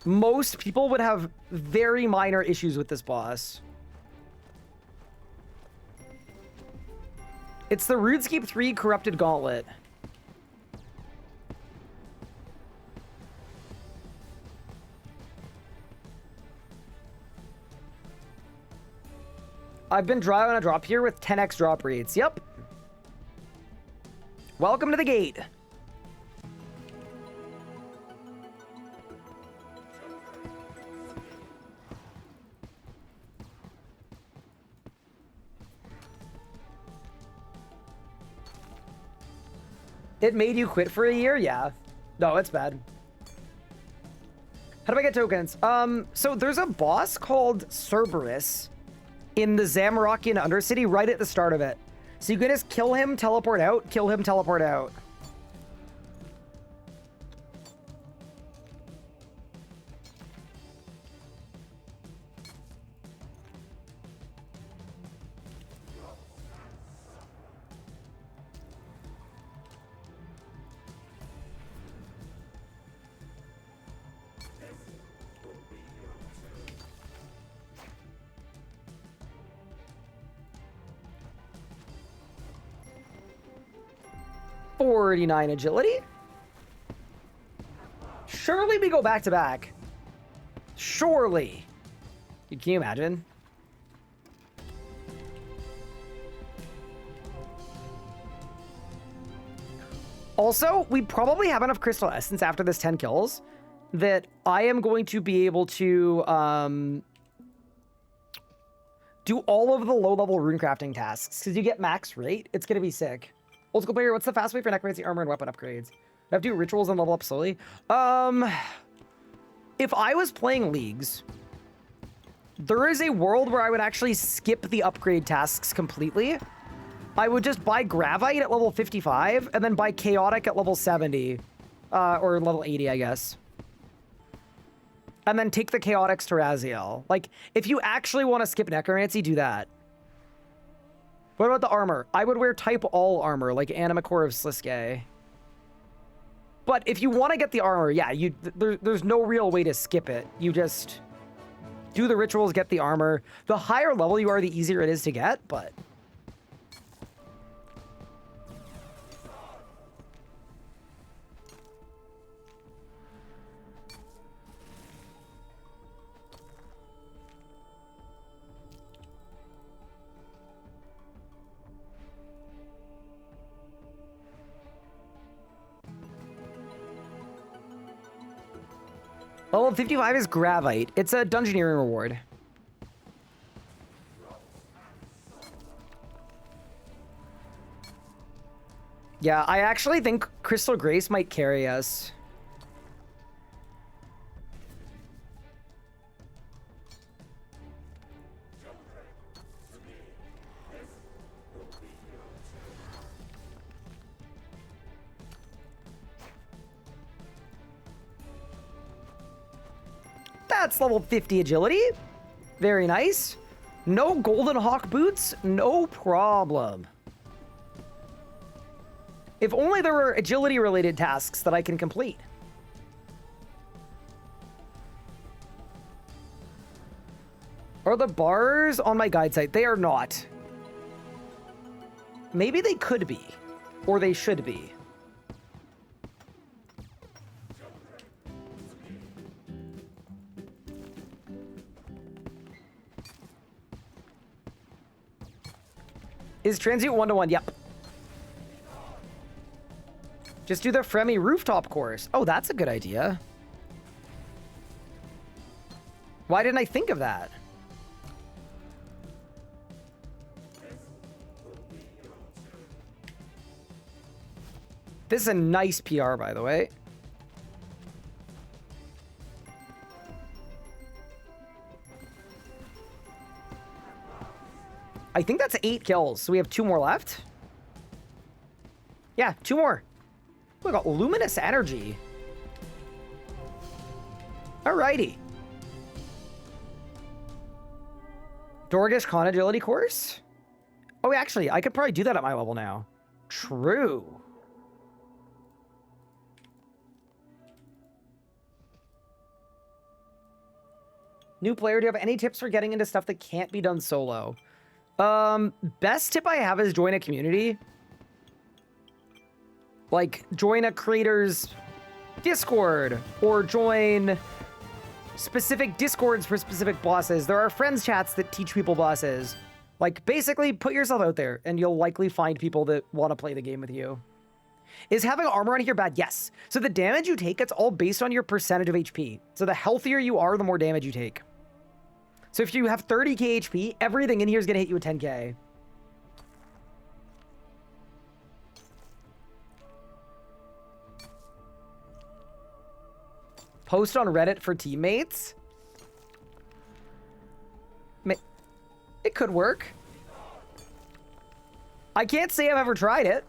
most people would have very minor issues with this boss. It's the RuneScape 3 Corrupted Gauntlet. I've been dry on a drop here with 10x drop rates. Yep. Welcome to the gate. It made you quit for a year? Yeah. No, it's bad. How do I get tokens? So there's a boss called Cerberus in the Zamorakian Undercity right at the start of it. So you can just kill him, teleport out, kill him, teleport out. .49 agility. Surely we go back to back. Surely. Can you imagine? Also, we probably have enough Crystal Essence after this 10 kills that I am going to be able to do all of the low-level runecrafting tasks because you get max rate. It's going to be sick. Old school player, what's the fast way for necromancy, armor, and weapon upgrades? I have to do rituals and level up slowly. If I was playing leagues, there is a world where I would actually skip the upgrade tasks completely. I would just buy Gravite at level 55 and then buy Chaotic at level 70. Or level 80, I guess. And then take the Chaotics to Raziel. Like, if you actually want to skip necromancy, do that. What about the armor? I would wear type all armor, like Animacore of Sliske. But if you want to get the armor, yeah, there's no real way to skip it. You just do the rituals, get the armor. The higher level you are, the easier it is to get, but... Level 55 is Gravite. It's a Dungeoneering reward. Yeah, I actually think Crystal Grace might carry us. That's level 50 agility. Very nice. No Golden Hawk boots, no problem. If only there were agility-related tasks that I can complete. Are the bars on my guide site? They are not. Maybe they could be. Or they should be. Is transient 1-to-1? Yep. Just do the Fremi rooftop course. Oh, that's a good idea. Why didn't I think of that? This is a nice PR, by the way. I think that's 8 kills, so we have 2 more left. Yeah, 2 more. We got Luminous Energy. Alrighty. Dorgish Con Agility course? Oh, actually, I could probably do that at my level now. True. New player, do you have any tips for getting into stuff that can't be done solo? Best tip I have is join a community. Like, join a creator's Discord, or join specific Discords for specific bosses. There are friends chats that teach people bosses. Like, basically, put yourself out there, and you'll likely find people that want to play the game with you. Is having armor on here bad? Yes. So the damage you take, it's all based on your percentage of HP. So the healthier you are, the more damage you take. So if you have 30k HP, everything in here is going to hit you with 10k. Post on Reddit for teammates? It could work. I can't say I've ever tried it.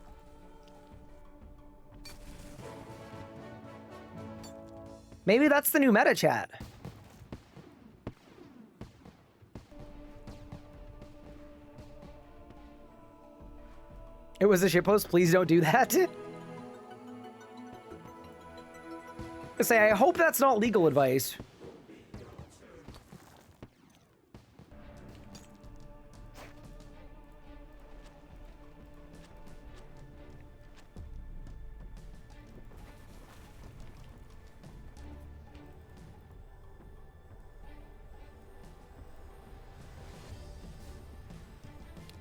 Maybe that's the new meta chat. It was a shitpost. Please don't do that. I hope that's not legal advice.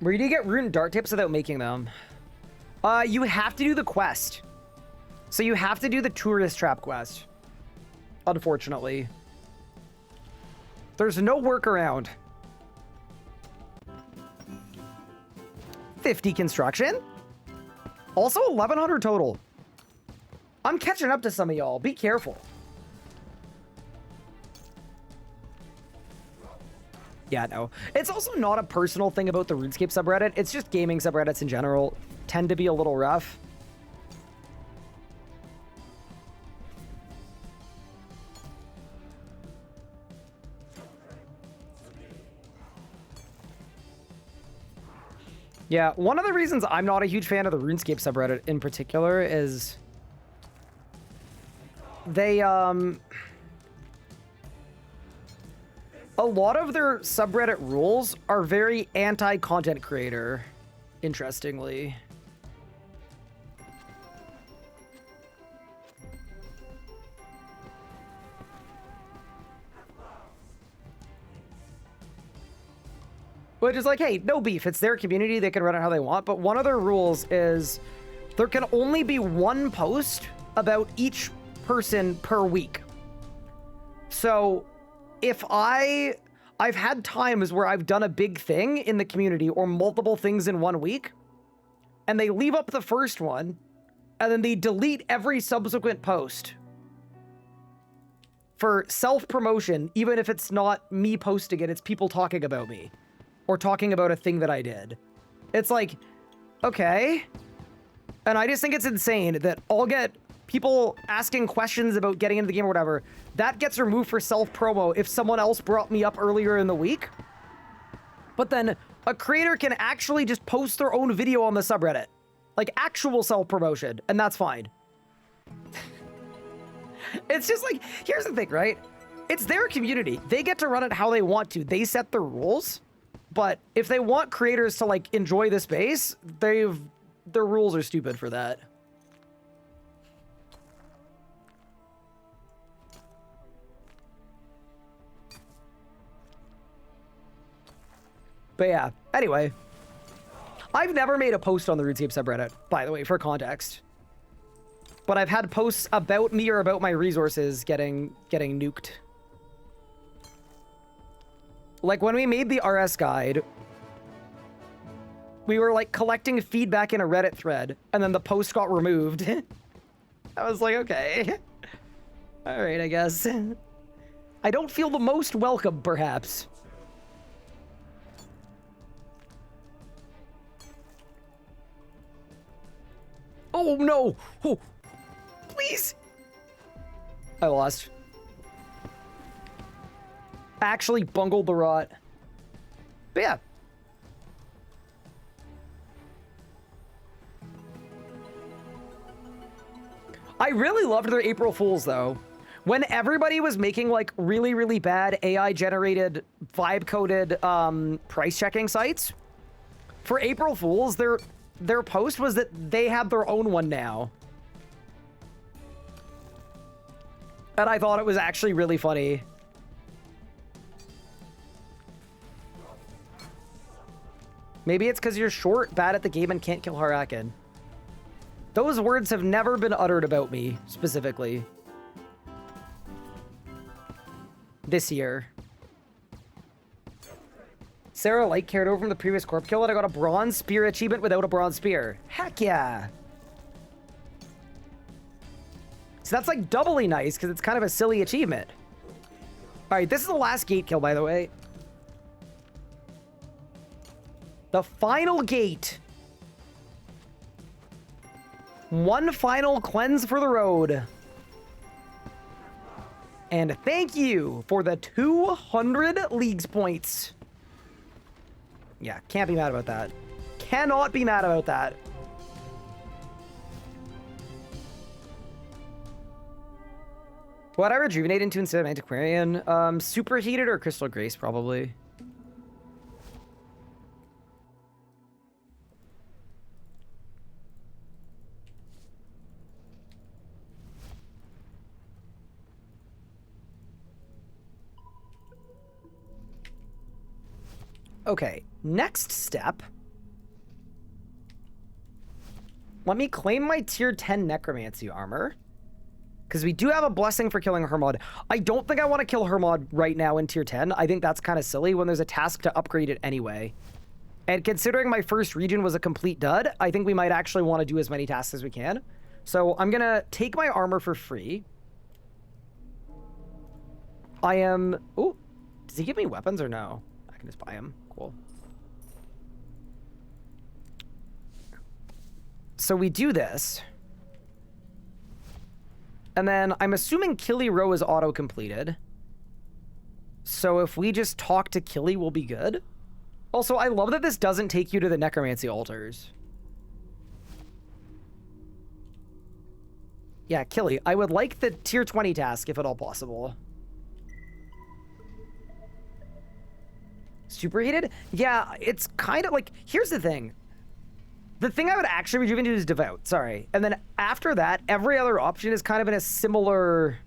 Where do you get rune dart tips without making them? You have to do the quest. So you have to do the tourist trap quest. Unfortunately. There's no workaround. 50 construction. Also 1,100 total. I'm catching up to some of y'all. Be careful. Yeah, no. It's also not a personal thing about the RuneScape subreddit. It's just gaming subreddits in general tend to be a little rough. Yeah, one of the reasons I'm not a huge fan of the RuneScape subreddit in particular is they, a lot of their subreddit rules are very anti-content creator, interestingly. Which is like, hey, no beef. It's their community. They can run it how they want. But one of their rules is there can only be one post about each person per week. So if I've had times where I've done a big thing in the community or multiple things in 1 week, and they leave up the first one, and then they delete every subsequent post for self-promotion, even if it's not me posting it, it's people talking about me or talking about a thing that I did. It's like, okay. And I just think it's insane that I'll get people asking questions about getting into the game or whatever. That gets removed for self-promo if someone else brought me up earlier in the week. But then a creator can actually just post their own video on the subreddit. Like actual self-promotion, and that's fine. It's just like, here's the thing, right? It's their community. They get to run it how they want to. They set the rules. But if they want creators to like enjoy the space, their rules are stupid for that. But yeah, anyway. I've never made a post on the RuneScape subreddit, by the way, for context. But I've had posts about me or about my resources getting nuked. Like when we made the RS guide, we were like collecting feedback in a Reddit thread, and then the post got removed. I was like, okay. All right, I guess. I don't feel the most welcome, perhaps. Oh, no. Oh, please. I lost. Actually bungled the rot. But yeah. I really loved their April Fools, though. When everybody was making, like, really, really bad AI-generated, vibe-coded, price-checking sites, for April Fools, their post was that they had their own one now. And I thought it was actually really funny. Maybe it's because you're short, bad at the game, and can't kill Harakin. Those words have never been uttered about me, specifically. This year. Sarah Light carried over from the previous corp kill and I got a bronze spear achievement without a bronze spear. Heck yeah. So that's like doubly nice because it's kind of a silly achievement. All right, this is the last gate kill, by the way. The final gate. One final cleanse for the road. And thank you for the 200 leagues points. Yeah, can't be mad about that. Cannot be mad about that. What I rejuvenate into instead of antiquarian? Superheated or crystal grace, probably. Okay, next step. Let me claim my tier 10 necromancy armor. Because we do have a blessing for killing Hermod. I don't think I want to kill Hermod right now in tier 10. I think that's kind of silly when there's a task to upgrade it anyway. And considering my first region was a complete dud, I think we might actually want to do as many tasks as we can. So I'm going to take my armor for free. I am... Ooh, does he give me weapons or no? I can just buy them. Cool. So we do this. And then I'm assuming Killy Row is auto-completed. So if we just talk to Killy, we'll be good. Also, I love that this doesn't take you to the necromancy altars. Yeah, Killy, I would like the tier 20 task if at all possible. Superheated? Yeah, it's kind of like... Here's the thing. The thing I would actually rejuvenate is Devout. Sorry. And then after that, every other option is kind of in a similar...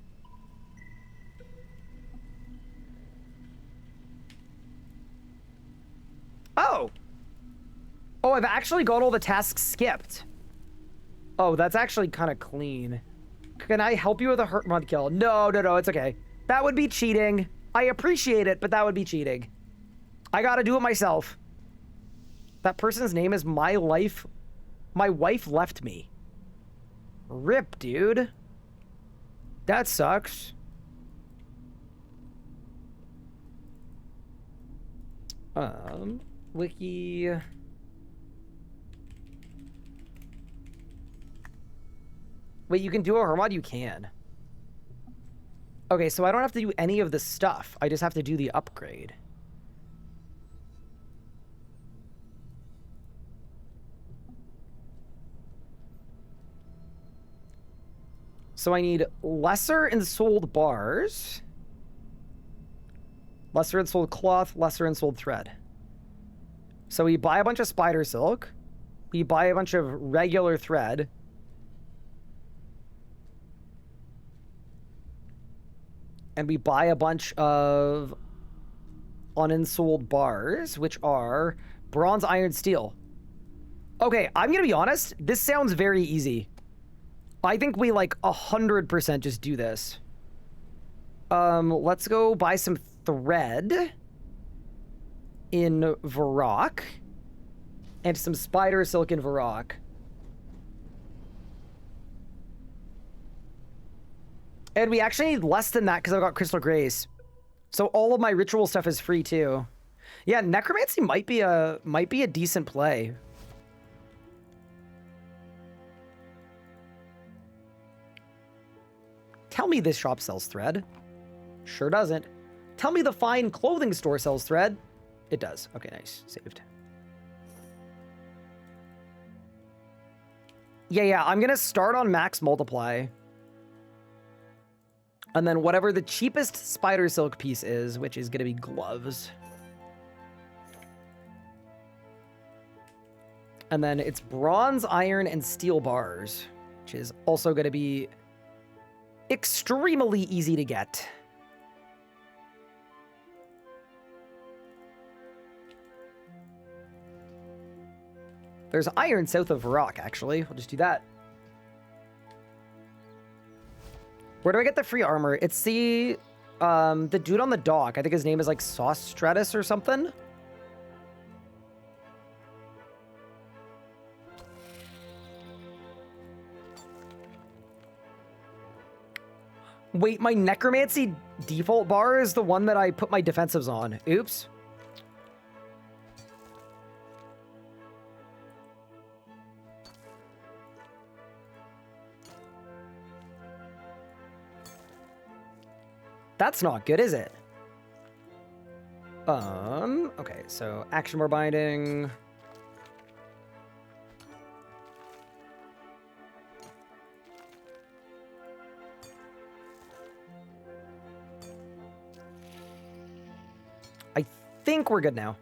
Oh! Oh, I've actually got all the tasks skipped. Oh, that's actually kind of clean. Can I help you with a hurt mud kill? No, it's okay. That would be cheating. I appreciate it, but that would be cheating. I gotta do it myself. That person's name is My Life. My wife left me. Rip, dude. That sucks. Wiki. Wait, you can do a Hermod? You can. Okay, so I don't have to do any of the stuff. I just have to do the upgrade. So I need lesser ensouled bars, lesser ensouled cloth, lesser ensouled thread. So we buy a bunch of spider silk, we buy a bunch of regular thread, and we buy a bunch of unensouled bars, which are bronze, iron, steel. Okay, I'm gonna be honest, this sounds very easy. I think we, like, 100% just do this. Let's go buy some thread in Varrock. And some spider silk in Varrock. And we actually need less than that because I've got Crystal Grace. So all of my ritual stuff is free, too. Yeah, Necromancy might be a decent play. Tell me this shop sells thread. Sure doesn't. Tell me the fine clothing store sells thread. It does. Okay, nice. Saved. Yeah, I'm gonna start on max multiply. And then whatever the cheapest spider silk piece is, which is gonna be gloves. And then it's bronze, iron, and steel bars, which is also gonna be extremely easy to get. There's iron south of Varrock, actually. We'll just do that. Where do I get the free armor? It's the dude on the dock. I think his name is like Sauce Stratus or something. Wait, my Necromancy default bar is the one that I put my defensives on. Oops. That's not good, is it? Okay, so action bar binding. I think we're good now.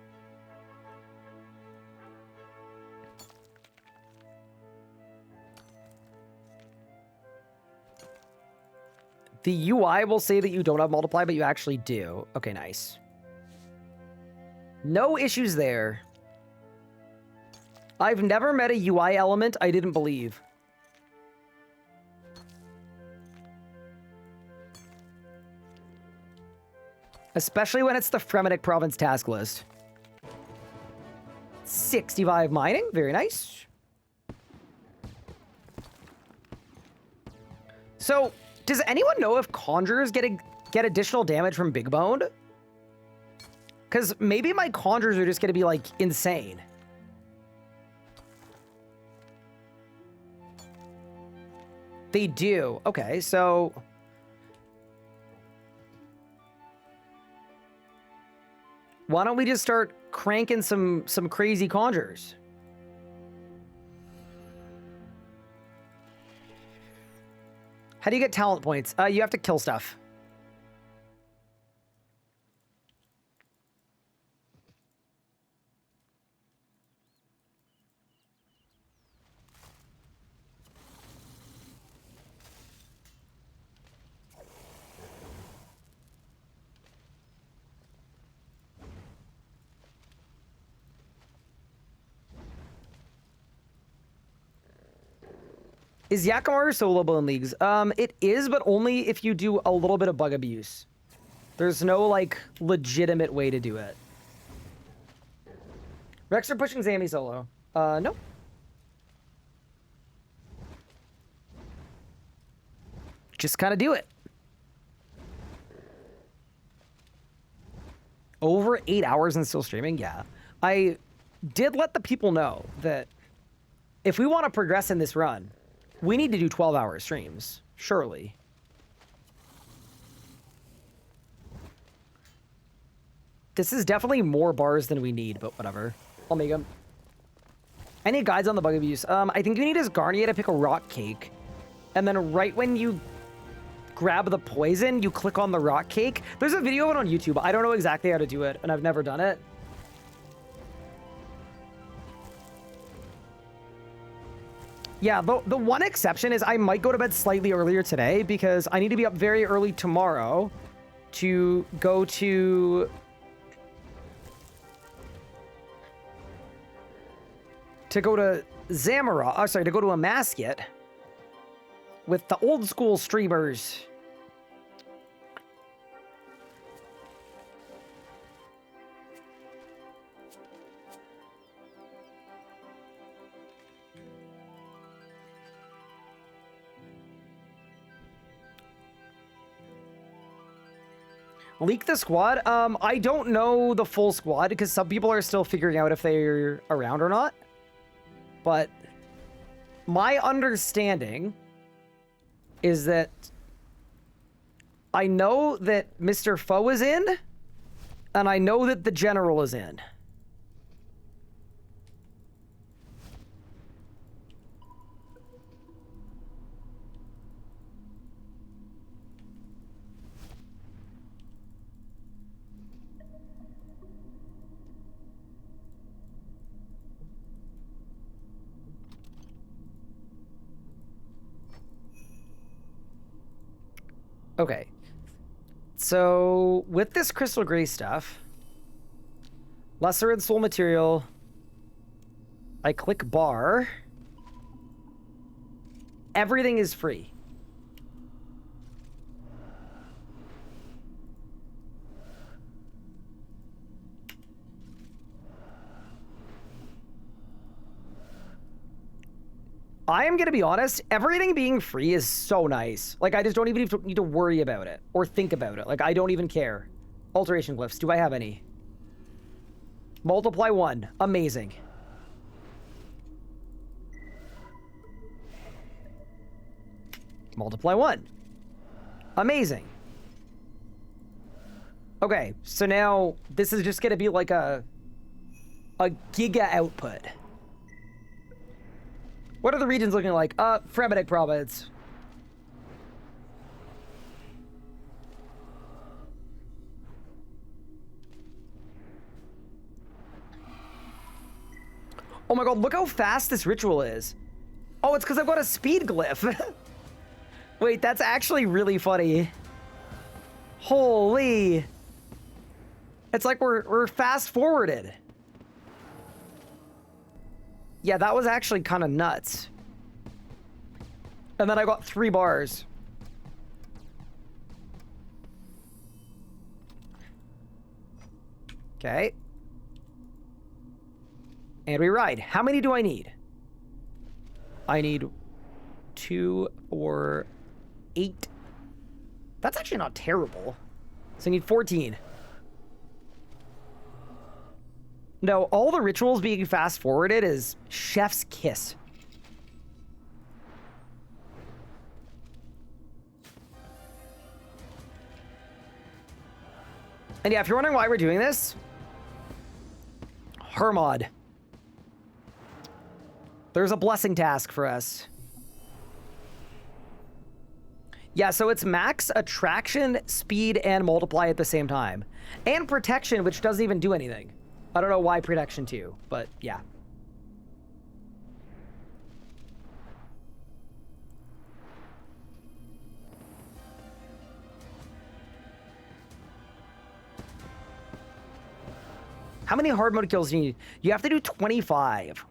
The UI will say that you don't have multiply, but you actually do. Okay, nice. No issues there. I've never met a UI element I didn't believe. Especially when it's the Fremennik province task list. 65 mining, very nice. So, does anyone know if conjurers get additional damage from Big Boned? Because maybe my conjurers are just going to be, like, insane. They do. Okay, so... why don't we just start cranking some crazy conjurers? How do you get talent points? You have to kill stuff. Is Yakimar soloable in leagues? It is, but only if you do a little bit of bug abuse. There's no, like, legitimate way to do it. Rex are pushing Zammy solo. Nope. Just kind of do it. Over 8 hours and still streaming? Yeah. I did let the people know that if we want to progress in this run, we need to do 12-hour streams. Surely. This is definitely more bars than we need, but whatever. I'll make them. Any guides on the bug abuse? I think you need is Garnier to pick a rock cake. And then right when you grab the poison, you click on the rock cake. There's a video of it on YouTube. I don't know exactly how to do it, and I've never done it. Yeah, the one exception is I might go to bed slightly earlier today because I need to be up very early tomorrow to go to... to go to Amasket with the old school streamers. Leak the squad? I don't know the full squad because some people are still figuring out if they're around or not. But my understanding is that I know that Mr. Foe is in, and I know that the General is in. Okay, so with this crystal gray stuff, lesser and soul material, I click bar, everything is free. I am going to be honest, everything being free is so nice. Like, I just don't even need to worry about it or think about it. Like, I don't even care. Alteration glyphs, do I have any? Multiply 1, amazing. Multiply 1, amazing. Okay, so now this is just going to be like a giga output. What are the regions looking like? Fremennik province. Oh my god, look how fast this ritual is. Oh, it's because I've got a speed glyph. Wait, that's actually really funny. Holy. It's like we're fast forwarded. Yeah, that was actually kind of nuts. And then I got 3 bars. Okay. And we ride. How many do I need? I need 2, 4, 8. That's actually not terrible. So I need 14. No, all the rituals being fast-forwarded is chef's kiss. And yeah, if you're wondering why we're doing this, Hermod. There's a blessing task for us. Yeah, so it's max attraction, speed, and multiply at the same time. And protection, which doesn't even do anything. I don't know why protection too, but yeah. How many hard mode kills do you need? You have to do 25,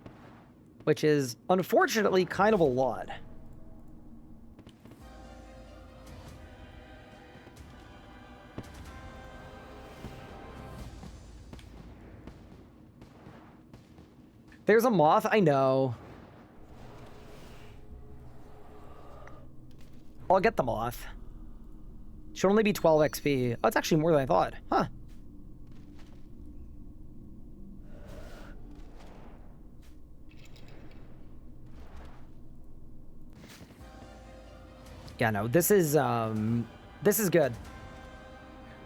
which is unfortunately kind of a lot. There's a moth, I know. I'll get the moth. Should only be 12 XP. Oh, it's actually more than I thought. Huh. Yeah, no, this is good.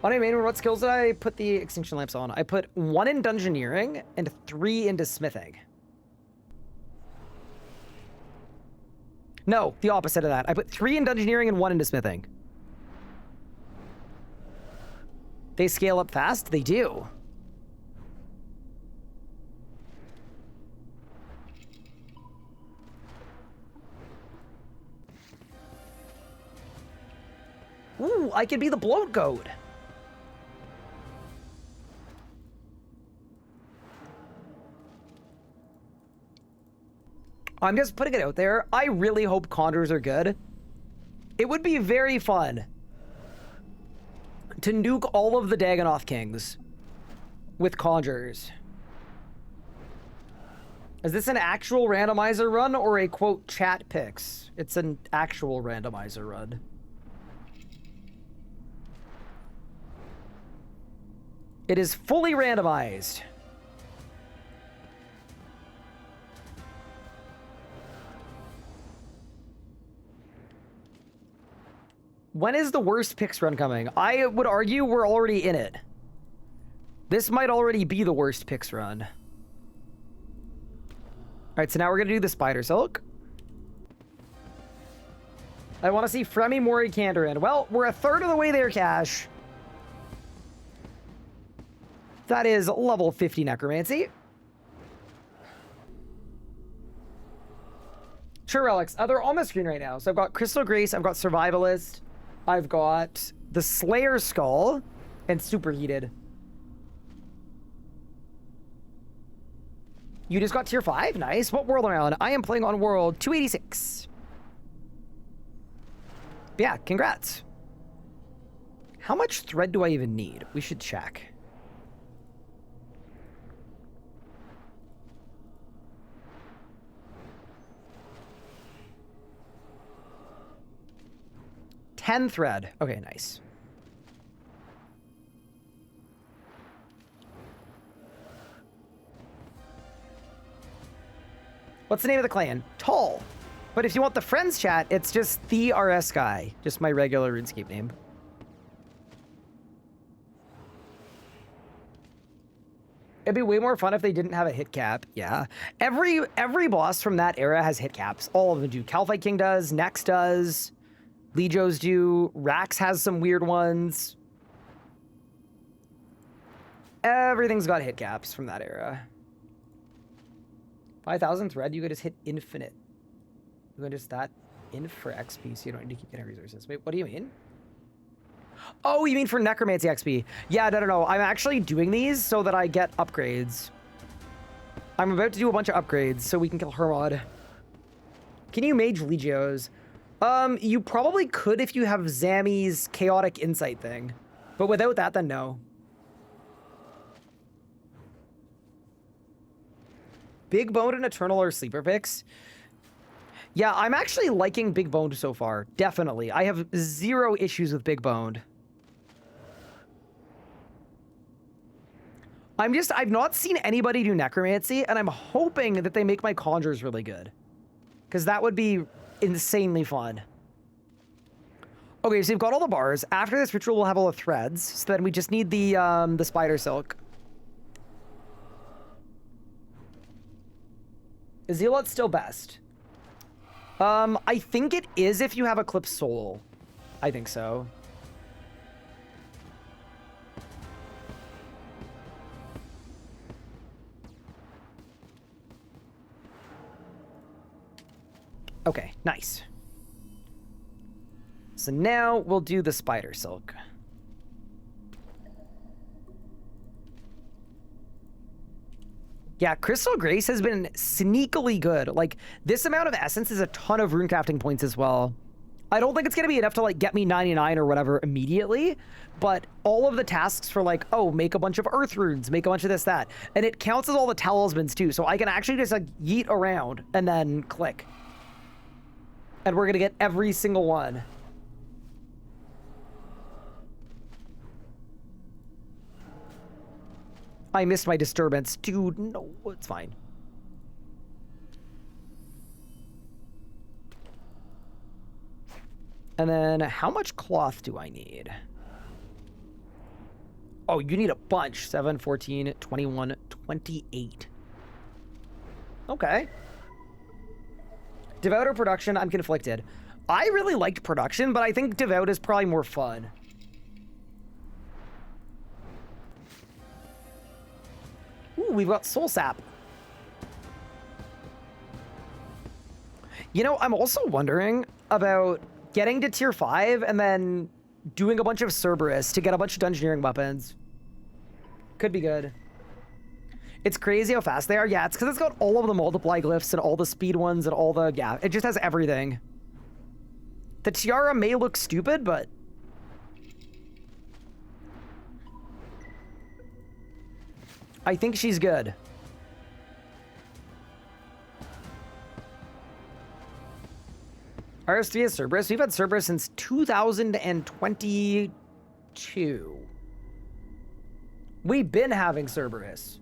On my main, what skills did I put the extinction lamps on? I put 1 in dungeoneering and 3 into smithing. No, the opposite of that. I put 3 in dungeoneering and 1 into smithing. They scale up fast? They do. Ooh, I could be the bloat goat. I'm just putting it out there. I really hope conjures are good. It would be very fun to nuke all of the Dagonoth kings with conjurers. Is this an actual randomizer run or a quote chat picks? It's an actual randomizer run. It is fully randomized. When is the worst picks run coming? I would argue we're already in it. This might already be the worst picks run. All right, so now we're gonna do the Spider Silk. I want to see Fremi Mori Kandarin. Well, we're a third of the way there, Cash. That is level 50 Necromancy. Sure, Relics. They're on the screen right now. So I've got Crystal Grace, I've got Survivalist, I've got the Slayer Skull, and Superheated. You just got tier 5? Nice. What world am I on? I am playing on world 286. Yeah, congrats. How much thread do I even need? We should check. $10 thread. Okay, nice. What's the name of the clan? Tall. But if you want the friends chat, it's just the RS guy. Just my regular RuneScape name. It'd be way more fun if they didn't have a hit cap. Yeah. Every boss from that era has hit caps. All of them do. Calphite King does. Nex does. Legios do. Rax has some weird ones. Everything's got hit caps from that era. 5,000 thread, you could just hit infinite. You can just that in for XP, so you don't need to keep getting resources. Wait, what do you mean? Oh, you mean for Necromancy XP? Yeah, no. I'm actually doing these so that I get upgrades. I'm about to do a bunch of upgrades so we can kill Hermod. Can you mage Legios? You probably could if you have Zami's Chaotic Insight thing. But without that, then no. Big Boned and Eternal are sleeper picks. Yeah, I'm actually liking Big Boned so far. Definitely. I have 0 issues with Big Boned. I've not seen anybody do Necromancy, and I'm hoping that they make my Conjures really good. Because that would be insanely fun. Okay, so you've got all the bars. After this ritual, we'll have all the threads. So then we just need the Spider Silk. Is Zealot still best? I think it is if you have Eclipse Soul. I think so. Okay, nice. So now we'll do the Spider Silk. Yeah, Crystal Grace has been sneakily good. Like, this amount of essence is a ton of runecrafting points as well. I don't think it's going to be enough to, like, get me 99 or whatever immediately, but all of the tasks for, like, oh, make a bunch of earth runes, make a bunch of this, that, and it counts as all the talismans, too, so I can actually just, like, yeet around and then click. And we're going to get every single one. I missed my disturbance. Dude, no, it's fine. And then how much cloth do I need? Oh, you need a bunch. 7, 14, 21, 28. Okay. Devout or production? I'm conflicted. I really liked production, but I think Devout is probably more fun. Ooh, we've got Soul Sap. You know, I'm also wondering about getting to tier 5 and then doing a bunch of Cerberus to get a bunch of dungeoneering weapons. Could be good. It's crazy how fast they are. Yeah, it's because it's got all of the multiply glyphs and all the speed ones and all the... Yeah, it just has everything. The tiara may look stupid, but... I think she's good. RS3 has Cerberus. We've had Cerberus since 2022. We've been having Cerberus.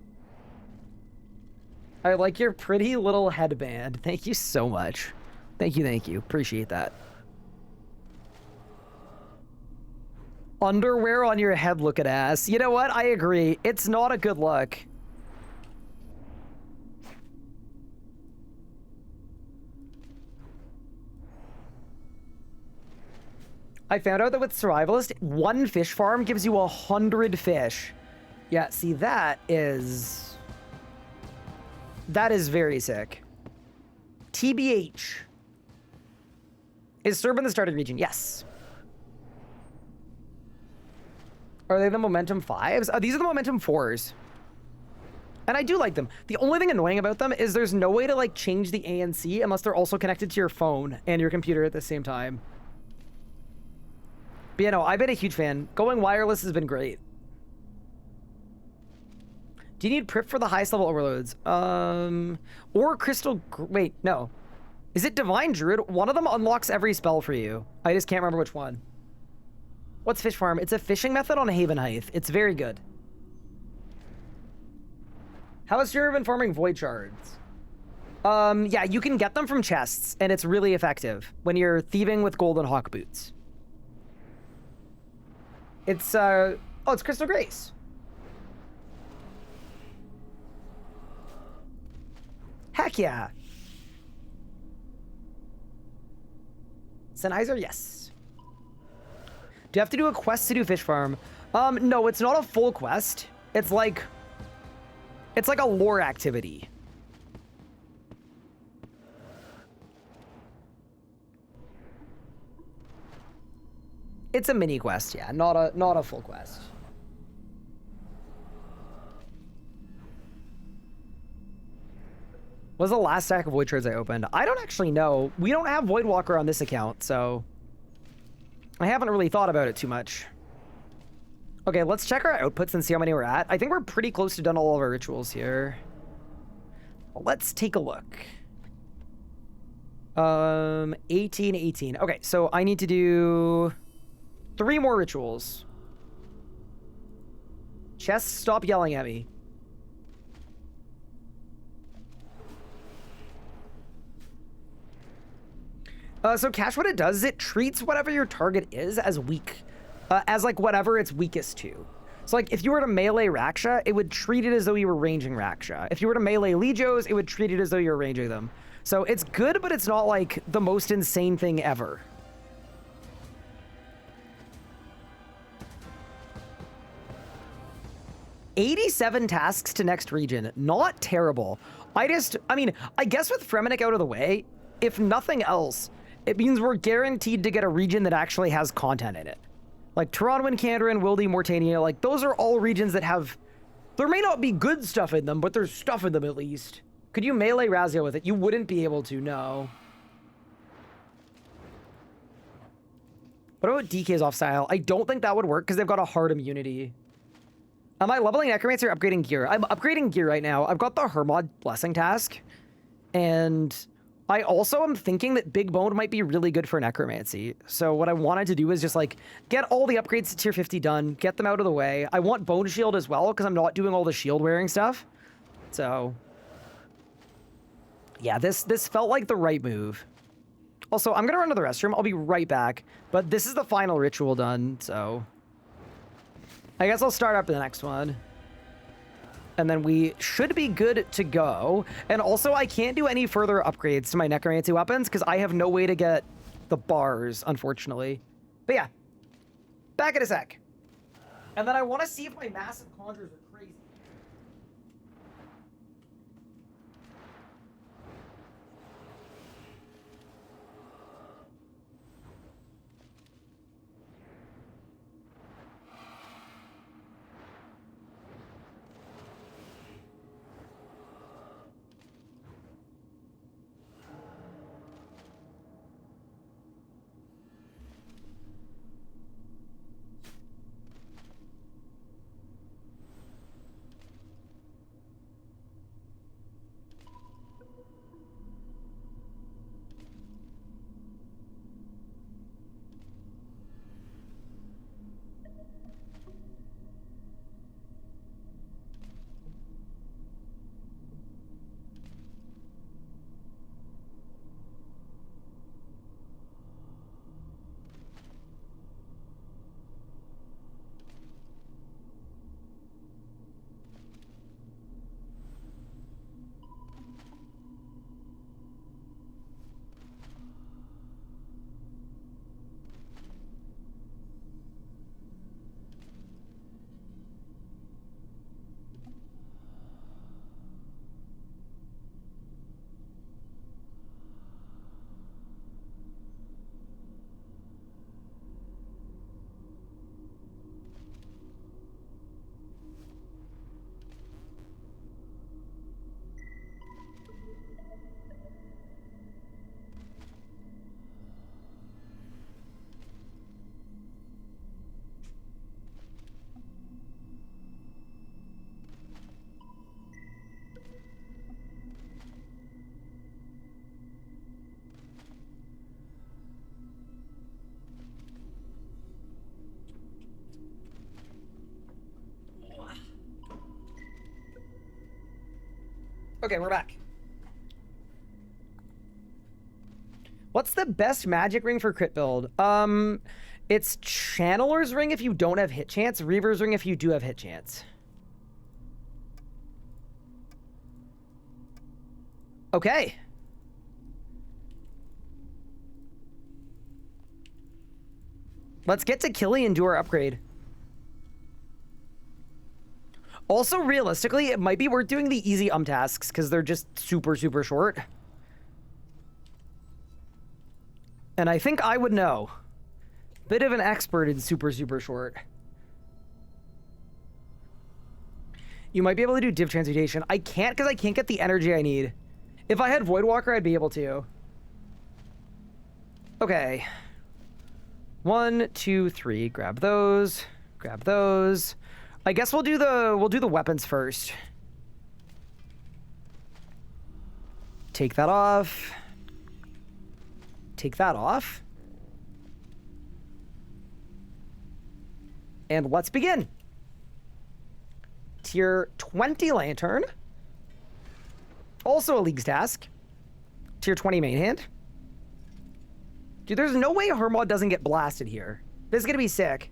I like your pretty little headband. Thank you so much. Thank you, thank you. Appreciate that. Underwear on your head looking ass. You know what? I agree. It's not a good look. I found out that with Survivalist, 1 fish farm gives you 100 fish. Yeah, see, that is very sick. TBH. Is Serb in the starting region? Yes. Are they the Momentum 5s? These are the Momentum 4s. And I do like them. The only thing annoying about them is there's no way to, like, change the ANC unless they're also connected to your phone and your computer at the same time. But, you know, I've been a huge fan. Going wireless has been great. Do you need Prip for the highest level overloads? Or Crystal... Wait, no. Is it Divine Druid? One of them unlocks every spell for you. I just can't remember which one. What's Fish Farm? It's a fishing method on Haven Height. It's very good. How has Jura been farming Void Shards? Yeah, you can get them from chests, and it's really effective when you're thieving with Golden Hawk boots. It's, oh, it's Crystal Grace. Heck yeah. Sennheiser, yes. Do you have to do a quest to do Fish Farm? No, it's not a full quest. It's like a lore activity. It's a mini quest, yeah, not a full quest. What was the last stack of Void Shards I opened? I don't actually know. We don't have Voidwalker on this account, so I haven't really thought about it too much. Okay, let's check our outputs and see how many we're at. I think we're pretty close to done all of our rituals here. Let's take a look. 18. Okay, so I need to do 3 more rituals. Chess, stop yelling at me. So Cash, what it does is it treats whatever your target is as weak. As like whatever it's weakest to. So like if you were to melee Raksha, it would treat it as though you were ranging Raksha. If you were to melee Legios, it would treat it as though you were ranging them. So it's good, but it's not like the most insane thing ever. $87 tasks to next region. Not terrible. I mean, I guess with Fremennik out of the way, if nothing else, it means we're guaranteed to get a region that actually has content in it. Like Taranwin, Kandarin, Wildy, Mortania, like those are all regions that have... There may not be good stuff in them, but there's stuff in them at least. Could you melee Razio with it? You wouldn't be able to, no. What about DK's off style? I don't think that would work because they've got a hard immunity. Am I leveling Necromancer or upgrading gear? I'm upgrading gear right now. I've got the Hermod Blessing task. And I also am thinking that Big Bone might be really good for Necromancy. So what I wanted to do is just like get all the upgrades to tier 50 done, get them out of the way. I want Bone Shield as well because I'm not doing all the shield wearing stuff. So yeah, this felt like the right move. Also, I'm going to run to the restroom. I'll be right back. But this is the final ritual done, so I guess I'll start up the next one. And then we should be good to go. And also, I can't do any further upgrades to my Necromancy weapons because I have no way to get the bars, unfortunately. But yeah, back in a sec. And then I want to see if my massive conjures are crazy. Okay, we're back. What's the best magic ring for crit build? It's Channeler's Ring if you don't have hit chance, Reaver's Ring if you do have hit chance. Okay. Let's get to Killy and do our upgrade. Also, realistically, it might be worth doing the easy tasks because they're just super, super short. And I think I would know. Bit of an expert in super, super short. You might be able to do Div Transmutation. I can't because I can't get the energy I need. If I had Voidwalker, I'd be able to. Okay. 1, 2, 3. Grab those. Grab those. I guess we'll do the weapons first. Take that off. Take that off. And let's begin. Tier 20 Lantern. Also a League's task. Tier 20 main hand. Dude, there's no way Hermod doesn't get blasted here. This is gonna be sick.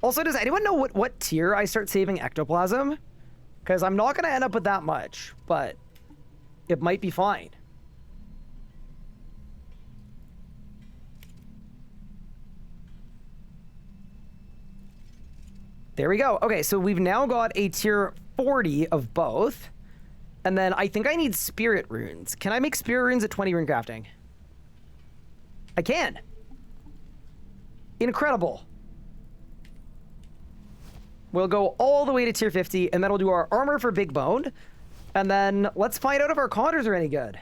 Also, does anyone know what tier I start saving Ectoplasm? Because I'm not going to end up with that much, but it might be fine. There we go. Okay, so we've now got a tier 40 of both. And then I think I need Spirit Runes. Can I make Spirit Runes at 20 rune crafting? I can. Incredible. We'll go all the way to tier 50, and then we'll do our armor for Big Bone. And then let's find out if our conjures are any good.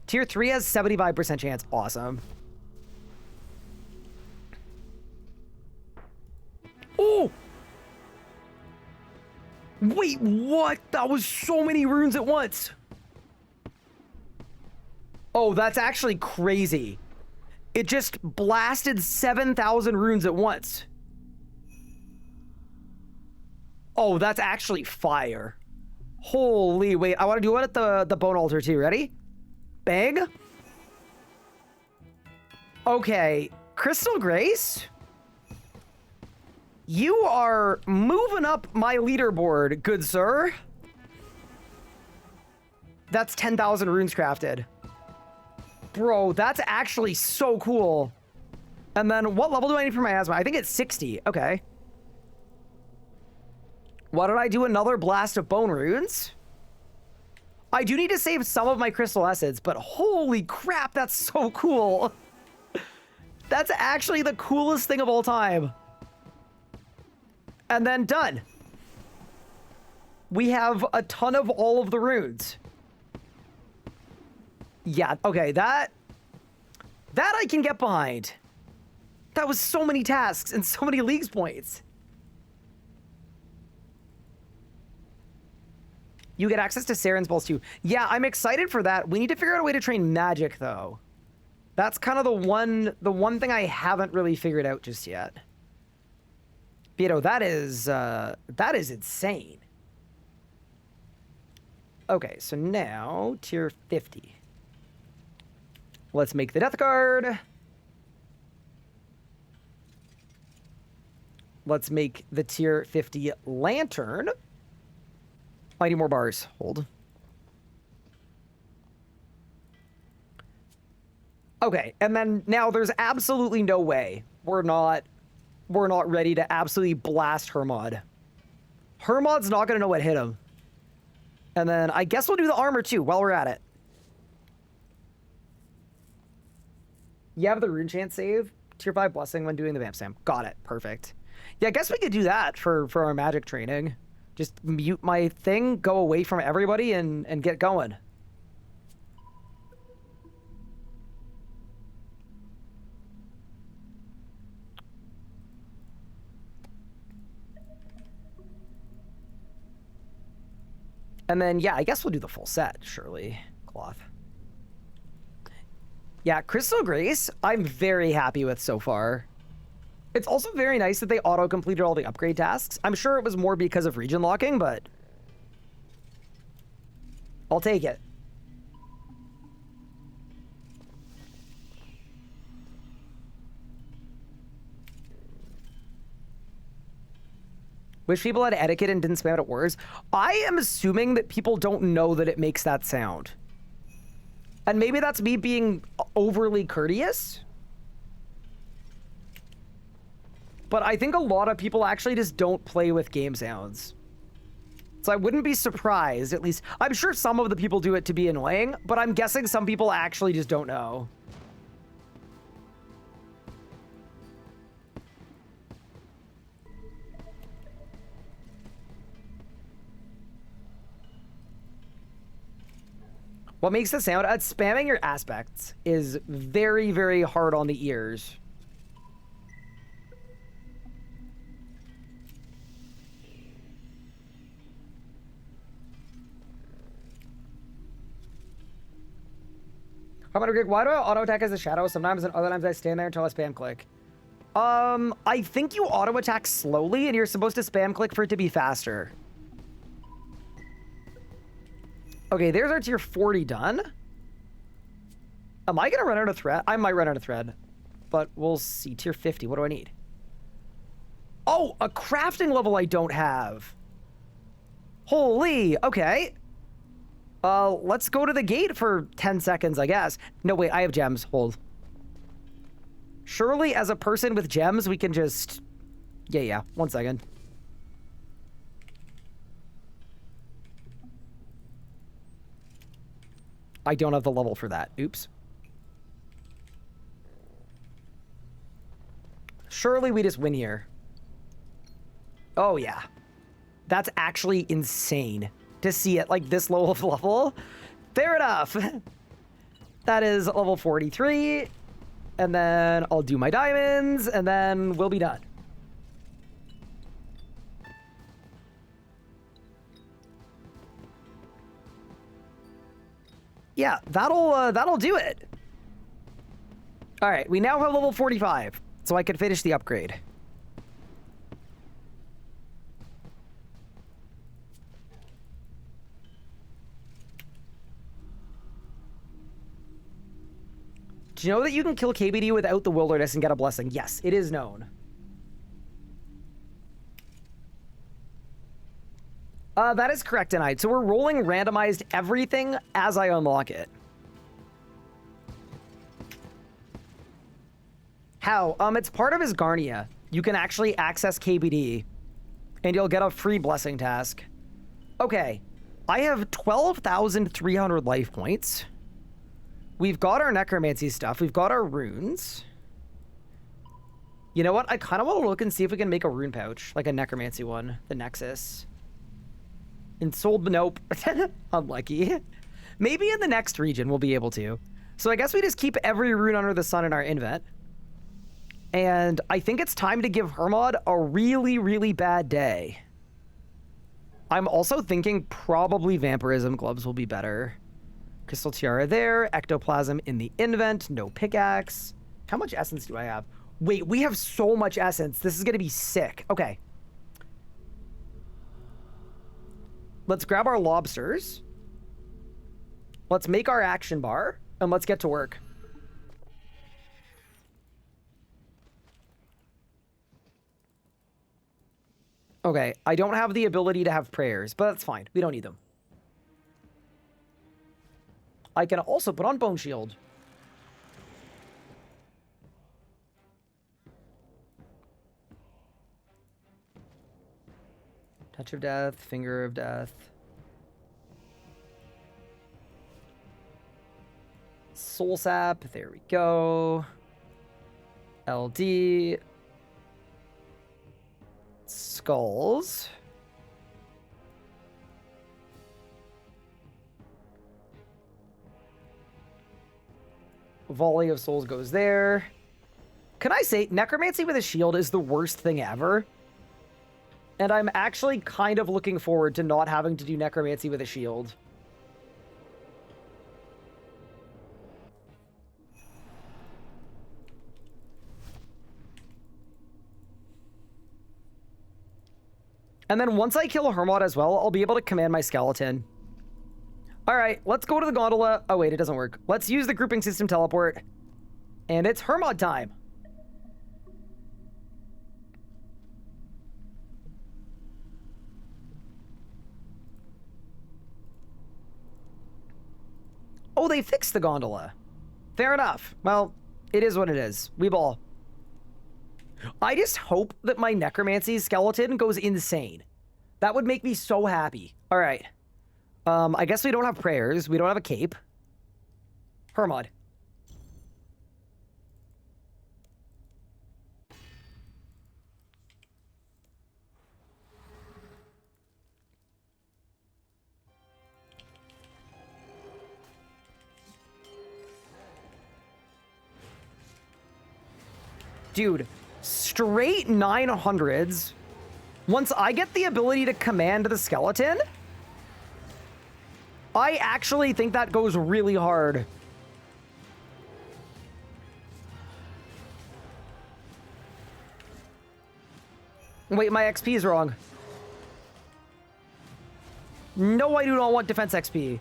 Tier 3 has 75% chance. Awesome. Wait, what? That was so many runes at once. Oh, that's actually crazy. It just blasted 7,000 runes at once. Oh, that's actually fire. Holy, wait, I want to do it at the bone altar too. Ready? Bang. Okay, Crystal Grace. You are moving up my leaderboard, good sir. That's 10,000 runes crafted. Bro, that's actually so cool. And then what level do I need for my asthma? I think it's 60. Okay. Why don't I do another blast of bone runes? I do need to save some of my crystal essence, but holy crap, that's so cool. That's actually the coolest thing of all time. And then done. We have a ton of all of the runes. Yeah, okay, that I can get behind. That was so many tasks and so many leagues points. You get access to Saren's balls too. Yeah, I'm excited for that. We need to figure out a way to train magic though. That's kind of the one thing I haven't really figured out just yet. You know, that is insane. Okay, so now tier 50. Let's make the death guard. Let's make the tier 50 lantern. I need more bars. Hold. Okay, and then now there's absolutely no way we're not ready to absolutely blast Hermod. Hermod's not gonna know what hit him. And then I guess we'll do the armor too while we're at it. You have the rune chant save. Tier 5 blessing when doing the vamp sam. Got it. Perfect. Yeah, I guess we could do that for our magic training. Just mute my thing, go away from everybody, and get going. And then, yeah, I guess we'll do the full set, surely. Cloth. Yeah, Crystal Grace, I'm very happy with so far. It's also very nice that they auto-completed all the upgrade tasks. I'm sure it was more because of region locking, but I'll take it. Wish people had etiquette and didn't spam it at words. I am assuming that people don't know that it makes that sound. And maybe that's me being overly courteous. But I think a lot of people actually just don't play with game sounds. So I wouldn't be surprised, at least. I'm sure some of the people do it to be annoying, but I'm guessing some people actually just don't know. What makes the sound? Spamming your aspects is very, very hard on the ears. Greg, why do I auto attack as a shadow sometimes, and other times I stand there until I spam click? I think you auto attack slowly, and you're supposed to spam click for it to be faster. Okay, there's our tier 40 done. Am I gonna run out of thread? I might run out of thread, but we'll see. Tier 50, what do I need? Oh, a crafting level I don't have. Holy, okay. Let's go to the gate for 10 seconds, I guess. No, wait, I have gems. Hold. Surely, as a person with gems, we can just... Yeah, 1 second. I don't have the level for that. Oops. Surely we just win here. Oh, yeah. That's actually insane to see it like this low of level. Fair enough. That is level 43. And then I'll do my diamonds, and then we'll be done. yeah, that'll do it. All right, we now have level 45, so I can finish the upgrade. Do you know that you can kill KBD without the wilderness and get a blessing? Yes, it is known. That is correct, Denied. So we're rolling randomized everything as I unlock it. How? It's part of his Garnia. You can actually access KBD, and you'll get a free blessing task. Okay, I have 12,300 life points. We've got our necromancy stuff. We've got our runes. You know what? I kind of want to look and see if we can make a rune pouch, like a necromancy one, the Nexus. And sold, nope. Unlucky. Maybe in the next region we'll be able to. So I guess we just keep every rune under the sun in our invent. And I think it's time to give Hermod a really, really bad day. I'm also thinking probably vampirism gloves will be better. Crystal tiara there, ectoplasm in the invent, no pickaxe. How much essence do I have? Wait, we have so much essence. This is gonna be sick. Okay. Let's grab our lobsters. Let's make our action bar, and let's get to work. Okay, I don't have the ability to have prayers, but that's fine. We don't need them. I can also put on Bone Shield. Touch of Death, Finger of Death. Soul Sap, there we go. LD. Skulls. Volley of Souls goes there. Can I say, necromancy with a shield is the worst thing ever? And I'm actually kind of looking forward to not having to do necromancy with a shield. And then once I kill a Hermod as well, I'll be able to command my skeleton. All right, let's go to the gondola. Oh, wait, it doesn't work. Let's use the grouping system teleport. And it's Hermod time. Oh, they fixed the gondola. Fair enough. Well, it is what it is. We ball. I just hope that my necromancy skeleton goes insane. That would make me so happy. All right. I guess we don't have prayers. We don't have a cape. Hermod. Dude, straight 900s. Once I get the ability to command the skeleton, I actually think that goes really hard. Wait, my XP is wrong. No, I do not want defense XP.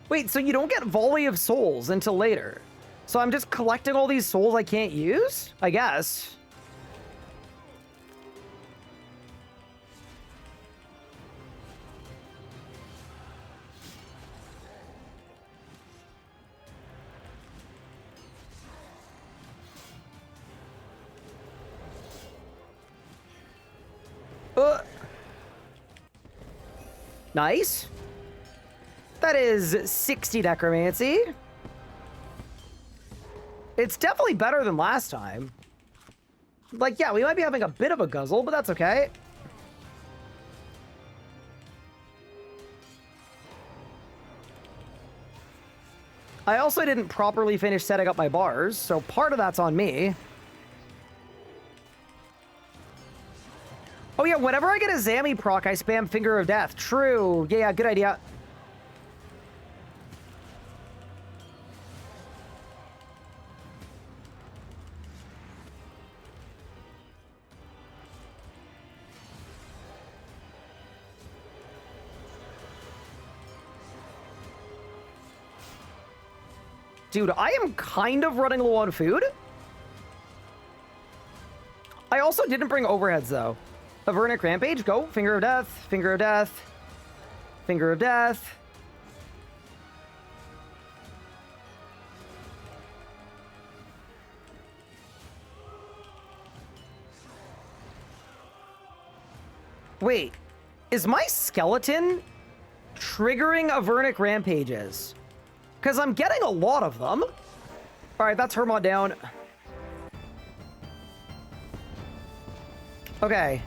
Wait, so you don't get Volley of Souls until later. So I'm just collecting all these souls I can't use? I guess. Nice. That is 60 necromancy. It's definitely better than last time. Like, yeah, we might be having a bit of a guzzle, but that's okay. I also didn't properly finish setting up my bars, so part of that's on me. whenever I get a Zammy proc, I spam Finger of Death. True. Yeah, good idea. Dude, I am kind of running low on food. I also didn't bring overheads, though. Avernic Rampage, go. Finger of Death, Finger of Death, Finger of Death. Wait, is my skeleton triggering Avernic Rampages? Because I'm getting a lot of them. All right, that's Hermod down. Okay.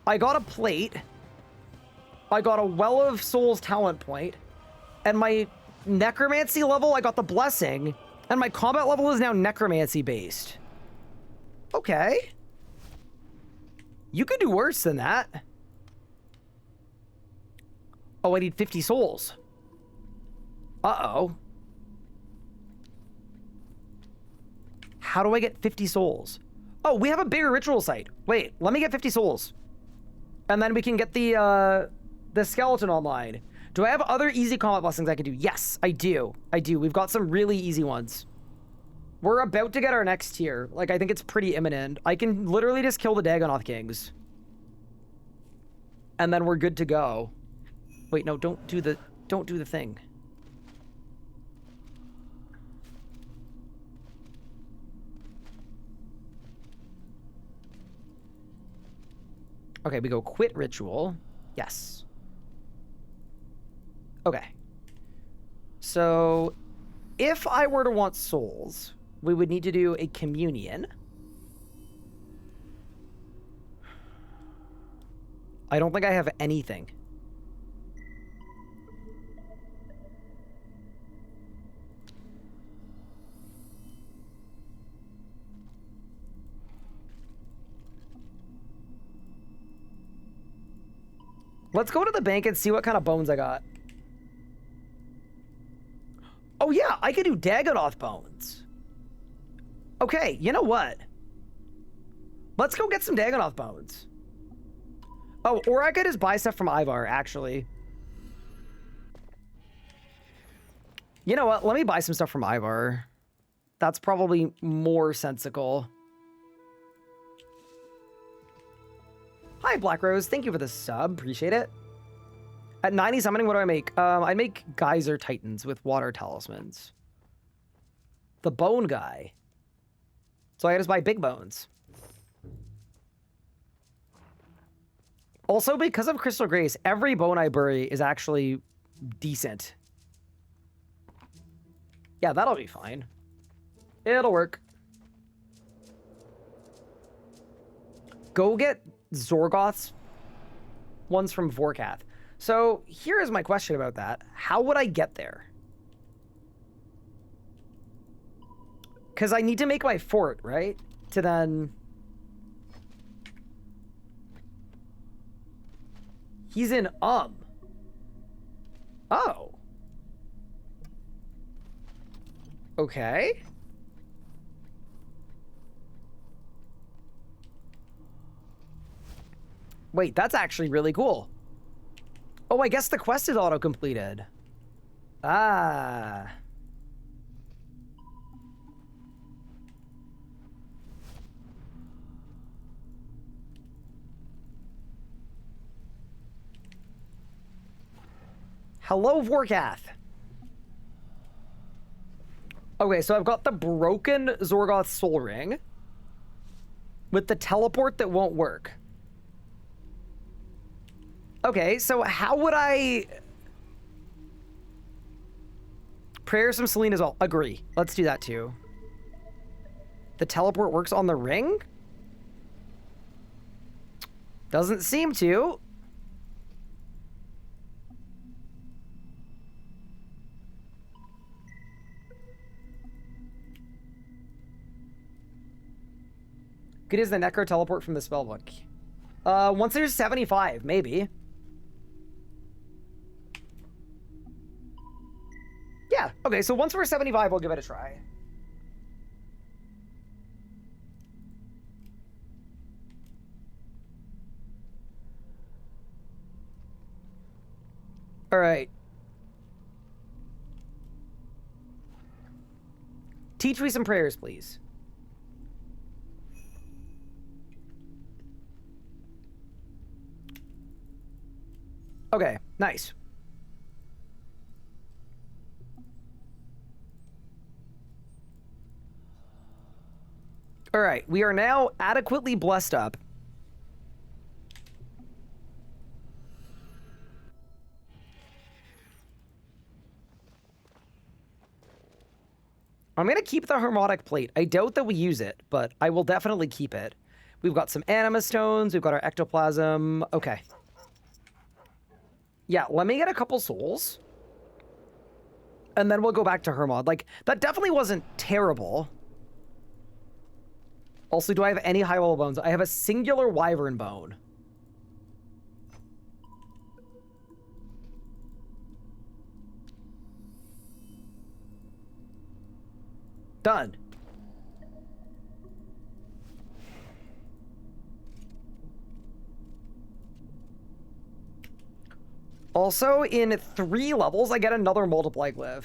I got a plate. I got a Well of Souls talent point. And my necromancy level, I got the blessing. And my combat level is now necromancy based. Okay. You could do worse than that. Oh, I need 50 souls. Uh-oh. How do I get 50 souls? Oh, we have a bigger ritual site. Wait, let me get 50 souls. And then we can get the skeleton online. Do I have other easy combat blessings I can do? Yes, I do. I do. We've got some really easy ones. We're about to get our next tier. Like, I think it's pretty imminent. I can literally just kill the Dagonoth Kings. And then we're good to go. Wait, no, don't do the thing. Okay, we go quit ritual. Yes. Okay. So, if I were to want souls, we would need to do a communion. I don't think I have anything. Let's go to the bank and see what kind of bones I got. Oh yeah, I could do Dagonoth bones. Okay, you know what? Let's go get some Dagonoth bones. Oh, or I could just buy stuff from Ivar, actually. You know what? Let me buy some stuff from Ivar. That's probably more sensical. Hi, Black Rose. Thank you for the sub. Appreciate it. At 90 summoning, what do I make? I make Geyser Titans with water talismans. The bone guy. So I just buy big bones. Also, because of Crystal Grace, every bone I bury is actually decent. Yeah, that'll be fine. It'll work. Go get Zorgoth's ones from Vorkath. So here is my question about that. How would I get there? Because I need to make my fort, right? To then... He's in Oh. Okay. Wait, that's actually really cool. Oh, I guess the quest is auto-completed. Ah. Hello, Vorkath. Okay, so I've got the broken Zorgoth Soul Ring with the teleport that won't work. Okay, so how would I... Prayers from Selene as well. Agree. Let's do that too. The teleport works on the ring? Doesn't seem to. Good as the Necro teleport from the spellbook. Once there's 75, maybe. Yeah, okay, so once we're 75, we'll give it a try. All right. Teach me some prayers, please. Okay, nice. All right, we are now adequately blessed up. I'm going to keep the Harmonic Plate. I doubt that we use it, but I will definitely keep it. We've got some Anima Stones. We've got our Ectoplasm. Okay. Yeah, let me get a couple souls. And then we'll go back to Hermod. Like, that definitely wasn't terrible. Also, do I have any high level bones? I have a singular Wyvern Bone. Done. Also, in 3 levels, I get another multiply glyph.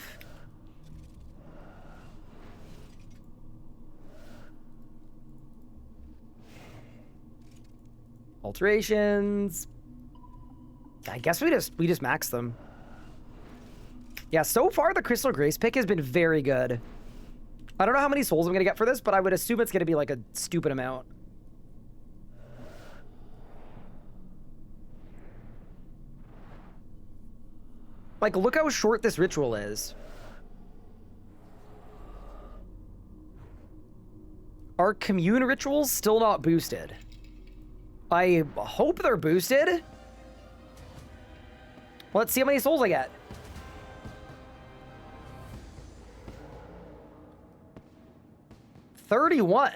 Alterations. I guess we just max them. Yeah, so far the Crystal Grace pick has been very good. I don't know how many souls I'm gonna get for this, but I would assume it's gonna be like a stupid amount. Like, look how short this ritual is. Are commune rituals still not boosted? I hope they're boosted. Let's see how many souls I get. $31.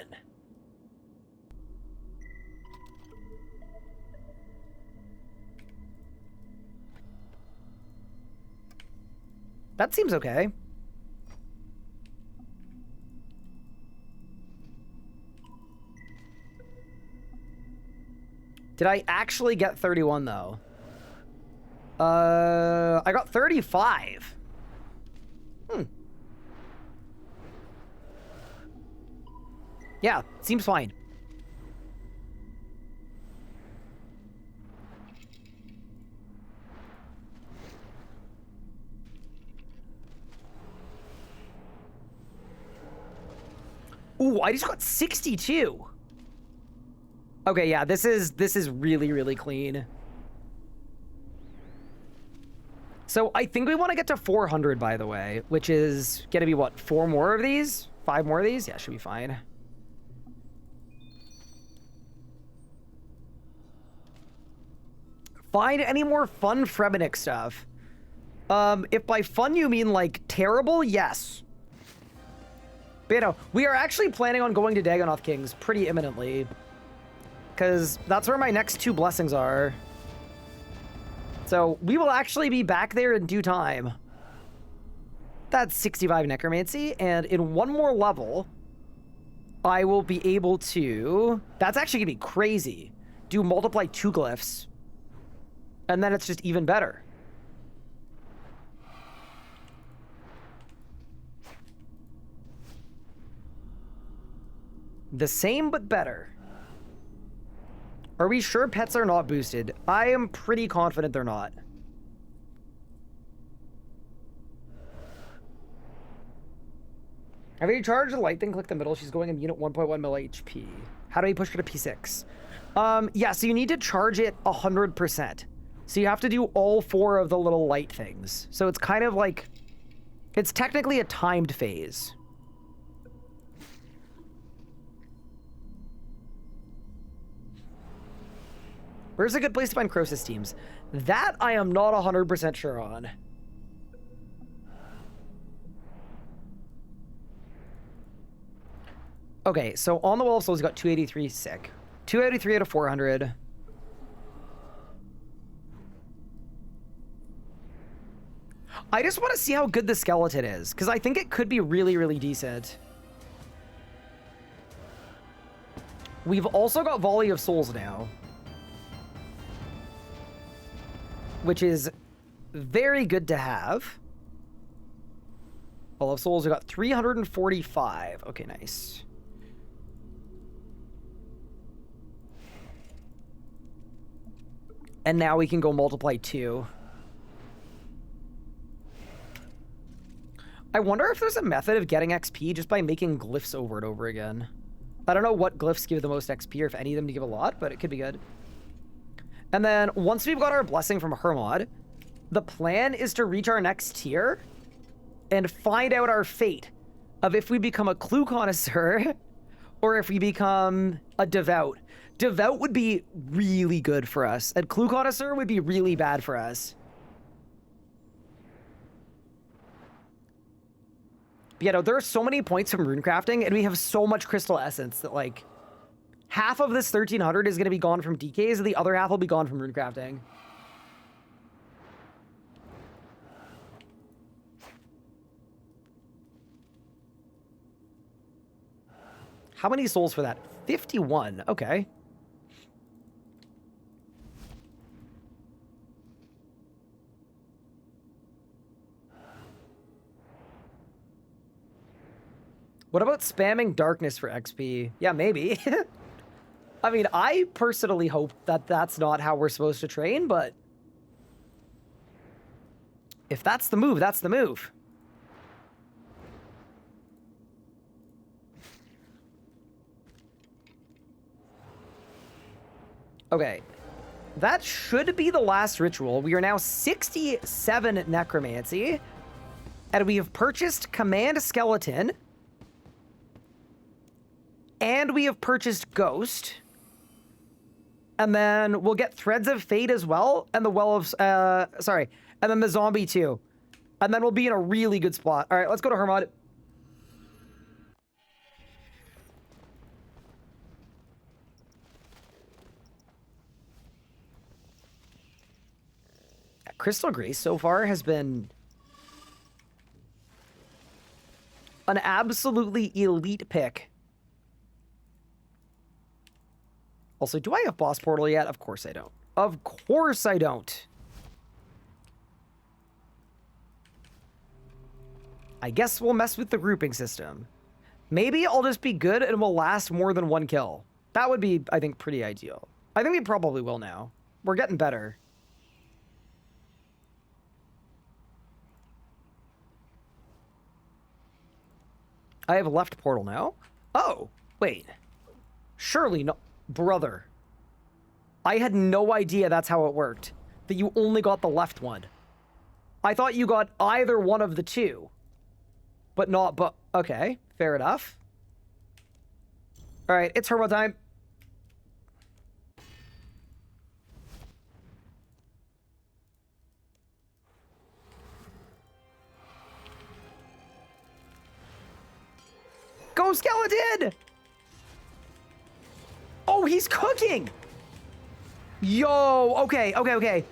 That seems okay. Did I actually get 31 though? I got 35. Yeah, seems fine. Ooh, I just got 62. Okay, yeah, this is really, really clean. So I think we want to get to 400, by the way, which is gonna be what, 4 more of these? 5 more of these? Yeah, should be fine. Find any more fun Fremennik stuff. If by fun you mean like terrible, yes. But you know, we are actually planning on going to Dagonoth Kings pretty imminently, because that's where my next 2 blessings are. So we will actually be back there in due time. That's 65 Necromancy, and in 1 more level, I will be able to... That's actually gonna be crazy. Do multiply 2 glyphs. And then it's just even better. The same, but better. Are we sure pets are not boosted? I am pretty confident they're not. Have you charged the light thing? Click the middle. She's going in unit 1.1 mil HP. How do you push her to P6? Yeah, so you need to charge it 100%. So you have to do all 4 of the little light things. So it's kind of like, it's technically a timed phase. Where's a good place to find Croesus teams? That I am not 100% sure on. Okay, so on the Wall of Souls, you got 283 sick. 283 out of 400. I just want to see how good the skeleton is, because I think it could be really, really decent. We've also got Volley of Souls now, which is very good to have. Volley of Souls, we got 345. Okay, nice. And now we can go multiply 2. I wonder if there's a method of getting XP just by making glyphs over and over again. I don't know what glyphs give the most XP, or if any of them give a lot, but it could be good. And then once we've got our blessing from Hermod, the plan is to reach our next tier and find out our fate of if we become a clue connoisseur or if we become a devout. Devout would be really good for us, and clue connoisseur would be really bad for us. But yeah, no, there are so many points from runecrafting, and we have so much crystal essence that, like, half of this 1300 is going to be gone from DKs, and the other half will be gone from runecrafting. How many souls for that? 51. Okay. What about spamming darkness for XP? Yeah, maybe. I mean, I personally hope that that's not how we're supposed to train, but if that's the move, that's the move. Okay. That should be the last ritual. We are now 67 necromancy, and we have purchased command skeleton. And we have purchased Ghost. And then we'll get Threads of Fate as well. And the Well of... sorry. And then the Zombie too. And then we'll be in a really good spot. All right, let's go to Hermod. Crystal Grace so far has been an absolutely elite pick. Also, do I have Boss Portal yet? Of course I don't. Of course I don't. I guess we'll mess with the grouping system. Maybe I'll just be good and will last more than 1 kill. That would be, I think, pretty ideal. I think we probably will now. We're getting better. I have left portal now. Oh, wait. Surely no. Brother. I had no idea that's how it worked. That you only got the left one. I thought you got either one of the two. But not, but... Okay, fair enough. Alright, it's Hermod time. Go, skeleton! Oh, he's cooking! Yo, okay.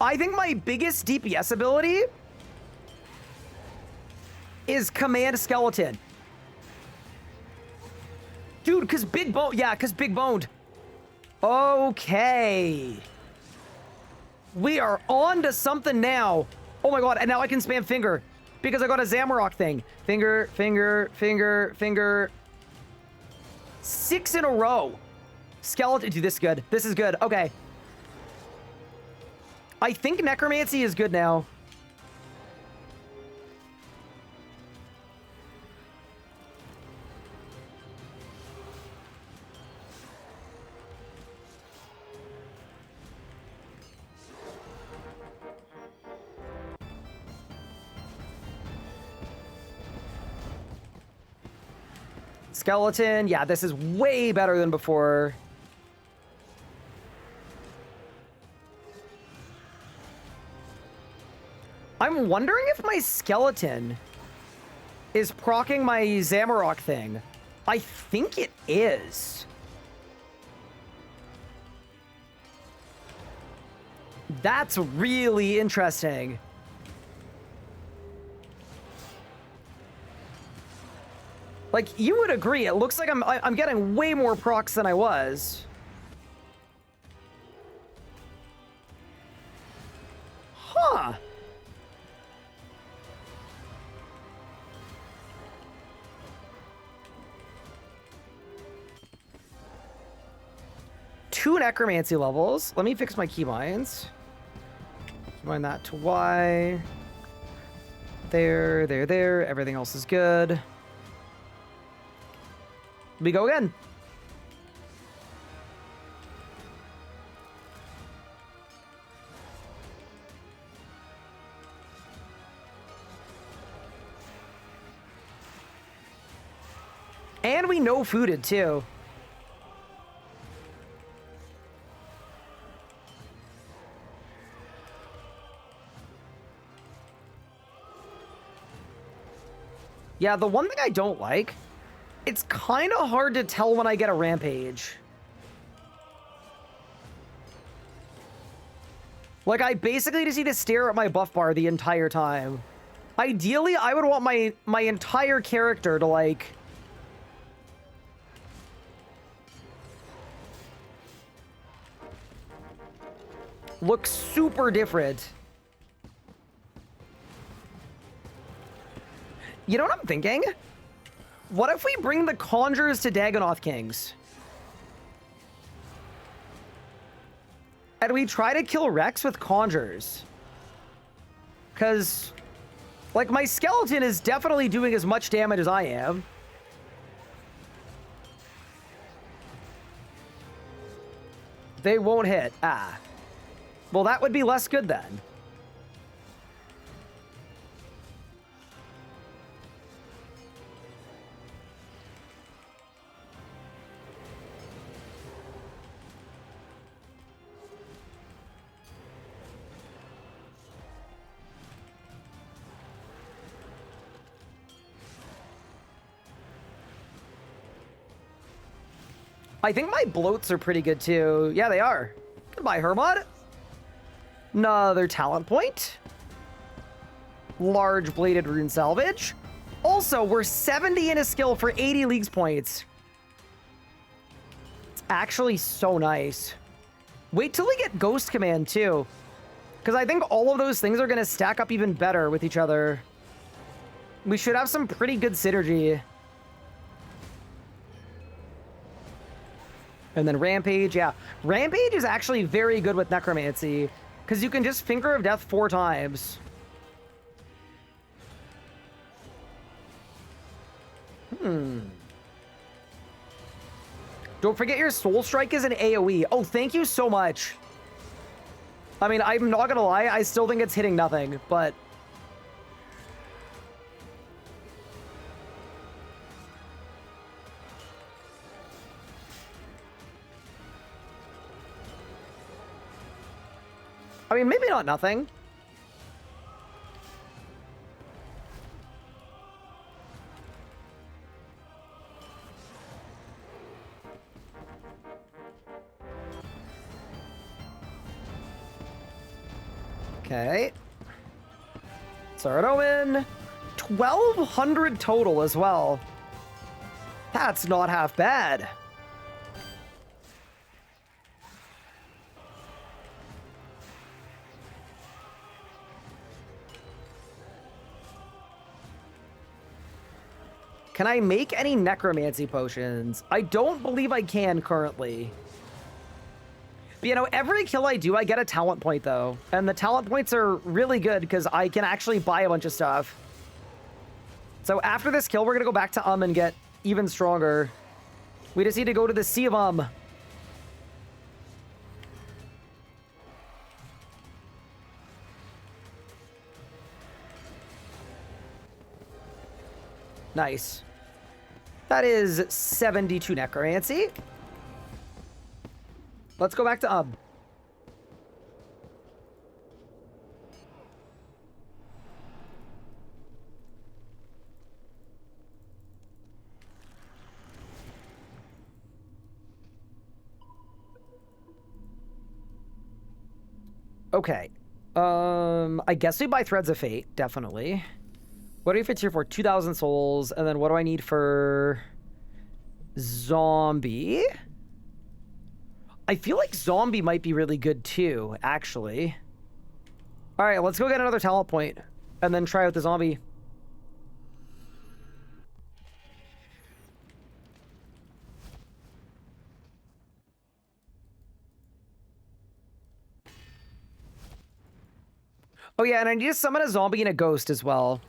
I think my biggest DPS ability is command skeleton. Dude, because big bone, yeah, because big boned. Okay. We are on to something now. Oh my god, and now I can spam finger because I got a Zamorak thing. Finger. 6 in a row. Skeleton, dude, this is good. This is good, okay. I think necromancy is good now. Skeleton, yeah, this is way better than before. I'm wondering if my skeleton is proccing my Zamorak thing. I think it is. That's really interesting. Like, you would agree, it looks like I'm getting way more procs than I was. Huh. Two necromancy levels. Let me fix my keybinds. Keymine that to Y. There, there, there. Everything else is good. We go again. And we no fooded too. Yeah, the one thing I don't like, it's kind of hard to tell when I get a rampage. Like, I basically just need to stare at my buff bar the entire time. Ideally, I would want my entire character to, like... look super different. You know what I'm thinking? What if we bring the Conjurers to Dagonoth Kings? And we try to kill Rex with Conjurers? Because, like, my skeleton is definitely doing as much damage as I am. They won't hit. Ah. Well, that would be less good then. I think my bloats are pretty good too. Yeah, they are. Goodbye, Hermod. Another talent point. Large bladed rune salvage. Also, we're 70 in a skill for 80 leagues points. It's actually so nice. Wait till we get Ghost Command too. Because I think all of those things are going to stack up even better with each other. We should have some pretty good synergy. And then Rampage, yeah. Rampage is actually very good with Necromancy, because you can just Finger of Death 4 times. Don't forget your Soul Strike is an AoE. Oh, thank you so much. I mean, I'm not gonna lie, I still think it's hitting nothing, but... I mean, maybe not nothing. Okay. Sword Omen. 1,200 total as well. That's not half bad. Can I make any necromancy potions? I don't believe I can currently. But, you know, every kill I do, I get a talent point, though. And the talent points are really good because I can actually buy a bunch of stuff. So after this kill, we're going to go back to and get even stronger. We just need to go to the Sea of Nice. That is 72 necromancy. Let's go back to Okay. I guess we buy Threads of Fate, definitely. What do we fit here for? 2,000 souls. And then what do I need for zombie? I feel like zombie might be really good too, actually. All right, let's go get another talent point and then try out the zombie. Oh yeah, and I need to summon a zombie and a ghost as well.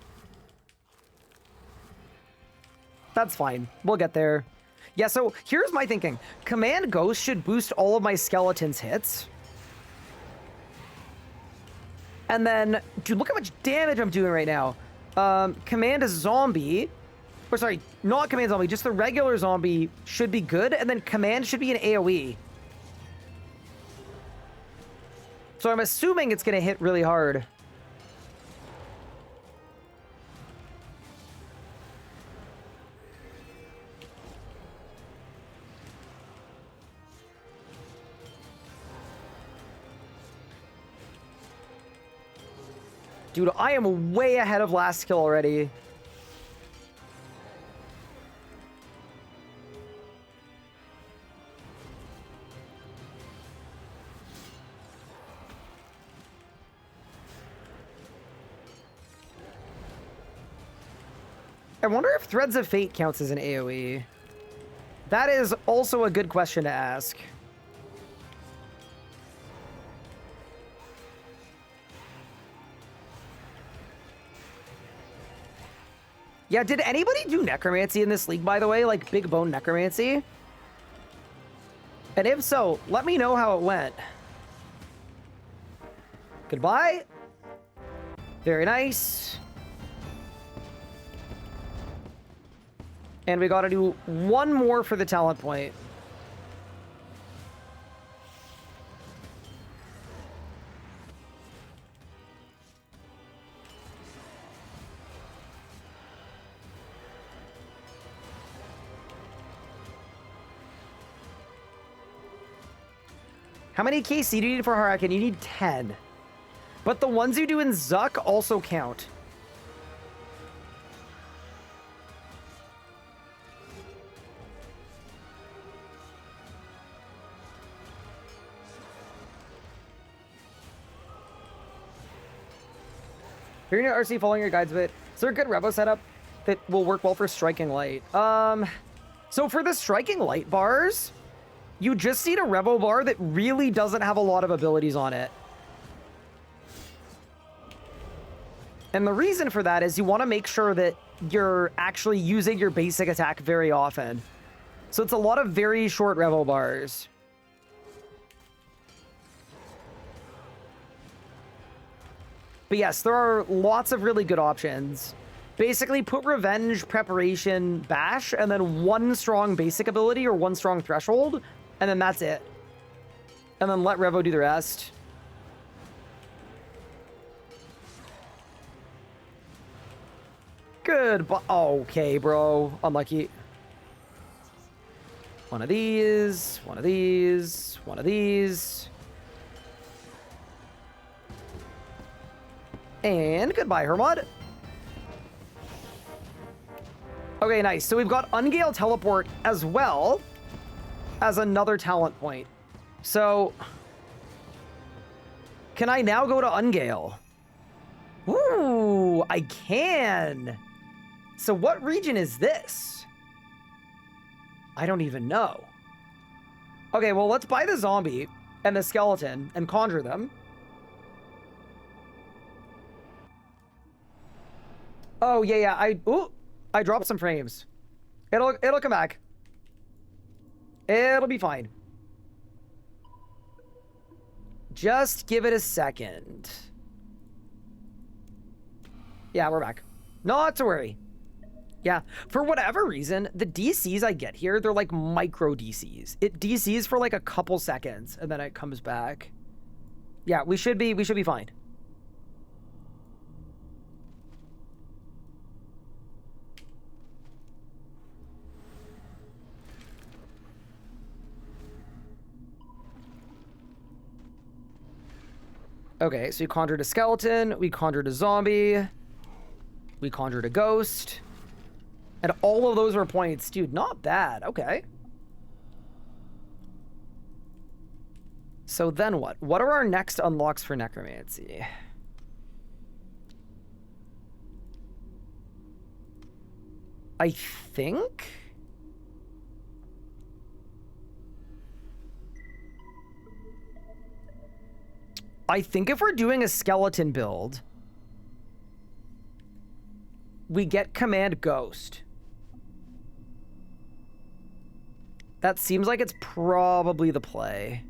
That's fine. We'll get there. Yeah, so here's my thinking. Command Ghost should boost all of my skeletons' hits. And then, dude, look how much damage I'm doing right now. Command a zombie. Or sorry, not command zombie, just the regular zombie should be good. And then command should be an AoE. So I'm assuming it's going to hit really hard. Dude, I am way ahead of last kill already. I wonder if Threads of Fate counts as an AoE. That is also a good question to ask. Yeah, did anybody do necromancy in this league, by the way? Like, big bone necromancy? And if so, let me know how it went. Goodbye. Very nice. And we gotta do one more for the talent point. How many KC do you need for Huracan? You need 10. But the ones you do in Zuck also count. You're gonna RC following your guides a bit. Is there a good Revo setup that will work well for striking light? So for the striking light bars, you just need a Revo bar that really doesn't have a lot of abilities on it. And the reason for that is you want to make sure that you're actually using your basic attack very often. So it's a lot of very short Revo bars. But yes, there are lots of really good options. Basically, put Revenge, Preparation, Bash, and then one strong basic ability or one strong threshold, and then that's it. And then let Revo do the rest. Good. Okay, bro. Unlucky. One of these. One of these. One of these. And goodbye, Hermod. Okay, nice. So we've got Ungale Teleport as well as another talent point. So can I now go to Ungale? Ooh, I can. So what region is this? I don't even know. Okay, well, let's buy the zombie and the skeleton and conjure them. Oh, yeah. I dropped some frames. It'll come back. It'll be fine. Just give it a second. Yeah, we're back. Not to worry. Yeah, for whatever reason, the DCs I get here, they're like micro DCs. It DCs for like a couple seconds and then it comes back. Yeah, we should be fine. Okay, so we conjured a skeleton, we conjured a zombie. We conjured a ghost. And all of those were points. Dude, not bad. Okay. So then what? What are our next unlocks for necromancy? I think... if we're doing a skeleton build, we get Command Ghost. That seems like it's probably the play.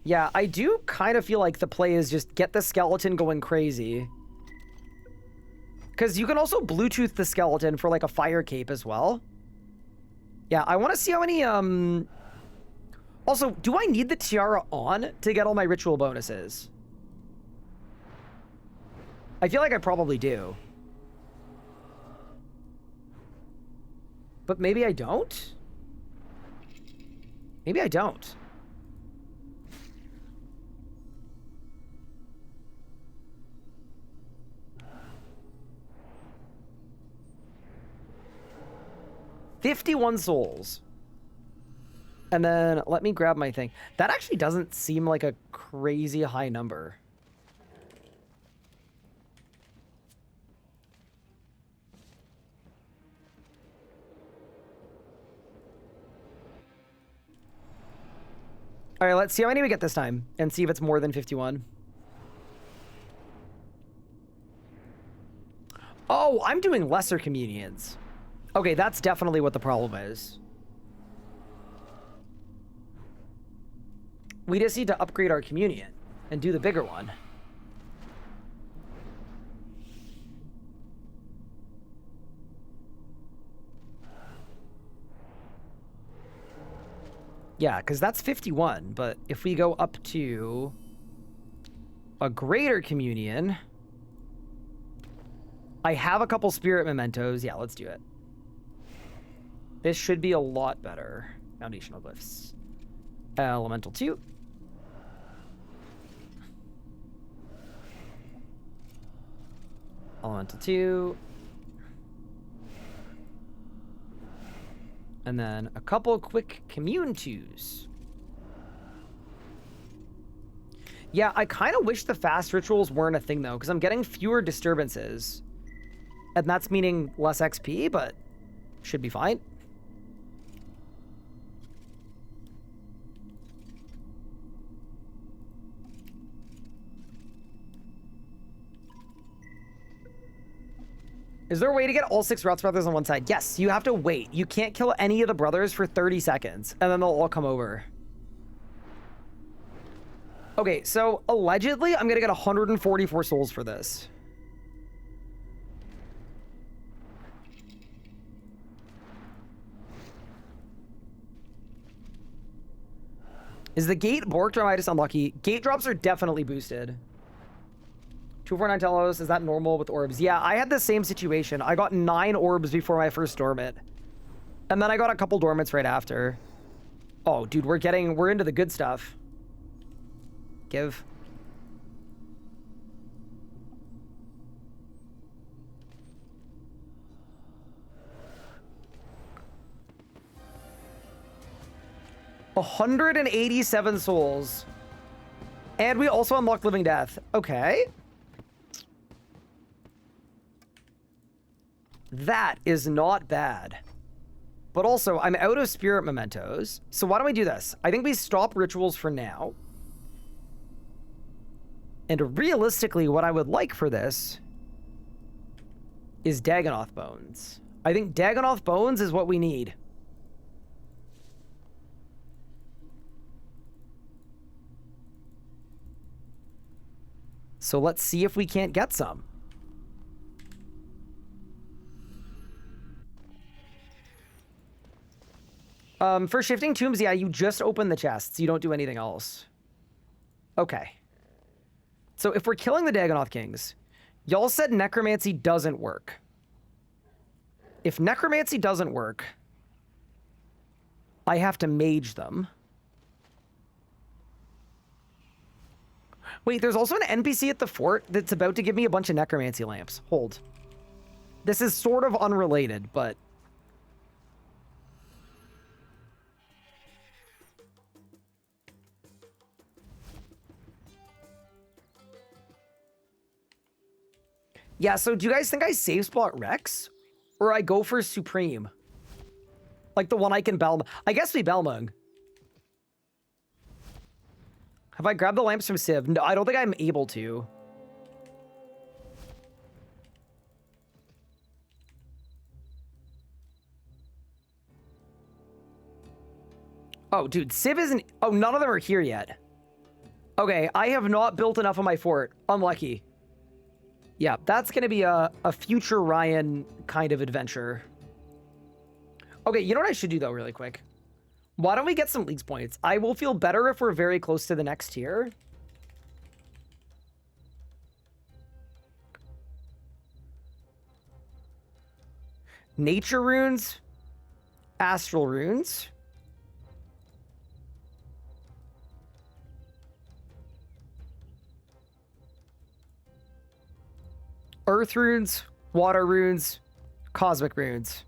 Yeah, I do kind of feel like the play is just get the skeleton going crazy. Because you can also Bluetooth the skeleton for like a fire cape as well. Yeah, I want to see how many, Also, do I need the tiara on to get all my ritual bonuses? I feel like I probably do. But maybe I don't? Maybe I don't. $51 souls. And then let me grab my thing. That actually doesn't seem like a crazy high number. All right, let's see how many we get this time and see if it's more than 51. Oh, I'm doing lesser communions. Okay, that's definitely what the problem is. We just need to upgrade our communion and do the bigger one. Yeah, because that's 51, but if we go up to a greater communion, I have a couple spirit mementos. Yeah, let's do it. This should be a lot better. Foundational glyphs. Elemental 2. Elemental 2. And then a couple quick commune 2s. Yeah, I kind of wish the fast rituals weren't a thing, though, because I'm getting fewer disturbances. And that's meaning less XP, but should be fine. Is there a way to get all 6 Rats brothers on one side? Yes, you have to wait. You can't kill any of the brothers for 30 seconds, and then they'll all come over. Okay, so allegedly, I'm gonna get 144 souls for this. Is the gate borked or am I just unlucky? Gate drops are definitely boosted. 249 Telos, is that normal with orbs? Yeah, I had the same situation. I got 9 orbs before my first dormant. And then I got a couple dormants right after. Oh, dude, we're into the good stuff. Give. $187 souls. And we also unlocked Living Death. Okay. That is not bad. But also, I'm out of spirit mementos. So why don't we do this? I think we stop rituals for now. And realistically, what I would like for this is Dagonoth Bones. I think Dagonoth Bones is what we need. So let's see if we can't get some. For shifting tombs, yeah, you just open the chests. You don't do anything else. Okay. So if we're killing the Dagonoth Kings, y'all said necromancy doesn't work. If necromancy doesn't work, I have to mage them. Wait, there's also an NPC at the fort that's about to give me a bunch of necromancy lamps. Hold. This is sort of unrelated, but... Yeah, so do you guys think I save spot Rex? Or I go for Supreme? Like the one I can Belmung. I guess we Belmung. Have I grabbed the lamps from Civ? No, I don't think I'm able to. Oh, dude, Civ isn't... Oh, none of them are here yet. Okay, I have not built enough of my fort. Unlucky. Yeah, that's going to be a future Ryan kind of adventure. Okay, you know what I should do, though, really quick? Why don't we get some leagues points? I will feel better if we're very close to the next tier. Nature runes. Astral runes. Earth runes, water runes, cosmic runes.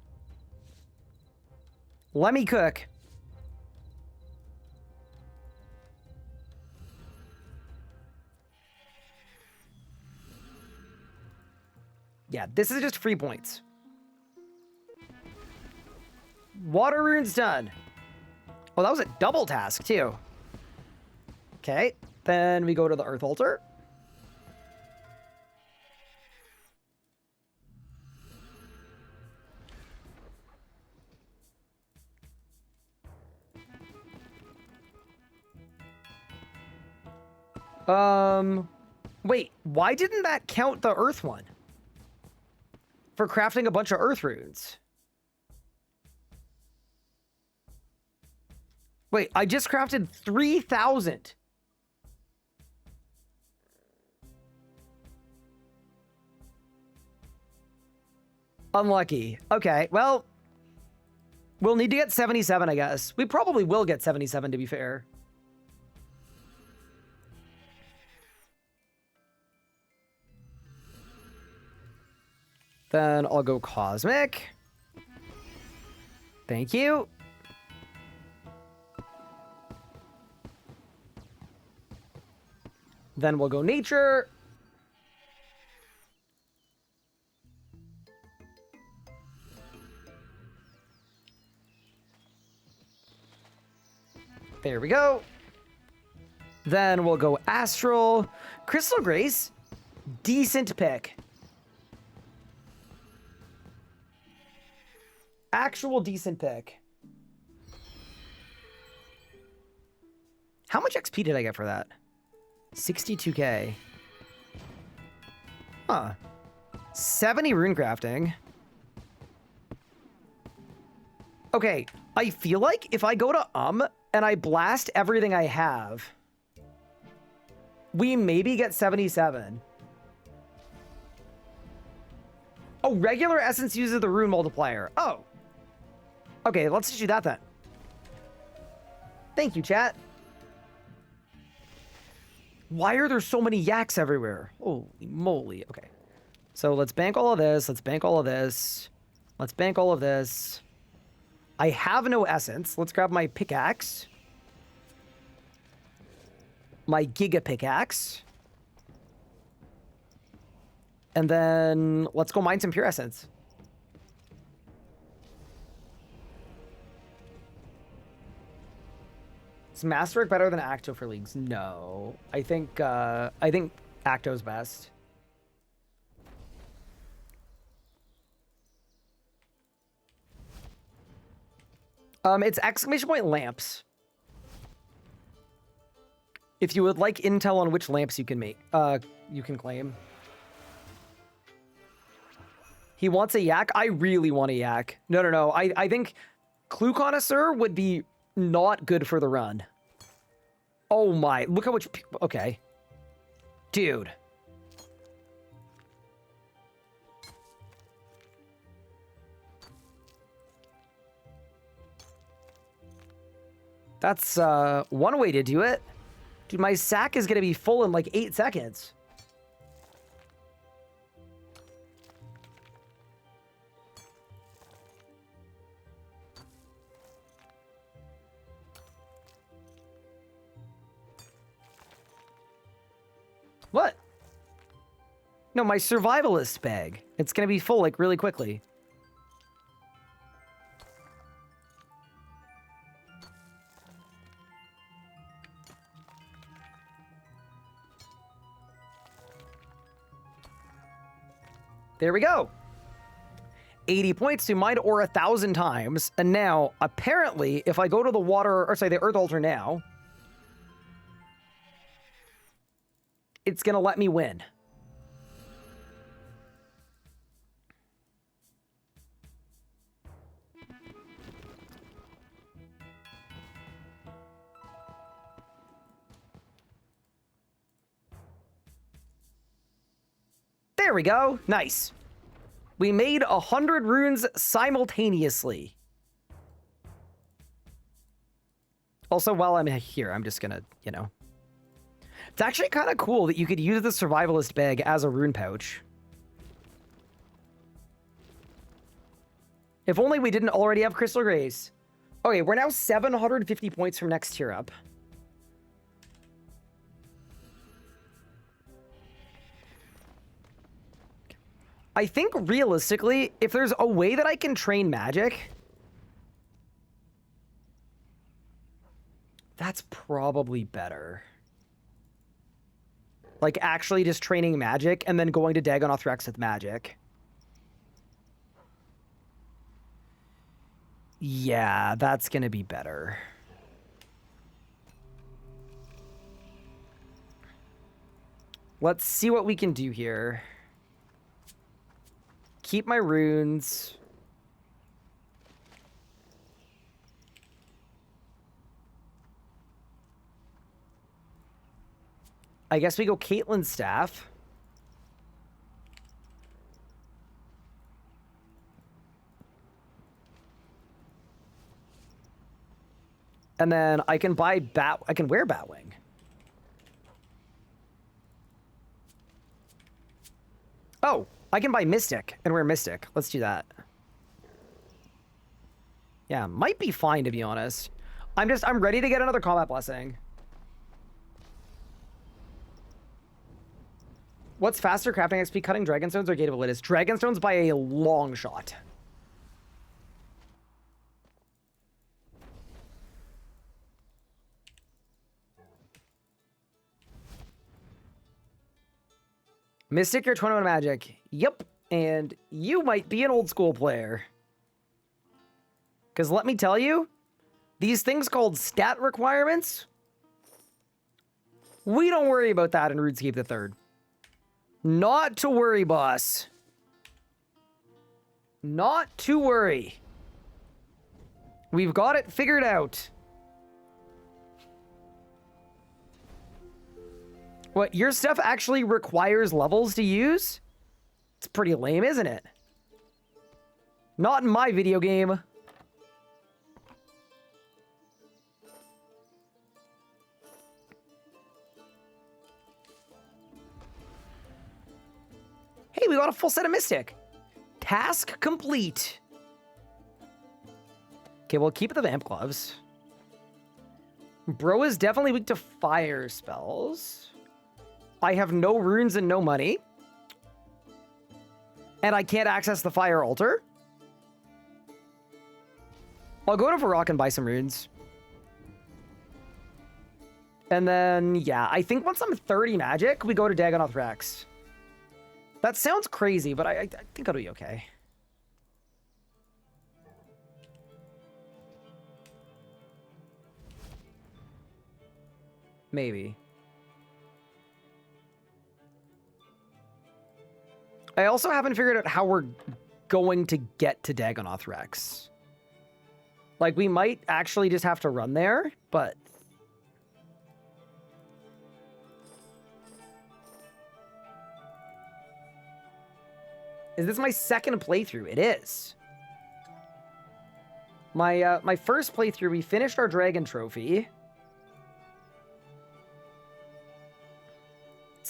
Let me cook. Yeah, this is just free points. Water runes done. Oh, that was a double task too. Okay, then we go to the Earth altar. Wait, why didn't that count the Earth one? For crafting a bunch of Earth runes. Wait, I just crafted 3,000. Unlucky. Okay, well, we'll need to get 77, I guess. We probably will get 77, to be fair. Then I'll go Cosmic. Thank you. Then we'll go Nature. There we go. Then we'll go Astral. Crystal Grace. Decent pick. Actual decent pick. How much XP did I get for that? 62k. Huh. 70 rune crafting. Okay, I feel like if I go to and I blast everything I have, we maybe get 77. Oh, regular essence uses the rune multiplier. Oh. Okay, let's just do that then. Thank you, chat. Why are there so many yaks everywhere? Holy moly. Okay. So let's bank all of this. Let's bank all of this. Let's bank all of this. I have no essence. Let's grab my pickaxe. My giga pickaxe. And then let's go mine some pure essence. Is Masterwork better than Acto for leagues? No. I think Acto's best. It's exclamation point lamps. If you would like intel on which lamps you can make, you can claim. He wants a yak? I really want a yak. No. I think Clue Connoisseur would be not good for the run. Oh my, look how much... Okay. Dude. That's one way to do it. Dude, my sack is going to be full in like 8 seconds. What? No, my survivalist bag. It's going to be full like really quickly. There we go. 80 points to mine ore 1,000 times. And now, apparently, if I go to the water, or sorry, the earth altar now, it's going to let me win. There we go. Nice. We made 100 runes simultaneously. Also, while I'm here, I'm just gonna, you know. It's actually kind of cool that you could use the survivalist bag as a rune pouch. If only we didn't already have Crystal Grace. Okay, we're now 750 points from next tier up. I think realistically, if there's a way that I can train magic, that's probably better. Like actually just training magic and then going to Dagonoth Rex with magic. Yeah, that's gonna be better. Let's see what we can do here. Keep my runes. I guess we go Caitlyn's staff. And then I can buy I can wear Batwing. Oh, I can buy Mystic and wear Mystic. Let's do that. Yeah, might be fine to be honest. I'm ready to get another combat blessing. What's faster, crafting XP, cutting Dragonstones or Gate of Elitis? Dragonstones by a long shot. Mystic, you're 21 magic. Yep. And you might be an old school player. Because let me tell you, these things called stat requirements, we don't worry about that in RuneScape the Third. Not to worry, boss. Not to worry. We've got it figured out. What, your stuff actually requires levels to use? It's pretty lame, isn't it? Not in my video game. Hey, we got a full set of Mystic. Task complete. Okay, we'll keep the Vamp Gloves. Bro is definitely weak to fire spells. I have no runes and no money. And I can't access the fire altar. I'll go to Varrock and buy some runes. And then, yeah, I think once I'm 30 magic, we go to Dagonoth Rex. That sounds crazy, but I think I'll be okay. Maybe. I also haven't figured out how we're going to get to Dagonoth Rex. Like, we might actually just have to run there, but... Is this my second playthrough? It is. My first playthrough, we finished our dragon trophy.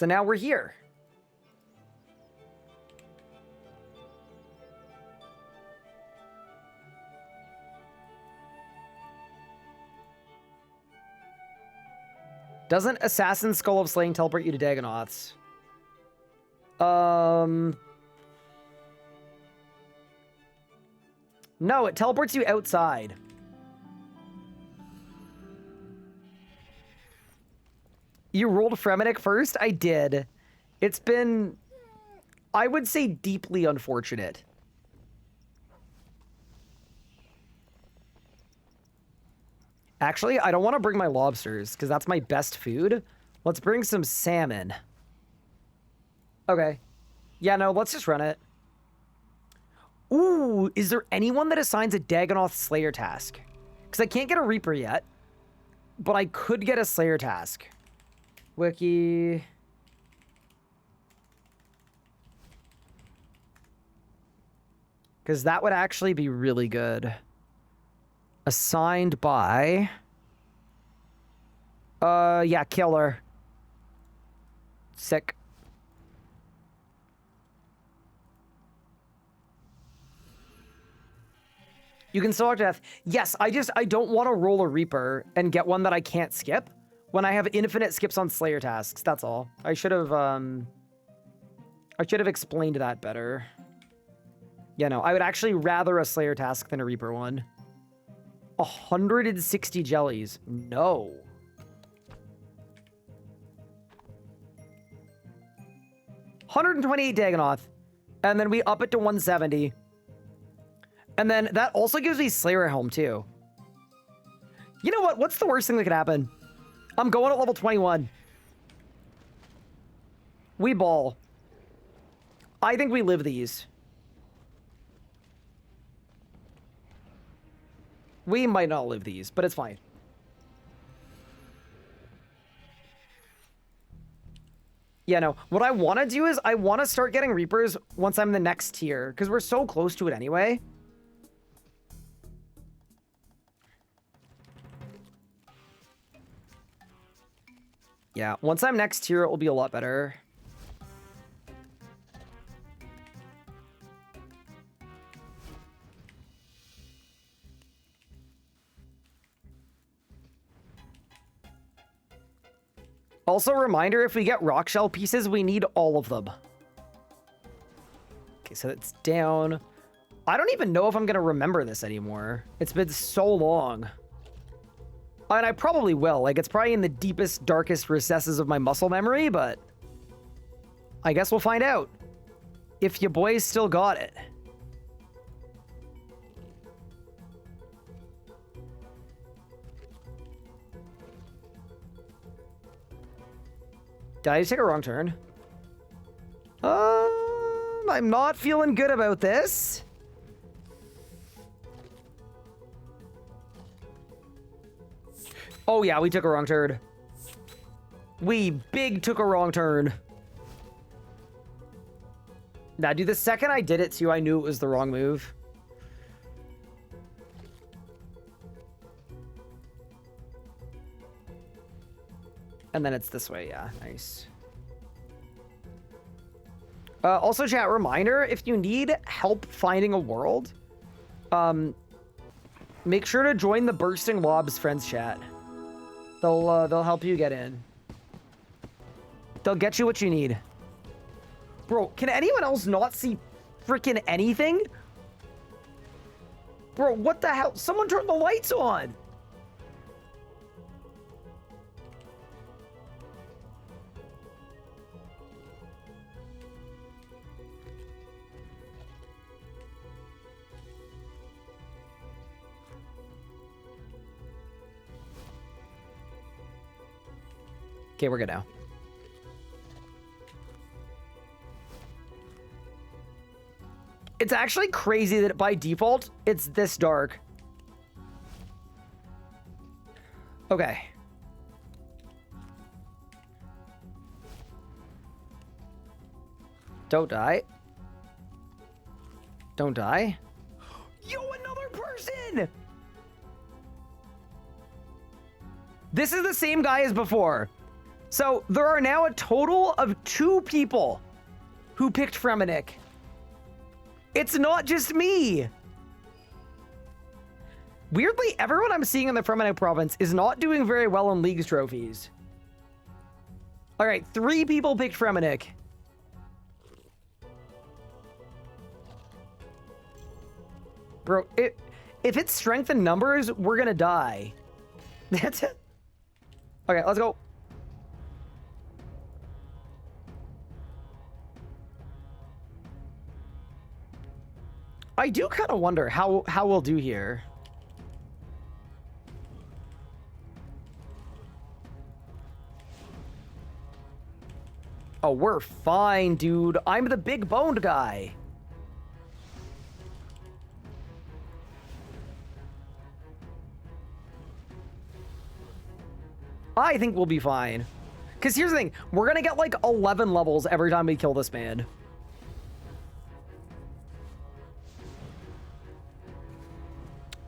So now we're here. Doesn't Assassin's Skull of Slaying teleport you to Dagonoths? No, it teleports you outside. You rolled Fremennik first? I did. It's been, I would say, deeply unfortunate. Actually, I don't want to bring my lobsters, because that's my best food. Let's bring some salmon. Okay. Yeah, no, let's just run it. Ooh, is there anyone that assigns a Dagonoth Slayer task? Because I can't get a Reaper yet, but I could get a Slayer task. Wiki. Because that would actually be really good. Assigned by... yeah, killer. Sick. You can select death. Yes, I don't want to roll a Reaper and get one that I can't skip when I have infinite skips on Slayer tasks. That's all. I should have explained that better. Yeah, no, I would actually rather a Slayer task than a Reaper one. 160 jellies. No. $128 Dagonoth. And then we up it to 170. And then that also gives me Slayer Helm too. You know what? What's the worst thing that could happen? I'm going at level 21. We ball. I think we live these. We might not live these, but it's fine. Yeah, no. What I want to do is I want to start getting Reapers once I'm the next tier, because we're so close to it anyway. Yeah, once I'm next tier, it will be a lot better. Also, reminder, if we get rock shell pieces, we need all of them. Okay, so it's down. I don't even know if I'm going to remember this anymore. It's been so long. And I probably will. Like, it's probably in the deepest, darkest recesses of my muscle memory, but I guess we'll find out. If your boys still got it. Did I just take a wrong turn? I'm not feeling good about this. Oh yeah, we took a wrong turn. We big took a wrong turn. Now, dude, the second I did it too, I knew it was the wrong move. And then it's this way, yeah, nice. Also, chat, reminder, if you need help finding a world, make sure to join the Bursting Lobs friends chat. They'll help you get in. They'll get you what you need. Bro, can anyone else not see freaking anything? Bro, what the hell? Someone turn the lights on! Okay, we're good now. It's actually crazy that by default, it's this dark. Okay. Don't die. Don't die. Yo, another person! This is the same guy as before. So there are now a total of 2 people who picked Fremennik. It's not just me. Weirdly, everyone I'm seeing in the Fremennik province is not doing very well in Leagues trophies. All right, 3 people picked Fremennik. Bro, if it's strength in numbers, we're gonna die. That's it. Okay, let's go. I do kind of wonder how we'll do here. Oh, we're fine, dude. I'm the big boned guy. I think we'll be fine. Because here's the thing. We're going to get like 11 levels every time we kill this man.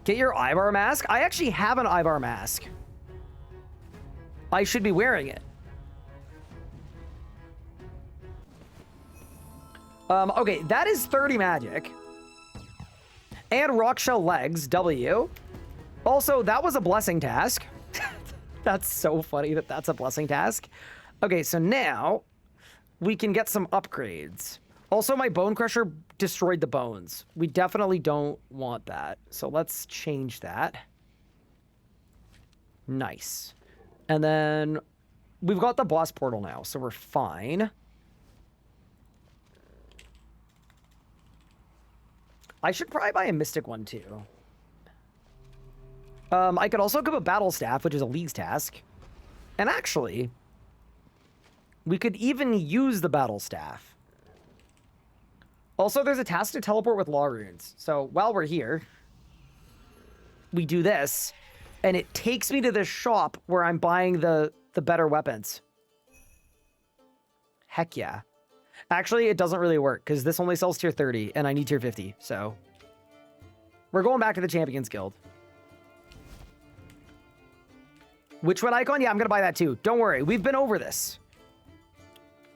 Get your Ivar mask? I actually have an Ivar mask. I should be wearing it. Okay, that is 30 magic. And rockshell legs, W. Also, that was a blessing task. That's so funny that that's a blessing task. Okay, so now we can get some upgrades. Also, my bone crusher destroyed the bones. We definitely don't want that. So let's change that. Nice. And then we've got the boss portal now, so we're fine. I should probably buy a mystic one too. I could also give a battle staff, which is a League's task. And actually, we could even use the battle staff. Also, there's a task to teleport with law runes. So while we're here, we do this, and it takes me to this shop where I'm buying the better weapons. Heck yeah. Actually, it doesn't really work, because this only sells tier 30, and I need tier 50, so... We're going back to the Champions Guild. Witchwood icon? Yeah, I'm going to buy that too. Don't worry, we've been over this.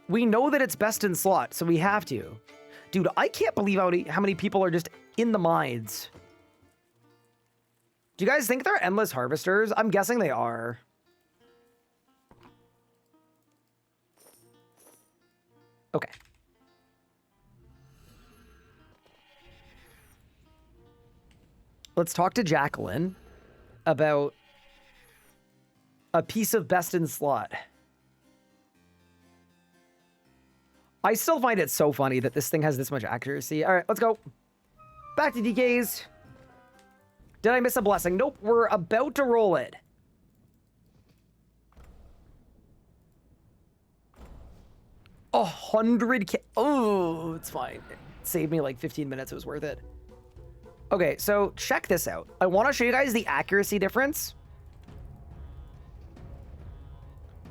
We know that it's best in slot, so we have to. Dude, I can't believe how many people are just in the mines. Do you guys think they're endless harvesters? I'm guessing they are. Okay. Let's talk to Jacqueline about a piece of best in slot. I still find it so funny that this thing has this much accuracy. All right, let's go. Back to DKs. Did I miss a blessing? Nope, we're about to roll it. A 100K. Oh, it's fine. It saved me like 15 minutes. It was worth it. Okay, so check this out. I want to show you guys the accuracy difference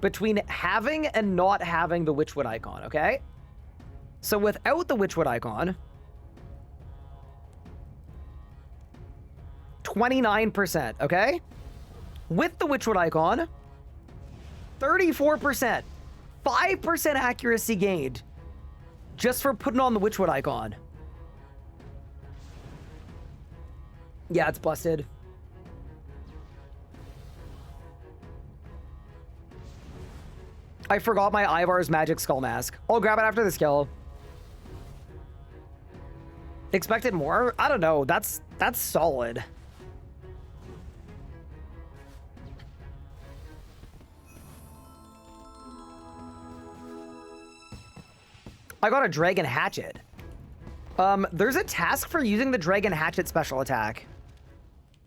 between having and not having the Witchwood icon, okay? So without the Witchwood icon, 29%, okay? With the Witchwood icon, 34%. 5% accuracy gained just for putting on the Witchwood icon. Yeah, it's busted. I forgot my Ivar's magic skull mask. I'll grab it after the skill. Expected more? I don't know. That's solid. I got a dragon hatchet. There's a task for using the dragon hatchet special attack.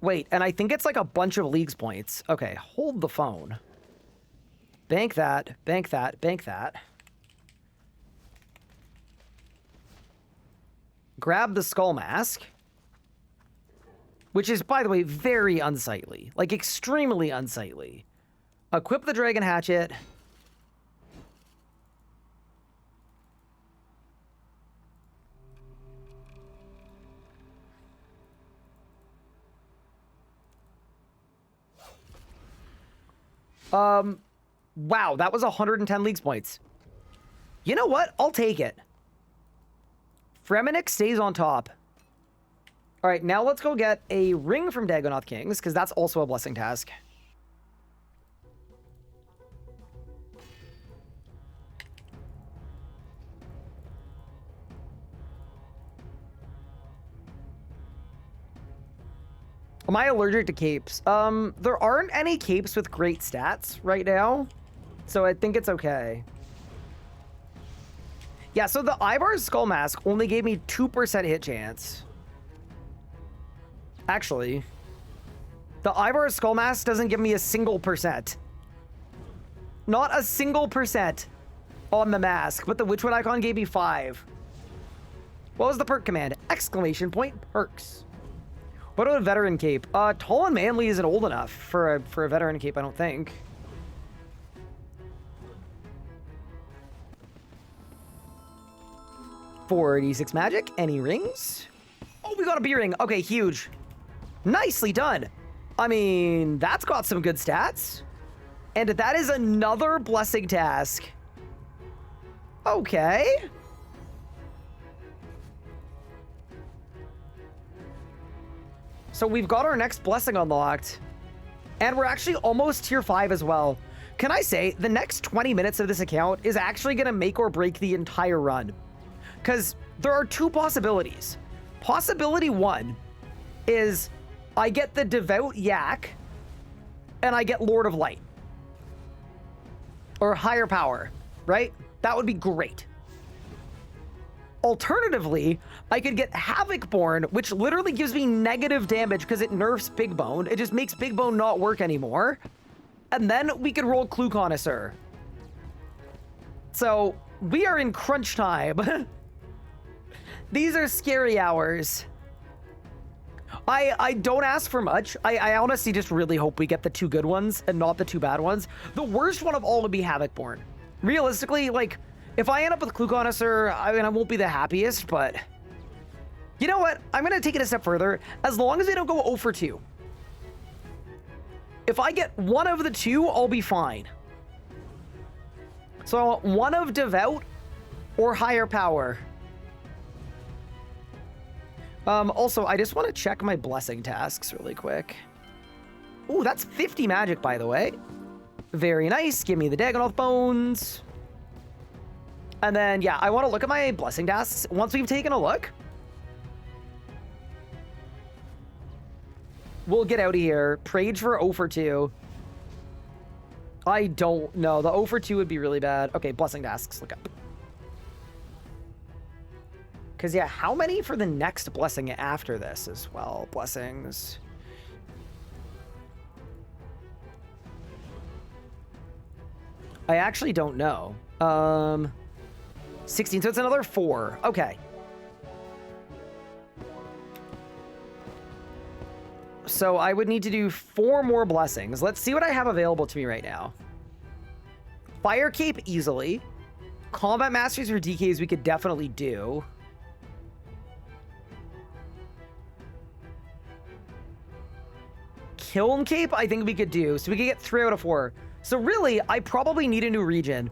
Wait, and I think it's like a bunch of Leagues points. Okay, hold the phone. Bank that, bank that, bank that. Grab the skull mask. Which is, by the way, very unsightly. Like, extremely unsightly. Equip the dragon hatchet. Wow, that was 110 leagues points. You know what? I'll take it. Fremennik stays on top. All right, now let's go get a ring from Dagonoth Kings, because that's also a blessing task. Am I allergic to capes? There aren't any capes with great stats right now, so I think it's okay. Yeah, so the Ivar's Skull Mask only gave me 2% hit chance. Actually, the Ivar's Skull Mask doesn't give me a single percent. Not a single percent on the mask, but the Witchwood icon gave me 5. What was the perk command? Exclamation point perks. What about a veteran cape? Tall and Manly isn't old enough for a veteran cape, I don't think. $46 magic. Any rings? Oh, we got a B ring. Okay, huge. Nicely done. I mean, that's got some good stats. And that is another blessing task. Okay. So we've got our next blessing unlocked. And we're actually almost tier 5 as well. Can I say, the next 20 minutes of this account is actually going to make or break the entire run. Because there are 2 possibilities. Possibility 1 is I get the Devout Yak and I get Lord of Light. Or Higher Power, right? That would be great. Alternatively, I could get Havocborn, which literally gives me negative damage because it nerfs Big Bone. It just makes Big Bone not work anymore. And then we could roll Clue Connoisseur. So, we are in crunch time. These are scary hours. I don't ask for much. I honestly just really hope we get the 2 good ones and not the 2 bad ones. The worst one of all would be Havocborn. Realistically, like, if I end up with Clue Connoisseur, I mean, I won't be the happiest, but... You know what? I'm going to take it a step further. As long as they don't go 0 for 2. If I get one of the 2, I'll be fine. So I want one of Devout or Higher Power. Also, I just want to check my blessing tasks really quick. Ooh, that's 50 magic, by the way. Very nice. Give me the Dagonoth Bones. And then, yeah, I want to look at my blessing tasks. Once we've taken a look, we'll get out of here. Prage for 0 for 2. I don't know. The 0 for 2 would be really bad. Okay, blessing tasks. Look up. Because, yeah, how many for the next blessing after this as well? Blessings. I actually don't know. 16, so it's another 4. Okay. So I would need to do 4 more blessings. Let's see what I have available to me right now. Fire Cape, easily. Combat Masters or DKs we could definitely do. Kiln Cape, I think we could do. So we could get 3 out of 4. So really, I probably need a new region.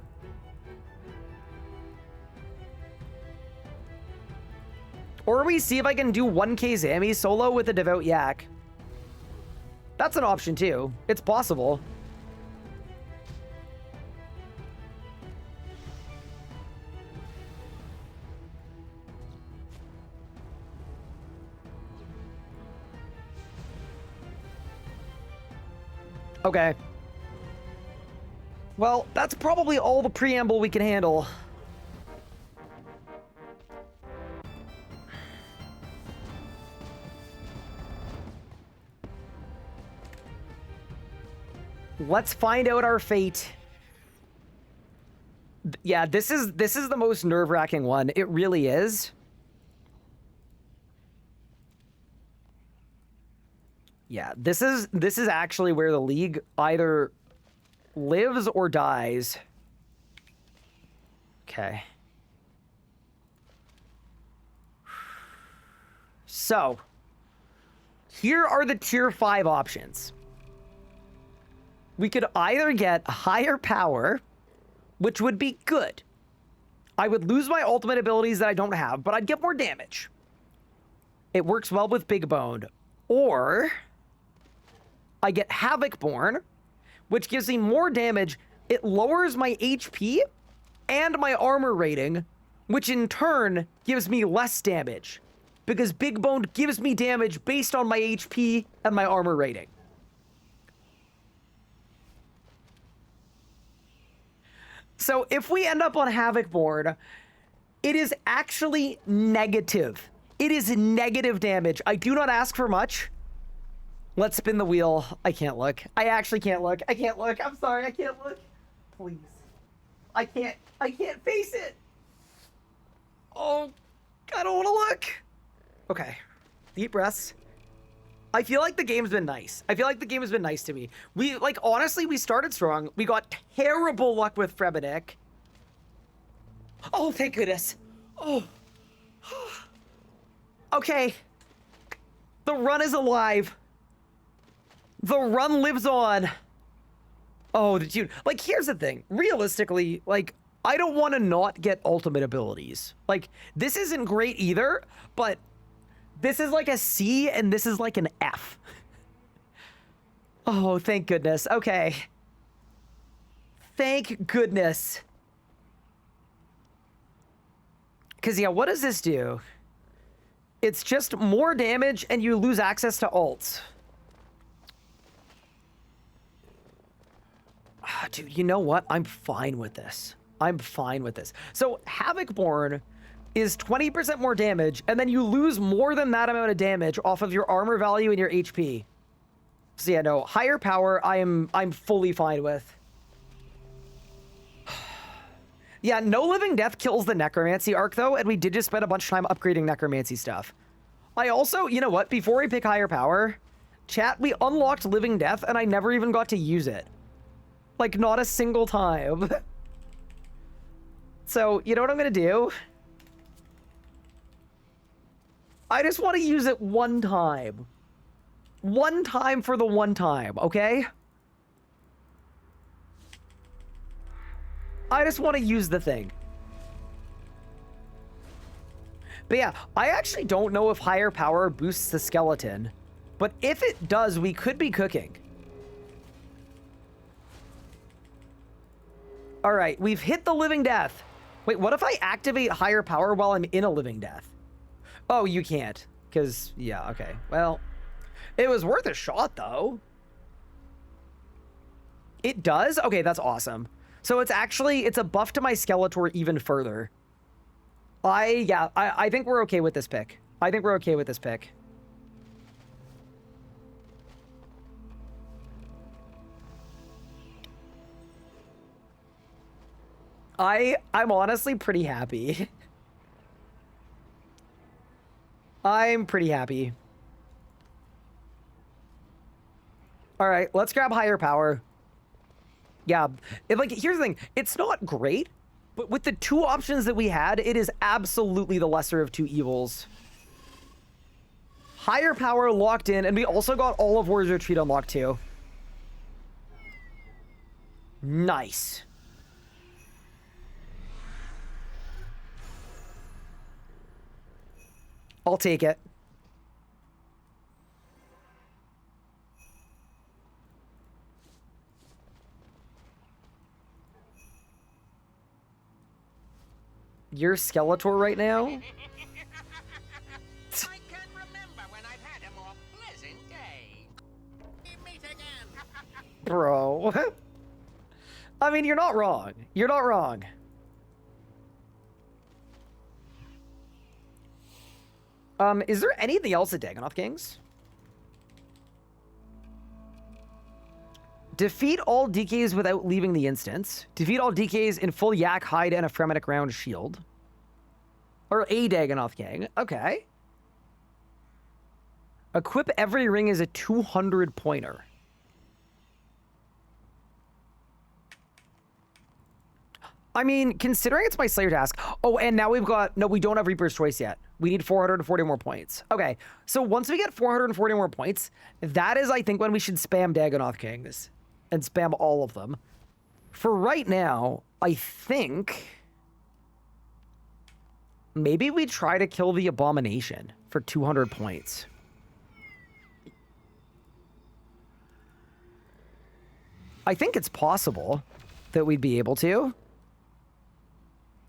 Or we see if I can do 1k Zami solo with a Devout Yak. That's an option too. It's possible. Okay. Well, that's probably all the preamble we can handle. Let's find out our fate. Yeah, this is the most nerve-wracking one. It really is. Yeah, this is actually where the league either lives or dies. Okay. So, here are the tier 5 options. we could either get higher power, which would be good. I would lose my ultimate abilities that I don't have, but I'd get more damage. It works well with Big Bone. Or I get Havocborn, which gives me more damage. It lowers my HP and my armor rating, which in turn gives me less damage, because Big Bone gives me damage based on my HP and my armor rating. So if we end up on Havocborn, it is actually negative. It is negative damage. I do not ask for much. Let's spin the wheel. I can't look. I actually can't look. I can't look. I'm sorry. I can't look. Please. I can't face it. Oh, I don't want to look. Okay. Deep breaths. I feel like the game's been nice. I feel like the game has been nice to me. We, like, honestly, we started strong. We got terrible luck with Frebenik. Oh, thank goodness. Oh. Okay. The run is alive. The run lives on. Oh, dude. Like, here's the thing. Realistically, like, I don't want to not get ultimate abilities. Like, this isn't great either, but this is like a C and this is like an F. Oh, thank goodness. Okay. Thank goodness. Because, yeah, what does this do? It's just more damage and you lose access to ults. Dude, you know what? I'm fine with this. I'm fine with this. So, Havocborn is 20% more damage, and then you lose more than that amount of damage off of your armor value and your HP. So yeah, no, higher power, I'm fully fine with. Yeah, no living death kills the necromancy arc though, and we did just spend a bunch of time upgrading necromancy stuff. I also, you know what, before we pick higher power, chat, we unlocked living death and I never even got to use it. Like, not a single time. So, you know what I'm gonna do? I just want to use it one time. One time for the one time, okay? I just want to use the thing. But yeah, I actually don't know if higher power boosts the skeleton. But if it does, we could be cooking. Alright, we've hit the living death. Wait, what if I activate higher power while I'm in a living death? Oh, you can't. Because, yeah, okay. Well, it was worth a shot, though. It does? Okay, that's awesome. So it's actually, it's a buff to my Skeletor even further. I think we're okay with this pick. I think we're okay with this pick. I'm honestly pretty happy. I'm pretty happy. All right, let's grab higher power. Yeah, like, here's the thing. It's not great, but with the two options that we had, it is absolutely the lesser of two evils. Higher power locked in, and we also got all of Warrior's Retreat unlocked too. Nice. I'll take it. You're Skeletor right now? I can't remember when I've had a more pleasant day. Meet again. Bro. I mean, you're not wrong. You're not wrong. Is there anything else at Dagonoth Kings? Defeat all DKs without leaving the instance. Defeat all DKs in full Yak, Hide, and a Fremetic round shield. Or a Dagonoth King. Okay. Equip every ring as a 200 pointer. I mean, considering it's my Slayer task. Oh, and now we've got... No, we don't have Reaper's Choice yet. We need 440 more points. Okay, so once we get 440 more points, that is, I think, when we should spam Dagonoth Kings. and spam all of them. For right now, I think maybe we try to kill the Abomination for 200 points. I think it's possible that we'd be able to.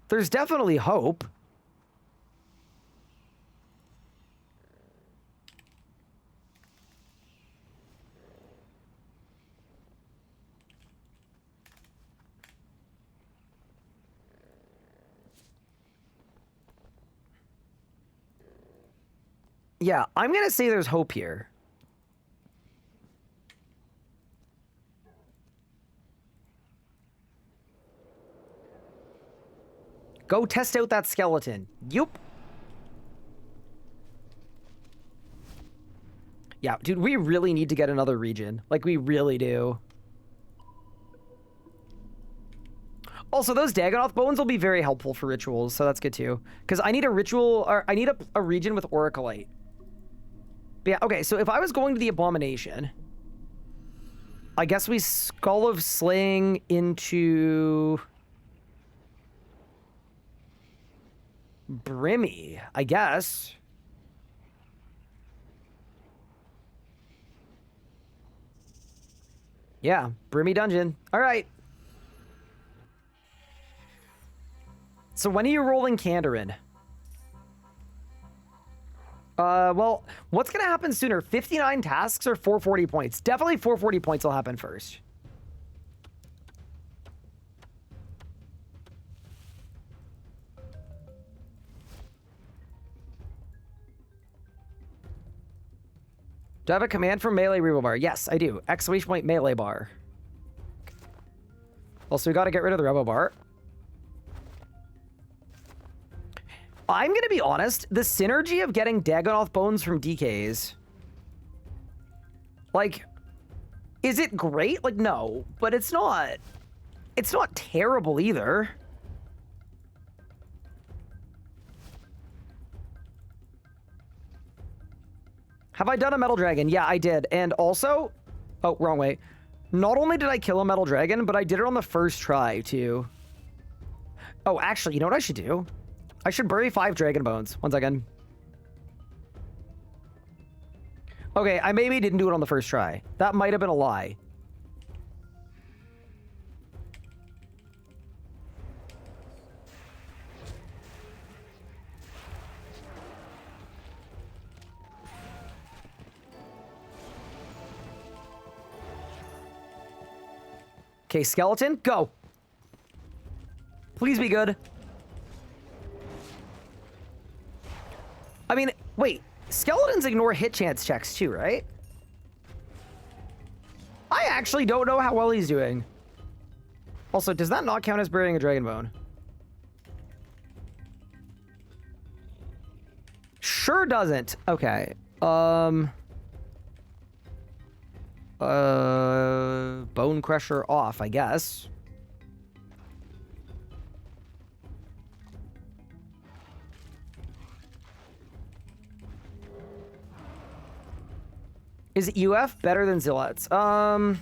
There's definitely hope. Yeah, I'm gonna say there's hope here. Go test out that skeleton. Yup. Yeah, dude, we really need to get another region. Like, we really do. Also, those Dagonoth bones will be very helpful for rituals, so that's good too. Because I need a ritual, or I need a region with Oracolite. But yeah, okay, so if I was going to the Abomination, I guess we Skull of Slaying into Brimmy, I guess. Yeah, Brimmy Dungeon. All right. So when are you rolling Kandarin? Well, what's going to happen sooner? 59 tasks or 440 points? Definitely 440 points will happen first. Do I have a command for melee reroll bar? Yes, I do. Exclamation point melee bar. Also, we got to get rid of the rebel bar. I'm going to be honest, the synergy of getting Dagonoth bones from DKs, like, is it great? Like, no, but it's not terrible either. Have I done a metal dragon? Yeah, I did. And also, oh, wrong way. Not only did I kill a metal dragon, but I did it on the first try too. Oh, actually, you know what I should do? I should bury 5 dragon bones. 1 second. Okay, I maybe didn't do it on the first try. That might have been a lie. Okay, skeleton, go. Please be good. I mean, wait, skeletons ignore hit chance checks too, right? I actually don't know how well he's doing. Also, does that not count as burying a dragon bone? Sure doesn't. Okay. Bone crusher off, I guess. Is UF better than Zealots? I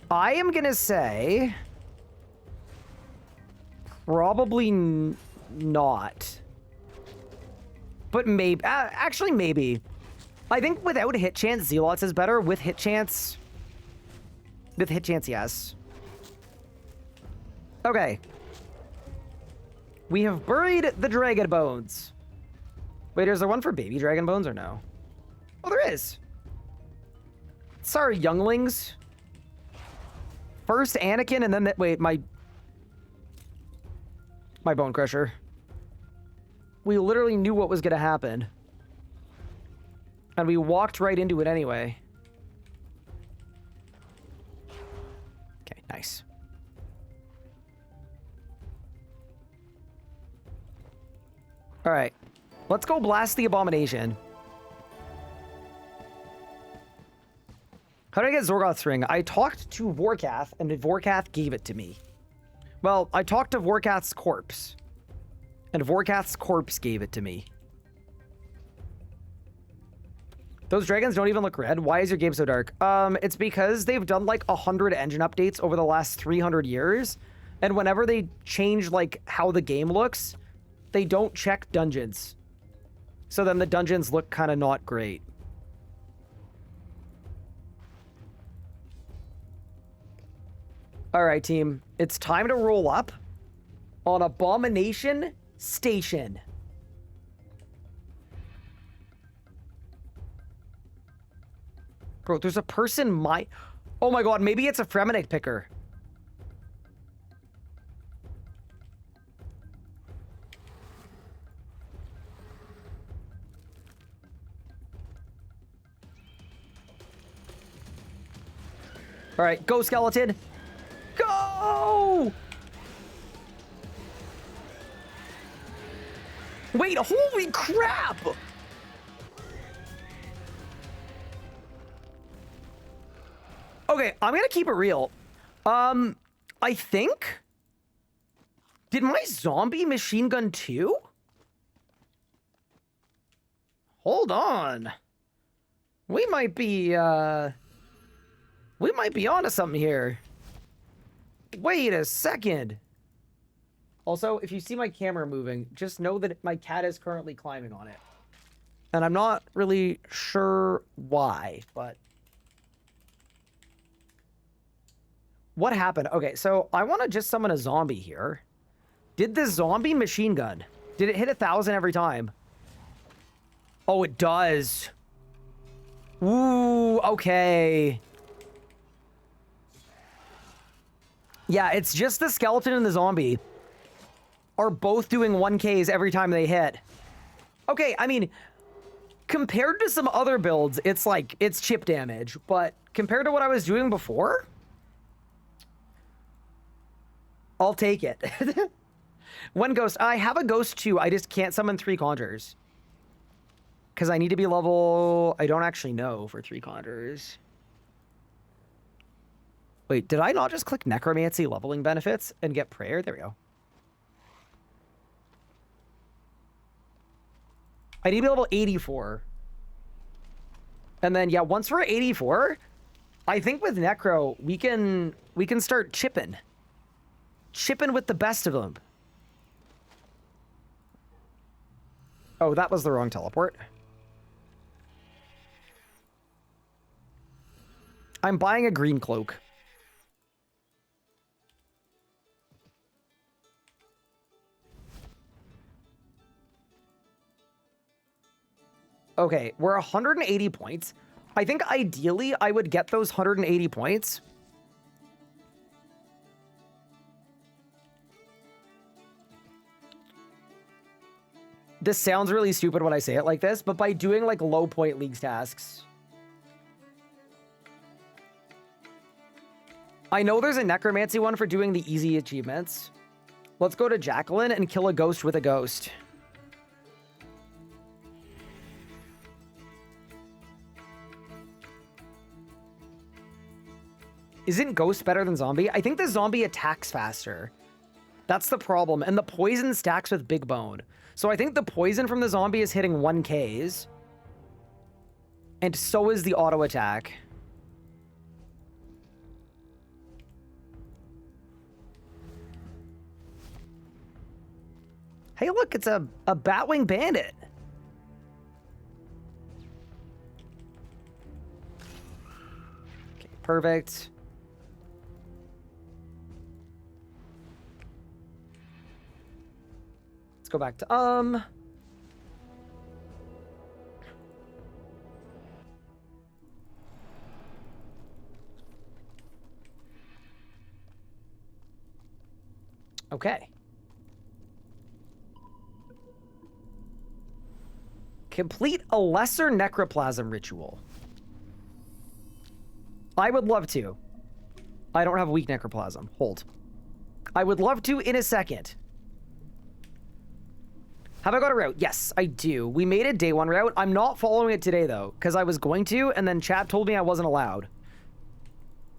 am gonna say probably not. But maybe, actually maybe. I think without hit chance, Zealots is better. With hit chance, yes. Okay. We have buried the dragon bones. Wait, is there one for baby dragon bones or no? Oh, there is. Sorry, younglings. First Anakin and then that. Wait, my bone crusher. We literally knew what was going to happen. And we walked right into it anyway. Okay, nice. All right. Let's go blast the Abomination. How did I get Zorgoth's ring? I talked to Vorkath, and Vorkath gave it to me. Well, I talked to Vorkath's corpse, and Vorkath's corpse gave it to me. Those dragons don't even look red. Why is your game so dark? It's because they've done like 100 engine updates over the last 300 years. And whenever they change like how the game looks, they don't check dungeons. So then the dungeons look kind of not great. All right, team. It's time to roll up on Abomination Station. Bro, there's a person Oh my god, maybe it's a Fremennik picker. All right, go, skeleton. Go! Wait, holy crap! Okay, I'm gonna keep it real. I think... Did my zombie machine gun too? Hold on. We might be onto something here. Wait a second. Also, if you see my camera moving, just know that my cat is currently climbing on it. And I'm not really sure why, but... What happened? Okay, so I want to just summon a zombie here. Did the zombie machine gun, did it hit 1,000 every time? Oh, it does. Ooh, okay. Yeah, it's just the skeleton and the zombie are both doing 1Ks every time they hit. Okay, I mean, compared to some other builds, it's like, it's chip damage, but compared to what I was doing before, I'll take it. One ghost. I have a ghost too. I just can't summon 3 conjures. Because I need to be level... I don't actually know for 3 conjures. Wait, did I not just click necromancy leveling benefits and get prayer? There we go. I need to be level 84. And then, yeah, once we're 84, I think with necro, we can start chipping. Chipping with the best of them. Oh, that was the wrong teleport. I'm buying a green cloak. Okay, we're 180 points. I think ideally I would get those 180 points. This sounds really stupid when I say it like this, but by doing like low point leagues tasks. I know there's a necromancy one for doing the easy achievements. Let's go to Jacqueline and kill a ghost with a ghost. Isn't ghost better than zombie? I think the zombie attacks faster. That's the problem. And the poison stacks with big bone. So I think the poison from the zombie is hitting 1Ks. And so is the auto attack. Hey, look, it's a Batwing Bandit. Okay, perfect. Let's go back to Okay. Complete a lesser necroplasm ritual. I would love to. I don't have weak necroplasm. Hold. I would love to in a second. Have I got a route? Yes, I do. We made a day 1 route. I'm not following it today, though, because I was going to, and then chat told me I wasn't allowed.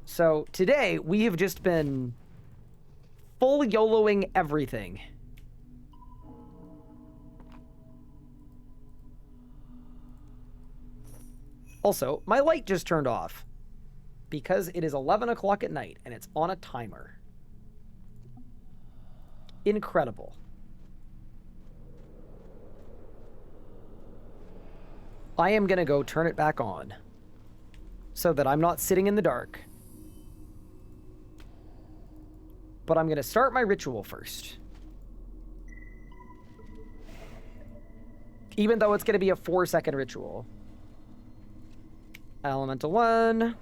So today, we have just been full YOLOing everything. Also, my light just turned off because it is 11 o'clock at night and it's on a timer. Incredible. I am going to go turn it back on so that I'm not sitting in the dark. But I'm going to start my ritual first. Even though it's going to be a 4-second ritual. Elemental 1.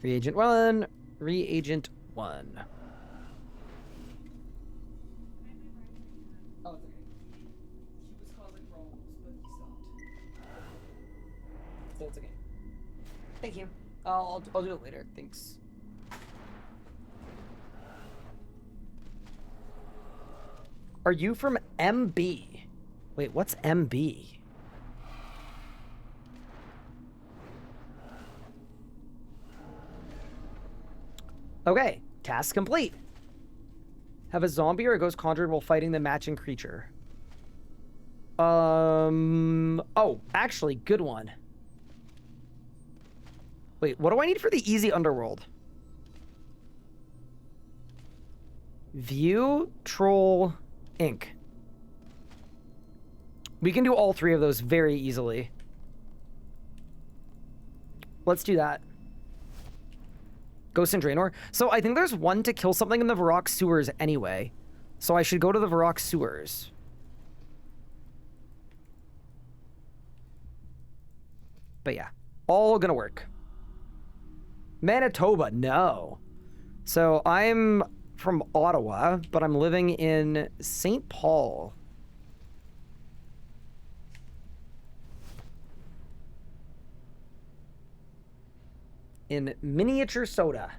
Reagent 1. Reagent 1. Oh, it's okay. He was causing problems, but he stopped. So it's okay. Thank you. I'll do it later. Thanks. Are you from MB? Wait, what's MB? Okay, task complete. Have a zombie or a ghost conjured while fighting the matching creature. Oh, actually, good one. Wait, what do I need for the easy underworld? View, troll, ink. We can do all 3 of those very easily. Let's do that. Ghost and Draenor. So I think there's one to kill something in the Varrock sewers anyway. So I should go to the Varrock sewers. But yeah, all gonna work. Manitoba, no. So I'm from Ottawa, but I'm living in St. Paul. In miniature soda.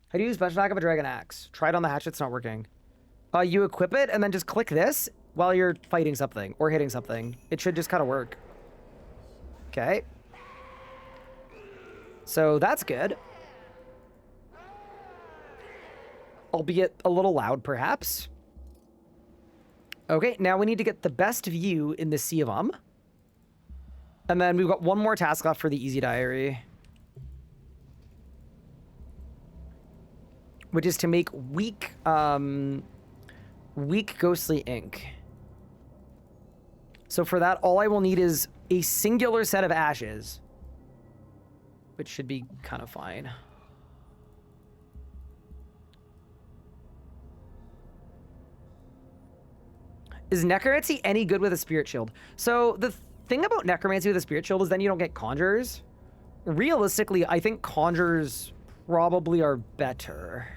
How do you use special attack of a dragon axe? Try it on the hatchet, it's not working. You equip it and then just click this while you're fighting something or hitting something. It should just kind of work. Okay. So that's good. Albeit a little loud, perhaps. Okay, now we need to get the best view in the Sea of And then we've got one more task left for the Easy Diary. Which is to make weak ghostly ink. So for that, all I will need is a singular set of ashes. Which should be kind of fine. Is necromancy any good with a spirit shield? So the thing about necromancy with a spirit shield is then you don't get conjurers. Realistically, I think conjurers probably are better.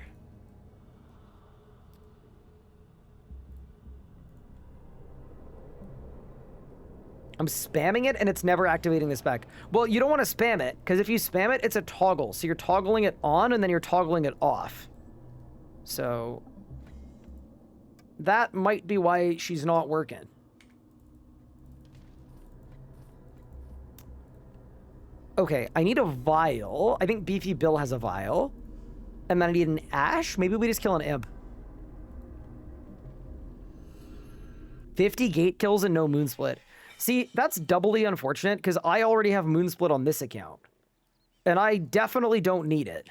I'm spamming it and it's never activating the spec. Well, you don't want to spam it, because if you spam it, it's a toggle. So you're toggling it on and then you're toggling it off. So that might be why she's not working. Okay, I need a vial. I think Beefy Bill has a vial. And then I need an ash. Maybe we just kill an imp. 50 gate kills and no moonsplit. See, that's doubly unfortunate because I already have moonsplit on this account. And I definitely don't need it.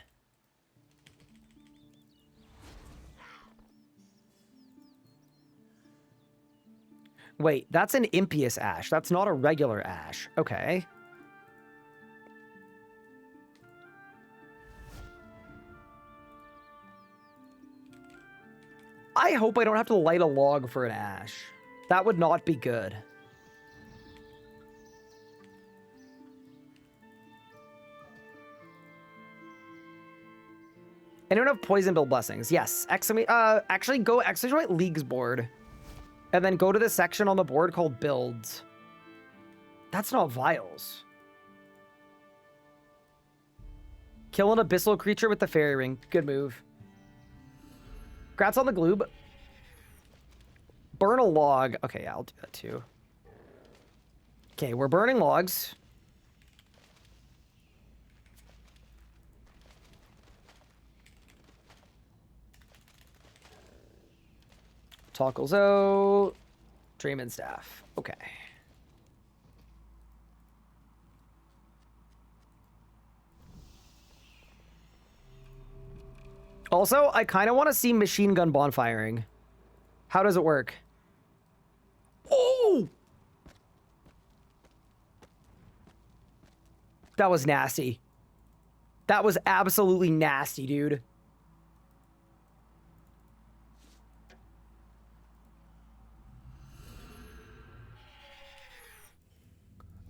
Wait, that's an impious ash. That's not a regular ash. Okay. I hope I don't have to light a log for an ash. That would not be good. Anyone have Poison Bill Blessings? Yes. Actually, go Extrajoint Leagues board. And then go to the section on the board called Builds. That's not vials. Kill an abyssal creature with the fairy ring. Good move. Congrats on the gloob. Burn a log. Okay, yeah, I'll do that too. Okay, we're burning logs. Toggles out. Drayman staff. Okay. Also, I kind of want to see machine gun bonfiring. How does it work? Oh! That was nasty. That was absolutely nasty, dude.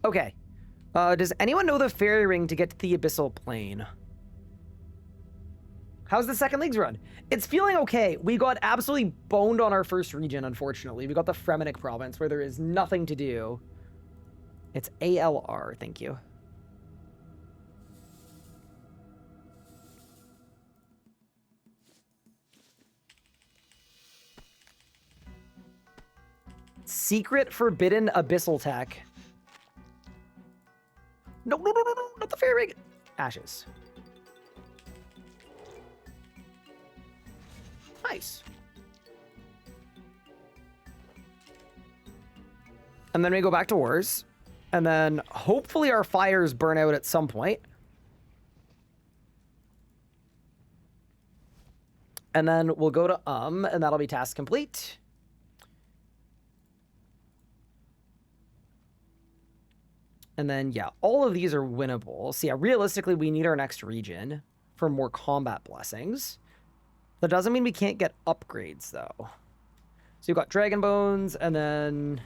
Okay. Does anyone know the fairy ring to get to the abyssal plane? How's the second leagues run? It's feeling okay. We got absolutely boned on our first region, unfortunately. We got the Fremenic province where there is nothing to do. It's ALR, thank you. Secret forbidden abyssal tech. No, no, no, no, no, not the fairy ring. Ashes. Nice. And then we go back to wars. And then hopefully our fires burn out at some point. And then we'll go to and that'll be task complete. And then, yeah, all of these are winnable. So yeah, realistically, we need our next region for more combat blessings. That doesn't mean we can't get upgrades, though. So you've got Dragon Bones, and then...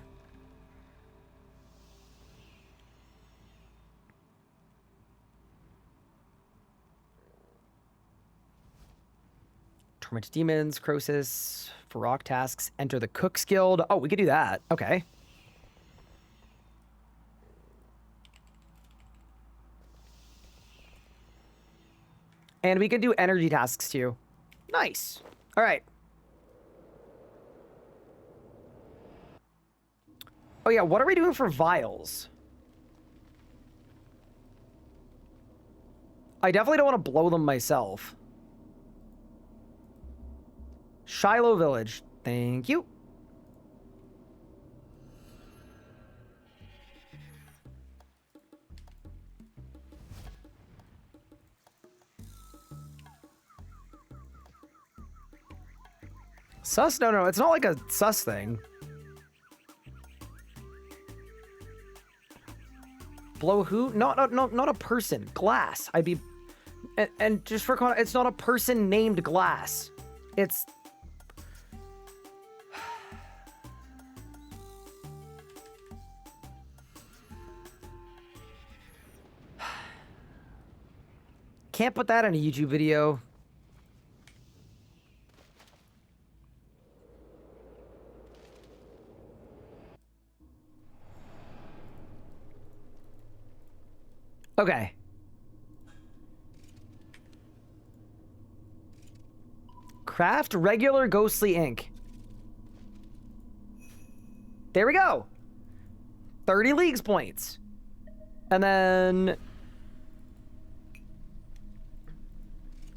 Tormented Demons, Crosis, for rock tasks, enter the Cook's Guild. Oh, we could do that. Okay. And we could do energy tasks, too. Nice. All right. Oh, yeah. What are we doing for vials? I definitely don't want to blow them myself. Shiloh Village. Thank you. Sus? No, no, it's not like a sus thing. Blow who? Not a person. Glass. I'd be... And just for context, it's not a person named Glass. It's... Can't put that in a YouTube video. Okay. Craft regular ghostly ink. There we go. 30 leagues points. And then...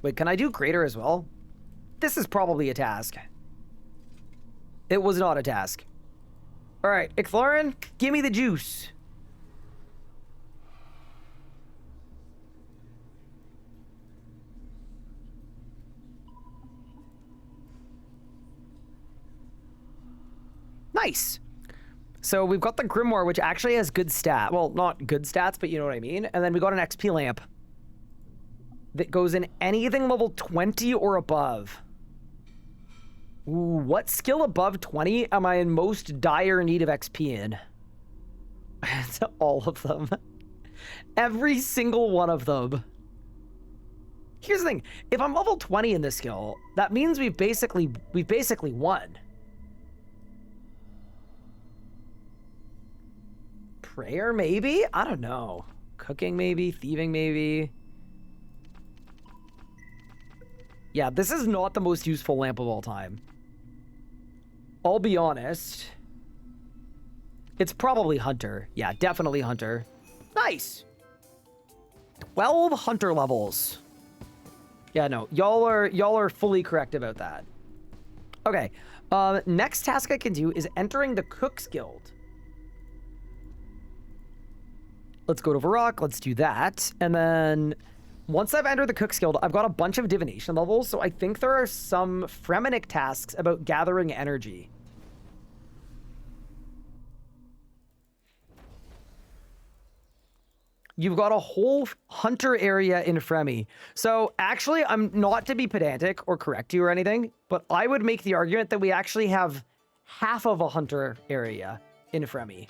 Wait, can I do greater as well? This is probably a task. It was not a task. All right, Ixloran, give me the juice. Nice. So we've got the Grimoire, which actually has good stat. Well, not good stats, but you know what I mean. And then we got an XP lamp that goes in anything level 20 or above. Ooh, what skill above 20 am I in most dire need of XP in? It's all of them. Every single one of them. Here's the thing. If I'm level 20 in this skill, that means we've basically won. Prayer, maybe? I don't know. Cooking, maybe? Thieving, maybe? Yeah, this is not the most useful lamp of all time. I'll be honest. It's probably Hunter. Yeah, definitely Hunter. Nice! 12 Hunter levels. Yeah, no. Y'all are fully correct about that. Okay. Next task I can do is entering the Cook's Guild. Let's go to Varrock. Let's do that. And then once I've entered the Cook's Guild, I've got a bunch of divination levels. So I think there are some Fremenic tasks about gathering energy. You've got a whole hunter area in Fremi. So actually, I'm not to be pedantic or correct you or anything, but I would make the argument that we actually have half of a hunter area in Fremi.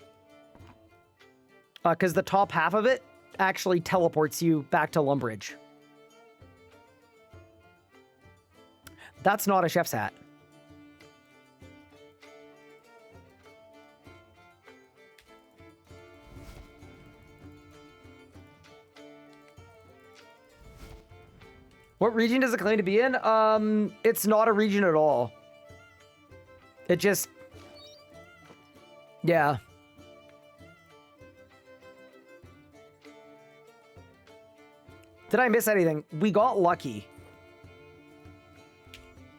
Because the top half of it actually teleports you back to Lumbridge. That's not a chef's hat. What region does it claim to be in? It's not a region at all. It just... Yeah. Did I miss anything? We got lucky.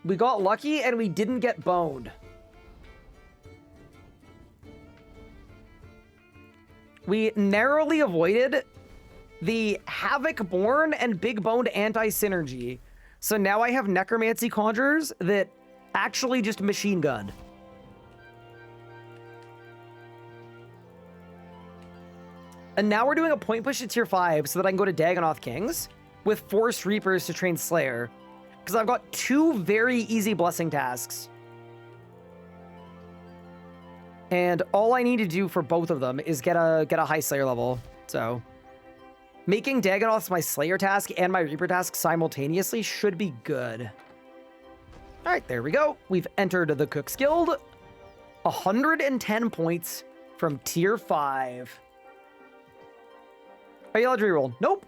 We got lucky and we didn't get boned. We narrowly avoided the Havoc-born and big-boned anti-synergy. So now I have Necromancy Conjurers that actually just machine gun. And now we're doing a point push to tier 5 so that I can go to Dagonoth Kings with Force Reapers to train Slayer. Because I've got 2 very easy blessing tasks. And all I need to do for both of them is get a high Slayer level. So making Dagonoths my Slayer task and my Reaper task simultaneously should be good. All right, there we go. We've entered the Cook's Guild. 110 points from tier 5. Are you allowed to reroll? Nope.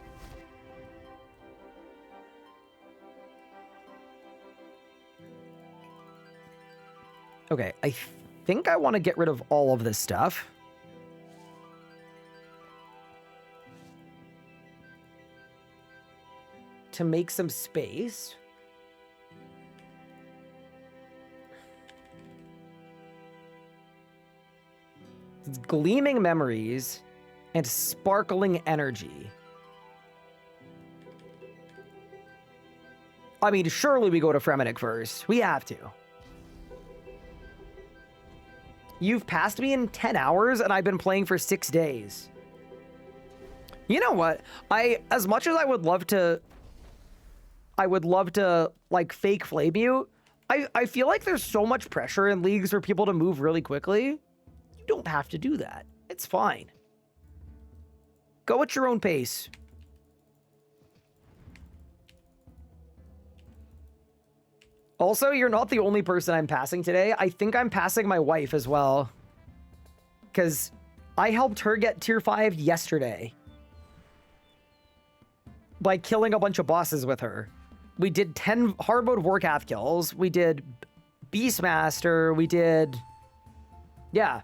Okay, I think I want to get rid of all of this stuff. To make some space. It's gleaming memories and sparkling energy. I mean, surely we go to Fremenic first. We have to. You've passed me in 10 hours and I've been playing for 6 days. You know what? As much as I would love to like fake flame you, I feel like there's so much pressure in leagues for people to move really quickly. You don't have to do that. It's fine. Go at your own pace. Also, you're not the only person I'm passing today. I think I'm passing my wife as well. Because I helped her get tier 5 yesterday. By killing a bunch of bosses with her. We did 10 hard mode Warcath kills. We did Beastmaster. We did... Yeah.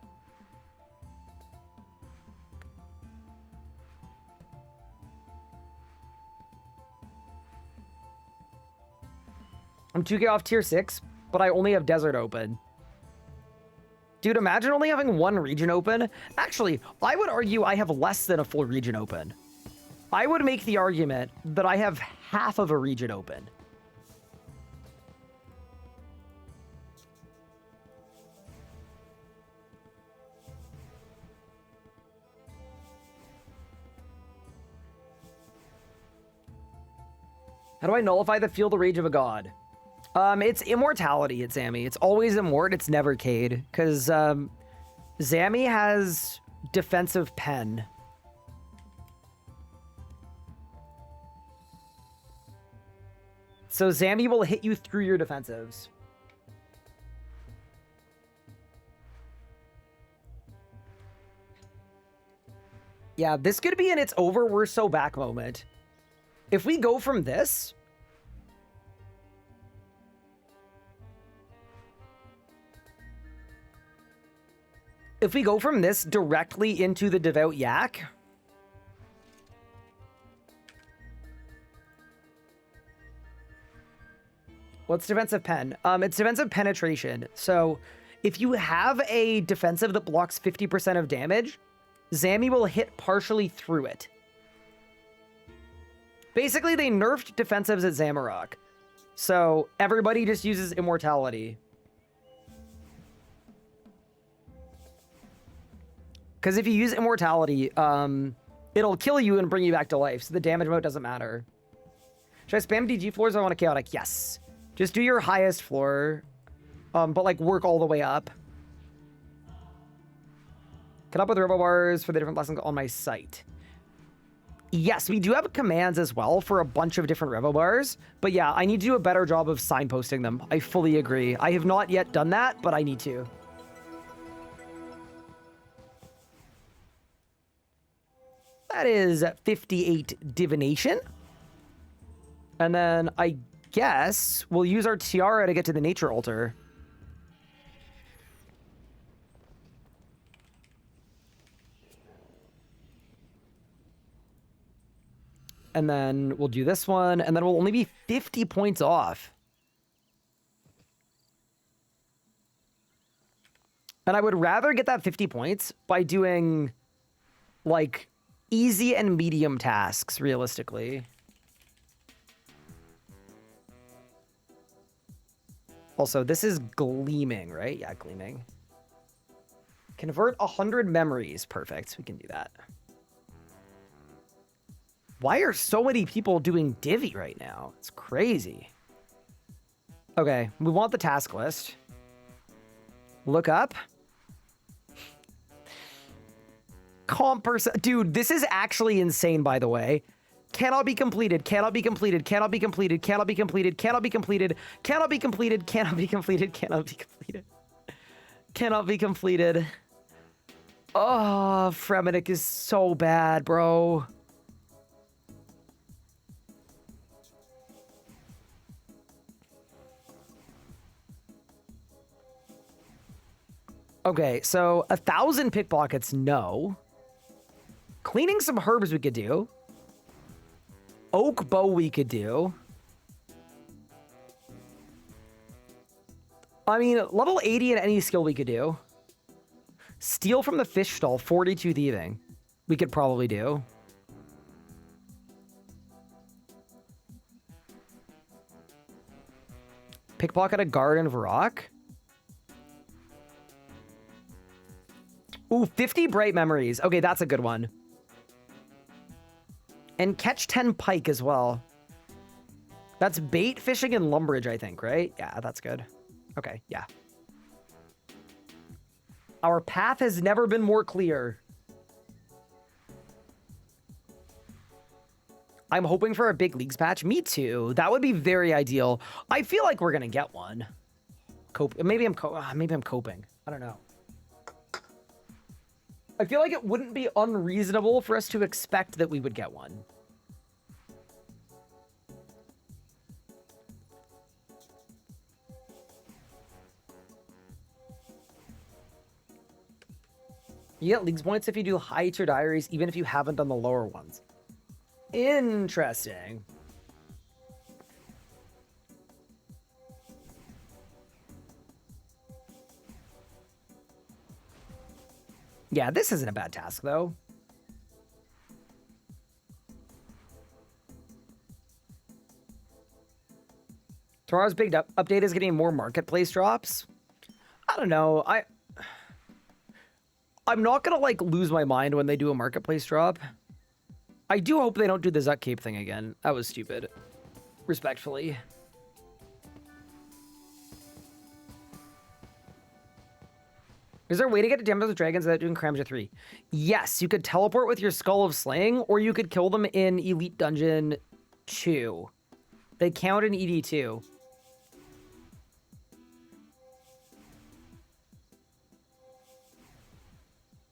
I'm 2k off tier 6, but I only have Desert open. Dude, imagine only having 1 region open. Actually, I would argue I have less than a full region open. I would make the argument that I have half of a region open. How do I nullify the Feel the Rage of a God? It's immortality at Zammy. It's always immort, it's never Cade. Because Zammy has defensive pen. So Zammy will hit you through your defensives. Yeah, this could be an it's over, we're so back moment. If we go from this... If we go from this directly into the Devout Yak... What's defensive pen? It's defensive penetration. So if you have a defensive that blocks 50% of damage, Zammy will hit partially through it. Basically, they nerfed defensives at Zamorak. So everybody just uses immortality. Because if you use immortality, it'll kill you and bring you back to life. So the damage mode doesn't matter. Should I spam DG floors or I want a chaotic? Yes. Just do your highest floor. But like work all the way up. Cut up with robo bars for the different lessons on my site. Yes, we do have commands as well for a bunch of different revo bars. But yeah, I need to do a better job of signposting them. I fully agree. I have not yet done that, but I need to. That is 58 divination. And then I guess we'll use our tiara to get to the nature altar. And then we'll do this one, and then we'll only be 50 points off. And I would rather get that 50 points by doing, like, easy and medium tasks, realistically. Also, this is gleaming, right? Yeah, gleaming. Convert 100 memories. Perfect. We can do that. Why are so many people doing Divi right now? It's crazy. Okay, we want the task list. Look up. Comp person. Dude, this is actually insane, by the way. Cannot be completed, cannot be completed, cannot be completed, cannot be completed, cannot be completed, cannot be completed, cannot be completed, cannot be completed. Cannot be completed. Oh, Fremenic is so bad, bro. Okay, so 1,000 pickpockets, no. Cleaning some herbs we could do. Oak bow we could do. I mean, level 80 in any skill we could do. Steal from the fish stall, 42 thieving. We could probably do. Pickpocket a guard in Varrock. Ooh, 50 bright memories. Okay, that's a good one. And catch 10 pike as well. That's bait fishing and lumberage, I think, right? Yeah, that's good. Okay, yeah. Our path has never been more clear. I'm hoping for a big leagues patch. Me too. That would be very ideal. I feel like we're gonna get one. Maybe I'm coping. I don't know. I feel like it wouldn't be unreasonable for us to expect that we would get one. You get leagues points if you do high tier diaries, even if you haven't done the lower ones. Interesting. Yeah, this isn't a bad task, though. Tomorrow's big update is getting more marketplace drops. I don't know. I'm not gonna, like, lose my mind when they do a marketplace drop. I do hope they don't do the Zuck Cape thing again. That was stupid. Respectfully. Is there a way to get to Damage with Dragons without doing Cramja 3? Yes, you could teleport with your Skull of Slaying, or you could kill them in Elite Dungeon 2. They count in ED2.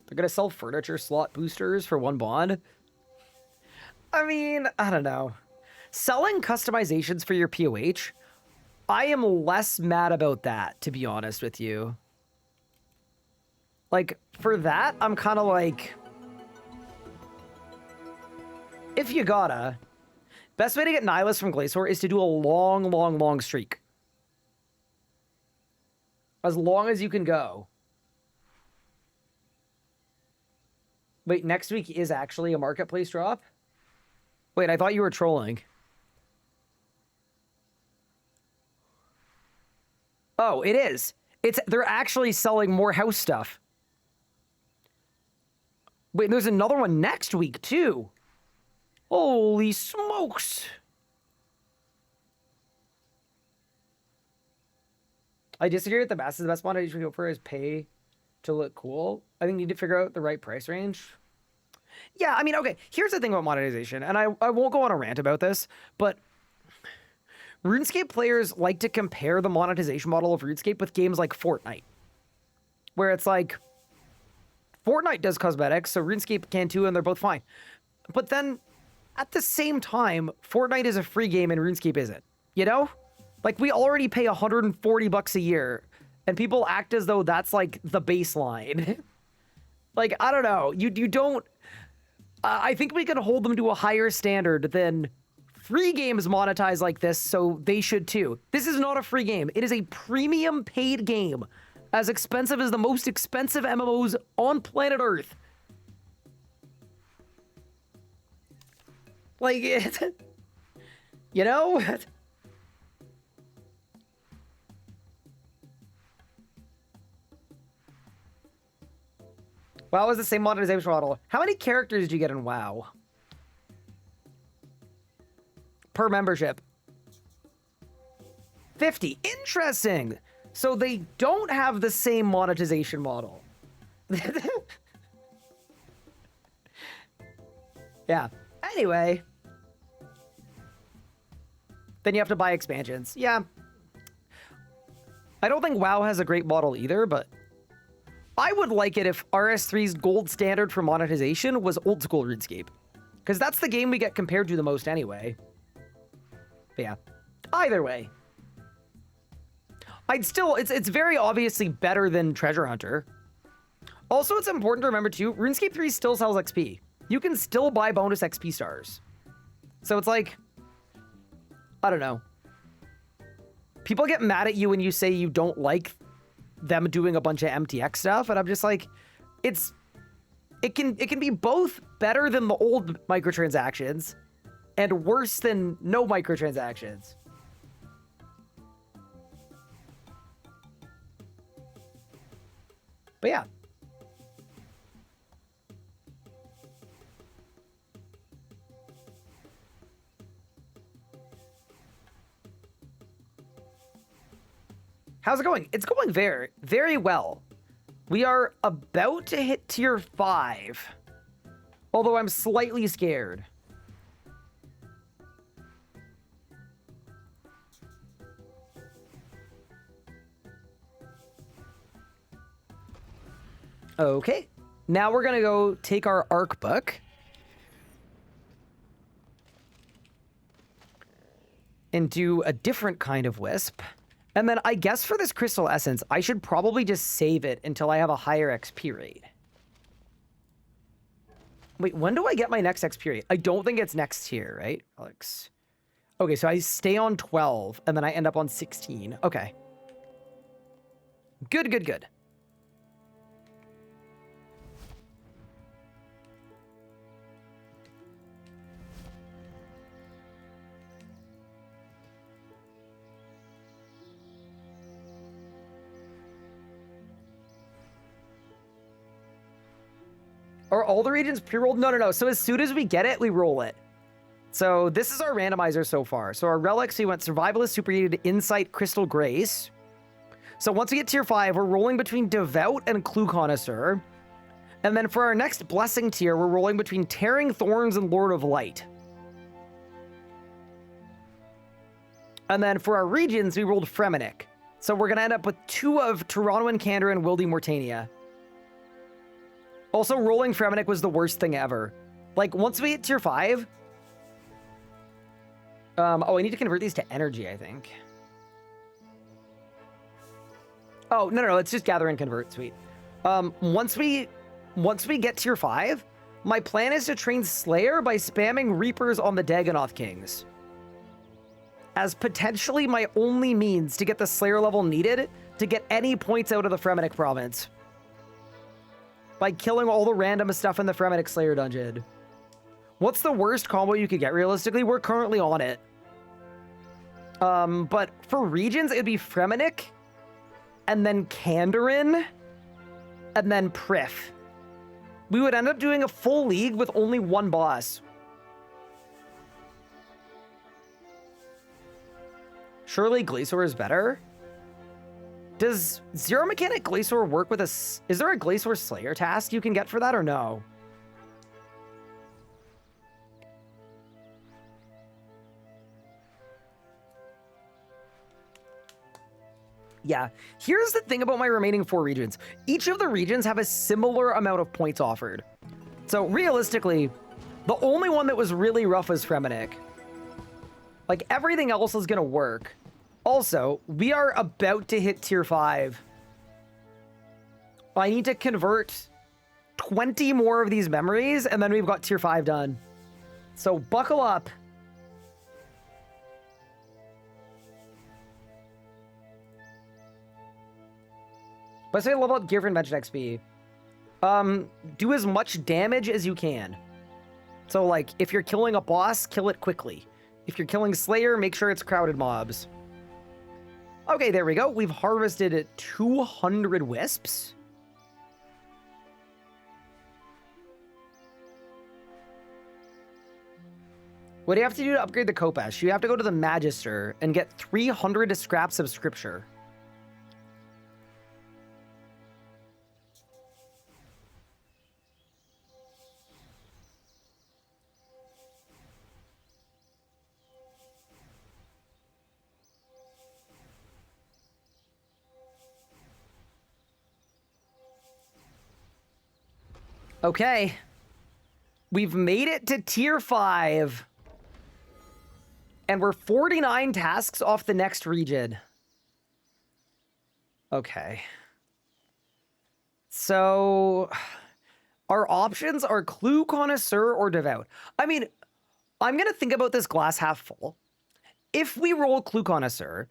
They're gonna sell furniture slot boosters for 1 bond? I mean, I don't know. Selling customizations for your POH, I am less mad about that, to be honest with you. Like, for that, I'm kind of like... If you gotta... Best way to get Nihilus from Glacier is to do a long streak. As long as you can go. Wait, next week is actually a marketplace drop? Wait, I thought you were trolling. Oh, it is. They're actually selling more house stuff. Wait, there's another one next week, too. Holy smokes. I disagree with the masses. The best monetization we go for is pay to look cool. I think you need to figure out the right price range. Yeah, I mean, okay, here's the thing about monetization, and I won't go on a rant about this, but RuneScape players like to compare the monetization model of RuneScape with games like Fortnite, where it's like, Fortnite does cosmetics, so RuneScape can too, and they're both fine. But then, at the same time, Fortnite is a free game and RuneScape isn't, you know? Like, we already pay $140 a year, and people act as though that's, like, the baseline. Like, I don't know. You don't... I think we can hold them to a higher standard than free games monetize like this, so they should too. This is not a free game. It is a premium paid game, as expensive as the most expensive MMOs on planet Earth. Like, you know? WoW is the same monetization model. How many characters do you get in WoW? Per membership. 50. Interesting. So they don't have the same monetization model. Yeah. Anyway. Then you have to buy expansions. Yeah. I don't think WoW has a great model either, but I would like it if RS3's gold standard for monetization was old school RuneScape. Because that's the game we get compared to the most anyway. But yeah. Either way. I'd still... It's very obviously better than Treasure Hunter. Also, it's important to remember too, RuneScape 3 still sells XP. You can still buy bonus XP stars. So it's like... I don't know. People get mad at you when you say you don't like them doing a bunch of MTX stuff, and I'm just like, it can be both better than the old microtransactions and worse than no microtransactions. But yeah. How's it going? It's going very, very well. We are about to hit tier 5. Although I'm slightly scared. Okay. Now we're going to go take our arc book. And do a different kind of wisp. And then I guess for this crystal essence, I should probably just save it until I have a higher XP rate. Wait, when do I get my next XP rate? I don't think it's next tier, right, Alex? Okay, so I stay on 12, and then I end up on 16. Okay. Good, good, good. Are all the regions pre-rolled? No, no, no. So as soon as we get it, we roll it. So this is our randomizer so far. So our relics, we went Survivalist, Superheated, Insight, Crystal Grace. So once we get tier 5, we're rolling between Devout and Clue Connoisseur. And then for our next Blessing tier, we're rolling between Tearing Thorns and Lord of Light. And then for our regions, we rolled Fremenic. So we're going to end up with 2 of Toronto and Candor and Wildy Mortania. Also, rolling Fremenic was the worst thing ever. Like, once we hit tier 5... oh, I need to convert these to energy, I think. Oh, no, no, no, let's just gather and convert, sweet. Once we get tier 5, my plan is to train Slayer by spamming Reapers on the Dagonoth Kings. As potentially my only means to get the Slayer level needed to get any points out of the Fremennik province by killing all the random stuff in the Fremennik Slayer dungeon. What's the worst combo you could get realistically? We're currently on it. But for regions, it'd be Fremennik, and then Kandarin, and then Prif. We would end up doing a full league with only one boss. Surely Glacier is better? Does Zero Mechanic Glacier work with a... Is there a Glacier Slayer task you can get for that or no? Yeah, here's the thing about my remaining 4 regions. Each of the regions have a similar amount of points offered. So realistically, the only one that was really rough was Fremennik. Like, everything else is gonna work. Also, we are about to hit tier 5. I need to convert 20 more of these memories, and then we've got tier 5 done. So buckle up. But say level up gear for invention XP. Do as much damage as you can. So, like, if you're killing a boss, kill it quickly. If you're killing Slayer, make sure it's crowded mobs. Okay, there we go. We've harvested 200 wisps. What do you have to do to upgrade the Kopesh? You have to go to the Magister and get 300 scraps of scripture. Okay. We've made it to tier 5. And we're 49 tasks off the next region. Okay. So, our options are Clue Connoisseur or Devout. I mean, I'm going to think about this glass half full. If we roll Clue Connoisseur,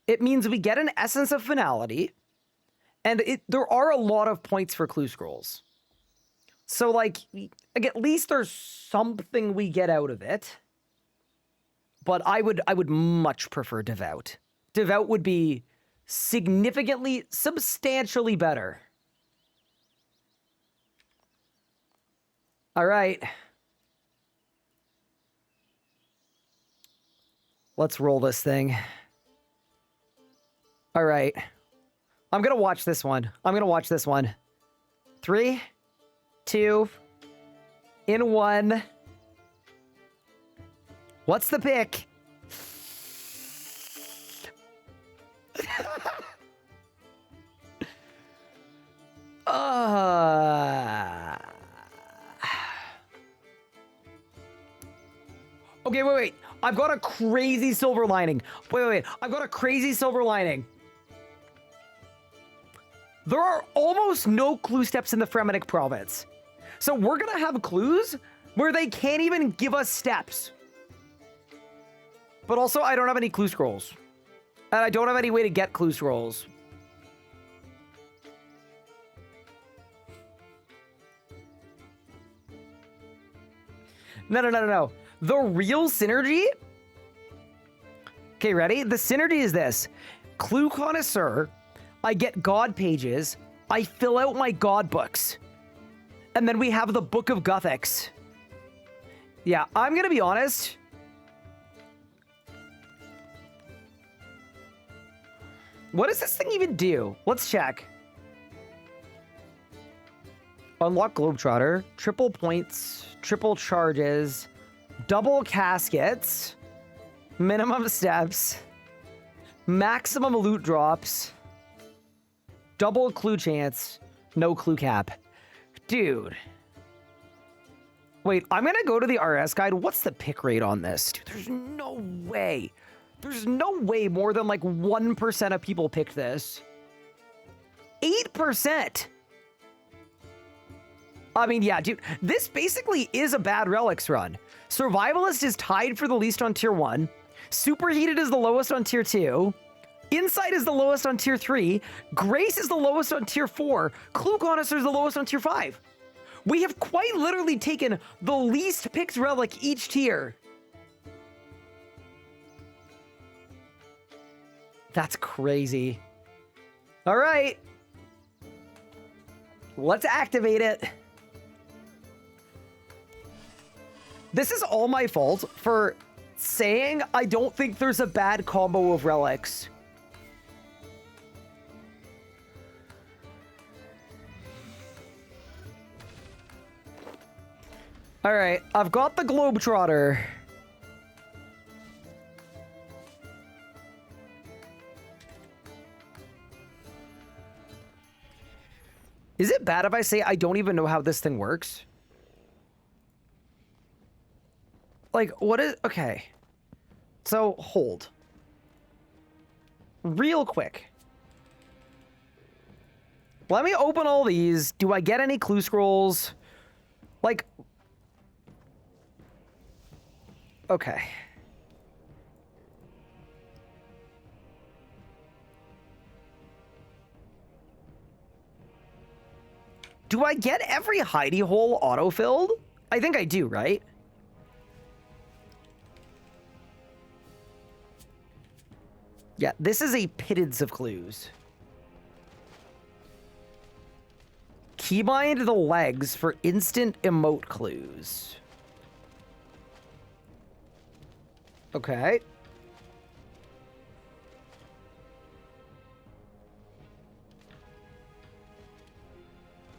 it means we get an Essence of Finality, and there are a lot of points for Clue Scrolls. So, like, at least there's something we get out of it. But I would much prefer Devout. Devout would be significantly, substantially better. All right. Let's roll this thing. All right. I'm going to watch this one. 3, 2, in 1. What's the pick? Okay, wait. I've got a crazy silver lining. Wait. I've got a crazy silver lining. There are almost no clue steps in the Fremennik province. So we're gonna have clues where they can't even give us steps. But also, I don't have any clue scrolls. And I don't have any way to get clue scrolls. No. The real synergy? Okay, ready? The synergy is this. Clue Connoisseur, I get God pages, I fill out my God books. And then we have the Book of Gothics. Yeah, I'm gonna be honest. What does this thing even do? Let's check. Unlock Globetrotter, triple points, triple charges, double caskets, minimum steps, maximum loot drops, double clue chance, no clue cap. Dude. Wait, I'm gonna go to the RS guide. What's the pick rate on this? Dude, there's no way. There's no way more than like 1% of people picked this. 8%. I mean, yeah, dude, this basically is a bad Relics run. Survivalist is tied for the least on tier 1. Superheated is the lowest on tier 2. Insight is the lowest on tier 3. Grace is the lowest on tier 4. Clue Connoisseur is the lowest on tier 5. We have quite literally taken the least picked relic each tier. That's crazy. All right. Let's activate it. This is all my fault for saying I don't think there's a bad combo of relics. All right, I've got the Globetrotter. Is it bad if I say I don't even know how this thing works? Like, what is... Okay. So, hold. Real quick. Let me open all these. Do I get any clue scrolls? Like... Okay. Do I get every hidey hole auto-filled? I think I do, right? Yeah, this is a pittance of clues. Keybind the legs for instant emote clues. Okay.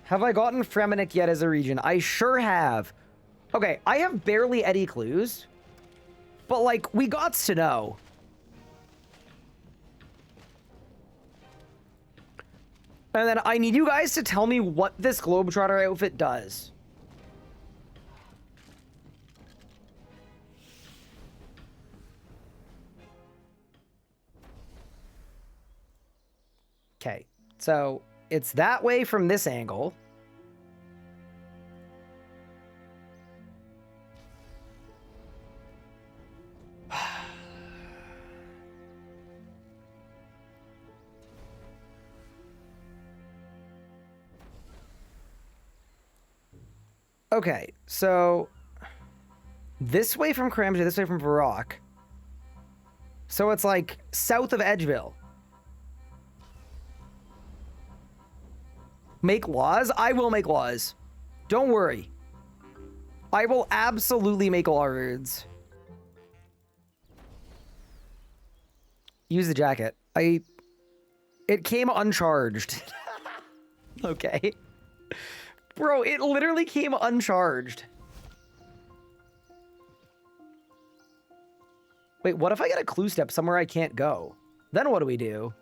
Have I gotten Fremenic yet as a region? I sure have. Okay, I have barely any clues. But, like, we got to know. And then I need you guys to tell me what this Globetrotter outfit does. Okay, so it's that way from this angle. Okay, so this way from Cramsey, this way from Varrock. So it's like south of Edgeville. Make laws? I will make laws. Don't worry. I will absolutely make laws. Use the jacket. It came uncharged. Okay. Bro, it literally came uncharged. Wait, what if I get a clue step somewhere I can't go? Then what do we do?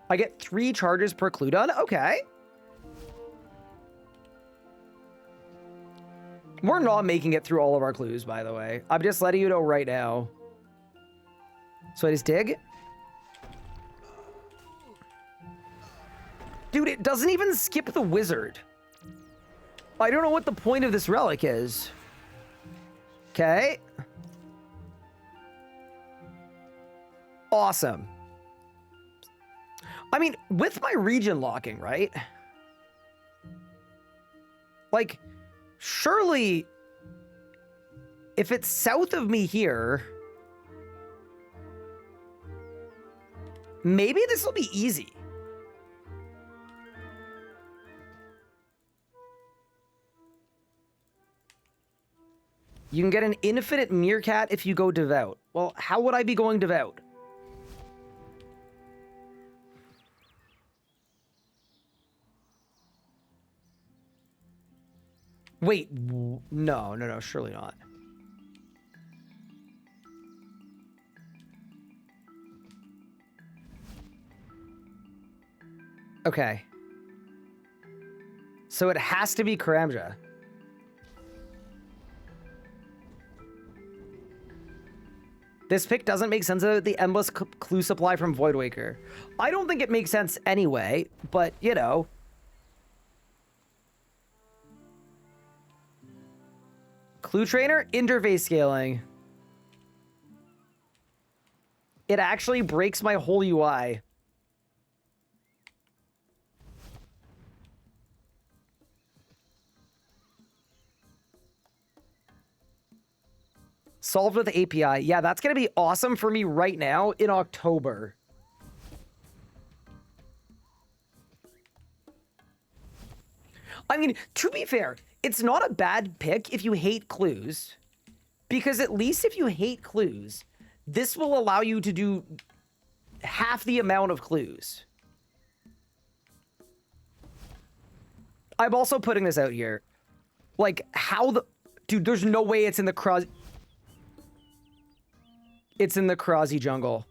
I get 3 charges per clue done? Okay. We're not making it through all of our clues, by the way. I'm just letting you know right now. So I just dig. Dude, it doesn't even skip the wizard. I don't know what the point of this relic is. Okay. Awesome. I mean, with my region locking, right? Like, surely, if it's south of me here, maybe this will be easy. You can get an infinite meerkat if you go devout. Well, how would I be going devout? Wait, no, surely not. Okay. So it has to be Karamja. This pick doesn't make sense of the endless clue supply from Voidwaker. I don't think it makes sense anyway, but, you know. Clue Trainer, interface scaling. It actually breaks my whole UI. Solved with API. Yeah, that's going to be awesome for me right now in October. I mean, to be fair, it's not a bad pick if you hate clues. Because at least if you hate clues, this will allow you to do half the amount of clues. I'm also putting this out here. Like, how the... Dude, there's no way it's in the cross... It's in the Krazi jungle.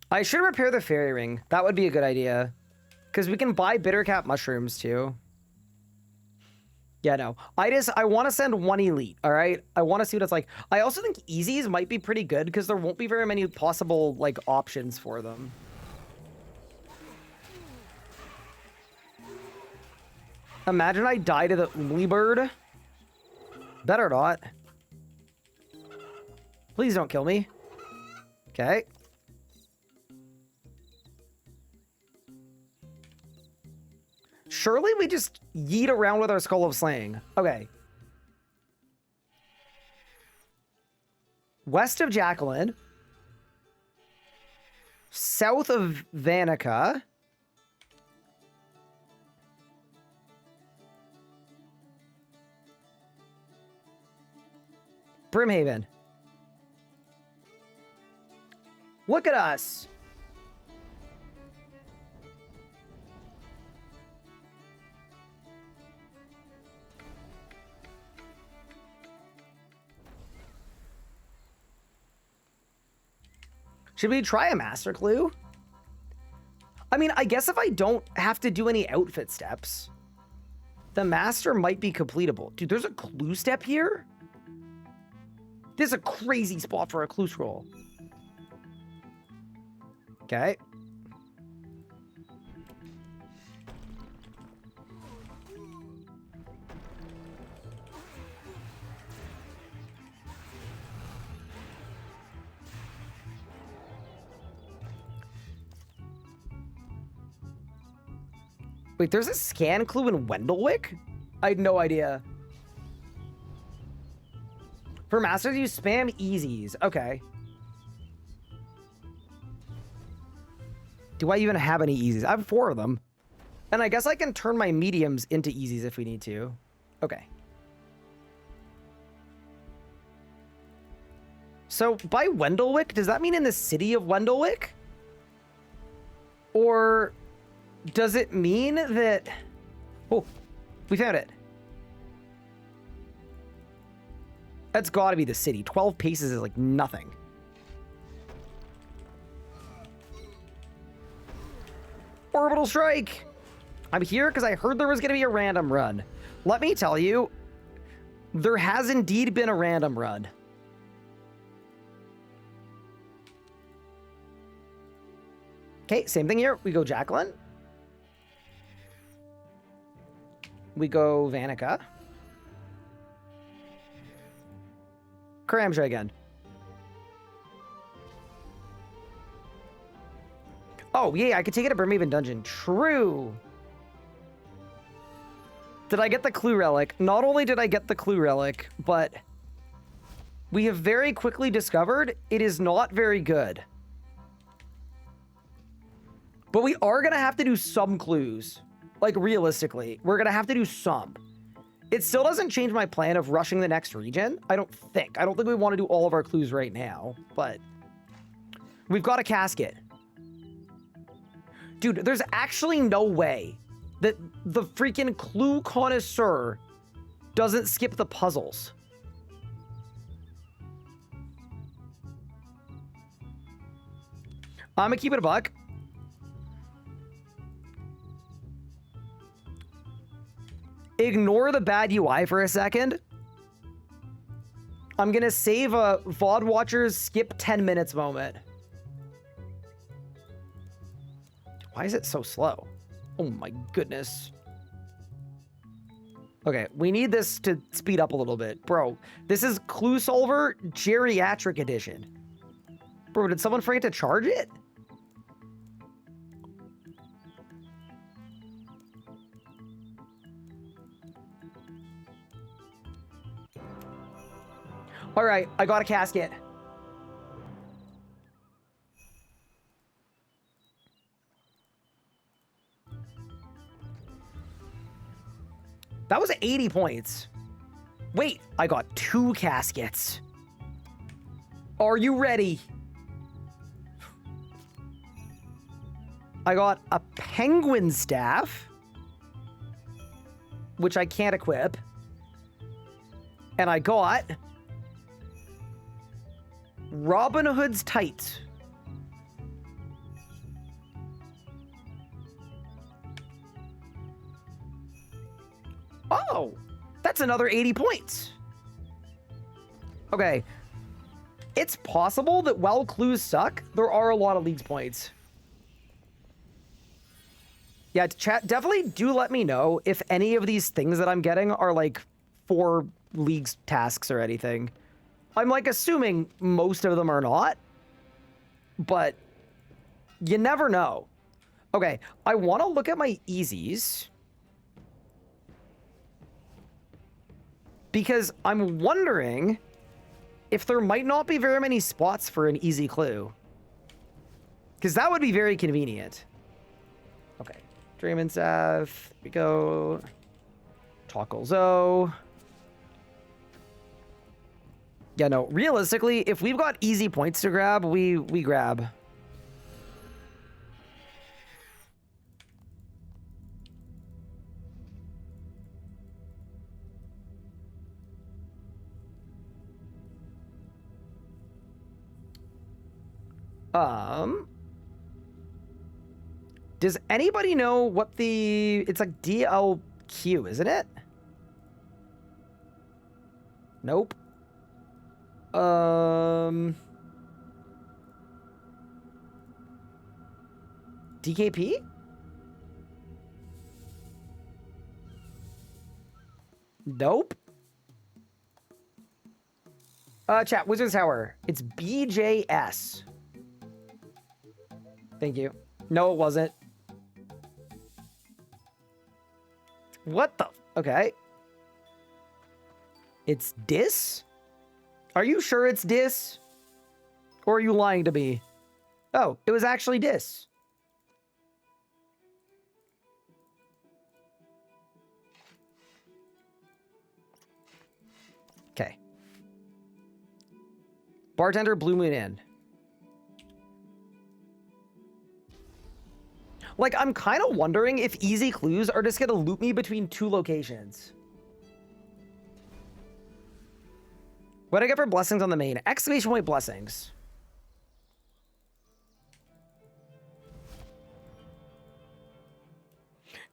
I should repair the fairy ring. That would be a good idea. Because we can buy bittercap mushrooms too. Yeah, no. I want to send one elite, all right? I want to see what it's like. I also think easies might be pretty good because there won't be very many possible, like, options for them. Imagine I die to the Oomly bird. Better not. Please don't kill me. Okay. Surely we just yeet around with our Skull of Slaying. Okay. West of Jacqueline. South of Vanica. Brimhaven. Look at us. Should we try a master clue? I mean, I guess if I don't have to do any outfit steps, the master might be completable. Dude, there's a clue step here? This is a crazy spot for a clue scroll. Okay. Wait, there's a scan clue in Wendellwick? I had no idea. For masters, you spam easies. Okay. Do I even have any easies? I have 4 of them. And I guess I can turn my mediums into easies if we need to. Okay. So, by Wendellwick, does that mean in the city of Wendellwick? Or does it mean that... Oh, we found it. That's got to be the city. 12 paces is like nothing. Orbital strike! I'm here because I heard there was going to be a random run. Let me tell you, there has indeed been a random run. Okay, same thing here. We go Jacqueline. We go Vanica. Karamja again. Oh, yeah, I could take it to Brimhaven Dungeon. True. Did I get the clue relic? Not only did I get the clue relic, but we have very quickly discovered it is not very good. But we are going to have to do some clues. Like, realistically, we're going to have to do some. It still doesn't change my plan of rushing the next region. I don't think we want to do all of our clues right now, but we've got a casket. Dude, there's actually no way that the freaking clue connoisseur doesn't skip the puzzles. I'm gonna keep it a buck. Ignore the bad UI for a second. I'm gonna save a VOD Watchers skip 10 minutes moment. Why is it so slow? Oh my goodness. Okay, we need this to speed up a little bit. Bro, this is Clue Solver Geriatric Edition. Bro, did someone forget to charge it? All right, I got a casket. That was 80 points. Wait, I got 2 caskets. Are you ready? I got a penguin staff, which I can't equip. And I got Robin Hood's tights. Oh, that's another 80 points. Okay. It's possible that while clues suck, there are a lot of leagues points. Yeah, chat, definitely do let me know if any of these things that I'm getting are like 4 leagues tasks or anything. I'm like assuming most of them are not, but you never know. Okay, I want to look at my easies because I'm wondering if there might not be very many spots for an easy clue, because that would be very convenient. Okay, Draymond Staff, here we go. Tackle-zo. Yeah, no, realistically, if we've got easy points to grab, we grab. Does anybody know what it's like DLQ, isn't it? Nope. DKP? Nope. Chat, Wizard's Tower. It's BJS. Thank you. No, it wasn't. What the? Okay. It's Dis? Are you sure it's Dis? Or are you lying to me? Oh, it was actually Dis. Okay. Bartender, Blue Moon Inn. Like, I'm kind of wondering if easy clues are just going to loop me between 2 locations. What do I get for blessings on the main? Exclamation point blessings.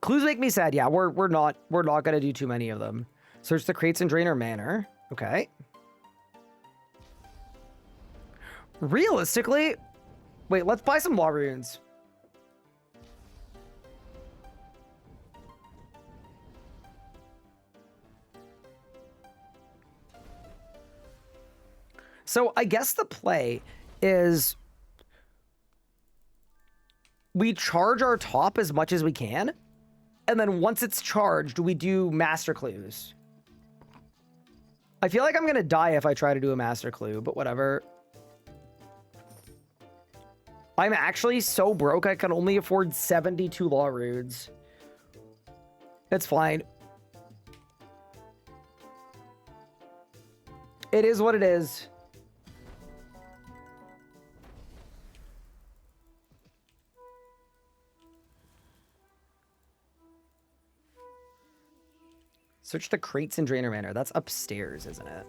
Clues make me sad. Yeah, we're not gonna do too many of them. Search the crates in Drainer Manor. Okay. Realistically, wait, let's buy some law runes. So I guess the play is we charge our top as much as we can, and then once it's charged, we do master clues. I feel like I'm gonna die if I try to do a master clue, but whatever. I'm actually so broke I can only afford 72 law runes. It's fine. It is what it is. Search the crates in Drainer Manor. That's upstairs, isn't it?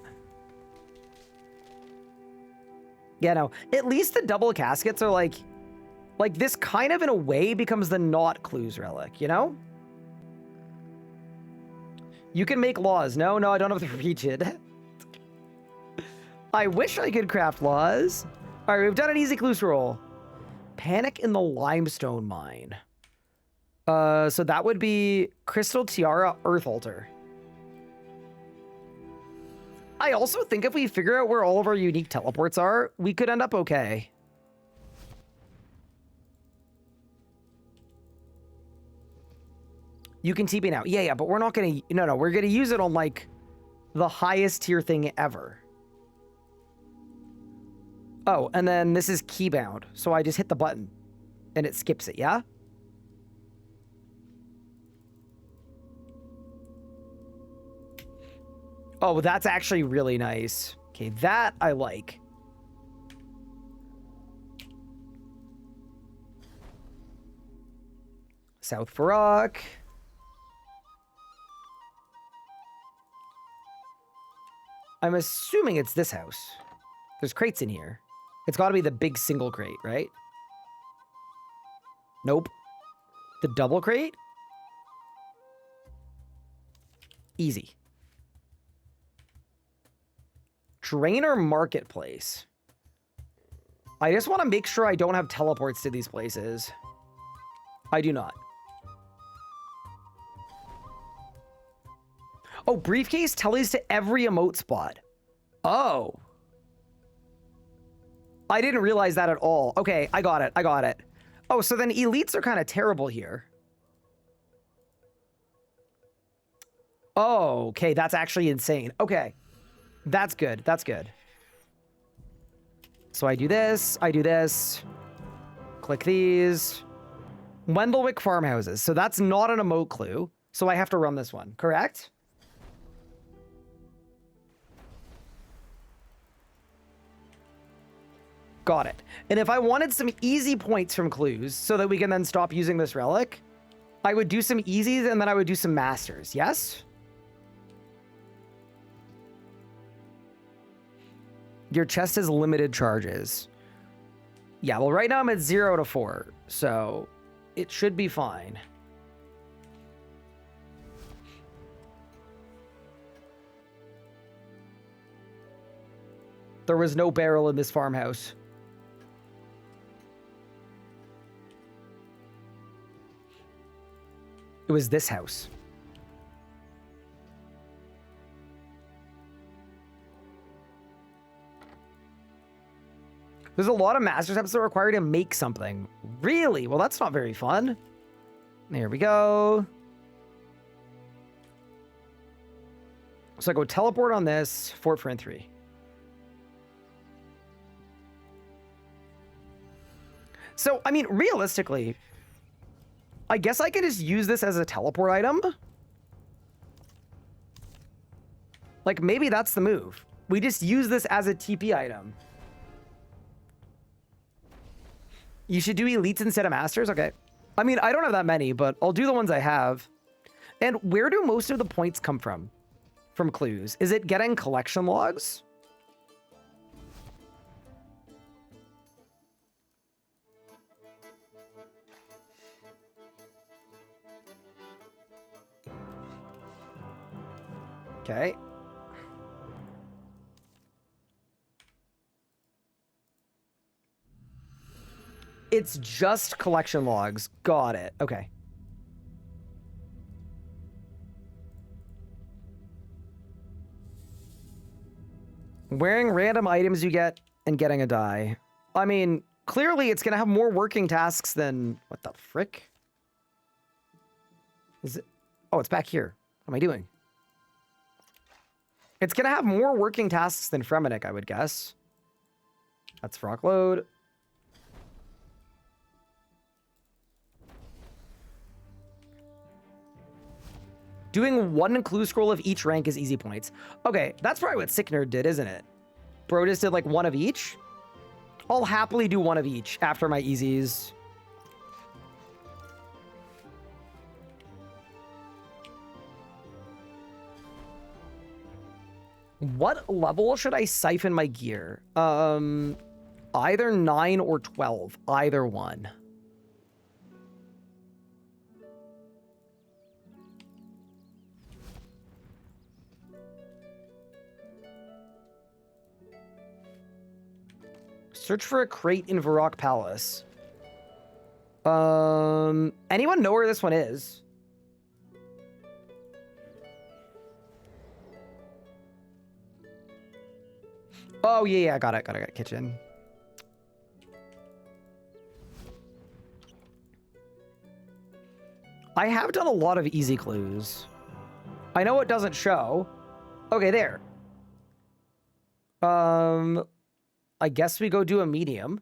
Yeah, no. At least the double caskets are like Like, this kind of, in a way, becomes the not clues relic, you know? You can make laws. No, I don't have to reach it. I wish I could craft laws. All right, we've done an easy clues roll. Panic in the limestone mine. So that would be Crystal Tiara Earth Altar. I also think if we figure out where all of our unique teleports are, we could end up okay. You can TP now. Yeah, but we're not gonna... No, we're gonna use it on, like, the highest tier thing ever. Oh, and then this is keybound. So I just hit the button, and it skips it, yeah? Oh, that's actually really nice. Okay, that I like. South Farak. I'm assuming it's this house. There's crates in here. It's got to be the big single crate, right? Nope. The double crate? Easy. Drainer Marketplace. I just want to make sure I don't have teleports to these places. I do not. Oh, briefcase tellies to every emote spot. Oh. I didn't realize that at all. Okay, I got it. Oh, so then elites are kind of terrible here. Oh, okay, that's actually insane. Okay. That's good. So I do this. Click these. Wendellwick farmhouses. So that's not an emote clue. So I have to run this one, correct? Got it. And if I wanted some easy points from clues so that we can then stop using this relic, I would do some easies and then I would do some masters. Yes? Your chest has limited charges. Yeah, well, right now I'm at 0 to 4, so it should be fine. There was no barrel in this farmhouse. It was this house. There's a lot of master steps that require you to make something. Really? Well, that's not very fun. There we go. So I go teleport on this, Fort Friend 3. So, I mean, realistically, I guess I could just use this as a teleport item. Like, maybe that's the move. We just use this as a TP item. You should do elites instead of masters? Okay. I mean, I don't have that many, but I'll do the ones I have. And where do most of the points come from? From clues? Is it getting collection logs? Okay. It's just collection logs. Got it. Okay. Wearing random items you get and getting a die. I mean, clearly it's going to have more working tasks than... What the frick? Is it... Oh, it's back here. What am I doing? It's going to have more working tasks than Fremennik, I would guess. That's Frock load. Doing one clue scroll of each rank is easy points. Okay, that's probably what Sick Nerd did, isn't it? Bro just did like one of each. I'll happily do one of each after my easies. What level should I siphon my gear? Either 9 or 12. Either one. Search for a crate in Varrock Palace. Anyone know where this one is? Oh, yeah, got it. Kitchen. I have done a lot of easy clues. I know it doesn't show. Okay, there. I guess we go do a medium.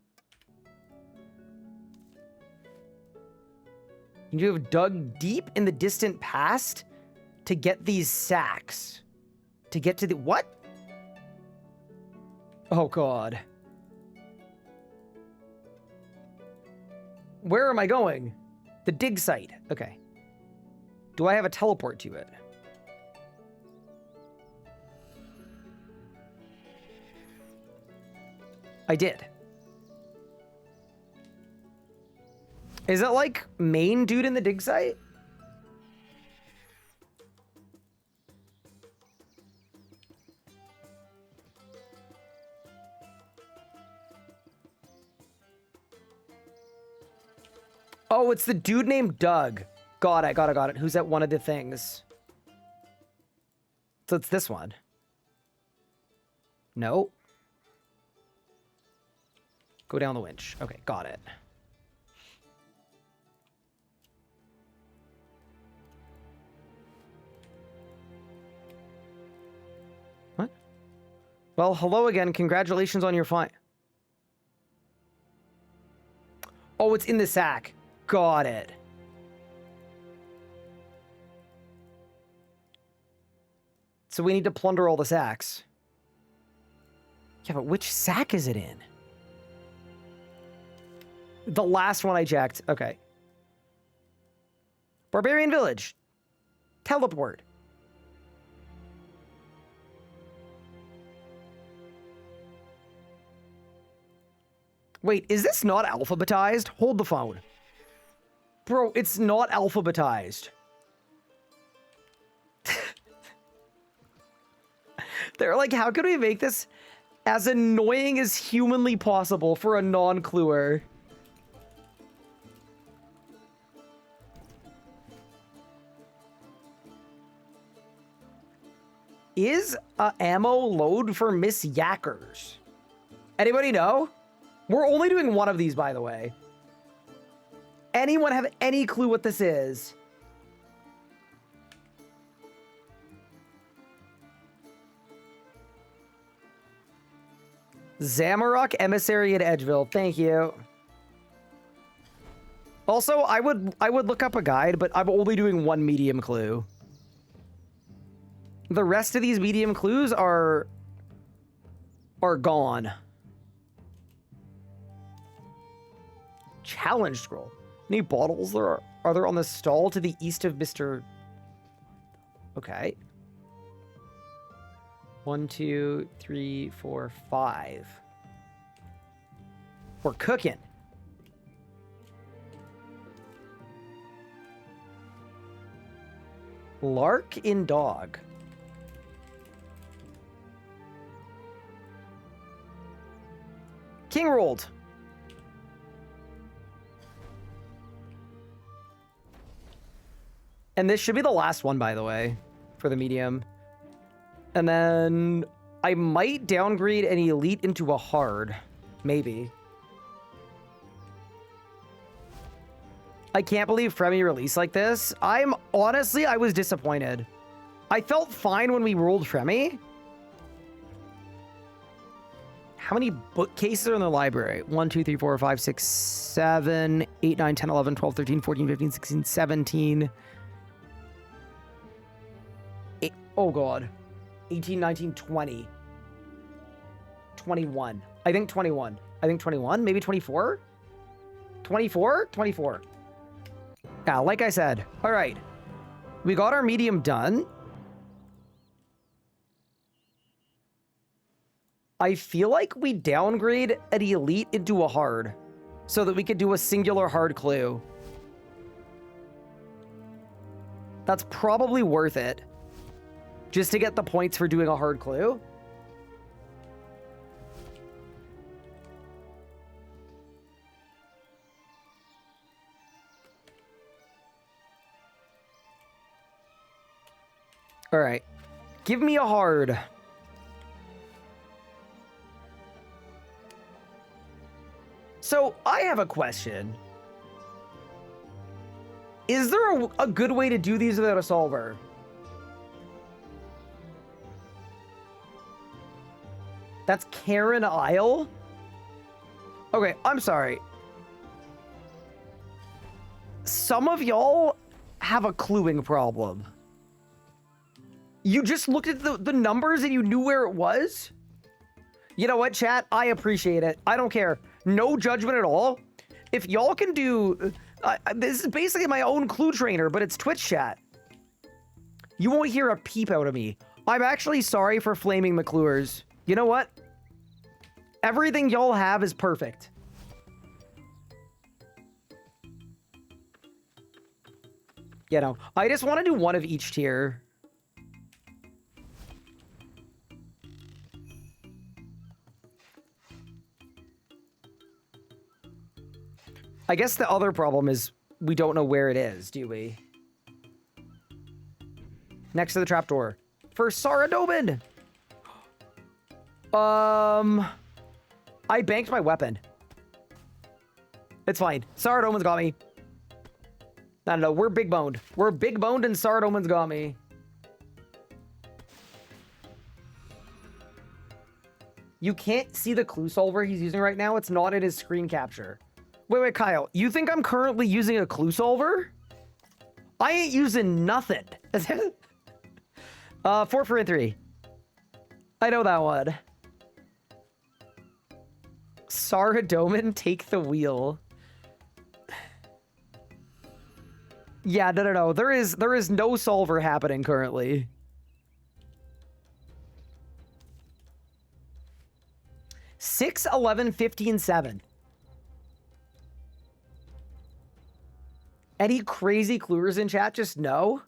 You have dug deep in the distant past to get these sacks. To get to the... What? Oh, God. Where am I going? The dig site. Okay. Do I have a teleport to it? I did. Is it like main dude in the dig site? Oh, it's the dude named Doug. Got it. Who's at one of the things? So it's this one. No. Go down the winch. Okay, got it. What? Well, hello again. Congratulations on your find. Oh, it's in the sack. Got it. So we need to plunder all the sacks. Yeah, but which sack is it in? The last one I checked. Okay. Barbarian Village. Teleport. Wait, is this not alphabetized? Hold the phone. Bro, it's not alphabetized. They're like, how can we make this as annoying as humanly possible for a non-cluer? Is ammo load for Miss Yackers? Anybody know? We're only doing one of these, by the way. Anyone have any clue what this is? Zamorak Emissary at Edgeville. Thank you. Also, I would look up a guide, but I'm only doing one medium clue. The rest of these medium clues are gone. Challenge scroll. Any bottles are there on the stall to the east of Mr. Okay. 1, 2, 3, 4, 5. We're cooking. Lark in dog. King rolled. And this should be the last one, by the way, for the medium. And then I might downgrade an elite into a hard. Maybe. I can't believe Fremi released like this. Honestly, I was disappointed. I felt fine when we rolled Fremi. How many bookcases are in the library? 1, 2, 3, 4, 5, 6, 7, 8, 9, 10, 11, 12, 13, 14, 15, 16, 17. Oh, God. 18, 19, 20. 21. I think 21. I think 21. Maybe 24? 24? 24. Yeah, like I said. All right. We got our medium done. I feel like we downgrade an elite into a hard so that we could do a singular hard clue. That's probably worth it. Just to get the points for doing a hard clue. All right. Give me a hard. So, I have a question. Is there a good way to do these without a solver? That's Karen Isle? Okay, I'm sorry. Some of y'all have a cluing problem. You just looked at the numbers and you knew where it was? You know what, chat? I appreciate it. I don't care. No judgment at all. If y'all can do... this is basically my own clue trainer, but it's Twitch chat. You won't hear a peep out of me. I'm actually sorry for flaming McClures. You know what? Everything y'all have is perfect. You know, I just want to do one of each tier. I guess the other problem is we don't know where it is, do we? Next to the trapdoor. For Saradomin! I banked my weapon. It's fine. Saradomin's got me. I don't know. We're big boned. We're big boned and Saradomin's got me. You can't see the clue solver he's using right now. It's not in his screen capture. Wait, Kyle. You think I'm currently using a clue solver? I ain't using nothing. 4 for 3. I know that one. Saradomin, take the wheel. Yeah, no. There is no solver happening currently. Six, 11, 15, 7. Any crazy cluers in chat? Just no.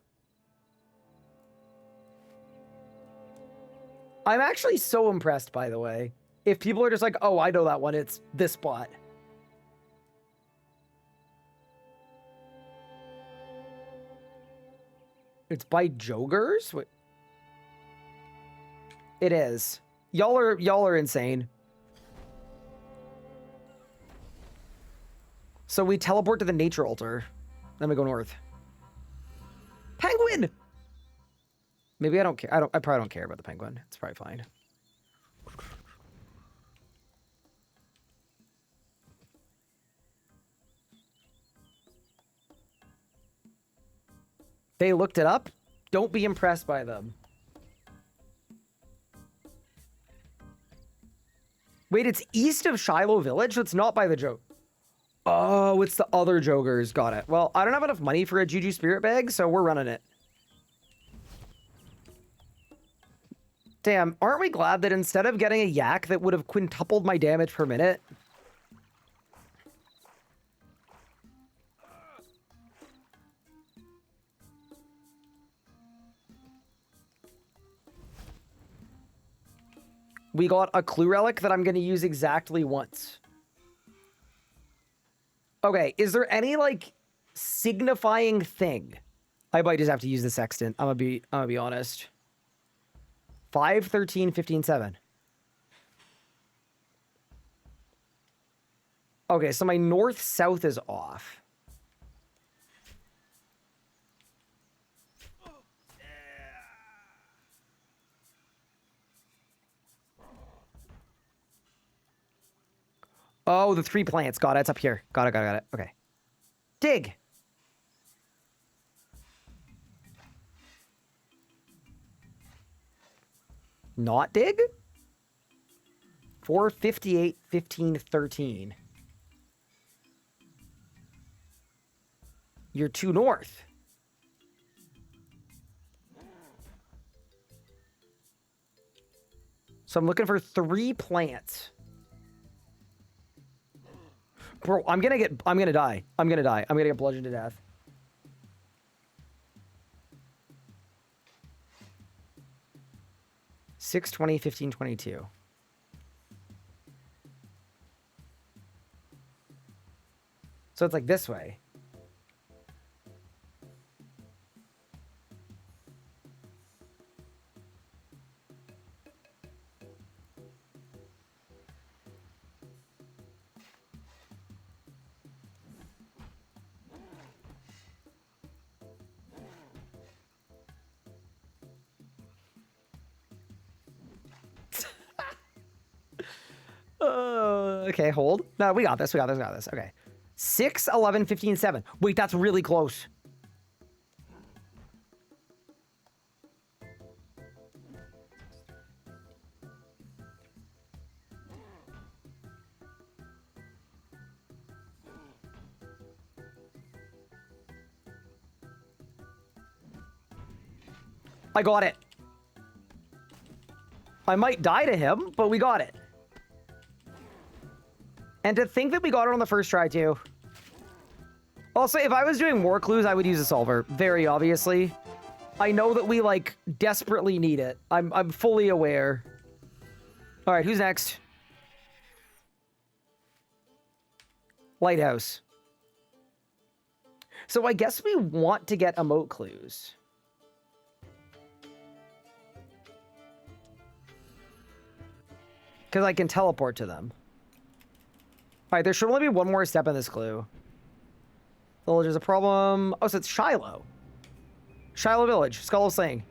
I'm actually so impressed, by the way. If people are just like, oh, I know that one, it's this spot. It's by Jogers? Wait. It is. Y'all are insane. So we teleport to the nature altar. Then we go north. Penguin! Maybe I don't care. I probably don't care about the penguin. It's probably fine. They looked it up. Don't be impressed by them. Wait, it's east of Shiloh Village? So it's not by the joke. Oh, it's the other Jogers. Got it. Well, I don't have enough money for a Juju Spirit Bag, so we're running it. Damn, aren't we glad that instead of getting a yak that would have quintupled my damage per minute... we got a clue relic that I'm going to use exactly once. Okay, is there any, like, signifying thing? I might just have to use the sextant. I'm gonna be honest. 5, 13, 15, 7. Okay, so my north-south is off. Oh, the 3 plants. Got it. It's up here. Got it. Okay. Dig. Not dig? 4, 58, 15, 13. You're 2 north. So I'm looking for 3 plants. Bro, I'm gonna die. I'm gonna get bludgeoned to death. Six, 20, 15, 22. So it's like this way. Okay, hold. No, we got this. We got this. We got this. Okay. 6, 11, 15, 7. Wait, that's really close. I got it. I might die to him, but we got it. And to think that we got it on the first try, too. Also, if I was doing more clues, I would use a solver. Very obviously. I know that we, like, desperately need it. I'm fully aware. All right, who's next? Lighthouse. So I guess we want to get emote clues. Because I can teleport to them. All right, there should only be one more step in this clue. Village is a problem. Oh, so it's Shiloh. Shiloh Village. Skull of Slaying.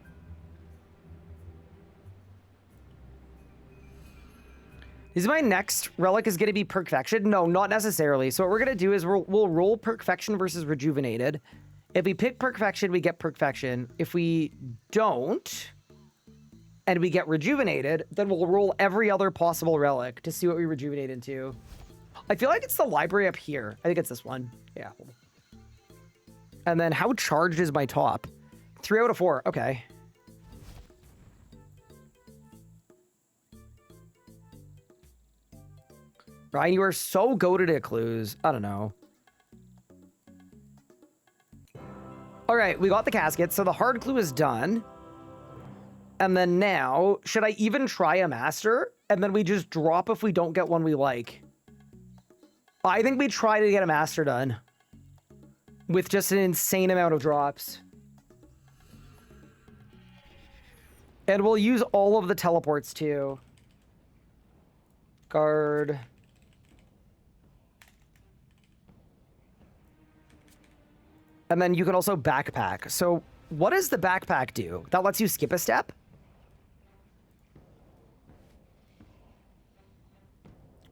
Is my next relic is going to be Perfection? No, not necessarily. So what we're going to do is we'll roll Perfection versus Rejuvenated. If we pick Perfection, we get Perfection. If we don't, and we get Rejuvenated, then we'll roll every other possible relic to see what we rejuvenate into. I feel like it's the library up here. I think it's this one. Yeah. And then how charged is my top? 3 out of 4. Okay. Ryan, you are so goated at clues. I don't know. All right, we got the casket. So the hard clue is done. And then now, should I even try a master? And then we just drop if we don't get one we like. I think we try to get a master done. With just an insane amount of drops. And we'll use all of the teleports too. Guard. And then you can also backpack. So what does the backpack do? That lets you skip a step?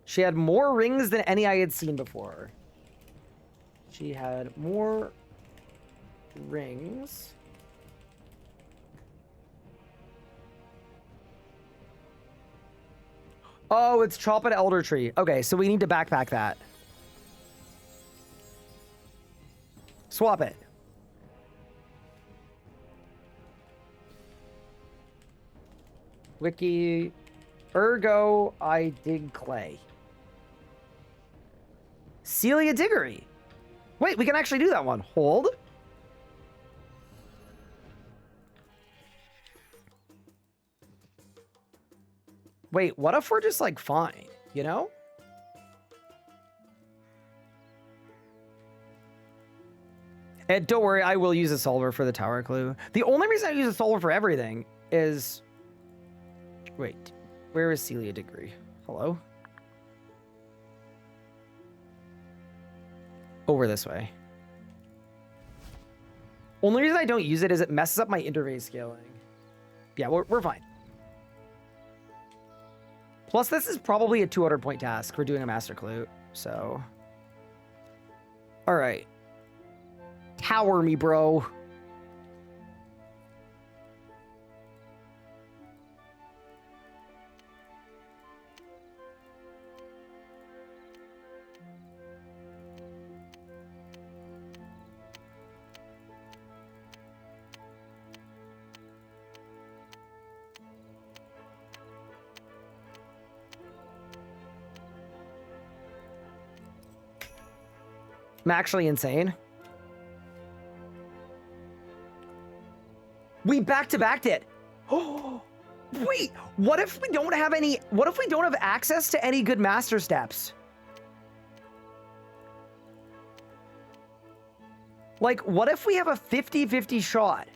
She had more rings than any I had seen before. She had more rings. Oh, it's Chop an Elder Tree. Okay, so we need to backpack that. Swap it. Wiki. Ergo, I dig clay. Celia Diggory. Wait, we can actually do that one. Hold. Wait, what if we're just like fine, you know? And don't worry, I will use a solver for the tower clue. The only reason I use a solver for everything is... Wait, where is Celia Diggory? Hello? Over this way. Only reason I don't use it is it messes up my interface scaling. Yeah, we're fine. Plus, this is probably a 200-point task for doing a master clue, so... All right. Tower me, bro. I'm actually insane. We back-to-backed it. Oh, wait, what if we don't have any, what if we don't have access to any good master steps? Like, what if we have a 50-50 shot?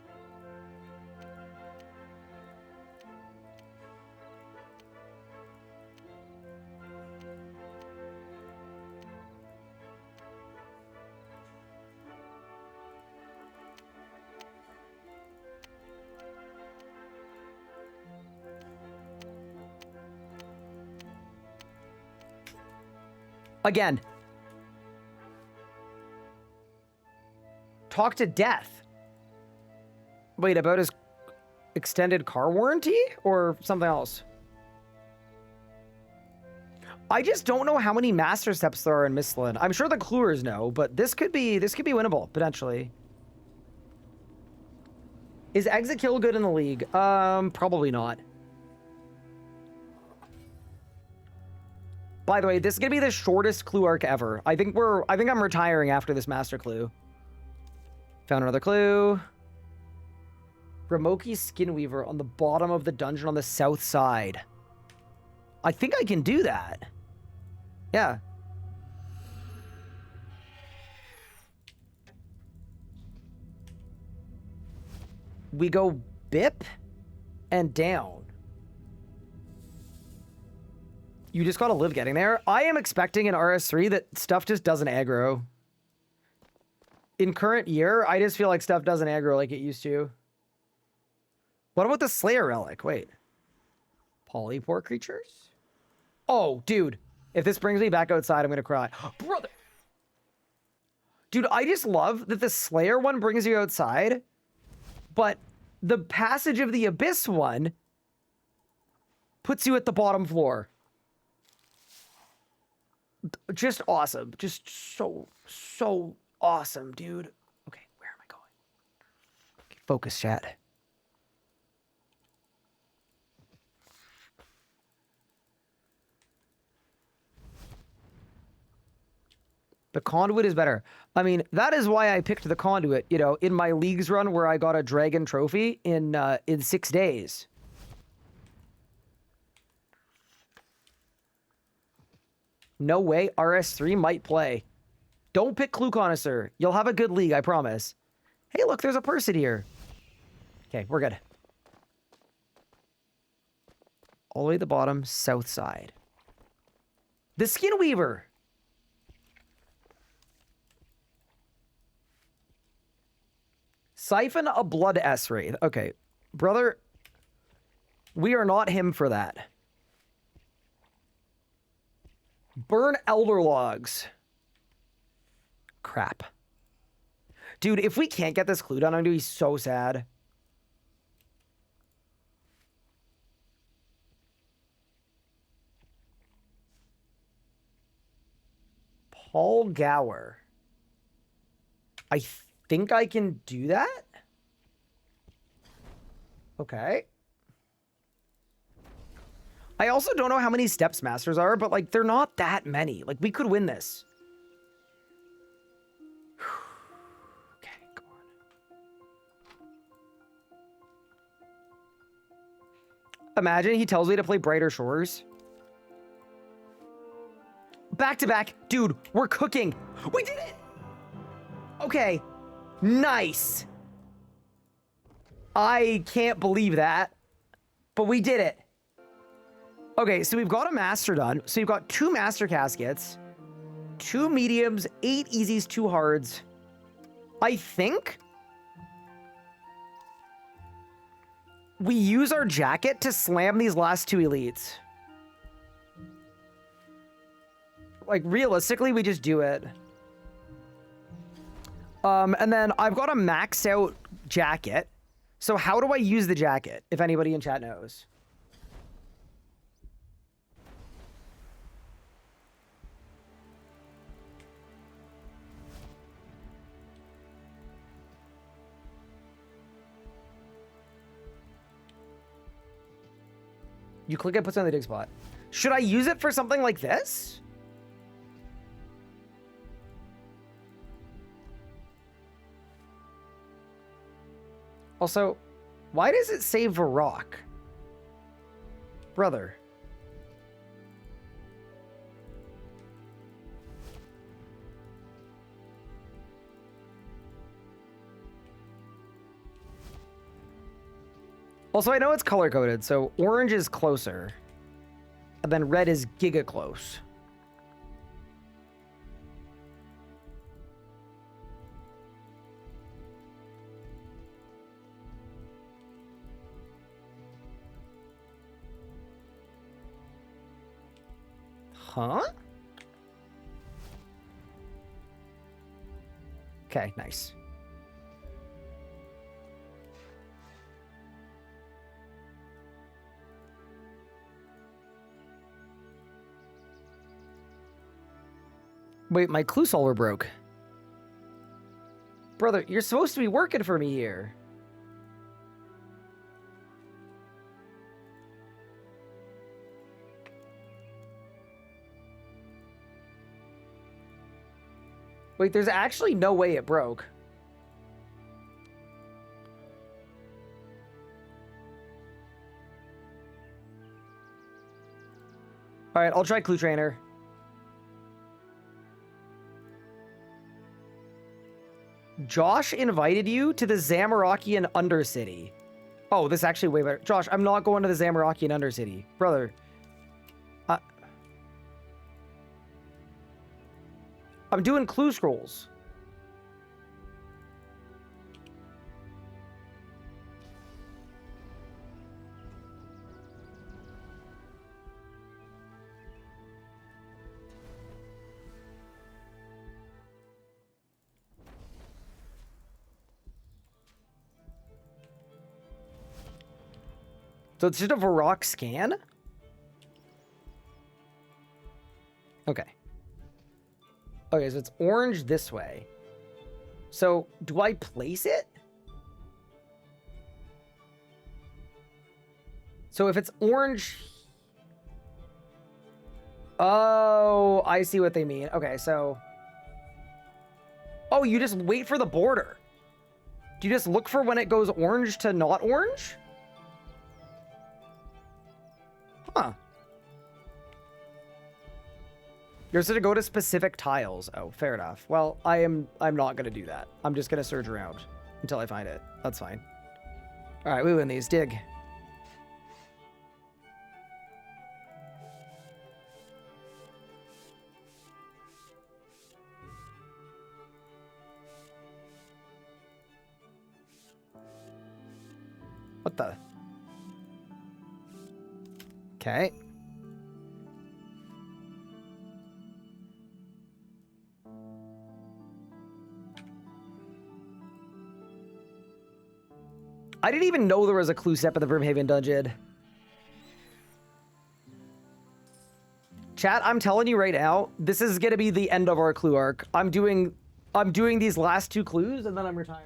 Again. Talk to Death. Wait, about his extended car warranty or something else? I just don't know how many master steps there are in Mistland. I'm sure the cluers know, but this could be winnable potentially. Is exit kill good in the league? Probably not. By the way, this is gonna be the shortest clue arc ever. I think I'm retiring after this master clue. Found another clue. Ramoki Skinweaver on the bottom of the dungeon on the south side. I think I can do that. Yeah. We go Bip and down. You just gotta live getting there. I am expecting in RS3 that stuff just doesn't aggro. In current year, I just feel like stuff doesn't aggro like it used to. What about the Slayer Relic? Wait. Polypore creatures? Oh, dude. If this brings me back outside, I'm gonna cry. Brother! Dude, I just love that the Slayer one brings you outside, but the Passage of the Abyss one puts you at the bottom floor. Just awesome. Just so awesome, dude. Okay, where am I going? Okay, focus, chat. The conduit is better. I mean, that is why I picked the conduit, you know, in my leagues run where I got a dragon trophy in 6 days. No way, RS3 might play. Don't pick Clue Connoisseur. You'll have a good league, I promise. Hey, look, there's a person here. Okay, we're good. All the way to the bottom, south side. The Skinweaver. Siphon a Blood S-Wraith. Okay, brother, we are not him for that. Burn Elder Logs. Crap. Dude, if we can't get this clue done, I'm gonna be so sad. Paul Gower. I think I can do that? Okay. I also don't know how many steps masters are, but like they're not that many. Like we could win this. Okay, come on. Imagine he tells me to play Brighter Shores. Back to back. Dude, we're cooking. We did it! Okay. Nice. I can't believe that. But we did it. Okay, so we've got a master done. So you've got 2 master caskets, 2 mediums, 8 easies, 2 hards. I think we use our jacket to slam these last 2 elites. Like, realistically, we just do it. And then I've got a maxed out jacket. So how do I use the jacket, if anybody in chat knows? You click it, puts it on the dig spot. Should I use it for something like this? Also, why does it say Varrock? Brother. Also, I know it's color-coded, so orange is closer. And then red is giga close. Huh? Okay, nice. Wait, my clue solver broke. Brother, you're supposed to be working for me here. Wait, there's actually no way it broke. All right, I'll try Clue Trainer. Josh invited you to the Zamorakian Undercity. Oh, this is actually way better. Josh, I'm not going to the Zamorakian Undercity. Brother. I'm doing clue scrolls. So it's just a Varrock scan? Okay. Okay, so it's orange this way. So, do I place it? So if it's orange... Oh, I see what they mean. Okay, so... Oh, you just wait for the border. Do you just look for when it goes orange to not orange? Huh. You're supposed to go to specific tiles. Oh, fair enough. Well, I'm not gonna do that. I'm just gonna search around until I find it. That's fine. All right, we win these. Dig. What the? Okay. I didn't even know there was a clue step in the Brimhaven dungeon. Chat, I'm telling you right now, this is gonna be the end of our clue arc. I'm doing these last 2 clues and then I'm retiring.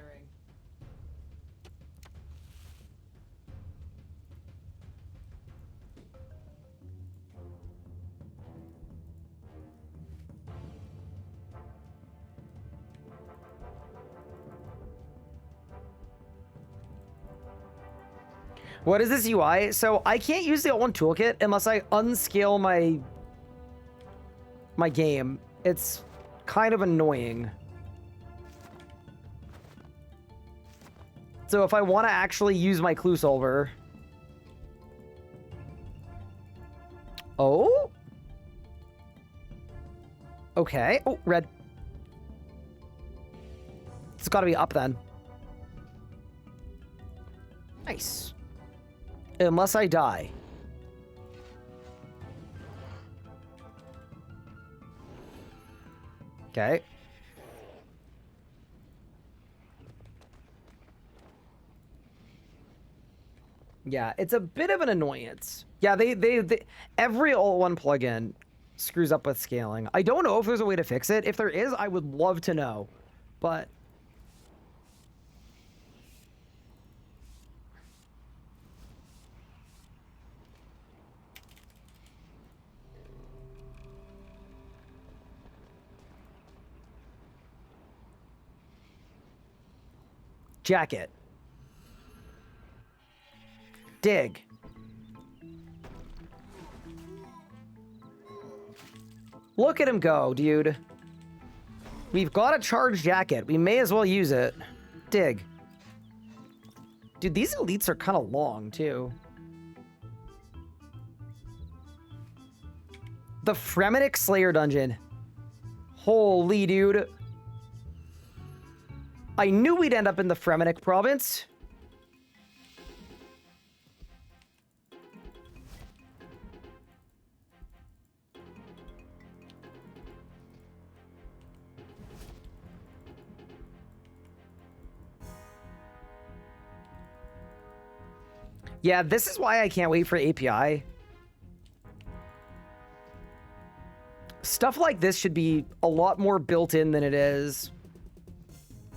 What is this UI? So I can't use the Alt1 toolkit unless I unscale my game. It's kind of annoying. So if I want to actually use my clue solver... Oh? Okay. Oh, red. It's got to be up then. Nice. Unless I die. Okay. Yeah, it's a bit of an annoyance. Yeah, they every Alt1 plugin screws up with scaling. I don't know if there's a way to fix it. If there is, I would love to know. But jacket. Dig. Look at him go, dude. We've got a charged jacket. We may as well use it. Dig. Dude, these elites are kind of long, too. The Fremennik Slayer Dungeon. Holy, dude. I knew we'd end up in the Fremennik province. Yeah, this is why I can't wait for API. Stuff like this should be a lot more built in than it is.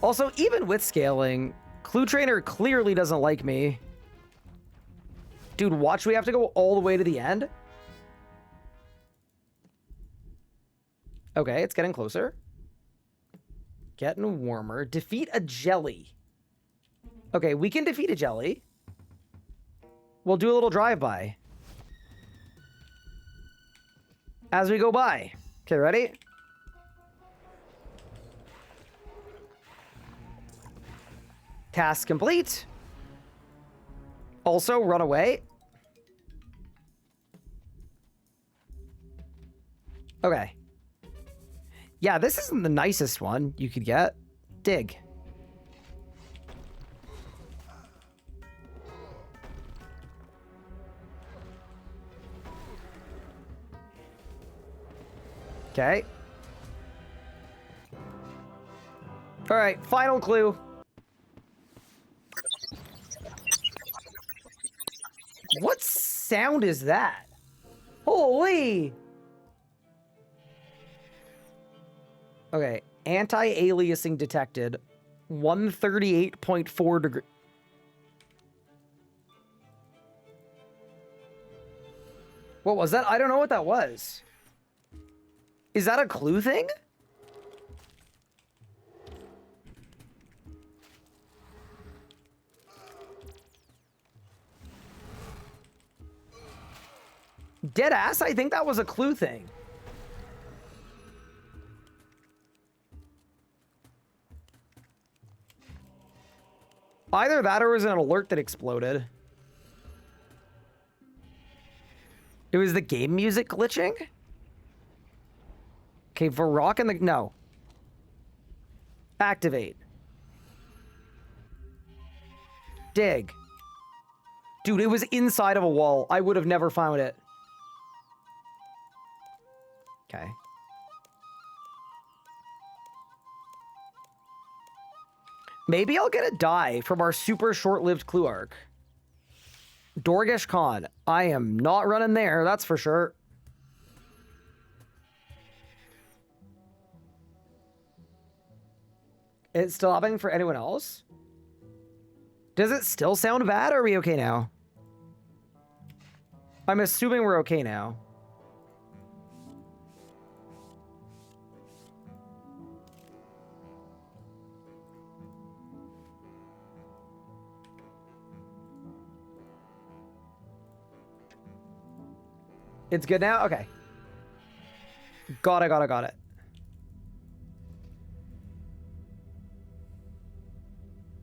Also, even with scaling, Clue Trainer clearly doesn't like me. Dude, watch, we have to go all the way to the end. Okay, it's getting closer. Getting warmer. Defeat a jelly. Okay, we can defeat a jelly. We'll do a little drive-by. As we go by. Okay, ready? Task complete. Also, run away. Okay. Yeah, this isn't the nicest one you could get. Dig. Okay. All right, final clue. What sound is that? Holy! Okay, anti-aliasing detected. 138.4 degree. What was that? I don't know what that was. Is that a clue thing? Deadass, I think that was a clue thing. Either that or it was an alert that exploded. It was the game music glitching? Okay, Varrock and the... No. Activate. Dig. Dude, it was inside of a wall. I would have never found it. Okay. Maybe I'll get a die from our super short-lived clue arc. Dorgesh Khan. I am not running there, that's for sure. It's still happening for anyone else? Does it still sound bad, or are we okay now? I'm assuming we're okay now. It's good now? Okay. Got it.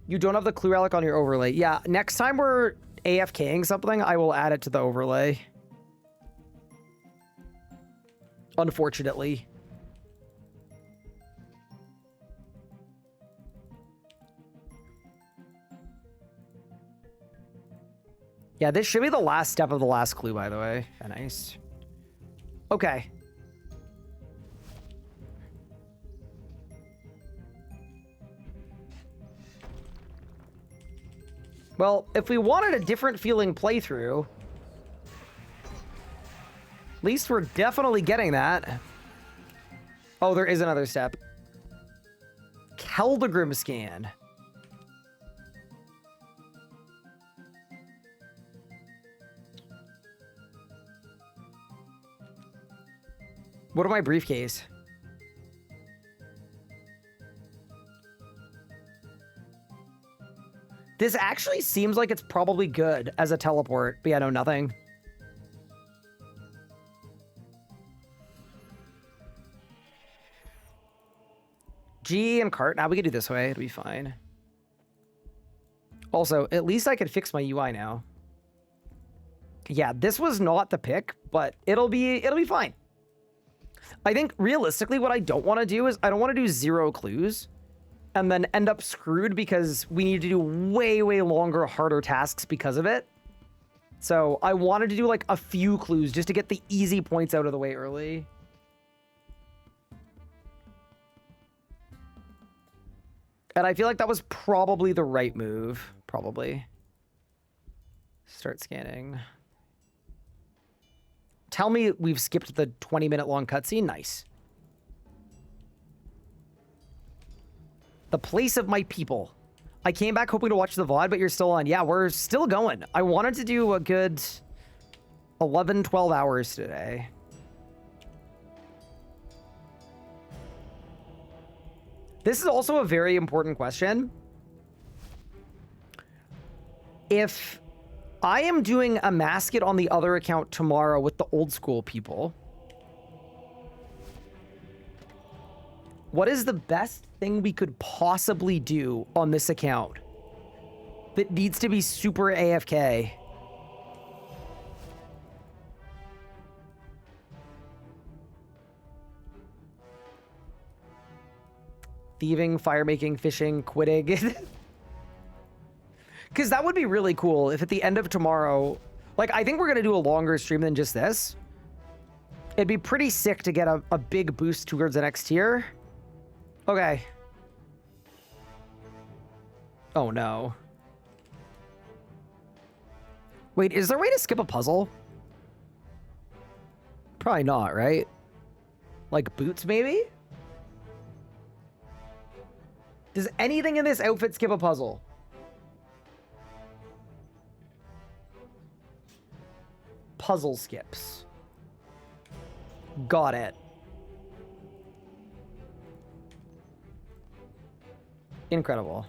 You don't have the clue relic on your overlay. Yeah, next time we're AFKing something, I will add it to the overlay. Unfortunately. Yeah, this should be the last step of the last clue, by the way. Nice. Okay. Well, if we wanted a different feeling playthrough, at least we're definitely getting that. Oh, there is another step. Keldegrim scan. What of my briefcase? This actually seems like it's probably good as a teleport, but yeah, no, nothing. G and cart. Now we can do this way. It'll be fine. Also, at least I can fix my UI now. Yeah, this was not the pick, but it'll be fine. I think realistically what I don't want to do is I don't want to do 0 clues and then end up screwed because we need to do way, way longer, harder tasks because of it. So I wanted to do like a few clues just to get the easy points out of the way early. And I feel like that was probably the right move. Probably. Start scanning. Tell me we've skipped the 20-minute long cutscene. Nice. The place of my people. I came back hoping to watch the VOD, but you're still on. Yeah, we're still going. I wanted to do a good 11, 12 hours today. This is also a very important question. If I am doing a mascot on the other account tomorrow with the old school people, what is the best thing we could possibly do on this account that needs to be super AFK? Thieving, fire making, fishing, quitting. Because that would be really cool if at the end of tomorrow, like, I think we're going to do a longer stream than just this. It'd be pretty sick to get a big boost towards the next tier. Okay. Oh, no. Wait, is there a way to skip a puzzle? Probably not, right? Like boots, maybe? Does anything in this outfit skip a puzzle? Puzzle skips. Got it. Incredible.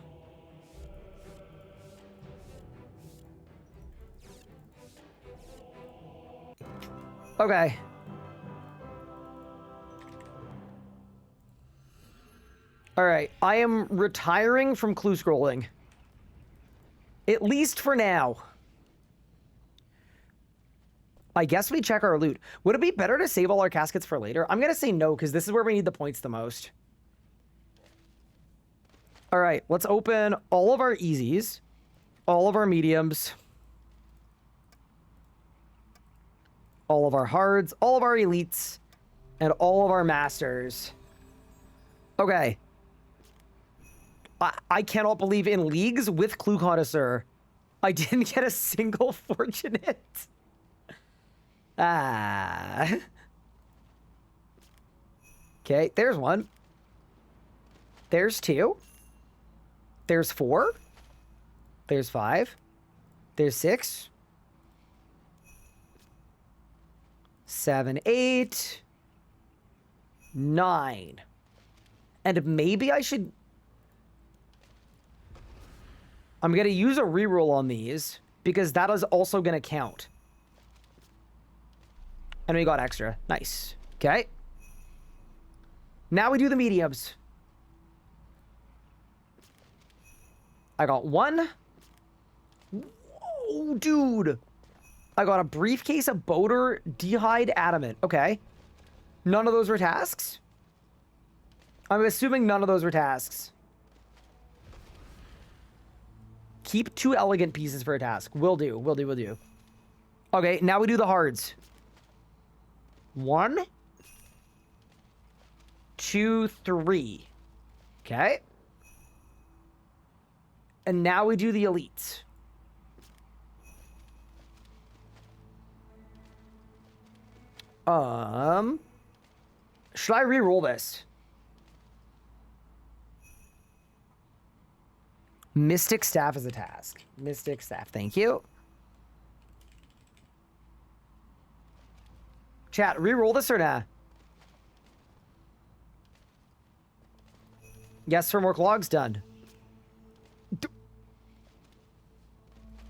Okay. All right, I am retiring from clue scrolling. At least for now. I guess we check our loot. Would it be better to save all our caskets for later? I'm gonna say no, because this is where we need the points the most. All right, let's open all of our easies, all of our mediums, all of our hards, all of our elites, and all of our masters. Okay. I cannot believe in leagues with Clue Connoisseur, I didn't get a single fortunate. Ah. Okay, there's one. There's two. There's four. There's five. There's 6. 7, 8. 9. And maybe I should... I'm going to use a reroll on these because that is also going to count. And we got extra. Nice. Okay. Now we do the mediums. I got 1. Whoa, dude. I got a briefcase of boater dehyde adamant. Okay. None of those were tasks? I'm assuming none of those were tasks. Keep 2 elegant pieces for a task. Will do. Will do. Will do. Okay, now we do the hards. 1, 2, 3. Okay. And now we do the elites. Should I re-roll this? Mystic Staff is a task. Mystic Staff, thank you. Chat, re-roll this or nah? Yes for more clogs, done.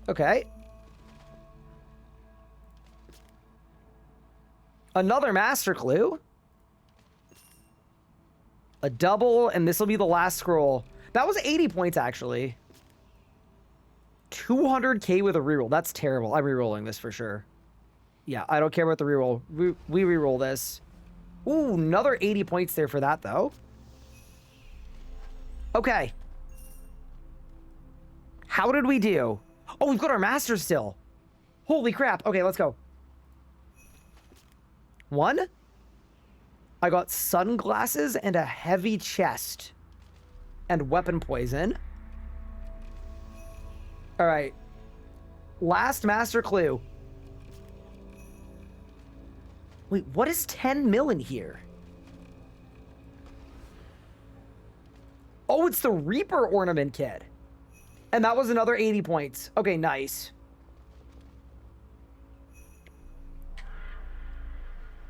Okay. Another master clue. A double, and this will be the last scroll. That was 80 points, actually. 200k with a reroll. That's terrible. I'm rerolling this for sure. Yeah, I don't care about the reroll. We reroll this. Ooh, another 80 points there for that, though. Okay. How did we do? Oh, we've got our master still. Holy crap. Okay, let's go. 1. I got sunglasses and a heavy chest. And weapon poison. All right. Last master clue. Wait, what is 10 mil in here? Oh, it's the Reaper ornament kit. And that was another 80 points. Okay, nice.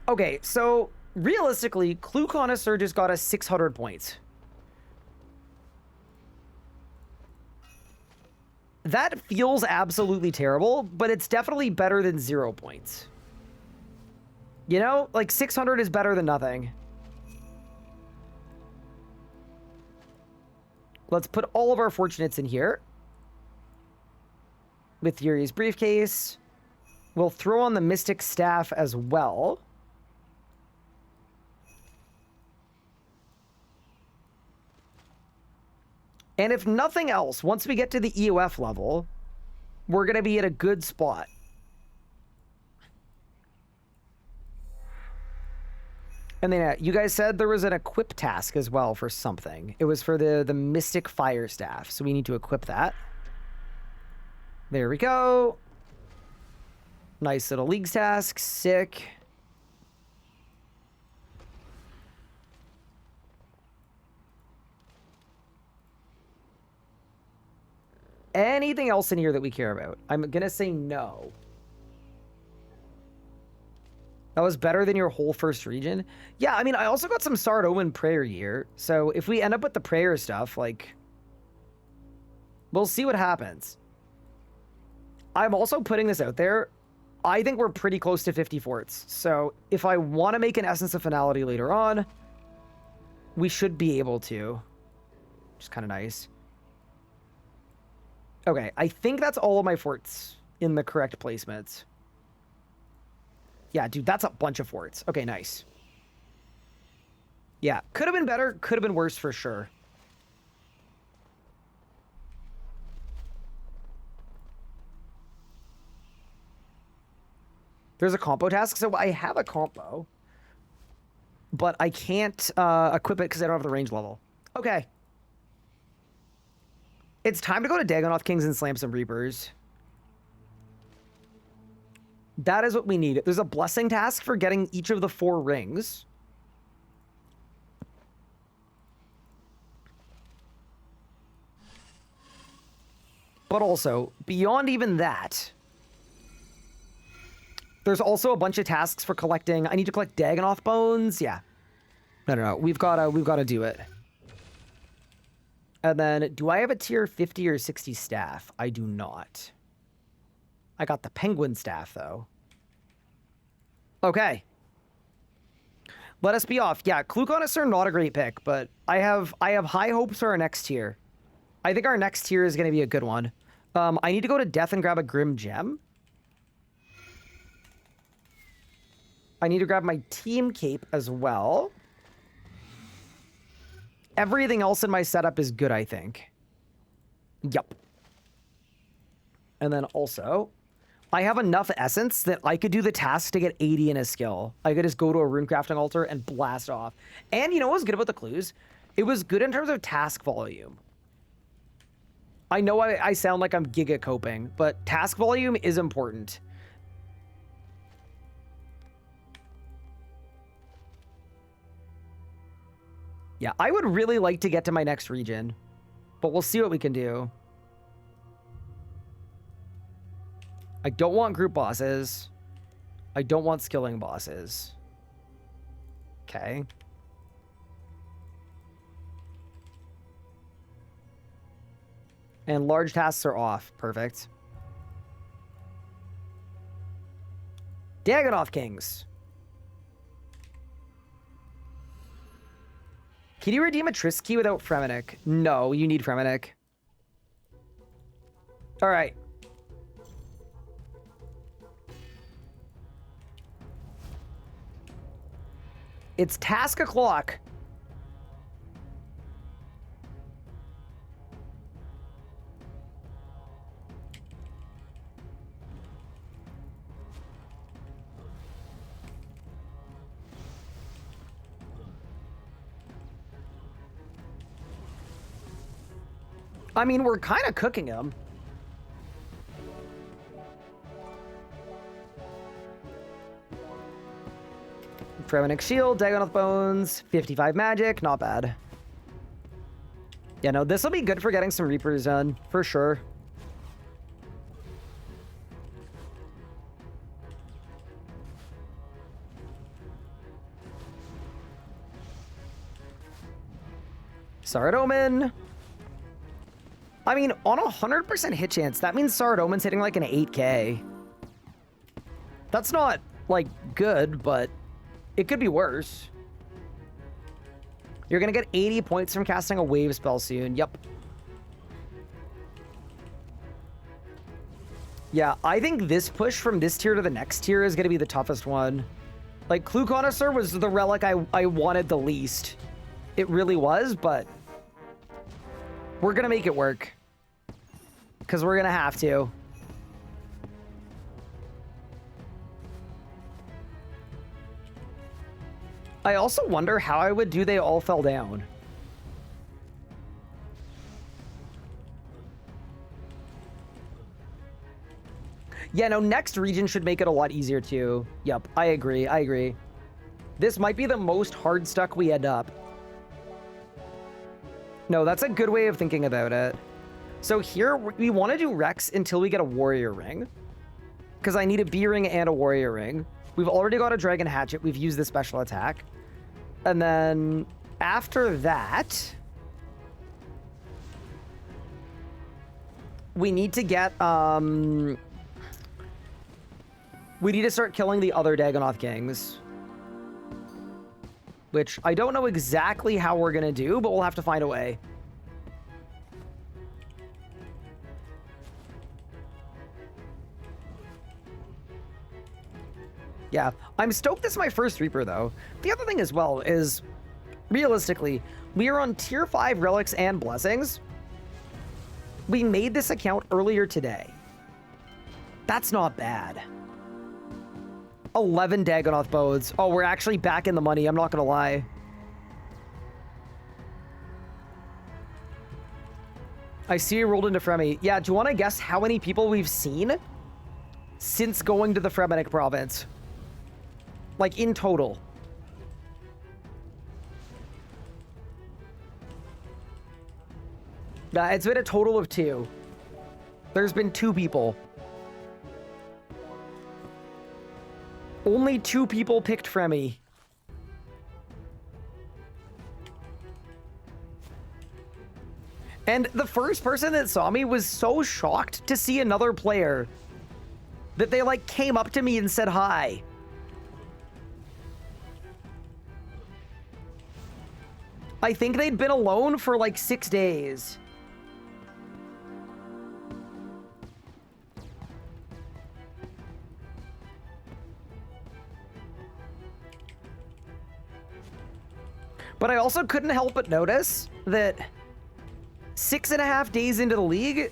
Okay, so realistically, Clue Connoisseur just got us 600 points. That feels absolutely terrible, but it's definitely better than 0 points. You know, like 600 is better than nothing. Let's put all of our fortunates in here. With Yuri's briefcase. We'll throw on the Mystic Staff as well. And if nothing else, once we get to the EOF level, we're going to be at a good spot. And then you guys said there was an equip task as well for something. It was for the Mystic Fire Staff, so we need to equip that. There we go. Nice little Leagues task. Sick. Anything else in here that we care about? I'm gonna say no. That was better than your whole first region? Yeah, I mean, I also got some Sard Omen prayer here. So if we end up with the prayer stuff, like, we'll see what happens. I'm also putting this out there. I think we're pretty close to 50 forts. So if I want to make an Essence of Finality later on, we should be able to. Which is kind of nice. Okay, I think that's all of my forts in the correct placements. Yeah, dude, that's a bunch of forts. Okay, nice. Yeah, could have been better, could have been worse for sure. There's a compo task, so I have a compo. But I can't equip it because I don't have the range level. Okay. It's time to go to Dagonoth Kings and slam some Reapers. That is what we need. There's a blessing task for getting each of the 4 rings. But also, beyond even that, there's also a bunch of tasks for collecting. I need to collect Dagonoth bones. Yeah. No. We've gotta do it. And then, do I have a tier 50 or 60 staff? I do not. I got the penguin staff, though. Okay. Let us be off. Yeah, Clue Connoisseur, not a great pick, but I have high hopes for our next tier. I think our next tier is going to be a good one. I need to go to Death and grab a Grim Gem. I need to grab my team cape as well. Everything else in my setup is good, I think. Yup. And then also, I have enough essence that I could do the task to get 80 in a skill. I could just go to a rune crafting altar and blast off. And you know what was good about the clues? It was good in terms of task volume. I know I sound like I'm giga coping, but task volume is important. Yeah, I would really like to get to my next region, but we'll see what we can do. I don't want group bosses. I don't want skilling bosses. Okay. And large tasks are off. Perfect. Dagonoth Kings. Can you redeem a Triss key without Fremennik? No, you need Fremennik. All right. It's task o'clock. I mean, we're kind of cooking him. Fremennik Shield, Dagonoth Bones, 55 Magic, not bad. Yeah, no, this will be good for getting some Reapers done, for sure. Saradomin. I mean, on a 100% hit chance, that means Saradomin's hitting like an 8k. That's not, like, good, but it could be worse. You're gonna get 80 points from casting a wave spell soon. Yep. Yeah, I think this push from this tier to the next tier is gonna be the toughest one. Like, Clue Connoisseur was the relic I wanted the least. It really was, but we're gonna make it work. Because we're gonna have to. I also wonder how I would do They All Fell Down. Yeah, no, next region should make it a lot easier too. Yep, I agree, I agree. This might be the most hard stuck we end up. No, that's a good way of thinking about it. So here, we want to do Rex until we get a Warrior Ring. Because I need a B Ring and a Warrior Ring. We've already got a Dragon Hatchet. We've used the special attack. And then after that, we need to get, we need to start killing the other Dagonoth Kings. Which I don't know exactly how we're going to do, but we'll have to find a way. Yeah, I'm stoked this is my first Reaper, though. The other thing as well is, realistically, we are on Tier 5 Relics and Blessings. We made this account earlier today. That's not bad. 11 Dagonoth Bones. Oh, we're actually back in the money, I'm not gonna lie. I see you rolled into Fremi. Yeah, do you want to guess how many people we've seen since going to the Fremennik province? Like, in total. It's been a total of 2. There's been 2 people. Only 2 people picked Fremi. And the first person that saw me was so shocked to see another player that they, like, came up to me and said hi. I think they'd been alone for, like, 6 days. But I also couldn't help but notice that 6.5 days into the league,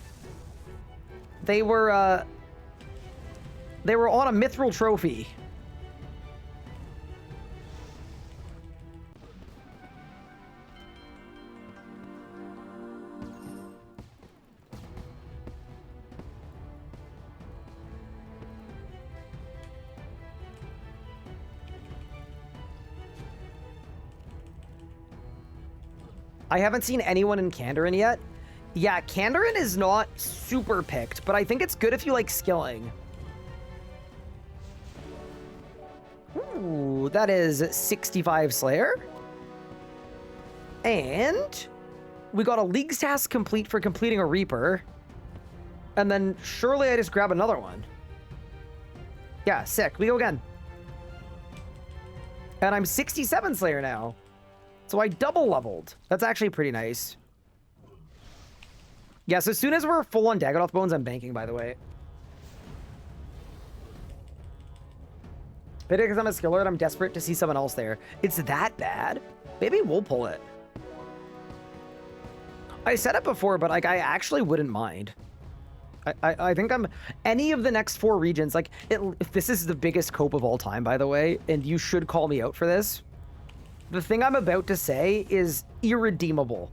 they were on a mithril trophy. I haven't seen anyone in Kandarin yet. Yeah, Kandarin is not super picked, but I think it's good if you like skilling. Ooh, that is 65 Slayer. And we got a League's task complete for completing a Reaper. And then surely I just grab another one. Yeah, sick. We go again. And I'm 67 Slayer now. So I double leveled. That's actually pretty nice. Yeah, so as soon as we're full on Dagonoth Bones, I'm banking, by the way. Maybe because I'm a skiller and I'm desperate to see someone else there. It's that bad? Maybe we'll pull it. I said it before, but like I actually wouldn't mind. I think I'm... Any of the next 4 regions, like... if this is the biggest cope of all time, by the way, and you should call me out for this. The thing I'm about to say is irredeemable.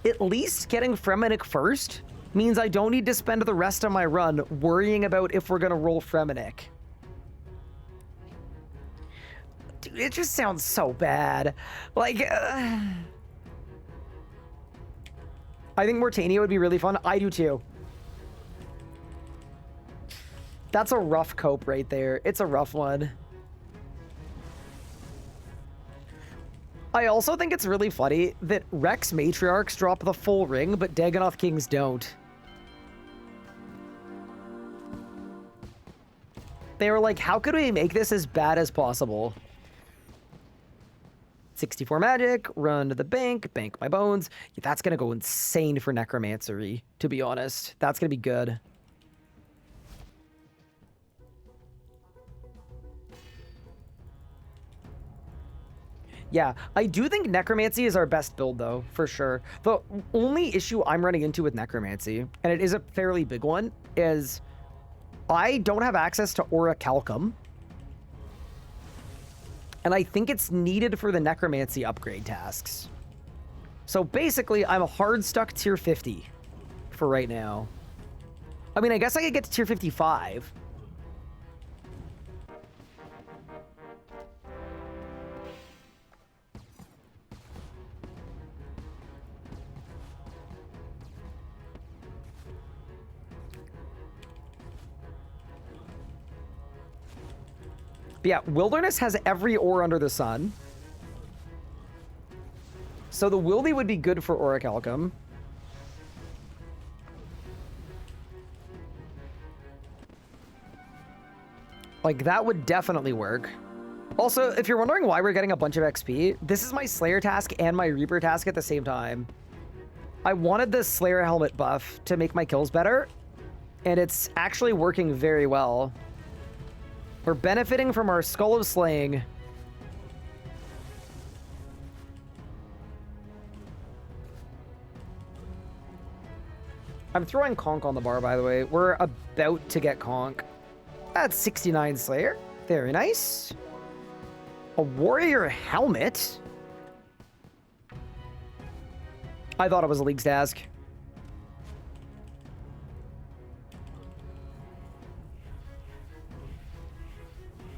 At least getting Fremennik first means I don't need to spend the rest of my run worrying about if we're going to roll Fremenic. Dude, it just sounds so bad. Like, I think Mortania would be really fun. I do too. That's a rough cope right there. It's a rough one. I also think it's really funny that Rex Matriarchs drop the full ring, but Dagonoth Kings don't. They were like, how could we make this as bad as possible? 64 magic, run to the bank, bank my bones. That's going to go insane for Necromancery, to be honest. That's going to be good. Yeah, I do think Necromancy is our best build, though, for sure. The only issue I'm running into with Necromancy, and it is a fairly big one, is I don't have access to Orichalcum. And I think it's needed for the Necromancy upgrade tasks. So basically, I'm a hard stuck tier 50 for right now. I mean, I guess I could get to tier 55. But yeah, Wilderness has every ore under the sun. So the Wildy would be good for Orichalcum. Like, that would definitely work. Also, if you're wondering why we're getting a bunch of XP, this is my Slayer task and my Reaper task at the same time. I wanted the Slayer helmet buff to make my kills better, and it's actually working very well. We're benefiting from our Skull of Slaying. I'm throwing Conk on the bar, by the way. We're about to get Conk. That's 69 Slayer. Very nice. A Warrior Helmet. I thought it was a League's task.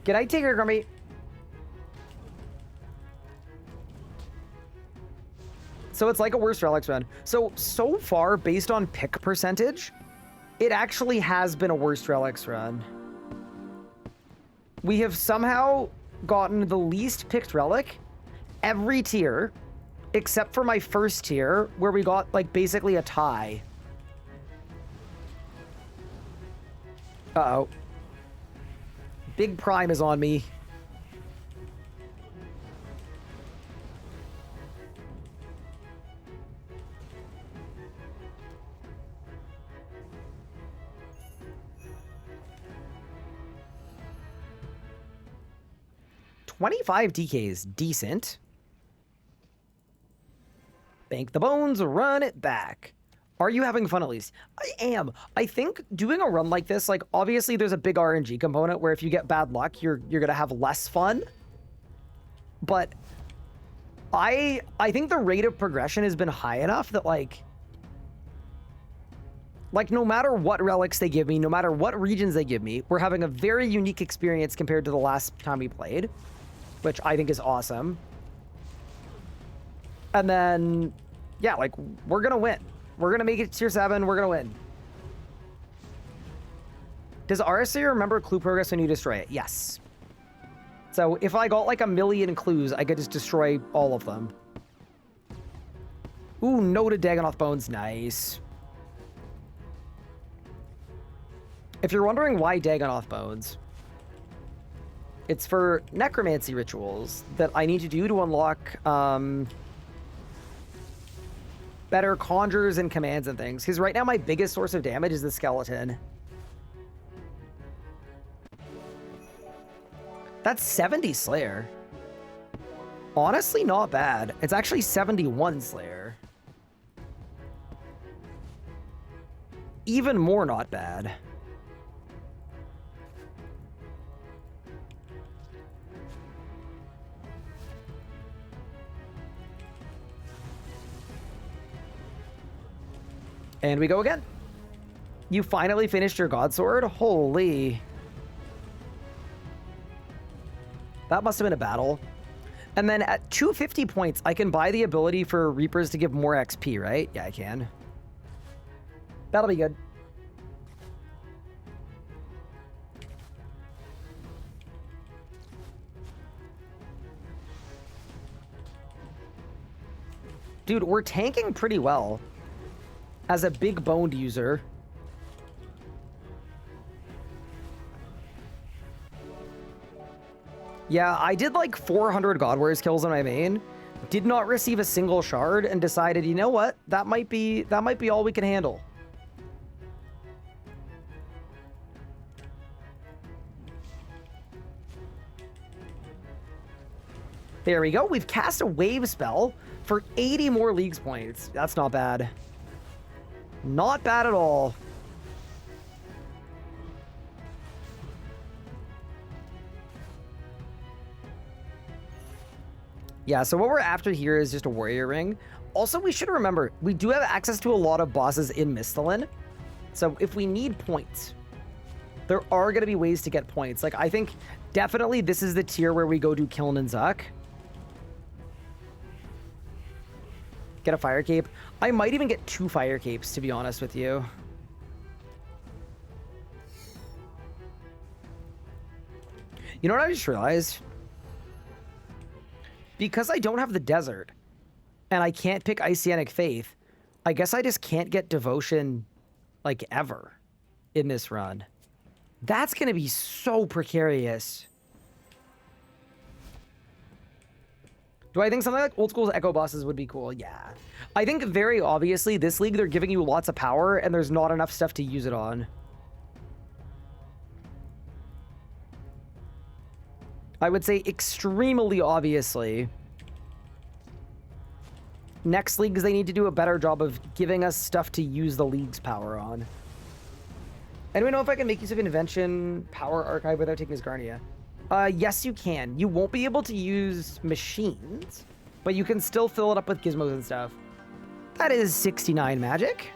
Good night, Tigger Grumpy. So it's like a worst Relics run. So far, based on pick percentage, it actually has been a worst Relics run. We have somehow gotten the least picked Relic every tier, except for my first tier, where we got, like, basically a tie. Uh-oh. Big Prime is on me. $25 DK is decent. Bank the bones, run it back. Are you having fun at least? I am. I think doing a run like this, like, obviously there's a big RNG component where if you get bad luck, you're gonna have less fun. But I think the rate of progression has been high enough that like no matter what relics they give me, no matter what regions they give me, we're having a very unique experience compared to the last time we played, which I think is awesome. And then, yeah, like, we're gonna win. We're gonna make it to tier 7. We're gonna win. Does RSA remember clue progress when you destroy it? Yes. So if I got like 1,000,000 clues, I could just destroy all of them. Ooh, noted Dagonoth Bones. Nice. If you're wondering why Dagonoth Bones, it's for necromancy rituals that I need to do to unlock better conjures and commands and things. Because right now my biggest source of damage is the skeleton. That's 70 Slayer. Honestly, not bad. It's actually 71 Slayer. Even more not bad. And we go again. You finally finished your God Sword? Holy. That must have been a battle. And then at 250 points, I can buy the ability for Reapers to give more XP, right? Yeah, I can. That'll be good. Dude, we're tanking pretty well as a big boned user. Yeah, I did like 400 God Warriors kills on my main, did not receive a single shard, and decided, you know what, that might be all we can handle. There we go. We've cast a wave spell for 80 more Leagues points. That's not bad. Not bad at all. Yeah, so what we're after here is just a warrior ring. Also, we should remember, we do have access to a lot of bosses in Misthalin. So if we need points, there are going to be ways to get points. Like, I think definitely this is the tier where we go do Kiln and Zuck. Get a fire cape. I might even get 2 fire capes, to be honest with you. You know what I just realized? Because I don't have the desert, and I can't pick Isianic Faith, I guess I just can't get Devotion, like, ever in this run. That's going to be so precarious. Do I think something like old school Echo bosses would be cool? Yeah. I think very obviously this league, they're giving you lots of power, and there's not enough stuff to use it on. I would say extremely obviously. Next leagues, they need to do a better job of giving us stuff to use the league's power on. Anyone know if I can make use of Invention Power Archive without taking his Garnia? Yes, you can. You won't be able to use machines, but you can still fill it up with gizmos and stuff. That is 69 magic.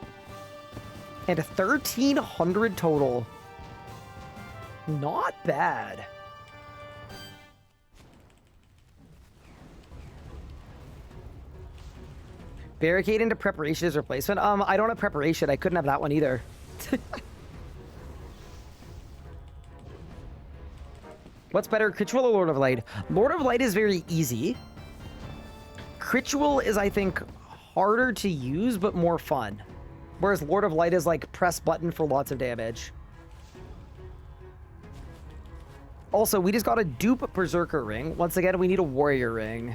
And 1,300 total. Not bad. Barricade into Preparation as replacement. I don't have Preparation. I couldn't have that one either. What's better, Critchuel or Lord of Light? Lord of Light is very easy. Critchuel is, I think, harder to use, but more fun. Whereas Lord of Light is like press button for lots of damage. Also, we just got a dupe Berserker ring. Once again, we need a warrior ring.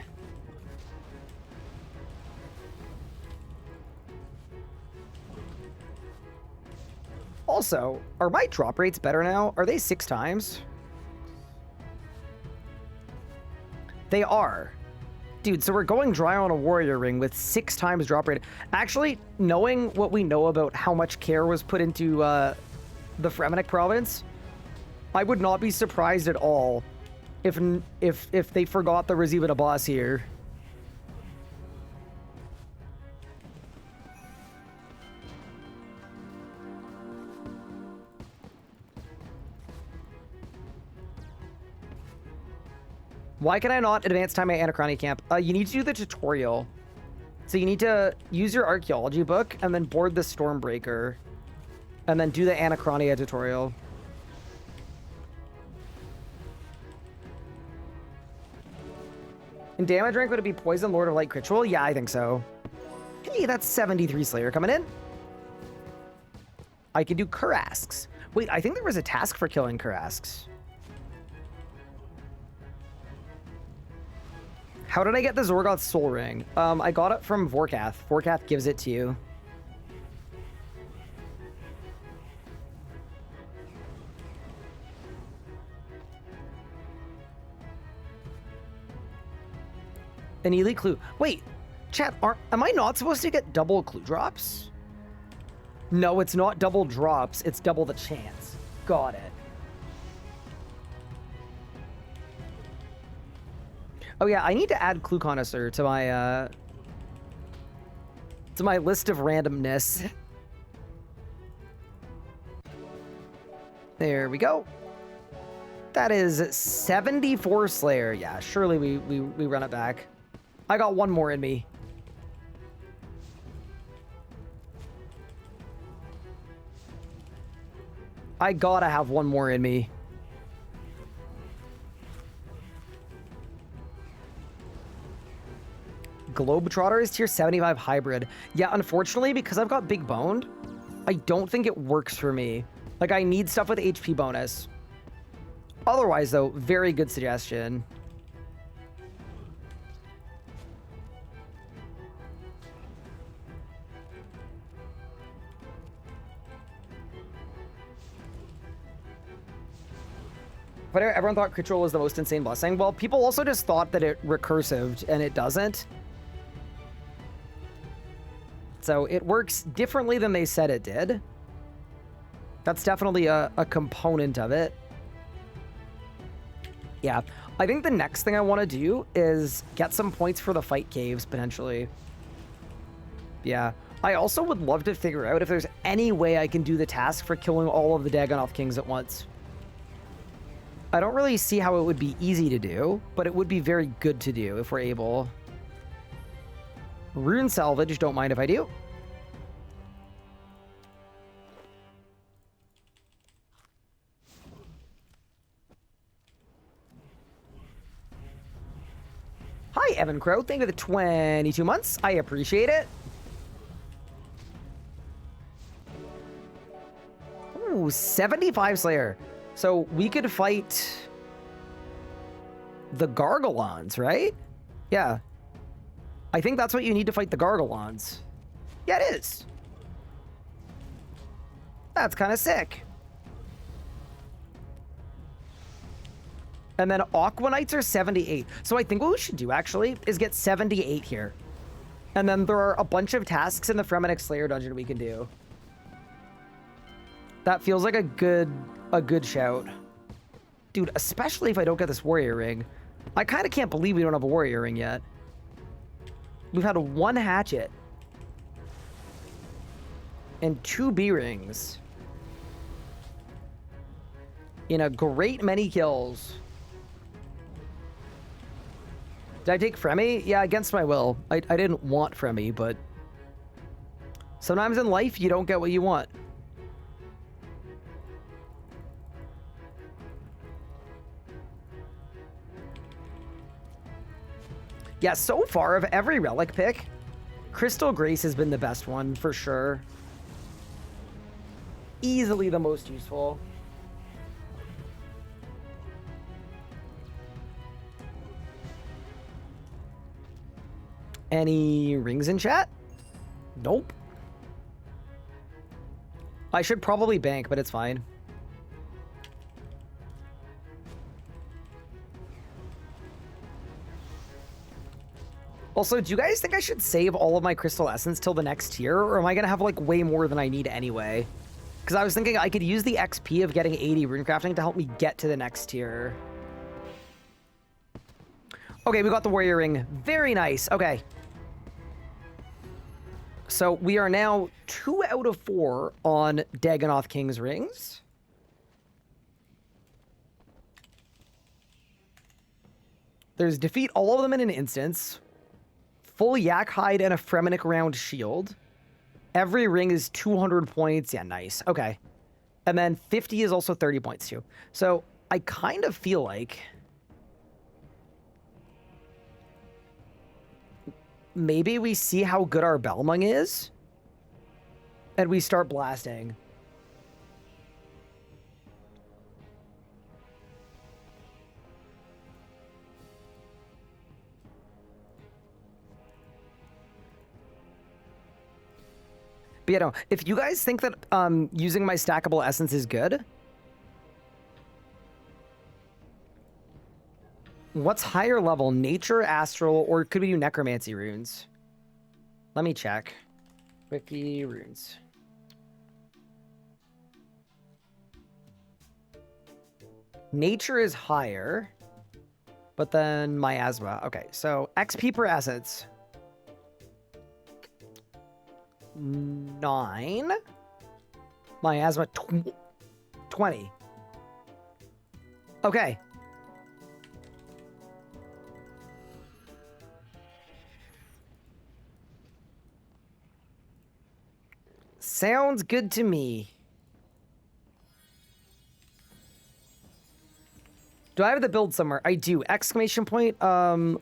Also, are my drop rates better now? Are they 6 times? They are. Dude, so we're going dry on a warrior ring with 6 times drop rate. Actually, knowing what we know about how much care was put into the Fremennik province, I would not be surprised at all if they forgot there was even a boss here. Why can I not advance time at Anachrony Camp? You need to do the tutorial. So you need to use your archaeology book and then board the Stormbreaker. And then do the Anachronia tutorial. In damage rank, would it be Poison, Lord of Light, Critchuel? Yeah, I think so. Hey, that's 73 Slayer coming in. I can do Karasks. Wait, I think there was a task for killing Karasks. How did I get the Zorgoth Soul Ring? I got it from Vorkath. Vorkath gives it to you. An elite clue. Wait, chat, am I not supposed to get double clue drops? No, it's not double drops. It's double the chance. Got it. Oh yeah, I need to add Clue Connoisseur to my list of randomness. There we go. That is 74 Slayer. Yeah, surely we run it back. I got one more in me. I gotta have one more in me. Globetrotter is tier 75 hybrid. Yeah, unfortunately, because I've got big boned, I don't think it works for me. Like, I need stuff with HP bonus. Otherwise, though, very good suggestion. But everyone thought Crit Roll was the most insane blessing. Well, people also just thought that it recursived, and it doesn't. So it works differently than they said it did. That's definitely a component of it. Yeah, I think the next thing I want to do is get some points for the fight caves, potentially. Yeah, I also would love to figure out if there's any way I can do the task for killing all of the Dagonoth Kings at once. I don't really see how it would be easy to do, but it would be very good to do if we're able. Rune Salvage, don't mind if I do. Hi, Evan Crow. Thank you for the 22 months. I appreciate it. Ooh, 75 Slayer. So we could fight the Gargalons, right? Yeah. I think that's what you need to fight the Gargalons. Yeah, it is. That's kind of sick. And then Aquanites are 78. So I think what we should do, actually, is get 78 here. And then there are a bunch of tasks in the Fremennik Slayer dungeon we can do. That feels like a good shout. Dude, especially if I don't get this warrior ring. I kind of can't believe we don't have a warrior ring yet. We've had one hatchet. And 2 B rings. In a great many kills. Did I take Fremi? Yeah, against my will. I didn't want Fremi, but sometimes in life you don't get what you want. Yeah, so far of every relic pick, Crystal Grace has been the best one for sure. Easily the most useful. Any rings in chat? Nope. I should probably bank, but it's fine. Also, do you guys think I should save all of my Crystal Essence till the next tier, or am I gonna have like way more than I need anyway? Because I was thinking I could use the XP of getting 80 runecrafting to help me get to the next tier. Okay, we got the warrior ring. Very nice. Okay. So we are now 2 out of 4 on Dagonoth King's rings. There's defeat all of them in an instance. Full yak hide and a Fremennik round shield. Every ring is 200 points. Yeah, nice. Okay. And then 50 is also 30 points too. So I kind of feel like maybe we see how good our Belmung is and we start blasting. But yeah, no, if you guys think that using my stackable essence is good, what's higher level? Nature, astral, or could we do necromancy runes? Let me check. Wiki runes. Nature is higher, but then miasma. Okay, so XP per essence. 9. Miasma 20. Okay. Sounds good to me. Do I have the build somewhere? I do. Exclamation point,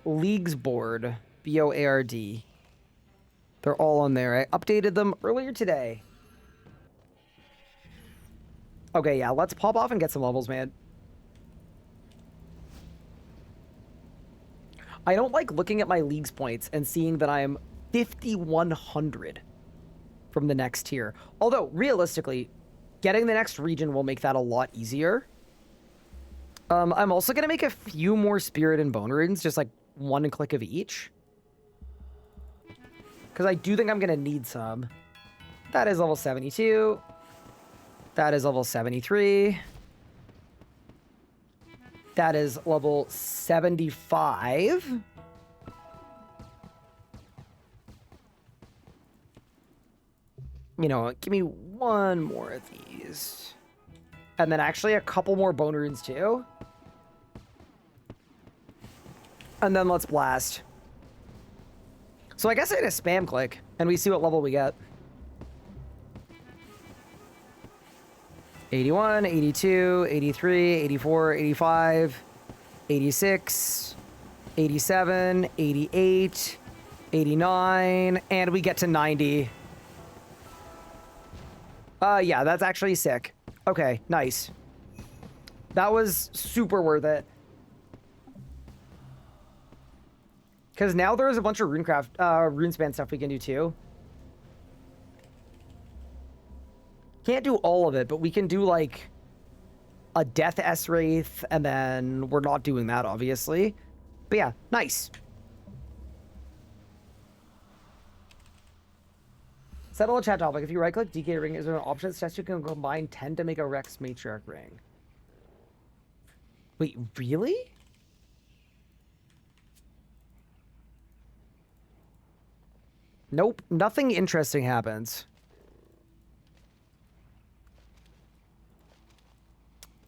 Leagues board. B-O-A-R-D. They're all on there. I updated them earlier today. Okay, yeah, let's pop off and get some levels, man. I don't like looking at my Leagues points and seeing that I am 5,100 from the next tier. Although, realistically, getting the next region will make that a lot easier. I'm also going to make a few more Spirit and Bone Runes, just like one click of each. Because I do think I'm going to need some. That is level 72. That is level 73. That is level 75. You know what? Give me one more of these. And then actually a couple more Bone Runes too. And then let's blast. So I guess I hit a spam click and we see what level we get. 81, 82, 83, 84, 85, 86, 87, 88, 89, and we get to 90. Yeah, that's actually sick. Okay, nice. That was super worth it. Because now there's a bunch of RuneSpan stuff we can do too. Can't do all of it, but we can do like a Death S-Wraith, and then we're not doing that, obviously. But yeah, nice. Settle a chat topic. If you right-click DK ring, is there an option that says you can combine 10 to make a Rex Matriarch ring? Wait, really? Nope, nothing interesting happens.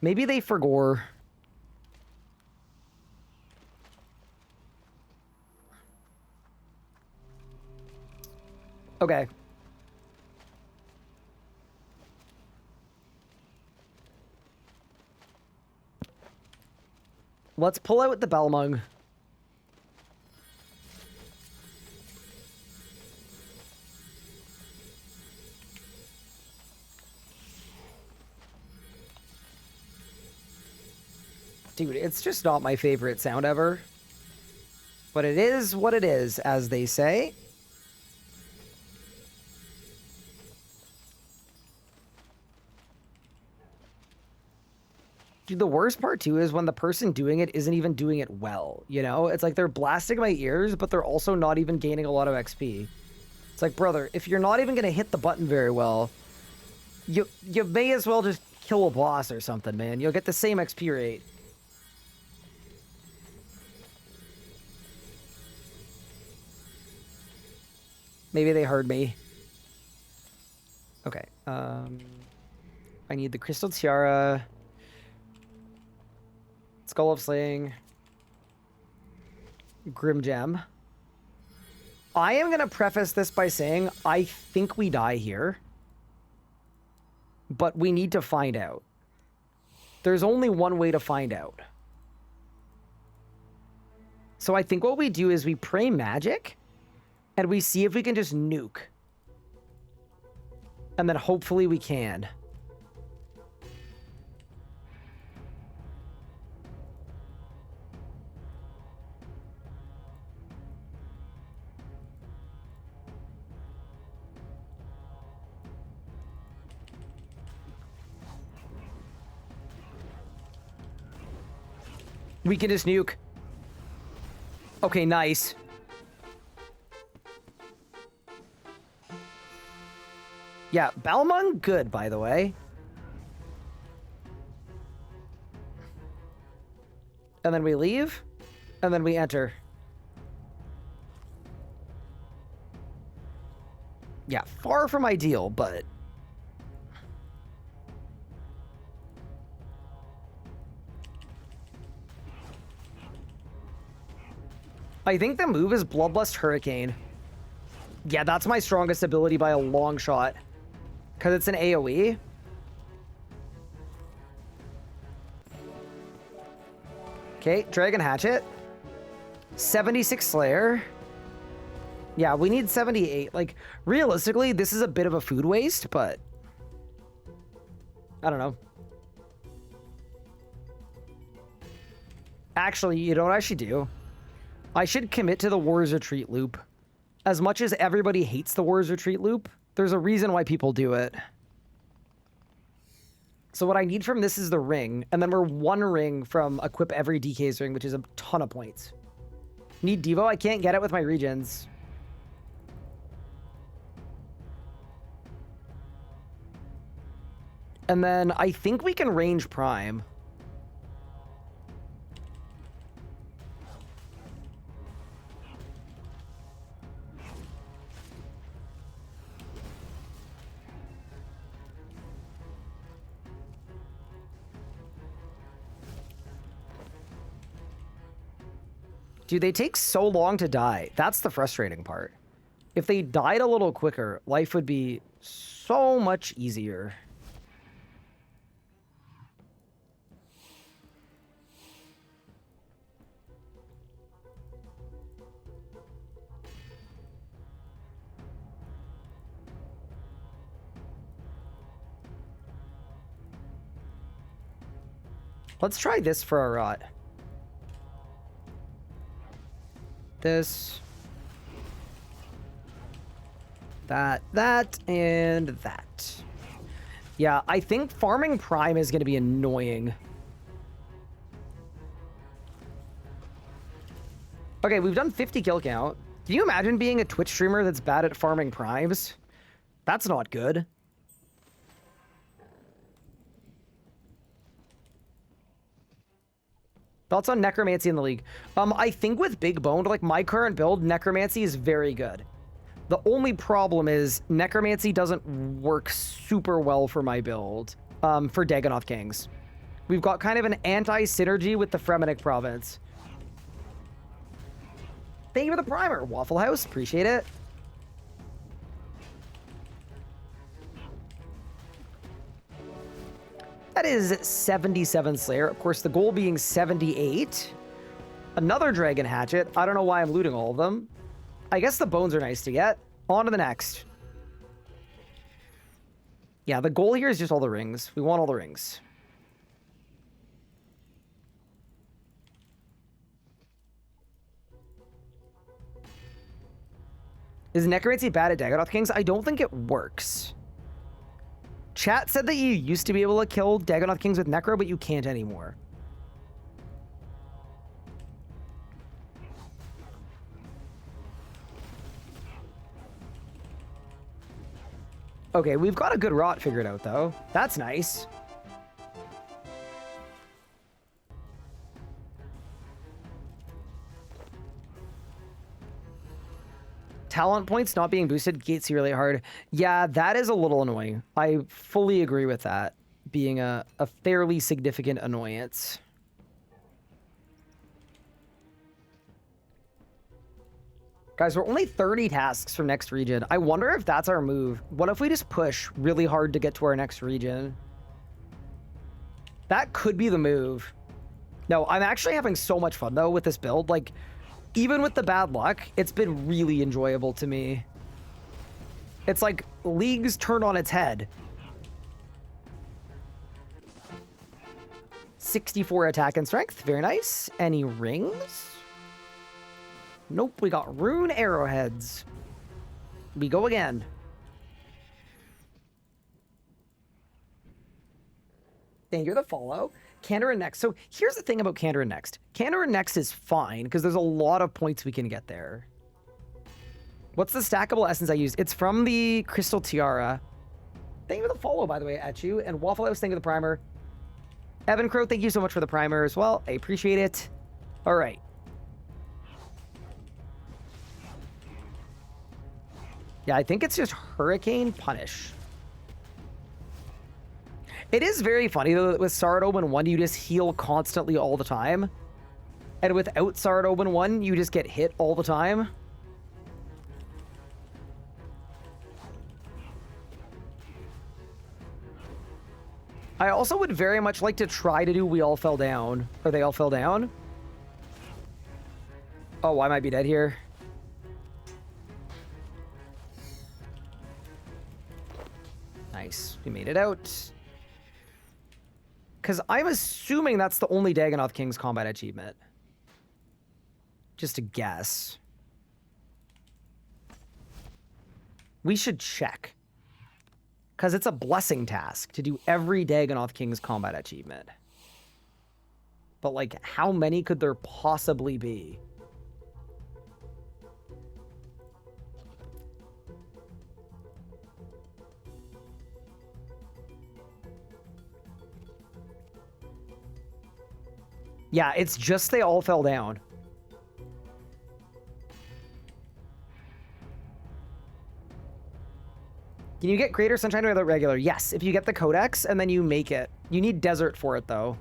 Maybe they forgore. Okay. Let's pull out the Belmung. Dude, it's just not my favorite sound ever. But it is what it is, as they say. Dude, the worst part, too, is when the person doing it isn't even doing it well, you know? It's like they're blasting my ears, but they're also not even gaining a lot of XP. It's like, brother, if you're not even going to hit the button very well, you may as well just kill a boss or something, man. You'll get the same XP rate. Maybe they heard me. Okay. I need the Crystal Tiara. Skull of Slaying. Grim Gem. I am going to preface this by saying I think we die here. But we need to find out. There's only one way to find out. So I think what we do is we pray magic. And we see if we can just nuke. And then hopefully we can. We can just nuke. Okay, nice. Yeah, Balmung, good, by the way. And then we leave, and then we enter. Yeah, far from ideal, but... I think the move is Bloodlust Hurricane. Yeah, that's my strongest ability by a long shot. Because it's an AoE. Okay, Dragon Hatchet. 76 Slayer. Yeah, we need 78. Like, realistically, this is a bit of a food waste, but... I don't know. Actually, you know what I should do? I should commit to the Warriors Retreat loop. As much as everybody hates the Warriors Retreat loop, there's a reason why people do it. So what I need from this is the ring, and then we're one ring from equip every DK's ring, which is a ton of points. Need Devo? I can't get it with my regions. And then I think we can range Prime. Dude, they take so long to die. That's the frustrating part. If they died a little quicker, life would be so much easier. Let's try this for our rot. This. That, and that. Yeah, I think farming Prime is going to be annoying. Okay, we've done 50 kill count. Can you imagine being a Twitch streamer that's bad at farming Primes? That's not good. Thoughts on Necromancy in the league? I think with Big Boned, like my current build, Necromancy is very good. The only problem is Necromancy doesn't work super well for my build, for Dagonoth Kings. We've got kind of an anti-synergy with the Fremennik province. Thank you for the primer, Waffle House. Appreciate it. That is 77 Slayer. Of course, the goal being 78. Another Dragon Hatchet. I don't know why I'm looting all of them. I guess the bones are nice to get. On to the next. Yeah, the goal here is just all the rings. We want all the rings. Is Necromancy bad at Dagonoth Kings? I don't think it works. Chat said that you used to be able to kill Dagonoth Kings with Necro, but you can't anymore. Okay, we've got a good rot figured out, though. That's nice. Talent points not being boosted gates you really hard. Yeah, that is a little annoying. I fully agree with that being a fairly significant annoyance. Guys, we're only 30 tasks from next region. I wonder if that's our move. What if we just push really hard to get to our next region? That could be the move. No, I'm actually having so much fun, though, with this build. Like, even with the bad luck, it's been really enjoyable to me. It's like League's turned on its head. 64 attack and strength. Very nice. Any rings? Nope, we got rune arrowheads. We go again. Thank you for the follow. Candor and Next. So here's the thing about Candor and Next. Candor and Next is fine because there's a lot of points we can get there. What's the stackable essence I use? It's from the Crystal Tiara. Thank you for the follow, by the way, at you. And Waffle House, thank you for the primer. Evan Crow, thank you so much for the primer as well. I appreciate it. All right. Yeah, I think it's just Hurricane Punish. It is very funny, though, that with Sardome and 1, you just heal constantly all the time. And without Sard Open 1, you just get hit all the time. I also would very much like to try to do We All Fell Down. Or They All Fell Down. Oh, I might be dead here. Nice. We made it out. Because I'm assuming that's the only Dagonoth King's combat achievement. Just a guess. We should check. Because it's a blessing task to do every Dagonoth King's combat achievement. But, like, how many could there possibly be? Yeah, it's just They All Fell Down. Can you get Greater Sunshine without regular? Yes, if you get the Codex and then you make it. You need Desert for it, though.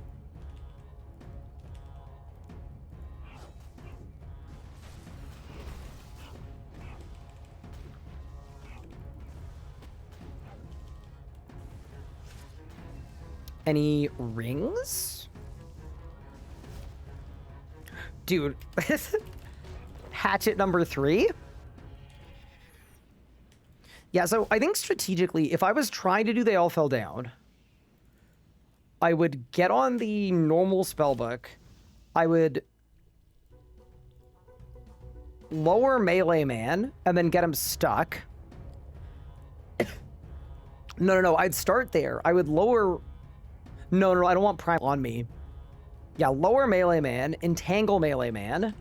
Any rings? Dude. Hatchet number 3? Yeah, so I think strategically, if I was trying to do They All Fell Down, I would get on the normal spellbook. I would lower Melee Man and then get him stuck. No, I'd start there. I would lower... No, I don't want Prime on me. Yeah, lower Melee Man, entangle Melee Man.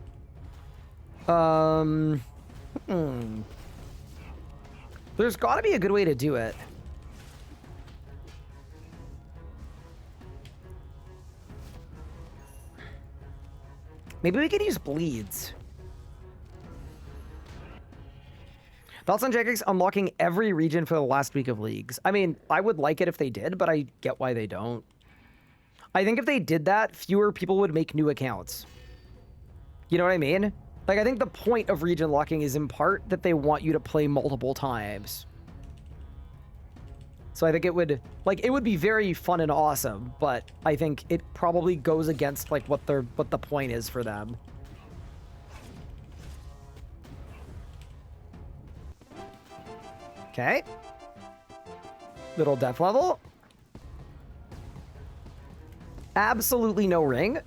There's got to be a good way to do it. Maybe we could use bleeds. Thoughts on Jagex unlocking every region for the last week of leagues? I mean, I would like it if they did, but I get why they don't. I think if they did that, fewer people would make new accounts. You know what I mean? Like, I think the point of region locking is in part that they want you to play multiple times. So I think it would, like, it would be very fun and awesome, but I think it probably goes against, like, what the point is for them. Okay. Little depth level. Absolutely no ring.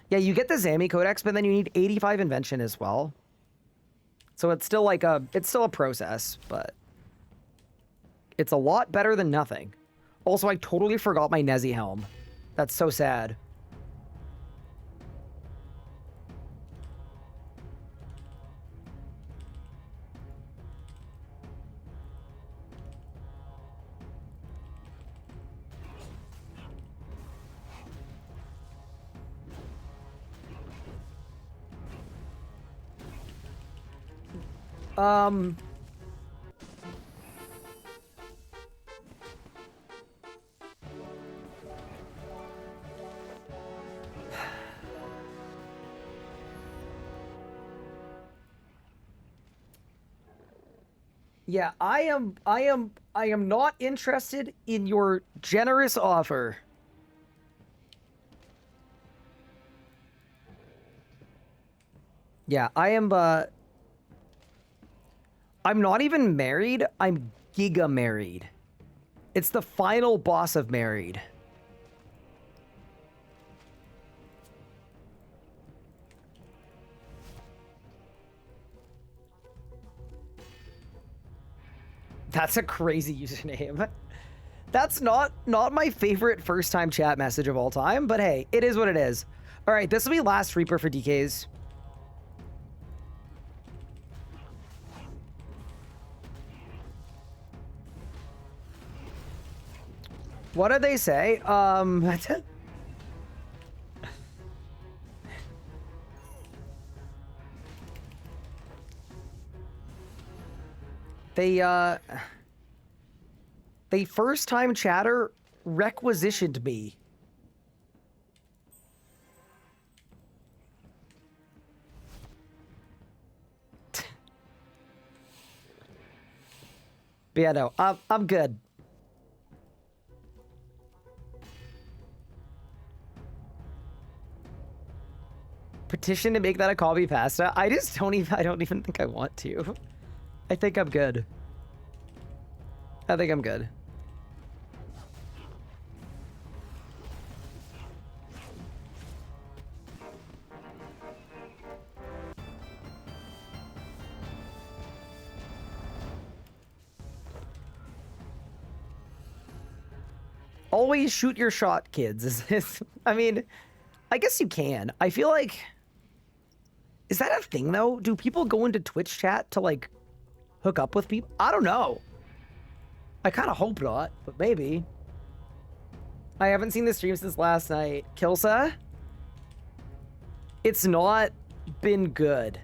Yeah, you get the Zami Codex, but then you need 85 invention as well. So it's still like it's still a process, but it's a lot better than nothing. Also, I totally forgot my Nezi helm. That's so sad. Yeah, I am not interested in your generous offer. Yeah, I'm not even married. I'm giga married. It's the final boss of married. That's a crazy username. That's not my favorite first-time chat message of all time, but hey, it is what it is. All right, this will be last Reaper for DKs. What did they say? They first time chatter requisitioned me. But yeah, no, I'm good. Petition to make that a copy pasta. I don't even think I want to. I think I'm good. I think I'm good. Always shoot your shot, kids. I mean, I guess you can. I feel like... Is that a thing, though? Do people go into Twitch chat to, like, hook up with people? I don't know. I kind of hope not, but maybe. I haven't seen the stream since last night. Kilsa? It's not been good.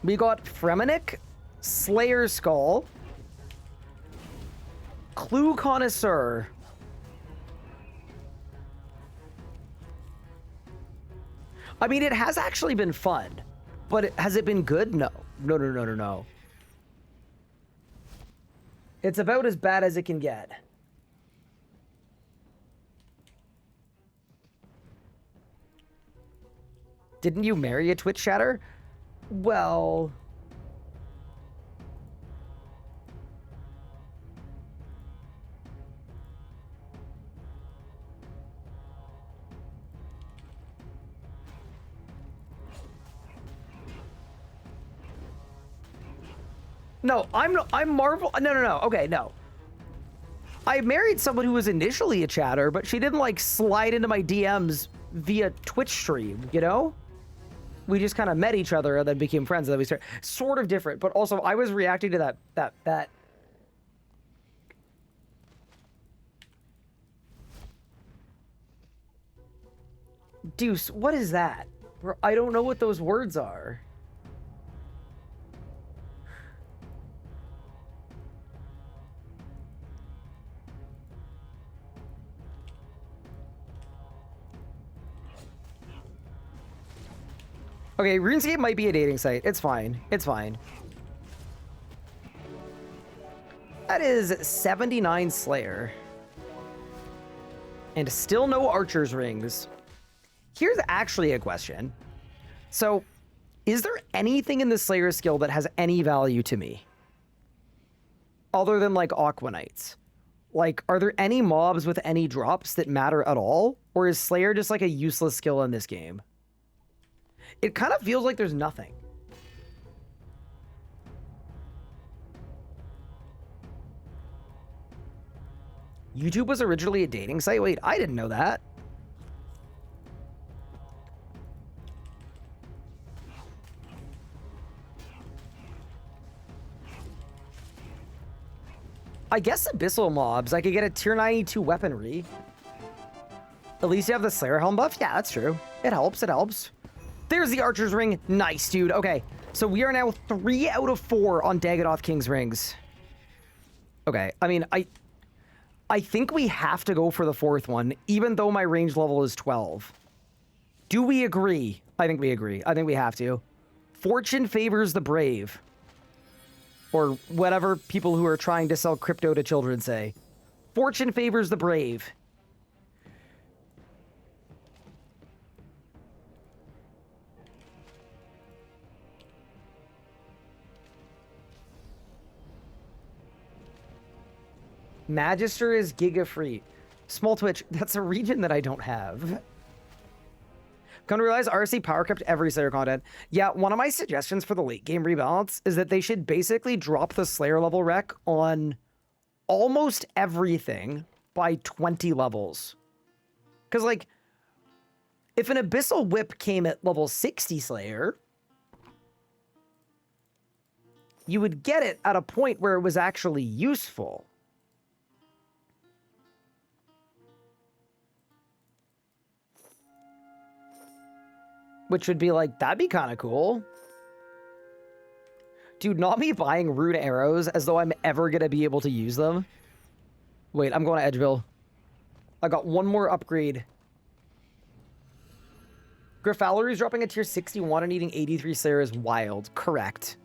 We got Fremenic, Slayer Skull, Clue Connoisseur, I mean, it has actually been fun, but has it been good? No. No. It's about as bad as it can get. Didn't you marry a Twitch chatter? Well... No, I'm Marvel. No. Okay, no. I married someone who was initially a chatter, but she didn't like slide into my DMs via Twitch stream, you know? We just kind of met each other and then became friends, and then we started. Sort of different, but also I was reacting to that. Deuce, what is that? I don't know what those words are. Okay, RuneScape might be a dating site. It's fine. It's fine. That is 79 Slayer. And still no Archer's Rings. Here's actually a question. So, is there anything in the Slayer skill that has any value to me? Other than, like, Aquanites? Like, are there any mobs with any drops that matter at all? Or is Slayer just, like, a useless skill in this game? It kind of feels like there's nothing. YouTube was originally a dating site? Wait, I didn't know that. I guess Abyssal mobs, I could get a tier 92 weaponry. At least you have the Slayer helm buff? Yeah, that's true. It helps, it helps. There's the Archer's Ring. Nice, dude. Okay, so we are now 3 out of 4 on Dagonoth King's rings. Okay, I mean, I think we have to go for the 4th one, even though my range level is 12. Do we agree? I think we agree. I think we have to. Fortune favors the brave. Or whatever people who are trying to sell crypto to children say. Fortune favors the brave. Magister is Giga free. Small Twitch, that's a region that I don't have. Come to realize RC power kept every Slayer content. Yeah, one of my suggestions for the late game rebalance is that they should basically drop the Slayer level rec on almost everything by 20 levels. Because, like, if an Abyssal Whip came at level 60 Slayer, you would get it at a point where it was actually useful. Which would be like, that'd be kind of cool. Dude, not me buying rune arrows as though I'm ever going to be able to use them. Wait, I'm going to Edgeville. I got one more upgrade. Grafalery's dropping a tier 61 and eating 83 Slayer is wild. Correct.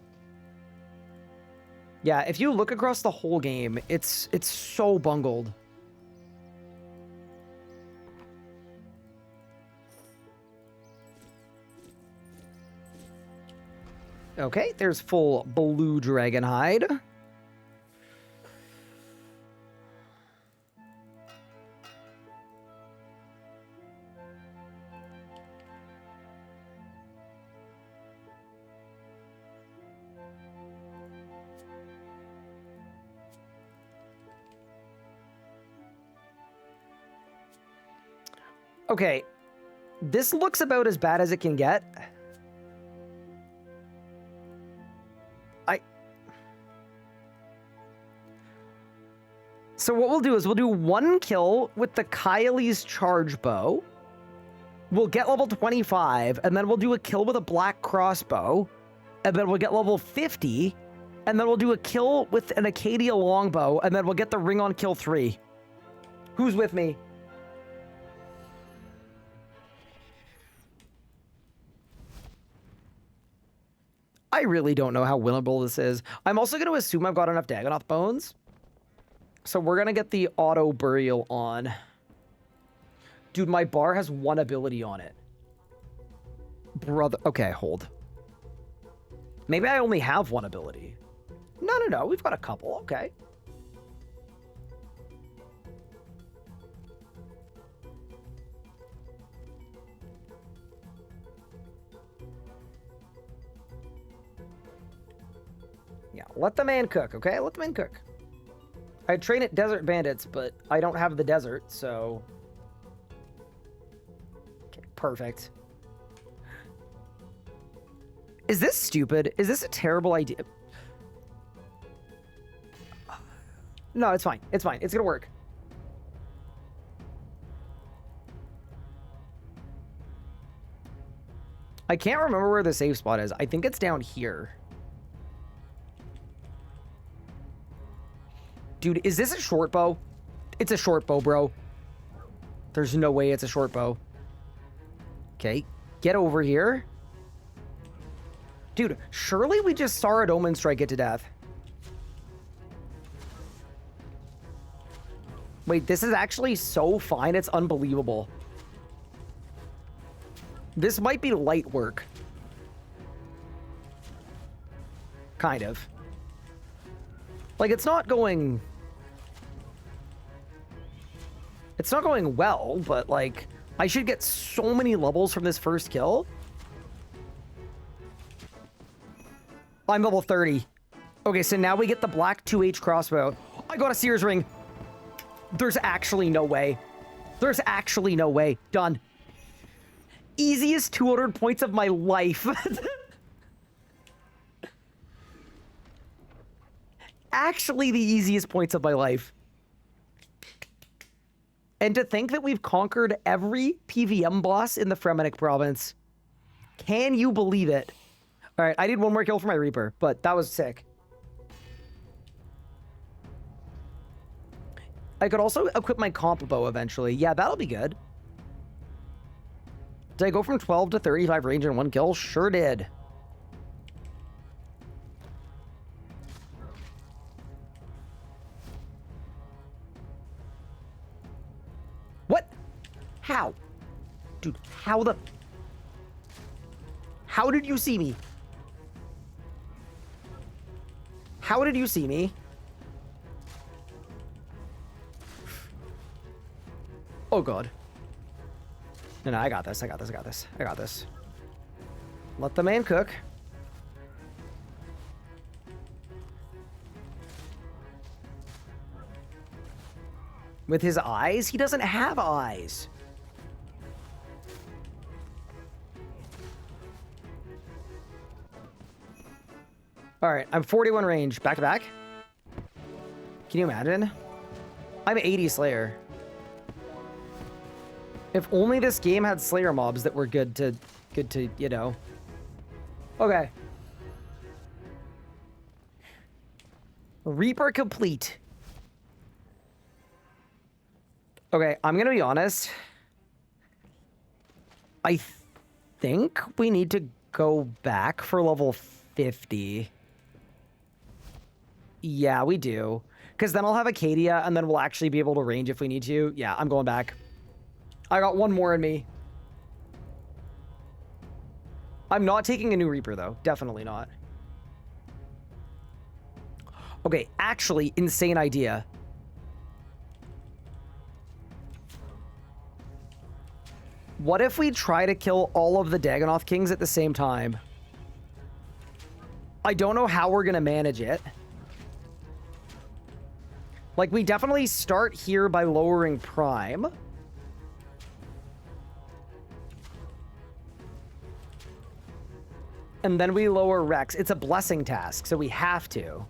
Yeah, if you look across the whole game, it's so bungled. Okay, there's full blue dragon hide. Okay, this looks about as bad as it can get. So what we'll do is we'll do 1 kill with the Kylie's charge bow. We'll get level 25, and then we'll do a kill with a black crossbow, and then we'll get level 50, and then we'll do a kill with an Acadia longbow, and then we'll get the ring on kill 3. Who's with me? I really don't know how winnable this is. I'm also going to assume I've got enough Dagonoth bones. So we're going to get the auto burial on. Dude, my bar has 1 ability on it. Brother. Okay, hold. Maybe I only have 1 ability. No. We've got a couple. Okay. Yeah, let the man cook, okay? Let the man cook. I train at Desert Bandits, but I don't have the desert, so... Okay, perfect. Is this stupid? Is this a terrible idea? No, it's fine. It's fine. It's gonna work. I can't remember where the safe spot is. I think it's down here. Dude, is this a short bow? It's a short bow, bro. There's no way it's a short bow. Okay, get over here. Dude, surely we just Sarad Omen strike it to death. Wait, this is actually so fine. It's unbelievable. This might be light work. Kind of. Like, it's not going... It's not going well, but, like, I should get so many levels from this first kill. I'm level 30. Okay, so now we get the black 2H crossbow. I got a Sears ring. There's actually no way. There's actually no way. Done. Easiest 200 points of my life. Actually the easiest points of my life. And to think that we've conquered every PVM boss in the Fremennik province. Can you believe it? All right, I did 1 more kill for my Reaper, but that was sick. I could also equip my comp bow eventually. Yeah, that'll be good. Did I go from 12 to 35 range in 1 kill? Sure did. What? How? Dude, how the... How did you see me? How did you see me? Oh, God. No, I got this. I got this. I got this. I got this. Let the man cook. With his eyes? He doesn't have eyes. All right, I'm 41 range. Back to back. Can you imagine? I'm 80 Slayer. If only this game had Slayer mobs that were good to, you know. Okay. Reaper complete. Okay, I'm gonna be honest. I think we need to go back for level 50. Yeah, we do. Because then I'll have Acadia, and then we'll actually be able to range if we need to. Yeah, I'm going back. I got one more in me. I'm not taking a new Reaper, though. Definitely not. Okay, actually, insane idea. What if we try to kill all of the Dagonoth Kings at the same time? I don't know how we're going to manage it. Like, we definitely start here by lowering Prime. And then we lower Rex. It's a blessing task, so we have to.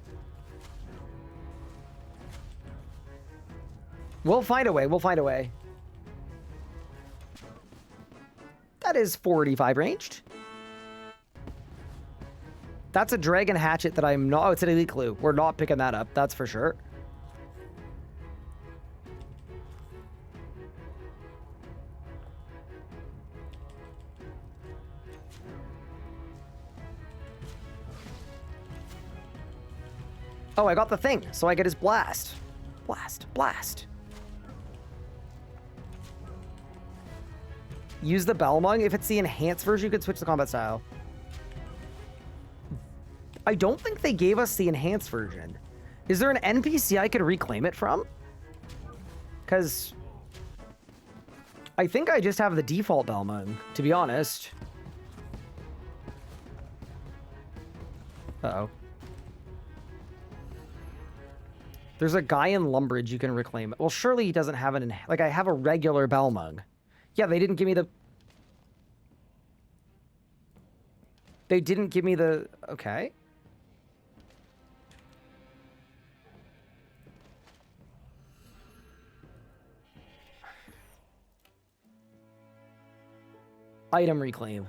We'll find a way. We'll find a way. That is 45 ranged. That's a Dragon Hatchet that I'm not... Oh, it's an Elite Clue. We're not picking that up. That's for sure. Oh, I got the thing, so I get his blast. Blast, blast. Use the Balmung. If it's the enhanced version, you could switch the combat style. I don't think they gave us the enhanced version. Is there an NPC I could reclaim it from? Because I think I just have the default Balmung, to be honest. Uh-oh. There's a guy in Lumbridge you can reclaim. Well, surely he doesn't have an... Like, I have a regular Balmung. Yeah, they didn't give me the... They didn't give me the... Okay. Item reclaim.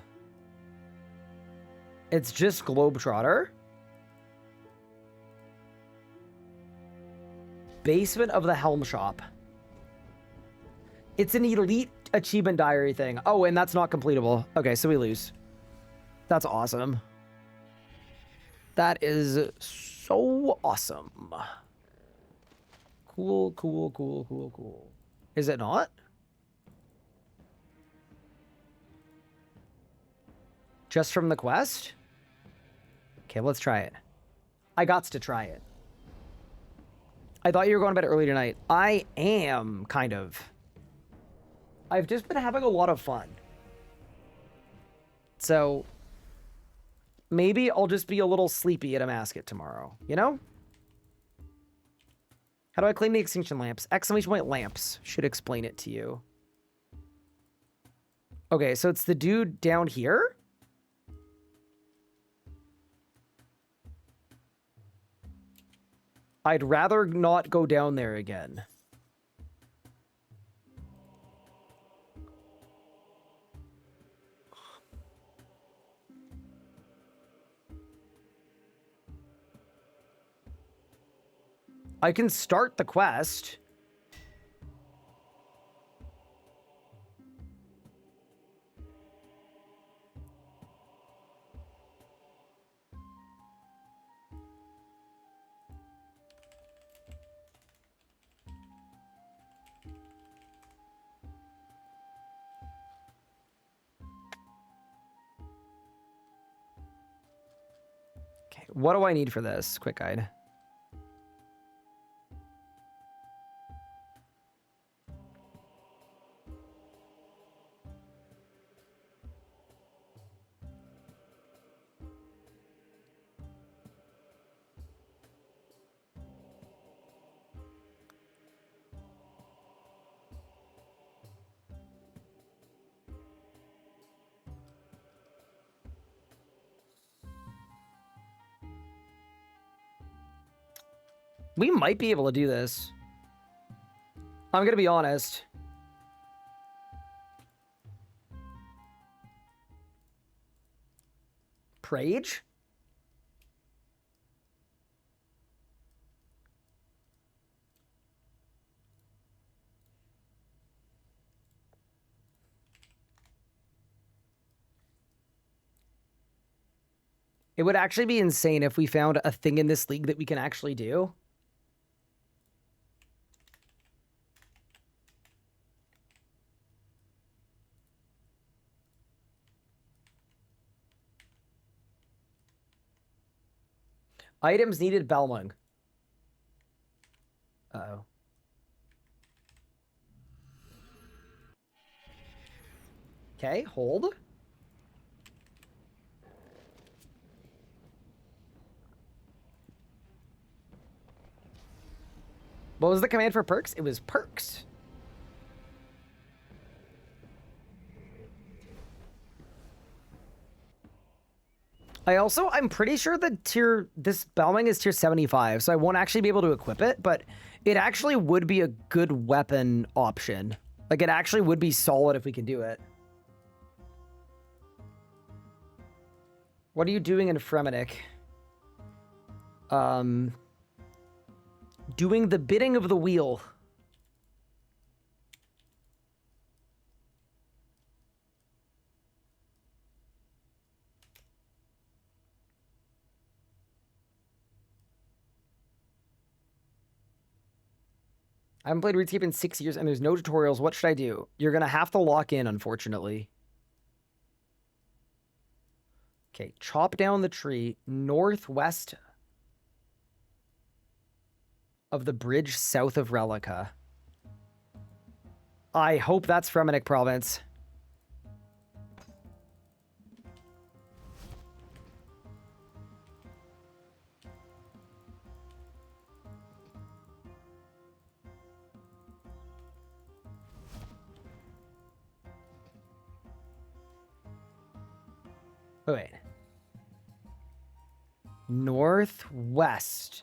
It's just Globetrotter. Basement of the Helm Shop. It's an elite achievement diary thing. Oh, and that's not completable. Okay, so we lose. That's awesome. That is so awesome. Cool, cool, cool, cool, cool. Is it not? Just from the quest? Okay, let's try it. I gots to try it. I thought you were going to bed early tonight. I am, kind of. I've just been having a lot of fun. So, maybe I'll just be a little sleepy at a mascot tomorrow, you know? How do I claim the extinction lamps? Exclamation point lamps should explain it to you. Okay, so it's the dude down here? I'd rather not go down there again. I can start the quest. Okay, what do I need for this? Quick guide. We might be able to do this. I'm gonna be honest. Prage? It would actually be insane if we found a thing in this league that we can actually do. Items needed Belmung. Uh-oh. Okay, hold. What was the command for perks? It was perks. I'm pretty sure that this Belming is tier 75, so I won't actually be able to equip it, but it actually would be a good weapon option. Like, it actually would be solid if we can do it. What are you doing in Fremennik? Doing the bidding of the wheel. I haven't played RuneScape in 6 years, and there's no tutorials. What should I do? You're going to have to lock in, unfortunately. Okay, chop down the tree northwest of the bridge south of Relica. I hope that's Fremennik province. Oh, wait. Northwest.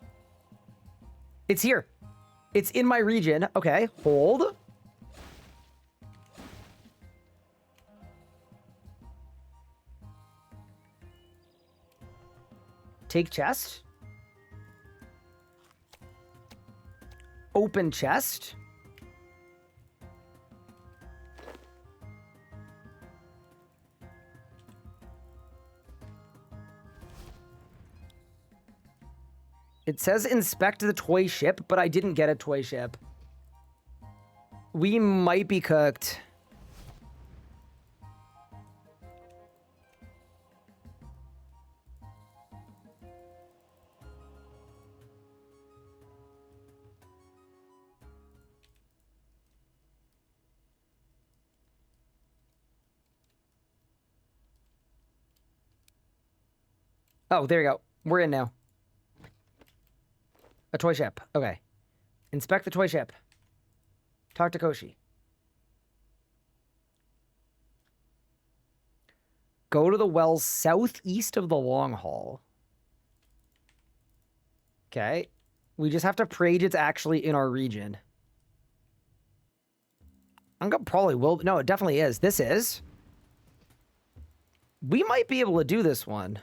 It's here. It's in my region. Okay, hold. Take chest. Open chest. It says inspect the toy ship, but I didn't get a toy ship. We might be cooked. Oh, there you go. We're in now. A toy ship. Okay. Inspect the toy ship. Talk to Koshi. Go to the wells southeast of the long haul. Okay. We just have to pray it's actually in our region. I'm gonna probably will. No, it definitely is. This is. We might be able to do this one.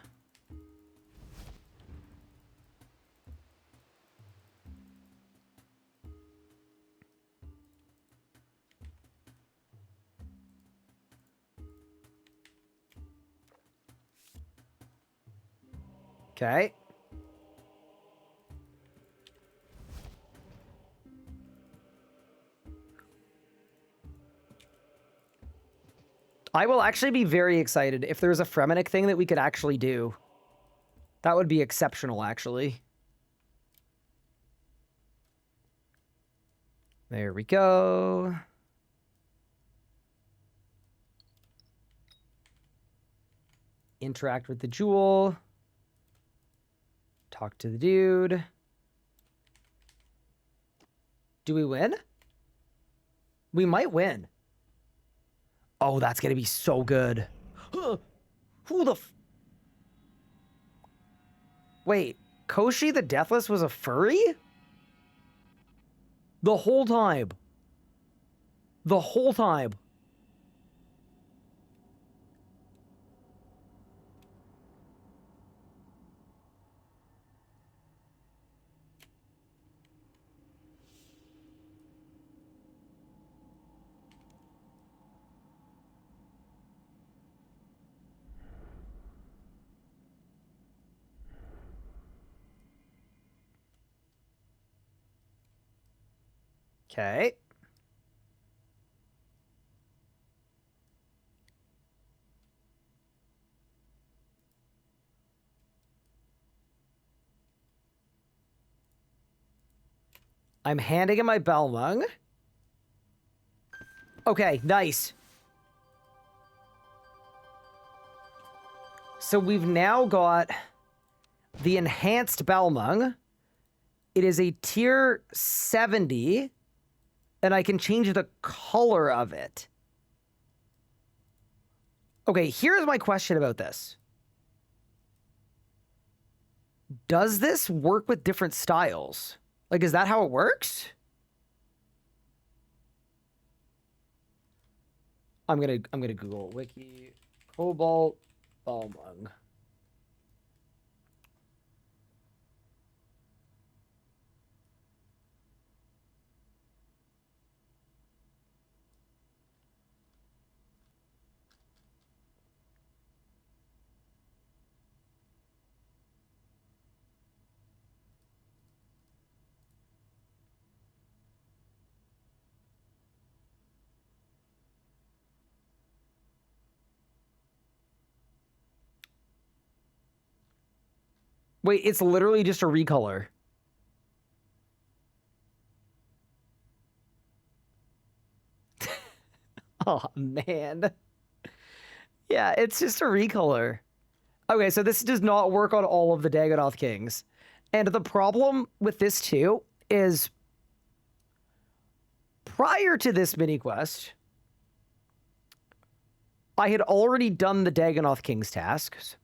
Okay. I will actually be very excited if there's a Fremennik thing that we could actually do. That would be exceptional, actually. There we go. Interact with the jewel. Talk to the dude. Do we win? We might win. Oh, that's going to be so good. Who the Wait, Koshi the Deathless was a furry? The whole time. The whole time. Okay. I'm handing him my Belmung. Okay, nice. So we've now got the enhanced Belmung. It is a tier 70, and I can change the color of it. Okay, here's my question about this. Does this work with different styles? Like, is that how it works? I'm gonna Google wiki Cobalt Balmung. Wait, it's literally just a recolor. Oh, man. Yeah, it's just a recolor. Okay, so this does not work on all of the Dagonoth Kings. And the problem with this, too, is prior to this mini-quest, I had already done the Dagonoth Kings tasks.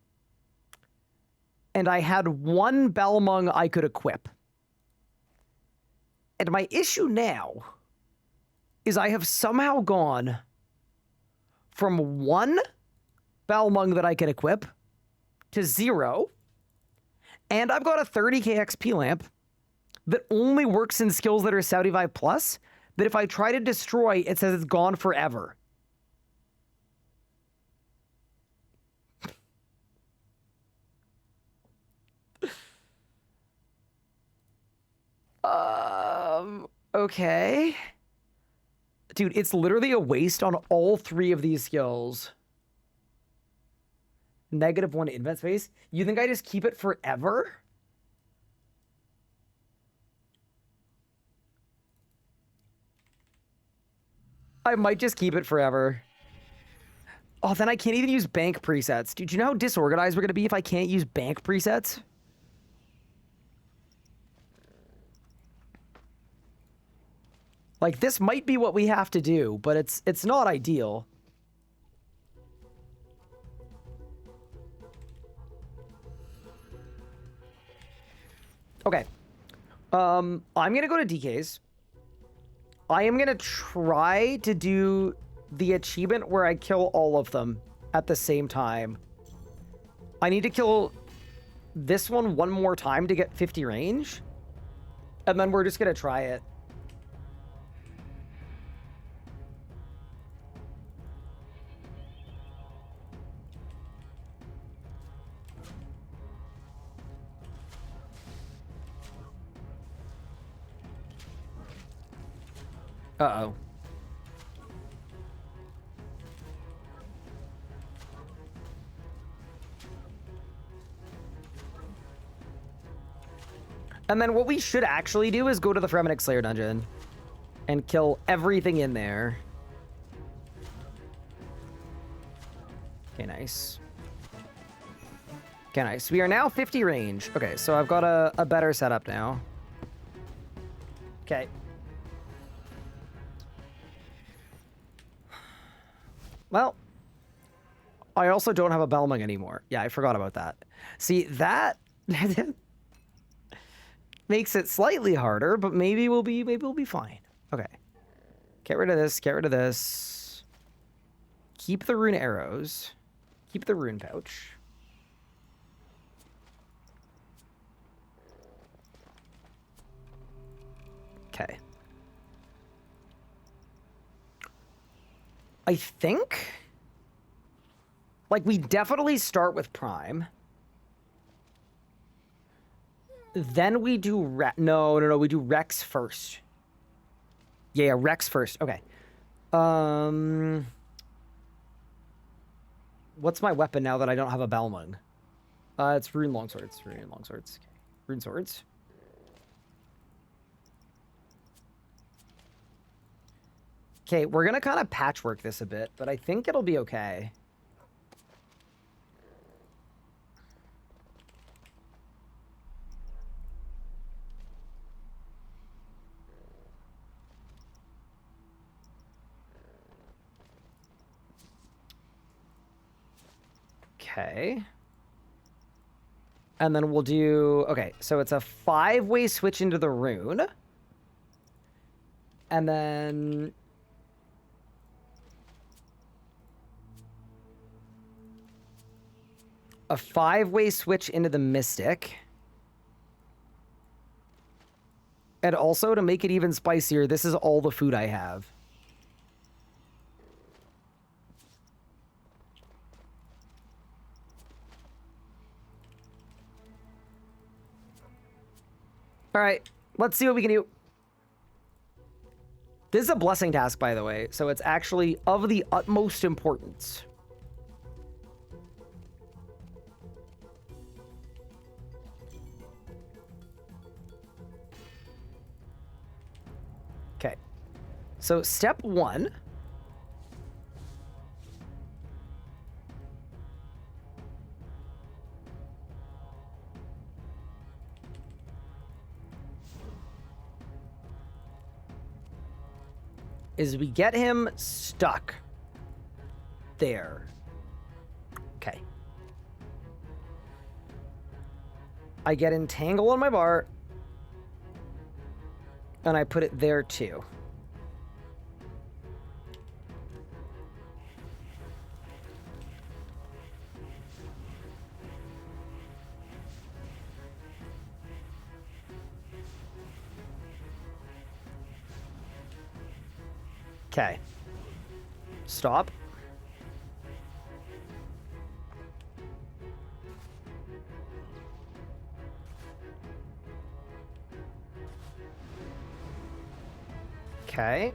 And I had one Belmung I could equip. And my issue now is I have somehow gone from one Belmung that I can equip to 0. And I've got a 30k XP lamp that only works in skills that are 75 plus, that if I try to destroy, it says it's gone forever. Okay. Dude, it's literally a waste on all 3 of these skills. -1 invent space? You think I just keep it forever? I might just keep it forever. Oh, then I can't even use bank presets. Dude, do you know how disorganized we're gonna be if I can't use bank presets? Like, this might be what we have to do, but it's not ideal. Okay. I'm gonna go to DK's. I am gonna try to do the achievement where I kill all of them at the same time. I need to kill this one more time to get 50 range. And then we're just gonna try it. Uh-oh. And then what we should actually do is go to the Fremennik Slayer dungeon and kill everything in there. Okay, nice. Okay, nice. We are now 50 range. Okay, so I've got a better setup now. Okay. Well, I also don't have a Belmung anymore. Yeah, I forgot about that. See, that makes it slightly harder, but maybe we'll be fine. Okay. Get rid of this, get rid of this. Keep the rune arrows. Keep the rune pouch. Okay. I think, like, we definitely start with Prime. Then we do no, we do Rex first. Yeah, Rex first. Okay. What's my weapon now that I don't have a Balmung? It's rune longswords. Rune longswords. Okay. Rune swords. Okay, we're gonna kind of patchwork this a bit, but I think it'll be okay. Okay. And then we'll do... Okay, so it's a 5-way switch into the rune. And then... a 5-way switch into the Mystic. And also, to make it even spicier, this is all the food I have. All right, let's see what we can do. This is a blessing task, by the way, so it's actually of the utmost importance. Okay, so step 1. Is we get him stuck there. Okay. I get entangle on my bar, and I put it there too. Okay. Stop. Okay.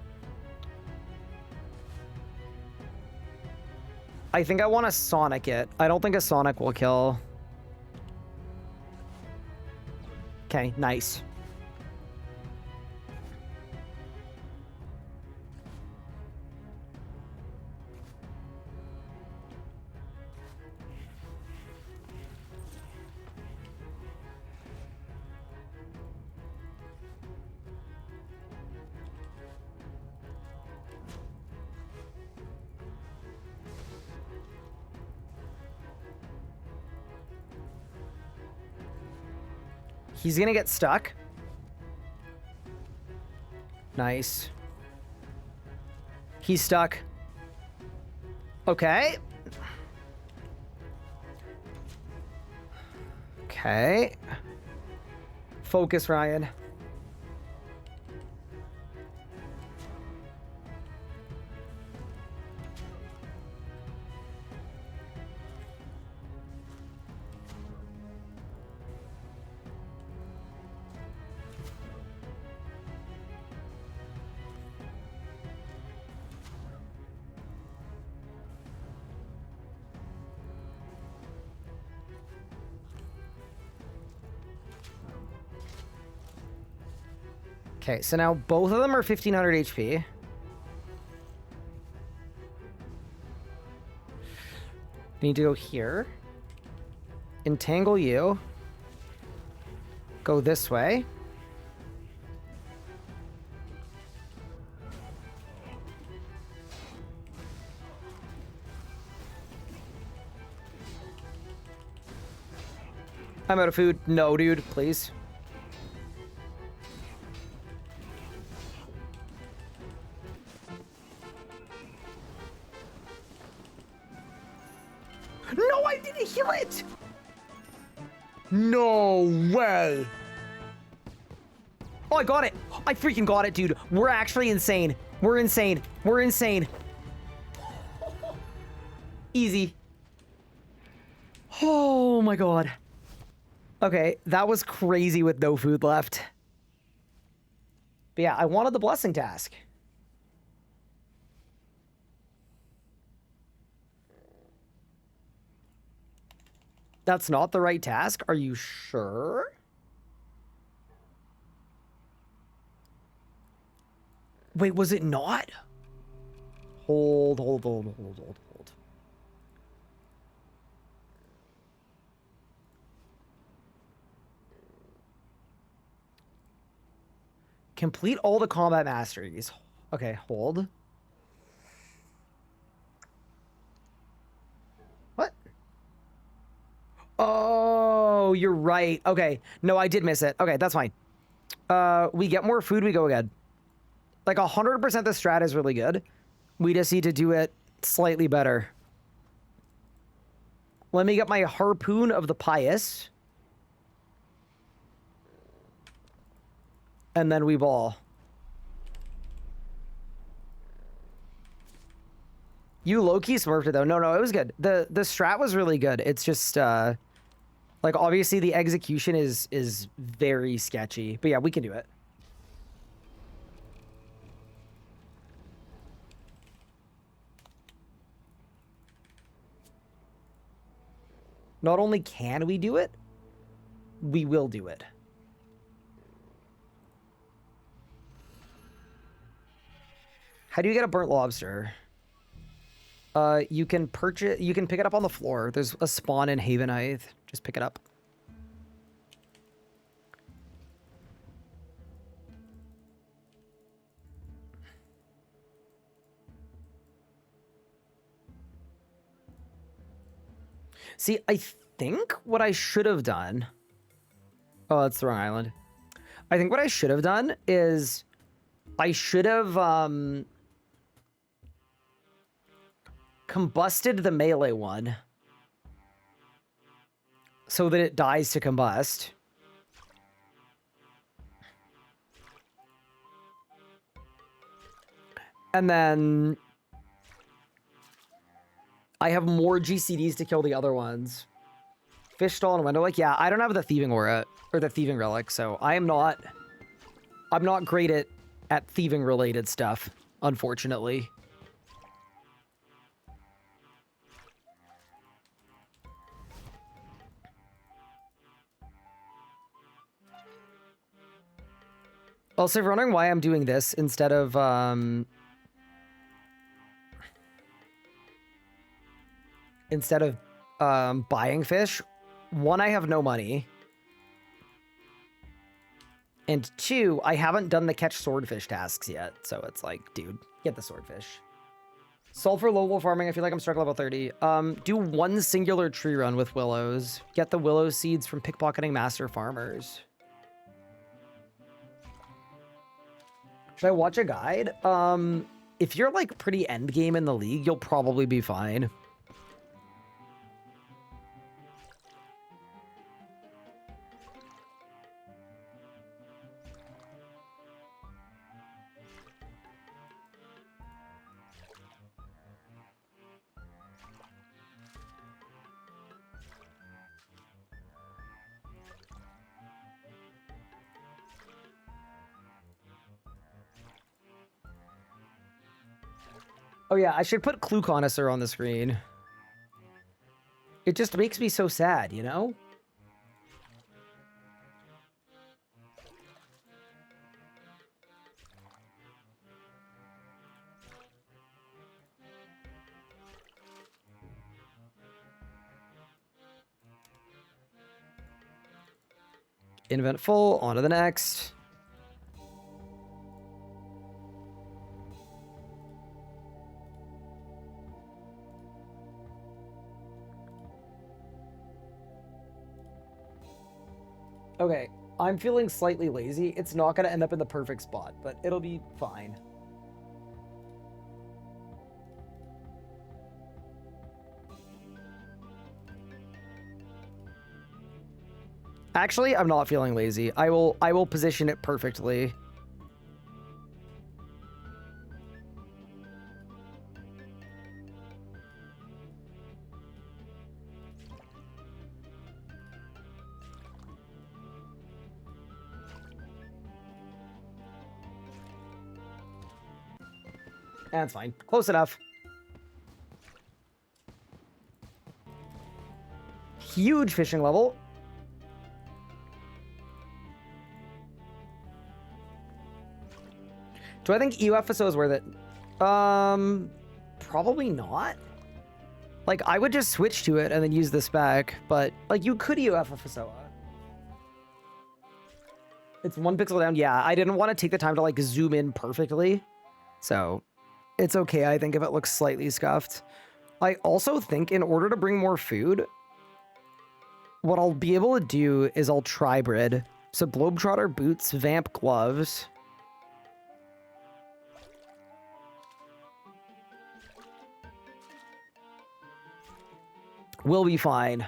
I think I want to Sonic it. I don't think a Sonic will kill. Okay, nice. He's gonna get stuck. Nice. He's stuck. Okay. Okay. Focus, Ryan. Okay, so now both of them are 1500 HP. Need to go here. Entangle you. Go this way. I'm out of food. No, dude, please. No, I didn't heal it! No way! Oh, I got it! I freaking got it, dude. We're actually insane. We're insane. We're insane. Easy. Oh my god. Okay, that was crazy with no food left. But yeah, I wanted the blessing task. That's not the right task? Are you sure? Wait, was it not? Hold. Complete all the combat masteries. Okay, hold. What? Oh, you're right. Okay. No, I did miss it. Okay, that's fine. We get more food, we go again. Like 100% the strat is really good. We just need to do it slightly better. Let me get my Harpoon of the Pious. And then we ball. You low-key smurfed it though. No, it was good. The strat was really good. It's just like obviously the execution is very sketchy. But yeah, we can do it. Not only can we do it, we will do it. How do you get a burnt lobster? You can pick it up on the floor. There's a spawn in Haven Heights. Just pick it up. See, I think what I should have done... Oh, that's the wrong island. I think what I should have done is I should have combusted the melee one so that it dies to combust. And then I have more GCDs to kill the other ones. Fish stall and window. Like, yeah, I don't have the thieving aura or the thieving relic, so I'm not great at thieving related stuff, unfortunately. Also, if you're wondering why I'm doing this instead of buying fish, one, I have no money. And two, I haven't done the catch swordfish tasks yet. So it's like, dude, get the swordfish. Sulfur low level farming, I feel like I'm stuck at level 30. Do one singular tree run with willows. Get the willow seeds from pickpocketing master farmers. Should I watch a guide? If you're like pretty end game in the league, you'll probably be fine. Oh yeah, I should put Clue Connoisseur on the screen. It just makes me so sad, you know? Invent full, on to the next. Okay, I'm feeling slightly lazy. It's not going to end up in the perfect spot, but it'll be fine. Actually, I'm not feeling lazy. I will position it perfectly. That's fine. Close enough. huge fishing level. Do I think EUFSO is worth it? Probably not. Like, I would just switch to it and then use the spec, but, like, you could EUFSO. It's 1 pixel down. Yeah, I didn't want to take the time to, like, zoom in perfectly. So, it's okay, I think, if it looks slightly scuffed. I also think in order to bring more food, what I'll be able to do is I'll tri-brid. So, Globetrotter boots, Vamp gloves. We'll be fine.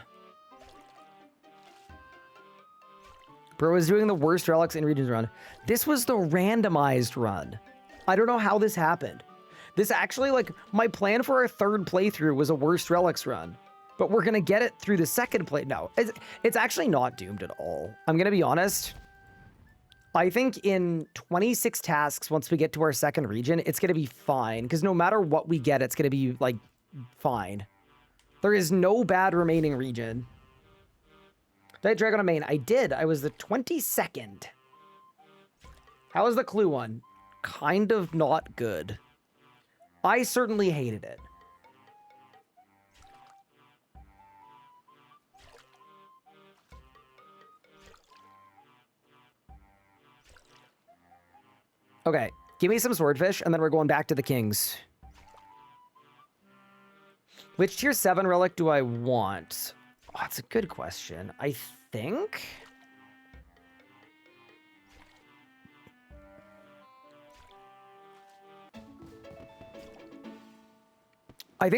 Bro is doing the worst Relics in Regions run. This was the randomized run. I don't know how this happened. This actually, like, my plan for our third playthrough was a worst Relics run. But we're gonna get it through the second play. No, it's actually not doomed at all. I'm gonna be honest. I think in 26 tasks, once we get to our second region, it's gonna be fine. Because no matter what we get, it's gonna be, like, fine. There is no bad remaining region. Did I drag on a main? I did. I was the 22nd. How was the clue one? Kind of not good. I certainly hated it. Okay, give me some swordfish, and then we're going back to the kings. Which tier 7 relic do I want? Oh, that's a good question. I think...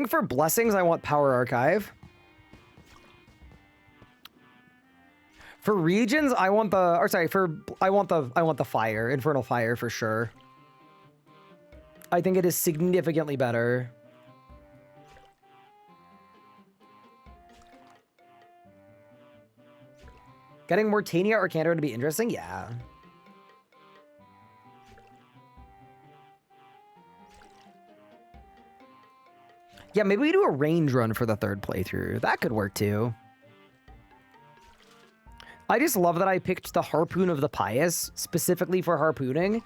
for blessings, I want Power Archive. For regions, I want the... Or sorry, I want the fire. Infernal Fire, for sure. I think it is significantly better. Getting Mortania or Cantor to be interesting? Yeah. Yeah, maybe we do a range run for the third playthrough. That could work too. I just love that I picked the Harpoon of the Pious specifically for harpooning.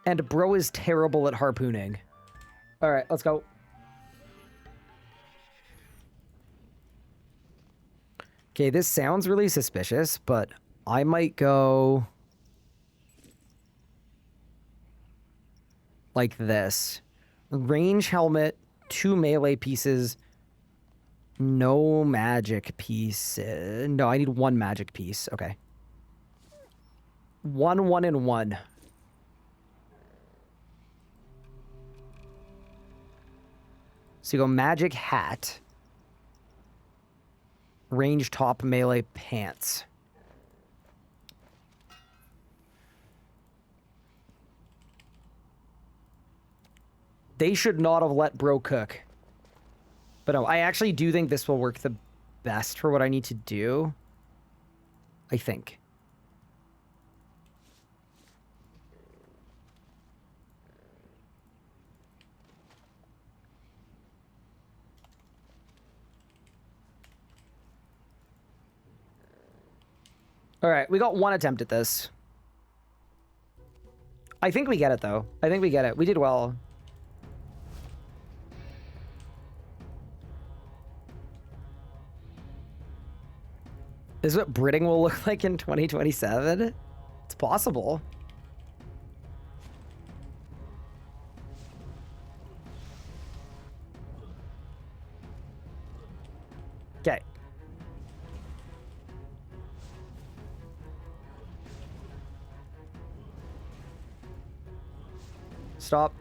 And bro is terrible at harpooning. All right, let's go. Okay, this sounds really suspicious, but I might go like this. Range helmet, 2 melee pieces, no magic pieces. No, I need 1 magic piece. Okay. 1, 1, and 1. So you go magic hat. Range top melee pants. They should not have let bro cook. But no, I actually do think this will work the best for what I need to do. I think. All right, we got 1 attempt at this. I think we get it, though. I think we get it. We did well. This is what Bridding will look like in 2027? It's possible. Okay. Stop.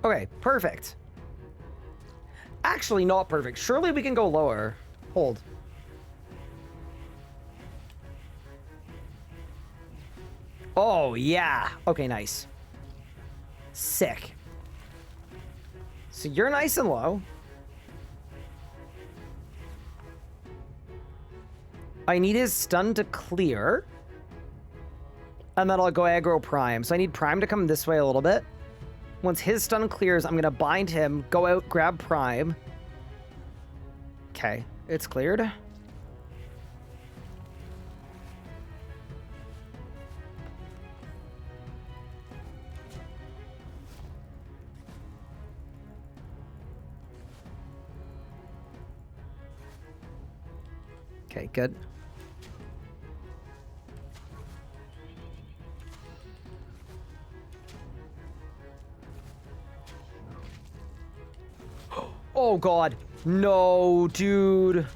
Okay, perfect. Actually, not perfect. Surely we can go lower. Hold. Oh, yeah. Okay, nice. Sick. So you're nice and low. I need his stun to clear. And then I'll go aggro Prime. So I need Prime to come this way a little bit. Once his stun clears, I'm going to bind him, go out, grab Prime. Okay, it's cleared. Okay, good. Oh god. No, dude.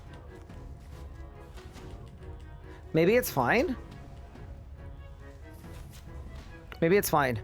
Maybe it's fine. Maybe it's fine.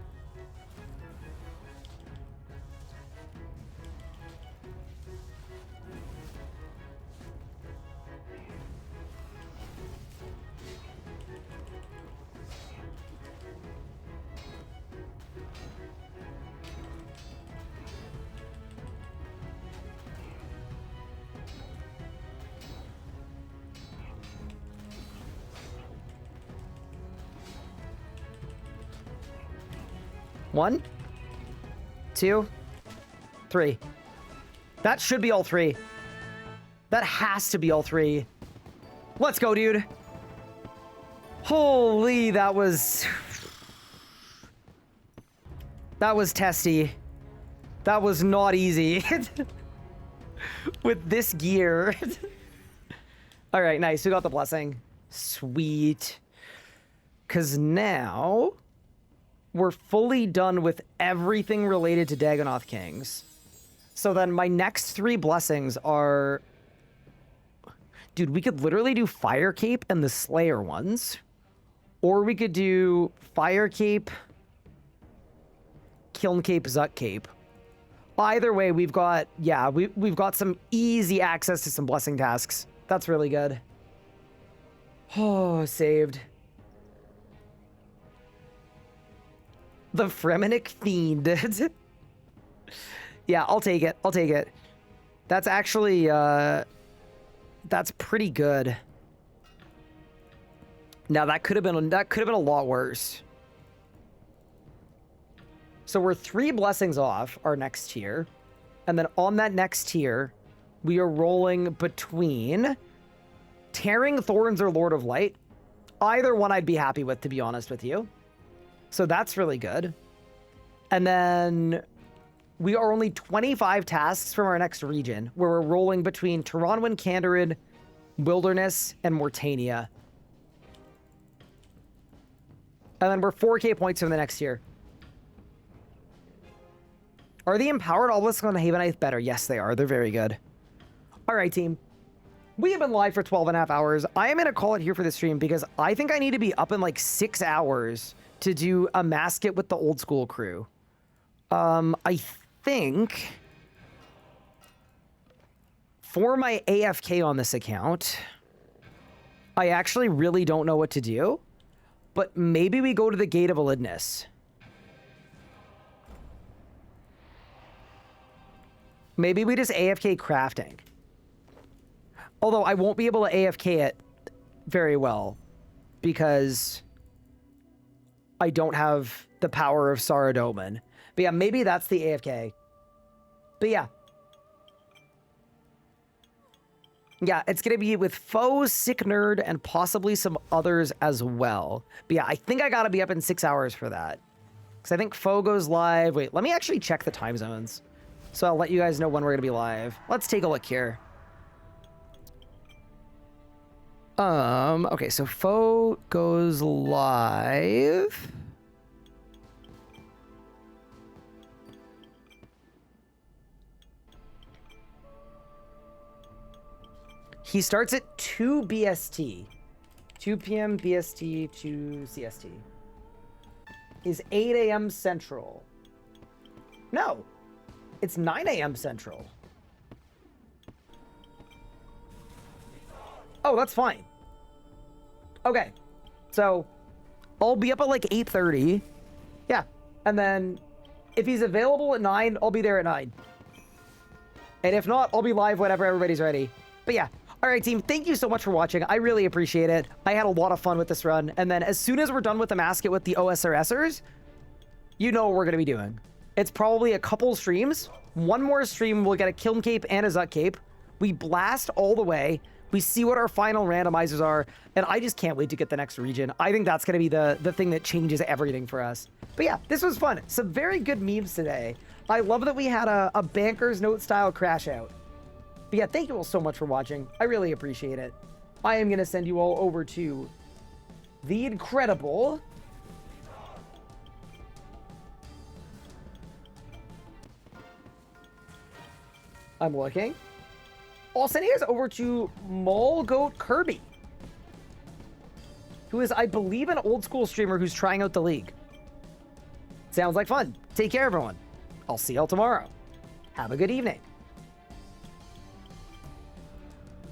One, two, three. That should be all three. That has to be all three. Let's go, dude. Holy, that was testy. That was not easy. With this gear. All right, nice. We got the blessing. Sweet. Because now we're fully done with everything related to Dagonoth Kings. So then my next three blessings are... Dude, we could literally do Fire Cape and the Slayer ones. Or we could do Fire Cape, Kiln Cape, Zut Cape. Either way, we've got... Yeah, we've got some easy access to some blessing tasks. That's really good. Oh, saved. The Fremenic Fiend. Yeah, I'll take it. I'll take it. That's actually, that's pretty good. Now that could have been a lot worse. So we're 3 blessings off our next tier. And then on that next tier, we are rolling between Tearing Thorns or Lord of Light. Either one I'd be happy with, to be honest with you. So that's really good. And then we are only 25 tasks from our next region, where we're rolling between Taranwin, Kandarin, Wilderness, and Mortania. And then we're 4k points from the next year. Are the Empowered Obelisks on Havenite better? Yes, they are. They're very good. All right, team. We have been live for 12.5 hours. I am going to call it here for the stream because I think I need to be up in like 6 hours to do a mascot with the old school crew. I think for my AFK on this account, I actually really don't know what to do, but maybe we go to the Gate of Elidness. Maybe we just AFK crafting. Although I won't be able to AFK it very well because I don't have the power of Saradomin. But yeah, maybe that's the AFK. But yeah. Yeah, it's going to be with Foe, Sick Nerd, and possibly some others as well. But yeah, I think I got to be up in 6 hours for that. Because I think Foe goes live. Wait, let me actually check the time zones. So I'll let you guys know when we're going to be live. Let's take a look here. Okay, so Foe goes live. He starts at 2 BST. 2 p.m. BST to CST. Is 8 a.m. Central. No, it's 9 a.m. Central. Oh, that's fine. Okay, so I'll be up at like 8:30. Yeah, and then if he's available at 9, I'll be there at 9. And if not, I'll be live whenever everybody's ready. But yeah. All right, team, thank you so much for watching. I really appreciate it. I had a lot of fun with this run. And then as soon as we're done with the mascot with the OSRSers, you know what we're going to be doing. It's probably a couple streams. One more stream, we'll get a Kiln Cape and a Zut Cape. We blast all the way. We see what our final randomizers are, and I just can't wait to get the next region. I think that's going to be the thing that changes everything for us. But yeah, this was fun. Some very good memes today. I love that we had a Banker's Note style crash out. But yeah, thank you all so much for watching. I really appreciate it. I am going to send you all over to the incredible... I'm looking. I'll send you guys over to Mall Goat Kirby, who is, I believe, an old school streamer who's trying out the league. Sounds like fun. Take care, everyone. I'll see y'all tomorrow. Have a good evening.